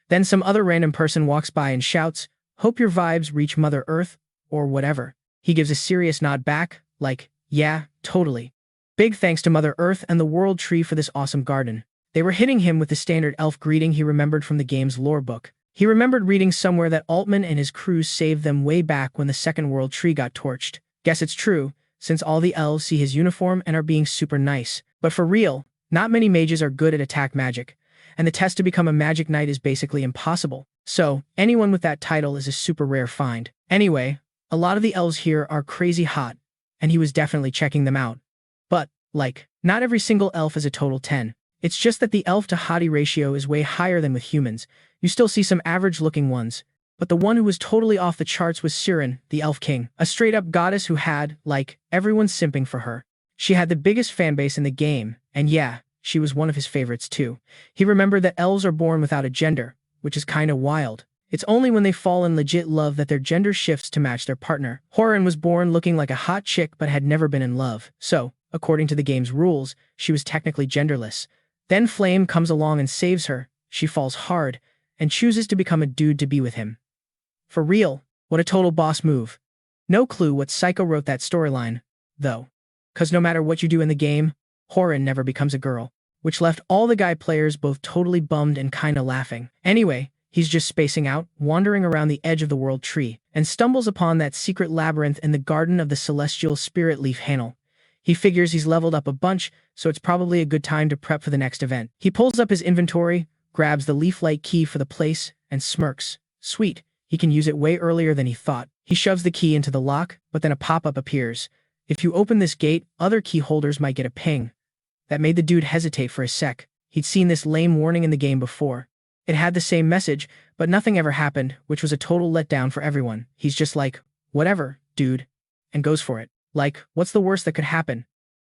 Then some other random person walks by and shouts, hope your vibes reach Mother Earth, or whatever. He gives a serious nod back, like, yeah, totally. Big thanks to Mother Earth and the World Tree for this awesome garden. They were hitting him with the standard elf greeting he remembered from the game's lore book. He remembered reading somewhere that Altman and his crew saved them way back when the second World Tree got torched. Guess it's true, since all the elves see his uniform and are being super nice. But for real, not many mages are good at attack magic, and the test to become a magic knight is basically impossible. So, anyone with that title is a super rare find. Anyway, a lot of the elves here are crazy hot, and he was definitely checking them out. But, like, not every single elf is a total 10. It's just that the elf to hottie ratio is way higher than with humans. You still see some average-looking ones, but the one who was totally off the charts was Siren, the Elf King, a straight-up goddess who had, like, everyone simping for her. She had the biggest fanbase in the game, and yeah, she was one of his favorites too. He remembered that elves are born without a gender, which is kinda wild. It's only when they fall in legit love that their gender shifts to match their partner. Horan was born looking like a hot chick but had never been in love, so, according to the game's rules, she was technically genderless. Then Flame comes along and saves her, she falls hard, and chooses to become a dude to be with him. For real, what a total boss move. No clue what psycho wrote that storyline, though. 'Cause no matter what you do in the game, Horan never becomes a girl, which left all the guy players both totally bummed and kinda laughing. Anyway, he's just spacing out, wandering around the edge of the World Tree, and stumbles upon that secret labyrinth in the Garden of the Celestial Spirit Leaf Hanel. He figures he's leveled up a bunch, so it's probably a good time to prep for the next event. He pulls up his inventory, grabs the leaf-like key for the place, and smirks. Sweet, he can use it way earlier than he thought. He shoves the key into the lock, but then a pop-up appears. If you open this gate, other key holders might get a ping. That made the dude hesitate for a sec. He'd seen this lame warning in the game before. It had the same message, but nothing ever happened, which was a total letdown for everyone. He's just like, whatever, dude, and goes for it. Like, what's the worst that could happen?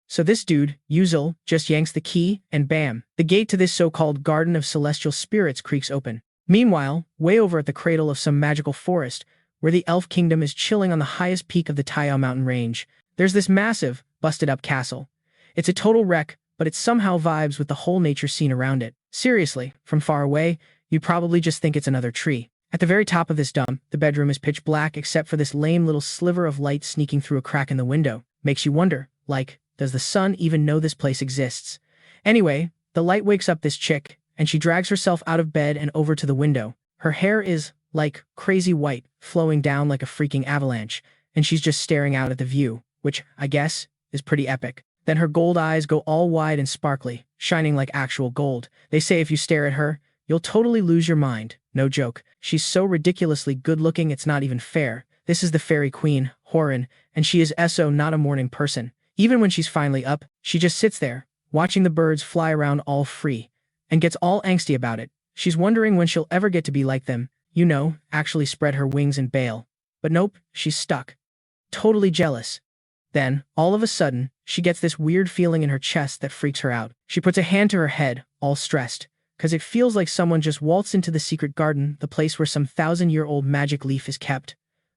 So this dude, Uziel, just yanks the key, and bam, the gate to this so-called Garden of Celestial Spirits creaks open. Meanwhile, way over at the cradle of some magical forest, where the Elf Kingdom is chilling on the highest peak of the Taiyao mountain range, there's this massive, busted-up castle. It's a total wreck, but it somehow vibes with the whole nature scene around it. Seriously, from far away, you'd probably just think it's another tree. At the very top of this dump, the bedroom is pitch black except for this lame little sliver of light sneaking through a crack in the window. Makes you wonder, like, does the sun even know this place exists? Anyway, the light wakes up this chick, and she drags herself out of bed and over to the window. Her hair is, like, crazy white, flowing down like a freaking avalanche, and she's just staring out at the view, which, I guess, is pretty epic. Then her gold eyes go all wide and sparkly, shining like actual gold. They say if you stare at her, you'll totally lose your mind. No joke. She's so ridiculously good-looking it's not even fair. This is the fairy queen, Horan, and she is so not a morning person. Even when she's finally up, she just sits there, watching the birds fly around all free, and gets all angsty about it. She's wondering when she'll ever get to be like them, actually spread her wings and bail. But nope, she's stuck. Totally jealous. Then, all of a sudden, she gets this weird feeling in her chest that freaks her out. She puts a hand to her head, all stressed, because it feels like someone just waltzed into the secret garden, the place where some 1,000-year-old magic leaf is kept.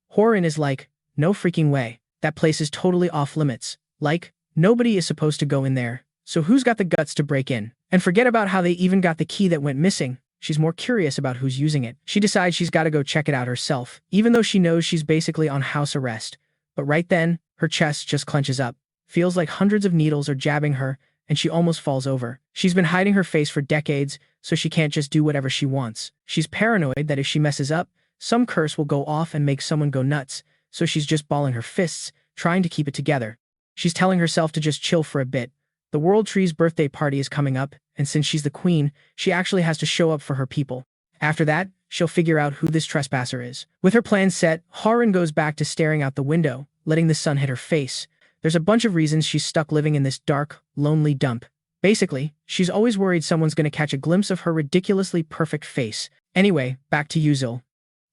Horan is like, no freaking way. That place is totally off limits. Like, nobody is supposed to go in there. So who's got the guts to break in? And forget about how they even got the key that went missing. She's more curious about who's using it. She decides she's got to go check it out herself, even though she knows she's basically on house arrest. But right then, her chest just clenches up. Feels like hundreds of needles are jabbing her, and she almost falls over. She's been hiding her face for decades, so she can't just do whatever she wants. She's paranoid that if she messes up, some curse will go off and make someone go nuts, so she's just balling her fists, trying to keep it together. She's telling herself to just chill for a bit. The World Tree's birthday party is coming up, and since she's the queen, she actually has to show up for her people. After that, she'll figure out who this trespasser is. With her plan set, Horan goes back to staring out the window, letting the sun hit her face. There's a bunch of reasons she's stuck living in this dark, lonely dump. Basically, she's always worried someone's gonna catch a glimpse of her ridiculously perfect face. Anyway, back to Beckuziel.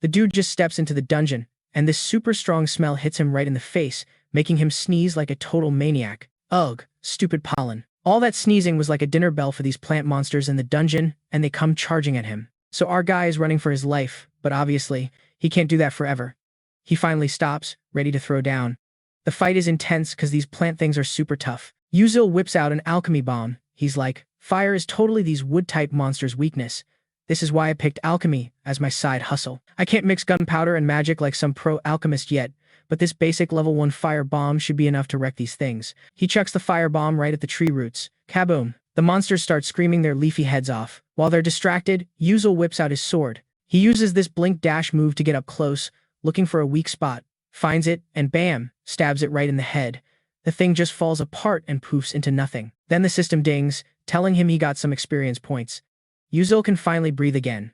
The dude just steps into the dungeon, and this super strong smell hits him right in the face, making him sneeze like a total maniac. Ugh, stupid pollen. All that sneezing was like a dinner bell for these plant monsters in the dungeon, and they come charging at him. So our guy is running for his life, but obviously, he can't do that forever. He finally stops, ready to throw down. The fight is intense because these plant things are super tough. Beckuziel whips out an alchemy bomb. He's like, fire is totally these wood-type monsters' weakness. This is why I picked alchemy as my side hustle. I can't mix gunpowder and magic like some pro-alchemist yet, but this basic level 1 fire bomb should be enough to wreck these things. He chucks the fire bomb right at the tree roots. Kaboom! The monsters start screaming their leafy heads off. While they're distracted, Beckuziel whips out his sword. He uses this blink dash move to get up close, looking for a weak spot, finds it, and bam, stabs it right in the head. The thing just falls apart and poofs into nothing. Then the system dings, telling him he got some experience points. Beckuziel can finally breathe again.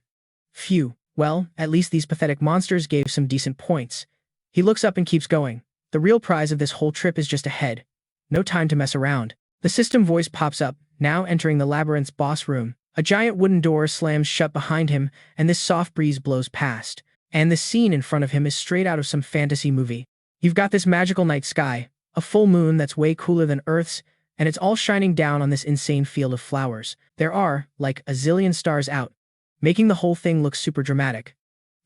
Phew, well, at least these pathetic monsters gave some decent points. He looks up and keeps going. The real prize of this whole trip is just ahead. No time to mess around. The system voice pops up, now entering the labyrinth's boss room. A giant wooden door slams shut behind him, and this soft breeze blows past. And the scene in front of him is straight out of some fantasy movie. You've got this magical night sky, a full moon that's way cooler than Earth's, and it's all shining down on this insane field of flowers. There are, like, a zillion stars out, making the whole thing look super dramatic.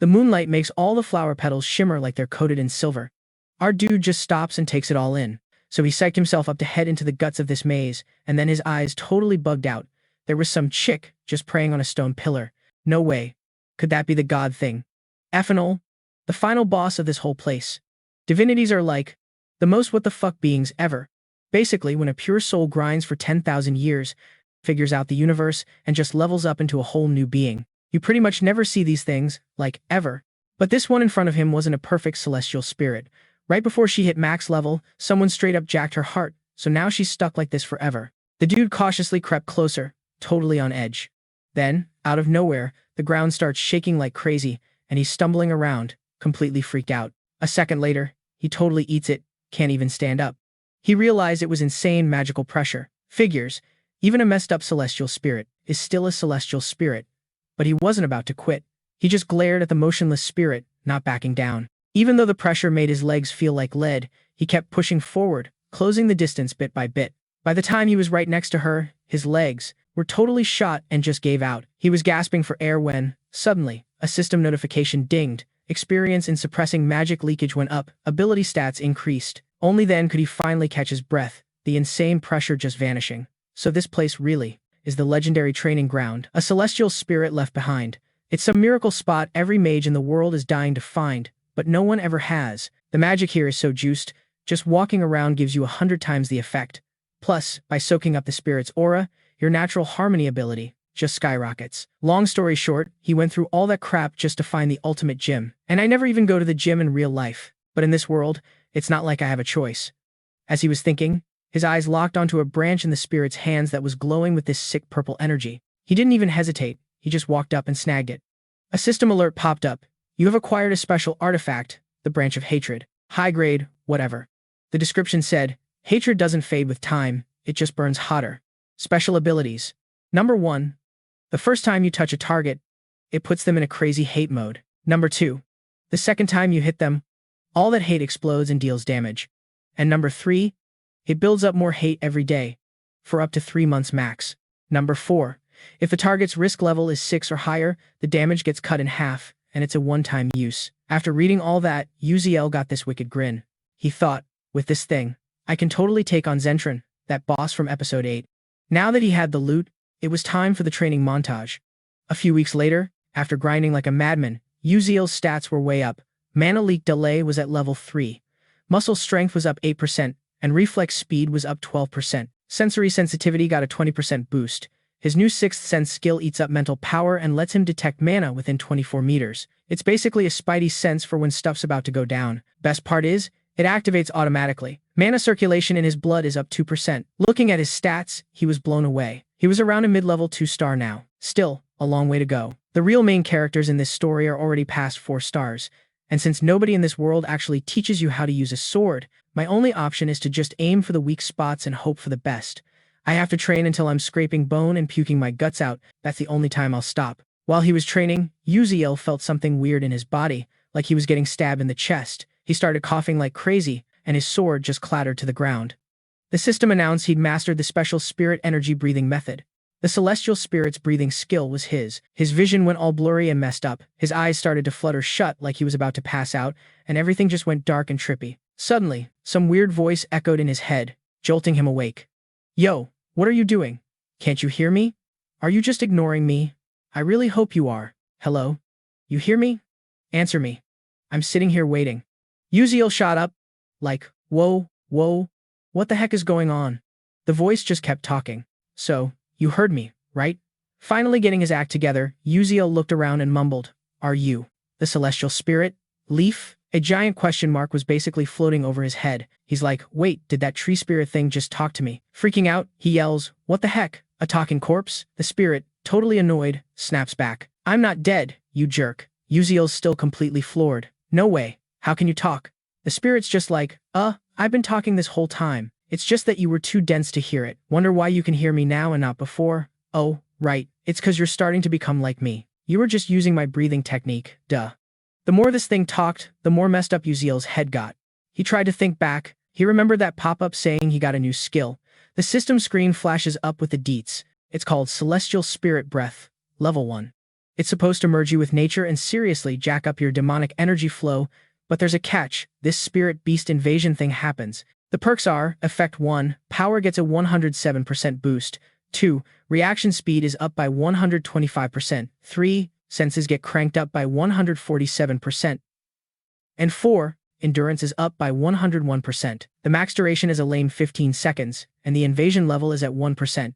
The moonlight makes all the flower petals shimmer like they're coated in silver. Our dude just stops and takes it all in. So he psyched himself up to head into the guts of this maze, and then his eyes totally bugged out. There was some chick just praying on a stone pillar. No way. Could that be the god thing? Ethanol, the final boss of this whole place. Divinities are like the most what the fuck beings ever. Basically, when a pure soul grinds for 10,000 years, figures out the universe, and just levels up into a whole new being. You pretty much never see these things, like, ever. But this one in front of him wasn't a perfect celestial spirit. Right before she hit max level, someone straight up jacked her heart, so now she's stuck like this forever. The dude cautiously crept closer, totally on edge. Then, out of nowhere, the ground starts shaking like crazy, and he's stumbling around, completely freaked out. A second later, he totally eats it, can't even stand up. He realized it was insane magical pressure. Figures, even a messed up celestial spirit is still a celestial spirit. But he wasn't about to quit. He just glared at the motionless spirit, not backing down. Even though the pressure made his legs feel like lead, he kept pushing forward, closing the distance bit by bit. By the time he was right next to her, his legs were totally shot and just gave out. He was gasping for air when, suddenly, a system notification dinged. Experience in suppressing magic leakage went up, ability stats increased. Only then could he finally catch his breath, the insane pressure just vanishing. So this place really is the legendary training ground, a celestial spirit left behind. It's some miracle spot every mage in the world is dying to find, but no one ever has. The magic here is so juiced, just walking around gives you 100 times the effect. Plus, by soaking up the spirit's aura, your natural harmony ability just skyrockets. Long story short, he went through all that crap just to find the ultimate gym. And I never even go to the gym in real life, but in this world, it's not like I have a choice. As he was thinking, his eyes locked onto a branch in the spirit's hands that was glowing with this sick purple energy. He didn't even hesitate, he just walked up and snagged it. A system alert popped up. You have acquired a special artifact, the branch of hatred. High grade, whatever. The description said, hatred doesn't fade with time, it just burns hotter. Special abilities. Number 1. The first time you touch a target, it puts them in a crazy hate mode. Number 2. The second time you hit them, all that hate explodes and deals damage. And number 3. It builds up more hate every day, for up to 3 months max. Number 4. If the target's risk level is 6 or higher, the damage gets cut in half, and it's a one-time use. After reading all that, Uziel got this wicked grin. He thought, with this thing, I can totally take on Zentron, that boss from episode 8. Now that he had the loot, it was time for the training montage. A few weeks later, after grinding like a madman, Uziel's stats were way up. Mana leak delay was at level 3. Muscle strength was up 8%, and reflex speed was up 12%. Sensory sensitivity got a 20% boost. His new 6th sense skill eats up mental power and lets him detect mana within 24 meters. It's basically a spidey sense for when stuff's about to go down. Best part is, it activates automatically. Mana circulation in his blood is up 2%. Looking at his stats, he was blown away. He was around a mid-level 2-star now. Still, a long way to go. The real main characters in this story are already past 4 stars. And since nobody in this world actually teaches you how to use a sword, my only option is to just aim for the weak spots and hope for the best. I have to train until I'm scraping bone and puking my guts out. That's the only time I'll stop. While he was training, Uziel felt something weird in his body, like he was getting stabbed in the chest. He started coughing like crazy, and his sword just clattered to the ground. The system announced he'd mastered the special spirit energy breathing method. The celestial spirit's breathing skill was his. His vision went all blurry and messed up. His eyes started to flutter shut like he was about to pass out, and everything just went dark and trippy. Suddenly, some weird voice echoed in his head, jolting him awake. Yo, what are you doing? Can't you hear me? Are you just ignoring me? I really hope you are. Hello? You hear me? Answer me. I'm sitting here waiting. Uziel shot up, like, whoa, what the heck is going on? The voice just kept talking. So, you heard me, right? Finally getting his act together, Uziel looked around and mumbled, Are you the celestial spirit? Leaf? A giant question mark was basically floating over his head. He's like, wait, did that tree spirit thing just talk to me? Freaking out, he yells, what the heck? A talking corpse? The spirit, totally annoyed, snaps back. I'm not dead, you jerk. Uziel's still completely floored. No way. How can you talk? The spirit's just like, I've been talking this whole time. It's just that you were too dense to hear it. Wonder why you can hear me now and not before? Oh, right. It's 'cause you're starting to become like me. You were just using my breathing technique, duh. The more this thing talked, the more messed up Uziel's head got. He tried to think back. He remembered that pop-up saying he got a new skill. The system screen flashes up with the deets. It's called Celestial Spirit Breath, Level 1. It's supposed to merge you with nature and seriously jack up your demonic energy flow, but there's a catch. This spirit beast invasion thing happens. The perks are, Effect 1, Power gets a 107% boost. 2, Reaction speed is up by 125%. 3, Senses get cranked up by 147%. And 4, Endurance is up by 101%. The max duration is a lame 15 seconds, and the invasion level is at 1%.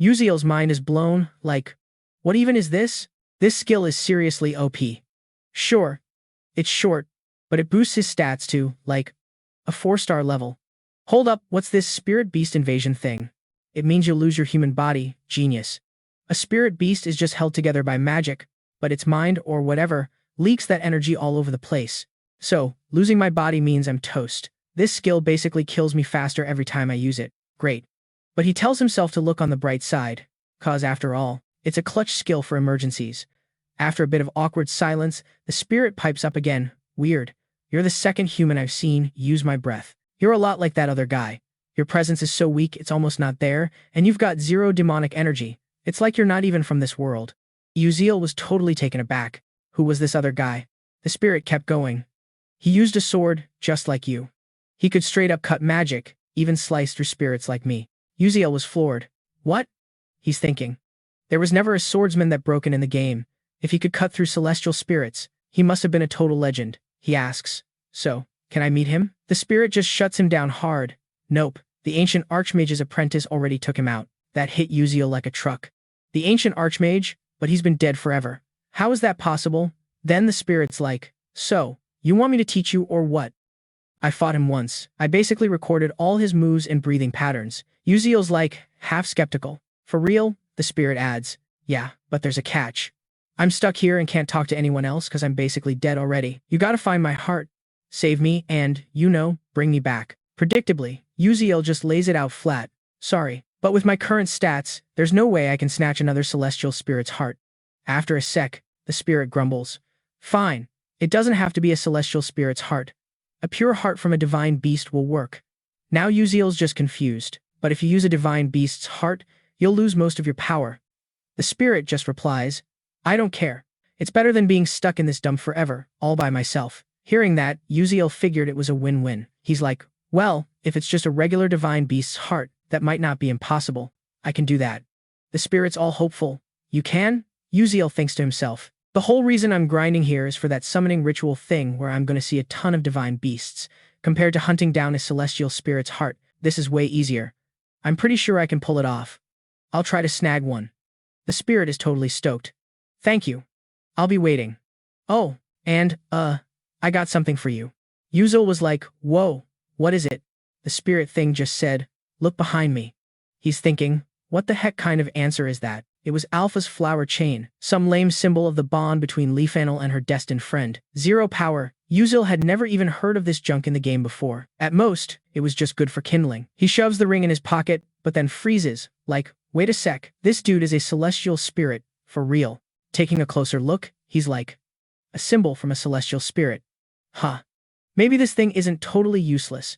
Uziel's mind is blown, like, what even is this? This skill is seriously OP. Sure, it's short, but it boosts his stats to, like, a 4-star level. Hold up, what's this spirit beast invasion thing? It means you'll lose your human body, genius. A spirit beast is just held together by magic, but its mind, or whatever, leaks that energy all over the place. So, losing my body means I'm toast. This skill basically kills me faster every time I use it. Great. But he tells himself to look on the bright side, 'cause after all, it's a clutch skill for emergencies. After a bit of awkward silence, the spirit pipes up again. Weird. You're the second human I've seen use my breath. You're a lot like that other guy. Your presence is so weak it's almost not there, and you've got zero demonic energy. It's like you're not even from this world. Uziel was totally taken aback. Who was this other guy? The spirit kept going. He used a sword, just like you. He could straight up cut magic, even slice through spirits like me. Uziel was floored. What? He's thinking. There was never a swordsman that broken in the game. If he could cut through celestial spirits, he must have been a total legend. He asks, so, can I meet him? The spirit just shuts him down hard. Nope, the ancient archmage's apprentice already took him out. That hit Uziel like a truck. The ancient archmage? But he's been dead forever. How is that possible? Then the spirit's like, so, you want me to teach you or what? I fought him once. I basically recorded all his moves and breathing patterns. Uziel's like, half skeptical. For real? The spirit adds, yeah, but there's a catch. I'm stuck here and can't talk to anyone else 'cause I'm basically dead already. You gotta find my heart. save me, and, bring me back. Predictably, Uziel just lays it out flat. Sorry, but with my current stats, there's no way I can snatch another celestial spirit's heart. After a sec, the spirit grumbles. Fine, it doesn't have to be a celestial spirit's heart. A pure heart from a divine beast will work. Now Uziel's just confused, but if you use a divine beast's heart, you'll lose most of your power. The spirit just replies, I don't care. It's better than being stuck in this dump forever, all by myself. Hearing that, Uziel figured it was a win-win. He's like, well, if it's just a regular divine beast's heart, that might not be impossible. I can do that. The spirit's all hopeful. You can? Uziel thinks to himself. The whole reason I'm grinding here is for that summoning ritual thing where I'm going to see a ton of divine beasts. Compared to hunting down a celestial spirit's heart, this is way easier. I'm pretty sure I can pull it off. I'll try to snag one. The spirit is totally stoked. Thank you. I'll be waiting. Oh, and, I got something for you. Uziel was like, whoa, what is it? The spirit thing just said, look behind me. He's thinking, what the heck kind of answer is that? It was Alpha's flower chain, some lame symbol of the bond between Leafanel and her destined friend. 0 power. Uziel had never even heard of this junk in the game before. At most, it was just good for kindling. He shoves the ring in his pocket, but then freezes, like, wait a sec, this dude is a celestial spirit, for real. Taking a closer look, he's like, a symbol from a celestial spirit. Huh. Maybe this thing isn't totally useless.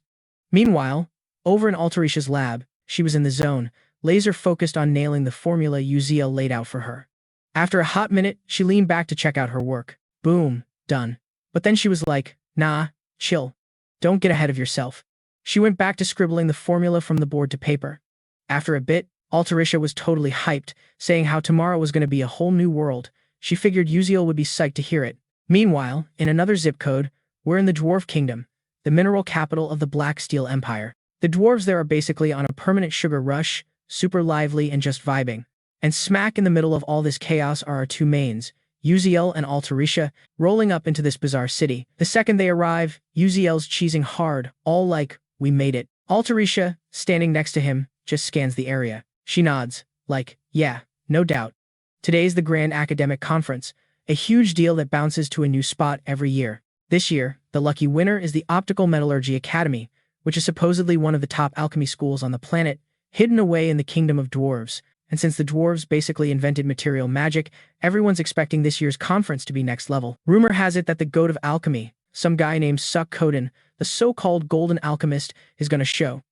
Meanwhile, over in Altarisha's lab, she was in the zone, laser-focused on nailing the formula Uziel laid out for her. After a hot minute, she leaned back to check out her work. Boom. Done. But then she was like, nah, chill. Don't get ahead of yourself. She went back to scribbling the formula from the board to paper. After a bit, Altarisha was totally hyped, saying how tomorrow was going to be a whole new world. She figured Uziel would be psyched to hear it. Meanwhile, in another zip code, we're in the Dwarf Kingdom, the mineral capital of the Black Steel Empire. The dwarves there are basically on a permanent sugar rush, super lively and just vibing. And smack in the middle of all this chaos are our two mains, Uziel and Altarisha, rolling up into this bizarre city. The second they arrive, Uziel's cheesing hard, all like, we made it. Altarisha, standing next to him, just scans the area. She nods, like, yeah, no doubt. Today's the Grand Academic Conference, a huge deal that bounces to a new spot every year. This year, the lucky winner is the Optical Metallurgy Academy, which is supposedly one of the top alchemy schools on the planet, hidden away in the kingdom of dwarves. And since the dwarves basically invented material magic, everyone's expecting this year's conference to be next level. Rumor has it that the goat of alchemy, some guy named Suk-Koden, the so-called golden alchemist, is going to show.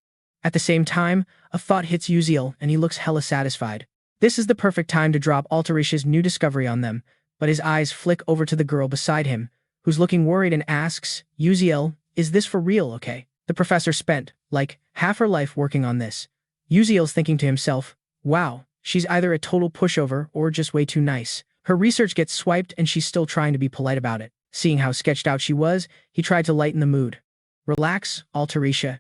At the same time, a thought hits Uziel, and he looks hella satisfied. This is the perfect time to drop Altarisha's new discovery on them, but his eyes flick over to the girl beside him, who's looking worried and asks, Uziel, is this for real, okay? The professor spent, like, half her life working on this. Uziel's thinking to himself, wow, she's either a total pushover or just way too nice. Her research gets swiped and she's still trying to be polite about it. Seeing how sketched out she was, he tried to lighten the mood. Relax, Altarisha.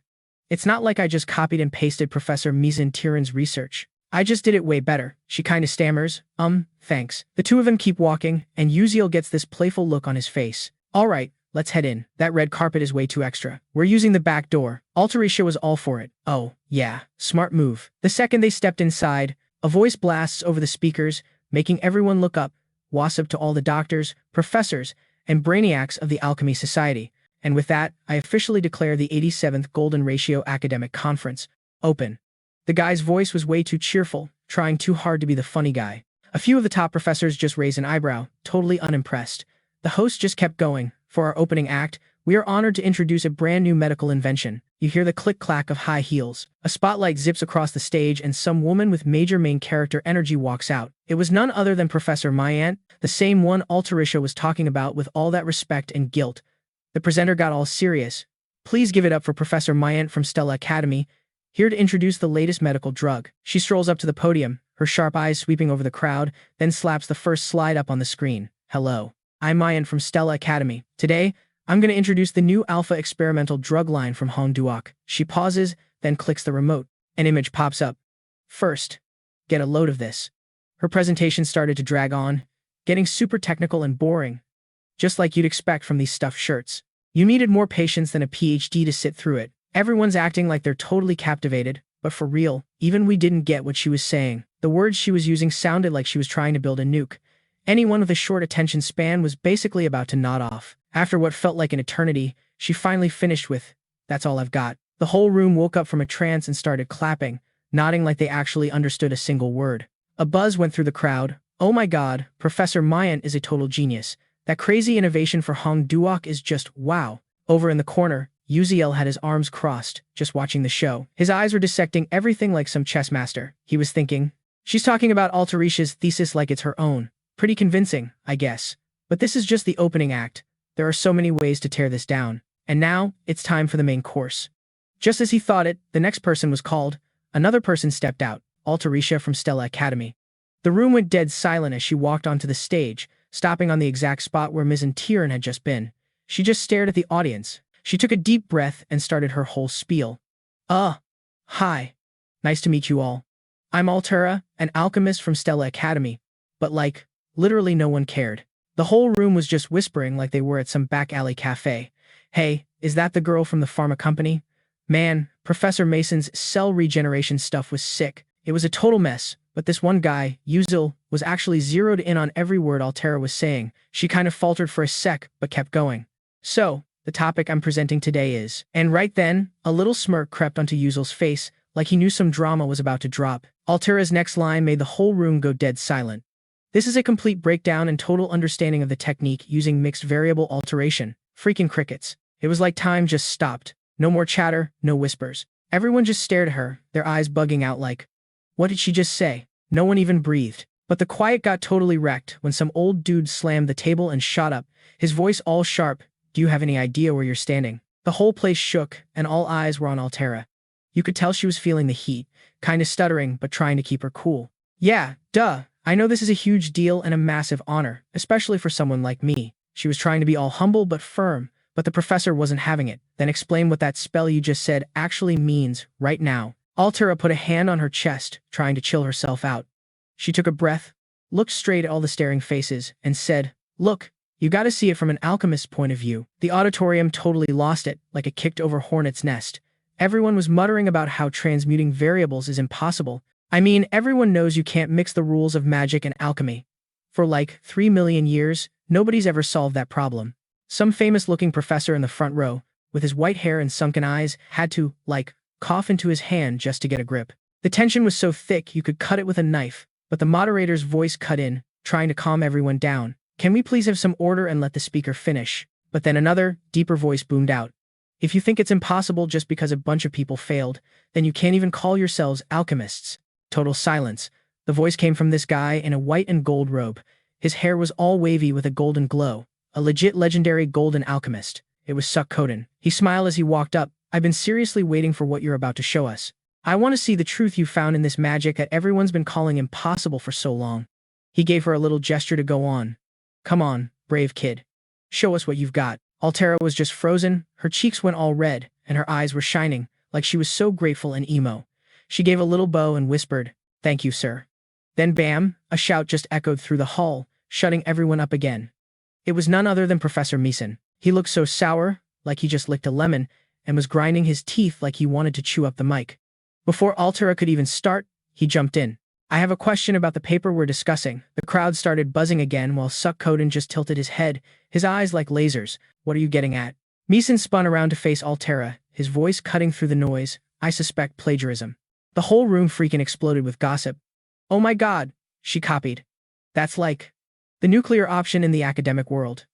It's not like I just copied and pasted Professor Mizan-Tiran's research. I just did it way better. She kinda stammers, thanks. The two of them keep walking, and Uziel gets this playful look on his face. Alright, let's head in. That red carpet is way too extra. We're using the back door. Altarisha was all for it. Oh, yeah, smart move. The second they stepped inside, a voice blasts over the speakers, making everyone look up, wasp to all the doctors, professors, and brainiacs of the Alchemy Society. And with that, I officially declare the 87th Golden Ratio Academic Conference open. The guy's voice was way too cheerful, trying too hard to be the funny guy. A few of the top professors just raised an eyebrow, totally unimpressed. The host just kept going. For our opening act, we are honored to introduce a brand new medical invention. You hear the click-clack of high heels. A spotlight zips across the stage and some woman with major main character energy walks out. It was none other than Professor Myant, the same one Altarisha was talking about with all that respect and guilt. The presenter got all serious. Please give it up for Professor Myant from Stella Academy, here to introduce the latest medical drug. She strolls up to the podium, her sharp eyes sweeping over the crowd, then slaps the first slide up on the screen. Hello. I'm Myant from Stella Academy. Today, I'm going to introduce the new alpha experimental drug line from Hong Duok. She pauses, then clicks the remote. An image pops up. First, get a load of this. Her presentation started to drag on, getting super technical and boring, just like you'd expect from these stuffed shirts. You needed more patience than a PhD to sit through it. Everyone's acting like they're totally captivated, but for real, even we didn't get what she was saying. The words she was using sounded like she was trying to build a nuke. Anyone with a short attention span was basically about to nod off. After what felt like an eternity, she finally finished with, "That's all I've got." The whole room woke up from a trance and started clapping, nodding like they actually understood a single word. A buzz went through the crowd. "Oh my god, Professor Myant is a total genius. That crazy innovation for Hong Duok is just wow." Over in the corner, Uziel had his arms crossed, just watching the show. His eyes were dissecting everything like some chess master. He was thinking, "She's talking about Altaricia's thesis like it's her own. Pretty convincing, I guess. But this is just the opening act. There are so many ways to tear this down. And now, it's time for the main course." Just as he thought it, the next person was called. Another person stepped out, Altaricia from Stella Academy. The room went dead silent as she walked onto the stage, stopping on the exact spot where Ms. Tyrion had just been. She just stared at the audience. She took a deep breath and started her whole spiel. Hi. Nice to meet you all. I'm Altera, an alchemist from Stella Academy." But literally no one cared. The whole room was just whispering like they were at some back alley cafe. "Hey, is that the girl from the pharma company? Man, Professor Mason's cell regeneration stuff was sick. It was a total mess, but this one guy, Uziel, was actually zeroed in on every word Altera was saying." She kind of faltered for a sec, but kept going. "So, the topic I'm presenting today is..." And right then, a little smirk crept onto Uziel's face, like he knew some drama was about to drop. Altera's next line made the whole room go dead silent. "This is a complete breakdown and total understanding of the technique using mixed variable alteration." Freaking crickets. It was like time just stopped. No more chatter, no whispers. Everyone just stared at her, their eyes bugging out like, what did she just say? No one even breathed. But the quiet got totally wrecked when some old dude slammed the table and shot up, his voice all sharp. "Do you have any idea where you're standing?" The whole place shook, and all eyes were on Altera. You could tell she was feeling the heat, kinda stuttering but trying to keep her cool. "Yeah, duh. I know this is a huge deal and a massive honor, especially for someone like me." She was trying to be all humble but firm, but the professor wasn't having it. "Then explain what that spell you just said actually means, right now." Altera put a hand on her chest, trying to chill herself out. She took a breath, looked straight at all the staring faces, and said, "Look, you gotta see it from an alchemist's point of view." The auditorium totally lost it, like a kicked-over hornet's nest. Everyone was muttering about how transmuting variables is impossible. I mean, everyone knows you can't mix the rules of magic and alchemy. For 3 million years, nobody's ever solved that problem. Some famous-looking professor in the front row, with his white hair and sunken eyes, had to, cough into his hand just to get a grip. The tension was so thick you could cut it with a knife, but the moderator's voice cut in, trying to calm everyone down. "Can we please have some order and let the speaker finish?" But then another, deeper voice boomed out. "If you think it's impossible just because a bunch of people failed, then you can't even call yourselves alchemists." Total silence. The voice came from this guy in a white and gold robe. His hair was all wavy with a golden glow. A legit legendary golden alchemist. It was Stalked. He smiled as he walked up. "I've been seriously waiting for what you're about to show us. I want to see the truth you found in this magic that everyone's been calling impossible for so long." He gave her a little gesture to go on. "Come on, brave kid. Show us what you've got." Altera was just frozen, her cheeks went all red, and her eyes were shining, like she was so grateful and emo. She gave a little bow and whispered, "Thank you, sir." Then bam, a shout just echoed through the hall, shutting everyone up again. It was none other than Professor Mason. He looked so sour, like he just licked a lemon, and was grinding his teeth like he wanted to chew up the mic. Before Altera could even start, he jumped in. "I have a question about the paper we're discussing." The crowd started buzzing again while Stalked just tilted his head, his eyes like lasers. "What are you getting at?" Mason spun around to face Altera, his voice cutting through the noise. "I suspect plagiarism." The whole room freaking exploded with gossip. "Oh my god," she copied. "That's like the nuclear option in the academic world."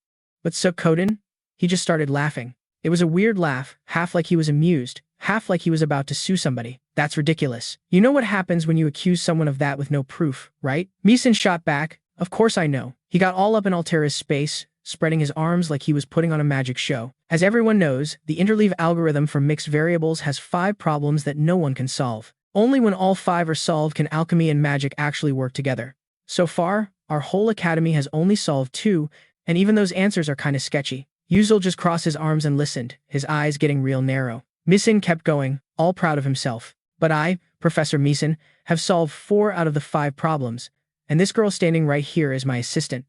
But Stalked, he just started laughing. It was a weird laugh, half like he was amused, half like he was about to sue somebody. "That's ridiculous. You know what happens when you accuse someone of that with no proof, right?" Mason shot back, "Of course I know." He got all up in Altera's space, spreading his arms like he was putting on a magic show. "As everyone knows, the interleave algorithm for mixed variables has 5 problems that no one can solve. Only when all 5 are solved can alchemy and magic actually work together. So far, our whole academy has only solved 2, and even those answers are kinda sketchy." Uziel just crossed his arms and listened, his eyes getting real narrow. Mason kept going, all proud of himself. "But I, Professor Mason, have solved 4 out of the 5 problems, and this girl standing right here is my assistant."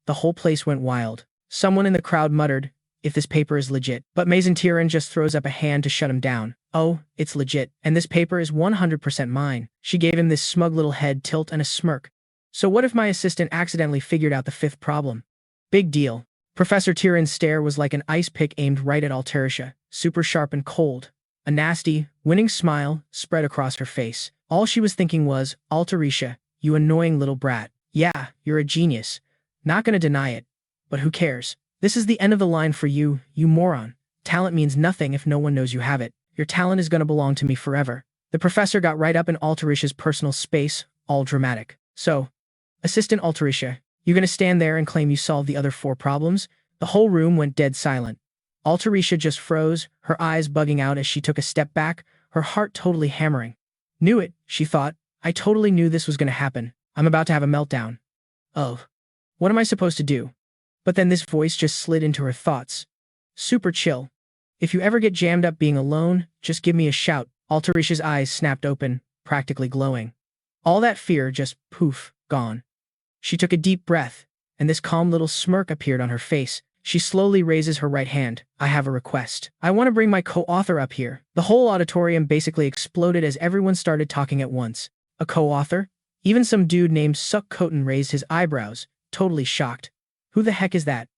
The whole place went wild. Someone in the crowd muttered, "If this paper is legit." But Ms. Tyrion just throws up a hand to shut him down. "Oh, it's legit, and this paper is 100% mine." She gave him this smug little head tilt and a smirk. "So what if my assistant accidentally figured out the 5th problem?" "Big deal. Professor Tyrion's stare was like an ice pick aimed right at Alterisha, super sharp and cold. A nasty, winning smile spread across her face. All she was thinking was, Alterisha, you annoying little brat. Yeah, you're a genius. Not gonna deny it. But who cares? This is the end of the line for you, you moron. Talent means nothing if no one knows you have it. Your talent is gonna belong to me forever. The professor got right up in Alterisha's personal space, all dramatic. So, Assistant Alterisha, you gonna stand there and claim you solved the other 4 problems? The whole room went dead silent. Alterisha just froze, her eyes bugging out as she took a step back, her heart totally hammering. Knew it, she thought. I totally knew this was gonna happen. I'm about to have a meltdown. Oh. What am I supposed to do? But then this voice just slid into her thoughts. Super chill. If you ever get jammed up being alone, just give me a shout. Alterisha's eyes snapped open, practically glowing. All that fear just, poof, gone. She took a deep breath, and this calm little smirk appeared on her face. She slowly raises her right hand. I have a request. I want to bring my co-author up here. The whole auditorium basically exploded as everyone started talking at once. A co-author? Even some dude named Suck Coton raised his eyebrows, totally shocked. Who the heck is that?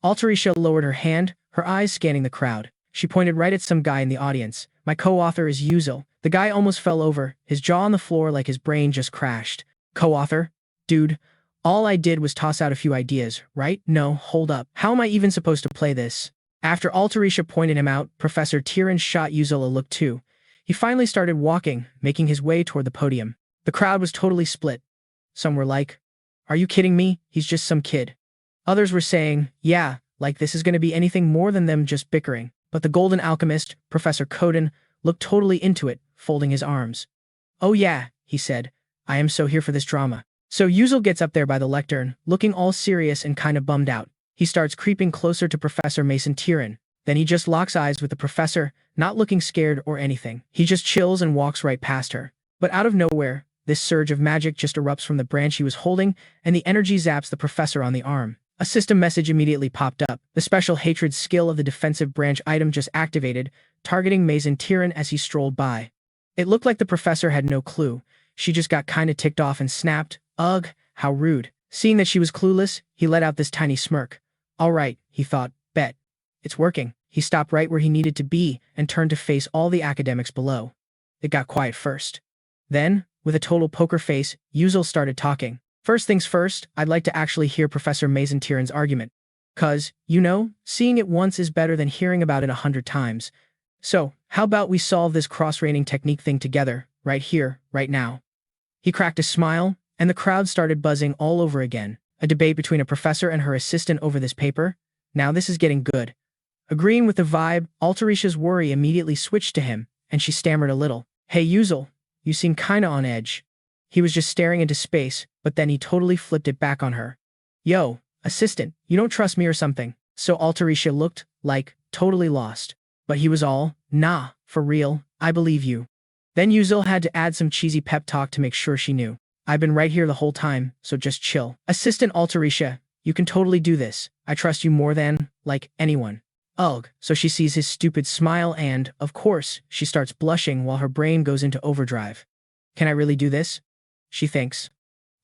Alterisha lowered her hand, her eyes scanning the crowd. She pointed right at some guy in the audience. My co-author is Uzel. The guy almost fell over, his jaw on the floor like his brain just crashed. Co-author? Dude, all I did was toss out a few ideas, right? No, hold up. How am I even supposed to play this? After Alterisha pointed him out, Professor Tyrion shot Uzel a look too. He finally started walking, making his way toward the podium. The crowd was totally split. Some were like, are you kidding me? He's just some kid. Others were saying, yeah, like this is going to be anything more than them just bickering. But the golden alchemist, Professor Coden, looked totally into it, folding his arms. Oh yeah, he said, I am so here for this drama. So Uzel gets up there by the lectern, looking all serious and kind of bummed out. He starts creeping closer to Professor Mason Tyrion. Then he just locks eyes with the professor, not looking scared or anything. He just chills and walks right past her. But out of nowhere, this surge of magic just erupts from the branch he was holding, and the energy zaps the professor on the arm. A system message immediately popped up. The special hatred skill of the defensive branch item just activated, targeting Mason Tyrion as he strolled by. It looked like the professor had no clue. She just got kinda ticked off and snapped, ugh, how rude. Seeing that she was clueless, he let out this tiny smirk. All right, he thought, bet. It's working. He stopped right where he needed to be and turned to face all the academics below. It got quiet first. Then, with a total poker face, Uzel started talking. First things first, I'd like to actually hear Professor Mason Tyrion's argument. 'Cause, you know, seeing it once is better than hearing about it 100 times. So, how about we solve this cross-raining technique thing together, right here, right now? He cracked a smile, and the crowd started buzzing all over again. A debate between a professor and her assistant over this paper? Now this is getting good. Agreeing with the vibe, Alterisha's worry immediately switched to him, and she stammered a little. Hey Uzel, you seem kinda on edge. He was just staring into space, but then he totally flipped it back on her. Yo, assistant, you don't trust me or something? So Alterisha looked, like, totally lost. But he was all, nah, for real, I believe you. Then Uzel had to add some cheesy pep talk to make sure she knew. I've been right here the whole time, so just chill. Assistant Alterisha, you can totally do this. I trust you more than, like, anyone. Ugh, so she sees his stupid smile and, of course, she starts blushing while her brain goes into overdrive. Can I really do this? She thinks.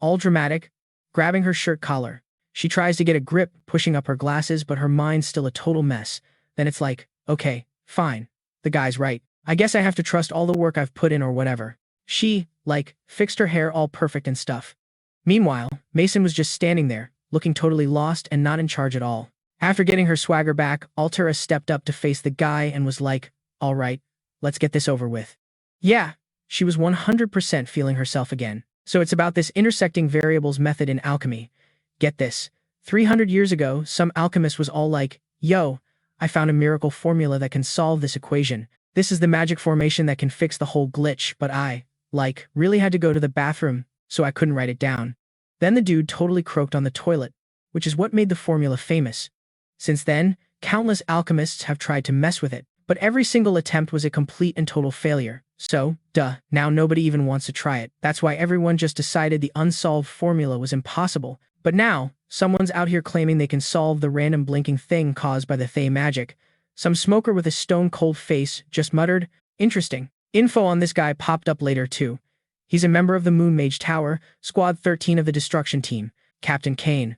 All dramatic, grabbing her shirt collar. She tries to get a grip, pushing up her glasses, but her mind's still a total mess. Then it's like, okay, fine. The guy's right. I guess I have to trust all the work I've put in or whatever. She, like, fixed her hair all perfect and stuff. Meanwhile, Mason was just standing there, looking totally lost and not in charge at all. After getting her swagger back, Altera stepped up to face the guy and was like, all right, let's get this over with. Yeah, she was 100% feeling herself again. So it's about this intersecting variables method in alchemy. Get this. 300 years ago, some alchemist was all like, yo, I found a miracle formula that can solve this equation. This is the magic formation that can fix the whole glitch, but I, like, really had to go to the bathroom, so I couldn't write it down. Then the dude totally croaked on the toilet, which is what made the formula famous. Since then, countless alchemists have tried to mess with it, but every single attempt was a complete and total failure. So, now nobody even wants to try it. That's why everyone just decided the unsolved formula was impossible. But now, someone's out here claiming they can solve the random blinking thing caused by the Thay magic. Some smoker with a stone-cold face just muttered, interesting. Info on this guy popped up later too. He's a member of the Moon Mage Tower, Squad 13 of the Destruction Team, Captain Kane.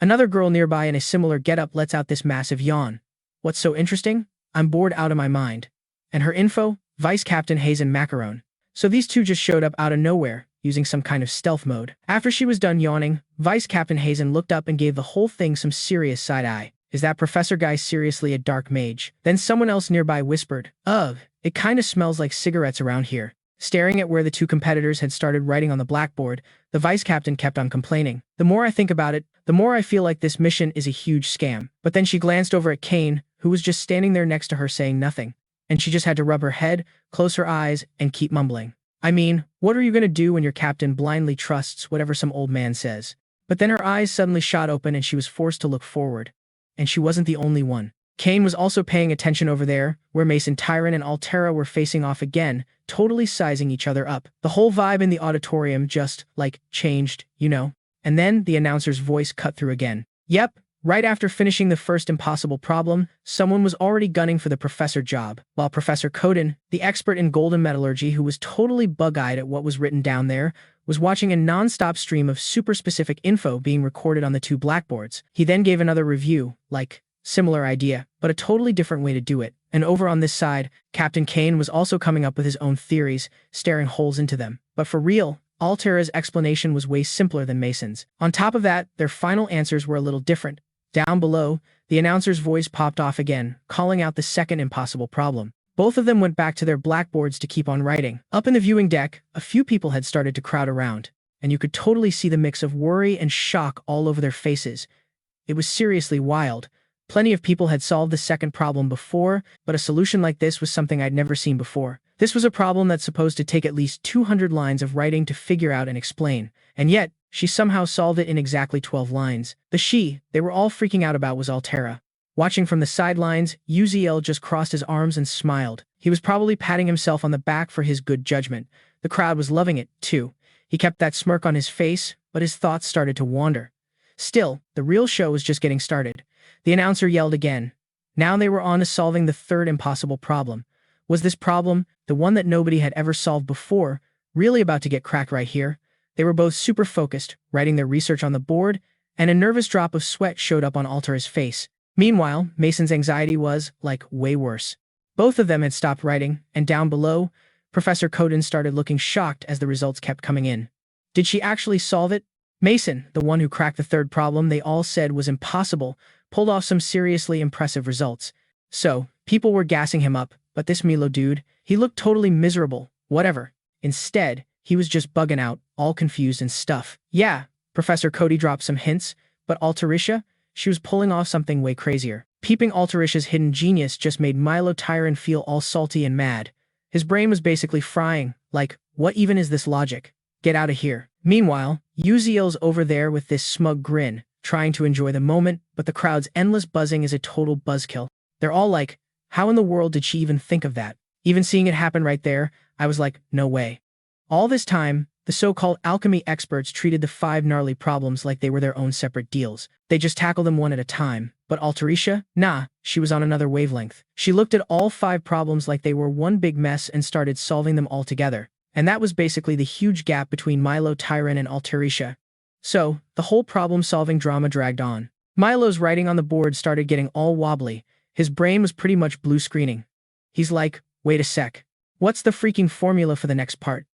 Another girl nearby in a similar getup lets out this massive yawn. What's so interesting? I'm bored out of my mind. And her info? Vice Captain Hazen Macaron. So these two just showed up out of nowhere, using some kind of stealth mode. After she was done yawning, Vice Captain Hazen looked up and gave the whole thing some serious side-eye. Is that professor guy seriously a dark mage? Then someone else nearby whispered, Ugh, it kinda smells like cigarettes around here. Staring at where the two competitors had started writing on the blackboard, the vice captain kept on complaining. The more I think about it, the more I feel like this mission is a huge scam. But then she glanced over at Kane, who was just standing there next to her saying nothing. And she just had to rub her head, close her eyes, and keep mumbling. I mean, what are you gonna do when your captain blindly trusts whatever some old man says? But then her eyes suddenly shot open and she was forced to look forward. And she wasn't the only one. Kane was also paying attention over there, where Mason Tyron and Altera were facing off again, totally sizing each other up. The whole vibe in the auditorium just, changed, you know? And then the announcer's voice cut through again. Yep, right after finishing the first impossible problem, someone was already gunning for the professor job, while Professor Coden, the expert in golden metallurgy who was totally bug-eyed at what was written down there, was watching a non-stop stream of super-specific info being recorded on the two blackboards. He then gave another review, similar idea, but a totally different way to do it. And over on this side, Captain Kane was also coming up with his own theories, staring holes into them. But for real, Altera's explanation was way simpler than Mason's. On top of that, their final answers were a little different. Down below, the announcer's voice popped off again, calling out the second impossible problem. Both of them went back to their blackboards to keep on writing. Up in the viewing deck, a few people had started to crowd around, and you could totally see the mix of worry and shock all over their faces. It was seriously wild. Plenty of people had solved the second problem before, but a solution like this was something I'd never seen before. This was a problem that's supposed to take at least 200 lines of writing to figure out and explain, and yet, she somehow solved it in exactly 12 lines. The she they were all freaking out about was Altera. Watching from the sidelines, Uziel just crossed his arms and smiled. He was probably patting himself on the back for his good judgment. The crowd was loving it, too. He kept that smirk on his face, but his thoughts started to wander. Still, the real show was just getting started. The announcer yelled again. Now they were on to solving the third impossible problem. Was this problem, the one that nobody had ever solved before, really about to get cracked right here? They were both super focused, writing their research on the board, and a nervous drop of sweat showed up on Altera's face. Meanwhile, Mason's anxiety was, way worse. Both of them had stopped writing, and down below, Professor Coden started looking shocked as the results kept coming in. Did she actually solve it? Mason, the one who cracked the third problem they all said was impossible, pulled off some seriously impressive results. So, people were gassing him up, but this Milo dude, he looked totally miserable, whatever. Instead, he was just bugging out, all confused and stuff. Yeah, Professor Cody dropped some hints, but Alterisha, she was pulling off something way crazier. Peeping Alterisha's hidden genius just made Milo Tyron feel all salty and mad. His brain was basically frying, what even is this logic? Get out of here. Meanwhile, Uziel's over there with this smug grin, trying to enjoy the moment, but the crowd's endless buzzing is a total buzzkill. They're all like, how in the world did she even think of that? Even seeing it happen right there, I was like, no way. All this time, the so-called alchemy experts treated the 5 gnarly problems like they were their own separate deals. They just tackled them one at a time. But Alterisha? Nah, she was on another wavelength. She looked at all 5 problems like they were one big mess and started solving them all together. And that was basically the huge gap between Milo Tyron and Alterisha. So, the whole problem-solving drama dragged on. Milo's writing on the board started getting all wobbly. His brain was pretty much blue screening. He's like, wait a sec. What's the freaking formula for the next part?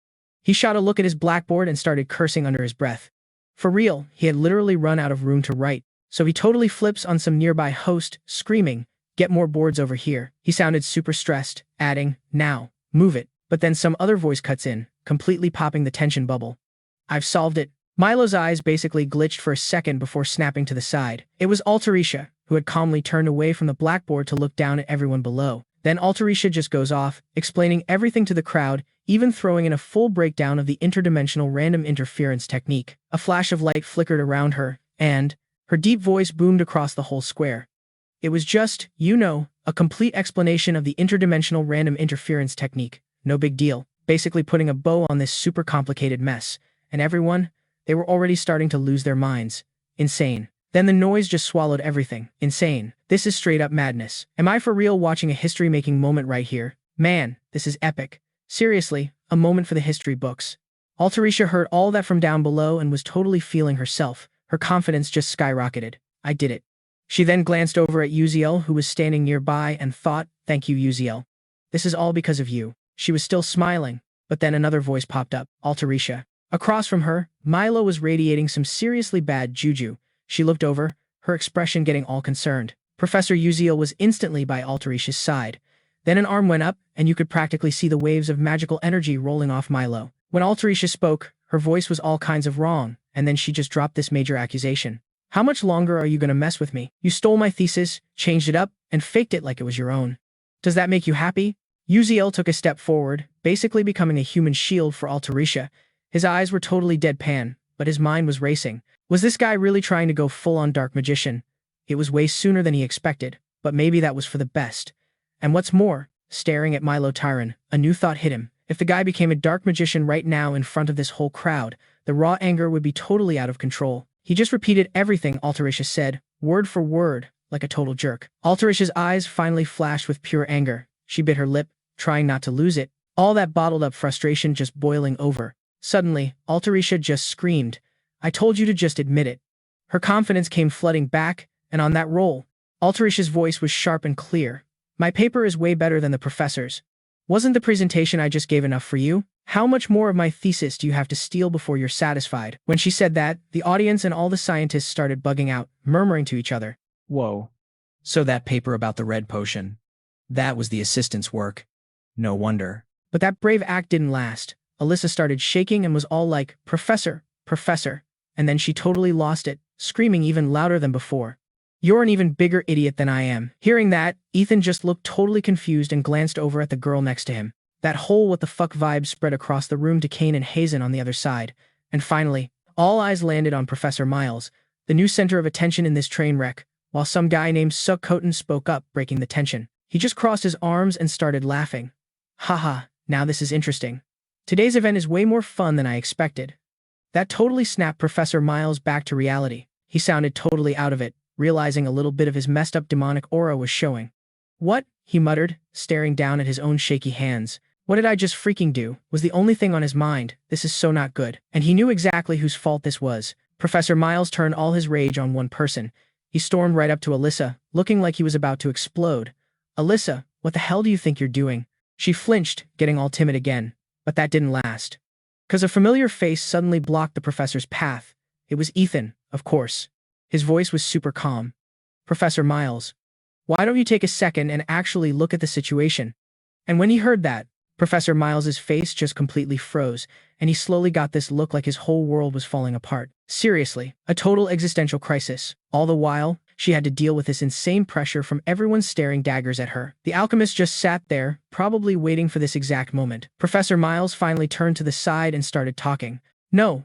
He shot a look at his blackboard and started cursing under his breath. For real, he had literally run out of room to write, so he totally flips on some nearby host, screaming, get more boards over here. He sounded super stressed, adding, now, move it. But then some other voice cuts in, completely popping the tension bubble. I've solved it. Milo's eyes basically glitched for a second before snapping to the side. It was Alterisha, who had calmly turned away from the blackboard to look down at everyone below. Then Alterisha just goes off, explaining everything to the crowd, even throwing in a full breakdown of the interdimensional random interference technique. A flash of light flickered around her, and her deep voice boomed across the whole square. It was just, a complete explanation of the interdimensional random interference technique. No big deal. Basically putting a bow on this super complicated mess. And everyone, they were already starting to lose their minds. Insane. Then the noise just swallowed everything. Insane. This is straight up madness. Am I for real watching a history-making moment right here? Man, this is epic. Seriously, a moment for the history books. Alterisha heard all that from down below and was totally feeling herself. Her confidence just skyrocketed. I did it. She then glanced over at Uziel, who was standing nearby, and thought, thank you, Uziel. This is all because of you. She was still smiling, but then another voice popped up, Altarisha. Across from her, Milo was radiating some seriously bad juju. She looked over, her expression getting all concerned. Professor Uziel was instantly by Altarisha's side. Then an arm went up, and you could practically see the waves of magical energy rolling off Milo. When Altarisha spoke, her voice was all kinds of wrong, and then she just dropped this major accusation. How much longer are you gonna mess with me? You stole my thesis, changed it up, and faked it like it was your own. Does that make you happy? Uziel took a step forward, basically becoming a human shield for Altarisha. His eyes were totally deadpan, but his mind was racing. Was this guy really trying to go full-on dark magician? It was way sooner than he expected, but maybe that was for the best. And what's more, staring at Milo Tyron, a new thought hit him. If the guy became a dark magician right now in front of this whole crowd, the raw anger would be totally out of control. He just repeated everything Altarisha said, word for word, like a total jerk. Altarisha's eyes finally flashed with pure anger. She bit her lip, trying not to lose it, all that bottled-up frustration just boiling over. Suddenly, Altarisha just screamed, I told you to just admit it. Her confidence came flooding back, and on that roll, Altarisha's voice was sharp and clear. My paper is way better than the professor's. Wasn't the presentation I just gave enough for you? How much more of my thesis do you have to steal before you're satisfied? When she said that, the audience and all the scientists started bugging out, murmuring to each other. Whoa. So that paper about the red potion. That was the assistant's work. No wonder. But that brave act didn't last. Alyssa started shaking and was all like, Professor, Professor. And then she totally lost it, screaming even louder than before. You're an even bigger idiot than I am. Hearing that, Ethan just looked totally confused and glanced over at the girl next to him. That whole what the fuck vibe spread across the room to Kane and Hazen on the other side. And finally, all eyes landed on Professor Miles, the new center of attention in this train wreck, while some guy named Sukkoten spoke up, breaking the tension. He just crossed his arms and started laughing. Haha, now this is interesting. Today's event is way more fun than I expected. That totally snapped Professor Miles back to reality. He sounded totally out of it, realizing a little bit of his messed up demonic aura was showing. What? He muttered, staring down at his own shaky hands. What did I just freaking do? Was the only thing on his mind. This is so not good. And he knew exactly whose fault this was. Professor Miles turned all his rage on one person. He stormed right up to Alyssa, looking like he was about to explode. Alyssa, what the hell do you think you're doing? She flinched, getting all timid again. But that didn't last. 'Cause a familiar face suddenly blocked the professor's path. It was Ethan, of course. His voice was super calm. Professor Miles, why don't you take a second and actually look at the situation? And when he heard that, Professor Miles's face just completely froze, and he slowly got this look like his whole world was falling apart. Seriously, a total existential crisis. All the while, she had to deal with this insane pressure from everyone staring daggers at her. The alchemist just sat there, probably waiting for this exact moment. Professor Miles finally turned to the side and started talking. No,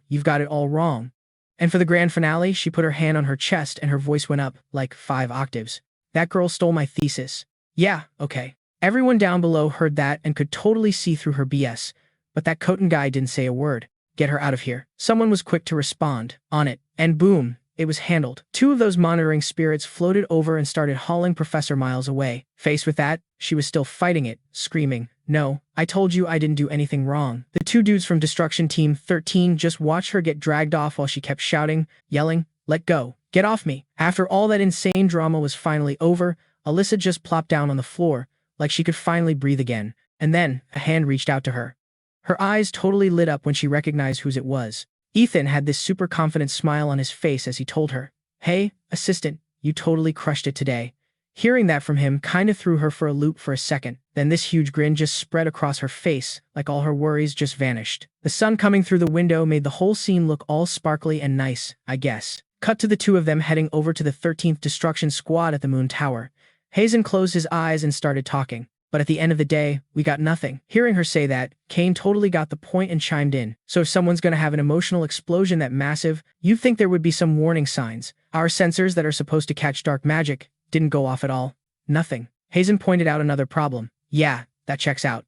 you've got it all wrong. And for the grand finale, she put her hand on her chest and her voice went up, like 5 octaves. That girl stole my thesis. Yeah, okay. Everyone down below heard that and could totally see through her BS. But that Khoten guy didn't say a word. Get her out of here. Someone was quick to respond. On it. And boom, it was handled. 2 of those monitoring spirits floated over and started hauling Professor Miles away. Faced with that, she was still fighting it, screaming, No, I told you I didn't do anything wrong. The 2 dudes from Destruction Team 13 just watched her get dragged off while she kept shouting, yelling, Let go. Get off me. After all that insane drama was finally over, Alyssa just plopped down on the floor, like she could finally breathe again. And then, a hand reached out to her. Her eyes totally lit up when she recognized whose it was. Ethan had this super confident smile on his face as he told her, Hey, assistant, you totally crushed it today. Hearing that from him kinda threw her for a loop for a second. Then this huge grin just spread across her face, like all her worries just vanished. The sun coming through the window made the whole scene look all sparkly and nice, I guess. Cut to the 2 of them heading over to the 13th Destruction Squad at the Moon Tower. Hazen closed his eyes and started talking. But at the end of the day, we got nothing. Hearing her say that, Kane totally got the point and chimed in. So if someone's gonna have an emotional explosion that massive, you'd think there would be some warning signs. Our sensors that are supposed to catch dark magic didn't go off at all. Nothing. Hazen pointed out another problem. Yeah, that checks out.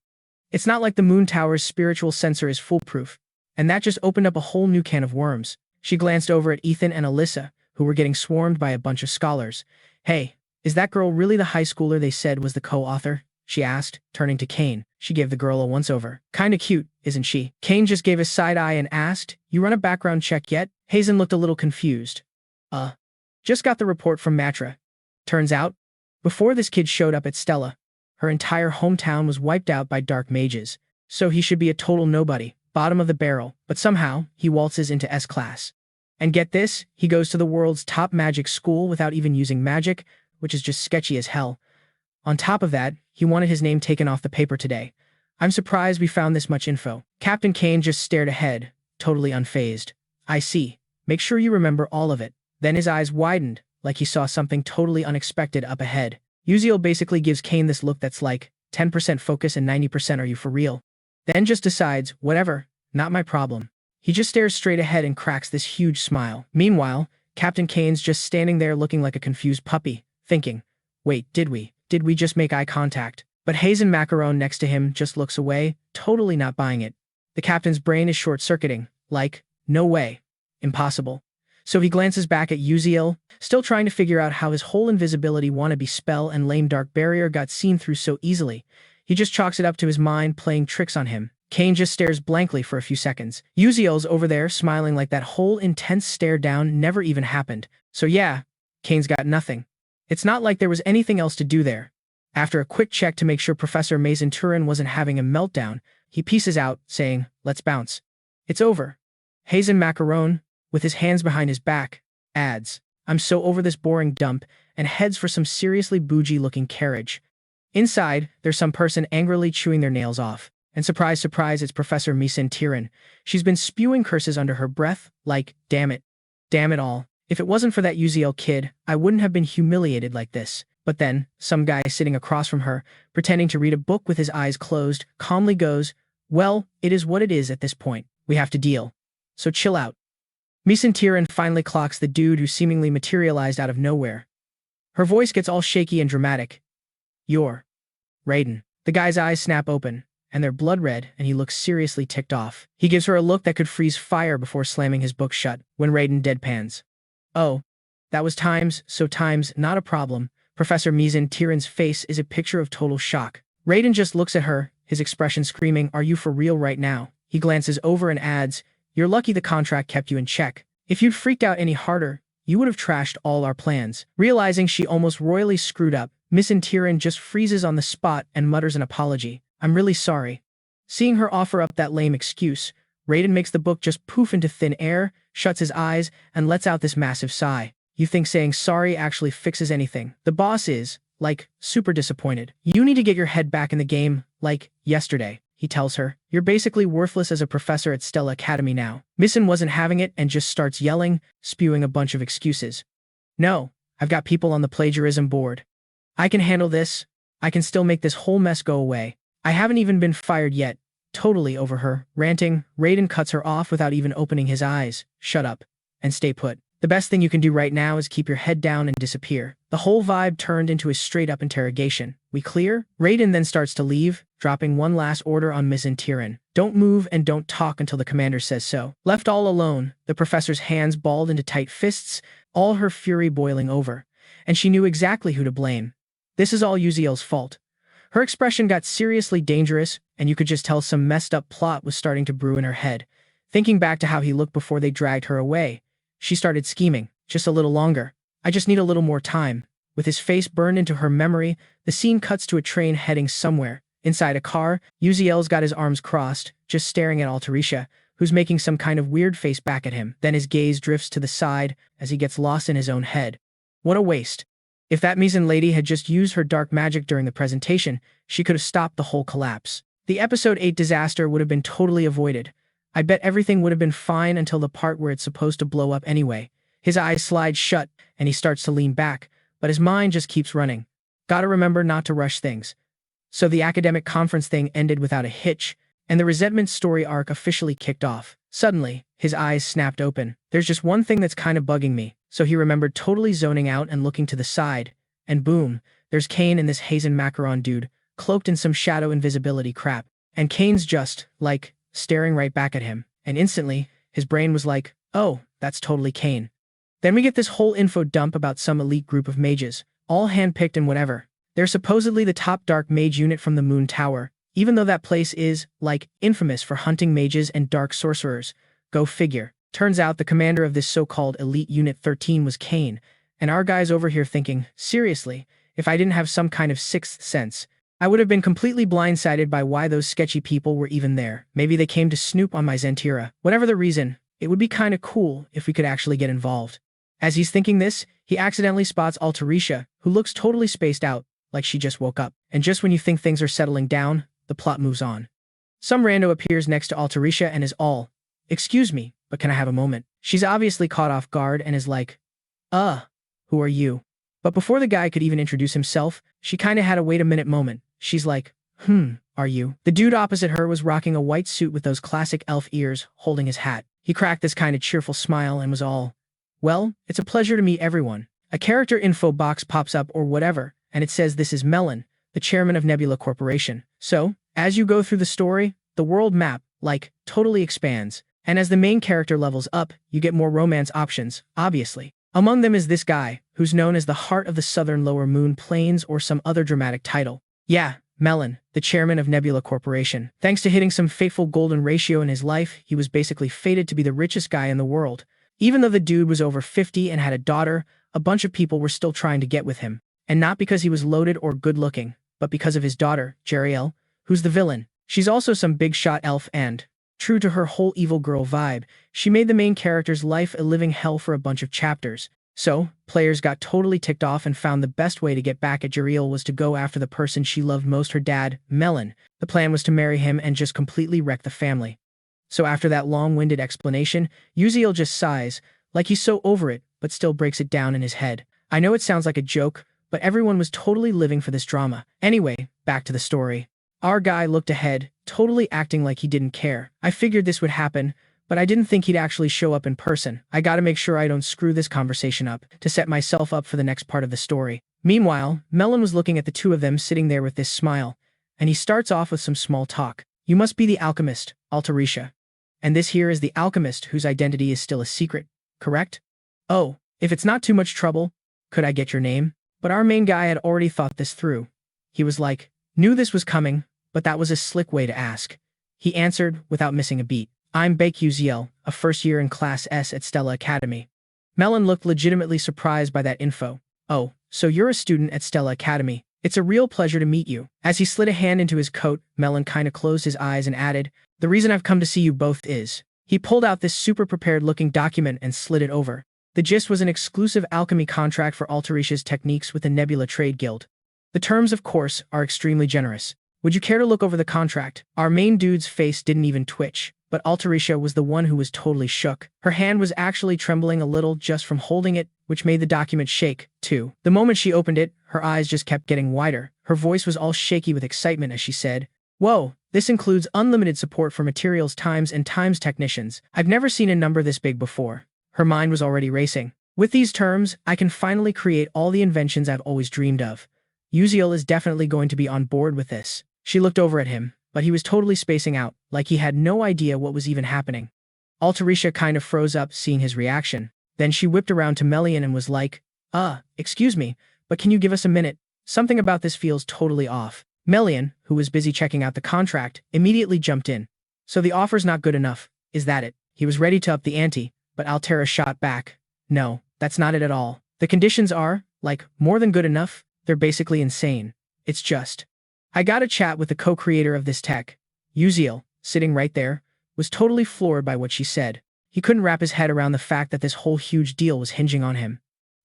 It's not like the Moon Tower's spiritual sensor is foolproof. And that just opened up a whole new can of worms. She glanced over at Ethan and Alyssa, who were getting swarmed by a bunch of scholars. Hey, is that girl really the high schooler they said was the co-author? She asked, turning to Kane. She gave the girl a once-over. Kinda cute, isn't she? Kane just gave a side eye and asked, "You run a background check yet?" Hazen looked a little confused. Just got the report from Matra. Turns out, before this kid showed up at Stella, her entire hometown was wiped out by dark mages, so he should be a total nobody, bottom of the barrel, but somehow, he waltzes into S-class. And get this, he goes to the world's top magic school without even using magic, which is just sketchy as hell. On top of that, he wanted his name taken off the paper today. I'm surprised we found this much info. Captain Kane just stared ahead, totally unfazed. I see. Make sure you remember all of it. Then his eyes widened, like he saw something totally unexpected up ahead. Uziel basically gives Kane this look that's like, 10% focus and 90% are you for real? Then just decides, whatever, not my problem. He just stares straight ahead and cracks this huge smile. Meanwhile, Captain Kane's just standing there looking like a confused puppy, thinking, wait, did we just make eye contact? But Hazen Macaron next to him just looks away, totally not buying it. The captain's brain is short-circuiting, like, no way. Impossible. So he glances back at Uziel, still trying to figure out how his whole invisibility wannabe spell and lame dark barrier got seen through so easily. He just chalks it up to his mind playing tricks on him. Kane just stares blankly for a few seconds. Uziel's over there smiling like that whole intense stare down never even happened. So yeah, Kane's got nothing. It's not like there was anything else to do there. After a quick check to make sure Professor Mason Turin wasn't having a meltdown, he pieces out, saying, let's bounce. It's over. Hazen Macaron, with his hands behind his back, adds, I'm so over this boring dump, and heads for some seriously bougie-looking carriage. Inside, there's some person angrily chewing their nails off. And surprise, surprise, it's Professor Mason Turin. She's been spewing curses under her breath, like, damn it all. If it wasn't for that Uziel kid, I wouldn't have been humiliated like this. But then, some guy sitting across from her, pretending to read a book with his eyes closed, calmly goes, well, it is what it is at this point. We have to deal. So chill out. Mason Turin finally clocks the dude who seemingly materialized out of nowhere. Her voice gets all shaky and dramatic. You're Raiden. The guy's eyes snap open, and they're blood red, and he looks seriously ticked off. He gives her a look that could freeze fire before slamming his book shut, when Raiden deadpans. Oh, that was times, not a problem. Professor Mason Turin's face is a picture of total shock. Raiden just looks at her, his expression screaming, are you for real right now? He glances over and adds, you're lucky the contract kept you in check. If you'd freaked out any harder, you would have trashed all our plans. Realizing she almost royally screwed up, Mason Turin just freezes on the spot and mutters an apology. I'm really sorry. Seeing her offer up that lame excuse, Raiden makes the book just poof into thin air, shuts his eyes, and lets out this massive sigh. You think saying sorry actually fixes anything? The boss is, like, super disappointed. You need to get your head back in the game, like, yesterday, he tells her. You're basically worthless as a professor at Stella Academy now. Mason wasn't having it and just starts yelling, spewing a bunch of excuses. No, I've got people on the plagiarism board. I can handle this. I can still make this whole mess go away. I haven't even been fired yet. Totally over her, ranting, Raiden cuts her off without even opening his eyes. Shut up. And stay put. The best thing you can do right now is keep your head down and disappear. The whole vibe turned into a straight-up interrogation. We clear? Raiden then starts to leave, dropping one last order on Mason Turin. Don't move and don't talk until the commander says so. Left all alone, the professor's hands balled into tight fists, all her fury boiling over. And she knew exactly who to blame. This is all Uziel's fault. Her expression got seriously dangerous, and you could just tell some messed up plot was starting to brew in her head. Thinking back to how he looked before they dragged her away, she started scheming, just a little longer. I just need a little more time. With his face burned into her memory, the scene cuts to a train heading somewhere. Inside a car, Uziel's got his arms crossed, just staring at Altarisha, who's making some kind of weird face back at him. Then his gaze drifts to the side as he gets lost in his own head. What a waste. If that Mizan lady had just used her dark magic during the presentation, she could have stopped the whole collapse. The episode 8 disaster would have been totally avoided. I bet everything would have been fine until the part where it's supposed to blow up anyway. His eyes slide shut, and he starts to lean back, but his mind just keeps running. Gotta remember not to rush things. So the academic conference thing ended without a hitch, and the resentment story arc officially kicked off. Suddenly, his eyes snapped open. There's just one thing that's kind of bugging me. So he remembered totally zoning out and looking to the side, and boom, there's Kane and this Hazen Macaron dude, cloaked in some shadow invisibility crap. And Kane's just, like, staring right back at him, and instantly, his brain was like, oh, that's totally Kane. Then we get this whole info dump about some elite group of mages, all handpicked and whatever. They're supposedly the top dark mage unit from the Moon Tower, even though that place is, like, infamous for hunting mages and dark sorcerers. Go figure. Turns out the commander of this so-called Elite Unit 13 was Kane, and our guy's over here thinking, seriously, if I didn't have some kind of sixth sense, I would have been completely blindsided by why those sketchy people were even there. Maybe they came to snoop on my Zentira. Whatever the reason, it would be kinda cool if we could actually get involved. As he's thinking this, he accidentally spots Altarisha, who looks totally spaced out, like she just woke up. And just when you think things are settling down, the plot moves on. Some rando appears next to Altarisha and is all, "Excuse me, but can I have a moment?" She's obviously caught off guard and is like, who are you?" But before the guy could even introduce himself, she kinda had a wait a minute moment. She's like, are you?" The dude opposite her was rocking a white suit with those classic elf ears, holding his hat. He cracked this kinda cheerful smile and was all, "Well, it's a pleasure to meet everyone." A character info box pops up or whatever, and it says this is Melon, the chairman of Nebula Corporation. So, as you go through the story, the world map, like, totally expands. And as the main character levels up, you get more romance options, obviously. Among them is this guy, who's known as the Heart of the Southern Lower Moon Plains or some other dramatic title. Yeah, Melon, the chairman of Nebula Corporation. Thanks to hitting some fateful golden ratio in his life, he was basically fated to be the richest guy in the world. Even though the dude was over 50 and had a daughter, a bunch of people were still trying to get with him. And not because he was loaded or good-looking, but because of his daughter, Jeriel, who's the villain. She's also some big-shot elf and, true to her whole evil girl vibe, she made the main character's life a living hell for a bunch of chapters. So, players got totally ticked off and found the best way to get back at Jeriel was to go after the person she loved most, her dad, Melon. The plan was to marry him and just completely wreck the family. So after that long-winded explanation, Uziel just sighs, like he's so over it, but still breaks it down in his head. I know it sounds like a joke, but everyone was totally living for this drama. Anyway, back to the story. Our guy looked ahead, totally acting like he didn't care. I figured this would happen, but I didn't think he'd actually show up in person. I gotta make sure I don't screw this conversation up, to set myself up for the next part of the story. Meanwhile, Melon was looking at the two of them sitting there with this smile, and he starts off with some small talk. "You must be the alchemist, Altarisha. And this here is the alchemist whose identity is still a secret, correct? Oh, if it's not too much trouble, could I get your name?" But our main guy had already thought this through. He was like, "Knew this was coming, but that was a slick way to ask." He answered without missing a beat. "I'm Beckuziel, a first year in Class S at Stella Academy." Melon looked legitimately surprised by that info. "Oh, so you're a student at Stella Academy. It's a real pleasure to meet you." As he slid a hand into his coat, Melon kinda closed his eyes and added, "The reason I've come to see you both is..." He pulled out this super prepared-looking document and slid it over. The gist was an exclusive alchemy contract for Altarisha's techniques with the Nebula Trade Guild. The terms, of course, are extremely generous. Would you care to look over the contract? Our main dude's face didn't even twitch, but Altarisha was the one who was totally shook. Her hand was actually trembling a little just from holding it, which made the document shake, too. The moment she opened it, her eyes just kept getting wider. Her voice was all shaky with excitement as she said, "Whoa, this includes unlimited support for materials times and times technicians. I've never seen a number this big before." Her mind was already racing. "With these terms, I can finally create all the inventions I've always dreamed of. Uziel is definitely going to be on board with this." She looked over at him, but he was totally spacing out, like he had no idea what was even happening. Altarisha kind of froze up seeing his reaction. Then she whipped around to Melian and was like, excuse me, but can you give us a minute? Something about this feels totally off." Melian, who was busy checking out the contract, immediately jumped in. "So the offer's not good enough, is that it?" He was ready to up the ante, but Altera shot back. "No, that's not it at all. The conditions are, like, more than good enough. They're basically insane. It's just..." I got a chat with the co-creator of this tech. Uziel, sitting right there, was totally floored by what she said. He couldn't wrap his head around the fact that this whole huge deal was hinging on him.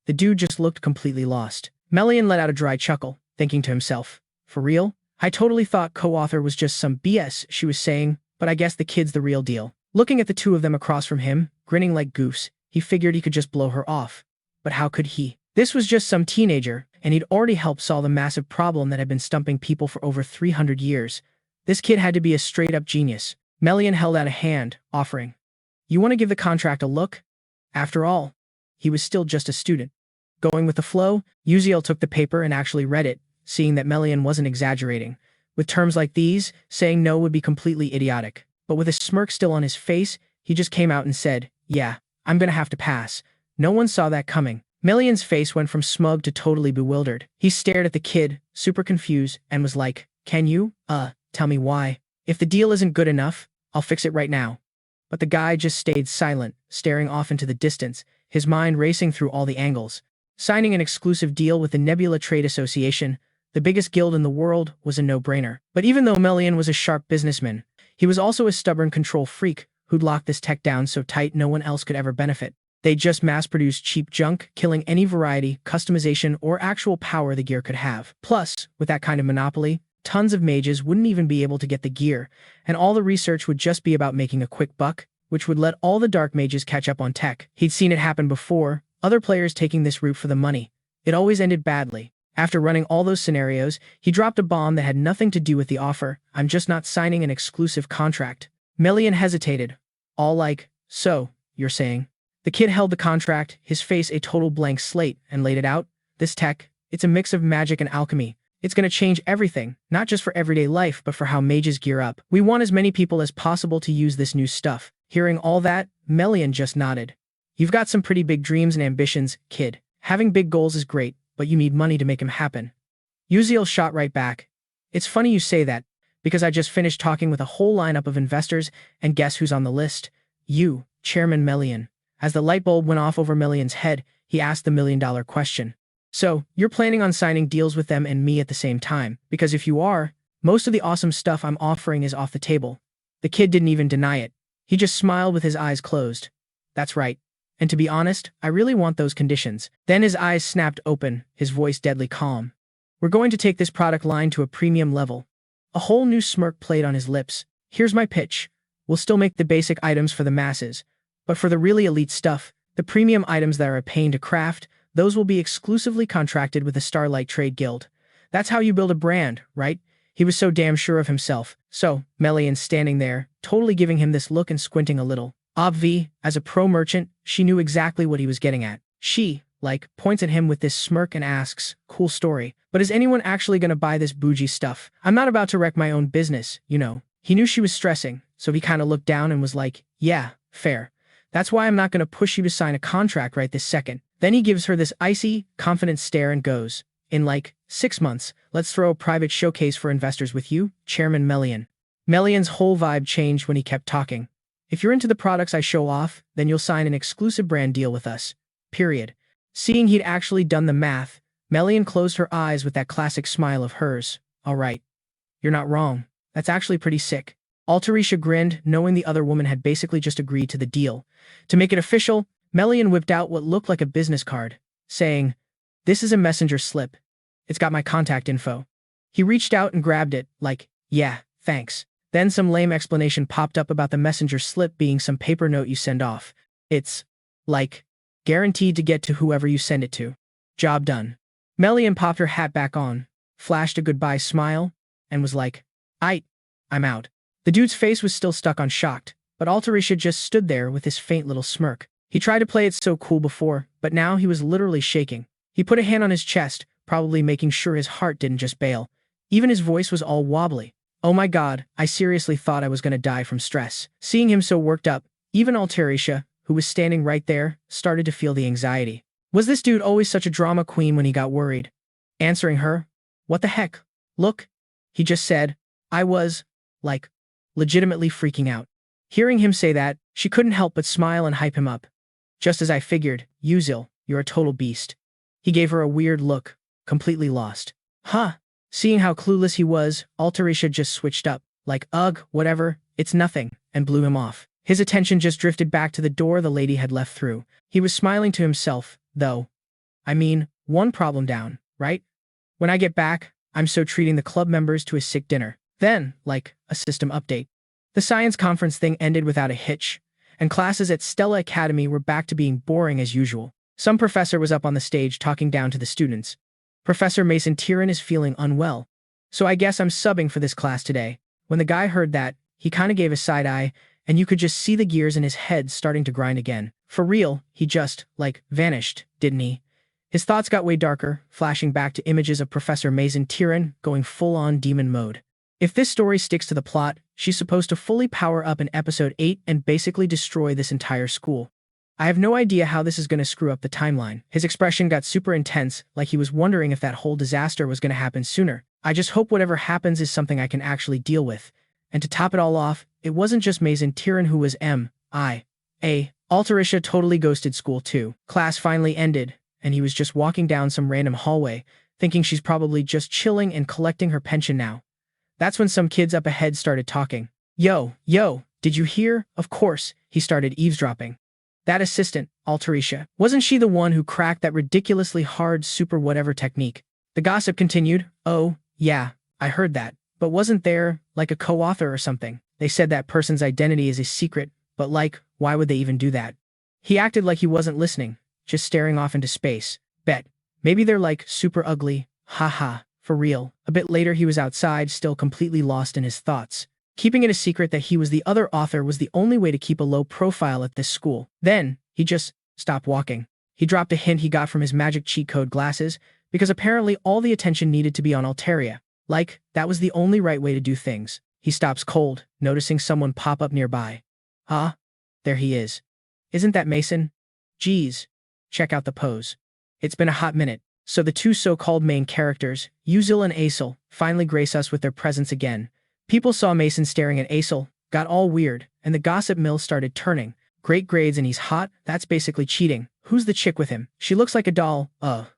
The dude just looked completely lost. Melian let out a dry chuckle, thinking to himself, "For real? I totally thought co-author was just some BS she was saying, but I guess the kid's the real deal." Looking at the two of them across from him, grinning like goofs, he figured he could just blow her off. But how could he? This was just some teenager, and he'd already helped solve a massive problem that had been stumping people for over 300 years. This kid had to be a straight-up genius. Melian held out a hand, offering, "You want to give the contract a look?" After all, he was still just a student. Going with the flow, Uziel took the paper and actually read it, seeing that Melian wasn't exaggerating. With terms like these, saying no would be completely idiotic. But with a smirk still on his face, he just came out and said, "Yeah, I'm gonna have to pass. No one saw that coming." Melian's face went from smug to totally bewildered. He stared at the kid, super confused, and was like, "Can you, tell me why. If the deal isn't good enough, I'll fix it right now. But the guy just stayed silent, staring off into the distance, his mind racing through all the angles. Signing an exclusive deal with the Nebula Trade Association, the biggest guild in the world, was a no-brainer. But even though Melian was a sharp businessman, he was also a stubborn control freak who'd locked this tech down so tight no one else could ever benefit. They just mass-produced cheap junk, killing any variety, customization, or actual power the gear could have. Plus, with that kind of monopoly, tons of mages wouldn't even be able to get the gear, and all the research would just be about making a quick buck, which would let all the dark mages catch up on tech. He'd seen it happen before, other players taking this route for the money. It always ended badly. After running all those scenarios, he dropped a bomb that had nothing to do with the offer. I'm just not signing an exclusive contract. Melian hesitated. All like, so, you're saying? The kid held the contract, his face a total blank slate, and laid it out. This tech, it's a mix of magic and alchemy. It's gonna change everything, not just for everyday life, but for how mages gear up. We want as many people as possible to use this new stuff. Hearing all that, Melian just nodded. You've got some pretty big dreams and ambitions, kid. Having big goals is great, but you need money to make them happen. Uziel shot right back. It's funny you say that, because I just finished talking with a whole lineup of investors, and guess who's on the list? You, Chairman Melian. As the light bulb went off over Melian's head, he asked the million-dollar question. So, you're planning on signing deals with them and me at the same time, because if you are, most of the awesome stuff I'm offering is off the table. The kid didn't even deny it. He just smiled with his eyes closed. That's right. And to be honest, I really want those conditions. Then his eyes snapped open, his voice deadly calm. We're going to take this product line to a premium level. A whole new smirk played on his lips. Here's my pitch. We'll still make the basic items for the masses, but for the really elite stuff, the premium items that are a pain to craft, those will be exclusively contracted with the Starlight Trade Guild. That's how you build a brand, right? He was so damn sure of himself. So, Melian standing there, totally giving him this look and squinting a little. Obvi, as a pro merchant, she knew exactly what he was getting at. She, points at him with this smirk and asks, cool story, but is anyone actually gonna buy this bougie stuff? I'm not about to wreck my own business, you know. He knew she was stressing, so he kinda looked down and was like, yeah, fair. That's why I'm not gonna push you to sign a contract right this second. Then he gives her this icy, confident stare and goes, in 6 months, let's throw a private showcase for investors with you, Chairman Melian. Melian's whole vibe changed when he kept talking. If you're into the products I show off, then you'll sign an exclusive brand deal with us. Period. Seeing he'd actually done the math, Melian closed her eyes with that classic smile of hers. All right. You're not wrong. That's actually pretty sick. Altarisha grinned, knowing the other woman had basically just agreed to the deal. To make it official, Melian whipped out what looked like a business card, saying, this is a messenger slip. It's got my contact info. He reached out and grabbed it, yeah, thanks. Then some lame explanation popped up about the messenger slip being some paper note you send off. It's, guaranteed to get to whoever you send it to. Job done. Melian popped her hat back on, flashed a goodbye smile, and was like, I'm out. The dude's face was still stuck on shocked, but Altarisha just stood there with his faint little smirk. He tried to play it so cool before, but now he was literally shaking. He put a hand on his chest, probably making sure his heart didn't just bail. Even his voice was all wobbly. Oh my god, I seriously thought I was gonna die from stress. Seeing him so worked up, even Altarisha, who was standing right there, started to feel the anxiety. Was this dude always such a drama queen when he got worried? Answering her? What the heck? Look, he just said. I was, legitimately freaking out. Hearing him say that, she couldn't help but smile and hype him up. Just as I figured, Uziel, you're a total beast. He gave her a weird look, completely lost. Huh? Seeing how clueless he was, Altarisha just switched up, ugh, whatever, it's nothing, and blew him off. His attention just drifted back to the door the lady had left through. He was smiling to himself, though. I mean, one problem down, right? When I get back, I'm so treating the club members to a sick dinner. Then, a system update. The science conference thing ended without a hitch, and classes at Stella Academy were back to being boring as usual. Some professor was up on the stage talking down to the students. Professor Mason Tyran is feeling unwell, so I guess I'm subbing for this class today. When the guy heard that, he kinda gave a side eye, and you could just see the gears in his head starting to grind again. For real, he just, vanished, didn't he? His thoughts got way darker, flashing back to images of Professor Mason Tyran going full-on demon mode. If this story sticks to the plot, she's supposed to fully power up in episode 8 and basically destroy this entire school. I have no idea how this is going to screw up the timeline. His expression got super intense, like he was wondering if that whole disaster was going to happen sooner. I just hope whatever happens is something I can actually deal with. And to top it all off, it wasn't just Mason Tyrion who was M.I.A. Altarisha totally ghosted school too. Class finally ended, and he was just walking down some random hallway, thinking she's probably just chilling and collecting her pension now. That's when some kids up ahead started talking. Yo, did you hear? Of course, he started eavesdropping. That assistant, Altarisha, wasn't she the one who cracked that ridiculously hard super whatever technique? The gossip continued. Oh, yeah, I heard that. But wasn't there, like a co-author or something? They said that person's identity is a secret, but like, why would they even do that? He acted like he wasn't listening, just staring off into space. Bet. Maybe they're like super ugly. Haha, for real. A bit later he was outside, still completely lost in his thoughts. Keeping it a secret that he was the other author was the only way to keep a low profile at this school. Then, he just stopped walking. He dropped a hint he got from his magic cheat code glasses, because apparently all the attention needed to be on Altaria. Like, that was the only right way to do things. He stops cold, noticing someone pop up nearby. Ah, there he is. Isn't that Mason? Geez. Check out the pose. It's been a hot minute. So the two so-called main characters, Beckuziel and Asel, finally grace us with their presence again. People saw Mason staring at Asel, got all weird, and the gossip mill started turning. Great grades and he's hot? That's basically cheating. Who's the chick with him? She looks like a doll.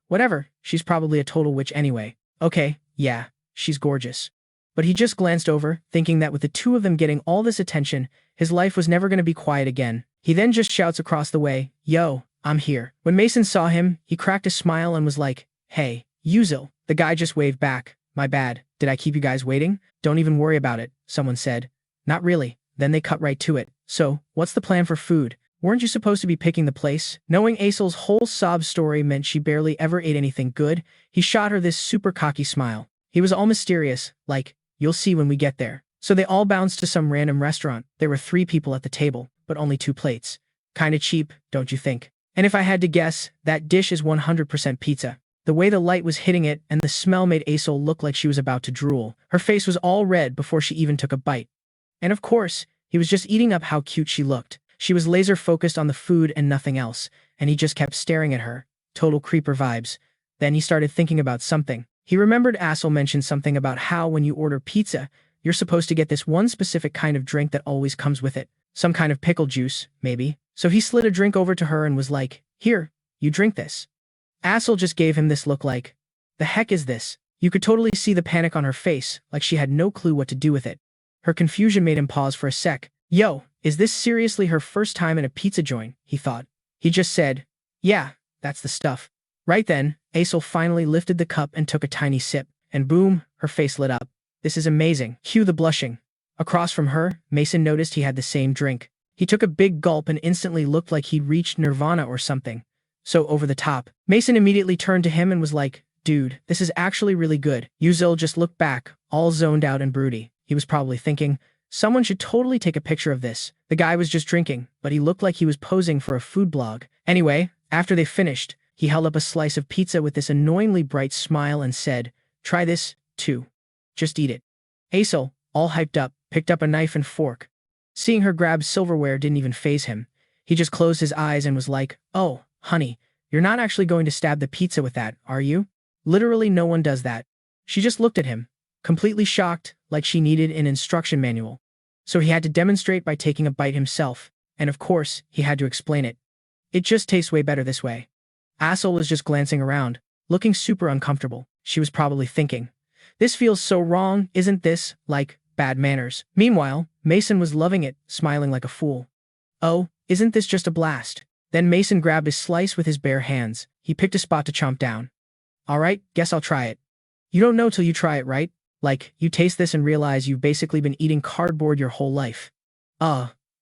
Whatever. She's probably a total witch anyway. Okay, yeah, she's gorgeous. But he just glanced over, thinking that with the two of them getting all this attention, his life was never going to be quiet again. He then just shouts across the way, Yo, I'm here. When Mason saw him, he cracked a smile and was like, Hey, Beckuziel. The guy just waved back. My bad. Did I keep you guys waiting? Don't even worry about it, someone said. Not really. Then they cut right to it. So, what's the plan for food? Weren't you supposed to be picking the place? Knowing Asel's whole sob story meant she barely ever ate anything good, he shot her this super cocky smile. He was all mysterious, like, you'll see when we get there. So they all bounced to some random restaurant. There were 3 people at the table, but only 2 plates. Kinda cheap, don't you think? And if I had to guess, that dish is 100% pizza. The way the light was hitting it and the smell made Asel look like she was about to drool. Her face was all red before she even took a bite. And of course, he was just eating up how cute she looked. She was laser focused on the food and nothing else, and he just kept staring at her. Total creeper vibes. Then he started thinking about something. He remembered Asel mentioned something about how when you order pizza, you're supposed to get this one specific kind of drink that always comes with it. Some kind of pickle juice, maybe. So he slid a drink over to her and was like, Here, you drink this. Asel just gave him this look like, the heck is this? You could totally see the panic on her face, like she had no clue what to do with it. Her confusion made him pause for a sec. Yo, is this seriously her first time in a pizza joint? He thought. He just said, Yeah, that's the stuff. Right then, Asel finally lifted the cup and took a tiny sip, and boom, her face lit up. This is amazing. Cue the blushing. Across from her, Mason noticed he had the same drink. He took a big gulp and instantly looked like he'd reached nirvana or something. So over the top. Mason immediately turned to him and was like, Dude, this is actually really good. Beckuziel just looked back, all zoned out and broody. He was probably thinking, someone should totally take a picture of this. The guy was just drinking, but he looked like he was posing for a food blog. Anyway, after they finished, he held up a slice of pizza with this annoyingly bright smile and said, Try this, too. Just eat it. Asel, all hyped up, picked up a knife and fork. Seeing her grab silverware didn't even faze him. He just closed his eyes and was like, Oh, honey, you're not actually going to stab the pizza with that, are you? Literally no one does that. She just looked at him, completely shocked, like she needed an instruction manual. So he had to demonstrate by taking a bite himself, and of course, he had to explain it. It just tastes way better this way. Asel was just glancing around, looking super uncomfortable. She was probably thinking, This feels so wrong, isn't this, like, bad manners? Meanwhile, Mason was loving it, smiling like a fool. Oh, isn't this just a blast? Then Mason grabbed his slice with his bare hands. He picked a spot to chomp down. Alright, guess I'll try it. You don't know till you try it, right? Like, you taste this and realize you've basically been eating cardboard your whole life.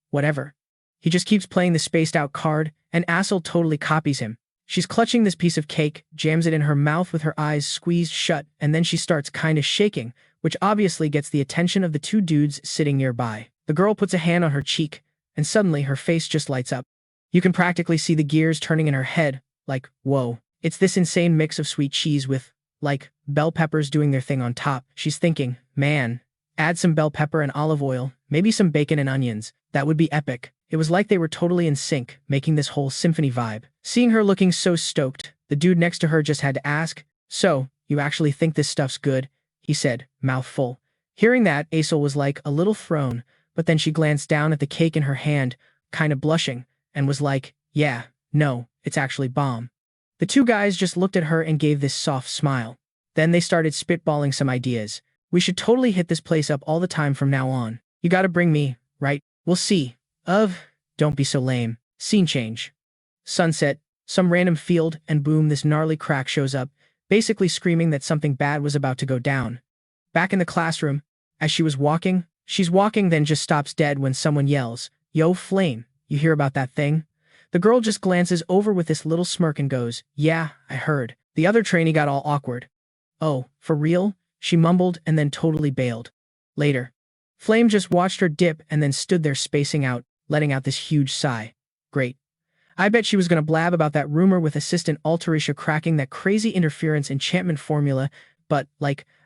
Whatever. He just keeps playing the spaced out card, and Asel totally copies him. She's clutching this piece of cake, jams it in her mouth with her eyes squeezed shut, and then she starts kinda shaking, which obviously gets the attention of the 2 dudes sitting nearby. The girl puts a hand on her cheek, and suddenly her face just lights up. You can practically see the gears turning in her head, like, whoa. It's this insane mix of sweet cheese with, like, bell peppers doing their thing on top. She's thinking, man, add some bell pepper and olive oil, maybe some bacon and onions. That would be epic. It was like they were totally in sync, making this whole symphony vibe. Seeing her looking so stoked, the dude next to her just had to ask, So, you actually think this stuff's good? he said, mouth full. Hearing that, Aisel was like a little thrown, but then she glanced down at the cake in her hand, kind of blushing, and was like, yeah, no, it's actually bomb. The two guys just looked at her and gave this soft smile. Then they started spitballing some ideas. We should totally hit this place up all the time from now on. You gotta bring me, right? We'll see. Don't be so lame. Scene change. Sunset, some random field, and boom, this gnarly crack shows up, basically screaming that something bad was about to go down. Back in the classroom, as she's walking then just stops dead when someone yells, "Yo, Flame, you hear about that thing?" The girl just glances over with this little smirk and goes, "Yeah, I heard." The other trainee got all awkward. "Oh, for real?" she mumbled and then totally bailed. Later, Flame just watched her dip and then stood there spacing out, letting out this huge sigh. Great. I bet she was gonna blab about that rumor with assistant Alterisha cracking that crazy interference enchantment formula, but,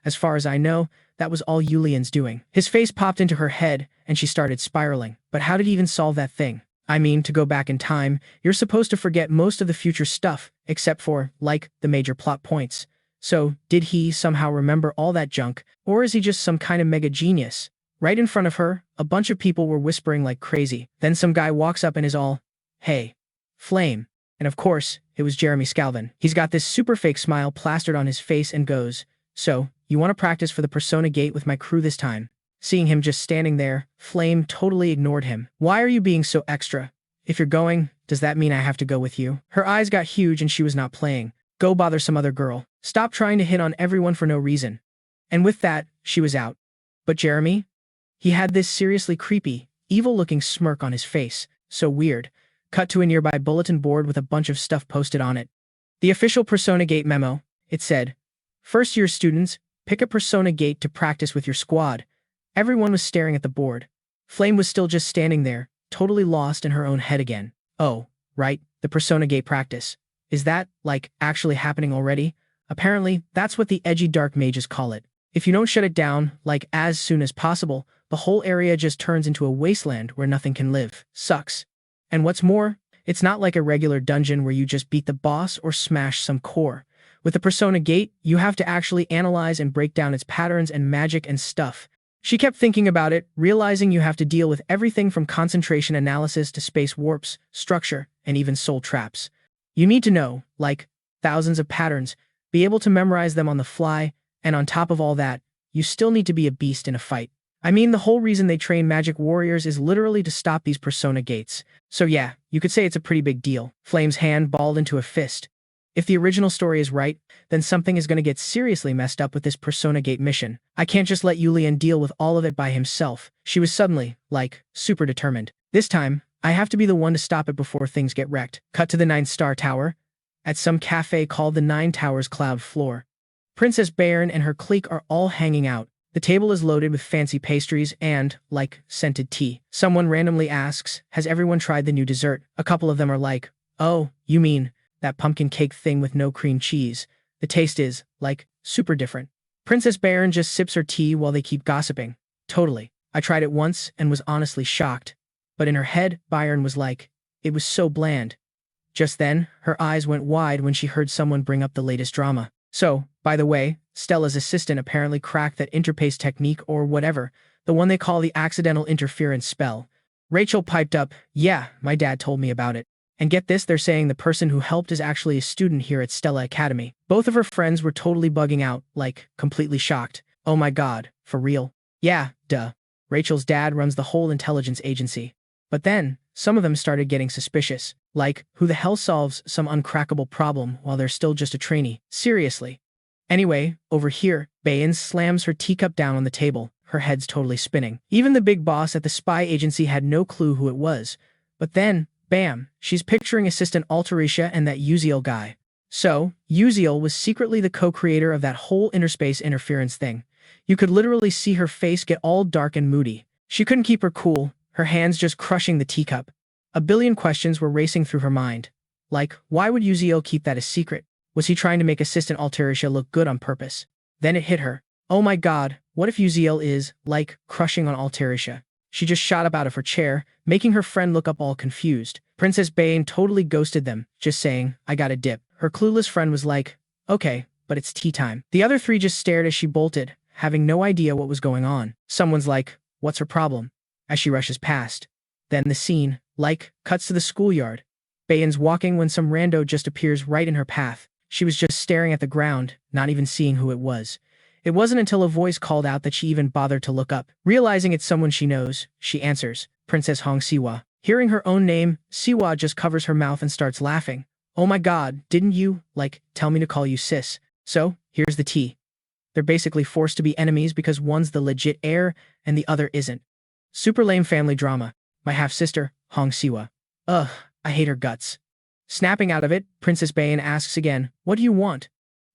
as far as I know, that was all Yulian's doing. His face popped into her head, and she started spiraling. But how did he even solve that thing? I mean, to go back in time, you're supposed to forget most of the future stuff, except for, the major plot points. So, did he somehow remember all that junk, or is he just some kind of mega genius? Right in front of her, a bunch of people were whispering like crazy. Then some guy walks up and is all, "Hey, Flame." And of course, it was Jeremy Scalvin. He's got this super fake smile plastered on his face and goes, "So, you want to practice for the Persona Gate with my crew this time?" Seeing him just standing there, Flame totally ignored him. "Why are you being so extra? If you're going, does that mean I have to go with you?" Her eyes got huge and she was not playing. "Go bother some other girl. Stop trying to hit on everyone for no reason." And with that, she was out. But Jeremy? He had this seriously creepy, evil-looking smirk on his face. So weird. Cut to a nearby bulletin board with a bunch of stuff posted on it. The official Persona Gate memo, it said, "First-year students, pick a Persona Gate to practice with your squad." Everyone was staring at the board. Flame was still just standing there, totally lost in her own head again. Oh, right, the Persona Gate practice. Is that, actually happening already? Apparently, that's what the edgy dark mages call it. If you don't shut it down, as soon as possible, the whole area just turns into a wasteland where nothing can live. Sucks. And what's more, it's not like a regular dungeon where you just beat the boss or smash some core. With the Persona Gate, you have to actually analyze and break down its patterns and magic and stuff. She kept thinking about it, realizing you have to deal with everything from concentration analysis to space warps, structure, and even soul traps. You need to know, thousands of patterns, be able to memorize them on the fly, and on top of all that, you still need to be a beast in a fight. I mean, the whole reason they train magic warriors is literally to stop these Persona Gates. So yeah, you could say it's a pretty big deal. Flame's hand balled into a fist. If the original story is right, then something is going to get seriously messed up with this Persona Gate mission. I can't just let Yulian deal with all of it by himself. She was suddenly, super determined. This time, I have to be the one to stop it before things get wrecked. Cut to the 9-star tower. At some cafe called the 9 Towers Cloud Floor. Princess Bairn and her clique are all hanging out. The table is loaded with fancy pastries and, scented tea. Someone randomly asks, has everyone tried the new dessert? A couple of them are like, oh, you mean that pumpkin cake thing with no cream cheese? The taste is, super different. Princess Bairn just sips her tea while they keep gossiping. Totally. I tried it once and was honestly shocked. But in her head, Bairn was like, it was so bland. Just then, her eyes went wide when she heard someone bring up the latest drama. So, by the way, Stella's assistant apparently cracked that interpace technique or whatever, the one they call the accidental interference spell. Rachel piped up, yeah, my dad told me about it. And get this, they're saying the person who helped is actually a student here at Stella Academy. Both of her friends were totally bugging out, completely shocked. Oh my god, for real? Yeah, duh. Rachel's dad runs the whole intelligence agency. But then, some of them started getting suspicious. Who the hell solves some uncrackable problem while they're still just a trainee? Seriously. Anyway, over here, Bayan slams her teacup down on the table, her head's totally spinning. Even the big boss at the spy agency had no clue who it was. But then, bam, she's picturing Assistant Alterisha and that Uziel guy. So, Uziel was secretly the co-creator of that whole interspace interference thing. You could literally see her face get all dark and moody. She couldn't keep her cool, her hands just crushing the teacup. A billion questions were racing through her mind. Why would Uziel keep that a secret? Was he trying to make Assistant Alterisha look good on purpose? Then it hit her. Oh my god, what if Uziel is, crushing on Alterisha? She just shot up out of her chair, making her friend look up all confused. Princess Bayan totally ghosted them, just saying, I gotta dip. Her clueless friend was like, okay, but it's tea time. The other three just stared as she bolted, having no idea what was going on. Someone's like, "What's her problem?" as she rushes past. Then the scene, cuts to the schoolyard. Bayan's walking when some rando just appears right in her path. She was just staring at the ground, not even seeing who it was. It wasn't until a voice called out that she even bothered to look up. Realizing it's someone she knows, she answers, "Princess Hong Siwa." Hearing her own name, Siwa just covers her mouth and starts laughing. "Oh my god, didn't you, tell me to call you sis?" So, here's the tea. They're basically forced to be enemies because one's the legit heir and the other isn't. Super lame family drama. My half-sister, Hong Siwa. Ugh, I hate her guts. Snapping out of it, Princess Bayan asks again, "What do you want?"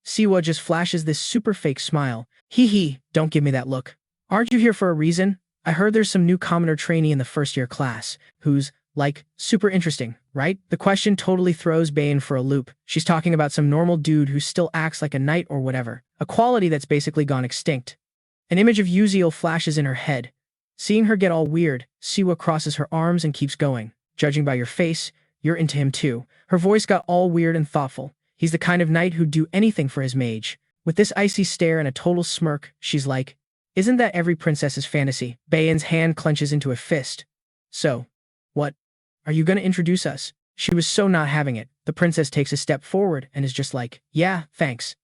Siwa just flashes this super fake smile. Hee hee, don't give me that look. Aren't you here for a reason? I heard there's some new commoner trainee in the first-year class, who's, super interesting, right? The question totally throws Bayan for a loop. She's talking about some normal dude who still acts like a knight or whatever, a quality that's basically gone extinct. An image of Uziel flashes in her head. Seeing her get all weird, Siwa crosses her arms and keeps going. "Judging by your face, you're into him too." Her voice got all weird and thoughtful. He's the kind of knight who'd do anything for his mage. With this icy stare and a total smirk, she's like, "Isn't that every princess's fantasy?" Bayan's hand clenches into a fist. "So, what? Are you gonna introduce us?" She was so not having it. The princess takes a step forward and is just like, "Yeah, thanks.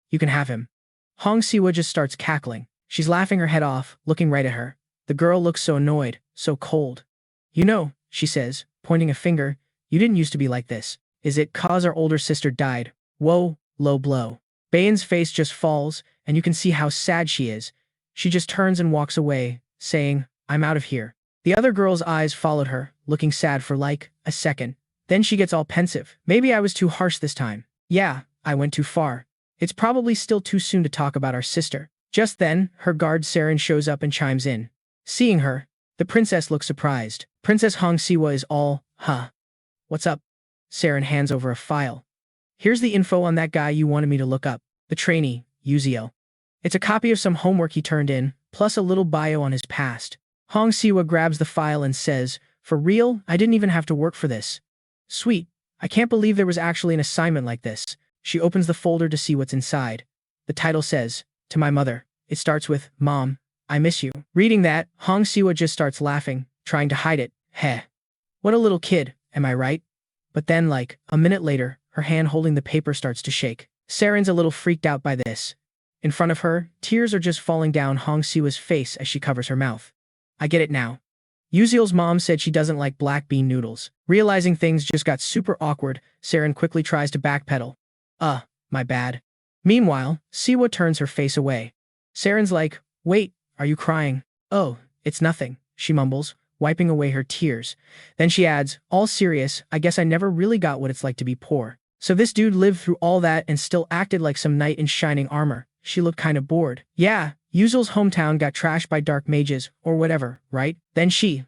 You can have him." Hong Siwa just starts cackling. She's laughing her head off, looking right at her. The girl looks so annoyed, so cold. "You know," she says, pointing a finger, "you didn't used to be like this. Is it 'cause our older sister died?" Whoa, low blow. Bayan's face just falls, and you can see how sad she is. She just turns and walks away, saying, "I'm out of here." The other girl's eyes followed her, looking sad for a second. Then she gets all pensive. "Maybe I was too harsh this time. Yeah, I went too far. It's probably still too soon to talk about our sister." Just then, her guard Saren shows up and chimes in. Seeing her, the princess looks surprised. Princess Hong Siwa is all, "Huh. What's up?" Saren hands over a file. "Here's the info on that guy you wanted me to look up. The trainee, Uziel. It's a copy of some homework he turned in, plus a little bio on his past." Hong Siwa grabs the file and says, "For real? I didn't even have to work for this. Sweet. I can't believe there was actually an assignment like this." She opens the folder to see what's inside. The title says, "To my mother." It starts with, "Mom, I miss you." Reading that, Hong Siwa just starts laughing, trying to hide it. Heh. What a little kid, am I right? But then, a minute later, her hand holding the paper starts to shake. Saren's a little freaked out by this. In front of her, tears are just falling down Hong Siwa's face as she covers her mouth. "I get it now. Uziel's mom said she doesn't like black bean noodles." Realizing things just got super awkward, Saren quickly tries to backpedal. My bad." Meanwhile, Siwa turns her face away. Saren's like, "Wait, are you crying?" "Oh, it's nothing," she mumbles, wiping away her tears. Then she adds, all serious, "I guess I never really got what it's like to be poor." So this dude lived through all that and still acted like some knight in shining armor. She looked kinda bored. "Yeah, Uziel's hometown got trashed by dark mages, or whatever, right?" Then she,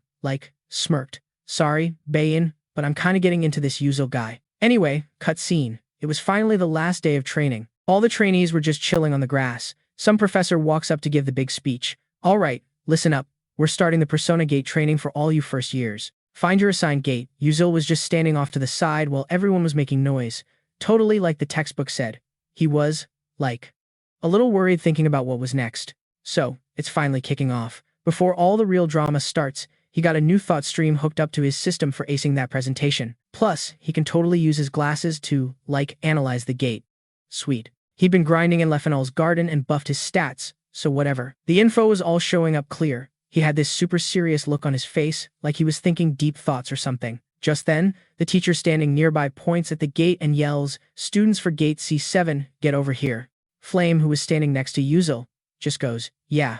smirked. "Sorry, Bayan, but I'm kinda getting into this Uziel guy." Anyway, cut scene. It was finally the last day of training. All the trainees were just chilling on the grass. Some professor walks up to give the big speech. "All right, listen up. We're starting the Persona Gate training for all you first years. Find your assigned gate." Uziel was just standing off to the side while everyone was making noise. Totally like the textbook said. He was, a little worried thinking about what was next. So, it's finally kicking off. Before all the real drama starts, he got a new thought stream hooked up to his system for acing that presentation. Plus, he can totally use his glasses to, analyze the gate. Sweet. He'd been grinding in Lefenol's garden and buffed his stats, so whatever. The info was all showing up clear. He had this super serious look on his face, like he was thinking deep thoughts or something. Just then, the teacher standing nearby points at the gate and yells, "Students for gate C7, get over here." Flame, who was standing next to Uziel, just goes, "Yeah."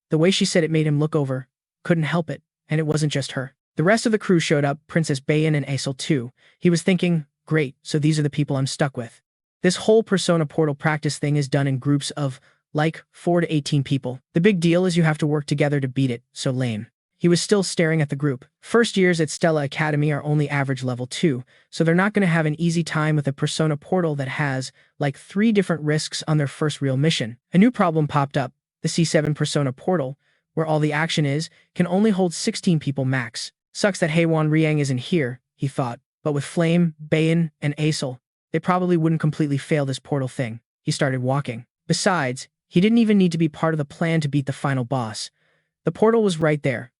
The way she said it made him look over. Couldn't help it, and it wasn't just her. The rest of the crew showed up, Princess Bayan and Aesel too. He was thinking, great, so these are the people I'm stuck with. This whole Persona Portal practice thing is done in groups of, 4 to 18 people. The big deal is you have to work together to beat it, so lame. He was still staring at the group. First years at Stella Academy are only average level 2, so they're not going to have an easy time with a Persona Portal that has, 3 different risks on their first real mission. A new problem popped up. The C7 Persona Portal, where all the action is, can only hold 16 people max. Sucks that Haewon Riang isn't here, he thought, but with Flame, Bayan, and Aesel, they probably wouldn't completely fail this portal thing. He started walking. Besides, He didn't even need to be part of the plan to beat the final boss. The portal was right there.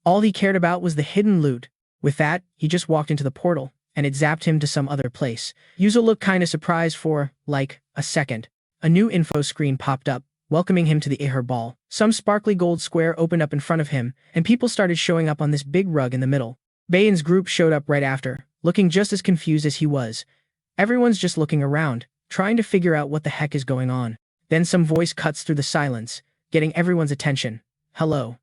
All he cared about was the hidden loot. With that, he just walked into the portal, and it zapped him to some other place. Yuzo looked kinda surprised for, like, a second. A new info screen popped up, welcoming him to the Aher Ball. Some sparkly gold square opened up in front of him, and people started showing up on this big rug in the middle. Bayan's group showed up right after, looking just as confused as he was. Everyone's just looking around, trying to figure out what the heck is going on. Then some voice cuts through the silence, getting everyone's attention. Hello.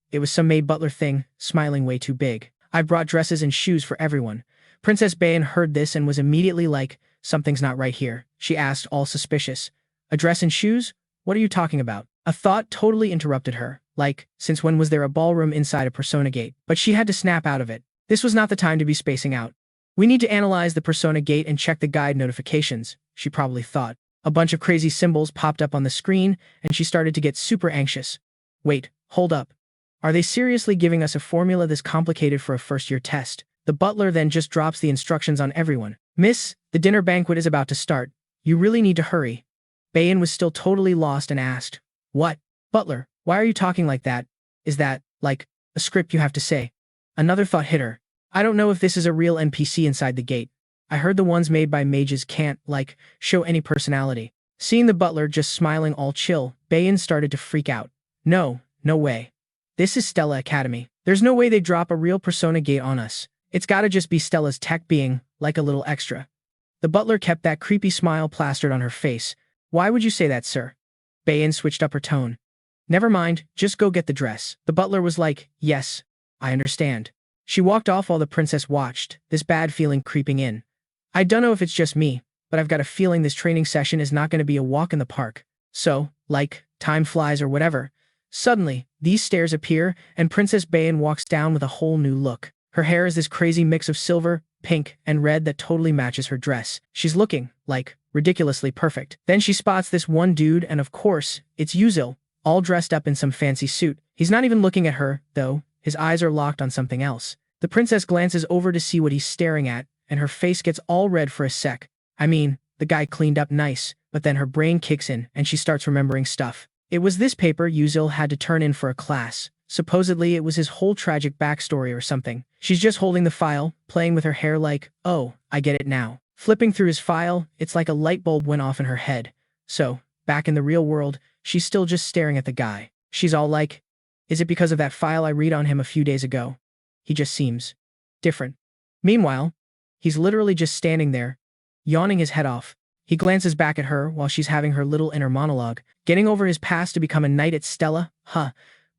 It was some maid butler thing, smiling way too big. I brought dresses and shoes for everyone. Princess Bayan heard this and was immediately like, something's not right here. She asked, all suspicious. A dress and shoes? What are you talking about? A thought totally interrupted her. Like, since when was there a ballroom inside a Persona Gate? But she had to snap out of it. This was not the time to be spacing out. We need to analyze the Persona Gate and check the guide notifications, she probably thought. A bunch of crazy symbols popped up on the screen, and she started to get super anxious. Wait, hold up. Are they seriously giving us a formula this complicated for a first-year test? The butler then just drops the instructions on everyone. Miss, the dinner banquet is about to start. You really need to hurry. Bayan was still totally lost and asked, what? Butler, why are you talking like that? Is that, like, a script you have to say? Another thought hit her. I don't know if this is a real NPC inside the gate. I heard the ones made by mages can't, like, show any personality. Seeing the butler just smiling all chill, Bayan started to freak out. No way. This is Stella Academy. There's no way they drop a real Persona Gate on us. It's gotta just be Stella's tech being, like, a little extra. The butler kept that creepy smile plastered on her face. Why would you say that, sir? Bayan switched up her tone. Never mind, just go get the dress. The butler was like, yes, I understand. She walked off while the princess watched, this bad feeling creeping in. I don't know if it's just me, but I've got a feeling this training session is not going to be a walk in the park. So, like, time flies or whatever. Suddenly, these stairs appear, and Princess Bayan walks down with a whole new look. Her hair is this crazy mix of silver, pink, and red that totally matches her dress. She's looking, like, ridiculously perfect. Then she spots this one dude, and of course, it's Yuzo, all dressed up in some fancy suit. He's not even looking at her, though. His eyes are locked on something else. The princess glances over to see what he's staring at, and her face gets all red for a sec. I mean, the guy cleaned up nice, but then her brain kicks in, and she starts remembering stuff. It was this paper Yuzo had to turn in for a class. Supposedly, it was his whole tragic backstory or something. She's just holding the file, playing with her hair like, oh, I get it now. Flipping through his file, it's like a light bulb went off in her head. So, back in the real world, she's still just staring at the guy. She's all like, is it because of that file I read on him a few days ago? He just seems different. Meanwhile, he's literally just standing there, yawning his head off. He glances back at her while she's having her little inner monologue, getting over his past to become a knight at Stella,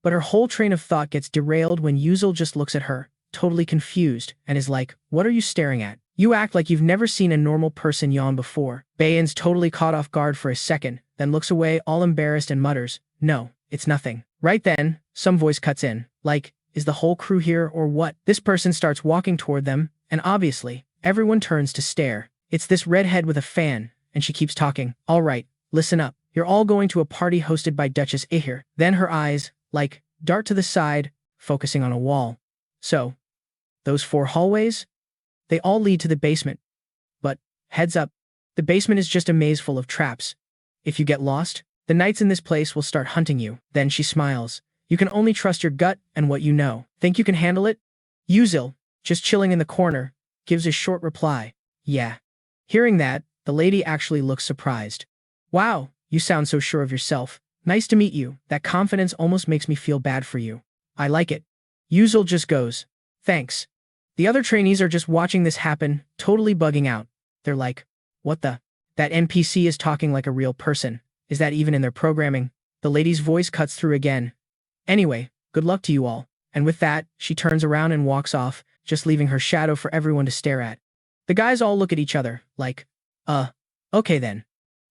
But her whole train of thought gets derailed when Yuzel just looks at her, totally confused, and is like, what are you staring at? You act like you've never seen a normal person yawn before. Bayan's totally caught off guard for a second, then looks away all embarrassed and mutters, no, it's nothing. Right then, some voice cuts in, like, is the whole crew here or what? This person starts walking toward them, and obviously, everyone turns to stare. It's this redhead with a fan, and she keeps talking. All right, listen up. You're all going to a party hosted by Duchess Aher. Then her eyes, like, dart to the side, focusing on a wall. So, those 4 hallways? They all lead to the basement. But, heads up, the basement is just a maze full of traps. If you get lost, the knights in this place will start hunting you. Then she smiles. You can only trust your gut and what you know. Think you can handle it? Yuzel, just chilling in the corner, gives a short reply. Yeah. Hearing that, the lady actually looks surprised. Wow, you sound so sure of yourself. Nice to meet you. That confidence almost makes me feel bad for you. I like it. Yuzel just goes, thanks. The other trainees are just watching this happen, totally bugging out. They're like, what the? That NPC is talking like a real person. Is that even in their programming? The lady's voice cuts through again. Anyway, good luck to you all. And with that, she turns around and walks off, just leaving her shadow for everyone to stare at. The guys all look at each other, like, okay then.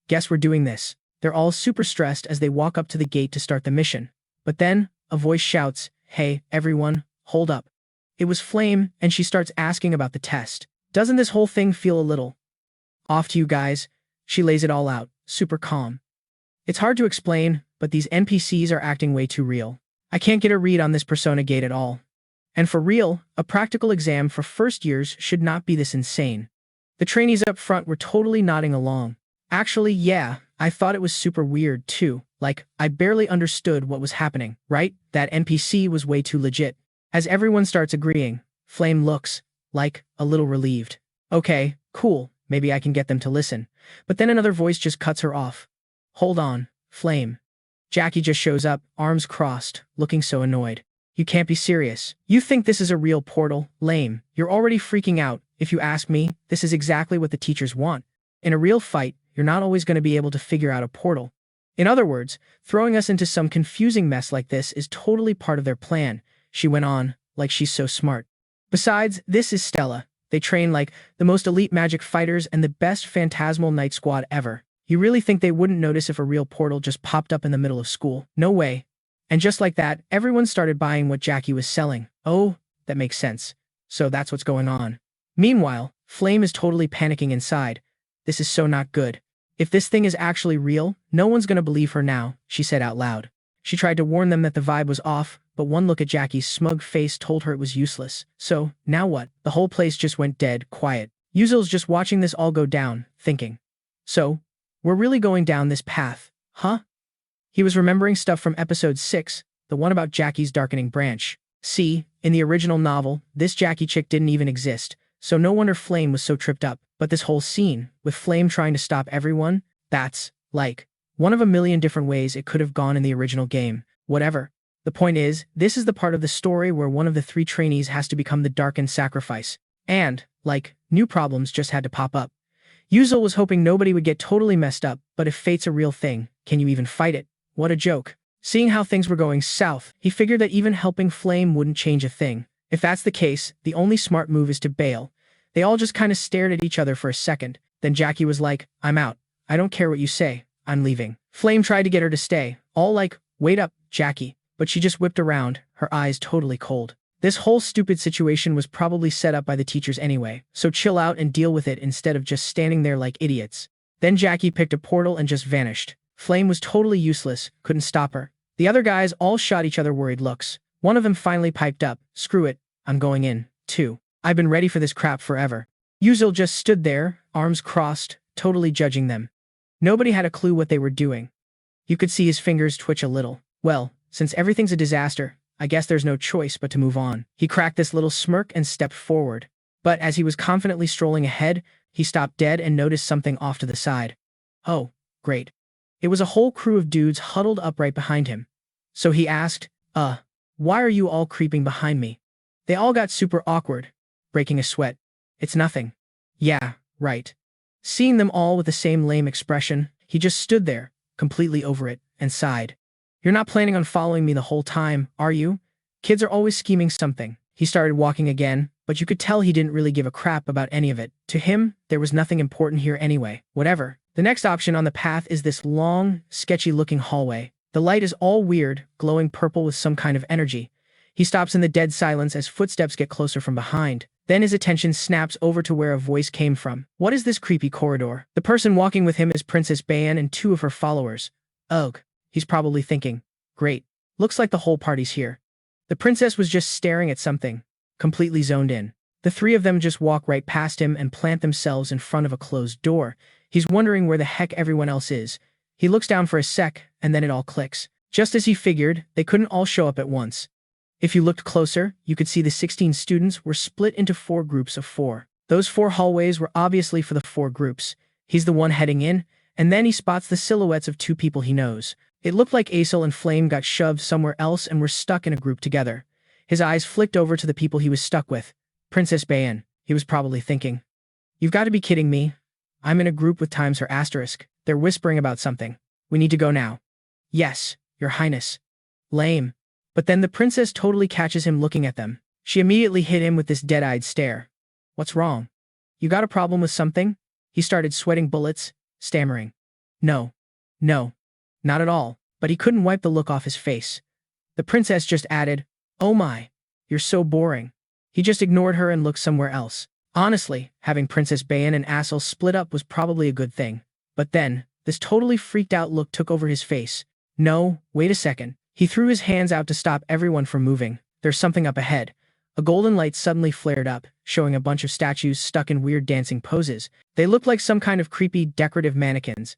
Guess we're doing this. They're all super stressed as they walk up to the gate to start the mission. But then, a voice shouts, hey, everyone, hold up. It was Flame, and she starts asking about the test. Doesn't this whole thing feel a little off to you guys? She lays it all out, super calm. It's hard to explain, but these NPCs are acting way too real. I can't get a read on this Persona Gate at all. And for real, a practical exam for first years should not be this insane. The trainees up front were totally nodding along. Actually, yeah, I thought it was super weird too. Like, I barely understood what was happening, right? That NPC was way too legit. As everyone starts agreeing, Flame looks, like, a little relieved. Okay, cool, maybe I can get them to listen. But then another voice just cuts her off. Hold on, Flame. Jackie just shows up, arms crossed, looking so annoyed. You can't be serious. You think this is a real portal? Lame. You're already freaking out. If you ask me, this is exactly what the teachers want. In a real fight, you're not always going to be able to figure out a portal. In other words, throwing us into some confusing mess like this is totally part of their plan, she went on, like she's so smart. Besides, this is Stella. They train like the most elite magic fighters and the best phantasmal night squad ever. You really think they wouldn't notice if a real portal just popped up in the middle of school? No way. And just like that, everyone started buying what Jackie was selling. Oh, that makes sense. So that's what's going on. Meanwhile, Flame is totally panicking inside. This is so not good. If this thing is actually real, no one's gonna believe her now, she said out loud. She tried to warn them that the vibe was off, but one look at Jackie's smug face told her it was useless. So, now what? The whole place just went dead quiet. Uzel's just watching this all go down, thinking. So, we're really going down this path, huh? He was remembering stuff from episode 6, the one about Jackie's darkening branch. See, in the original novel, this Jackie chick didn't even exist, so no wonder Flame was so tripped up. But this whole scene, with Flame trying to stop everyone, that's, like, one of a million different ways it could have gone in the original game. Whatever. The point is, this is the part of the story where one of the 3 trainees has to become the darkened sacrifice. And, like, new problems just had to pop up. Uzel was hoping nobody would get totally messed up, but if fate's a real thing, can you even fight it? What a joke. Seeing how things were going south, he figured that even helping Flame wouldn't change a thing. If that's the case, the only smart move is to bail. They all just kind of stared at each other for a second. Then Jackie was like, I'm out. I don't care what you say. I'm leaving. Flame tried to get her to stay, all like, wait up, Jackie. But she just whipped around, her eyes totally cold. This whole stupid situation was probably set up by the teachers anyway, so chill out and deal with it instead of just standing there like idiots. Then Jackie picked a portal and just vanished. Flame was totally useless, couldn't stop her. The other guys all shot each other worried looks. One of them finally piped up, screw it, I'm going in, too. I've been ready for this crap forever. Uzel just stood there, arms crossed, totally judging them. Nobody had a clue what they were doing. You could see his fingers twitch a little. Well, since everything's a disaster, I guess there's no choice but to move on. He cracked this little smirk and stepped forward. But as he was confidently strolling ahead, he stopped dead and noticed something off to the side. Oh, great. It was a whole crew of dudes huddled up right behind him. So he asked, why are you all creeping behind me? They all got super awkward, breaking a sweat. It's nothing. Yeah, right. Seeing them all with the same lame expression, he just stood there, completely over it, and sighed. You're not planning on following me the whole time, are you? Kids are always scheming something. He started walking again, but you could tell he didn't really give a crap about any of it. To him, there was nothing important here anyway. Whatever. The next option on the path is this long, sketchy-looking hallway. The light is all weird, glowing purple with some kind of energy. He stops in the dead silence as footsteps get closer from behind. Then his attention snaps over to where a voice came from. What is this creepy corridor? The person walking with him is Princess Bayan and 2 of her followers. Ugh, he's probably thinking. Great. Looks like the whole party's here. The princess was just staring at something, completely zoned in. The 3 of them just walk right past him and plant themselves in front of a closed door. He's wondering where the heck everyone else is. He looks down for a sec, and then it all clicks. Just as he figured, they couldn't all show up at once. If you looked closer, you could see the 16 students were split into 4 groups of 4. Those 4 hallways were obviously for the 4 groups. He's the one heading in, and then he spots the silhouettes of 2 people he knows. It looked like Aesel and Flame got shoved somewhere else and were stuck in a group together. His eyes flicked over to the people he was stuck with. Princess Bayan, he was probably thinking. You've got to be kidding me. I'm in a group with times her asterisk. They're whispering about something. We need to go now. Yes, Your Highness. Lame. But then the princess totally catches him looking at them. She immediately hit him with this dead-eyed stare. What's wrong? You got a problem with something? He started sweating bullets, stammering. No. Not at all. But he couldn't wipe the look off his face. The princess just added, Oh my, you're so boring. He just ignored her and looked somewhere else. Honestly, having Princess Bayan and Aesel split up was probably a good thing. But then, this totally freaked out look took over his face. No, wait a second. He threw his hands out to stop everyone from moving. There's something up ahead. A golden light suddenly flared up, showing a bunch of statues stuck in weird dancing poses. They looked like some kind of creepy, decorative mannequins.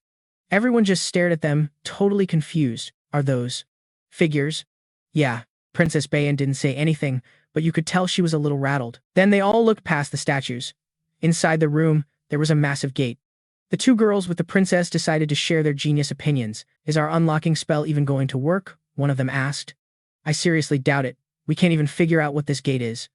Everyone just stared at them, totally confused. Are those figures? Yeah. Princess Bayan didn't say anything, but you could tell she was a little rattled. Then they all looked past the statues. Inside the room, there was a massive gate. The two girls with the princess decided to share their genius opinions. Is our unlocking spell even going to work? One of them asked. I seriously doubt it. We can't even figure out what this gate is.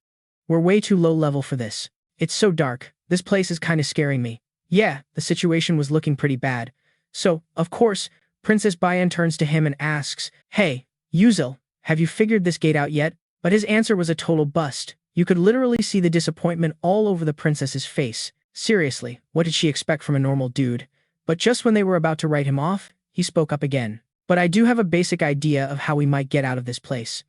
We're way too low level for this. It's so dark. This place is kind of scaring me. Yeah, the situation was looking pretty bad. So, of course, Princess Bayan turns to him and asks, Hey, Yuzil, have you figured this gate out yet? But his answer was a total bust. You could literally see the disappointment all over the princess's face. Seriously, what did she expect from a normal dude? But just when they were about to write him off, he spoke up again. But I do have a basic idea of how we might get out of this place.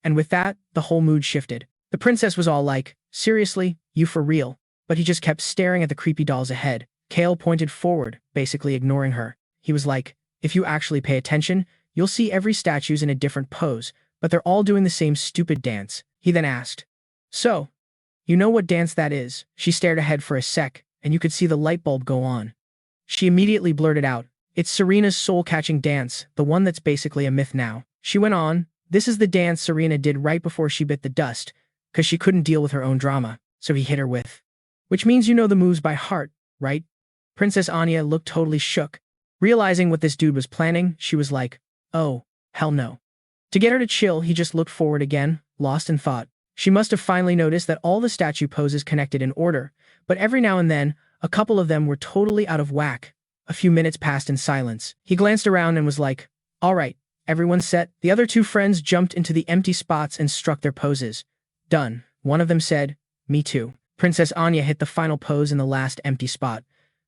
And with that, the whole mood shifted. The princess was all like, Seriously, you for real? But he just kept staring at the creepy dolls ahead. Kale pointed forward, basically ignoring her. He was like, If you actually pay attention, you'll see every statue's in a different pose, but they're all doing the same stupid dance. He then asked, So, you know what dance that is? She stared ahead for a sec, and you could see the light bulb go on. She immediately blurted out, It's Serena's soul-catching dance, the one that's basically a myth now. She went on, This is the dance Serena did right before she bit the dust, because she couldn't deal with her own drama, so he hit her with. Which means you know the moves by heart, right? Princess Anya looked totally shook. Realizing what this dude was planning, she was like, Oh, hell no. To get her to chill, he just looked forward again, lost in thought. She must have finally noticed that all the statue poses connected in order, but every now and then, a couple of them were totally out of whack. A few minutes passed in silence. He glanced around and was like, All right, everyone set? The other two friends jumped into the empty spots and struck their poses. Done. One of them said, Me too. Princess Anya hit the final pose in the last empty spot.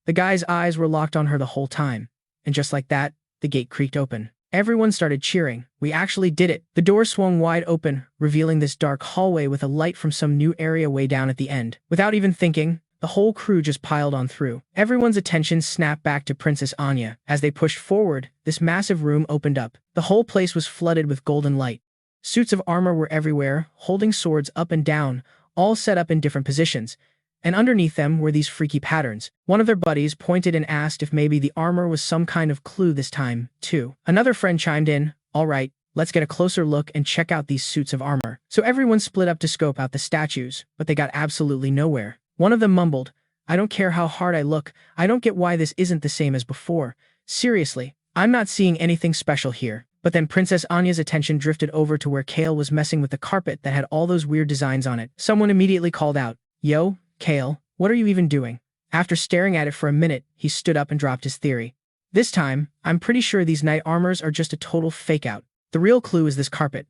The guy's eyes were locked on her the whole time. And just like that, the gate creaked open. Everyone started cheering. We actually did it. The door swung wide open, revealing this dark hallway with a light from some new area way down at the end. Without even thinking, the whole crew just piled on through. Everyone's attention snapped back to Princess Anya. As they pushed forward, this massive room opened up. The whole place was flooded with golden light. Suits of armor were everywhere, holding swords up and down, all set up in different positions. And underneath them were these freaky patterns. One of their buddies pointed and asked if maybe the armor was some kind of clue this time, too. Another friend chimed in, All right, let's get a closer look and check out these suits of armor. So everyone split up to scope out the statues, but they got absolutely nowhere. One of them mumbled, I don't care how hard I look, I don't get why this isn't the same as before. Seriously, I'm not seeing anything special here. But then Princess Anya's attention drifted over to where Kale was messing with the carpet that had all those weird designs on it. Someone immediately called out, Yo, Kale, what are you even doing? After staring at it for a minute, he stood up and dropped his theory. This time, I'm pretty sure these knight armors are just a total fake-out. The real clue is this carpet.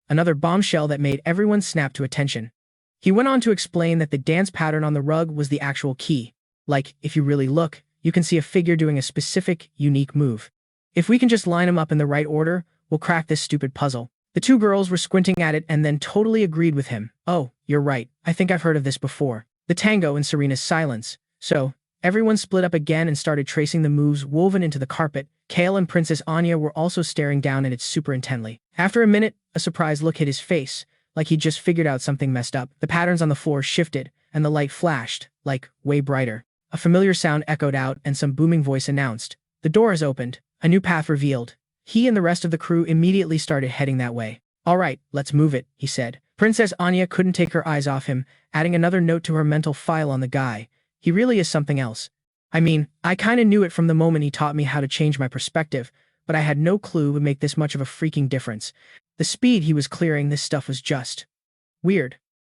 Another bombshell that made everyone snap to attention. He went on to explain that the dance pattern on the rug was the actual key. Like, if you really look, you can see a figure doing a specific, unique move. If we can just line them up in the right order, we'll crack this stupid puzzle. The two girls were squinting at it and then totally agreed with him. Oh, you're right. I think I've heard of this before. The tango in Serena's silence. So, everyone split up again and started tracing the moves woven into the carpet. Kale and Princess Anya were also staring down at it super intently. After a minute, a surprised look hit his face, like he'd just figured out something messed up. The patterns on the floor shifted, and the light flashed, like, way brighter. A familiar sound echoed out and some booming voice announced, The door is opened. A new path revealed. He and the rest of the crew immediately started heading that way. All right, let's move it, he said. Princess Anya couldn't take her eyes off him, adding another note to her mental file on the guy. He really is something else. I mean, I kinda knew it from the moment he taught me how to change my perspective, but I had no clue it would make this much of a freaking difference. The speed he was clearing this stuff was just weird.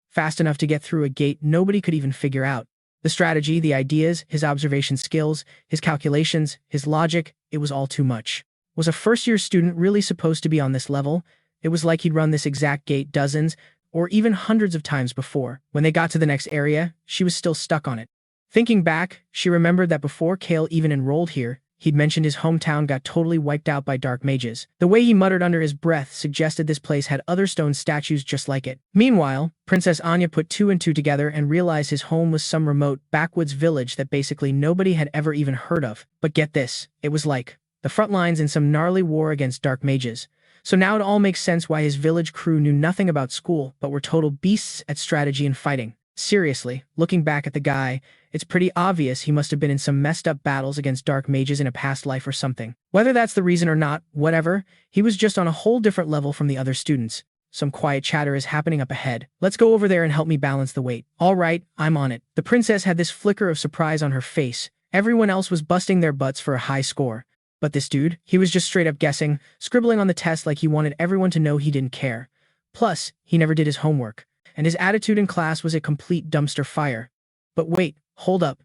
Fast enough to get through a gate nobody could even figure out. The strategy, the ideas, his observation skills, his calculations, his logic, it was all too much. Was a first-year student really supposed to be on this level? It was like he'd run this exact gate dozens, or even hundreds of times before. When they got to the next area, she was still stuck on it. Thinking back, she remembered that before Kale even enrolled here, he'd mentioned his hometown got totally wiped out by dark mages. The way he muttered under his breath suggested this place had other stone statues just like it. Meanwhile, Princess Anya put two and two together and realized his home was some remote, backwoods village that basically nobody had ever even heard of. But get this, it was like the front lines in some gnarly war against dark mages. So now it all makes sense why his village crew knew nothing about school but were total beasts at strategy and fighting. Seriously, looking back at the guy, it's pretty obvious he must have been in some messed up battles against dark mages in a past life or something. Whether that's the reason or not, whatever, he was just on a whole different level from the other students. Some quiet chatter is happening up ahead. Let's go over there and help me balance the weight. All right, I'm on it. The princess had this flicker of surprise on her face. Everyone else was busting their butts for a high score. But this dude, he was just straight up guessing, scribbling on the test like he wanted everyone to know he didn't care. Plus, he never did his homework, and his attitude in class was a complete dumpster fire. But wait, hold up.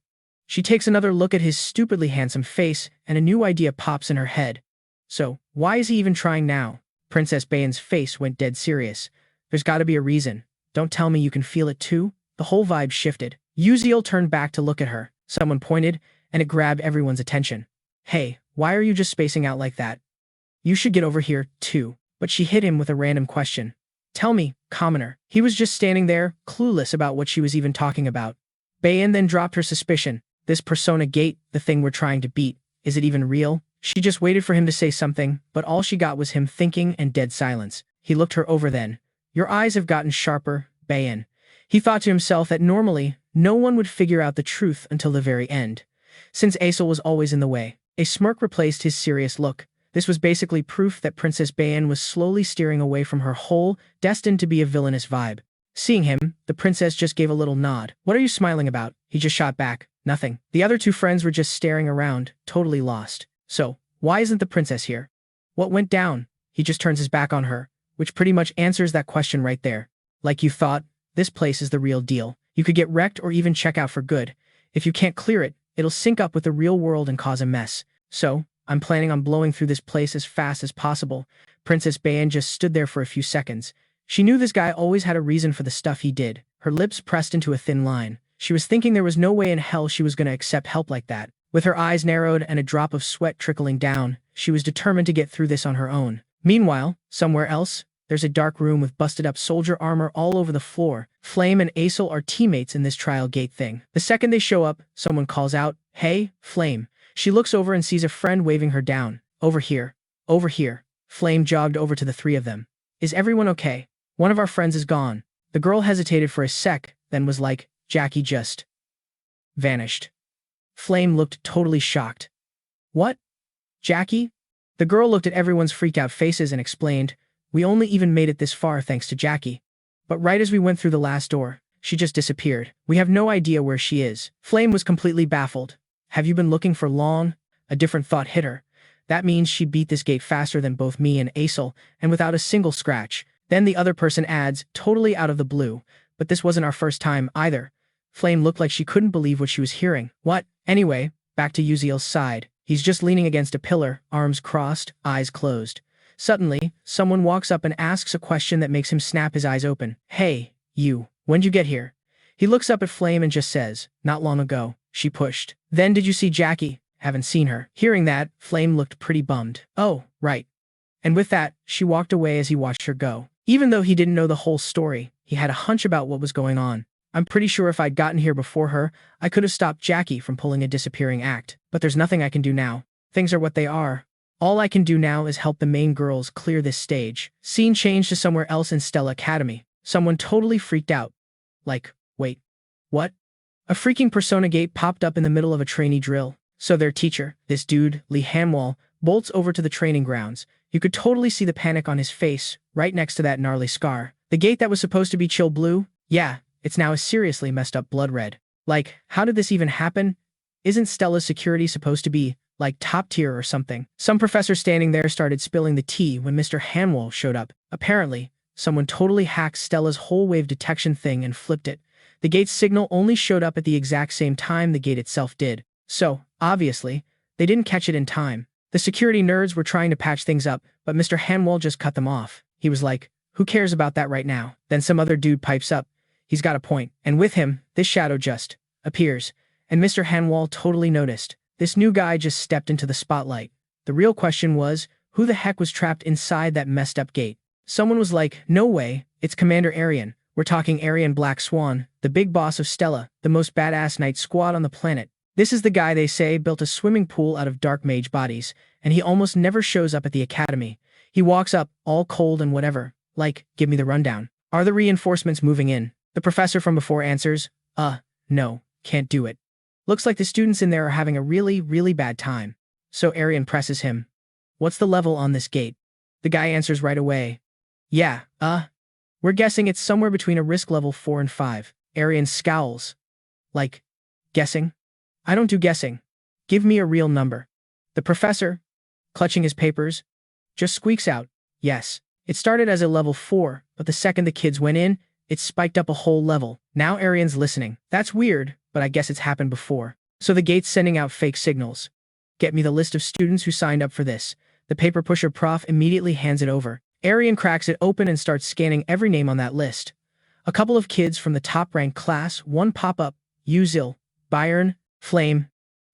She takes another look at his stupidly handsome face, and a new idea pops in her head. So, why is he even trying now? Princess Bayan's face went dead serious. There's gotta be a reason. Don't tell me you can feel it too? The whole vibe shifted. Uziel turned back to look at her. Someone pointed, and it grabbed everyone's attention. Hey, why are you just spacing out like that? You should get over here, too. But she hit him with a random question. Tell me, commoner. He was just standing there, clueless about what she was even talking about. Bayan then dropped her suspicion. This persona gate, the thing we're trying to beat, is it even real? She just waited for him to say something, but all she got was him thinking and dead silence. He looked her over then. Your eyes have gotten sharper, Bayan. He thought to himself that normally, no one would figure out the truth until the very end, since Aesel was always in the way. A smirk replaced his serious look. This was basically proof that Princess Bayan was slowly steering away from her whole, destined to be a villainous vibe. Seeing him, the princess just gave a little nod. What are you smiling about? He just shot back. Nothing. The other two friends were just staring around, totally lost. So, why isn't the princess here? What went down? He just turns his back on her, which pretty much answers that question right there. Like you thought, this place is the real deal. You could get wrecked or even check out for good. If you can't clear it, it'll sync up with the real world and cause a mess. So, I'm planning on blowing through this place as fast as possible. Princess Bayan just stood there for a few seconds. She knew this guy always had a reason for the stuff he did. Her lips pressed into a thin line. She was thinking there was no way in hell she was going to accept help like that. With her eyes narrowed and a drop of sweat trickling down, she was determined to get through this on her own. Meanwhile, somewhere else, there's a dark room with busted-up soldier armor all over the floor. Flame and Aesel are teammates in this trial gate thing. The second they show up, someone calls out, "Hey, Flame." She looks over and sees a friend waving her down. Over here. Over here. Flame jogged over to the three of them. Is everyone okay? One of our friends is gone. The girl hesitated for a sec, then was like, Jackie just vanished. Flame looked totally shocked. What? Jackie? The girl looked at everyone's freaked out faces and explained, we only even made it this far thanks to Jackie. But right as we went through the last door, she just disappeared. We have no idea where she is. Flame was completely baffled. Have you been looking for long? A different thought hit her. That means she beat this gate faster than both me and Aesel, and without a single scratch. Then the other person adds, totally out of the blue. But this wasn't our first time, either. Flame looked like she couldn't believe what she was hearing. What? Anyway, back to Uziel's side. He's just leaning against a pillar, arms crossed, eyes closed. Suddenly, someone walks up and asks a question that makes him snap his eyes open. Hey, you. When'd you get here? He looks up at Flame and just says, not long ago. She pushed. Then did you see Jackie? Haven't seen her. Hearing that, Flame looked pretty bummed. Oh, right. And with that, she walked away as he watched her go. Even though he didn't know the whole story, he had a hunch about what was going on. I'm pretty sure if I'd gotten here before her, I could have stopped Jackie from pulling a disappearing act. But there's nothing I can do now. Things are what they are. All I can do now is help the main girls clear this stage. Scene changed to somewhere else in Stella Academy. Someone totally freaked out. Like, wait, what? A freaking persona gate popped up in the middle of a trainee drill. So their teacher, this dude, Lee Hamwall, bolts over to the training grounds. You could totally see the panic on his face, right next to that gnarly scar. The gate that was supposed to be chill blue? Yeah, it's now a seriously messed up blood red. Like, how did this even happen? Isn't Stella's security supposed to be, like, top tier or something? Some professor standing there started spilling the tea when Mr. Hamwall showed up. Apparently, someone totally hacked Stella's whole wave detection thing and flipped it. The gate's signal only showed up at the exact same time the gate itself did. So, obviously, they didn't catch it in time. The security nerds were trying to patch things up, but Mr. Hamwall just cut them off. He was like, who cares about that right now? Then some other dude pipes up. He's got a point. And with him, this shadow just appears. And Mr. Hamwall totally noticed. This new guy just stepped into the spotlight. The real question was, who the heck was trapped inside that messed up gate? Someone was like, no way, it's Commander Arian. We're talking Arian Black Swan, the big boss of Stella, the most badass knight squad on the planet. This is the guy they say built a swimming pool out of dark mage bodies, and he almost never shows up at the academy. He walks up, all cold and whatever. Like, give me the rundown. Are the reinforcements moving in? The professor from before answers, no, can't do it. Looks like the students in there are having a really, really bad time. So Arian presses him. What's the level on this gate? The guy answers right away. Yeah, we're guessing it's somewhere between a risk level 4 and 5. Arian scowls. Like, guessing? I don't do guessing. Give me a real number. The professor, clutching his papers, just squeaks out, yes. It started as a level 4, but the second the kids went in, it spiked up a whole level. Now Arian's listening. That's weird, but I guess it's happened before. So the gate's sending out fake signals. Get me the list of students who signed up for this. The paper pusher prof immediately hands it over. Arian cracks it open and starts scanning every name on that list. A couple of kids from the top-ranked class, one pop up, Beckuziel, Byron, Flame,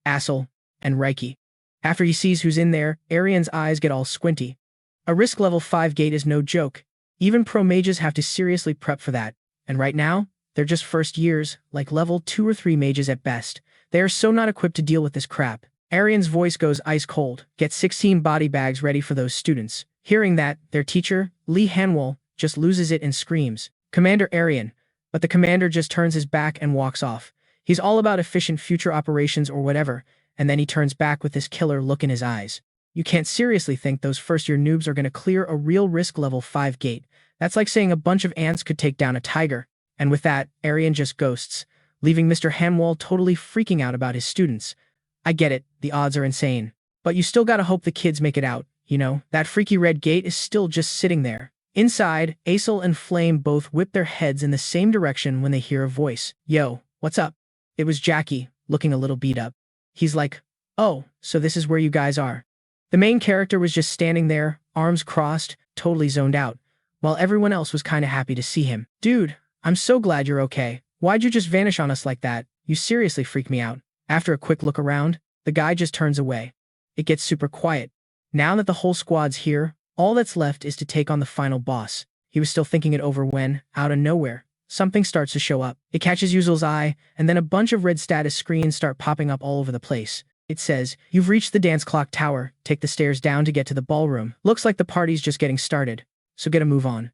Assel, and Reiki. After he sees who's in there, Arian's eyes get all squinty. A risk level 5 gate is no joke. Even pro mages have to seriously prep for that. And right now, they're just first years, like level 2 or 3 mages at best. They are so not equipped to deal with this crap. Arian's voice goes ice cold. Get 16 body bags ready for those students. Hearing that, their teacher, Lee Hanwol, just loses it and screams, Commander Arian. But the commander just turns his back and walks off. He's all about efficient future operations or whatever, and then he turns back with this killer look in his eyes. You can't seriously think those first-year noobs are going to clear a real risk level 5 gate. That's like saying a bunch of ants could take down a tiger. And with that, Arian just ghosts, leaving Mr. Hanwol totally freaking out about his students. I get it, the odds are insane. But you still gotta hope the kids make it out, you know? That freaky red gate is still just sitting there. Inside, Assel and Flame both whip their heads in the same direction when they hear a voice. Yo, what's up? It was Jackie, looking a little beat up. He's like, oh, so this is where you guys are. The main character was just standing there, arms crossed, totally zoned out, while everyone else was kinda happy to see him. Dude, I'm so glad you're okay. Why'd you just vanish on us like that? You seriously freaked me out. After a quick look around, the guy just turns away. It gets super quiet. Now that the whole squad's here, all that's left is to take on the final boss. He was still thinking it over when, out of nowhere, something starts to show up. It catches Yuzel's eye, and then a bunch of red status screens start popping up all over the place. It says, you've reached the dance clock tower, take the stairs down to get to the ballroom. Looks like the party's just getting started, so get a move on.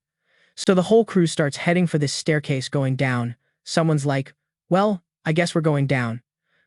So the whole crew starts heading for this staircase going down. Someone's like, well, I guess we're going down.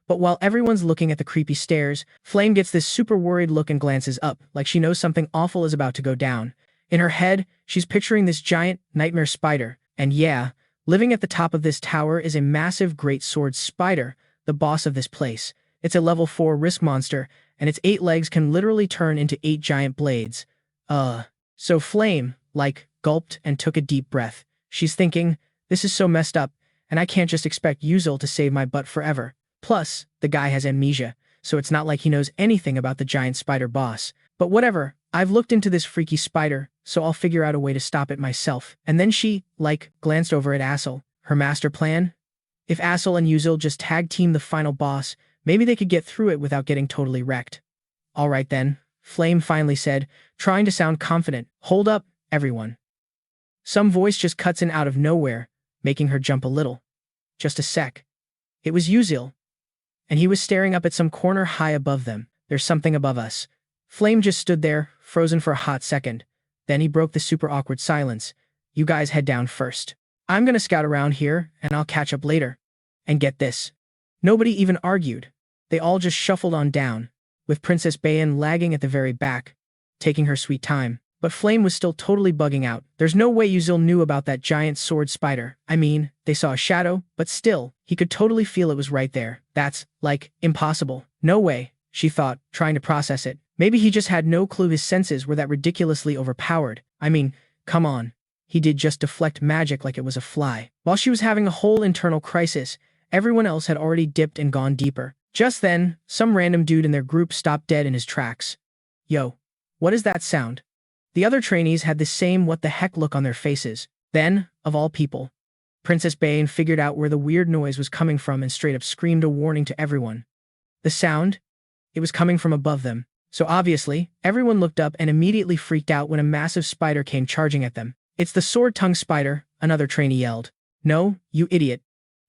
But while everyone's looking at the creepy stairs, Flame gets this super worried look and glances up, like she knows something awful is about to go down. In her head, she's picturing this giant, nightmare spider. And yeah, living at the top of this tower is a massive great sword spider, the boss of this place. It's a level 4 risk monster, and its 8 legs can literally turn into 8 giant blades. So Flame, like, gulped and took a deep breath. She's thinking, this is so messed up, and I can't just expect Yuzel to save my butt forever. Plus, the guy has amnesia, so it's not like he knows anything about the giant spider boss. But whatever, I've looked into this freaky spider, so I'll figure out a way to stop it myself. And then she, like, glanced over at Assel. Her master plan? If Assel and Yuzel just tag-team the final boss, maybe they could get through it without getting totally wrecked. Alright then, Flame finally said, trying to sound confident. Hold up, everyone. Some voice just cuts in out of nowhere, making her jump a little. Just a sec. It was Yuzel. And he was staring up at some corner high above them. There's something above us. Flame just stood there, frozen for a hot second. Then he broke the super awkward silence. You guys head down first. I'm gonna scout around here, and I'll catch up later. And get this. Nobody even argued. They all just shuffled on down, with Princess Bayan lagging at the very back, taking her sweet time. But Flame was still totally bugging out. There's no way Yuzel knew about that giant sword spider. I mean, they saw a shadow, but still, he could totally feel it was right there. That's, like, impossible. No way, she thought, trying to process it. Maybe he just had no clue his senses were that ridiculously overpowered. I mean, come on. He did just deflect magic like it was a fly. While she was having a whole internal crisis, everyone else had already dipped and gone deeper. Just then, some random dude in their group stopped dead in his tracks. Yo, what is that sound? The other trainees had the same what the heck look on their faces. Then, of all people, Princess Bayan figured out where the weird noise was coming from and straight up screamed a warning to everyone. The sound? It was coming from above them. So obviously, everyone looked up and immediately freaked out when a massive spider came charging at them. It's the sword-tongued spider, another trainee yelled. No, you idiot.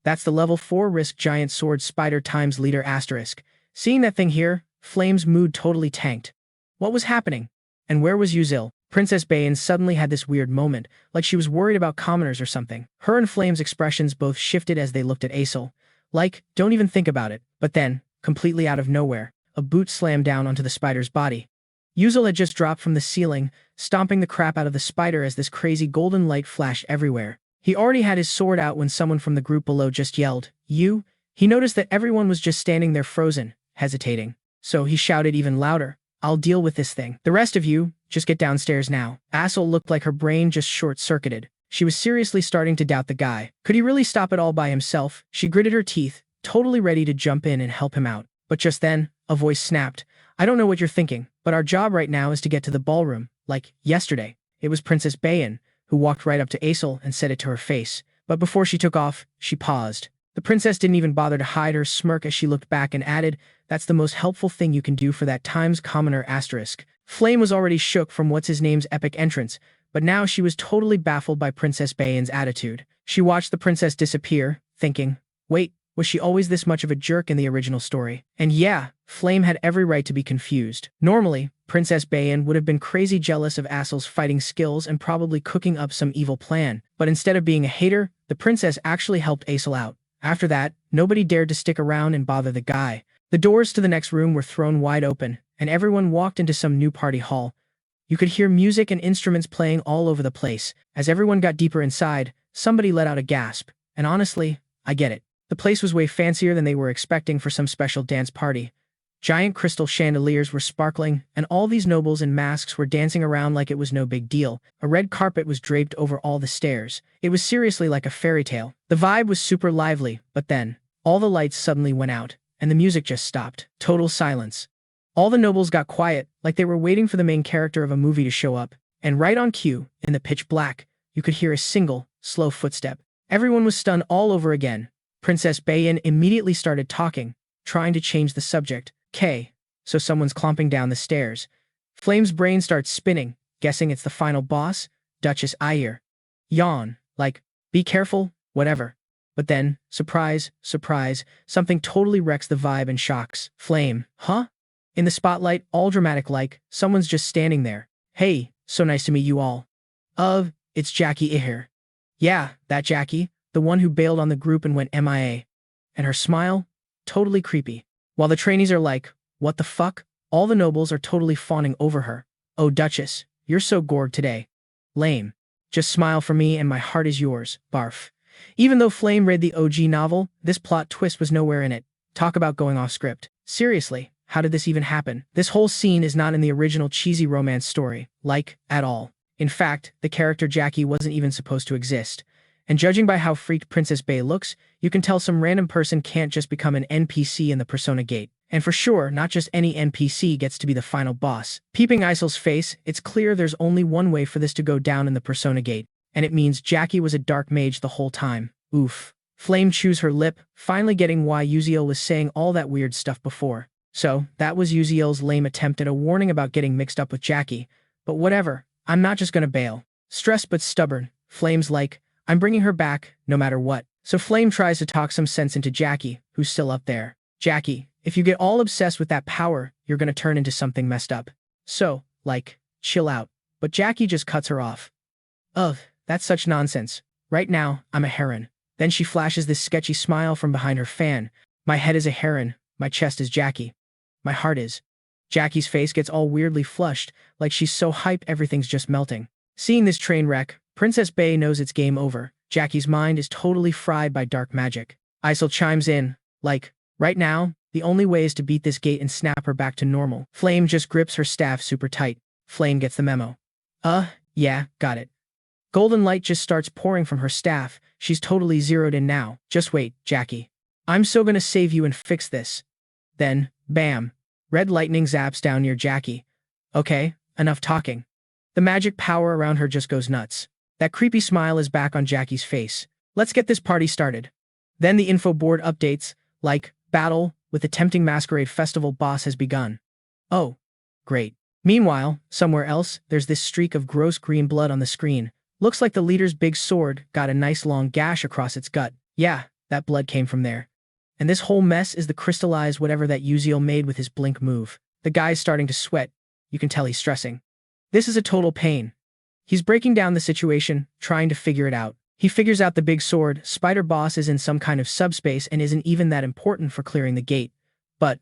That's the level 4 risk giant sword spider times leader asterisk. Seeing that thing here, Flame's mood totally tanked. What was happening? And where was Yuzel? Princess Bayan suddenly had this weird moment, like she was worried about commoners or something. Her and Flame's expressions both shifted as they looked at Aesel. Like, don't even think about it. But then, completely out of nowhere, a boot slammed down onto the spider's body. Uzel had just dropped from the ceiling, stomping the crap out of the spider as this crazy golden light flashed everywhere. He already had his sword out when someone from the group below just yelled, "You?" He noticed that everyone was just standing there frozen, hesitating. So he shouted even louder, "I'll deal with this thing. The rest of you, just get downstairs now." Aesel looked like her brain just short-circuited. She was seriously starting to doubt the guy. Could he really stop it all by himself? She gritted her teeth, totally ready to jump in and help him out. But just then, a voice snapped. "I don't know what you're thinking, but our job right now is to get to the ballroom, like yesterday." It was Princess Bayan, who walked right up to Aesel and said it to her face. But before she took off, she paused. The princess didn't even bother to hide her smirk as she looked back and added, "That's the most helpful thing you can do for that times commoner asterisk." Flame was already shook from what's-his-name's epic entrance, but now she was totally baffled by Princess Bayan's attitude. She watched the princess disappear, thinking, wait, was she always this much of a jerk in the original story? And yeah, Flame had every right to be confused. Normally, Princess Bayan would have been crazy jealous of Aesel's fighting skills and probably cooking up some evil plan, but instead of being a hater, the princess actually helped Aesel out. After that, nobody dared to stick around and bother the guy. The doors to the next room were thrown wide open, and everyone walked into some new party hall. You could hear music and instruments playing all over the place. As everyone got deeper inside, somebody let out a gasp. And honestly, I get it. The place was way fancier than they were expecting for some special dance party. Giant crystal chandeliers were sparkling, and all these nobles in masks were dancing around like it was no big deal. A red carpet was draped over all the stairs. It was seriously like a fairy tale. The vibe was super lively, but then, all the lights suddenly went out, and the music just stopped. Total silence. All the nobles got quiet, like they were waiting for the main character of a movie to show up. And right on cue, in the pitch black, you could hear a single, slow footstep. Everyone was stunned all over again. Princess Bayan immediately started talking, trying to change the subject. So someone's clomping down the stairs. Flame's brain starts spinning, guessing it's the final boss, Duchess Ayer. Yawn, like, be careful, whatever. But then, surprise, surprise, something totally wrecks the vibe and shocks. Flame, huh? In the spotlight, all dramatic like, someone's just standing there. "Hey, so nice to meet you all." It's Jackie Iher. Yeah, that Jackie, the one who bailed on the group and went MIA. And her smile? Totally creepy. While the trainees are like, what the fuck? All the nobles are totally fawning over her. "Oh, Duchess, you're so gored today." Lame. "Just smile for me and my heart is yours." Barf. Even though Flame read the OG novel, this plot twist was nowhere in it. Talk about going off script. Seriously, how did this even happen? This whole scene is not in the original cheesy romance story, like, at all. In fact, the character Jackie wasn't even supposed to exist. And judging by how freaked Princess Bay looks, you can tell some random person can't just become an NPC in the Persona Gate. And for sure, not just any NPC gets to be the final boss. Peeping Aesel's face, it's clear there's only one way for this to go down in the Persona Gate, and it means Jackie was a dark mage the whole time. Oof. Flame chews her lip, finally getting why Uziel was saying all that weird stuff before. So, that was Uziel's lame attempt at a warning about getting mixed up with Jackie. But whatever, I'm not just gonna bail. Stressed but stubborn, Flame's like, I'm bringing her back, no matter what. So Flame tries to talk some sense into Jackie, who's still up there. "Jackie, if you get all obsessed with that power, you're gonna turn into something messed up. So, like, chill out." But Jackie just cuts her off. "Ugh, that's such nonsense. Right now, I'm a heron." Then she flashes this sketchy smile from behind her fan. "My head is a heron, my chest is Jackie. My heart is." Jackie's face gets all weirdly flushed, like she's so hyped everything's just melting. Seeing this train wreck, Princess Bay knows it's game over. Jackie's mind is totally fried by dark magic. Aesel chimes in, like, right now, the only way is to beat this gate and snap her back to normal. Flame just grips her staff super tight. Flame gets the memo. Yeah, got it. Golden light just starts pouring from her staff. She's totally zeroed in now. "Just wait, Jackie. I'm so gonna save you and fix this." Then, bam. Red lightning zaps down near Jackie. Okay, enough talking. The magic power around her just goes nuts. That creepy smile is back on Jackie's face. Let's get this party started. Then the info board updates, like, battle with the tempting masquerade festival boss has begun. Oh, great. Meanwhile, somewhere else, there's this streak of gross green blood on the screen. Looks like the leader's big sword got a nice long gash across its gut. Yeah, that blood came from there. And this whole mess is the crystallized whatever that Uziel made with his blink move. The guy's starting to sweat. You can tell he's stressing. This is a total pain. He's breaking down the situation, trying to figure it out. He figures out the big sword, spider boss is in some kind of subspace and isn't even that important for clearing the gate. But,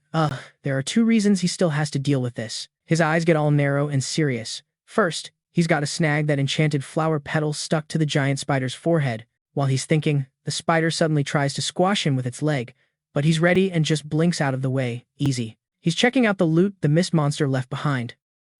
there are two reasons he still has to deal with this. His eyes get all narrow and serious. First, he's got to snag that enchanted flower petal stuck to the giant spider's forehead. While he's thinking, the spider suddenly tries to squash him with its leg, but he's ready and just blinks out of the way, easy. He's checking out the loot the mist monster left behind.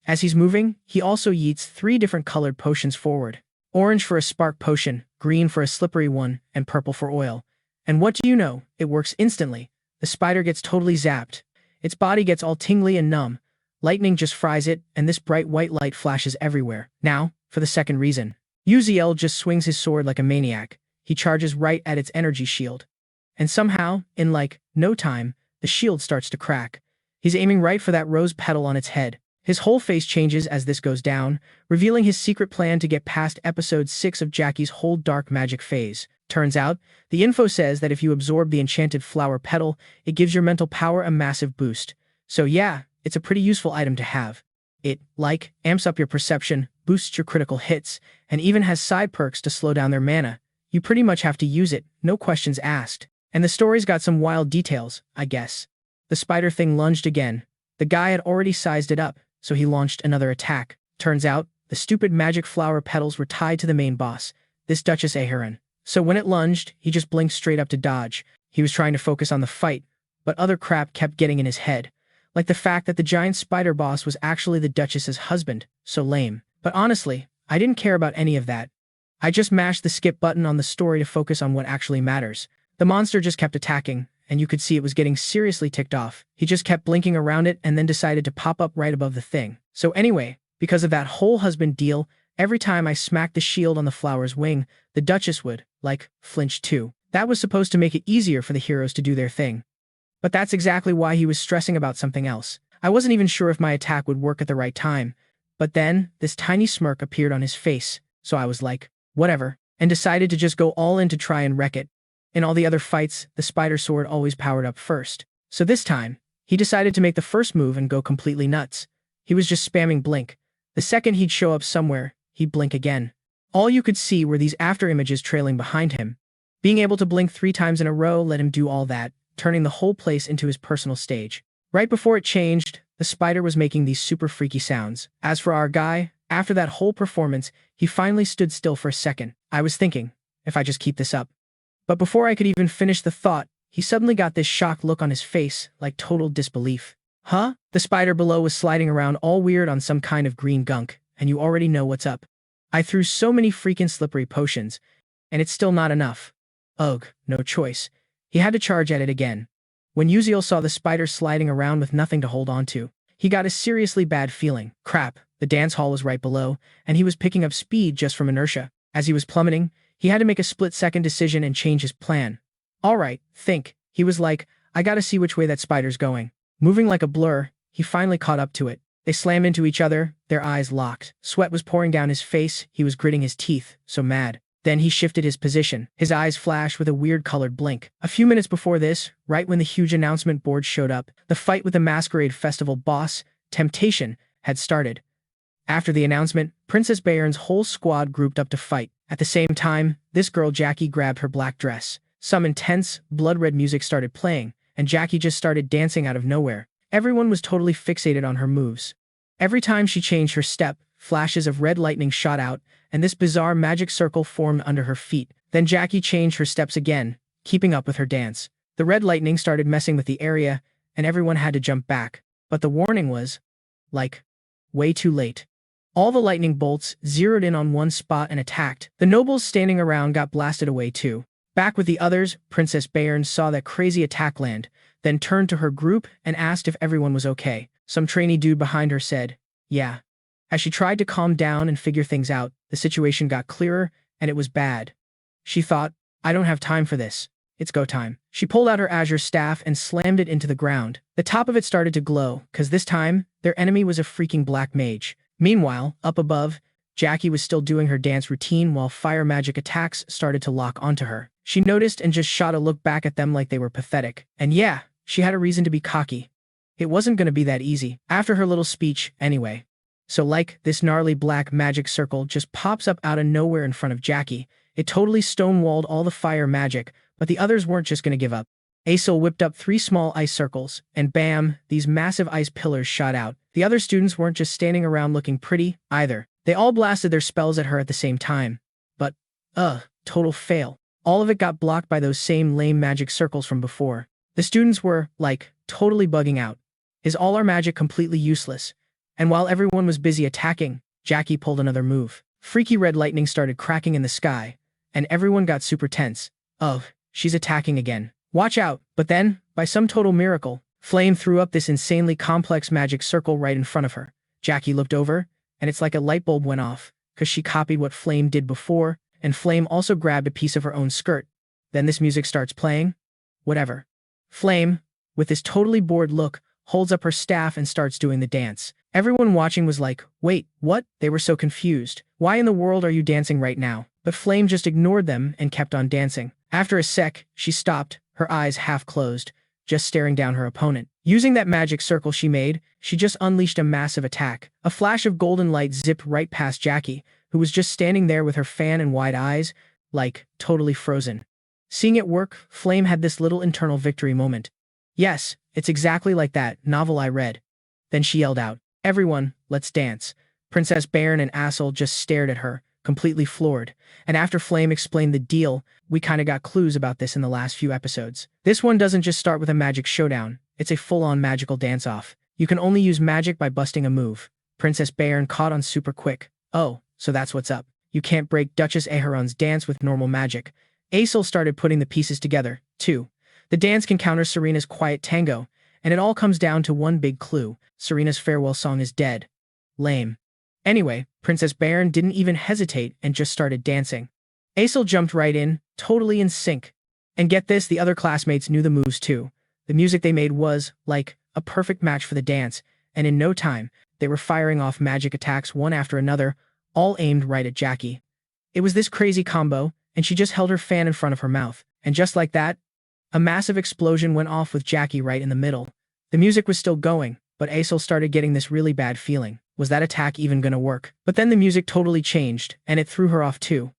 As he's moving, he also yeets 3 different colored potions forward. Orange for a spark potion, green for a slippery one, and purple for oil. And what do you know? It works instantly. The spider gets totally zapped. Its body gets all tingly and numb. Lightning just fries it, and this bright white light flashes everywhere. Now, for the second reason. Beckuziel just swings his sword like a maniac. He charges right at its energy shield. And somehow, in no time, the shield starts to crack. He's aiming right for that rose petal on its head. His whole face changes as this goes down, revealing his secret plan to get past episode 6 of Jackie's whole dark magic phase. Turns out, the info says that if you absorb the enchanted flower petal, it gives your mental power a massive boost. So yeah, it's a pretty useful item to have. It, amps up your perception, boosts your critical hits, and even has side perks to slow down their mana. You pretty much have to use it, no questions asked. And the story's got some wild details, I guess. The spider thing lunged again. The guy had already sized it up, so he launched another attack. Turns out, the stupid magic flower petals were tied to the main boss, this Duchess Aheron. So when it lunged, he just blinked straight up to dodge. He was trying to focus on the fight, but other crap kept getting in his head. Like the fact that the giant spider boss was actually the Duchess's husband. So lame. But honestly, I didn't care about any of that. I just mashed the skip button on the story to focus on what actually matters. The monster just kept attacking, and you could see it was getting seriously ticked off. He just kept blinking around it and then decided to pop up right above the thing. So anyway, because of that whole husband deal, every time I smacked the shield on the flower's wing, the Duchess would, flinch too. That was supposed to make it easier for the heroes to do their thing. But that's exactly why he was stressing about something else. I wasn't even sure if my attack would work at the right time. But then, this tiny smirk appeared on his face, so I was like, whatever, and decided to just go all in to try and wreck it. In all the other fights, the spider sword always powered up first. So this time, he decided to make the first move and go completely nuts. He was just spamming blink. The second he'd show up somewhere, he'd blink again. All you could see were these after images trailing behind him. Being able to blink 3 times in a row let him do all that, turning the whole place into his personal stage. Right before it changed, the spider was making these super freaky sounds. As for our guy, after that whole performance, he finally stood still for a second. I was thinking, if I just keep this up. But before I could even finish the thought, he suddenly got this shocked look on his face, like total disbelief. Huh? The spider below was sliding around all weird on some kind of green gunk, and you already know what's up. I threw so many freaking slippery potions, and it's still not enough. Ugh, no choice. He had to charge at it again. When Beckuziel saw the spider sliding around with nothing to hold on to, he got a seriously bad feeling. Crap, the dance hall was right below, and he was picking up speed just from inertia. As he was plummeting, he had to make a split-second decision and change his plan. Alright, think. He was like, I gotta see which way that spider's going. Moving like a blur, he finally caught up to it. They slammed into each other, their eyes locked. Sweat was pouring down his face, he was gritting his teeth, so mad. Then he shifted his position. His eyes flashed with a weird colored blink. A few minutes before this, right when the huge announcement board showed up, the fight with the Masquerade Festival boss, Temptation, had started. After the announcement, Princess Bayern's whole squad grouped up to fight. At the same time, this girl Jackie grabbed her black dress. Some intense, blood-red music started playing, and Jackie just started dancing out of nowhere. Everyone was totally fixated on her moves. Every time she changed her step, flashes of red lightning shot out, and this bizarre magic circle formed under her feet. Then Jackie changed her steps again, keeping up with her dance. The red lightning started messing with the area, and everyone had to jump back. But the warning was, way too late. All the lightning bolts zeroed in on one spot and attacked. The nobles standing around got blasted away too. Back with the others, Princess Bayern saw that crazy attack land, then turned to her group and asked if everyone was okay. Some trainee dude behind her said, yeah. As she tried to calm down and figure things out, the situation got clearer, and it was bad. She thought, I don't have time for this. It's go time. She pulled out her azure staff and slammed it into the ground. The top of it started to glow, cause this time, their enemy was a freaking black mage. Meanwhile, up above, Jackie was still doing her dance routine while fire magic attacks started to lock onto her. She noticed and just shot a look back at them like they were pathetic. And yeah, she had a reason to be cocky. It wasn't going to be that easy. After her little speech, anyway. So like, this gnarly black magic circle just pops up out of nowhere in front of Jackie. It totally stonewalled all the fire magic, but the others weren't just gonna give up. Aesol whipped up 3 small ice circles, and bam, these massive ice pillars shot out. The other students weren't just standing around looking pretty, either. They all blasted their spells at her at the same time. But, total fail. All of it got blocked by those same lame magic circles from before. The students were, like, totally bugging out. Is all our magic completely useless? And while everyone was busy attacking, Jackie pulled another move. Freaky red lightning started cracking in the sky, and everyone got super tense. Oh, she's attacking again. Watch out. But then, by some total miracle, Flame threw up this insanely complex magic circle right in front of her. Jackie looked over, and it's like a light bulb went off, because she copied what Flame did before, and Flame also grabbed a piece of her own skirt. Then this music starts playing. Whatever. Flame, with this totally bored look, holds up her staff and starts doing the dance. Everyone watching was like, wait, what? They were so confused. Why in the world are you dancing right now? But Flame just ignored them and kept on dancing. After a sec, she stopped, her eyes half closed, just staring down her opponent. Using that magic circle she made, she just unleashed a massive attack. A flash of golden light zipped right past Jackie, who was just standing there with her fan and wide eyes, like, totally frozen. Seeing it work, Flame had this little internal victory moment. Yes, it's exactly like that novel I read. Then she yelled out, everyone, let's dance. Princess Bairn and Assel just stared at her, completely floored. And after Flame explained the deal, we kinda got clues about this in the last few episodes. This one doesn't just start with a magic showdown, it's a full-on magical dance-off. You can only use magic by busting a move. Princess Bairn caught on super quick. Oh, so that's what's up. You can't break Duchess Aheron's dance with normal magic. Aesol started putting the pieces together, too. The dance can counter Serena's quiet tango, and it all comes down to one big clue. Serena's farewell song is dead. Lame. Anyway, Princess Bairn didn't even hesitate and just started dancing. Aesol jumped right in, totally in sync. And get this, the other classmates knew the moves too. The music they made was, like, a perfect match for the dance, and in no time, they were firing off magic attacks one after another, all aimed right at Jackie. It was this crazy combo, and she just held her fan in front of her mouth. And just like that, a massive explosion went off with Jackie right in the middle. The music was still going, but Aesol started getting this really bad feeling. Was that attack even gonna work? But then the music totally changed, and it threw her off too.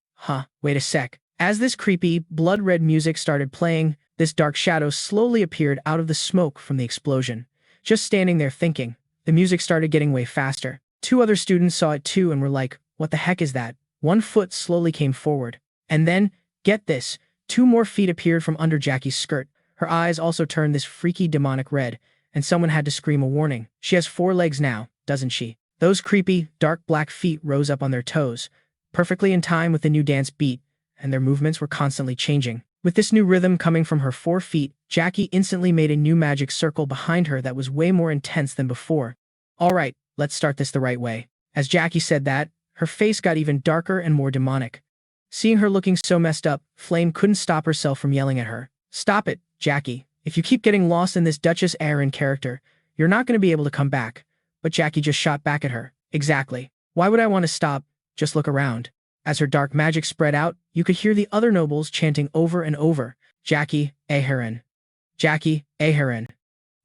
Wait a sec. As this creepy, blood-red music started playing, this dark shadow slowly appeared out of the smoke from the explosion. Just standing there thinking, the music started getting way faster. 2 other students saw it too and were like, what the heck is that? 1 foot slowly came forward. And then, get this, 2 more feet appeared from under Jackie's skirt. Her eyes also turned this freaky demonic red, and someone had to scream a warning. She has 4 legs now, doesn't she? Those creepy, dark black feet rose up on their toes, perfectly in time with the new dance beat, and their movements were constantly changing. With this new rhythm coming from her 4 feet, Jackie instantly made a new magic circle behind her that was way more intense than before. Alright, let's start this the right way. As Jackie said that, her face got even darker and more demonic. Seeing her looking so messed up, Flame couldn't stop herself from yelling at her. Stop it, Jackie. If you keep getting lost in this Duchess Aerin character, you're not going to be able to come back. But Jackie just shot back at her. Exactly. Why would I want to stop? Just look around. As her dark magic spread out, you could hear the other nobles chanting over and over, Jackie, Aerin. Jackie, Aerin.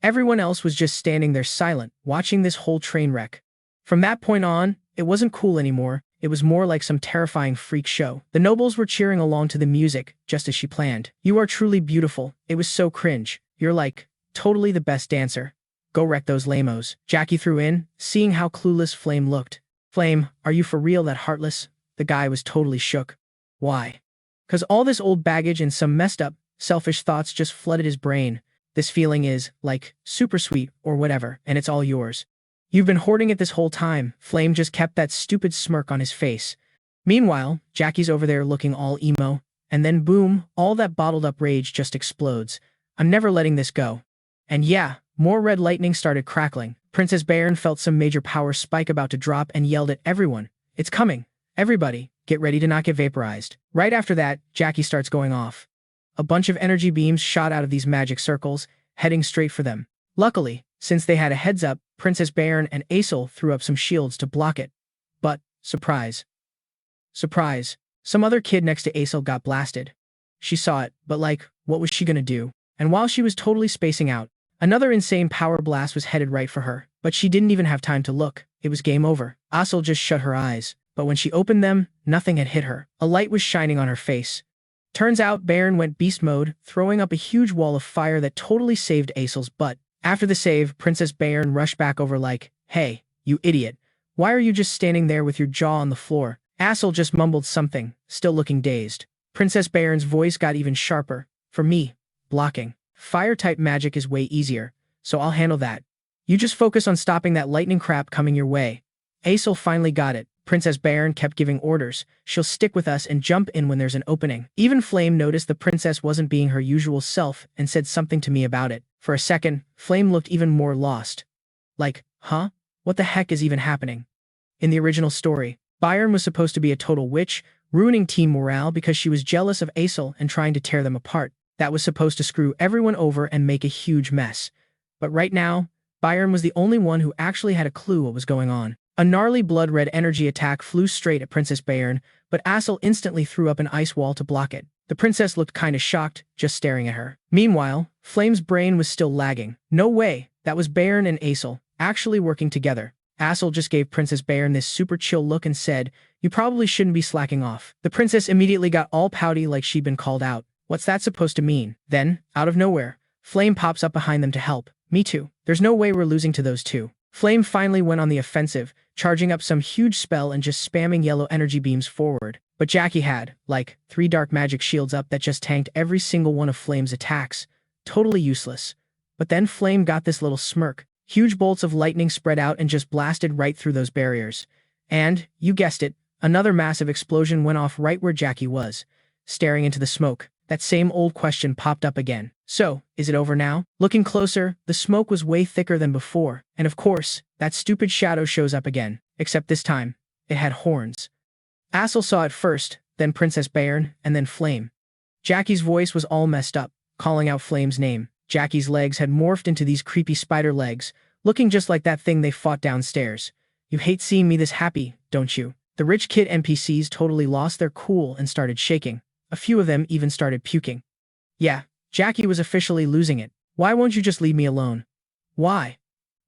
Everyone else was just standing there silent, watching this whole train wreck. From that point on, it wasn't cool anymore. It was more like some terrifying freak show. The nobles were cheering along to the music, just as she planned. You are truly beautiful. It was so cringe. You're like, totally the best dancer. Go wreck those lamos. Jackie threw in, seeing how clueless Flame looked. Flame, are you for real that heartless? The guy was totally shook. Why? 'Cause all this old baggage and some messed up, selfish thoughts just flooded his brain. This feeling is, like, super sweet or whatever, and it's all yours. You've been hoarding it this whole time. Flame just kept that stupid smirk on his face. Meanwhile, Jackie's over there looking all emo, and then boom, all that bottled up rage just explodes. I'm never letting this go. And yeah, more red lightning started crackling. Princess Bairn felt some major power spike about to drop and yelled at everyone. It's coming. Everybody, get ready to not get vaporized. Right after that, Jackie starts going off. A bunch of energy beams shot out of these magic circles, heading straight for them. Luckily, since they had a heads up, Princess Bairn and Aesol threw up some shields to block it. But, surprise. Surprise. Some other kid next to Aesol got blasted. She saw it, but like, what was she gonna do? And while she was totally spacing out, another insane power blast was headed right for her, but she didn't even have time to look. it was game over. Asel just shut her eyes, but when she opened them, nothing had hit her. A light was shining on her face. Turns out Baron went beast mode, throwing up a huge wall of fire that totally saved Asel's butt. After the save, Princess Baron rushed back over like, "Hey, you idiot. Why are you just standing there with your jaw on the floor?" Asel just mumbled something, still looking dazed. Princess Baron's voice got even sharper. "For me, blocking fire-type magic is way easier, so I'll handle that. You just focus on stopping that lightning crap coming your way." Asel finally got it. Princess Baron kept giving orders. "She'll stick with us and jump in when there's an opening." Even Flame noticed the princess wasn't being her usual self and said something to me about it. For a second, Flame looked even more lost. Like, huh? What the heck is even happening? In the original story, Byron was supposed to be a total witch, ruining team morale because she was jealous of Asel and trying to tear them apart. That was supposed to screw everyone over and make a huge mess. But right now, Byron was the only one who actually had a clue what was going on. A gnarly blood-red energy attack flew straight at Princess Baron, but Asel instantly threw up an ice wall to block it. The princess looked kinda shocked, just staring at her. Meanwhile, Flame's brain was still lagging. No way, that was Baron and Asel, actually working together. Asel just gave Princess Baron this super chill look and said, "You probably shouldn't be slacking off." The princess immediately got all pouty like she'd been called out. What's that supposed to mean? Then, out of nowhere, Flame pops up behind them to help. "Me too. There's no way we're losing to those two." Flame finally went on the offensive, charging up some huge spell and just spamming yellow energy beams forward. But Jackie had, like, 3 dark magic shields up that just tanked every single one of Flame's attacks. Totally useless. But then Flame got this little smirk. Huge bolts of lightning spread out and just blasted right through those barriers. And, you guessed it, another massive explosion went off right where Jackie was. Staring into the smoke, that same old question popped up again. So, is it over now? Looking closer, the smoke was way thicker than before, and of course, that stupid shadow shows up again. Except this time, it had horns. Asel saw it first, then Princess Baron, and then Flame. Jackie's voice was all messed up, calling out Flame's name. Jackie's legs had morphed into these creepy spider legs, looking just like that thing they fought downstairs. "You hate seeing me this happy, don't you?" The rich kid NPCs totally lost their cool and started shaking. A few of them even started puking. Yeah, Jackie was officially losing it. "Why won't you just leave me alone? Why?"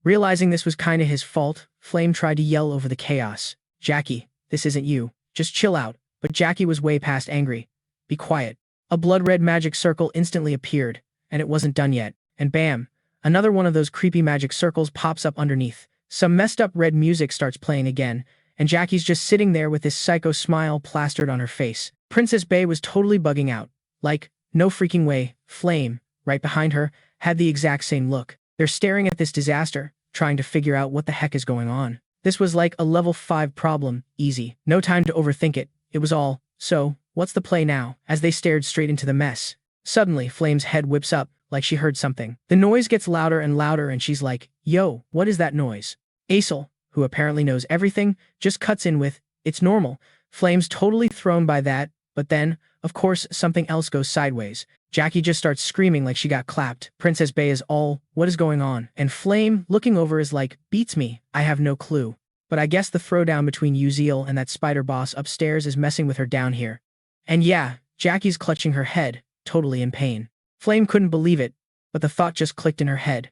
Realizing this was kinda his fault, Flame tried to yell over the chaos. "Jackie, this isn't you. Just chill out." But Jackie was way past angry. "Be quiet." A blood-red magic circle instantly appeared, and it wasn't done yet. And bam, another one of those creepy magic circles pops up underneath. Some messed up red music starts playing again, and Jackie's just sitting there with this psycho smile plastered on her face. Princess Bay was totally bugging out. Like, no freaking way. Flame, right behind her, had the exact same look. They're staring at this disaster, trying to figure out what the heck is going on. This was like a level 5 problem, easy. No time to overthink it. It was all, "So, what's the play now?" As they stared straight into the mess. Suddenly, Flame's head whips up, like she heard something. The noise gets louder and louder and she's like, "Yo, what is that noise?" Asel, who apparently knows everything, just cuts in with, "It's normal." Flame's totally thrown by that, but then, of course, something else goes sideways. Jackie just starts screaming like she got clapped. Princess Bay is all, "What is going on?" And Flame, looking over, is like, "Beats me. I have no clue. But I guess the throwdown between Beckuziel and that spider boss upstairs is messing with her down here." And yeah, Jackie's clutching her head, totally in pain. Flame couldn't believe it, but the thought just clicked in her head.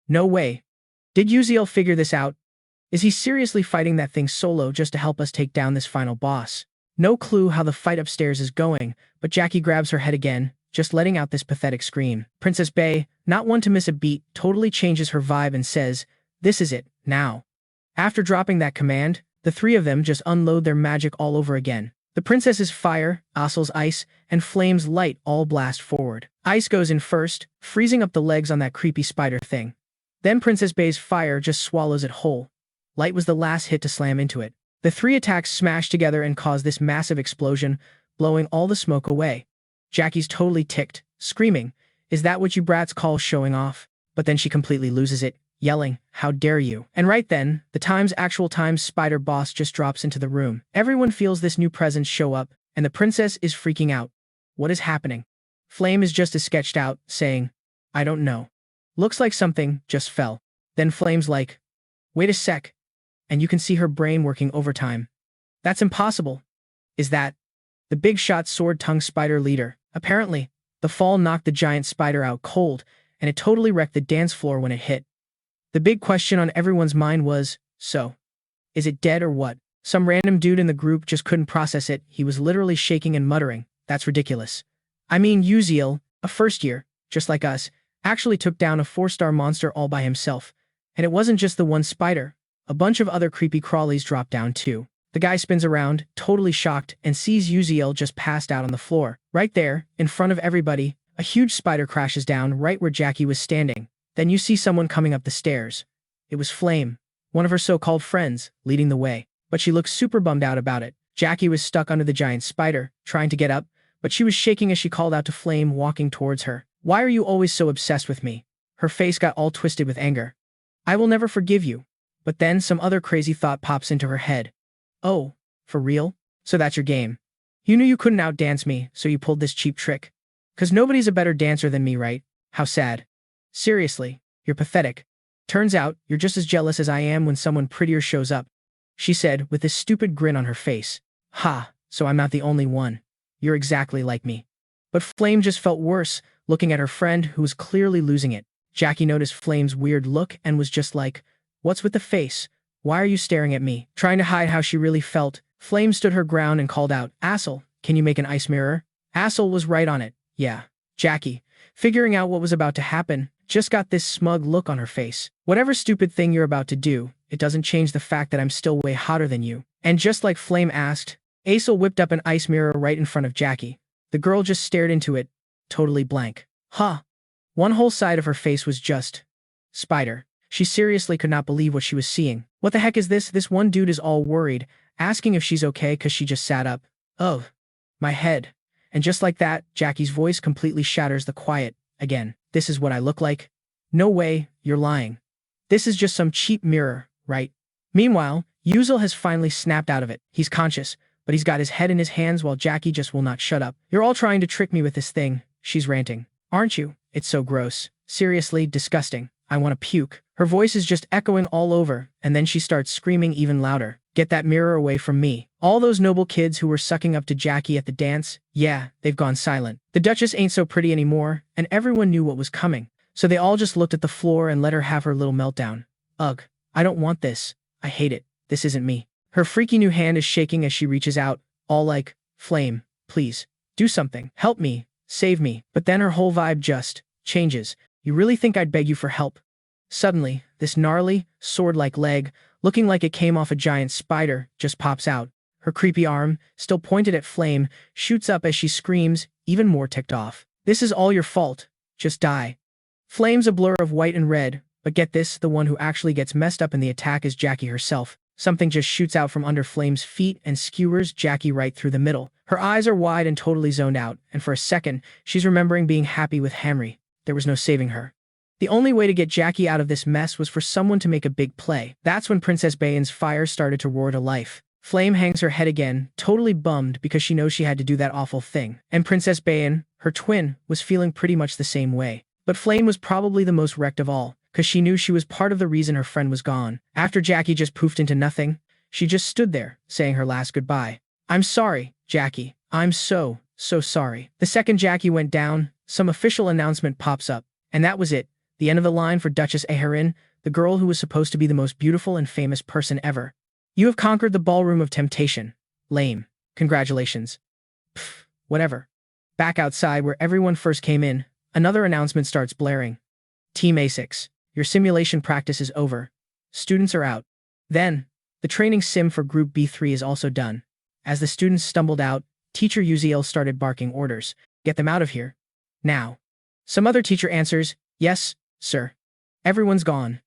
No way. Did Beckuziel figure this out? Is he seriously fighting that thing solo just to help us take down this final boss? No clue how the fight upstairs is going, but Jackie grabs her head again, just letting out this pathetic scream. Princess Bay, not one to miss a beat, totally changes her vibe and says, "This is it, now." After dropping that command, the 3 of them just unload their magic all over again. The princess's fire, Asel's ice, and Flame's light all blast forward. Ice goes in first, freezing up the legs on that creepy spider thing. Then Princess Bay's fire just swallows it whole. Light was the last hit to slam into it. The 3 attacks smash together and cause this massive explosion, blowing all the smoke away. Jackie's totally ticked, screaming, "Is that what you brats call showing off?" But then she completely loses it, yelling, "How dare you?" And right then, the actual times spider boss just drops into the room. Everyone feels this new presence show up, and the princess is freaking out. What is happening? Flame is just as sketched out, saying, "I don't know. Looks like something just fell." Then Flame's like, "Wait a sec." And you can see her brain working overtime. "That's impossible." Is that the big shot sword-tongued spider leader? Apparently, the fall knocked the giant spider out cold, and it totally wrecked the dance floor when it hit. The big question on everyone's mind was, so, Is it dead or what? Some random dude in the group just couldn't process it. He was literally shaking and muttering, "That's ridiculous." I mean, Uziel, a first year, just like us, actually took down a 4-star monster all by himself. And it wasn't just the one spider. A bunch of other creepy crawlies dropped down too. The guy spins around, totally shocked, and sees Uziel just passed out on the floor. Right there, in front of everybody, a huge spider crashes down right where Jackie was standing. Then you see someone coming up the stairs. It was Flame, one of her so-called friends, leading the way. But she looked super bummed out about it. Jackie was stuck under the giant spider, trying to get up, but she was shaking as she called out to Flame walking towards her. "Why are you always so obsessed with me?" Her face got all twisted with anger. "I will never forgive you." But then some other crazy thought pops into her head. "Oh, for real? So that's your game. You knew you couldn't outdance me, so you pulled this cheap trick. 'Cause nobody's a better dancer than me, right? How sad. Seriously, you're pathetic. Turns out, you're just as jealous as I am when someone prettier shows up," she said with this stupid grin on her face. "Ha, so I'm not the only one. You're exactly like me." But Flame just felt worse, looking at her friend who was clearly losing it. Jackie noticed Flame's weird look and was just like, "What's with the face? Why are you staring at me?" Trying to hide how she really felt, Flame stood her ground and called out, "Assel, can you make an ice mirror?" Assel was right on it. Yeah. Jackie, figuring out what was about to happen, just got this smug look on her face. "Whatever stupid thing you're about to do, it doesn't change the fact that I'm still way hotter than you." And just like Flame asked, Assel whipped up an ice mirror right in front of Jackie. The girl just stared into it, totally blank. Huh. One whole side of her face was just spider. She seriously could not believe what she was seeing. "What the heck is this? This one dude is all worried, asking if she's okay cause she just sat up." "Oh, my head." And just like that, Jackie's voice completely shatters the quiet. "Again, this is what I look like?" "No way, you're lying. This is just some cheap mirror, right?" Meanwhile, Uziel has finally snapped out of it. He's conscious, but he's got his head in his hands while Jackie just will not shut up. "You're all trying to trick me with this thing," she's ranting. "Aren't you? It's so gross. Seriously, disgusting. I want to puke." Her voice is just echoing all over, and then she starts screaming even louder. "Get that mirror away from me." All those noble kids who were sucking up to Jackie at the dance, yeah, they've gone silent. The Duchess ain't so pretty anymore, and everyone knew what was coming. So they all just looked at the floor and let her have her little meltdown. "Ugh, I don't want this. I hate it. This isn't me." Her freaky new hand is shaking as she reaches out, all like, "Flame, please, do something. Help me. Save me." But then her whole vibe just changes. "You really think I'd beg you for help?" Suddenly, this gnarly, sword-like leg, looking like it came off a giant spider, just pops out. Her creepy arm, still pointed at Flame, shoots up as she screams, even more ticked off. "This is all your fault. Just die." Flame's a blur of white and red, but get this, the one who actually gets messed up in the attack is Jackie herself. Something just shoots out from under Flame's feet and skewers Jackie right through the middle. Her eyes are wide and totally zoned out, and for a second, she's remembering being happy with Henry. There was no saving her. The only way to get Jackie out of this mess was for someone to make a big play. That's when Princess Bayan's fire started to roar to life. Flame hangs her head again, totally bummed because she knows she had to do that awful thing. And Princess Bayan, her twin, was feeling pretty much the same way. But Flame was probably the most wrecked of all, because she knew she was part of the reason her friend was gone. After Jackie just poofed into nothing, she just stood there, saying her last goodbye. "I'm sorry, Jackie. I'm so sorry." The second Jackie went down, some official announcement pops up. And that was it. The end of the line for Duchess Aharin, the girl who was supposed to be the most beautiful and famous person ever. "You have conquered the ballroom of temptation." Lame. Congratulations. Pfft, whatever. Back outside where everyone first came in, another announcement starts blaring. "Team A6, your simulation practice is over. Students are out." Then, the training sim for Group B3 is also done. As the students stumbled out, Teacher Uziel started barking orders. "Get them out of here. Now." Some other teacher answers, "Yes, sir." Everyone's gone.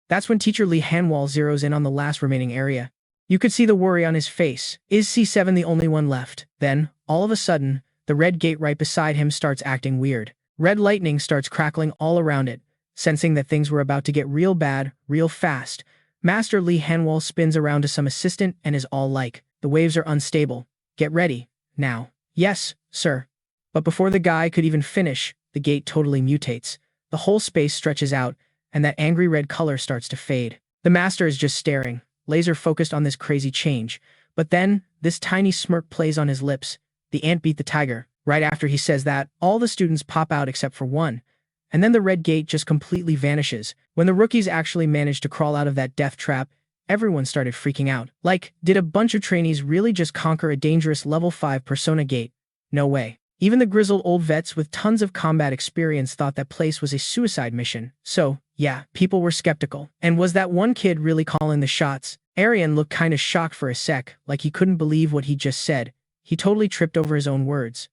That's when Teacher Lee Hanwal zeroes in on the last remaining area. You could see the worry on his face. Is C7 the only one left? Then, all of a sudden, the red gate right beside him starts acting weird. Red lightning starts crackling all around it. Sensing that things were about to get real bad, real fast, Master Lee Hanwal spins around to some assistant and is all like, "The waves are unstable. Get ready. Now." "Yes, sir." But before the guy could even finish, the gate totally mutates. The whole space stretches out, and that angry red color starts to fade. The master is just staring, laser focused on this crazy change. But then, this tiny smirk plays on his lips. The ant beat the tiger. Right after he says that, all the students pop out except for one. And then the red gate just completely vanishes. When the rookies actually manage to crawl out of that death trap, everyone started freaking out. Like, did a bunch of trainees really just conquer a dangerous level 5 persona gate? No way. Even the grizzled old vets with tons of combat experience thought that place was a suicide mission. So, yeah, people were skeptical. And was that one kid really calling the shots? Arian looked kinda shocked for a sec, like he couldn't believe what he just said. He totally tripped over his own words.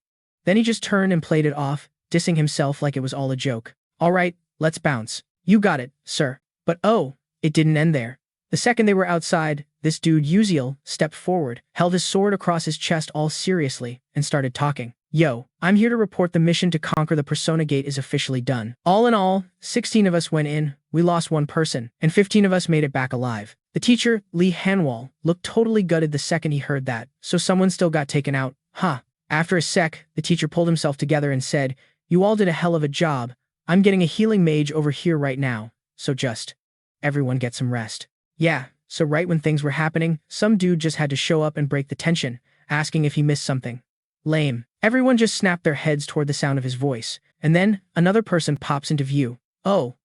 Then he just turned and played it off, dissing himself like it was all a joke. Alright, let's bounce. You got it, sir. But oh, it didn't end there. The second they were outside, this dude Uziel stepped forward, held his sword across his chest all seriously, and started talking. Yo, I'm here to report the mission to conquer the Persona Gate is officially done. All in all, 16 of us went in, we lost one person, and 15 of us made it back alive. The teacher, Lee Hanwall, looked totally gutted the second he heard that, so someone still got taken out, huh? After a sec, the teacher pulled himself together and said, you all did a hell of a job. I'm getting a healing mage over here right now, so just everyone get some rest. Yeah, so right when things were happening, some dude just had to show up and break the tension, asking if he missed something. Lame. Everyone just snapped their heads toward the sound of his voice, and then another person pops into view. Oh,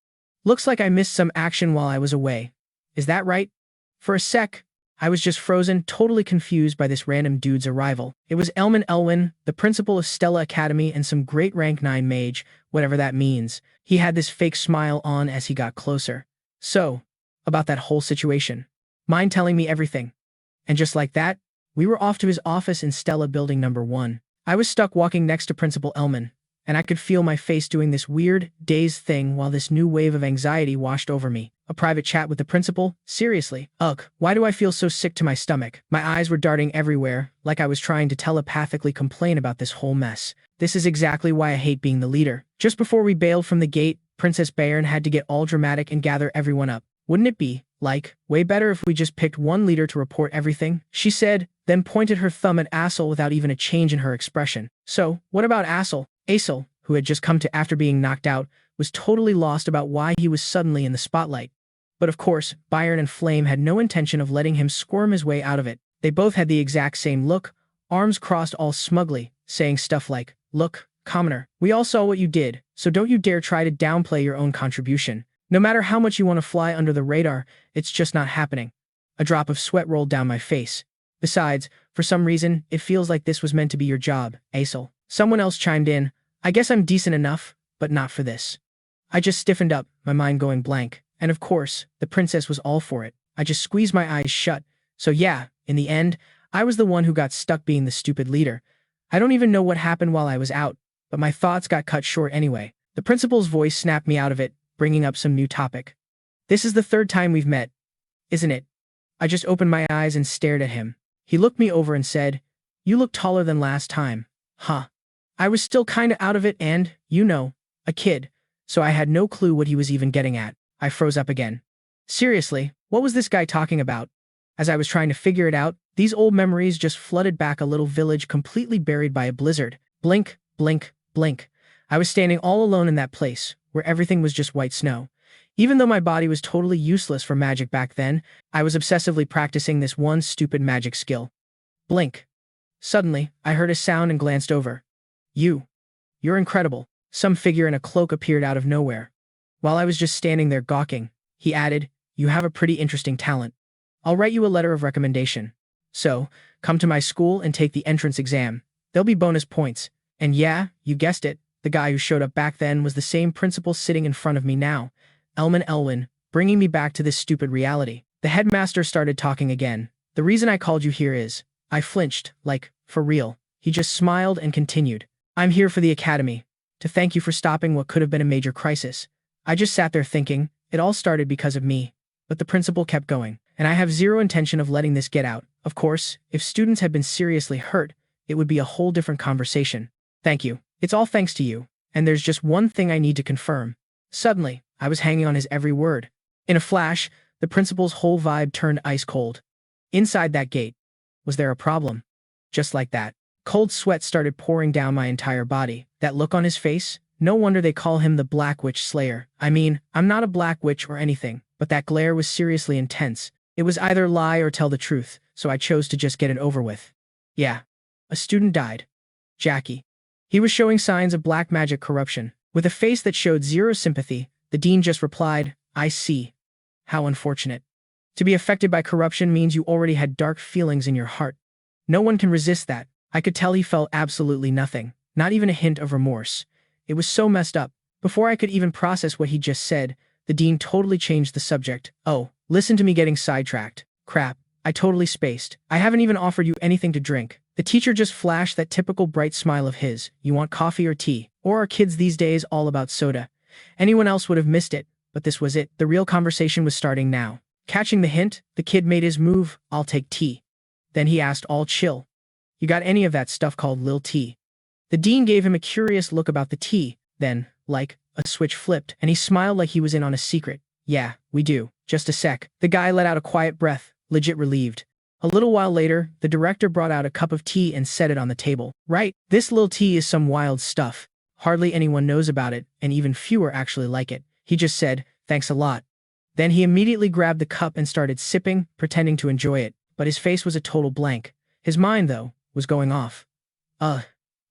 looks like I missed some action while I was away. Is that right? For a sec, I was just frozen, totally confused by this random dude's arrival. It was Elwyn, the principal of Stella Academy and some great rank 9 mage, whatever that means. He had this fake smile on as he got closer. So, about that whole situation. Mind telling me everything? And just like that, we were off to his office in Stella Building number 1. I was stuck walking next to Principal Elwyn, and I could feel my face doing this weird, dazed thing while this new wave of anxiety washed over me. A private chat with the principal? Seriously? Ugh, why do I feel so sick to my stomach? My eyes were darting everywhere, like I was trying to telepathically complain about this whole mess. This is exactly why I hate being the leader. Just before we bailed from the gate, Princess Bayern had to get all dramatic and gather everyone up. Wouldn't it be, like, way better if we just picked one leader to report everything? She said, then pointed her thumb at Asel without even a change in her expression. So, what about Asel? Asel, who had just come to after being knocked out, was totally lost about why he was suddenly in the spotlight. But of course, Bayern and Flame had no intention of letting him squirm his way out of it. They both had the exact same look, arms crossed all smugly, saying stuff like, look, commoner, we all saw what you did, so don't you dare try to downplay your own contribution. No matter how much you want to fly under the radar, it's just not happening. A drop of sweat rolled down my face. Besides, for some reason, it feels like this was meant to be your job, Asel. Someone else chimed in, I guess I'm decent enough, but not for this. I just stiffened up, my mind going blank. And of course, the princess was all for it. I just squeezed my eyes shut. So yeah, in the end, I was the one who got stuck being the stupid leader. I don't even know what happened while I was out, but my thoughts got cut short anyway. The principal's voice snapped me out of it, bringing up some new topic. This is the third time we've met, isn't it? I just opened my eyes and stared at him. He looked me over and said, you look taller than last time. Huh. I was still kinda out of it and, you know, a kid, so I had no clue what he was even getting at. I froze up again. Seriously, what was this guy talking about? As I was trying to figure it out, these old memories just flooded back a little village completely buried by a blizzard. Blink, blink, blink. I was standing all alone in that place, where everything was just white snow. Even though my body was totally useless for magic back then, I was obsessively practicing this one stupid magic skill. Blink. Suddenly, I heard a sound and glanced over. You're incredible. Some figure in a cloak appeared out of nowhere. While I was just standing there gawking, he added, you have a pretty interesting talent. I'll write you a letter of recommendation. So, come to my school and take the entrance exam. There'll be bonus points. And yeah, you guessed it, the guy who showed up back then was the same principal sitting in front of me now, Elwyn, bringing me back to this stupid reality. The headmaster started talking again. The reason I called you here is, I flinched, like, for real. He just smiled and continued. I'm here for the academy, to thank you for stopping what could have been a major crisis. I just sat there thinking, it all started because of me. But the principal kept going, and I have zero intention of letting this get out. Of course, if students had been seriously hurt, it would be a whole different conversation. Thank you. It's all thanks to you. And there's just one thing I need to confirm. Suddenly, I was hanging on his every word. In a flash, the principal's whole vibe turned ice cold. Inside that gate, was there a problem? Just like that. Cold sweat started pouring down my entire body. That look on his face? No wonder they call him the Black Witch Slayer. I mean, I'm not a Black Witch or anything, but that glare was seriously intense. It was either lie or tell the truth, so I chose to just get it over with. Yeah. A student died. Jackie. He was showing signs of black magic corruption. With a face that showed zero sympathy, the dean just replied, I see. How unfortunate. To be affected by corruption means you already had dark feelings in your heart. No one can resist that. I could tell he felt absolutely nothing, not even a hint of remorse. It was so messed up. Before I could even process what he just said, the dean totally changed the subject. Oh, listen to me getting sidetracked. Crap, I totally spaced. I haven't even offered you anything to drink. The teacher just flashed that typical bright smile of his. You want coffee or tea? Or are kids these days all about soda? Anyone else would have missed it, but this was it. The real conversation was starting now. Catching the hint, the kid made his move. I'll take tea. Then he asked, all chill. You got any of that stuff called Lil Tea? The dean gave him a curious look about the tea. Then, like, a switch flipped, and he smiled like he was in on a secret. Yeah, we do. Just a sec. The guy let out a quiet breath, legit relieved. A little while later, the director brought out a cup of tea and set it on the table. Right, this Lil Tea is some wild stuff. Hardly anyone knows about it, and even fewer actually like it. He just said, thanks a lot. Then he immediately grabbed the cup and started sipping, pretending to enjoy it, but his face was a total blank. His mind, though, was going off.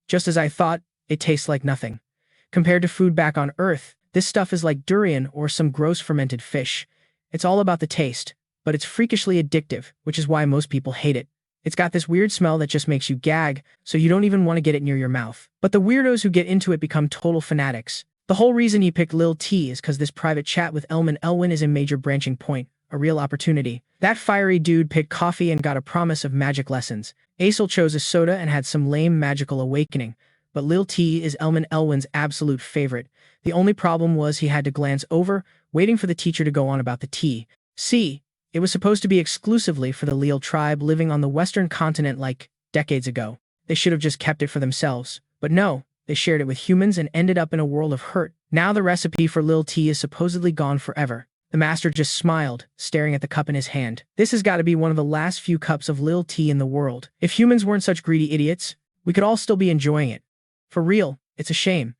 Just as I thought, it tastes like nothing. Compared to food back on Earth, this stuff is like durian or some gross fermented fish. It's all about the taste, but it's freakishly addictive, which is why most people hate it. It's got this weird smell that just makes you gag, so you don't even want to get it near your mouth. But the weirdos who get into it become total fanatics. The whole reason he picked Lil T is because this private chat with Elwyn is a major branching point, a real opportunity. That fiery dude picked coffee and got a promise of magic lessons. Aesel chose a soda and had some lame magical awakening. But Lil T is Elwyn's absolute favorite. The only problem was he had to glance over, waiting for the teacher to go on about the tea. See, it was supposed to be exclusively for the Lil tribe living on the western continent like decades ago. They should have just kept it for themselves. But no, they shared it with humans and ended up in a world of hurt. Now the recipe for Lil T is supposedly gone forever. The master just smiled, staring at the cup in his hand. This has got to be one of the last few cups of Lil Tea in the world. If humans weren't such greedy idiots, we could all still be enjoying it. For real, it's a shame.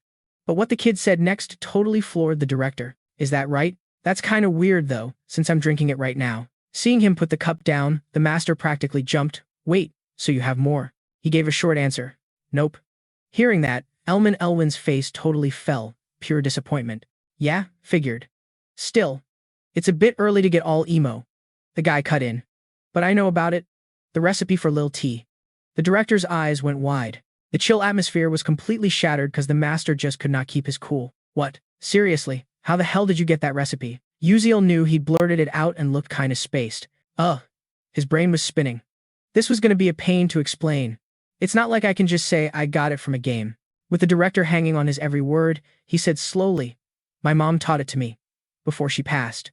But what the kid said next totally floored the director. Is that right? That's kind of weird though, since I'm drinking it right now. Seeing him put the cup down, the master practically jumped. Wait, so you have more? He gave a short answer. Nope. Hearing that, Elwyn's face totally fell, pure disappointment. Yeah, figured. Still, it's a bit early to get all emo. The guy cut in. But I know about it. The recipe for Lil Tea. The director's eyes went wide. The chill atmosphere was completely shattered because the master just could not keep his cool. What? Seriously, how the hell did you get that recipe? Beckuziel knew he'd blurted it out and looked kinda spaced. His brain was spinning. This was gonna be a pain to explain. It's not like I can just say I got it from a game. With the director hanging on his every word, he said slowly, my mom taught it to me. Before she passed.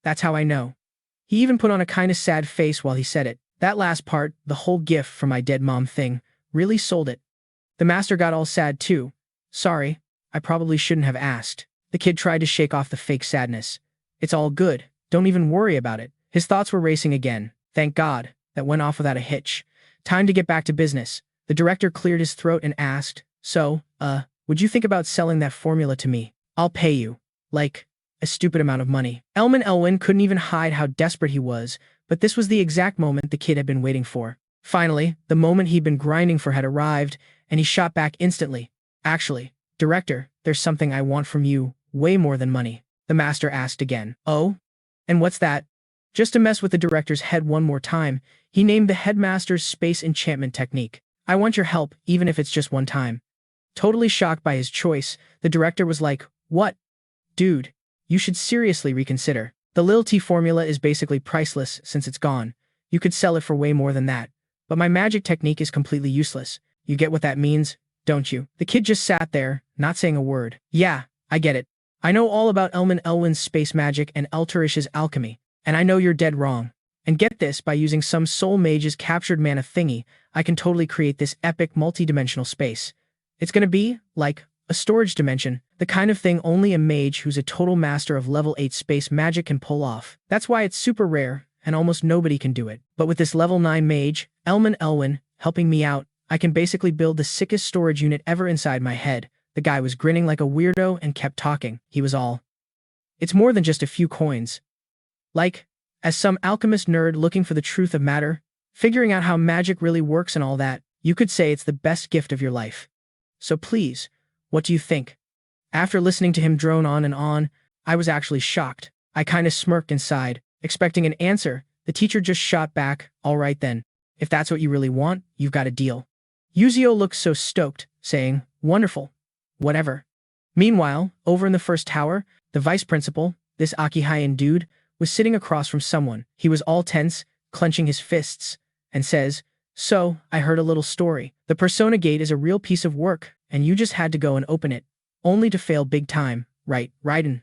That's how I know. He even put on a kinda sad face while he said it. That last part, the whole gift for my dead mom thing, really sold it. The master got all sad too. Sorry, I probably shouldn't have asked. The kid tried to shake off the fake sadness. It's all good, don't even worry about it. His thoughts were racing again. Thank God, that went off without a hitch. Time to get back to business. The director cleared his throat and asked, so, would you think about selling that formula to me? I'll pay you. Like, a stupid amount of money. Elwyn couldn't even hide how desperate he was, but this was the exact moment the kid had been waiting for. Finally, the moment he'd been grinding for had arrived, and he shot back instantly. Actually, director, there's something I want from you, way more than money. The master asked again. Oh? And what's that? Just to mess with the director's head one more time, he named the headmaster's space enchantment technique. I want your help, even if it's just one time. Totally shocked by his choice, the director was like, what? Dude, you should seriously reconsider. The Lil Tea formula is basically priceless since it's gone. You could sell it for way more than that. But my magic technique is completely useless. You get what that means, don't you? The kid just sat there, not saying a word. Yeah, I get it. I know all about Elwyn's space magic and Alturish's alchemy, and I know you're dead wrong. And get this, by using some soul mage's captured mana thingy, I can totally create this epic multi-dimensional space. It's gonna be, like, a storage dimension, the kind of thing only a mage who's a total master of level 8 space magic can pull off. That's why it's super rare, and almost nobody can do it. But with this level 9 mage, Elwyn, helping me out, I can basically build the sickest storage unit ever inside my head. The guy was grinning like a weirdo and kept talking. He was all. It's more than just a few coins. Like, as some alchemist nerd looking for the truth of matter, figuring out how magic really works and all that, you could say it's the best gift of your life. So please, what do you think? After listening to him drone on and on, I was actually shocked. I kinda smirked inside. Expecting an answer, the teacher just shot back, all right then. If that's what you really want, you've got a deal. Yuzio looked so stoked, saying, wonderful. Whatever. Meanwhile, over in the first tower, the vice principal, this Akihayan dude, was sitting across from someone. He was all tense, clenching his fists, and says, so, I heard a little story. The Persona Gate is a real piece of work, and you just had to go and open it. Only to fail big time, right, Raiden?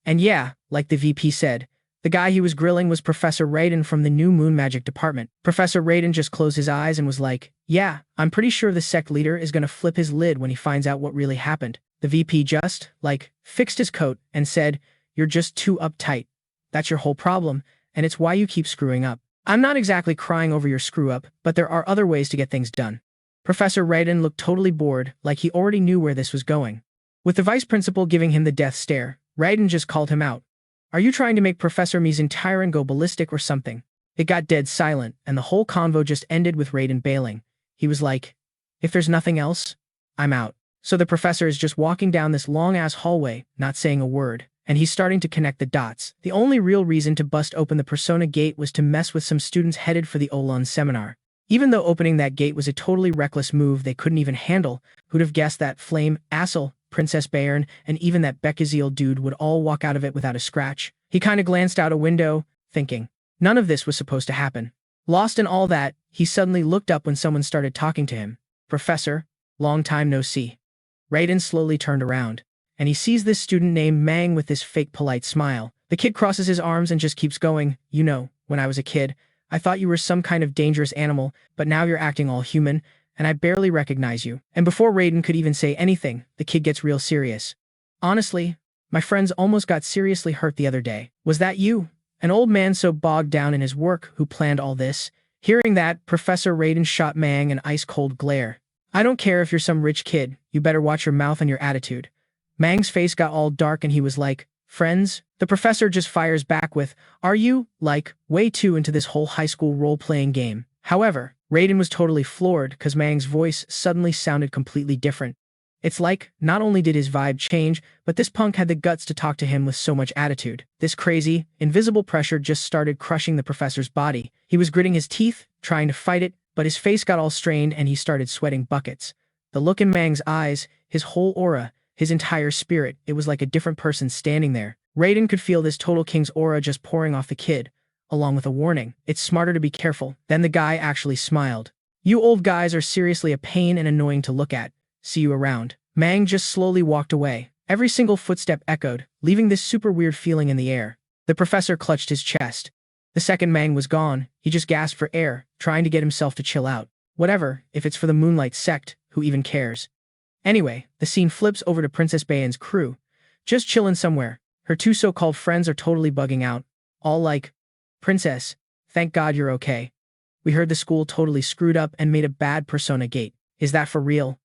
And yeah, like the VP said, the guy he was grilling was Professor Raiden from the new Moon Magic department. Professor Raiden just closed his eyes and was like, yeah, I'm pretty sure the sect leader is gonna flip his lid when he finds out what really happened. The VP just, fixed his coat and said, you're just too uptight. That's your whole problem, and it's why you keep screwing up. I'm not exactly crying over your screw-up, but there are other ways to get things done. Professor Raiden looked totally bored, like he already knew where this was going. With the vice principal giving him the death stare, Raiden just called him out. Are you trying to make Professor Mizentyrant go ballistic or something? It got dead silent, and the whole convo just ended with Raiden bailing. He was like, if there's nothing else, I'm out. So the professor is just walking down this long-ass hallway, not saying a word, and he's starting to connect the dots. The only real reason to bust open the Persona Gate was to mess with some students headed for the Olon seminar. Even though opening that gate was a totally reckless move they couldn't even handle, who'd have guessed that Flame, Assel, Princess Bayern, and even that Beckuziel dude would all walk out of it without a scratch. He kinda glanced out a window, thinking, none of this was supposed to happen. Lost in all that, he suddenly looked up when someone started talking to him. Professor, long time no see. Raiden slowly turned around, and he sees this student named Mang with this fake polite smile. The kid crosses his arms and just keeps going, you know, when I was a kid, I thought you were some kind of dangerous animal, but now you're acting all human, and I barely recognize you. And before Raiden could even say anything, the kid gets real serious. Honestly, my friends almost got seriously hurt the other day. Was that you? An old man so bogged down in his work who planned all this? Hearing that, Professor Raiden shot Mang an ice-cold glare. I don't care if you're some rich kid, you better watch your mouth and your attitude. Mang's face got all dark and he was like, friends? The professor just fires back with, are you, way too into this whole high school role-playing game? However, Raiden was totally floored because Mang's voice suddenly sounded completely different. It's like, not only did his vibe change, but this punk had the guts to talk to him with so much attitude. This crazy, invisible pressure just started crushing the professor's body. He was gritting his teeth, trying to fight it, but his face got all strained and he started sweating buckets. The look in Mang's eyes, his whole aura, his entire spirit, it was like a different person standing there. Raiden could feel this total king's aura just pouring off the kid, along with a warning. It's smarter to be careful. Then the guy actually smiled. You old guys are seriously a pain and annoying to look at. See you around. Mang just slowly walked away. Every single footstep echoed, leaving this super weird feeling in the air. The professor clutched his chest. The second Mang was gone, he just gasped for air, trying to get himself to chill out. Whatever, if it's for the Moonlight sect, who even cares? Anyway, the scene flips over to Princess Bayan's crew. Just chillin' somewhere. Her two so-called friends are totally bugging out. All like, Princess, thank God you're okay. We heard the school totally screwed up and made a bad Persona Gate. Is that for real?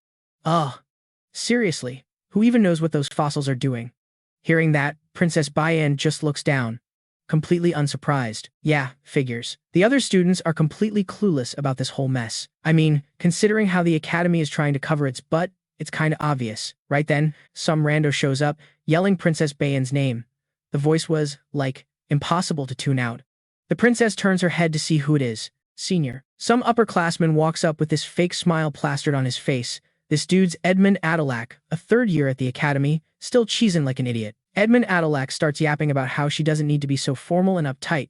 Ugh. Seriously, who even knows what those fossils are doing? Hearing that, Princess Bayan just looks down, completely unsurprised. Yeah, figures. The other students are completely clueless about this whole mess. I mean, considering how the academy is trying to cover its butt, it's kinda obvious. Right then, some rando shows up, yelling Princess Bayan's name. The voice was, impossible to tune out. The princess turns her head to see who it is. Senior. Some upperclassman walks up with this fake smile plastered on his face. This dude's Edmund Adelac, a third year at the academy, still cheesing like an idiot. Edmund Adelac starts yapping about how she doesn't need to be so formal and uptight.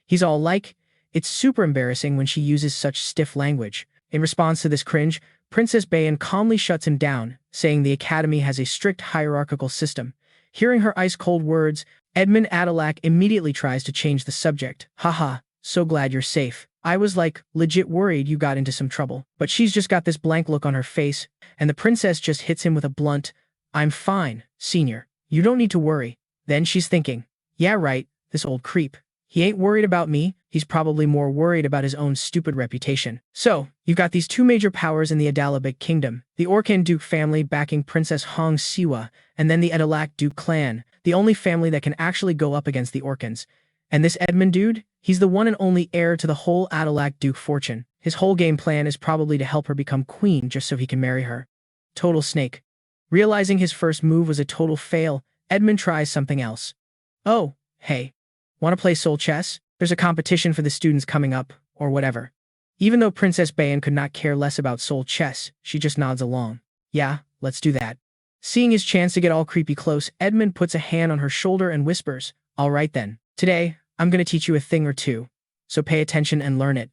He's all like, it's super embarrassing when she uses such stiff language. In response to this cringe, Princess Bayan calmly shuts him down, saying the academy has a strict hierarchical system. Hearing her ice-cold words, Edmund Adelac immediately tries to change the subject. Haha, so glad you're safe. I was legit worried you got into some trouble. But she's just got this blank look on her face, and the princess just hits him with a blunt, I'm fine, senior. You don't need to worry. Then she's thinking, yeah right, this old creep. He ain't worried about me, he's probably more worried about his own stupid reputation. So, you've got these two major powers in the Adalabic kingdom, the Orcan Duke family backing Princess Hong Siwa, and then the Adalac Duke clan, the only family that can actually go up against the Orcans. And this Edmund dude, he's the one and only heir to the whole Adalac Duke fortune. His whole game plan is probably to help her become queen just so he can marry her. Total snake. Realizing his first move was a total fail, Edmund tries something else. Oh, hey. Want to play soul chess? There's a competition for the students coming up, or whatever. Even though Princess Bayan could not care less about soul chess, she just nods along. Yeah, let's do that. Seeing his chance to get all creepy close, Edmund puts a hand on her shoulder and whispers, all right then. Today, I'm going to teach you a thing or two. So pay attention and learn it.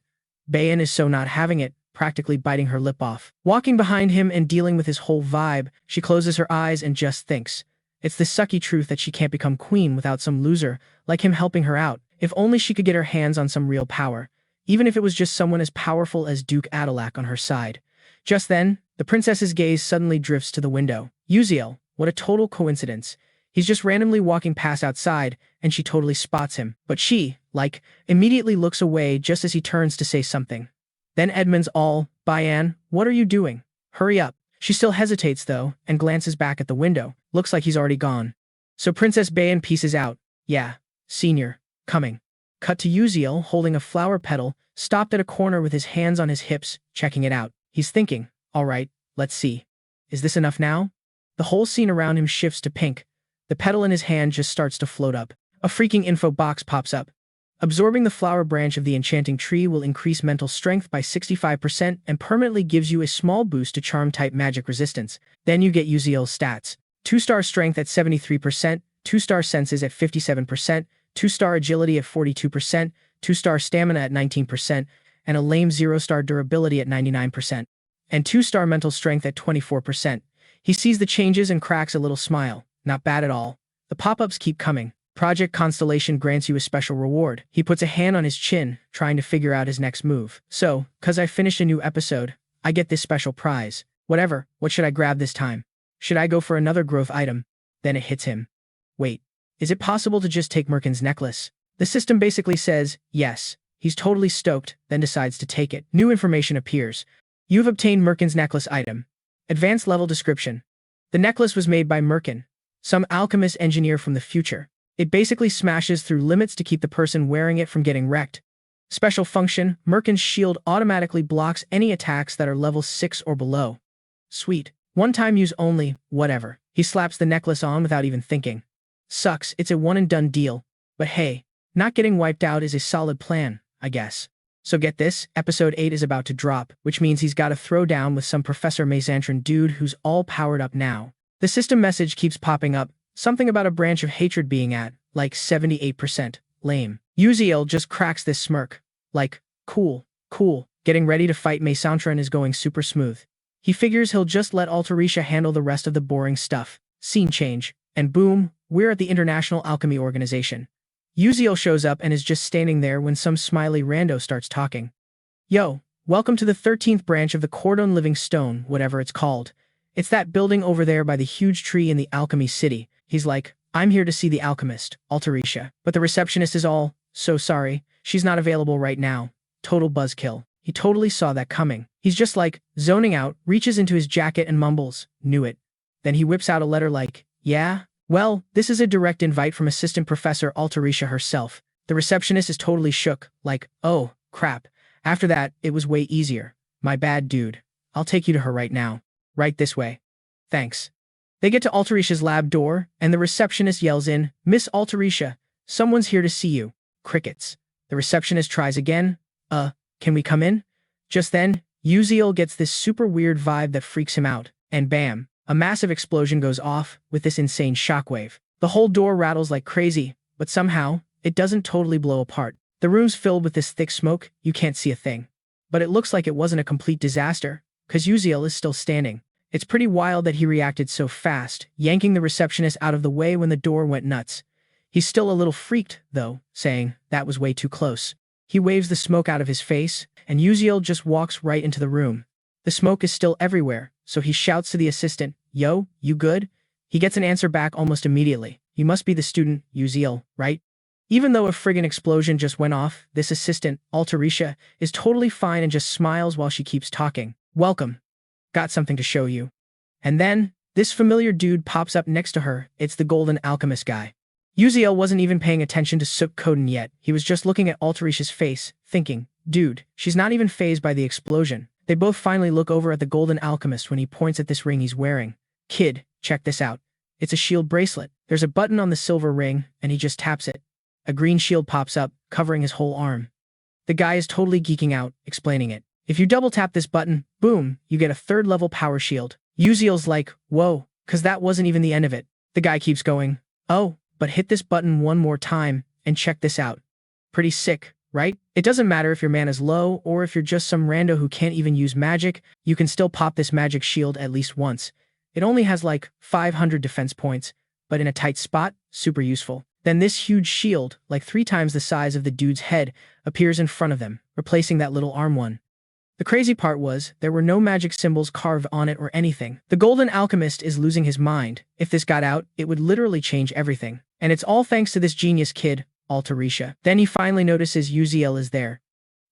Bayan is so not having it, practically biting her lip off. Walking behind him and dealing with his whole vibe, she closes her eyes and just thinks. It's the sucky truth that she can't become queen without some loser like him helping her out. If only she could get her hands on some real power, even if it was just someone as powerful as Duke Adelac on her side. Just then, the princess's gaze suddenly drifts to the window. Uziel, what a total coincidence. He's just randomly walking past outside, and she totally spots him. But she, immediately looks away just as he turns to say something. Then Edmund's all, Bayan, what are you doing? Hurry up. She still hesitates, though, and glances back at the window. Looks like he's already gone. So Princess Bayan pieces out. Yeah, senior, coming. Cut to Uziel holding a flower petal, stopped at a corner with his hands on his hips, checking it out. He's thinking, all right, let's see. Is this enough now? The whole scene around him shifts to pink. The petal in his hand just starts to float up. A freaking info box pops up. Absorbing the flower branch of the enchanting tree will increase mental strength by 65% and permanently gives you a small boost to charm-type magic resistance. Then you get Uziel's stats. 2-star strength at 73%, 2-star senses at 57%, 2-star agility at 42%, 2-star stamina at 19%, and a lame 0-star durability at 99%. And 2-star mental strength at 24%. He sees the changes and cracks a little smile. Not bad at all. The pop-ups keep coming. Project Constellation grants you a special reward. He puts a hand on his chin, trying to figure out his next move. So, 'cause I finished a new episode, I get this special prize. Whatever, what should I grab this time? Should I go for another growth item? Then it hits him. Wait, is it possible to just take Merkin's necklace? The system basically says, yes. He's totally stoked, then decides to take it. New information appears. You've obtained Merkin's necklace item. Advanced level description. The necklace was made by Merkin, some alchemist engineer from the future. It basically smashes through limits to keep the person wearing it from getting wrecked. Special function, Merkin's shield automatically blocks any attacks that are level 6 or below. Sweet. One-time use only, whatever. He slaps the necklace on without even thinking. Sucks, it's a one-and-done deal. But hey, not getting wiped out is a solid plan, I guess. So get this, episode 8 is about to drop, which means he's got to throw down with some Professor Mesantron dude who's all powered up now. The system message keeps popping up, something about a branch of hatred being at, 78%. Lame. Uziel just cracks this smirk. Cool. Getting ready to fight Mesantron is going super smooth. He figures he'll just let Altarisha handle the rest of the boring stuff. Scene change. And boom, we're at the International Alchemy Organization. Uziel shows up and is just standing there when some smiley rando starts talking. Yo, welcome to the 13th branch of the Cordon Living Stone, whatever it's called. It's that building over there by the huge tree in the Alchemy City. He's like, I'm here to see the alchemist, Altarisha. But the receptionist is all, so sorry, she's not available right now. Total buzzkill. He totally saw that coming. He's just zoning out, reaches into his jacket and mumbles, knew it. Then he whips out a letter yeah? Well, this is a direct invite from Assistant Professor Altarisha herself. The receptionist is totally shook, oh, crap. After that, it was way easier. My bad, dude. I'll take you to her right now. Right this way. Thanks. They get to Altarisha's lab door, and the receptionist yells in, Miss Altarisha, someone's here to see you. Crickets. The receptionist tries again. Can we come in? Just then, Uziel gets this super weird vibe that freaks him out, and bam, a massive explosion goes off with this insane shockwave. The whole door rattles like crazy, but somehow, it doesn't totally blow apart. The room's filled with this thick smoke, you can't see a thing. But it looks like it wasn't a complete disaster, 'cause Uziel is still standing. It's pretty wild that he reacted so fast, yanking the receptionist out of the way when the door went nuts. He's still a little freaked, though, saying, that was way too close. He waves the smoke out of his face, and Uziel just walks right into the room. The smoke is still everywhere, so he shouts to the assistant, Yo, you good? He gets an answer back almost immediately. You must be the student, Uziel, right? Even though a friggin' explosion just went off, this assistant, Altarisha, is totally fine and just smiles while she keeps talking. Welcome. Got something to show you. And then, this familiar dude pops up next to her. It's the golden alchemist guy. Uziel wasn't even paying attention to Suk Koden yet. He was just looking at Altarisha's face, thinking, dude, she's not even fazed by the explosion. They both finally look over at the golden alchemist when he points at this ring he's wearing. Kid, check this out. It's a shield bracelet. There's a button on the silver ring, and he just taps it. A green shield pops up, covering his whole arm. The guy is totally geeking out, explaining it. If you double tap this button, boom, you get a 3rd level power shield. Uziel's like, whoa, cause that wasn't even the end of it. The guy keeps going, oh, but hit this button one more time, and check this out. Pretty sick, right? It doesn't matter if your mana's low, or if you're just some rando who can't even use magic, you can still pop this magic shield at least once. It only has like 500 defense points, but in a tight spot, super useful. Then this huge shield, like 3 times the size of the dude's head, appears in front of them, replacing that little arm one. The crazy part was, there were no magic symbols carved on it or anything. The golden alchemist is losing his mind. If this got out, it would literally change everything. And it's all thanks to this genius kid, Altarisha. Then he finally notices Uziel is there.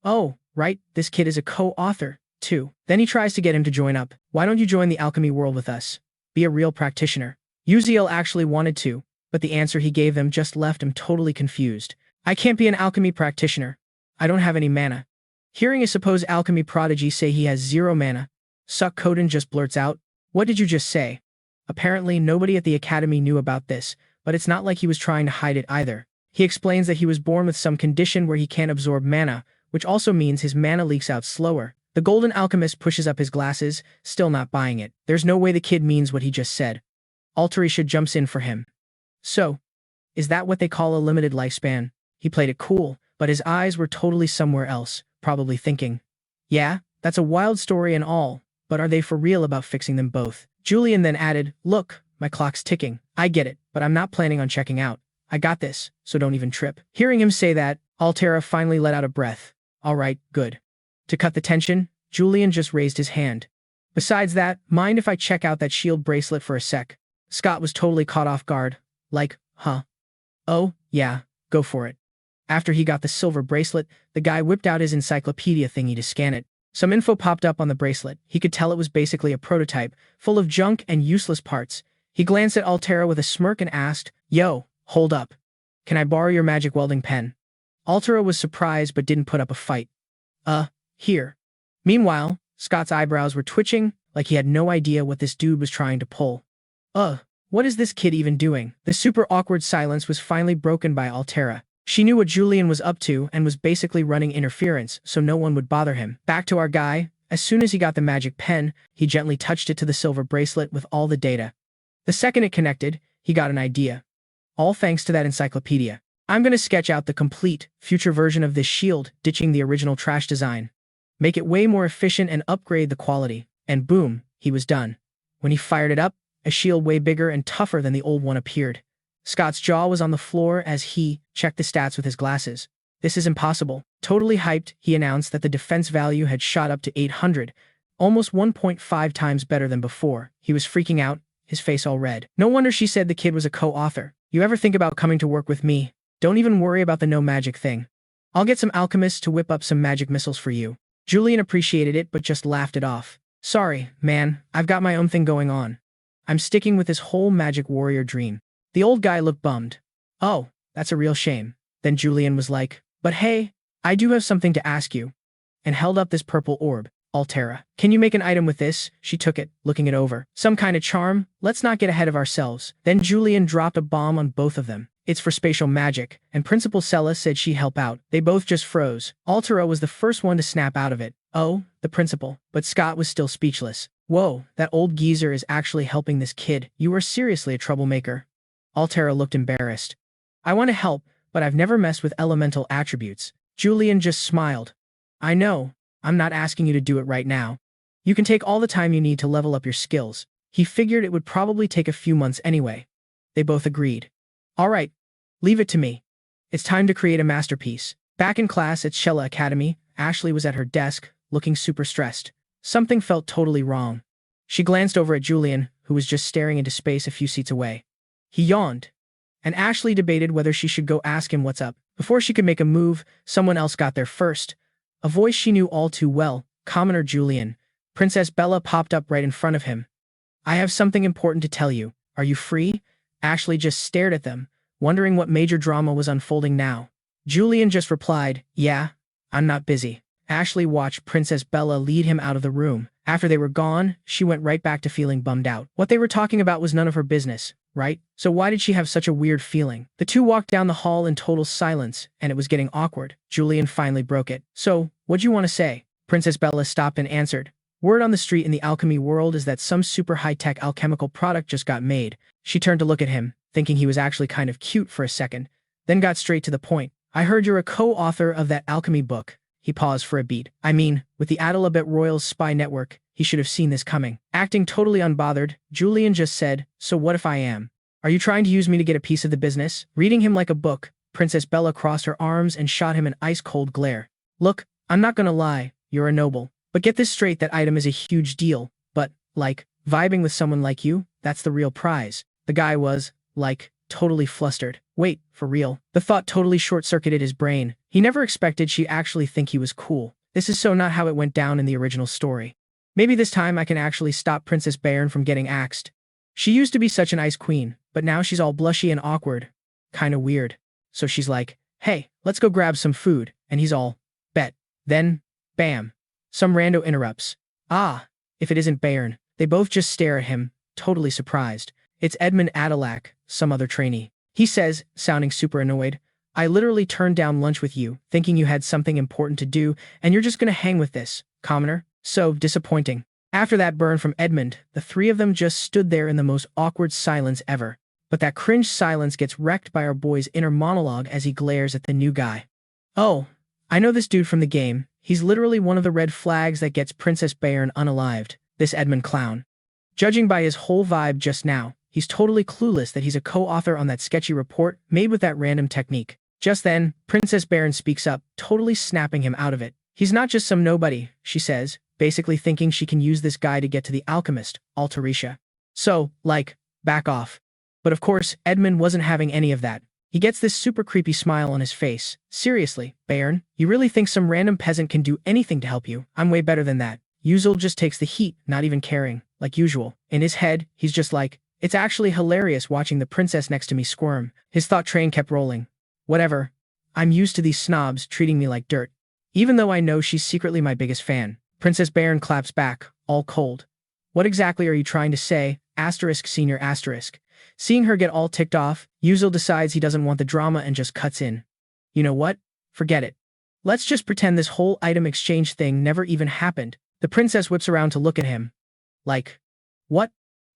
Oh, right, this kid is a co-author, too. Then he tries to get him to join up. Why don't you join the alchemy world with us? Be a real practitioner. Uziel actually wanted to, but the answer he gave them just left him totally confused. I can't be an alchemy practitioner. I don't have any mana. Hearing a supposed alchemy prodigy say he has 0 mana, Koden just blurts out, what did you just say? Apparently nobody at the academy knew about this, but it's not like he was trying to hide it either. He explains that he was born with some condition where he can't absorb mana, which also means his mana leaks out slower. The golden alchemist pushes up his glasses, still not buying it. There's no way the kid means what he just said. Altarisha jumps in for him. So, is that what they call a limited lifespan? He played it cool, but his eyes were totally somewhere else, probably thinking, yeah, that's a wild story and all, but are they for real about fixing them both? Julian then added, look, my clock's ticking. I get it, but I'm not planning on checking out. I got this, so don't even trip. Hearing him say that, Altera finally let out a breath. All right, good. To cut the tension, Julian just raised his hand. Besides that, mind if I check out that shield bracelet for a sec? Scott was totally caught off guard. Like, huh? Oh, yeah, go for it. After he got the silver bracelet, the guy whipped out his encyclopedia thingy to scan it. Some info popped up on the bracelet. He could tell it was basically a prototype, full of junk and useless parts. He glanced at Altera with a smirk and asked, yo, hold up. Can I borrow your magic welding pen? Altera was surprised but didn't put up a fight. Here. Meanwhile, Scott's eyebrows were twitching, like he had no idea what this dude was trying to pull. What is this kid even doing? The super awkward silence was finally broken by Altera. She knew what Julian was up to and was basically running interference, so no one would bother him. Back to our guy, as soon as he got the magic pen, he gently touched it to the silver bracelet with all the data. The second it connected, he got an idea. All thanks to that encyclopedia. I'm gonna sketch out the complete, future version of this shield, ditching the original trash design. Make it way more efficient and upgrade the quality. And boom, he was done. When he fired it up, a shield way bigger and tougher than the old one appeared. Scott's jaw was on the floor as he checked the stats with his glasses. This is impossible. Totally hyped, he announced that the defense value had shot up to 800, almost 1.5 times better than before. He was freaking out, his face all red. No wonder she said the kid was a co-author. You ever think about coming to work with me? Don't even worry about the no magic thing. I'll get some alchemists to whip up some magic missiles for you. Julian appreciated it but just laughed it off. Sorry, man, I've got my own thing going on. I'm sticking with this whole magic warrior dream. The old guy looked bummed. Oh, that's a real shame. Then Julian was like, but hey, I do have something to ask you. And held up this purple orb. Altera, can you make an item with this? She took it, looking it over. Some kind of charm? Let's not get ahead of ourselves. Then Julian dropped a bomb on both of them. It's for spatial magic, and Principal Stella said she'd help out. They both just froze. Altera was the first one to snap out of it. Oh, the principal. But Scott was still speechless. Whoa, that old geezer is actually helping this kid. You are seriously a troublemaker. Altera looked embarrassed. I want to help, but I've never messed with elemental attributes. Julian just smiled. I know. I'm not asking you to do it right now. You can take all the time you need to level up your skills. He figured it would probably take a few months anyway. They both agreed. All right, leave it to me. It's time to create a masterpiece. Back in class at Stella Academy, Ashley was at her desk, looking super stressed. Something felt totally wrong. She glanced over at Julian, who was just staring into space a few seats away. He yawned, and Ashley debated whether she should go ask him what's up. Before she could make a move, someone else got there first. A voice she knew all too well, Commoner Julian. Princess Bella popped up right in front of him. I have something important to tell you. Are you free? Ashley just stared at them, wondering what major drama was unfolding now. Julian just replied, yeah, I'm not busy. Ashley watched Princess Bella lead him out of the room. After they were gone, she went right back to feeling bummed out. What they were talking about was none of her business, right? So why did she have such a weird feeling? The two walked down the hall in total silence, and it was getting awkward. Julian finally broke it. So, what'd you want to say? Princess Bella stopped and answered. Word on the street in the alchemy world is that some super high-tech alchemical product just got made. She turned to look at him, thinking he was actually kind of cute for a second, then got straight to the point. I heard you're a co-author of that alchemy book. He paused for a beat. I mean, with the Adalabet Royals spy network, he should have seen this coming. Acting totally unbothered, Julian just said, so what if I am? Are you trying to use me to get a piece of the business? Reading him like a book, Princess Bella crossed her arms and shot him an ice-cold glare. Look, I'm not gonna lie, you're a noble. But get this straight, that item is a huge deal. But, like, vibing with someone like you, that's the real prize. The guy was, like, totally flustered. Wait, for real? The thought totally short-circuited his brain. He never expected she'd actually think he was cool. This is so not how it went down in the original story. Maybe this time I can actually stop Princess Bayern from getting axed. She used to be such an ice queen, but now she's all blushy and awkward. Kinda weird. So she's like, hey, let's go grab some food, and he's all, bet. Then, bam. Some rando interrupts. Ah, if it isn't Bayern. They both just stare at him, totally surprised. It's Edmund Adelac, some other trainee. He says, sounding super annoyed, I literally turned down lunch with you, thinking you had something important to do, and you're just gonna hang with this, commoner? So disappointing. After that burn from Edmund, the three of them just stood there in the most awkward silence ever. But that cringe silence gets wrecked by our boy's inner monologue as he glares at the new guy. Oh, I know this dude from the game. He's literally one of the red flags that gets Princess Bayern unalived, this Edmund clown. Judging by his whole vibe just now, he's totally clueless that he's a co-author on that sketchy report made with that random technique. Just then, Princess Bayern speaks up, totally snapping him out of it. He's not just some nobody, she says, basically thinking she can use this guy to get to the alchemist, Altarisha. So, like, back off. But of course, Edmund wasn't having any of that. He gets this super creepy smile on his face. Seriously, Bayern, you really think some random peasant can do anything to help you? I'm way better than that. Usual just takes the heat, not even caring, like usual. In his head, he's just like, it's actually hilarious watching the princess next to me squirm. His thought train kept rolling. Whatever. I'm used to these snobs treating me like dirt. Even though I know she's secretly my biggest fan. Princess Bayern claps back, all cold. What exactly are you trying to say? Asterisk senior asterisk. Seeing her get all ticked off, Yuzil decides he doesn't want the drama and just cuts in. You know what? Forget it. Let's just pretend this whole item exchange thing never even happened. The princess whips around to look at him. Like, what?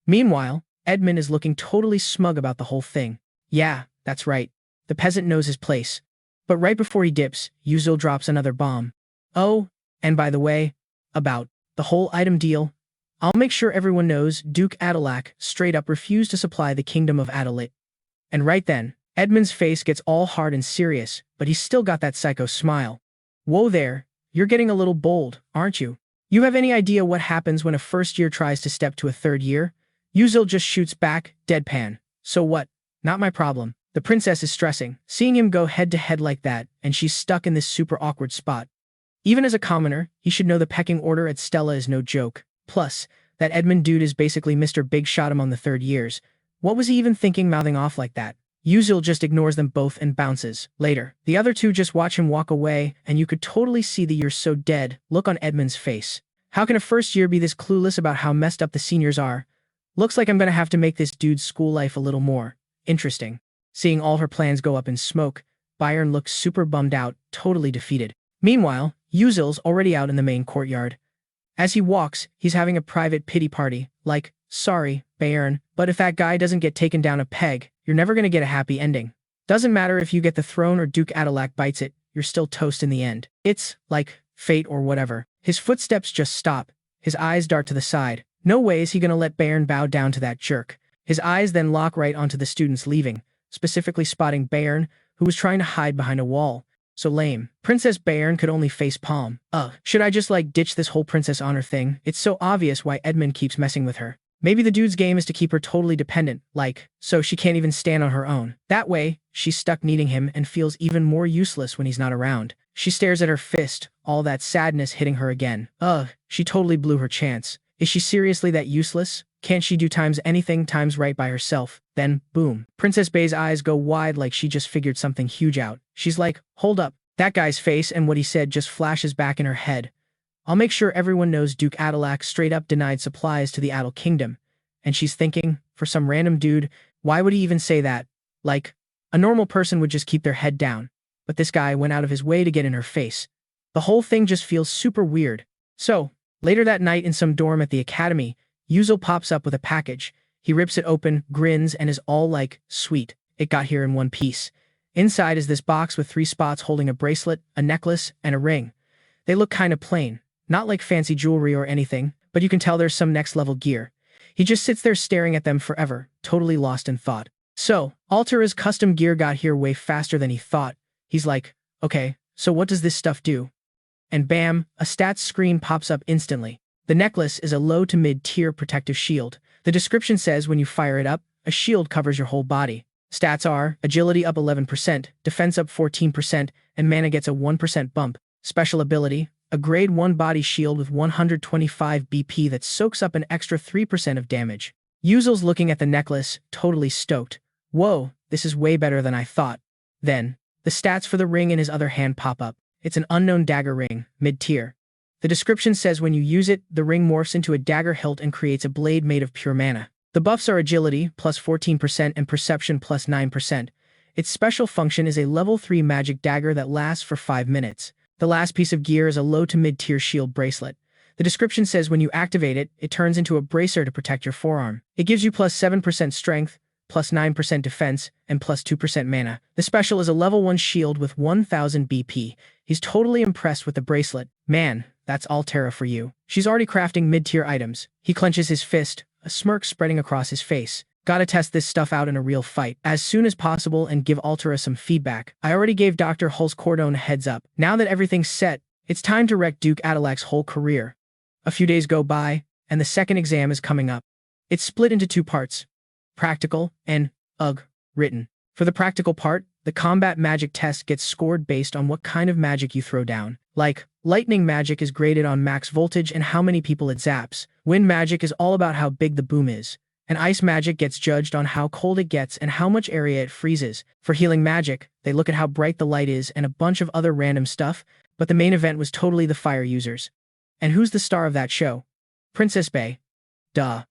Meanwhile, Edmund is looking totally smug about the whole thing. Yeah, that's right. The peasant knows his place. But right before he dips, Yuzil drops another bomb. Oh, and by the way, about the whole item deal, I'll make sure everyone knows Duke Adelac straight up refused to supply the kingdom of Adelit. And right then, Edmund's face gets all hard and serious, but he's still got that psycho smile. Whoa there, you're getting a little bold, aren't you? You have any idea what happens when a first year tries to step to a third year? Yuzil just shoots back, deadpan. So what? Not my problem. The princess is stressing, seeing him go head to head like that, and she's stuck in this super awkward spot. Even as a commoner, he should know the pecking order at Stella is no joke. Plus, that Edmund dude is basically Mr. Big Shot among the third years. What was he even thinking mouthing off like that? Yuzil just ignores them both and bounces. Later, the other two just watch him walk away, and you could totally see the "you're so dead" look on Edmund's face. How can a first year be this clueless about how messed up the seniors are? Looks like I'm gonna have to make this dude's school life a little more interesting. Seeing all her plans go up in smoke, Bayern looks super bummed out, totally defeated. Meanwhile, Yuzil's already out in the main courtyard. As he walks, he's having a private pity party, like, sorry, Bayern, but if that guy doesn't get taken down a peg, you're never gonna get a happy ending. Doesn't matter if you get the throne or Duke Adelac bites it, you're still toast in the end. It's, like, fate or whatever. His footsteps just stop. His eyes dart to the side. No way is he gonna let Bayern bow down to that jerk. His eyes then lock right onto the students leaving, specifically spotting Bayern, who was trying to hide behind a wall. So lame. Princess Bayern could only face palm. Should I just like ditch this whole princess honor thing? It's so obvious why Edmund keeps messing with her. Maybe the dude's game is to keep her totally dependent, like, so she can't even stand on her own. That way, she's stuck needing him and feels even more useless when he's not around. She stares at her fist, all that sadness hitting her again. She totally blew her chance. Is she seriously that useless? Can't she do times anything times right by herself? Then, boom. Princess Bay's eyes go wide like she just figured something huge out. She's like, hold up. That guy's face and what he said just flashes back in her head. I'll make sure everyone knows Duke Adelac straight up denied supplies to the Adel Kingdom. And she's thinking, for some random dude, Why would he even say that? Like, a normal person would just keep their head down, but this guy went out of his way to get in her face. The whole thing just feels super weird. So, later that night in some dorm at the academy, Yuzel pops up with a package. He rips it open, grins, and is all like, sweet, it got here in one piece. Inside is this box with 3 spots holding a bracelet, a necklace, and a ring. They look kinda plain, not like fancy jewelry or anything, but you can tell there's some next-level gear. He just sits there staring at them forever, totally lost in thought. So, Altera's custom gear got here way faster than he thought. He's like, okay, so what does this stuff do? And bam, a stats screen pops up instantly. The necklace is a low to mid-tier protective shield. The description says when you fire it up, a shield covers your whole body. Stats are agility up 11%, defense up 14%, and mana gets a 1% bump. Special ability, a grade 1 body shield with 125 BP that soaks up an extra 3% of damage. Yuzel's looking at the necklace, totally stoked. Whoa, this is way better than I thought. Then, the stats for the ring in his other hand pop up. It's an unknown dagger ring, mid-tier. The description says when you use it, the ring morphs into a dagger hilt and creates a blade made of pure mana. The buffs are agility, plus 14% and perception plus 9%. Its special function is a level 3 magic dagger that lasts for 5 minutes. The last piece of gear is a low to mid-tier shield bracelet. The description says when you activate it, it turns into a bracer to protect your forearm. It gives you plus 7% strength, plus 9% defense, and plus 2% mana. The special is a level 1 shield with 1000 BP. He's totally impressed with the bracelet. Man, that's Altera for you. She's already crafting mid-tier items. He clenches his fist, a smirk spreading across his face. Gotta test this stuff out in a real fight as soon as possible and give Altera some feedback. I already gave Dr. Hulse Cordone a heads up. Now that everything's set, it's time to wreck Duke Adalak's whole career. A few days go by, and the second exam is coming up. It's split into 2 parts. Practical and, written. For the practical part, the combat magic test gets scored based on what kind of magic you throw down. Like, lightning magic is graded on max voltage and how many people it zaps. Wind magic is all about how big the boom is. And ice magic gets judged on how cold it gets and how much area it freezes. For healing magic, they look at how bright the light is and a bunch of other random stuff, but the main event was totally the fire users. And who's the star of that show? Princess Bay. Duh.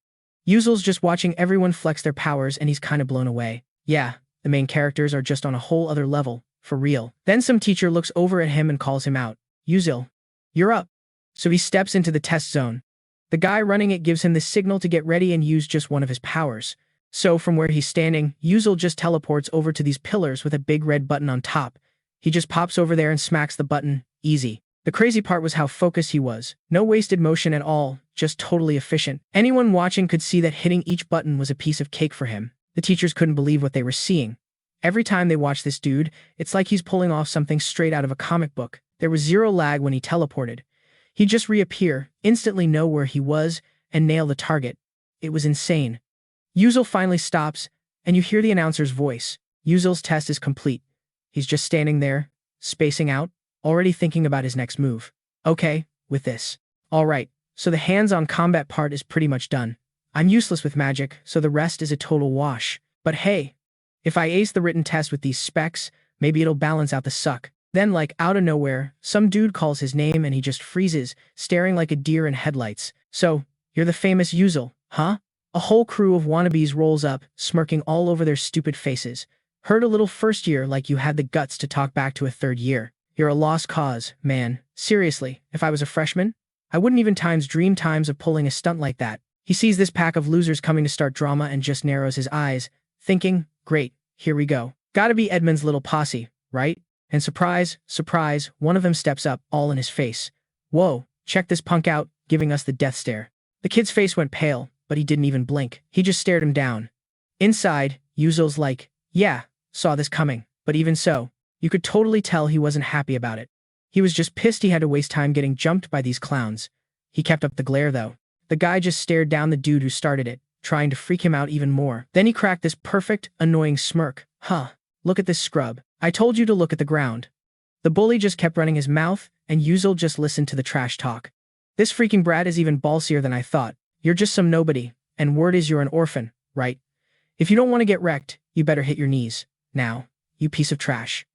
Yuzel's just watching everyone flex their powers and he's kinda blown away. Yeah, the main characters are just on a whole other level, for real. Then some teacher looks over at him and calls him out. Yuzel, you're up. So he steps into the test zone. The guy running it gives him the signal to get ready and use just one of his powers. So from where he's standing, Yuzel just teleports over to these pillars with a big red button on top. He just pops over there and smacks the button, easy. The crazy part was how focused he was. No wasted motion at all, just totally efficient. Anyone watching could see that hitting each button was a piece of cake for him. The teachers couldn't believe what they were seeing. Every time they watch this dude, it's like he's pulling off something straight out of a comic book. There was zero lag when he teleported. He'd just reappear, instantly know where he was, and nail the target. It was insane. Yuzel finally stops, and you hear the announcer's voice. Yuzel's test is complete. He's just standing there, spacing out, already thinking about his next move. Okay, with this. Alright, so the hands-on combat part is pretty much done. I'm useless with magic, so the rest is a total wash. But hey, if I ace the written test with these specs, maybe it'll balance out the suck. Then, like, out of nowhere, some dude calls his name and he just freezes, staring like a deer in headlights. So, you're the famous Yuzel, huh? A whole crew of wannabes rolls up, smirking all over their stupid faces. Heard a little first year like you had the guts to talk back to a third year. You're a lost cause, man. Seriously, if I was a freshman, I wouldn't even dream times of pulling a stunt like that. He sees this pack of losers coming to start drama and just narrows his eyes, thinking, great, here we go. Gotta be Edmund's little posse, right? And surprise, surprise, one of them steps up, all in his face. Whoa, check this punk out, giving us the death stare. The kid's face went pale, but he didn't even blink. He just stared him down. Inside, Yuzel's like, yeah, saw this coming. But even so, you could totally tell he wasn't happy about it. He was just pissed he had to waste time getting jumped by these clowns. He kept up the glare though. The guy just stared down the dude who started it, trying to freak him out even more. Then he cracked this perfect, annoying smirk. Huh, look at this scrub. I told you to look at the ground. The bully just kept running his mouth, and Yuzel just listened to the trash talk. This freaking brat is even ballsier than I thought. You're just some nobody, and word is you're an orphan, right? If you don't want to get wrecked, you better hit your knees. Now, you piece of trash.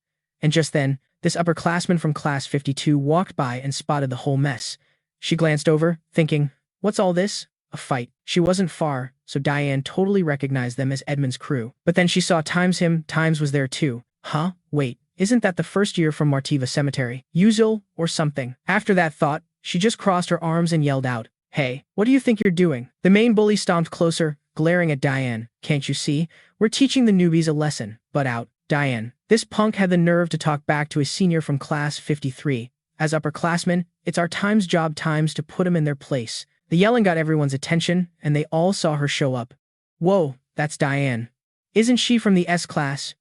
And just then, this upperclassman from class 52 walked by and spotted the whole mess. She glanced over, thinking, what's all this? a fight. She wasn't far, so Diane totally recognized them as Edmund's crew. But then she saw Times was there too. Huh? Wait, isn't that the first year from Martiva Cemetery? Usual or something. After that thought, she just crossed her arms and yelled out, "Hey, what do you think you're doing?" The main bully stomped closer, glaring at Diane. "Can't you see? We're teaching the newbies a lesson." But out. Diane. This punk had the nerve to talk back to a senior from class 53. As upperclassmen, it's our job to put them in their place. The yelling got everyone's attention, and they all saw her show up. Whoa, that's Diane. Isn't she from the S class?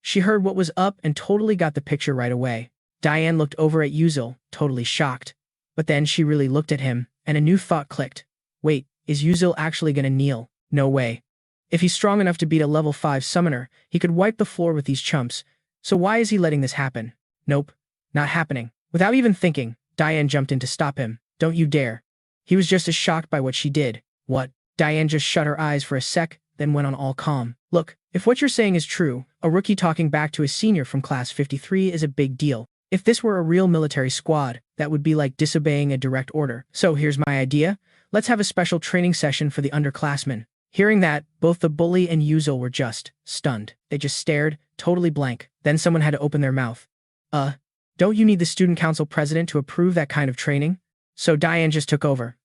She heard what was up and totally got the picture right away. Diane looked over at Uzel, totally shocked. But then she really looked at him, and a new thought clicked. Wait, is Uzel actually gonna kneel? No way. If he's strong enough to beat a level 5 summoner, he could wipe the floor with these chumps. So why is he letting this happen? Nope, not happening. Without even thinking, Diane jumped in to stop him. Don't you dare. He was just as shocked by what she did. What? Diane just shut her eyes for a sec, then went on all calm. Look, if what you're saying is true, a rookie talking back to a senior from class 53 is a big deal. If this were a real military squad, that would be like disobeying a direct order. So here's my idea. Let's have a special training session for the underclassmen. Hearing that, both the bully and Uzel were just stunned. They just stared, totally blank. Then someone had to open their mouth. Don't you need the student council president to approve that kind of training? So Diane just took over.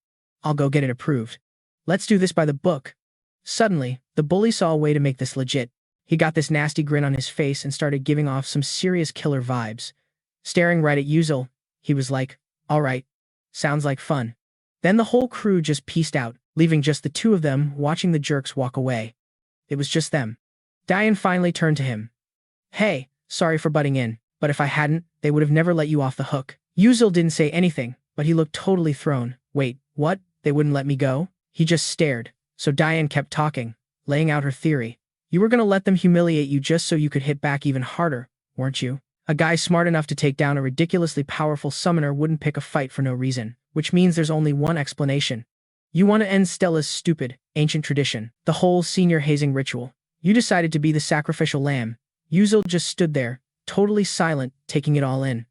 I'll go get it approved. Let's do this by the book. Suddenly, the bully saw a way to make this legit. He got this nasty grin on his face and started giving off some serious killer vibes. Staring right at Uzel, he was like, all right, sounds like fun. Then the whole crew just peaced out, leaving just the two of them watching the jerks walk away. It was just them. Diane finally turned to him. Hey, sorry for butting in, but if I hadn't, they would have never let you off the hook. Uzel didn't say anything, but he looked totally thrown. Wait, what? They wouldn't let me go? He just stared. So Diane kept talking, laying out her theory. You were gonna let them humiliate you just so you could hit back even harder, weren't you? A guy smart enough to take down a ridiculously powerful summoner wouldn't pick a fight for no reason, which means there's only one explanation. You want to end Stella's stupid, ancient tradition, the whole senior hazing ritual. You decided to be the sacrificial lamb. Uzel just stood there, totally silent, taking it all in.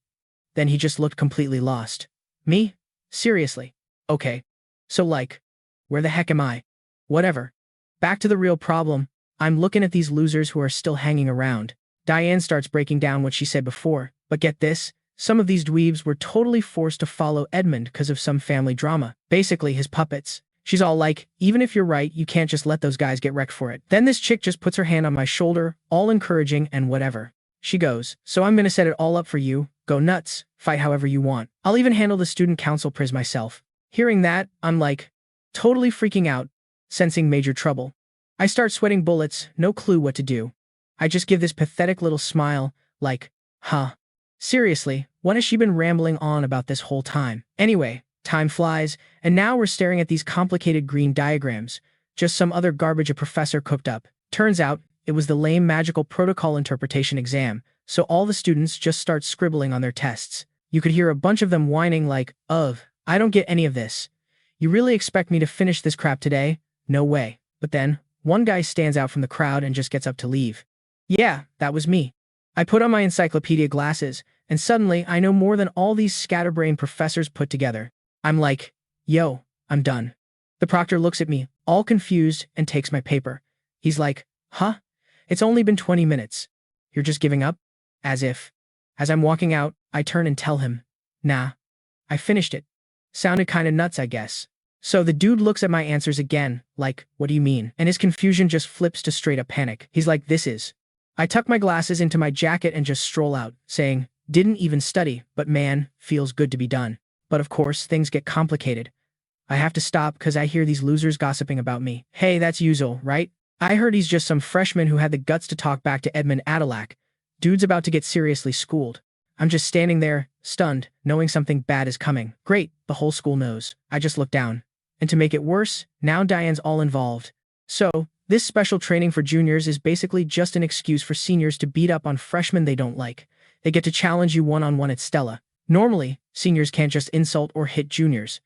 Then he just looked completely lost. Me? Seriously? Okay. So like, where the heck am I? Whatever. Back to the real problem. I'm looking at these losers who are still hanging around. Diane starts breaking down what she said before, but get this, some of these dweebs were totally forced to follow Edmund because of some family drama, basically his puppets. She's all like, even if you're right, you can't just let those guys get wrecked for it. Then this chick just puts her hand on my shoulder, all encouraging and whatever. She goes, so I'm gonna set it all up for you, go nuts, fight however you want. I'll even handle the student council priz myself. Hearing that, I'm like, totally freaking out, sensing major trouble. I start sweating bullets, no clue what to do. I just give this pathetic little smile, like, huh. Seriously, what has she been rambling on about this whole time? Anyway, time flies, and now we're staring at these complicated green diagrams, just some other garbage a professor cooked up. Turns out, it was the lame magical protocol interpretation exam, so all the students just start scribbling on their tests. You could hear a bunch of them whining like, I don't get any of this. You really expect me to finish this crap today? No way. But then, one guy stands out from the crowd and just gets up to leave. Yeah, that was me. I put on my encyclopedia glasses, and suddenly I know more than all these scatterbrained professors put together. I'm like, yo, I'm done. The proctor looks at me, all confused, and takes my paper. He's like, huh? It's only been 20 minutes. You're just giving up? As if. As I'm walking out, I turn and tell him, nah, I finished it. Sounded kinda nuts, I guess. So the dude looks at my answers again, like, what do you mean? And his confusion just flips to straight up panic. He's like, this is. I tuck my glasses into my jacket and just stroll out, saying, didn't even study, but man, feels good to be done. But of course, things get complicated. I have to stop because I hear these losers gossiping about me. Hey, that's Uzel, right? I heard he's just some freshman who had the guts to talk back to Edmund Adelac. Dude's about to get seriously schooled. I'm just standing there, stunned, knowing something bad is coming. Great, the whole school knows. I just look down. And to make it worse, now Diane's all involved. So, this special training for juniors is basically just an excuse for seniors to beat up on freshmen they don't like. They get to challenge you one-on-one at Stella. Normally, seniors can't just insult or hit juniors.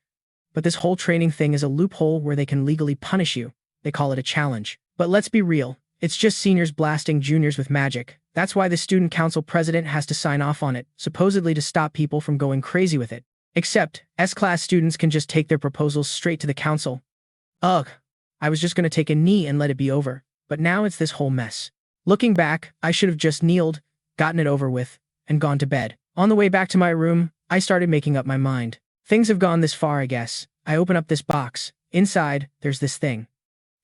But this whole training thing is a loophole where they can legally punish you. They call it a challenge. But let's be real, it's just seniors blasting juniors with magic. That's why the student council president has to sign off on it, supposedly to stop people from going crazy with it. Except, S-class students can just take their proposals straight to the council. Ugh, I was just gonna take a knee and let it be over, but now it's this whole mess. Looking back, I should have just kneeled, gotten it over with, and gone to bed. On the way back to my room, I started making up my mind. Things have gone this far, I guess. I open up this box. Inside, there's this thing.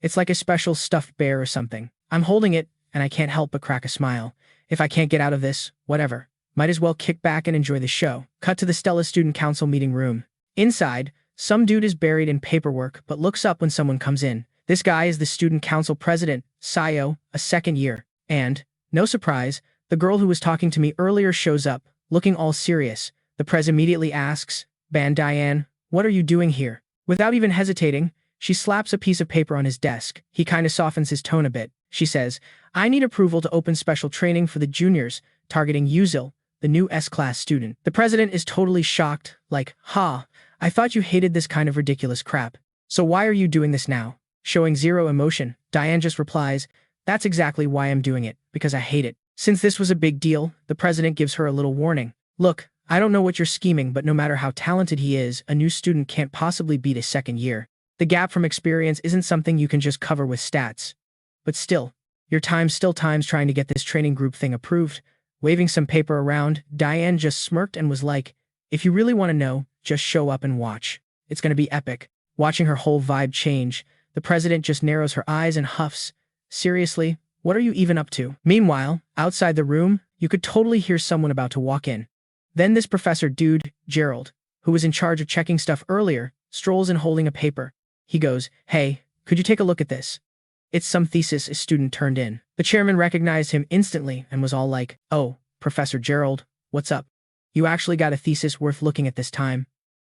It's like a special stuffed bear or something. I'm holding it, and I can't help but crack a smile. If I can't get out of this, whatever. Might as well kick back and enjoy the show. Cut to the Stella Student Council meeting room. Inside, some dude is buried in paperwork but looks up when someone comes in. This guy is the Student Council President, Sayo, a second year. And, no surprise, the girl who was talking to me earlier shows up, looking all serious. The Prez immediately asks, "Ban Diane, what are you doing here?" Without even hesitating, she slaps a piece of paper on his desk. He kinda softens his tone a bit. She says, "I need approval to open special training for the juniors, targeting Uzel, the new S-class student." The president is totally shocked, like, "Ha, I thought you hated this kind of ridiculous crap. So why are you doing this now?" Showing zero emotion, Diane just replies, "That's exactly why I'm doing it, because I hate it." Since this was a big deal, the president gives her a little warning. "Look, I don't know what you're scheming, but no matter how talented he is, a new student can't possibly beat a second year. The gap from experience isn't something you can just cover with stats. But still, your time's trying to get this training group thing approved." Waving some paper around, Diane just smirked and was like, "If you really want to know, just show up and watch. It's going to be epic." Watching her whole vibe change, the president just narrows her eyes and huffs. "Seriously, what are you even up to?" Meanwhile, outside the room, you could totally hear someone about to walk in. Then this professor dude, Gerald, who was in charge of checking stuff earlier, strolls in holding a paper. He goes, "Hey, could you take a look at this? It's some thesis a student turned in." The chairman recognized him instantly and was all like, "Oh, Professor Gerald, what's up? You actually got a thesis worth looking at this time?"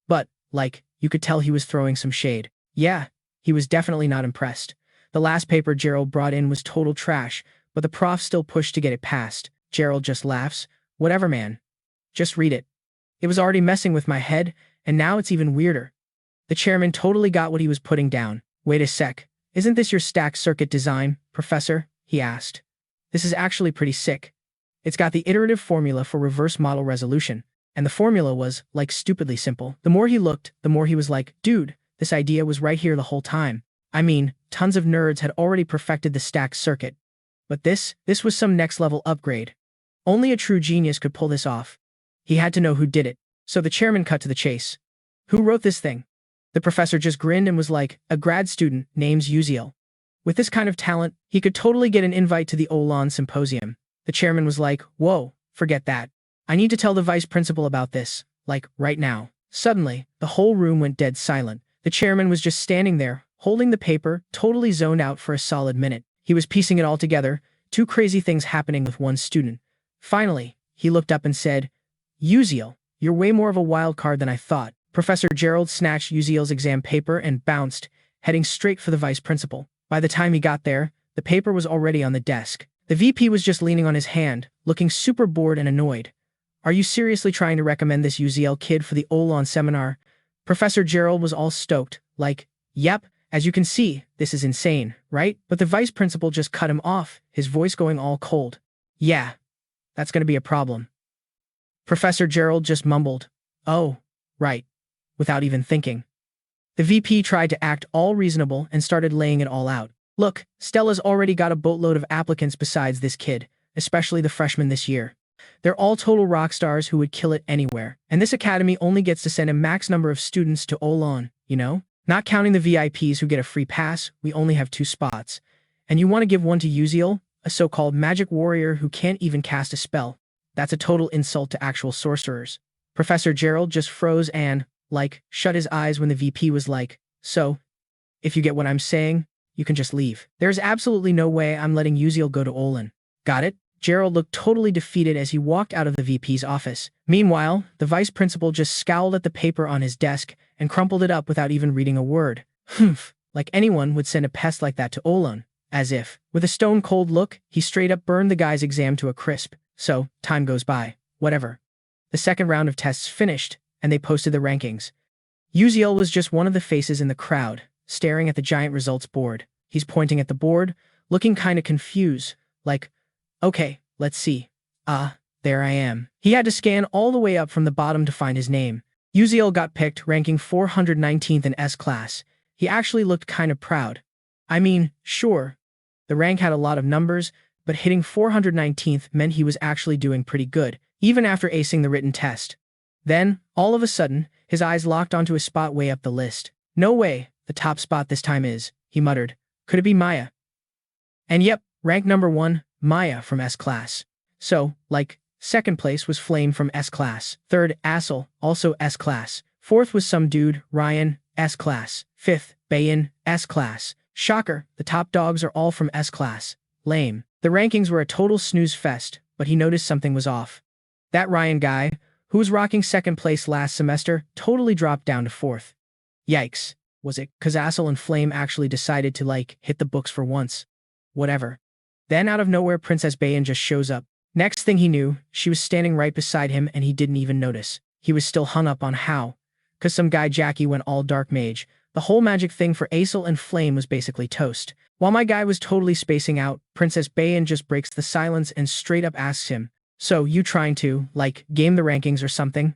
But, like, you could tell he was throwing some shade. Yeah, he was definitely not impressed. The last paper Gerald brought in was total trash, but the prof still pushed to get it passed. Gerald just laughs. "Whatever, man. Just read it." It was already messing with my head, and now it's even weirder. The chairman totally got what he was putting down. "Wait a sec. Isn't this your stacked circuit design, Professor?" he asked. "This is actually pretty sick. It's got the iterative formula for reverse model resolution." And the formula was, like, stupidly simple. The more he looked, the more he was like, "Dude, this idea was right here the whole time." I mean, tons of nerds had already perfected the stacked circuit. But this was some next-level upgrade. Only a true genius could pull this off. He had to know who did it. So the chairman cut to the chase. "Who wrote this thing?" The professor just grinned and was like, "A grad student, name's Uziel. With this kind of talent, he could totally get an invite to the Olan Symposium." The chairman was like, "Whoa, forget that. I need to tell the vice principal about this, like, right now." Suddenly, the whole room went dead silent. The chairman was just standing there, holding the paper, totally zoned out for a solid minute. He was piecing it all together, two crazy things happening with one student. Finally, he looked up and said, "Uziel, you're way more of a wild card than I thought." Professor Gerald snatched Uziel's exam paper and bounced, heading straight for the vice principal. By the time he got there, the paper was already on the desk. The VP was just leaning on his hand, looking super bored and annoyed. "Are you seriously trying to recommend this Uziel kid for the Olan seminar?" Professor Gerald was all stoked, like, "Yep, as you can see, this is insane, right?" But the vice principal just cut him off, his voice going all cold. "Yeah, that's going to be a problem." Professor Gerald just mumbled, "Oh, right," without even thinking. The VP tried to act all reasonable and started laying it all out. "Look, Stella's already got a boatload of applicants besides this kid, especially the freshmen this year. They're all total rock stars who would kill it anywhere. And this academy only gets to send a max number of students to Olan, you know? Not counting the VIPs who get a free pass, we only have 2 spots. And you want to give one to Uziel, a so-called magic warrior who can't even cast a spell. That's a total insult to actual sorcerers." Professor Gerald just froze and, like, shut his eyes when the VP was like, "So, if you get what I'm saying, you can just leave. There's absolutely no way I'm letting Uziel go to Olan. Got it?" Gerald looked totally defeated as he walked out of the VP's office. Meanwhile, the vice principal just scowled at the paper on his desk and crumpled it up without even reading a word. Humph, like anyone would send a pest like that to Olan. As if. With a stone-cold look, he straight up burned the guy's exam to a crisp. So, time goes by. Whatever. The second round of tests finished, and they posted the rankings. Uziel was just one of the faces in the crowd, staring at the giant results board. He's pointing at the board, looking kinda confused, like, "Okay, let's see. There I am." He had to scan all the way up from the bottom to find his name. Uziel got picked, ranking 419th in S-class. He actually looked kind of proud. I mean, sure, the rank had a lot of numbers, but hitting 419th meant he was actually doing pretty good, even after acing the written test. Then, all of a sudden, his eyes locked onto a spot way up the list. No way, the top spot this time is, he muttered. Could it be Maya? And yep, rank number 1, Maya from S-Class. So, like, second place was Flame from S-Class. Third, Assel, also S-Class. Fourth was some dude, Ryan, S-Class. Fifth, Bayan, S-Class. Shocker, the top dogs are all from S-Class. Lame. The rankings were a total snooze fest, but he noticed something was off. That Ryan guy, who was rocking second place last semester, totally dropped down to fourth. Yikes. Was it 'cause Assel and Flame actually decided to, like, hit the books for once? Whatever. Then out of nowhere, Princess Bayan just shows up. Next thing he knew, she was standing right beside him and he didn't even notice. He was still hung up on how, 'cause some guy Jackie went all dark mage. The whole magic thing for Assel and Flame was basically toast. While my guy was totally spacing out, Princess Bayan just breaks the silence and straight up asks him, "So, you trying to, like, game the rankings or something?"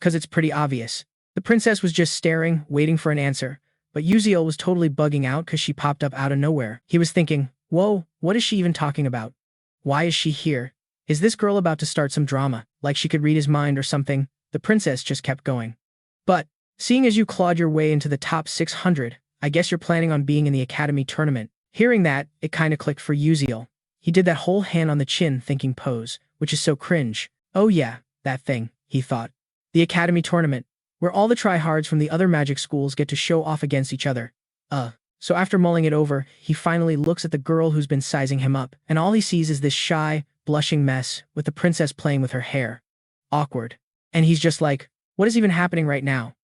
'Cause it's pretty obvious. The princess was just staring, waiting for an answer, but Uziel was totally bugging out 'cause she popped up out of nowhere. He was thinking, whoa, what is she even talking about? Why is she here? Is this girl about to start some drama, like she could read his mind or something? The princess just kept going. But, seeing as you clawed your way into the top 600, I guess you're planning on being in the Academy tournament. Hearing that, it kinda clicked for Uziel. He did that whole hand on the chin thinking pose, which is so cringe. Oh yeah, that thing, he thought. The Academy tournament, where all the tryhards from the other magic schools get to show off against each other. So after mulling it over, he finally looks at the girl who's been sizing him up, and all he sees is this shy, blushing mess with the princess playing with her hair. Awkward. And he's just like, what is even happening right now?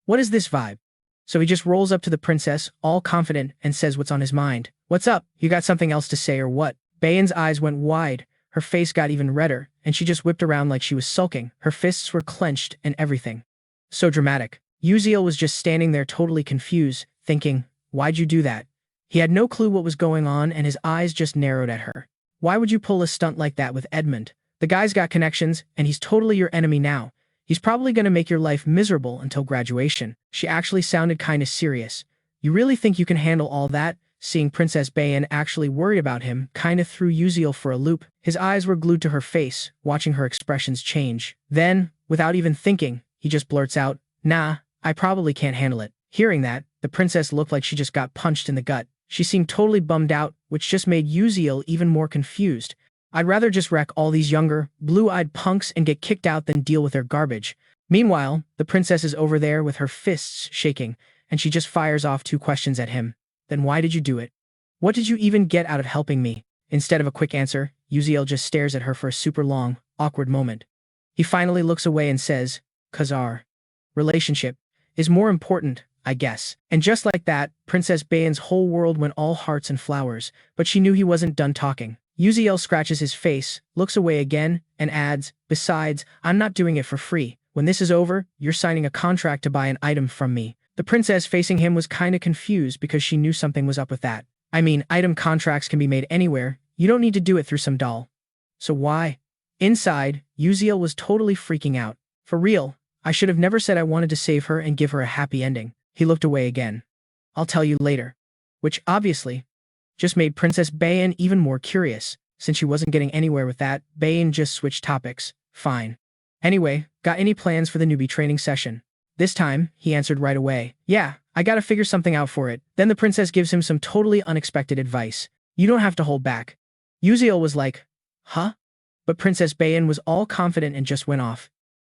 What is this vibe? So he just rolls up to the princess, all confident, and says what's on his mind. What's up? You got something else to say or what? Bayan's eyes went wide, her face got even redder, and she just whipped around like she was sulking. Her fists were clenched and everything. So dramatic. Uziel was just standing there totally confused, thinking, why'd you do that? He had no clue what was going on and his eyes just narrowed at her. Why would you pull a stunt like that with Edmund? The guy's got connections, and he's totally your enemy now. He's probably gonna make your life miserable until graduation. She actually sounded kinda serious. You really think you can handle all that? Seeing Princess Bayan actually worried about him kinda threw Uziel for a loop. His eyes were glued to her face, watching her expressions change. Then, without even thinking, he just blurts out, nah, I probably can't handle it. Hearing that, the princess looked like she just got punched in the gut. She seemed totally bummed out, which just made Uziel even more confused. I'd rather just wreck all these younger, blue-eyed punks and get kicked out than deal with their garbage. Meanwhile, the princess is over there with her fists shaking, and she just fires off 2 questions at him. Then why did you do it? What did you even get out of helping me? Instead of a quick answer, Uziel just stares at her for a super long, awkward moment. He finally looks away and says, 'Cause our relationship is more important, I guess. And just like that, Princess Bayan's whole world went all hearts and flowers, but she knew he wasn't done talking. Uziel scratches his face, looks away again, and adds, besides, I'm not doing it for free. When this is over, you're signing a contract to buy an item from me. The princess facing him was kinda confused because she knew something was up with that. I mean, item contracts can be made anywhere, you don't need to do it through some doll. So why? Inside, Uziel was totally freaking out. For real, I should have never said I wanted to save her and give her a happy ending. He looked away again. I'll tell you later. Which, obviously, just made Princess Bayan even more curious. Since she wasn't getting anywhere with that, Bayan just switched topics. Fine. Anyway, got any plans for the newbie training session? This time, he answered right away. Yeah, I gotta figure something out for it. Then the princess gives him some totally unexpected advice. You don't have to hold back. Uziel was like, huh? But Princess Bayan was all confident and just went off.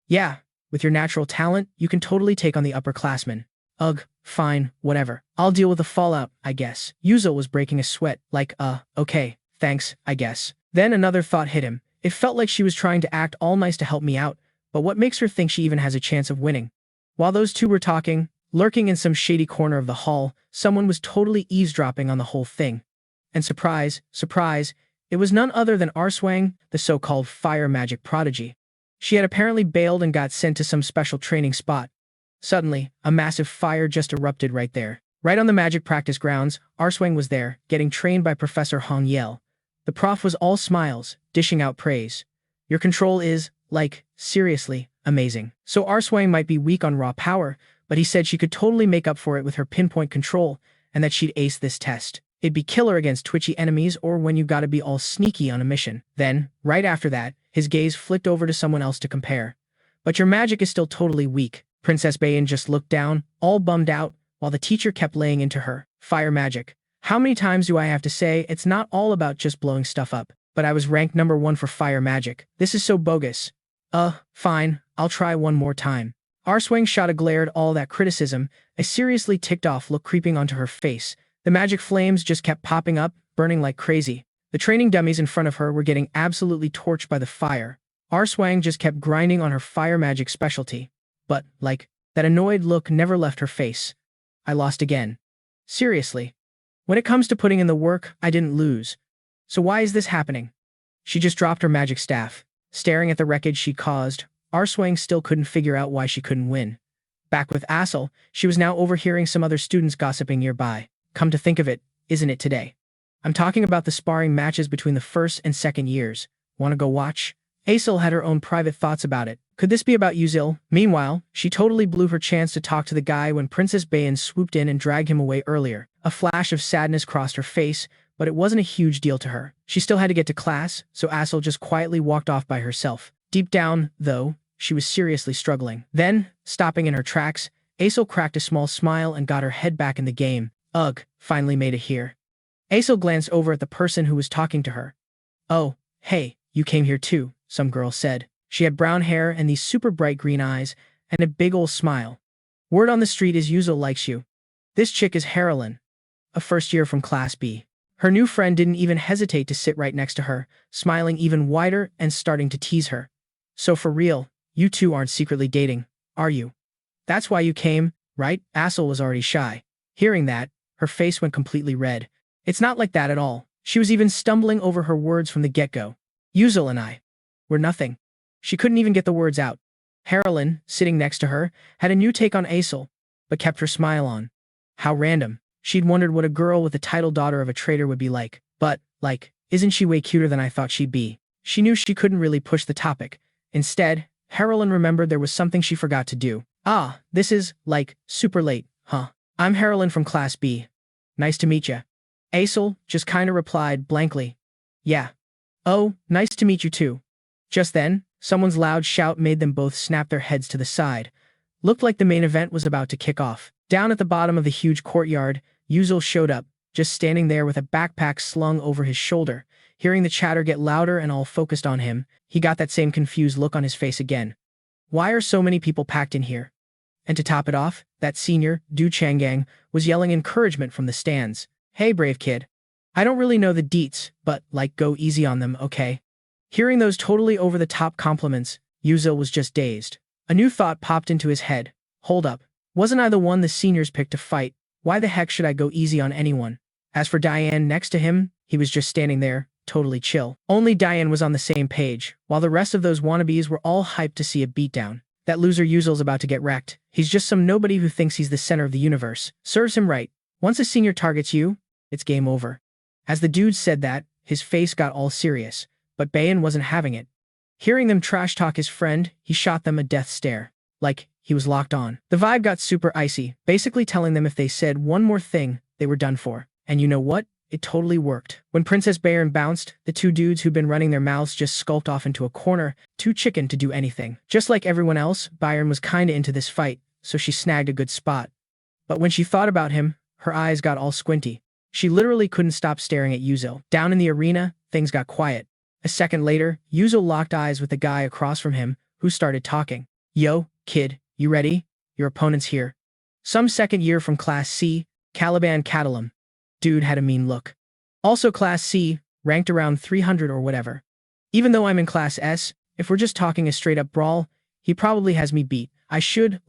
Yeah, with your natural talent, you can totally take on the upperclassmen. Ugh, fine, whatever. I'll deal with the fallout, I guess. Uziel was breaking a sweat, like, okay, thanks, I guess. Then another thought hit him. It felt like she was trying to act all nice to help me out, but what makes her think she even has a chance of winning? While those two were talking, lurking in some shady corner of the hall, someone was totally eavesdropping on the whole thing. And surprise, surprise, it was none other than Arswang, the so-called fire magic prodigy. She had apparently bailed and got sent to some special training spot. Suddenly, a massive fire just erupted right there. Right on the magic practice grounds, Arswang was there, getting trained by Professor Hong Yel. The prof was all smiles, dishing out praise. Your control is, like, seriously, amazing. So Arswang might be weak on raw power, but he said she could totally make up for it with her pinpoint control and that she'd ace this test. It'd be killer against twitchy enemies or when you gotta be all sneaky on a mission. Then, right after that, his gaze flicked over to someone else to compare. But your magic is still totally weak. Princess Bayan just looked down, all bummed out, while the teacher kept laying into her. Fire magic. How many times do I have to say it's not all about just blowing stuff up? But I was ranked number 1 for fire magic. This is so bogus. Fine, I'll try one more time. Arswang shot a glare at all that criticism, a seriously ticked-off look creeping onto her face. The magic flames just kept popping up, burning like crazy. The training dummies in front of her were getting absolutely torched by the fire. Arswang just kept grinding on her fire magic specialty. But, that annoyed look never left her face. I lost again. Seriously. When it comes to putting in the work, I didn't lose. So why is this happening? She just dropped her magic staff. Staring at the wreckage she caused, Arswang still couldn't figure out why she couldn't win. Back with Assel, she was now overhearing some other students gossiping nearby. Come to think of it, isn't it today? I'm talking about the sparring matches between the first and second years. Wanna go watch? Asel had her own private thoughts about it. Could this be about Beckuziel? Meanwhile, she totally blew her chance to talk to the guy when Princess Bayan swooped in and dragged him away earlier. A flash of sadness crossed her face, but it wasn't a huge deal to her. She still had to get to class, so Asel just quietly walked off by herself. Deep down, though, she was seriously struggling. Then, stopping in her tracks, Asel cracked a small smile and got her head back in the game. Ugh, finally made it here. Asel glanced over at the person who was talking to her. Oh, hey, you came here too, some girl said. She had brown hair and these super bright green eyes, and a big ol' smile. Word on the street is Beckuziel likes you. This chick is Enrolling, a first year from Class B. Her new friend didn't even hesitate to sit right next to her, smiling even wider and starting to tease her. So for real, you two aren't secretly dating, are you? That's why you came, right? Asel was already shy. Hearing that, her face went completely red. It's not like that at all. She was even stumbling over her words from the get-go. Beckuziel and I. We're nothing. She couldn't even get the words out. Enrolling, sitting next to her, had a new take on Asel, but kept her smile on. How random. She'd wondered what a girl with the title daughter of a trader would be like. But, isn't she way cuter than I thought she'd be? She knew she couldn't really push the topic. Instead, Enrolling remembered there was something she forgot to do. Ah, this is, super late, huh? I'm Enrolling from Class B. Nice to meet ya. Asel just kinda replied blankly. Yeah. Oh, nice to meet you too. Just then, someone's loud shout made them both snap their heads to the side. Looked like the main event was about to kick off. Down at the bottom of the huge courtyard, Beckuziel showed up, just standing there with a backpack slung over his shoulder. Hearing the chatter get louder and all focused on him, he got that same confused look on his face again. Why are so many people packed in here? And to top it off, that senior, Du Changgang, was yelling encouragement from the stands. Hey, brave kid. I don't really know the deets, but, go easy on them, okay? Hearing those totally over-the-top compliments, Beckuziel was just dazed. A new thought popped into his head. Hold up. Wasn't I the one the seniors picked to fight? Why the heck should I go easy on anyone? As for Diane next to him, he was just standing there, totally chill. Only Diane was on the same page, while the rest of those wannabes were all hyped to see a beatdown. That loser Beckuziel's about to get wrecked. He's just some nobody who thinks he's the center of the universe. Serves him right. Once a senior targets you, it's game over. As the dude said that, his face got all serious, but Bayan wasn't having it. Hearing them trash-talk his friend, he shot them a death stare. He was locked on. The vibe got super icy, basically telling them if they said one more thing, they were done for. And you know what? It totally worked. When Princess Bayan bounced, the two dudes who'd been running their mouths just skulked off into a corner, too chicken to do anything. Just like everyone else, Bayan was kinda into this fight, so she snagged a good spot. But when she thought about him, her eyes got all squinty. She literally couldn't stop staring at Beckuziel. Down in the arena, things got quiet. A second later, Beckuziel locked eyes with the guy across from him, who started talking. Yo, kid, you ready? Your opponent's here. Some second year from Class C, Caliban Catalum. Dude had a mean look. Also Class C, ranked around 300 or whatever. Even though I'm in Class S, if we're just talking a straight-up brawl, he probably has me beat. I should,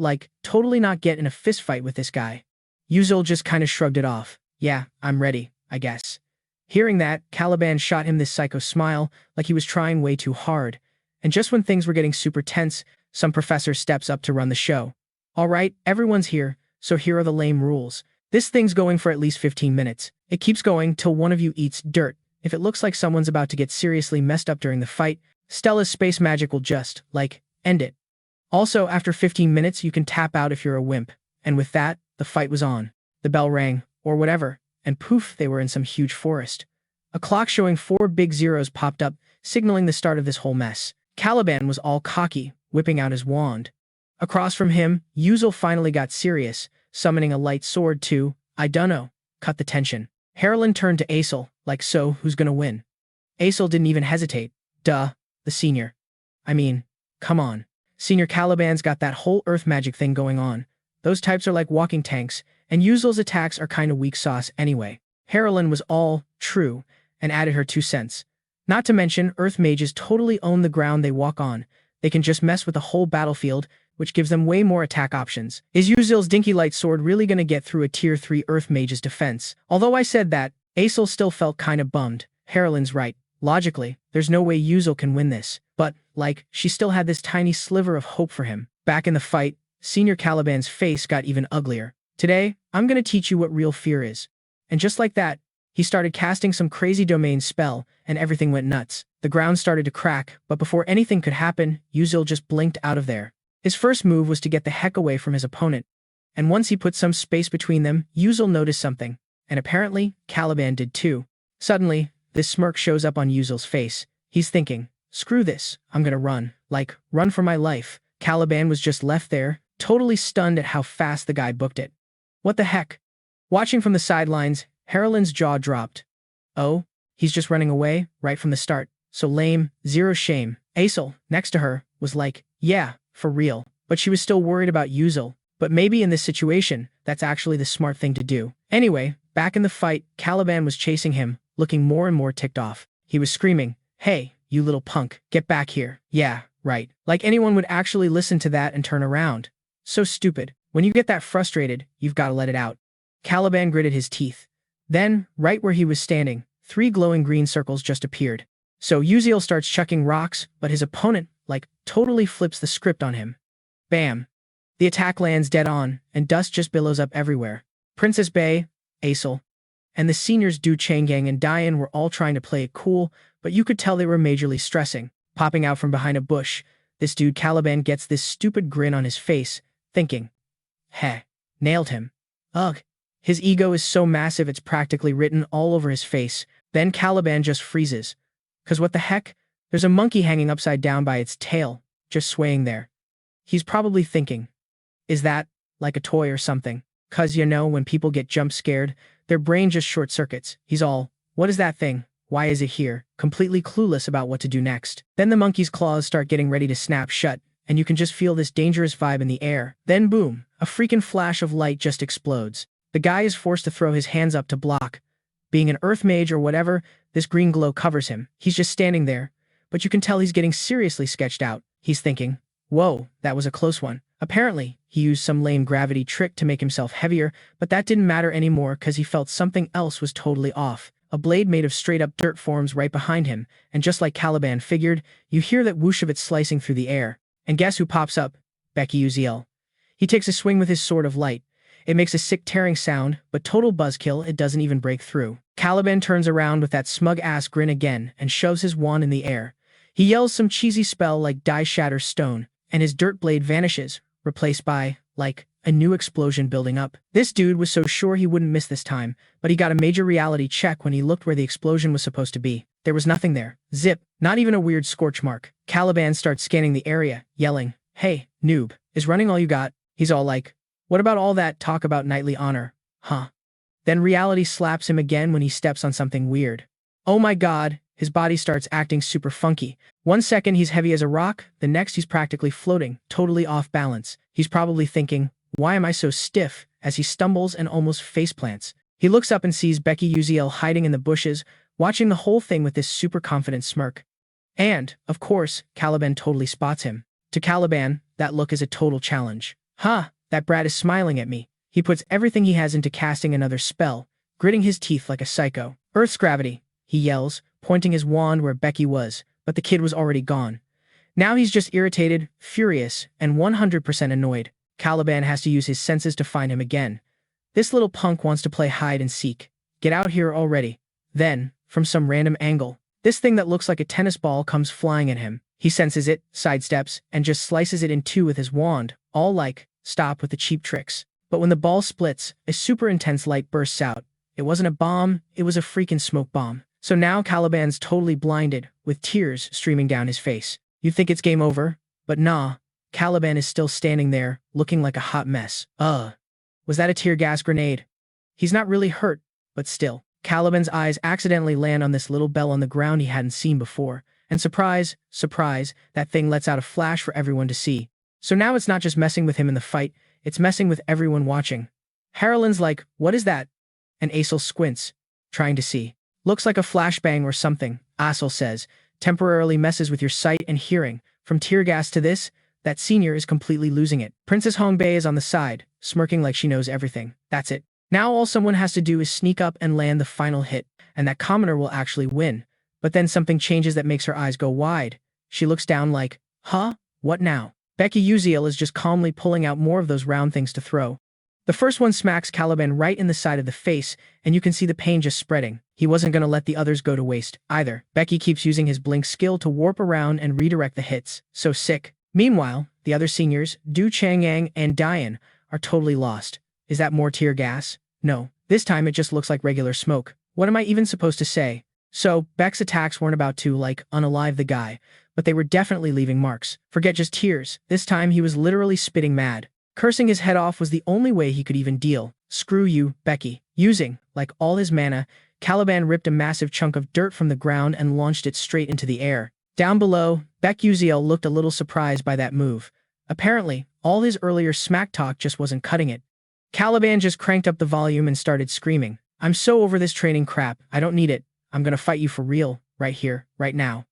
totally not get in a fistfight with this guy. Beckuziel just kinda shrugged it off. Yeah, I'm ready, I guess. Hearing that, Caliban shot him this psycho smile, like he was trying way too hard. And just when things were getting super tense, some professor steps up to run the show. Alright, everyone's here, so here are the lame rules. This thing's going for at least 15 minutes. It keeps going till one of you eats dirt. If it looks like someone's about to get seriously messed up during the fight, Stella's space magic will just, end it. Also, after 15 minutes you can tap out if you're a wimp. And with that, the fight was on. The bell rang, or whatever, and poof, they were in some huge forest. A clock showing 4 big zeros popped up, signaling the start of this whole mess. Caliban was all cocky, whipping out his wand. Across from him, Uzel finally got serious, summoning a light sword to, I dunno, cut the tension. Harlan turned to Aesel, like, so, who's gonna win? Aesel didn't even hesitate. Duh, the senior. I mean, come on. Senior Caliban's got that whole earth magic thing going on. Those types are like walking tanks, and Uzel's attacks are kinda weak sauce anyway. Harlan was all true, and added her 2 cents. Not to mention, earth mages totally own the ground they walk on. They can just mess with the whole battlefield, which gives them way more attack options. Is Uzel's dinky light sword really gonna get through a tier 3 earth mage's defense? Although I said that, Aesel still felt kinda bummed. Harlan's right. Logically, there's no way Uzel can win this. But, like, she still had this tiny sliver of hope for him. Back in the fight, Senior Caliban's face got even uglier. Today, I'm gonna teach you what real fear is. And just like that, he started casting some crazy domain spell, and everything went nuts. The ground started to crack, but before anything could happen, Uzel just blinked out of there. His first move was to get the heck away from his opponent. And once he put some space between them, Uzel noticed something. And apparently, Caliban did too. Suddenly, this smirk shows up on Uzel's face. He's thinking, screw this, I'm gonna run. Like, run for my life. Caliban was just left there, totally stunned at how fast the guy booked it. What the heck? Watching from the sidelines, Harlan's jaw dropped. Oh, he's just running away, right from the start. So lame, zero shame. Aesel, next to her, was like, yeah, for real. But she was still worried about Uzel. But maybe in this situation, that's actually the smart thing to do. Anyway, back in the fight, Caliban was chasing him, looking more and more ticked off. He was screaming, hey, you little punk, get back here. Yeah, right. Like anyone would actually listen to that and turn around. So stupid. When you get that frustrated, you've got to let it out. Caliban gritted his teeth. Then, right where he was standing, 3 glowing green circles just appeared. So Uziel starts chucking rocks, but his opponent, like, totally flips the script on him. Bam. The attack lands dead on, and dust just billows up everywhere. Princess Bay, Aesel, and the seniors Du Changgang and Diane were all trying to play it cool, but you could tell they were majorly stressing. Popping out from behind a bush, this dude Caliban gets this stupid grin on his face, thinking, heh, nailed him. Ugh. His ego is so massive it's practically written all over his face. Then Caliban just freezes. 'Cause what the heck? There's a monkey hanging upside down by its tail, just swaying there. He's probably thinking, is that, like a toy or something? 'Cause you know, when people get jump scared, their brain just short circuits. He's all, what is that thing? Why is it here? Completely clueless about what to do next. Then the monkey's claws start getting ready to snap shut, and you can just feel this dangerous vibe in the air. Then boom, a freaking flash of light just explodes. The guy is forced to throw his hands up to block. Being an earth mage or whatever, this green glow covers him. He's just standing there, but you can tell he's getting seriously sketched out. He's thinking, whoa, that was a close one. Apparently, he used some lame gravity trick to make himself heavier, but that didn't matter anymore because he felt something else was totally off. A blade made of straight-up dirt forms right behind him, and just like Caliban figured, you hear that whoosh of it slicing through the air. And guess who pops up? Beckuziel. He takes a swing with his sword of light. It makes a sick tearing sound, but total buzzkill, it doesn't even break through. Caliban turns around with that smug-ass grin again and shoves his wand in the air. He yells some cheesy spell like Die Shatter Stone, and his dirt blade vanishes, replaced by, like, a new explosion building up. This dude was so sure he wouldn't miss this time, but he got a major reality check when he looked where the explosion was supposed to be. There was nothing there. Zip. Not even a weird scorch mark. Caliban starts scanning the area, yelling, hey, noob, is running all you got? He's all like, what about all that talk about knightly honor? Huh. Then reality slaps him again when he steps on something weird. Oh my god, his body starts acting super funky. 1 second he's heavy as a rock, the next he's practically floating, totally off balance. He's probably thinking, why am I so stiff, as he stumbles and almost faceplants. He looks up and sees Beckuziel hiding in the bushes, watching the whole thing with this super confident smirk. And, of course, Caliban totally spots him. To Caliban, that look is a total challenge. Huh, that brat is smiling at me. He puts everything he has into casting another spell, gritting his teeth like a psycho. Earth's gravity, he yells, pointing his wand where Becky was, but the kid was already gone. Now he's just irritated, furious, and 100% annoyed. Caliban has to use his senses to find him again. This little punk wants to play hide and seek. Get out here already. Then, from some random angle, this thing that looks like a tennis ball comes flying at him. He senses it, sidesteps, and just slices it in two with his wand, all like, stop with the cheap tricks. But when the ball splits, a super intense light bursts out. It wasn't a bomb, it was a freaking smoke bomb. So now Caliban's totally blinded, with tears streaming down his face. You think it's game over? But nah, Caliban is still standing there, looking like a hot mess. Was that a tear gas grenade? He's not really hurt, but still. Caliban's eyes accidentally land on this little bell on the ground he hadn't seen before. And surprise, surprise, that thing lets out a flash for everyone to see. So now it's not just messing with him in the fight, it's messing with everyone watching. Harlan's like, what is that? And Aesel squints, trying to see. Looks like a flashbang or something, Aesel says. Temporarily messes with your sight and hearing. From tear gas to this, that senior is completely losing it. Princess Hongbei is on the side, smirking like she knows everything. That's it. Now all someone has to do is sneak up and land the final hit, and that commoner will actually win. But then something changes that makes her eyes go wide. She looks down like, huh? What now? Beckuziel is just calmly pulling out more of those round things to throw. The first one smacks Caliban right in the side of the face, and you can see the pain just spreading. He wasn't going to let the others go to waste, either. Becky keeps using his blink skill to warp around and redirect the hits. So sick. Meanwhile, the other seniors, Du Changyang and Diane, are totally lost. Is that more tear gas? No. This time it just looks like regular smoke. What am I even supposed to say? So, Beck's attacks weren't about to, like, unalive the guy, but they were definitely leaving marks. Forget just tears. This time he was literally spitting mad. Cursing his head off was the only way he could even deal. Screw you, Becky. Using, like, all his mana, Caliban ripped a massive chunk of dirt from the ground and launched it straight into the air. Down below, Beckuziel looked a little surprised by that move. Apparently, all his earlier smack talk just wasn't cutting it. Caliban just cranked up the volume and started screaming. I'm so over this training crap, I don't need it. I'm gonna fight you for real, right here, right now.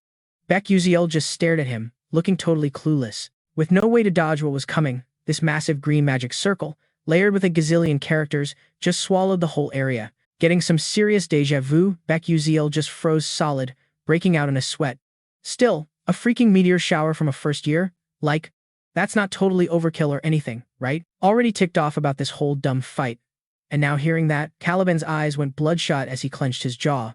Beckuziel just stared at him, looking totally clueless. With no way to dodge what was coming, this massive green magic circle, layered with a gazillion characters, just swallowed the whole area. Getting some serious deja vu, Beckuziel just froze solid, breaking out in a sweat. Still, a freaking meteor shower from a first year? Like, that's not totally overkill or anything, right? Already ticked off about this whole dumb fight. And now hearing that, Caliban's eyes went bloodshot as he clenched his jaw.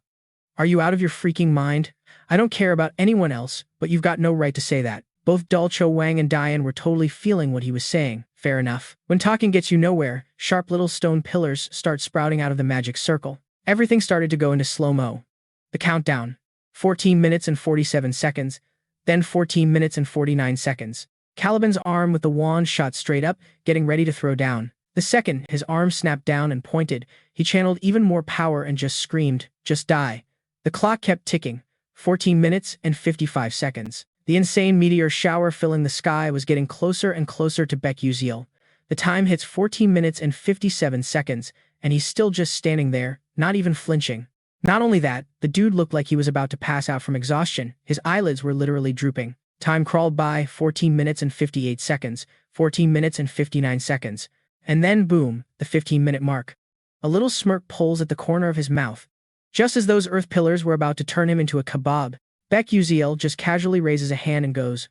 Are you out of your freaking mind? I don't care about anyone else, but you've got no right to say that. Both Dulcho Wang and Diane were totally feeling what he was saying. Fair enough. When talking gets you nowhere, sharp little stone pillars start sprouting out of the magic circle. Everything started to go into slow-mo. The countdown. 14 minutes and 47 seconds, then 14 minutes and 49 seconds. Caliban's arm with the wand shot straight up, getting ready to throw down. The second his arm snapped down and pointed, he channeled even more power and just screamed, just die. The clock kept ticking. 14 minutes and 55 seconds. The insane meteor shower filling the sky was getting closer and closer to Beckuziel. The time hits 14 minutes and 57 seconds, and he's still just standing there, not even flinching. Not only that, the dude looked like he was about to pass out from exhaustion. His eyelids were literally drooping. Time crawled by, 14 minutes and 58 seconds, 14 minutes and 59 seconds. And then boom, the 15-minute mark. A little smirk pulls at the corner of his mouth. Just as those earth pillars were about to turn him into a kebab, Beckuziel just casually raises a hand and goes,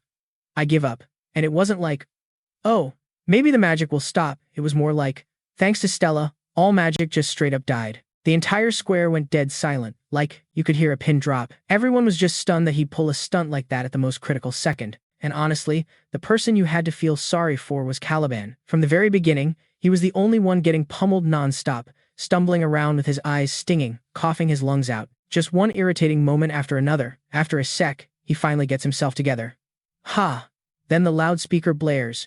I give up. And it wasn't like, oh, maybe the magic will stop. It was more like, thanks to Stella, all magic just straight up died. The entire square went dead silent, like you could hear a pin drop. Everyone was just stunned that he'd pull a stunt like that at the most critical second. And honestly, the person you had to feel sorry for was Caliban. From the very beginning, he was the only one getting pummeled non-stop, stumbling around with his eyes stinging, coughing his lungs out. Just one irritating moment after another. After a sec, he finally gets himself together. Ha! Then the loudspeaker blares.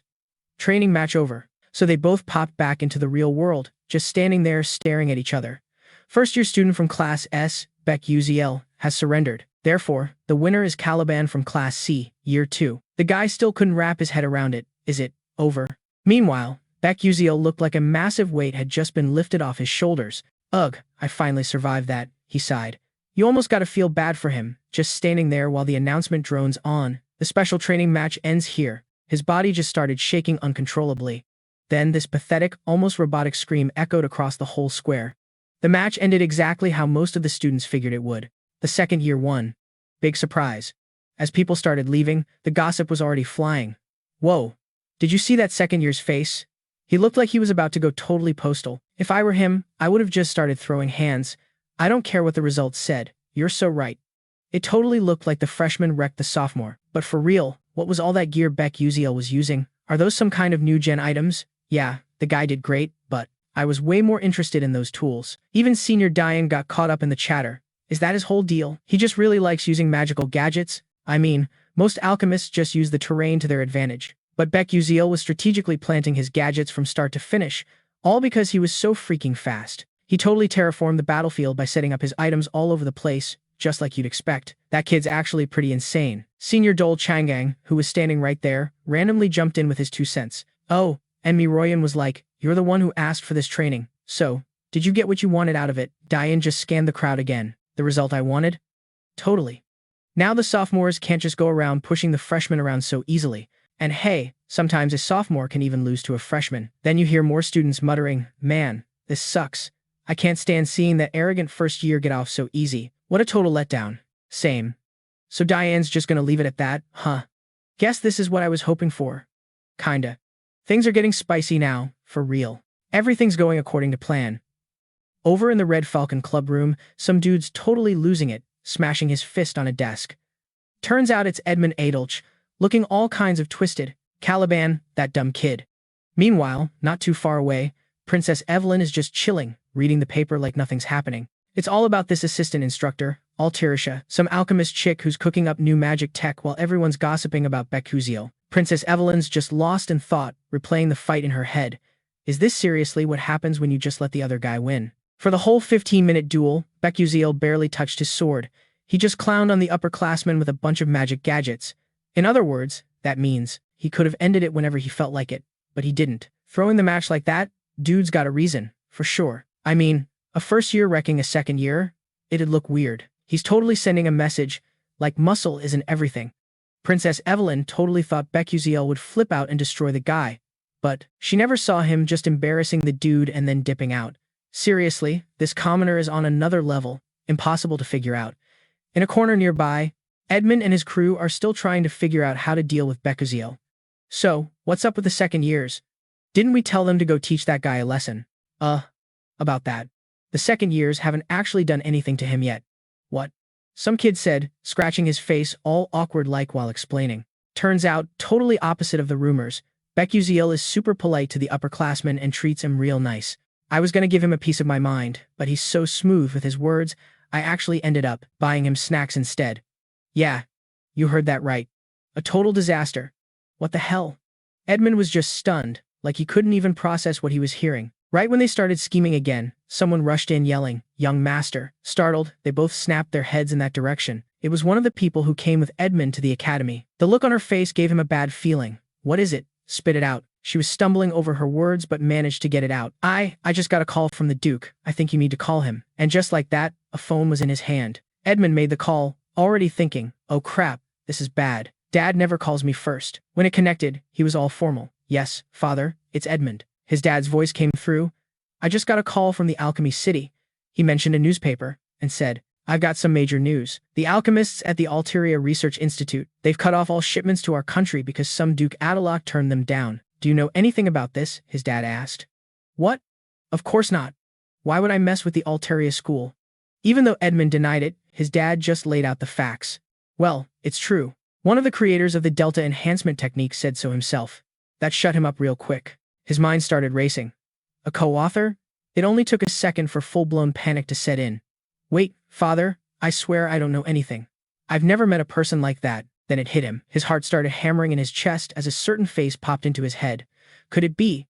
Training match over. So they both popped back into the real world, just standing there staring at each other. First-year student from Class S, Beckuziel, has surrendered. Therefore, the winner is Caliban from Class C, Year 2. The guy still couldn't wrap his head around it. Is it over? Meanwhile, Beckuziel looked like a massive weight had just been lifted off his shoulders. Ugh, I finally survived that, he sighed. You almost gotta feel bad for him, just standing there while the announcement drones on. The special training match ends here. His body just started shaking uncontrollably. Then this pathetic, almost robotic scream echoed across the whole square. The match ended exactly how most of the students figured it would. The second year won. Big surprise. As people started leaving, the gossip was already flying. Whoa. Did you see that second year's face? He looked like he was about to go totally postal. If I were him, I would have just started throwing hands. I don't care what the results said. You're so right. It totally looked like the freshman wrecked the sophomore. But for real, what was all that gear Beckuziel was using? Are those some kind of new gen items? Yeah, The guy did great, but I was way more interested in those tools. Even Senior Diane got caught up in the chatter. Is that his whole deal? He just really likes using magical gadgets? I mean, most alchemists just use the terrain to their advantage. But Beckuziel was strategically planting his gadgets from start to finish, all because he was so freaking fast. He totally terraformed the battlefield by setting up his items all over the place, just like you'd expect. That kid's actually pretty insane. Senior Dole Changang, who was standing right there, randomly jumped in with his 2 cents. Oh, and Miroyan was like, "You're the one who asked for this training. So, did you get what you wanted out of it?" Diane just scanned the crowd again. The result I wanted? Totally. Now the sophomores can't just go around pushing the freshmen around so easily. And hey, sometimes a sophomore can even lose to a freshman. Then you hear more students muttering, "Man, this sucks. I can't stand seeing that arrogant first year get off so easy. What a total letdown." Same. So Diane's just gonna leave it at that, huh? Guess this is what I was hoping for. Kinda. Things are getting spicy now, for real. Everything's going according to plan. Over in the Red Falcon Club room, some dude's totally losing it, smashing his fist on a desk. Turns out it's Edmund Adelch, looking all kinds of twisted. Caliban, that dumb kid. Meanwhile, not too far away, Princess Evelyn is just chilling, reading the paper like nothing's happening. It's all about this assistant instructor, Altirisha, some alchemist chick who's cooking up new magic tech while everyone's gossiping about Beckuziel. Princess Evelyn's just lost in thought, replaying the fight in her head. Is this seriously what happens when you just let the other guy win? For the whole 15-minute duel, Beckuziel barely touched his sword. He just clowned on the upperclassmen with a bunch of magic gadgets. In other words, that means he could have ended it whenever he felt like it, but he didn't. Throwing the match like that, dude's got a reason, for sure. I mean, a first year wrecking a second year? It'd look weird. He's totally sending a message, like muscle isn't everything. Princess Evelyn totally thought Beckuziel would flip out and destroy the guy, but she never saw him just embarrassing the dude and then dipping out. Seriously, this commoner is on another level, impossible to figure out. In a corner nearby, Edmund and his crew are still trying to figure out how to deal with Beckuziel. So, what's up with the second years? Didn't we tell them to go teach that guy a lesson? About that. The second years haven't actually done anything to him yet. What? Some kid said, scratching his face all awkward-like while explaining. Turns out, totally opposite of the rumors, Beckuziel is super polite to the upperclassmen and treats him real nice. I was gonna give him a piece of my mind, but he's so smooth with his words, I actually ended up buying him snacks instead. Yeah, you heard that right. A total disaster. What the hell? Edmund was just stunned, like he couldn't even process what he was hearing. Right when they started scheming again, someone rushed in yelling, "Young master." Startled, they both snapped their heads in that direction. It was one of the people who came with Edmund to the academy. The look on her face gave him a bad feeling. "What is it?" Spit it out. She was stumbling over her words but managed to get it out. I just got a call from the Duke. I think you need to call him." And just like that, a phone was in his hand. Edmund made the call, already thinking, "Oh crap, this is bad. Dad never calls me first." When it connected, he was all formal. "Yes, father, it's Edmund." His dad's voice came through. "I just got a call from the Alchemy City." He mentioned a newspaper and said, "I've got some major news. The alchemists at the Alteria Research Institute, they've cut off all shipments to our country because some Duke Adelok turned them down." "Do you know anything about this?" his dad asked. "What? Of course not. Why would I mess with the Alteria school?" Even though Edmund denied it, his dad just laid out the facts. "Well, it's true. One of the creators of the Delta Enhancement Technique said so himself." That shut him up real quick. His mind started racing. A co-author? It only took a second for full-blown panic to set in. "Wait, father, I swear I don't know anything. I've never met a person like that." Then it hit him. His heart started hammering in his chest as a certain face popped into his head. Could it be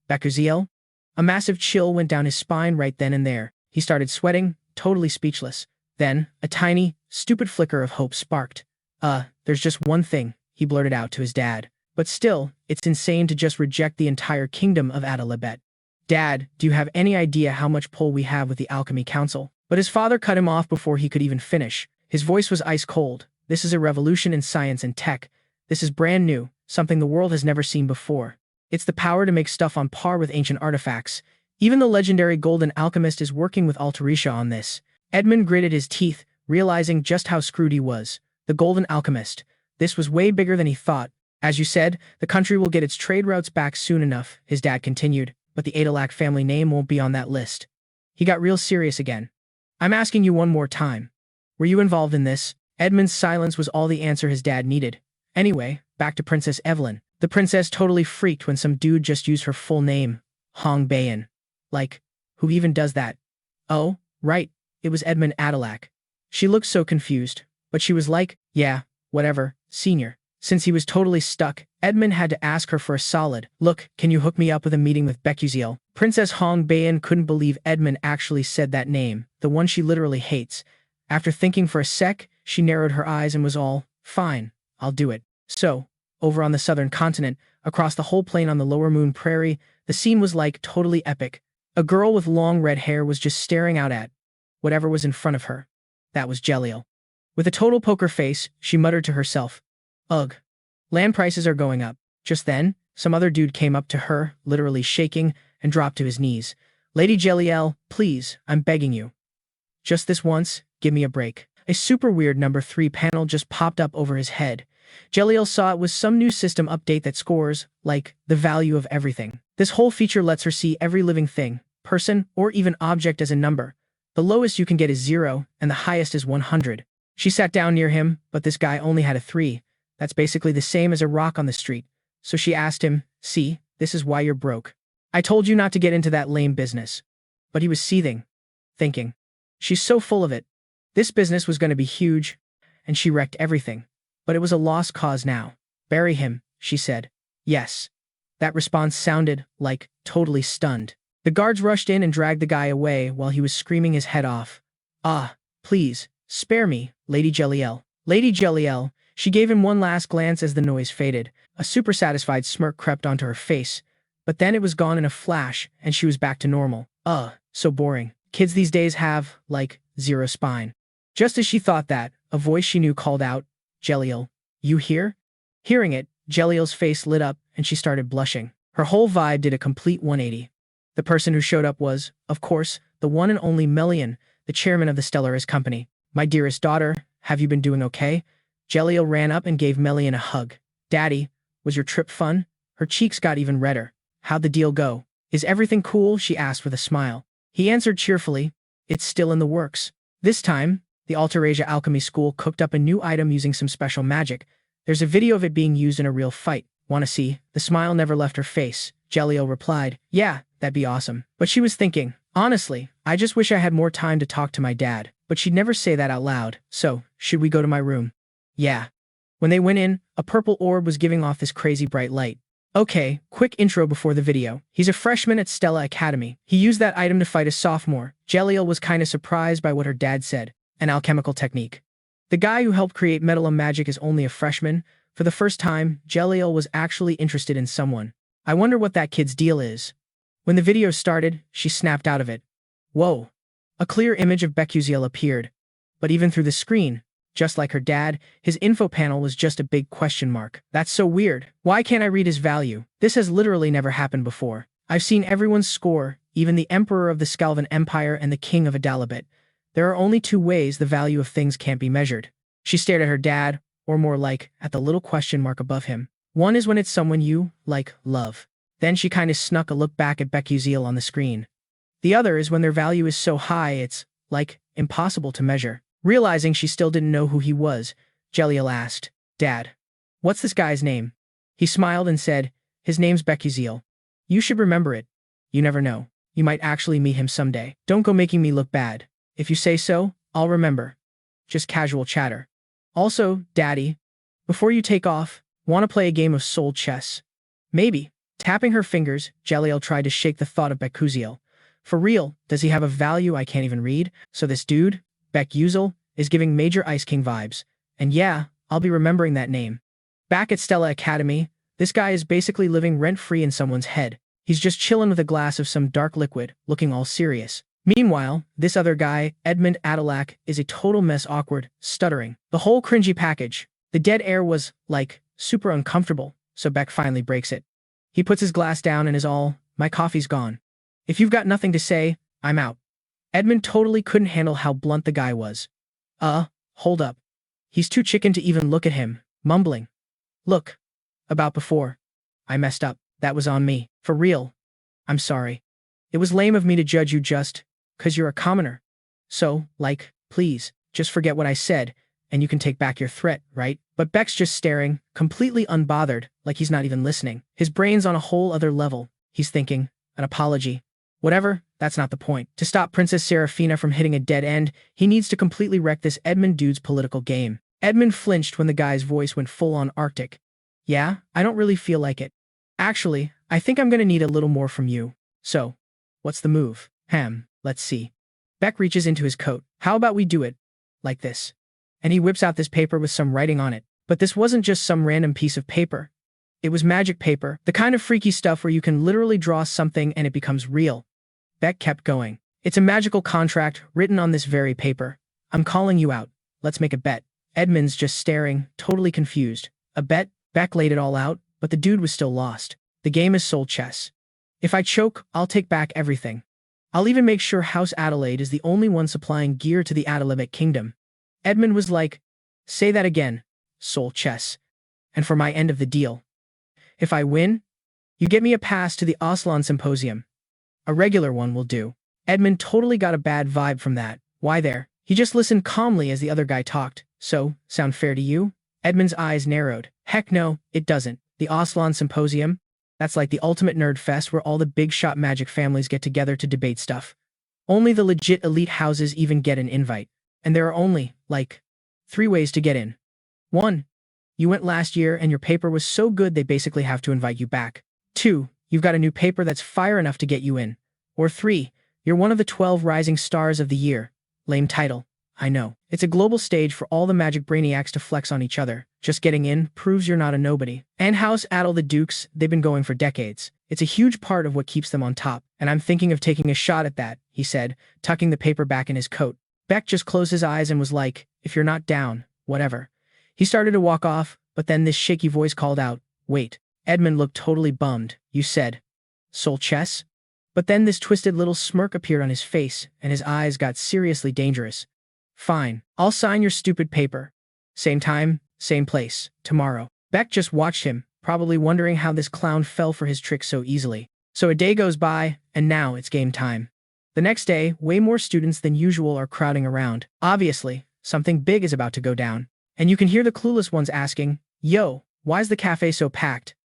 Beckuziel? A massive chill went down his spine right then and there. He started sweating, totally speechless. Then, a tiny, stupid flicker of hope sparked. There's just one thing," he blurted out to his dad. "But still, it's insane to just reject the entire kingdom of Adalabet. Dad, do you have any idea how much pull we have with the Alchemy Council?" But his father cut him off before he could even finish. His voice was ice cold. "This is a revolution in science and tech. This is brand new, something the world has never seen before. It's the power to make stuff on par with ancient artifacts. Even the legendary Golden Alchemist is working with Altirisha on this." Edmund gritted his teeth, realizing just how screwed he was. The Golden Alchemist. This was way bigger than he thought. "As you said, the country will get its trade routes back soon enough," his dad continued, "but the Adalak family name won't be on that list." He got real serious again. "I'm asking you one more time. Were you involved in this?" Edmund's silence was all the answer his dad needed. Anyway, back to Princess Evelyn. The princess totally freaked when some dude just used her full name. Hong Bayan. Like, who even does that? Oh, right, it was Edmund Adelac. She looked so confused, but she was like, yeah, whatever, senior. Since he was totally stuck, Edmund had to ask her for a solid, look, can you hook me up with a meeting with Beckuziel? Princess Hong Bayan couldn't believe Edmund actually said that name, the one she literally hates. After thinking for a sec, she narrowed her eyes and was all, fine, I'll do it. So, over on the southern continent, across the whole plain on the lower moon prairie, the scene was like totally epic. A girl with long red hair was just staring out at whatever was in front of her. That was Jeliel. With a total poker face, she muttered to herself, ugh. Land prices are going up. Just then, some other dude came up to her, literally shaking, and dropped to his knees. Lady Jeliel, please, I'm begging you. Just this once, give me a break. A super weird number 3 panel just popped up over his head. Jeliel saw it was some new system update that scores, like, the value of everything. This whole feature lets her see every living thing, person, or even object as a number. The lowest you can get is 0, and the highest is 100. She sat down near him, but this guy only had a 3. That's basically the same as a rock on the street. So she asked him, see, this is why you're broke. I told you not to get into that lame business. But he was seething, thinking, she's so full of it. This business was going to be huge, and she wrecked everything. But it was a lost cause now. Bury him, she said. Yes. That response sounded like totally stunned. The guards rushed in and dragged the guy away while he was screaming his head off. Ah, please, spare me, Lady Jeliel. Lady Jeliel. She gave him one last glance as the noise faded. A super satisfied smirk crept onto her face. But then it was gone in a flash, and she was back to normal. So boring. Kids these days have, like, 0 spine. Just as she thought that, a voice she knew called out, Jeliel, you here? Hearing it, Jeliel's face lit up, and she started blushing. Her whole vibe did a complete 180. The person who showed up was, of course, the one and only Melian, the chairman of the Stellaris company. My dearest daughter, have you been doing okay? Jeliel ran up and gave Melian a hug. Daddy, was your trip fun? Her cheeks got even redder. How'd the deal go? Is everything cool? She asked with a smile. He answered cheerfully, it's still in the works. This time, the Alterasia Alchemy School cooked up a new item using some special magic. There's a video of it being used in a real fight. Wanna see? The smile never left her face. Jeliel replied, yeah, that'd be awesome. But she was thinking, honestly, I just wish I had more time to talk to my dad. But she'd never say that out loud. So, should we go to my room? Yeah. When they went in, a purple orb was giving off this crazy bright light. Okay, quick intro before the video. He's a freshman at Stella Academy. He used that item to fight a sophomore. Jeliel was kinda surprised by what her dad said. An alchemical technique. The guy who helped create metal magic is only a freshman. For the first time, Jeliel was actually interested in someone. I wonder what that kid's deal is. When the video started, she snapped out of it. Whoa. A clear image of Beckuziel appeared. But even through the screen, just like her dad, his info panel was just a big question mark. That's so weird. Why can't I read his value? This has literally never happened before. I've seen everyone's score, even the Emperor of the Skalvan Empire and the King of Adalabit. There are only 2 ways the value of things can't be measured. She stared at her dad, or more like, at the little question mark above him. One is when it's someone you, like, love. Then she kinda snuck a look back at Beckuziel on the screen. The other is when their value is so high it's, like, impossible to measure. Realizing she still didn't know who he was, Jeliel asked, Dad, what's this guy's name? He smiled and said, his name's Beckuziel. You should remember it. You never know. You might actually meet him someday. Don't go making me look bad. If you say so, I'll remember. Just casual chatter. Also, Daddy, before you take off, want to play a game of soul chess? Maybe. Tapping her fingers, Jeliel tried to shake the thought of Beckuziel. For real, does he have a value I can't even read? So this dude, Beckuziel, is giving major Ice King vibes. And yeah, I'll be remembering that name. Back at Stella Academy, this guy is basically living rent-free in someone's head. He's just chilling with a glass of some dark liquid, looking all serious. Meanwhile, this other guy, Edmund Adelac, is a total mess, awkward, stuttering. The whole cringy package. The dead air was, like, super uncomfortable, so Beck finally breaks it. He puts his glass down and is all, my coffee's gone. If you've got nothing to say, I'm out. Edmund totally couldn't handle how blunt the guy was. Hold up. He's too chicken to even look at him, mumbling. Look. About before. I messed up. That was on me. For real. I'm sorry. It was lame of me to judge you just 'cause you're a commoner. So, like, please, just forget what I said, and you can take back your threat, right? But Beck's just staring, completely unbothered, like he's not even listening. His brain's on a whole other level. He's thinking, An apology. Whatever, that's not the point. To stop Princess Serafina from hitting a dead end, he needs to completely wreck this Edmund dude's political game. Edmund flinched when the guy's voice went full-on Arctic. Yeah, I don't really feel like it. Actually, I think I'm gonna need a little more from you. So, what's the move? Let's see. Beck reaches into his coat. How about we do it? Like this. And he whips out this paper with some writing on it. But this wasn't just some random piece of paper. It was magic paper, the kind of freaky stuff where you can literally draw something and it becomes real. Beck kept going. It's a magical contract written on this very paper. I'm calling you out. Let's make a bet. Edmund's just staring, totally confused. A bet? Beck laid it all out, but the dude was still lost. The game is soul chess. If I choke, I'll take back everything. I'll even make sure House Adelaide is the only one supplying gear to the Adelaide kingdom. Edmund was like, say that again. Soul chess. And for my end of the deal. If I win, you get me a pass to the Aslan Symposium. A regular one will do. Edmund totally got a bad vibe from that. Why there? He just listened calmly as the other guy talked. So, sound fair to you? Edmund's eyes narrowed. Heck no, it doesn't. The Aslan Symposium? That's like the ultimate nerd fest where all the big shot magic families get together to debate stuff. Only the legit elite houses even get an invite. And there are only, like, 3 ways to get in. 1. You went last year and your paper was so good they basically have to invite you back. 2. You've got a new paper that's fire enough to get you in. Or 3. You're one of the 12 rising stars of the year. Lame title. I know. It's a global stage for all the magic brainiacs to flex on each other. Just getting in proves you're not a nobody. And House Adel the Dukes, they've been going for decades. It's a huge part of what keeps them on top. And I'm thinking of taking a shot at that, he said, tucking the paper back in his coat. Beck just closed his eyes and was like, if you're not down, whatever. He started to walk off, but then this shaky voice called out, wait. Edmund looked totally bummed. You said, soul chess? But then this twisted little smirk appeared on his face, and his eyes got seriously dangerous. Fine, I'll sign your stupid paper. Same time, same place, tomorrow. Beck just watched him, probably wondering how this clown fell for his trick so easily. So a day goes by, and now it's game time. The next day, way more students than usual are crowding around. Obviously, something big is about to go down. And you can hear the clueless ones asking, yo, why's the cafe so packed?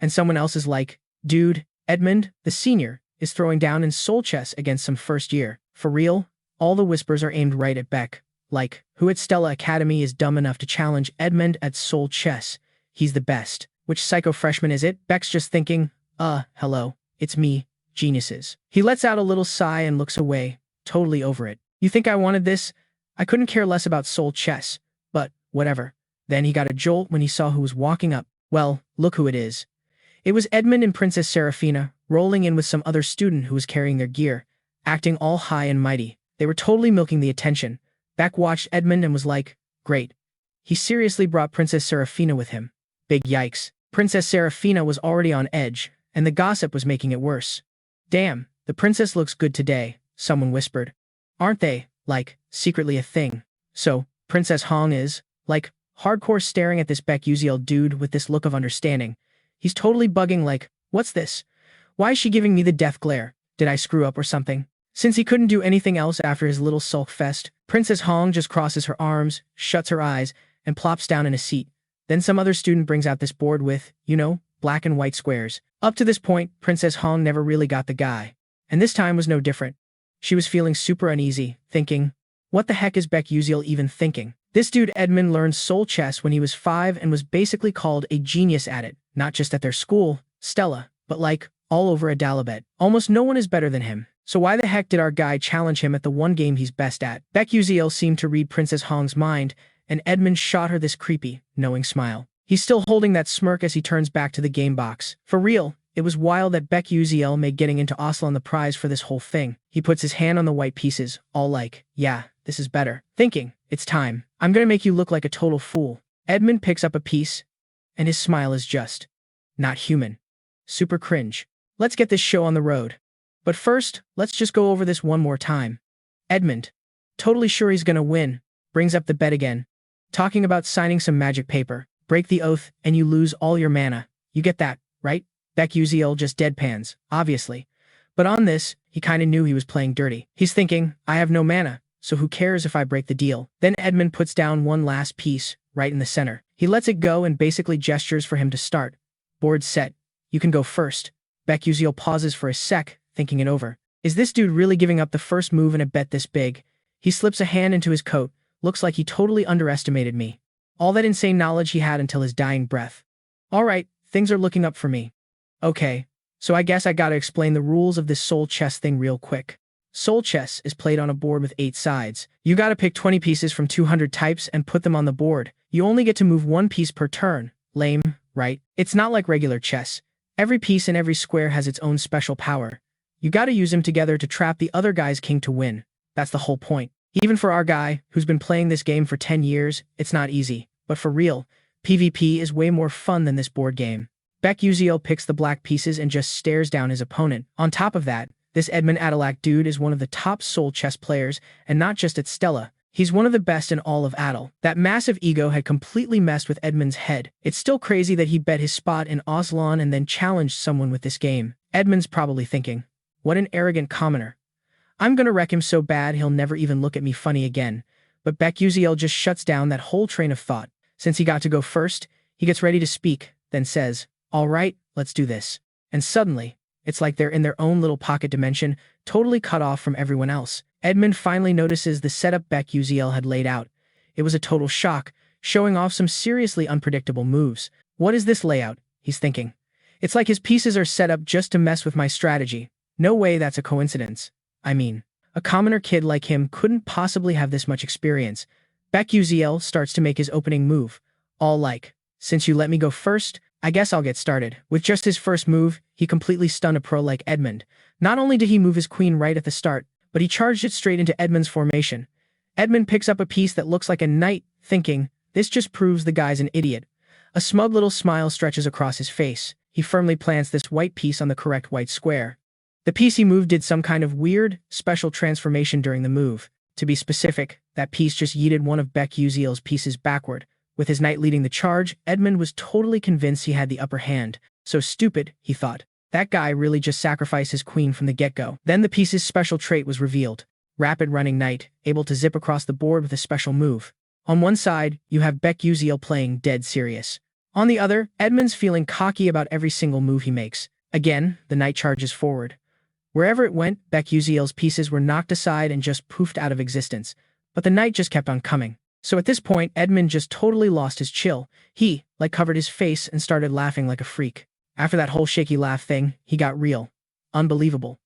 And someone else is like, dude, Edmund, the senior, is throwing down in soul chess against some first year. For real? All the whispers are aimed right at Beck. Like, who at Stella Academy is dumb enough to challenge Edmund at soul chess? He's the best. Which psycho freshman is it? Beck's just thinking, hello, it's me, geniuses. He lets out a little sigh and looks away, totally over it. You think I wanted this? I couldn't care less about soul chess. But, whatever. Then he got a jolt when he saw who was walking up. Well, look who it is. It was Edmund and Princess Serafina, rolling in with some other student who was carrying their gear, acting all high and mighty. They were totally milking the attention. Beck watched Edmund and was like, great. He seriously brought Princess Serafina with him. Big yikes. Princess Serafina was already on edge, and the gossip was making it worse. Damn, the princess looks good today, someone whispered. Aren't they, like, secretly a thing? So, Princess Hong is, like, hardcore staring at this Beckuziel dude with this look of understanding. He's totally bugging like, what's this? Why is she giving me the death glare? Did I screw up or something? Since he couldn't do anything else after his little sulk fest, Princess Hong just crosses her arms, shuts her eyes, and plops down in a seat. Then some other student brings out this board with, black and white squares. Up to this point, Princess Hong never really got the guy. And this time was no different. She was feeling super uneasy, thinking, what the heck is Beckuziel even thinking? This dude Edmund learned soul chess when he was 5 and was basically called a genius at it, not just at their school, Stella, but like, all over Adalabet. Almost no one is better than him. So why the heck did our guy challenge him at the one game he's best at? Beckuziel seemed to read Princess Hong's mind, and Edmund shot her this creepy, knowing smile. He's still holding that smirk as he turns back to the game box. For real, it was wild that Beckuziel made getting into Aslan the prize for this whole thing. He puts his hand on the white pieces, all like, yeah, this is better. Thinking, it's time. I'm gonna make you look like a total fool. Edmund picks up a piece, and his smile is just not human. Super cringe. Let's get this show on the road. But first, let's just go over this one more time. Edmund, totally sure he's gonna win, brings up the bet again. Talking about signing some magic paper. Break the oath, and you lose all your mana. You get that, right? Beckuziel just deadpans, obviously. But on this, he kinda knew he was playing dirty. He's thinking, I have no mana, so who cares if I break the deal? Then Edmund puts down one last piece, right in the center. He lets it go and basically gestures for him to start. Board set. You can go first. Beckuziel pauses for a sec, thinking it over. Is this dude really giving up the first move in a bet this big? He slips a hand into his coat. Looks like he totally underestimated me. All that insane knowledge he had until his dying breath. Alright, things are looking up for me. Okay, so I guess I gotta explain the rules of this soul chess thing real quick. Soul chess is played on a board with 8 sides. You gotta pick 20 pieces from 200 types and put them on the board. You only get to move 1 piece per turn. Lame, right? It's not like regular chess. Every piece in every square has its own special power. You gotta use them together to trap the other guy's king to win. That's the whole point. Even for our guy, who's been playing this game for 10 years, it's not easy. But for real, PvP is way more fun than this board game. Beckuziel picks the black pieces and just stares down his opponent. On top of that, this Edmund Adelac dude is one of the top soul chess players, and not just at Stella. He's one of the best in all of Adel. That massive ego had completely messed with Edmund's head. It's still crazy that he bet his spot in Aslan and then challenged someone with this game. Edmund's probably thinking, what an arrogant commoner. I'm gonna wreck him so bad he'll never even look at me funny again. But Beckuziel just shuts down that whole train of thought. Since he got to go first, he gets ready to speak, then says, all right, let's do this. And suddenly, it's like they're in their own little pocket dimension, totally cut off from everyone else. Edmund finally notices the setup Beckuziel had laid out. It was a total shock, showing off some seriously unpredictable moves. What is this layout? He's thinking. It's like his pieces are set up just to mess with my strategy. No way that's a coincidence. I mean, a commoner kid like him couldn't possibly have this much experience. Beckuziel starts to make his opening move. All like, since you let me go first, I guess I'll get started. With just his first move, he completely stunned a pro like Edmund. Not only did he move his queen right at the start, but he charged it straight into Edmund's formation. Edmund picks up a piece that looks like a knight, thinking, this just proves the guy's an idiot. A smug little smile stretches across his face. He firmly plants this white piece on the correct white square. The piece he moved did some kind of weird, special transformation during the move. To be specific, that piece just yeeted one of Beckuziel's pieces backward. With his knight leading the charge, Edmund was totally convinced he had the upper hand. So stupid, he thought. That guy really just sacrificed his queen from the get-go. Then the piece's special trait was revealed. Rapid running knight, able to zip across the board with a special move. On one side, you have Beckuziel playing dead serious. On the other, Edmund's feeling cocky about every single move he makes. Again, the knight charges forward. Wherever it went, Beckuziel's pieces were knocked aside and just poofed out of existence. But the knight just kept on coming. So at this point, Edmund just totally lost his chill. He, covered his face and started laughing like a freak. After that whole shaky laugh thing, he got real. Unbelievable.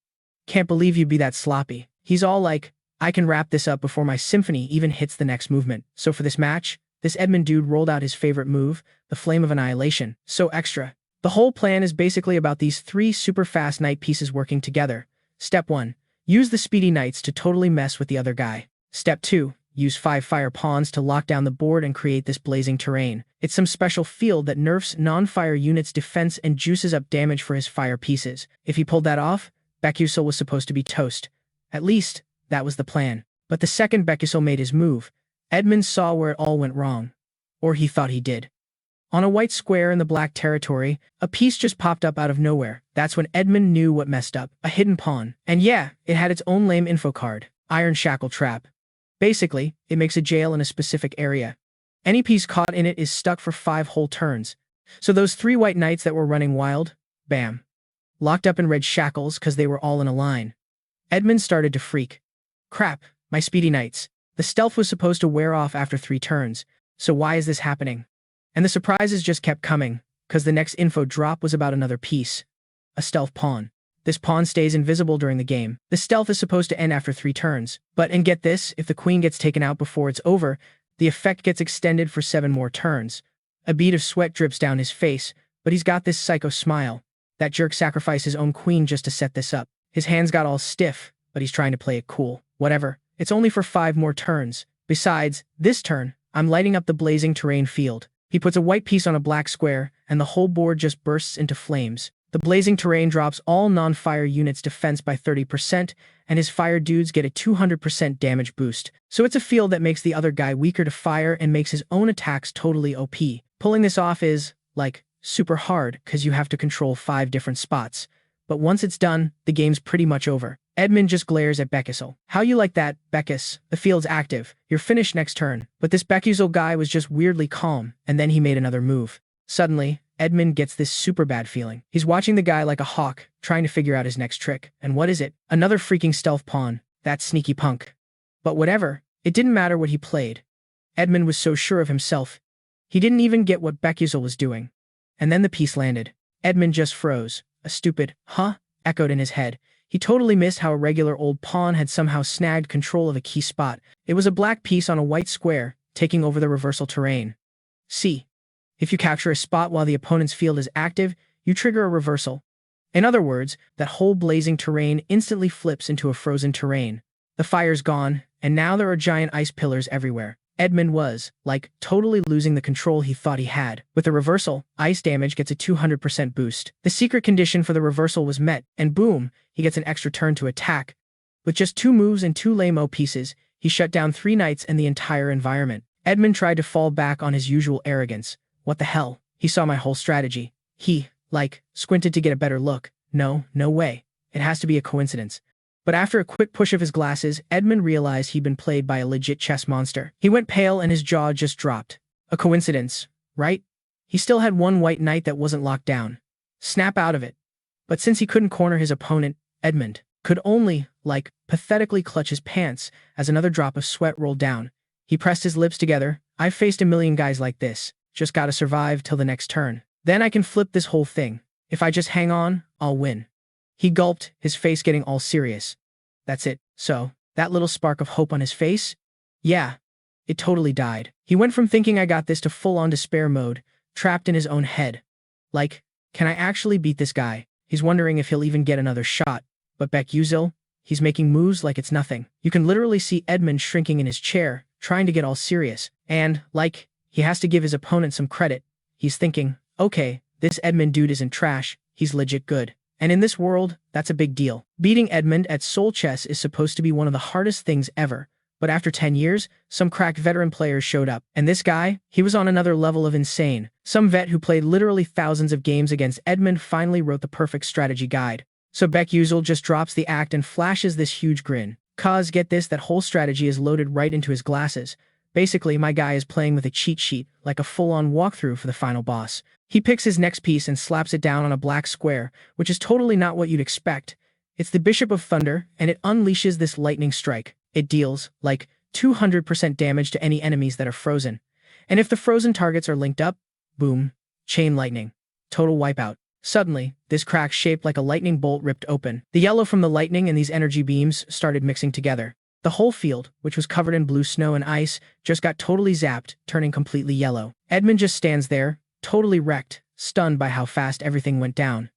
Can't believe you'd be that sloppy. He's all like, I can wrap this up before my symphony even hits the next movement. So for this match, this Edmund dude rolled out his favorite move, the Flame of Annihilation. So extra. The whole plan is basically about these 3 super fast knight pieces working together. Step 1. Use the speedy knights to totally mess with the other guy. Step 2. Use 5 fire pawns to lock down the board and create this blazing terrain. It's some special field that nerfs non-fire units' defense and juices up damage for his fire pieces. If he pulled that off, Beckuziel was supposed to be toast. At least, that was the plan. But the second Beckuziel made his move, Edmund saw where it all went wrong. Or he thought he did. On a white square in the black territory, a piece just popped up out of nowhere. That's when Edmund knew what messed up. A hidden pawn. And yeah, it had its own lame info card. Iron Shackle Trap. Basically, it makes a jail in a specific area. Any piece caught in it is stuck for 5 whole turns. So those 3 white knights that were running wild, bam. Locked up in red shackles because they were all in a line. Edmund started to freak. Crap, my speedy knights. The stealth was supposed to wear off after 3 turns. So why is this happening? And the surprises just kept coming, because the next info drop was about another piece. A stealth pawn. This pawn stays invisible during the game. The stealth is supposed to end after 3 turns. But, and get this, if the queen gets taken out before it's over, the effect gets extended for 7 more turns. A bead of sweat drips down his face, but he's got this psycho smile. That jerk sacrificed his own queen just to set this up. His hands got all stiff, but he's trying to play it cool. Whatever. It's only for 5 more turns. Besides, this turn, I'm lighting up the blazing terrain field. He puts a white piece on a black square, and the whole board just bursts into flames. The blazing terrain drops all non-fire units' defense by 30%, and his fire dudes get a 200% damage boost. So it's a field that makes the other guy weaker to fire and makes his own attacks totally OP. Pulling this off is, super hard, because you have to control 5 different spots. But once it's done, the game's pretty much over. Edmund just glares at Beckuziel. How you like that, Beckus? The field's active. You're finished next turn. But this Beckuziel guy was just weirdly calm, and then he made another move. Suddenly, Edmund gets this super bad feeling. He's watching the guy like a hawk, trying to figure out his next trick. And what is it? Another freaking stealth pawn. That sneaky punk. But whatever. It didn't matter what he played. Edmund was so sure of himself. He didn't even get what Beckuziel was doing. And then the piece landed. Edmund just froze. A stupid, huh? Echoed in his head. He totally missed how a regular old pawn had somehow snagged control of a key spot. It was a black piece on a white square, taking over the reversal terrain. See. If you capture a spot while the opponent's field is active, you trigger a reversal. In other words, that whole blazing terrain instantly flips into a frozen terrain. The fire's gone, and now there are giant ice pillars everywhere. Edmund was, like, totally losing the control he thought he had. With the reversal, ice damage gets a 200% boost. The secret condition for the reversal was met, and boom, he gets an extra turn to attack. With just 2 moves and 2 lame-o pieces, he shut down 3 knights and the entire environment. Edmund tried to fall back on his usual arrogance. What the hell? He saw my whole strategy. He, like, squinted to get a better look. No way. It has to be a coincidence. But after a quick push of his glasses, Edmund realized he'd been played by a legit chess monster. He went pale and his jaw just dropped. A coincidence, right? He still had 1 white knight that wasn't locked down. Snap out of it. But since he couldn't corner his opponent, Edmund could only, like, pathetically clutch his pants as another drop of sweat rolled down. He pressed his lips together. I've faced a million guys like this. Just gotta survive till the next turn. Then I can flip this whole thing. If I just hang on, I'll win. He gulped, his face getting all serious. That's it. So, that little spark of hope on his face? Yeah. It totally died. He went from thinking I got this to full-on despair mode, trapped in his own head. Like, can I actually beat this guy? He's wondering if he'll even get another shot. But Beckuziel, he's making moves like it's nothing. You can literally see Edmund shrinking in his chair, trying to get all serious. And, like, he has to give his opponent some credit. He's thinking, okay, this Edmund dude isn't trash, he's legit good. And in this world, that's a big deal. Beating Edmund at Soul Chess is supposed to be one of the hardest things ever. But after 10 years, some cracked veteran players showed up. And this guy, he was on another level of insane. Some vet who played literally thousands of games against Edmund finally wrote the perfect strategy guide. So Beckuziel just drops the act and flashes this huge grin. Cause, get this, that whole strategy is loaded right into his glasses. Basically, my guy is playing with a cheat sheet, like a full-on walkthrough for the final boss. He picks his next piece and slaps it down on a black square, which is totally not what you'd expect. It's the Bishop of Thunder, and it unleashes this lightning strike. It deals, like, 200% damage to any enemies that are frozen. And if the frozen targets are linked up, boom, chain lightning. Total wipeout. Suddenly, this crack shaped like a lightning bolt ripped open. The yellow from the lightning and these energy beams started mixing together. The whole field, which was covered in blue snow and ice, just got totally zapped, turning completely yellow. Edmund just stands there, totally wrecked, stunned by how fast everything went down.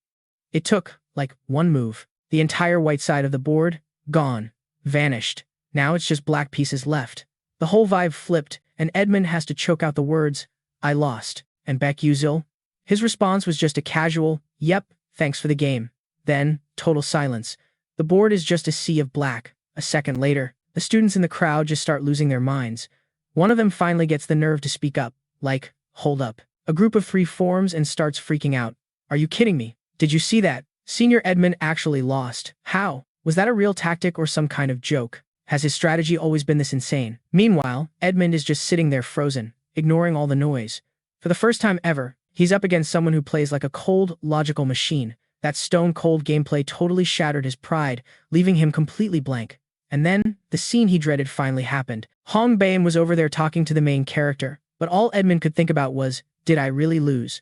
It took, like, 1 move. The entire white side of the board, gone, vanished. Now it's just black pieces left. The whole vibe flipped, and Edmund has to choke out the words, I lost. And Beckuziel? His response was just a casual, yep, thanks for the game. Then, total silence. The board is just a sea of black. A second later, the students in the crowd just start losing their minds. One of them finally gets the nerve to speak up, like, hold up. A group of 3 forms and starts freaking out. Are you kidding me? Did you see that? Senior Edmund actually lost. How? Was that a real tactic or some kind of joke? Has his strategy always been this insane? Meanwhile, Edmund is just sitting there frozen, ignoring all the noise. For the first time ever, he's up against someone who plays like a cold, logical machine. That stone-cold gameplay totally shattered his pride, leaving him completely blank. And then, the scene he dreaded finally happened. Hong Bain was over there talking to the main character, but all Edmund could think about was, did I really lose?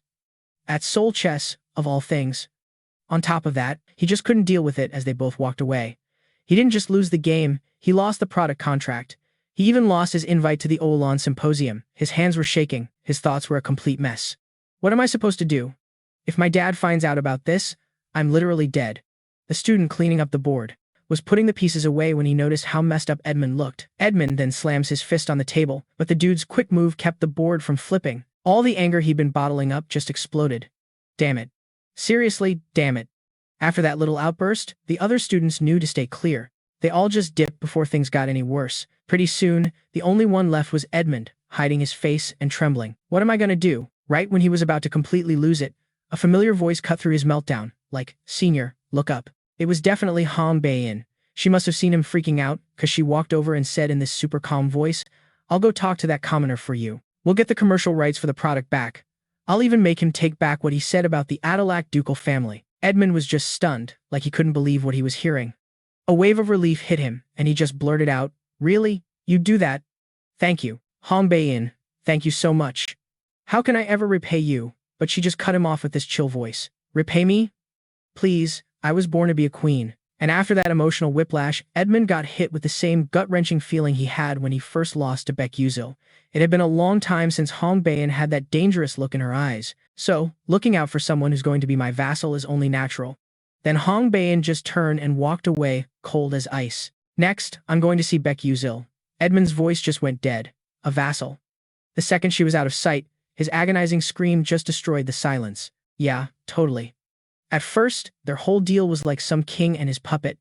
At Soul Chess, of all things. On top of that, he just couldn't deal with it as they both walked away. He didn't just lose the game, he lost the product contract. He even lost his invite to the Olan Symposium. His hands were shaking, his thoughts were a complete mess. What am I supposed to do? If my dad finds out about this, I'm literally dead. The student cleaning up the board was putting the pieces away when he noticed how messed up Edmund looked. Edmund then slams his fist on the table, but the dude's quick move kept the board from flipping. All the anger he'd been bottling up just exploded. Damn it. Seriously, damn it. After that little outburst, the other students knew to stay clear. They all just dipped before things got any worse. Pretty soon, the only one left was Edmund, hiding his face and trembling. What am I gonna do? Right when he was about to completely lose it, a familiar voice cut through his meltdown, like, Senior, look up. It was definitely Han Bain. She must have seen him freaking out, cause she walked over and said in this super calm voice, I'll go talk to that commoner for you. We'll get the commercial rights for the product back. I'll even make him take back what he said about the Adelac ducal family. Edmund was just stunned, like he couldn't believe what he was hearing. A wave of relief hit him, and he just blurted out, "Really? You'd do that? Thank you. Hong Bei-in, thank you so much. How can I ever repay you?" But she just cut him off with this chill voice. "Repay me? Please, I was born to be a queen." And after that emotional whiplash, Edmund got hit with the same gut-wrenching feeling he had when he first lost to Beckuziel. It had been a long time since Hong Bei-in had that dangerous look in her eyes. So, looking out for someone who's going to be my vassal is only natural. Then Hong Bei-in just turned and walked away, cold as ice. "Next, I'm going to see Beckuziel." Edmund's voice just went dead. A vassal. The second she was out of sight, his agonizing scream just destroyed the silence. Yeah, totally. At first, their whole deal was like some king and his puppet.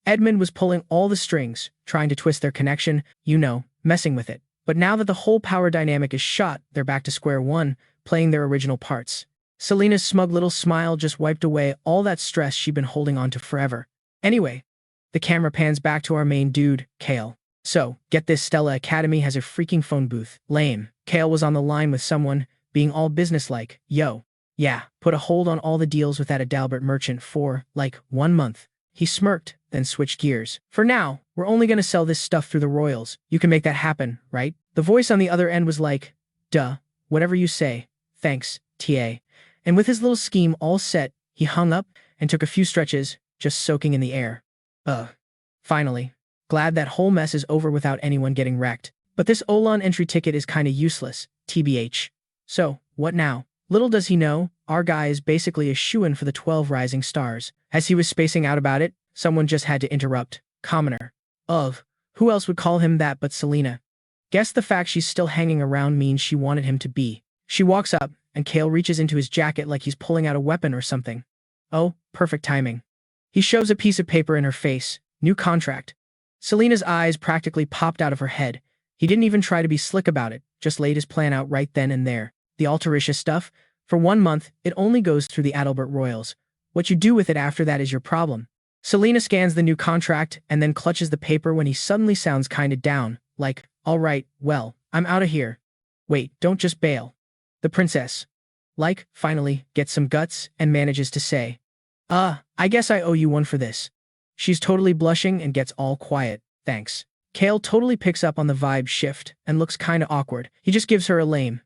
Edmund was pulling all the strings, trying to twist their connection, messing with it. But now that the whole power dynamic is shot, they're back to square one, playing their original parts. Selena's smug little smile just wiped away all that stress she'd been holding on to forever. Anyway, the camera pans back to our main dude, Kale. So, get this, Stella Academy has a freaking phone booth. Lame. Kale was on the line with someone, being all businesslike. "Yo. Yeah, put a hold on all the deals with that Adalbert merchant for, 1 month. He smirked, then switched gears. "For now, we're only gonna sell this stuff through the royals. You can make that happen, right?" The voice on the other end was like, "Duh, whatever you say. Thanks, TA." And with his little scheme all set, he hung up and took a few stretches, just soaking in the air. Finally. Glad that whole mess is over without anyone getting wrecked. But this Olan entry ticket is kinda useless, TBH. So, what now? Little does he know, our guy is basically a shoo-in for the 12 rising stars. As he was spacing out about it, someone just had to interrupt. Commoner. Who else would call him that but Selena? Guess the fact she's still hanging around means she wanted him to be. She walks up, and Kale reaches into his jacket like he's pulling out a weapon or something. Oh, perfect timing. He shoves a piece of paper in her face. New contract. Selena's eyes practically popped out of her head. He didn't even try to be slick about it, just laid his plan out right then and there. The Altaricious stuff? For 1 month, it only goes through the Adalbert Royals. What you do with it after that is your problem. Selena scans the new contract and then clutches the paper when he suddenly sounds kinda down, like, "Alright, well, I'm outta here." "Wait, don't just bail." The princess, finally, gets some guts and manages to say, I guess I owe you one for this." She's totally blushing and gets all quiet. "Thanks." Kale totally picks up on the vibe shift and looks kinda awkward. He just gives her a lame,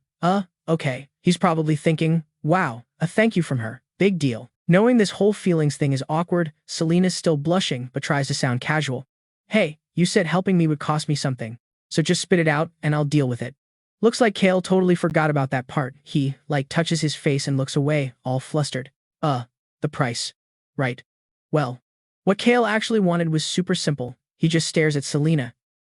okay. He's probably thinking, wow, a thank you from her. Big deal. Knowing this whole feelings thing is awkward, Selena's still blushing but tries to sound casual. "Hey, you said helping me would cost me something. So just spit it out and I'll deal with it." Looks like Kale totally forgot about that part. He, touches his face and looks away, all flustered. The price. Right. Well, what Kale actually wanted was super simple. He just stares at Selena.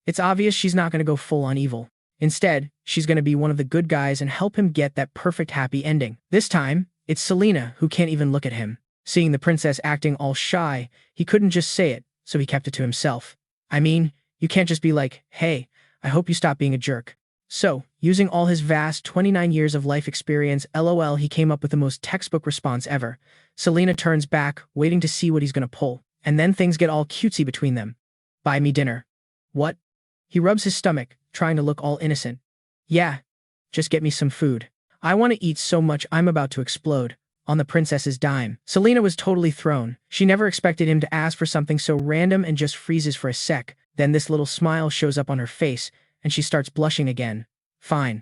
It's obvious she's not going to go full on evil. Instead, she's going to be one of the good guys and help him get that perfect happy ending. This time, it's Selena who can't even look at him. Seeing the princess acting all shy, he couldn't just say it, so he kept it to himself. I mean, you can't just be like, "Hey, I hope you stop being a jerk." So, using all his vast 29 years of life experience, LOL, he came up with the most textbook response ever. Selena turns back, waiting to see what he's going to pull, and then things get all cutesy between them. "Buy me dinner." "What?" He rubs his stomach, trying to look all innocent. "Yeah, just get me some food. I want to eat so much I'm about to explode." On the princess's dime. Selena was totally thrown. She never expected him to ask for something so random and just freezes for a sec. Then this little smile shows up on her face, and she starts blushing again. "Fine.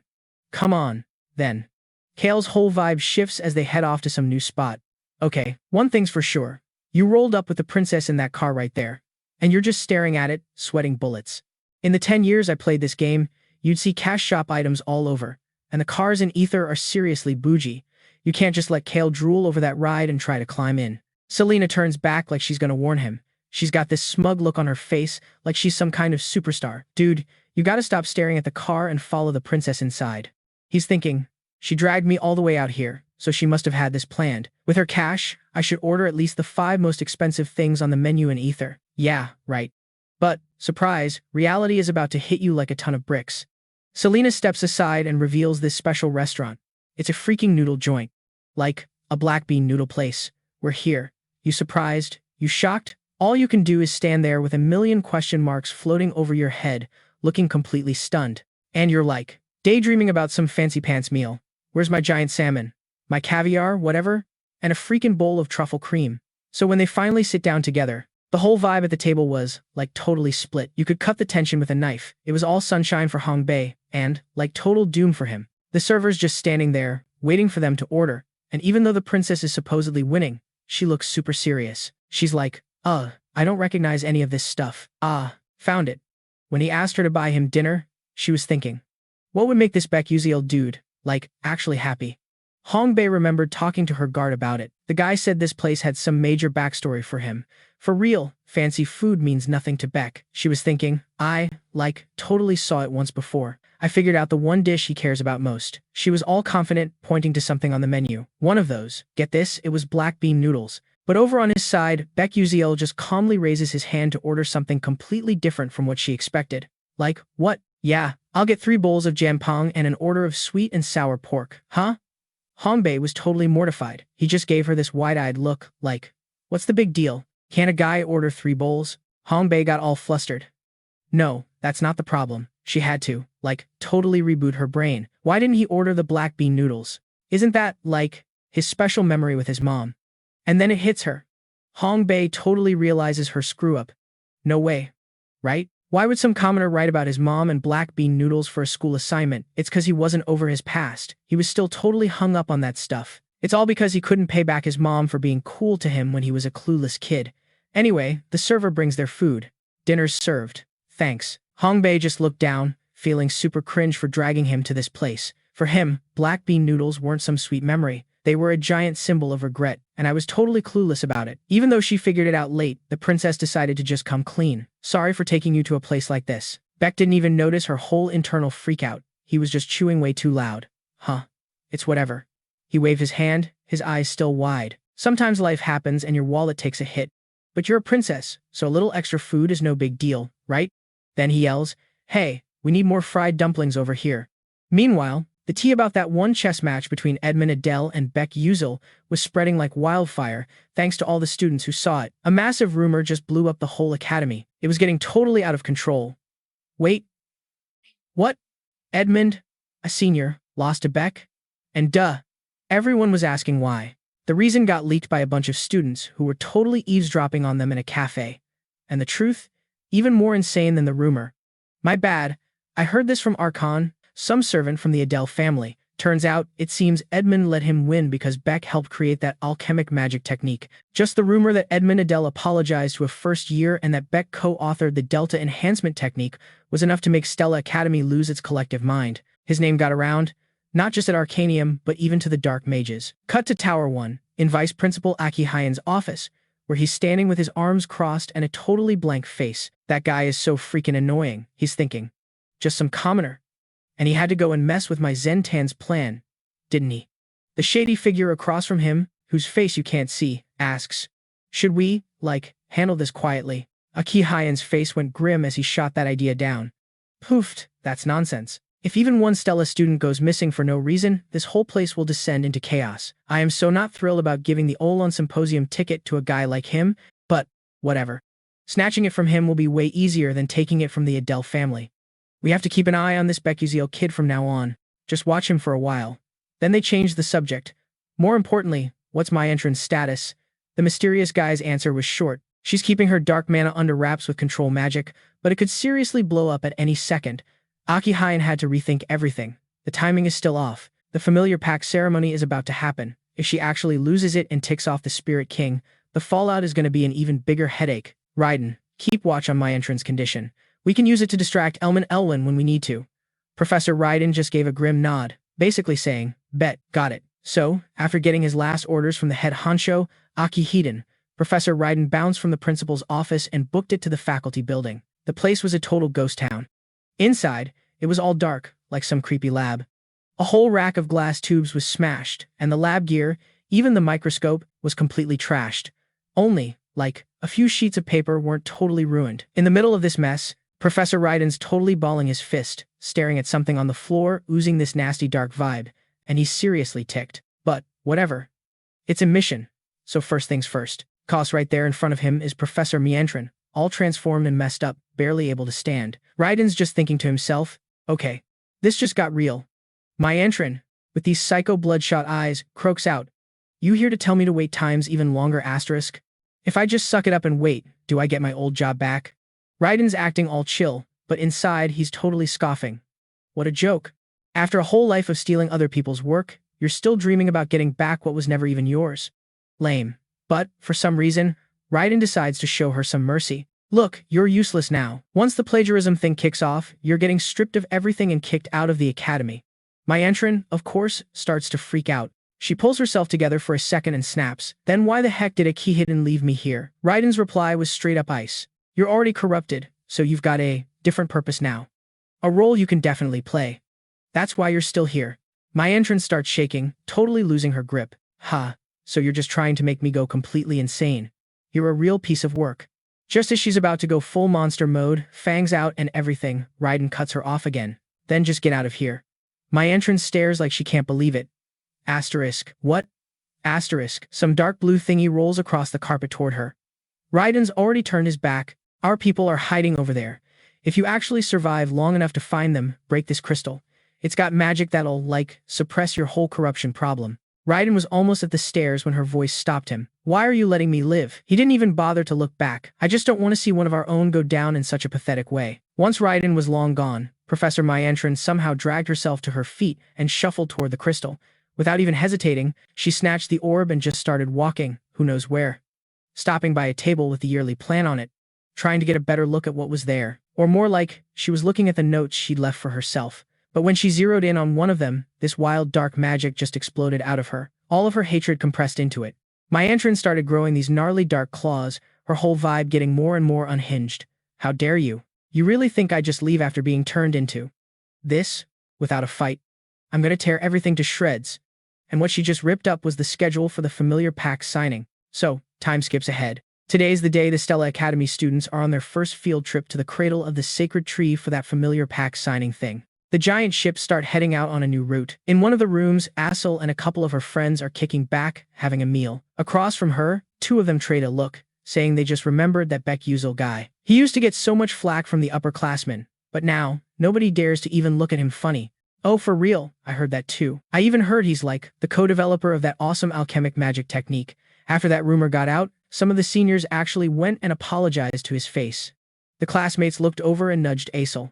Come on, then." Kale's whole vibe shifts as they head off to some new spot. "Okay, one thing's for sure. You rolled up with the princess in that car right there. And you're just staring at it, sweating bullets. In the 10 years I played this game, you'd see cash shop items all over. And the cars in Ether are seriously bougie. You can't just let Kale drool over that ride and try to climb in." Selena turns back like she's gonna warn him. She's got this smug look on her face, like she's some kind of superstar. "Dude, you gotta stop staring at the car and follow the princess inside." He's thinking, she dragged me all the way out here, so she must have had this planned. With her cash, I should order at least the 5 most expensive things on the menu in Ether. Yeah, right. But, surprise, reality is about to hit you like a ton of bricks. Selena steps aside and reveals this special restaurant. It's a freaking noodle joint. Like, a black bean noodle place. "We're here. You surprised? You shocked?" All you can do is stand there with a million question marks floating over your head, looking completely stunned. And you're daydreaming about some fancy pants meal. Where's my giant salmon? My caviar, whatever? And a freaking bowl of truffle cream. So when they finally sit down together, the whole vibe at the table was, like, totally split. You could cut the tension with a knife. It was all sunshine for Hong Bei, and, like, total doom for him. The server's just standing there, waiting for them to order, and even though the princess is supposedly winning, she looks super serious. She's like, I don't recognize any of this stuff. Ah, found it. When he asked her to buy him dinner, she was thinking, what would make this Beckuziel dude, like, actually happy? Hong Bei remembered talking to her guard about it. The guy said this place had some major backstory for him. For real, fancy food means nothing to Beck. She was thinking, I, like, totally saw it once before. I figured out the one dish he cares about most. She was all confident, pointing to something on the menu. One of those. Get this, it was black bean noodles. But over on his side, Beckuziel just calmly raises his hand to order something completely different from what she expected. Like, what? Yeah, I'll get 3 bowls of jampong and an order of sweet and sour pork. Huh? Hong Bei was totally mortified. He just gave her this wide-eyed look, like, what's the big deal? Can't a guy order 3 bowls? Hong Bei got all flustered. No, that's not the problem. She had to, like, totally reboot her brain. Why didn't he order the black bean noodles? Isn't that, like, his special memory with his mom? And then it hits her. Hong Bei totally realizes her screw-up. No way. Right? Why would some commoner write about his mom and black bean noodles for a school assignment? It's because he wasn't over his past. He was still totally hung up on that stuff. It's all because he couldn't pay back his mom for being cool to him when he was a clueless kid. Anyway, the server brings their food. Dinner's served. Thanks. Hong Bei just looked down, feeling super cringe for dragging him to this place. For him, black bean noodles weren't some sweet memory. They were a giant symbol of regret, and I was totally clueless about it. Even though she figured it out late, the princess decided to just come clean. Sorry for taking you to a place like this. Beck didn't even notice her whole internal freakout. He was just chewing way too loud. Huh. It's whatever. He waved his hand, his eyes still wide. Sometimes life happens and your wallet takes a hit. But you're a princess, so a little extra food is no big deal, right? Then he yells, hey, we need more fried dumplings over here. Meanwhile, the tea about that one chess match between Edmund Adele and Beckuziel was spreading like wildfire, thanks to all the students who saw it. A massive rumor just blew up the whole academy. It was getting totally out of control. Wait. What? Edmund, a senior, lost to Beck? And duh. Everyone was asking why. The reason got leaked by a bunch of students who were totally eavesdropping on them in a cafe. And the truth? Even more insane than the rumor. My bad. I heard this from Arcon, some servant from the Adele family. Turns out, it seems Edmund let him win because Beck helped create that alchemic magic technique. Just the rumor that Edmund Adele apologized to a first year and that Beck co-authored the Delta enhancement technique was enough to make Stella Academy lose its collective mind. His name got around, not just at Arcanium, but even to the Dark Mages. Cut to Tower 1, in Vice Principal Aki Hyen's office, where he's standing with his arms crossed and a totally blank face. That guy is so freaking annoying, he's thinking. Just some commoner. And he had to go and mess with my Zentan's plan, didn't he? The shady figure across from him, whose face you can't see, asks, should we, like, handle this quietly? Aki Hyen's face went grim as he shot that idea down. Poofed, that's nonsense. If even one Stella student goes missing for no reason, this whole place will descend into chaos. I am so not thrilled about giving the Olon Symposium ticket to a guy like him, but whatever. Snatching it from him will be way easier than taking it from the Adele family. We have to keep an eye on this Beckuziel kid from now on. Just watch him for a while. Then they changed the subject. More importantly, what's my entrance status? The mysterious guy's answer was short. She's keeping her dark mana under wraps with control magic, but it could seriously blow up at any second. Aki Hyen had to rethink everything. The timing is still off. The familiar pack ceremony is about to happen. If she actually loses it and ticks off the Spirit King, the fallout is going to be an even bigger headache. Raiden, keep watch on my entrance condition. We can use it to distract Evelyn when we need to. Professor Raiden just gave a grim nod, basically saying, bet, got it. So, after getting his last orders from the head honcho, Aki Hiden, Professor Raiden bounced from the principal's office and booked it to the faculty building. The place was a total ghost town. Inside, it was all dark, like some creepy lab. A whole rack of glass tubes was smashed, and the lab gear, even the microscope, was completely trashed. Only, like, a few sheets of paper weren't totally ruined. In the middle of this mess, Professor Raiden's totally balling his fist, staring at something on the floor, oozing this nasty dark vibe, and he's seriously ticked. But, whatever. It's a mission. So first things first. Cause right there in front of him is Professor Mientrin, all transformed and messed up, barely able to stand. Raiden's just thinking to himself, okay, this just got real. Mientrin, with these psycho bloodshot eyes, croaks out, "You here to tell me to wait times even longer asterisk? If I just suck it up and wait, do I get my old job back?" Raiden's acting all chill, but inside he's totally scoffing. What a joke. After a whole life of stealing other people's work, you're still dreaming about getting back what was never even yours. Lame. But, for some reason, Raiden decides to show her some mercy. "Look, you're useless now. Once the plagiarism thing kicks off, you're getting stripped of everything and kicked out of the academy." Myentrin, of course, starts to freak out. She pulls herself together for a second and snaps, "Then why the heck did a key hit and leave me here?" Raiden's reply was straight up ice. "You're already corrupted, so you've got a different purpose now. A role you can definitely play. That's why you're still here." Myentrin starts shaking, totally losing her grip. "Ha, so you're just trying to make me go completely insane. You're a real piece of work." Just as she's about to go full monster mode, fangs out and everything, Raiden cuts her off again. "Then just get out of here." Myentrin stares like she can't believe it. Asterisk. What? Asterisk. Some dark blue thingy rolls across the carpet toward her. Raiden's already turned his back. "Our people are hiding over there. If you actually survive long enough to find them, break this crystal. It's got magic that'll, like, suppress your whole corruption problem." Raiden was almost at the stairs when her voice stopped him. "Why are you letting me live?" He didn't even bother to look back. "I just don't want to see one of our own go down in such a pathetic way." Once Raiden was long gone, Professor Myentrin somehow dragged herself to her feet and shuffled toward the crystal. Without even hesitating, she snatched the orb and just started walking, who knows where. Stopping by a table with the yearly plan on it, trying to get a better look at what was there. Or more like, she was looking at the notes she'd left for herself. But when she zeroed in on one of them, this wild dark magic just exploded out of her, all of her hatred compressed into it. Myentrin started growing these gnarly dark claws, her whole vibe getting more and more unhinged. "How dare you? You really think I'd just leave after being turned into this? Without a fight? I'm gonna tear everything to shreds." And what she just ripped up was the schedule for the familiar pack signing. So, time skips ahead. Today's the day the Stella Academy students are on their first field trip to the cradle of the sacred tree for that familiar pack signing thing. The giant ships start heading out on a new route. In one of the rooms, Assel and a couple of her friends are kicking back, having a meal. Across from her, two of them trade a look, saying they just remembered that Beckuziel guy. He used to get so much flack from the upperclassmen, but now, nobody dares to even look at him funny. "Oh, for real, I heard that too. I even heard he's like the co-developer of that awesome alchemic magic technique." After that rumor got out, some of the seniors actually went and apologized to his face. The classmates looked over and nudged Assel.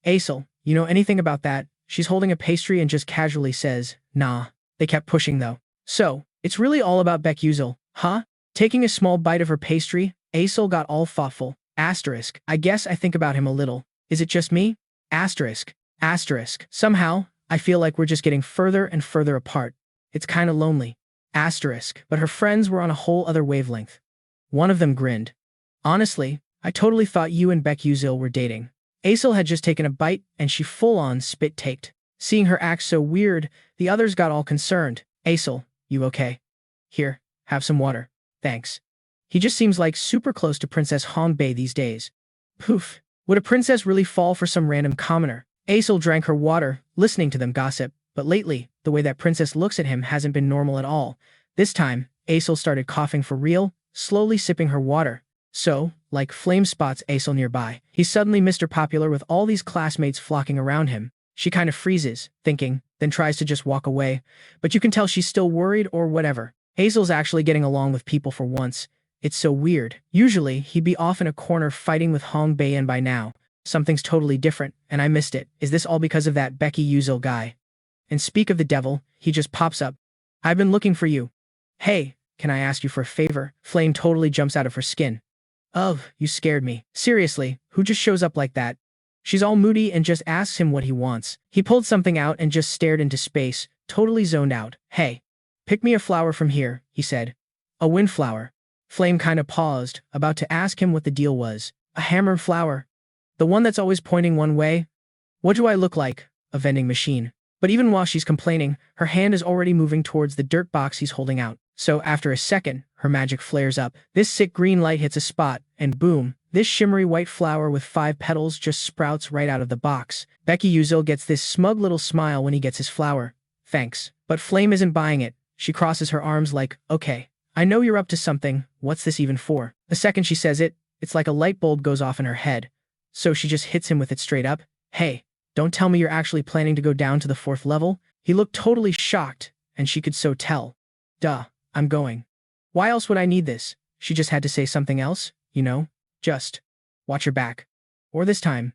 "Assel, you know anything about that?" She's holding a pastry and just casually says, "Nah." They kept pushing though. "So, it's really all about Beckuziel, huh?" Taking a small bite of her pastry, Assel got all thoughtful. Asterisk. "I guess I think about him a little. Is it just me?" Asterisk. Asterisk. "Somehow, I feel like we're just getting further and further apart. It's kinda lonely." Asterisk. But her friends were on a whole other wavelength. One of them grinned. "Honestly, I totally thought you and Beckuziel were dating." Assel had just taken a bite, and she full-on spit-taked. Seeing her act so weird, the others got all concerned. "Assel, you okay? Here, have some water. Thanks. He just seems like super close to Princess Hongbei these days." Poof. Would a princess really fall for some random commoner? Assel drank her water, listening to them gossip, but lately, the way that princess looks at him hasn't been normal at all. This time, Assel started coughing for real, slowly sipping her water. So, like flame spots Assel nearby, he's suddenly Mr. Popular with all these classmates flocking around him. She kind of freezes, thinking, then tries to just walk away, but you can tell she's still worried or whatever. Assel's actually getting along with people for once. It's so weird. Usually, he'd be off in a corner fighting with Hongbei, and by now, something's totally different, and I missed it. Is this all because of that Beckuziel guy? And speak of the devil, he just pops up. "I've been looking for you." "Hey, can I ask you for a favor?" Flame totally jumps out of her skin. "Ugh, you scared me. Seriously, who just shows up like that?" She's all moody and just asks him what he wants. He pulled something out and just stared into space, totally zoned out. "Hey, pick me a flower from here," he said. "A windflower." Flame kinda paused, about to ask him what the deal was. "A hammer flower? The one that's always pointing one way? What do I look like? A vending machine?" But even while she's complaining, her hand is already moving towards the dirt box he's holding out. So after a second, her magic flares up. This sick green light hits a spot, and boom, this shimmery white flower with 5 petals just sprouts right out of the box. Beckuziel gets this smug little smile when he gets his flower. "Thanks." But Flame isn't buying it. She crosses her arms like, "Okay, I know you're up to something. What's this even for?" The second she says it, it's like a light bulb goes off in her head. So she just hits him with it straight up. "Hey, don't tell me you're actually planning to go down to the 4th level?" He looked totally shocked, and she could so tell. Duh, I'm going. Why else would I need this? She just had to say something else, you know? Just watch your back. Or this time,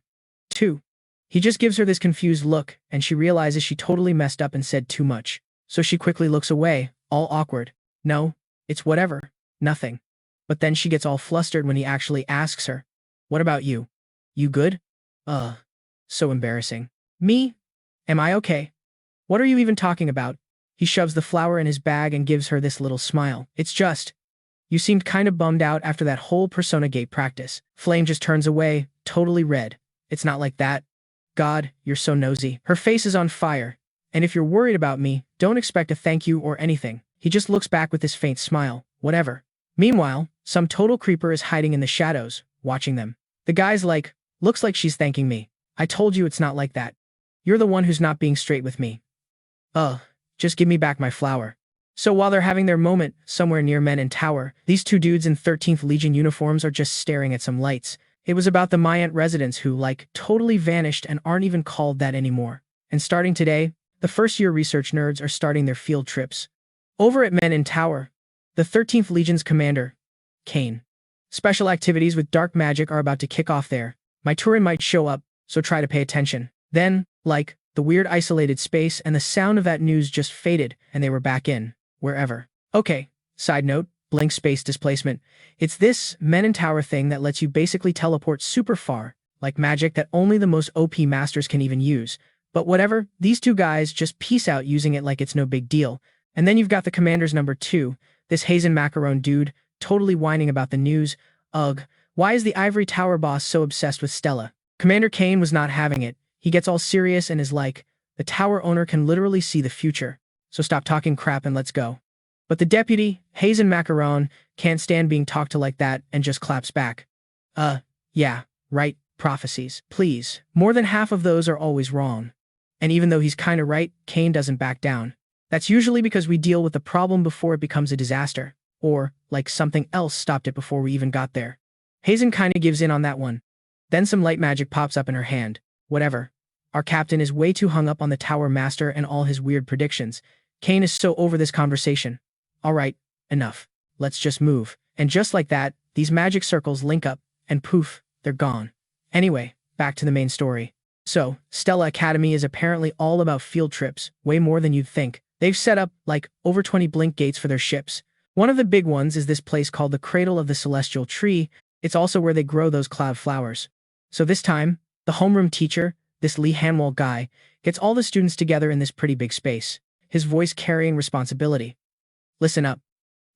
too. He just gives her this confused look, and she realizes she totally messed up and said too much. So she quickly looks away, all awkward. No, it's whatever. Nothing. But then she gets all flustered when he actually asks her, "What about you? You good?" So embarrassing. Me? Am I okay? What are you even talking about? He shoves the flower in his bag and gives her this little smile. It's just, you seemed kind of bummed out after that whole Persona Gate practice. Flame just turns away, totally red. It's not like that. God, you're so nosy. Her face is on fire. And if you're worried about me, don't expect a thank you or anything. He just looks back with this faint smile. Whatever. Meanwhile, some total creeper is hiding in the shadows, watching them. The guy's like, looks like she's thanking me. I told you it's not like that. You're the one who's not being straight with me. Just give me back my flower. So while they're having their moment somewhere near Men in Tower, these two dudes in 13th Legion uniforms are just staring at some lights. It was about the Myant residents who, like, totally vanished and aren't even called that anymore. And starting today, the first-year research nerds are starting their field trips. Over at Men in Tower, the 13th Legion's commander, Kane. Special activities with dark magic are about to kick off there. My Turin might show up, so try to pay attention. Then, like, the weird isolated space and the sound of that news just faded, and they were back in, wherever. Okay, side note, blink space displacement. It's this Men in Tower thing that lets you basically teleport super far, like magic that only the most OP masters can even use. But whatever, these two guys just peace out using it like it's no big deal. And then you've got the commander's number 2, this Hazen Macaron dude, totally whining about the news. Ugh, why is the Ivory Tower boss so obsessed with Stella? Commander Kane was not having it. He gets all serious and is like, the tower owner can literally see the future, so stop talking crap and let's go. But the deputy, Hazen Macaron, can't stand being talked to like that and just claps back. Yeah, right, prophecies. Please, more than half of those are always wrong. And even though he's kinda right, Kane doesn't back down. That's usually because we deal with the problem before it becomes a disaster, or, like, something else stopped it before we even got there. Hazen kinda gives in on that one. Then some light magic pops up in her hand. Whatever. Our captain is way too hung up on the Tower Master and all his weird predictions. Kane is so over this conversation. Alright, enough. Let's just move. And just like that, these magic circles link up, and poof, they're gone. Anyway, back to the main story. So, Stella Academy is apparently all about field trips, way more than you'd think. They've set up, like, over 20 blink gates for their ships. One of the big ones is this place called the Cradle of the Celestial Tree. It's also where they grow those cloud flowers. So this time, the homeroom teacher, this Lee Hanwell guy, gets all the students together in this pretty big space, his voice carrying responsibility. Listen up.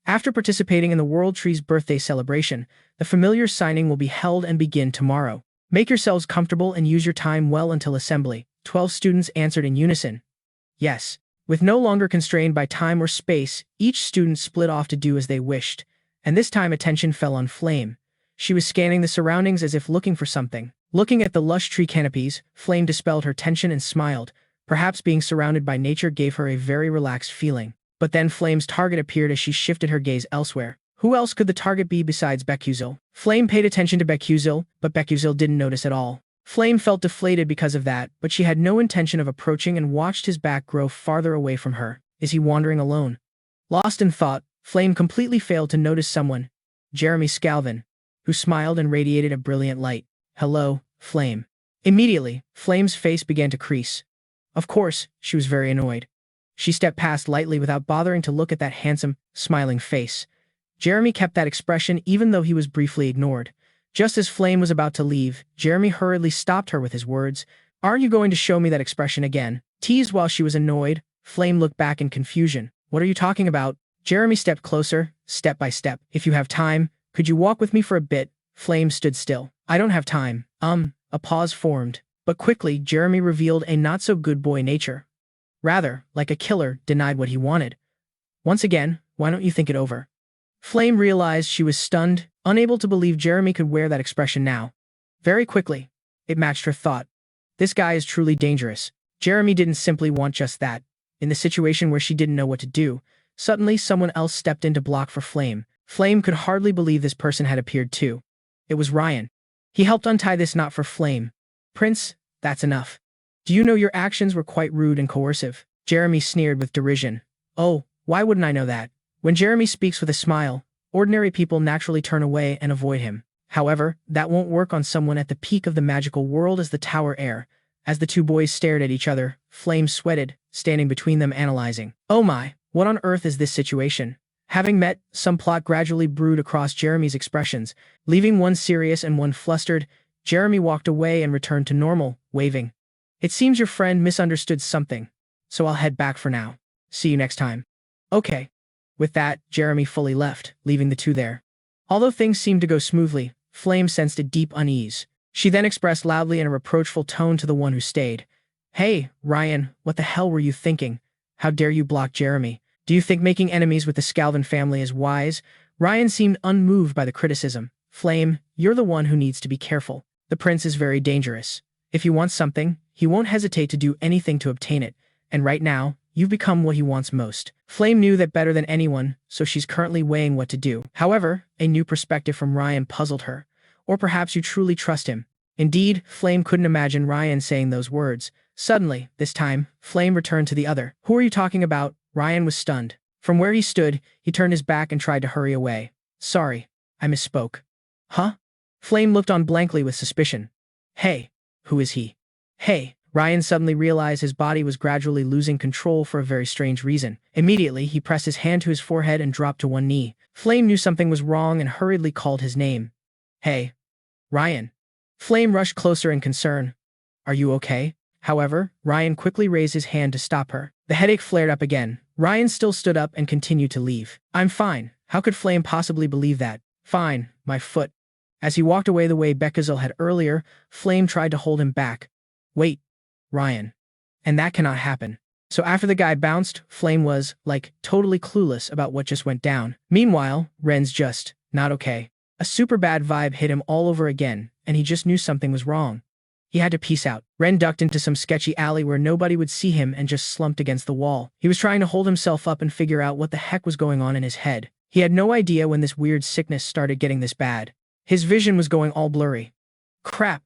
After participating in the World Tree's birthday celebration, the familiar signing will be held and begin tomorrow. Make yourselves comfortable and use your time well until assembly. 12 students answered in unison. Yes. With no longer constrained by time or space, each student split off to do as they wished. And this time attention fell on Flame. She was scanning the surroundings as if looking for something. Looking at the lush tree canopies, Flame dispelled her tension and smiled. Perhaps being surrounded by nature gave her a very relaxed feeling. But then Flame's target appeared as she shifted her gaze elsewhere. Who else could the target be besides Beckuziel? Flame paid attention to Beckuziel, but Beckuziel didn't notice at all. Flame felt deflated because of that, but she had no intention of approaching and watched his back grow farther away from her. Is he wandering alone? Lost in thought, Flame completely failed to notice someone, Jeremy Scalvin, who smiled and radiated a brilliant light. Hello, Flame. Immediately, Flame's face began to crease. Of course, she was very annoyed. She stepped past lightly without bothering to look at that handsome, smiling face. Jeremy kept that expression even though he was briefly ignored. Just as Flame was about to leave, Jeremy hurriedly stopped her with his words. Aren't you going to show me that expression again? Teased while she was annoyed, Flame looked back in confusion. What are you talking about? Jeremy stepped closer, step by step. If you have time, could you walk with me for a bit? Flame stood still. I don't have time. A pause formed. But quickly, Jeremy revealed a not-so-good boy nature. Rather, like a killer, denied what he wanted. Once again, why don't you think it over? Flame realized she was stunned, unable to believe Jeremy could wear that expression now. Very quickly, it matched her thought. This guy is truly dangerous. Jeremy didn't simply want just that. In the situation where she didn't know what to do, suddenly someone else stepped in to block for Flame. Flame could hardly believe this person had appeared too. It was Ryan. He helped untie this knot for Flame. Prince, that's enough. Do you know your actions were quite rude and coercive? Jeremy sneered with derision. Oh, why wouldn't I know that? When Jeremy speaks with a smile, ordinary people naturally turn away and avoid him. However, that won't work on someone at the peak of the magical world as the tower heir. As the two boys stared at each other, Flame sweated, standing between them analyzing. Oh my, what on earth is this situation? Having met, some plot gradually brewed across Jeremy's expressions, leaving one serious and one flustered. Jeremy walked away and returned to normal, waving. It seems your friend misunderstood something, so I'll head back for now. See you next time. Okay. With that, Jeremy fully left, leaving the two there. Although things seemed to go smoothly, Flame sensed a deep unease. She then expressed loudly in a reproachful tone to the one who stayed. Hey, Ryan, what the hell were you thinking? How dare you block Jeremy? Do you think making enemies with the Scalvin family is wise? Ryan seemed unmoved by the criticism. Flame, you're the one who needs to be careful. The prince is very dangerous. If he wants something, he won't hesitate to do anything to obtain it. And right now, you've become what he wants most. Flame knew that better than anyone, so she's currently weighing what to do. However, a new perspective from Ryan puzzled her. Or perhaps you truly trust him. Indeed, Flame couldn't imagine Ryan saying those words. Suddenly, this time, Flame returned to the other. Who are you talking about? Ryan was stunned. From where he stood, he turned his back and tried to hurry away. Sorry, I misspoke. Huh? Flame looked on blankly with suspicion. Hey, who is he? Hey. Ryan suddenly realized his body was gradually losing control for a very strange reason. Immediately, he pressed his hand to his forehead and dropped to one knee. Flame knew something was wrong and hurriedly called his name. Hey. Ryan. Flame rushed closer in concern. Are you okay? However, Ryan quickly raised his hand to stop her. The headache flared up again. Ryan still stood up and continued to leave. I'm fine. How could Flame possibly believe that? Fine, my foot. As he walked away the way Beckuziel had earlier, Flame tried to hold him back. Wait. Ryan. And that cannot happen. So after the guy bounced, Flame was, totally clueless about what just went down. Meanwhile, Ren's just not okay. A super bad vibe hit him all over again, and he just knew something was wrong. He had to peace out. Ren ducked into some sketchy alley where nobody would see him and just slumped against the wall. He was trying to hold himself up and figure out what the heck was going on in his head. He had no idea when this weird sickness started getting this bad. His vision was going all blurry. Crap,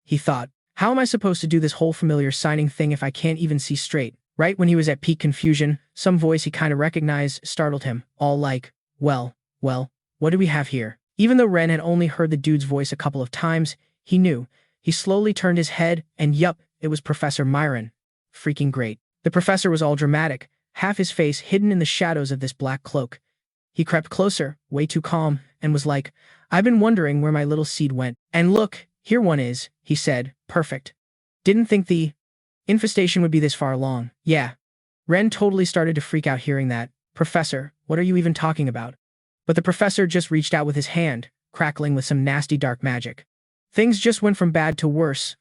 he thought. How am I supposed to do this whole familiar signing thing if I can't even see straight? Right when he was at peak confusion, some voice he kind of recognized startled him, all like, well, what do we have here? Even though Ren had only heard the dude's voice a couple of times, he knew. He slowly turned his head, and yup, it was Professor Myron. Freaking great. The professor was all dramatic, half his face hidden in the shadows of this black cloak. He crept closer, way too calm, and was like, I've been wondering where my little seed went. And look, here one is, he said. Perfect. Didn't think the infestation would be this far along. Yeah. Ren totally started to freak out hearing that. Professor, what are you even talking about? But the professor just reached out with his hand, crackling with some nasty dark magic. Things just went from bad to worse,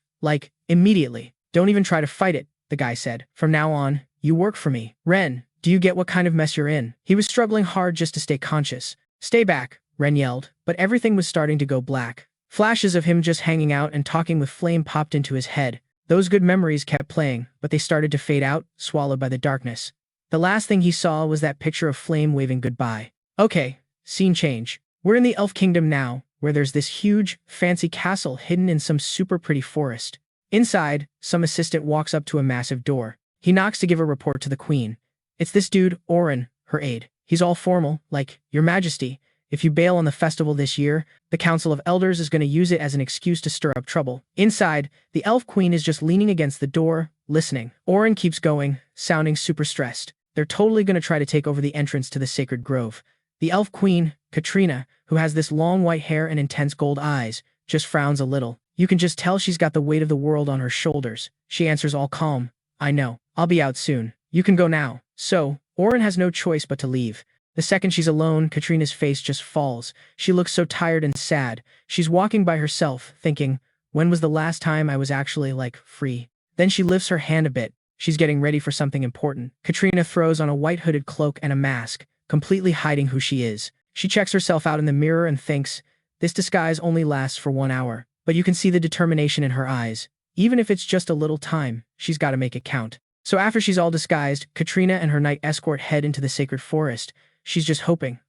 immediately. Don't even try to fight it, the guy said. From now on, you work for me. Ren, do you get what kind of mess you're in? He was struggling hard just to stay conscious. Stay back, Ren yelled, but everything was starting to go black. Flashes of him just hanging out and talking with Flame popped into his head. Those good memories kept playing, but they started to fade out, swallowed by the darkness. The last thing he saw was that picture of Flame waving goodbye. Okay, scene change. We're in the Elf Kingdom now, where there's this huge, fancy castle hidden in some super pretty forest. Inside, some assistant walks up to a massive door. He knocks to give a report to the queen. It's this dude, Oren, her aide. He's all formal, like, Your Majesty. If you bail on the festival this year, the Council of Elders is going to use it as an excuse to stir up trouble. Inside, the Elf Queen is just leaning against the door, listening. Oren keeps going, sounding super stressed. They're totally going to try to take over the entrance to the sacred grove. The Elf Queen, Katrina, who has this long white hair and intense gold eyes, just frowns a little. You can just tell she's got the weight of the world on her shoulders. She answers all calm. I know. I'll be out soon. You can go now. So, Oren has no choice but to leave. The second she's alone, Katrina's face just falls. She looks so tired and sad. She's walking by herself, thinking, when was the last time I was actually, free? Then she lifts her hand a bit. She's getting ready for something important. Katrina throws on a white hooded cloak and a mask, completely hiding who she is. She checks herself out in the mirror and thinks, this disguise only lasts for 1 hour. But you can see the determination in her eyes. Even if it's just a little time, she's got to make it count. So after she's all disguised, Katrina and her knight escort head into the sacred forest. She's just hoping,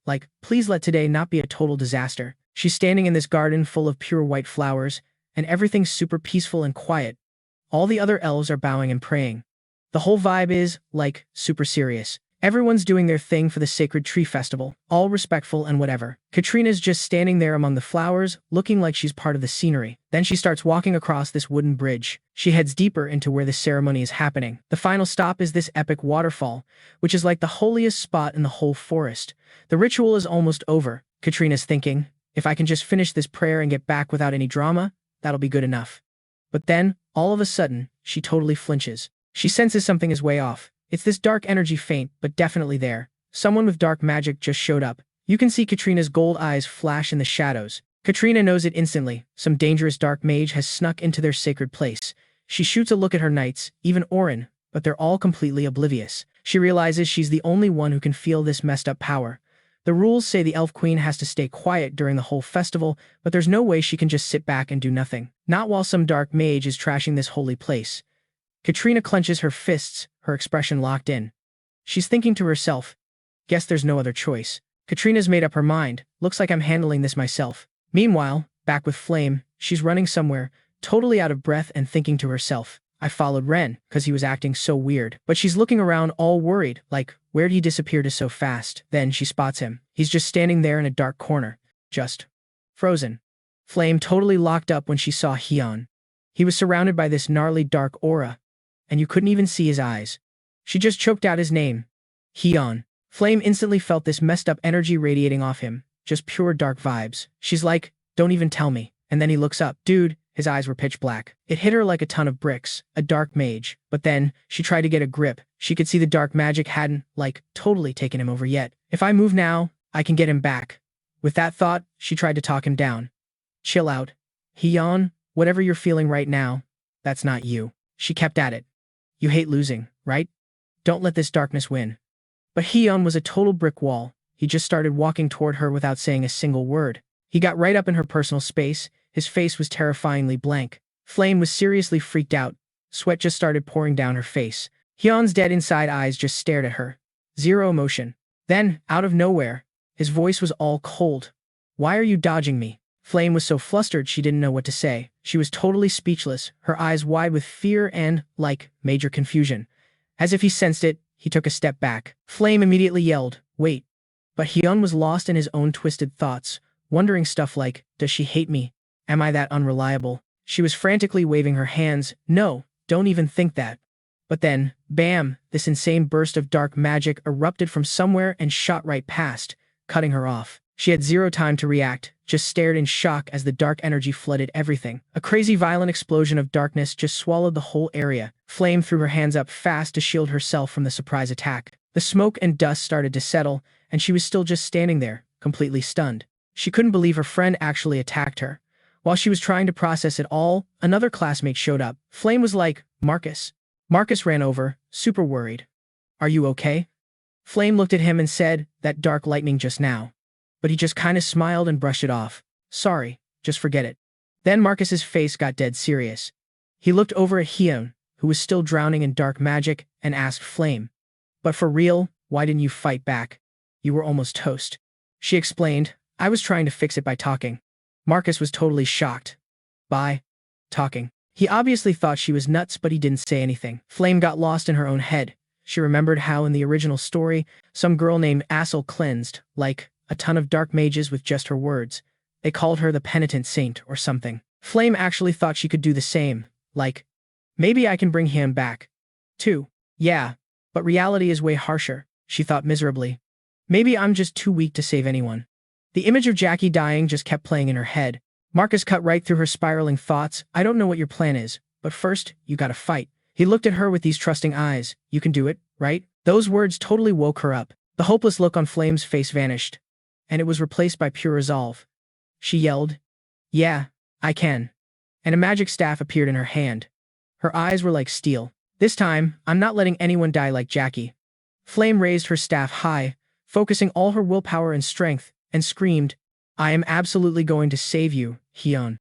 please let today not be a total disaster. She's standing in this garden full of pure white flowers, and everything's super peaceful and quiet. All the other elves are bowing and praying. The whole vibe is, like, super serious. Everyone's doing their thing for the sacred tree festival, all respectful and whatever. Katrina's just standing there among the flowers, looking like she's part of the scenery. Then she starts walking across this wooden bridge. She heads deeper into where the ceremony is happening. The final stop is this epic waterfall, which is like the holiest spot in the whole forest. The ritual is almost over. Katrina's thinking, if I can just finish this prayer and get back without any drama, that'll be good enough. But then, all of a sudden, she totally flinches. She senses something is way off. It's this dark energy faint, but definitely there. Someone with dark magic just showed up. You can see Katrina's gold eyes flash in the shadows. Katrina knows it instantly. Some dangerous dark mage has snuck into their sacred place. She shoots a look at her knights, even Orin, but they're all completely oblivious. She realizes she's the only one who can feel this messed up power. The rules say the Elf Queen has to stay quiet during the whole festival, but there's no way she can just sit back and do nothing. Not while some dark mage is trashing this holy place. Katrina clenches her fists, her expression locked in. She's thinking to herself, guess there's no other choice. Katrina's made up her mind, looks like I'm handling this myself. Meanwhile, back with Flame, she's running somewhere, totally out of breath and thinking to herself, I followed Ren, cause he was acting so weird. But she's looking around all worried, like, where'd he disappear to so fast? Then she spots him. He's just standing there in a dark corner. Just frozen. Flame totally locked up when she saw Hyun. He was surrounded by this gnarly dark aura, and you couldn't even see his eyes. She just choked out his name. Hyun. Flame instantly felt this messed up energy radiating off him, just pure dark vibes. She's like, don't even tell me. And then he looks up. Dude, his eyes were pitch black. It hit her like a ton of bricks, a dark mage. But then, she tried to get a grip. She could see the dark magic hadn't, like, totally taken him over yet. If I move now, I can get him back. With that thought, she tried to talk him down. Chill out. Hyun, whatever you're feeling right now, that's not you. She kept at it. You hate losing, right? Don't let this darkness win. But Hyun was a total brick wall. He just started walking toward her without saying a single word. He got right up in her personal space. His face was terrifyingly blank. Flame was seriously freaked out. Sweat just started pouring down her face. Hyun's dead inside eyes just stared at her. Zero emotion. Then, out of nowhere, his voice was all cold. Why are you dodging me? Flame was so flustered she didn't know what to say. She was totally speechless, her eyes wide with fear and, like, major confusion. As if he sensed it, he took a step back. Flame immediately yelled, wait. But Hyun was lost in his own twisted thoughts, wondering stuff like, does she hate me? Am I that unreliable? She was frantically waving her hands. No, don't even think that. But then, bam, this insane burst of dark magic erupted from somewhere and shot right past, cutting her off. She had zero time to react, just stared in shock as the dark energy flooded everything. A crazy violent explosion of darkness just swallowed the whole area. Flame threw her hands up fast to shield herself from the surprise attack. The smoke and dust started to settle, and she was still just standing there, completely stunned. She couldn't believe her friend actually attacked her. While she was trying to process it all, another classmate showed up. Flame was like, Marcus. Marcus ran over, super worried. Are you okay? Flame looked at him and said, that dark lightning just now. But he just kinda smiled and brushed it off. Sorry, just forget it. Then Marcus's face got dead serious. He looked over at Hyun, who was still drowning in dark magic, and asked Flame, but for real, why didn't you fight back? You were almost toast. She explained, I was trying to fix it by talking. Marcus was totally shocked. By talking. He obviously thought she was nuts, but he didn't say anything. Flame got lost in her own head. She remembered how in the original story, some girl named Assel cleansed, like, a ton of dark mages with just her words. They called her the penitent saint or something. Flame actually thought she could do the same, like, maybe I can bring him back, too. Yeah, but reality is way harsher, she thought miserably. Maybe I'm just too weak to save anyone. The image of Jackie dying just kept playing in her head. Marcus cut right through her spiraling thoughts. I don't know what your plan is, but first, you gotta fight. He looked at her with these trusting eyes. You can do it, right? Those words totally woke her up. The hopeless look on Flame's face vanished, and it was replaced by pure resolve. She yelled, yeah, I can. And a magic staff appeared in her hand. Her eyes were like steel. This time, I'm not letting anyone die like Jackie. Flame raised her staff high, focusing all her willpower and strength, and screamed, I am absolutely going to save you, Hyun.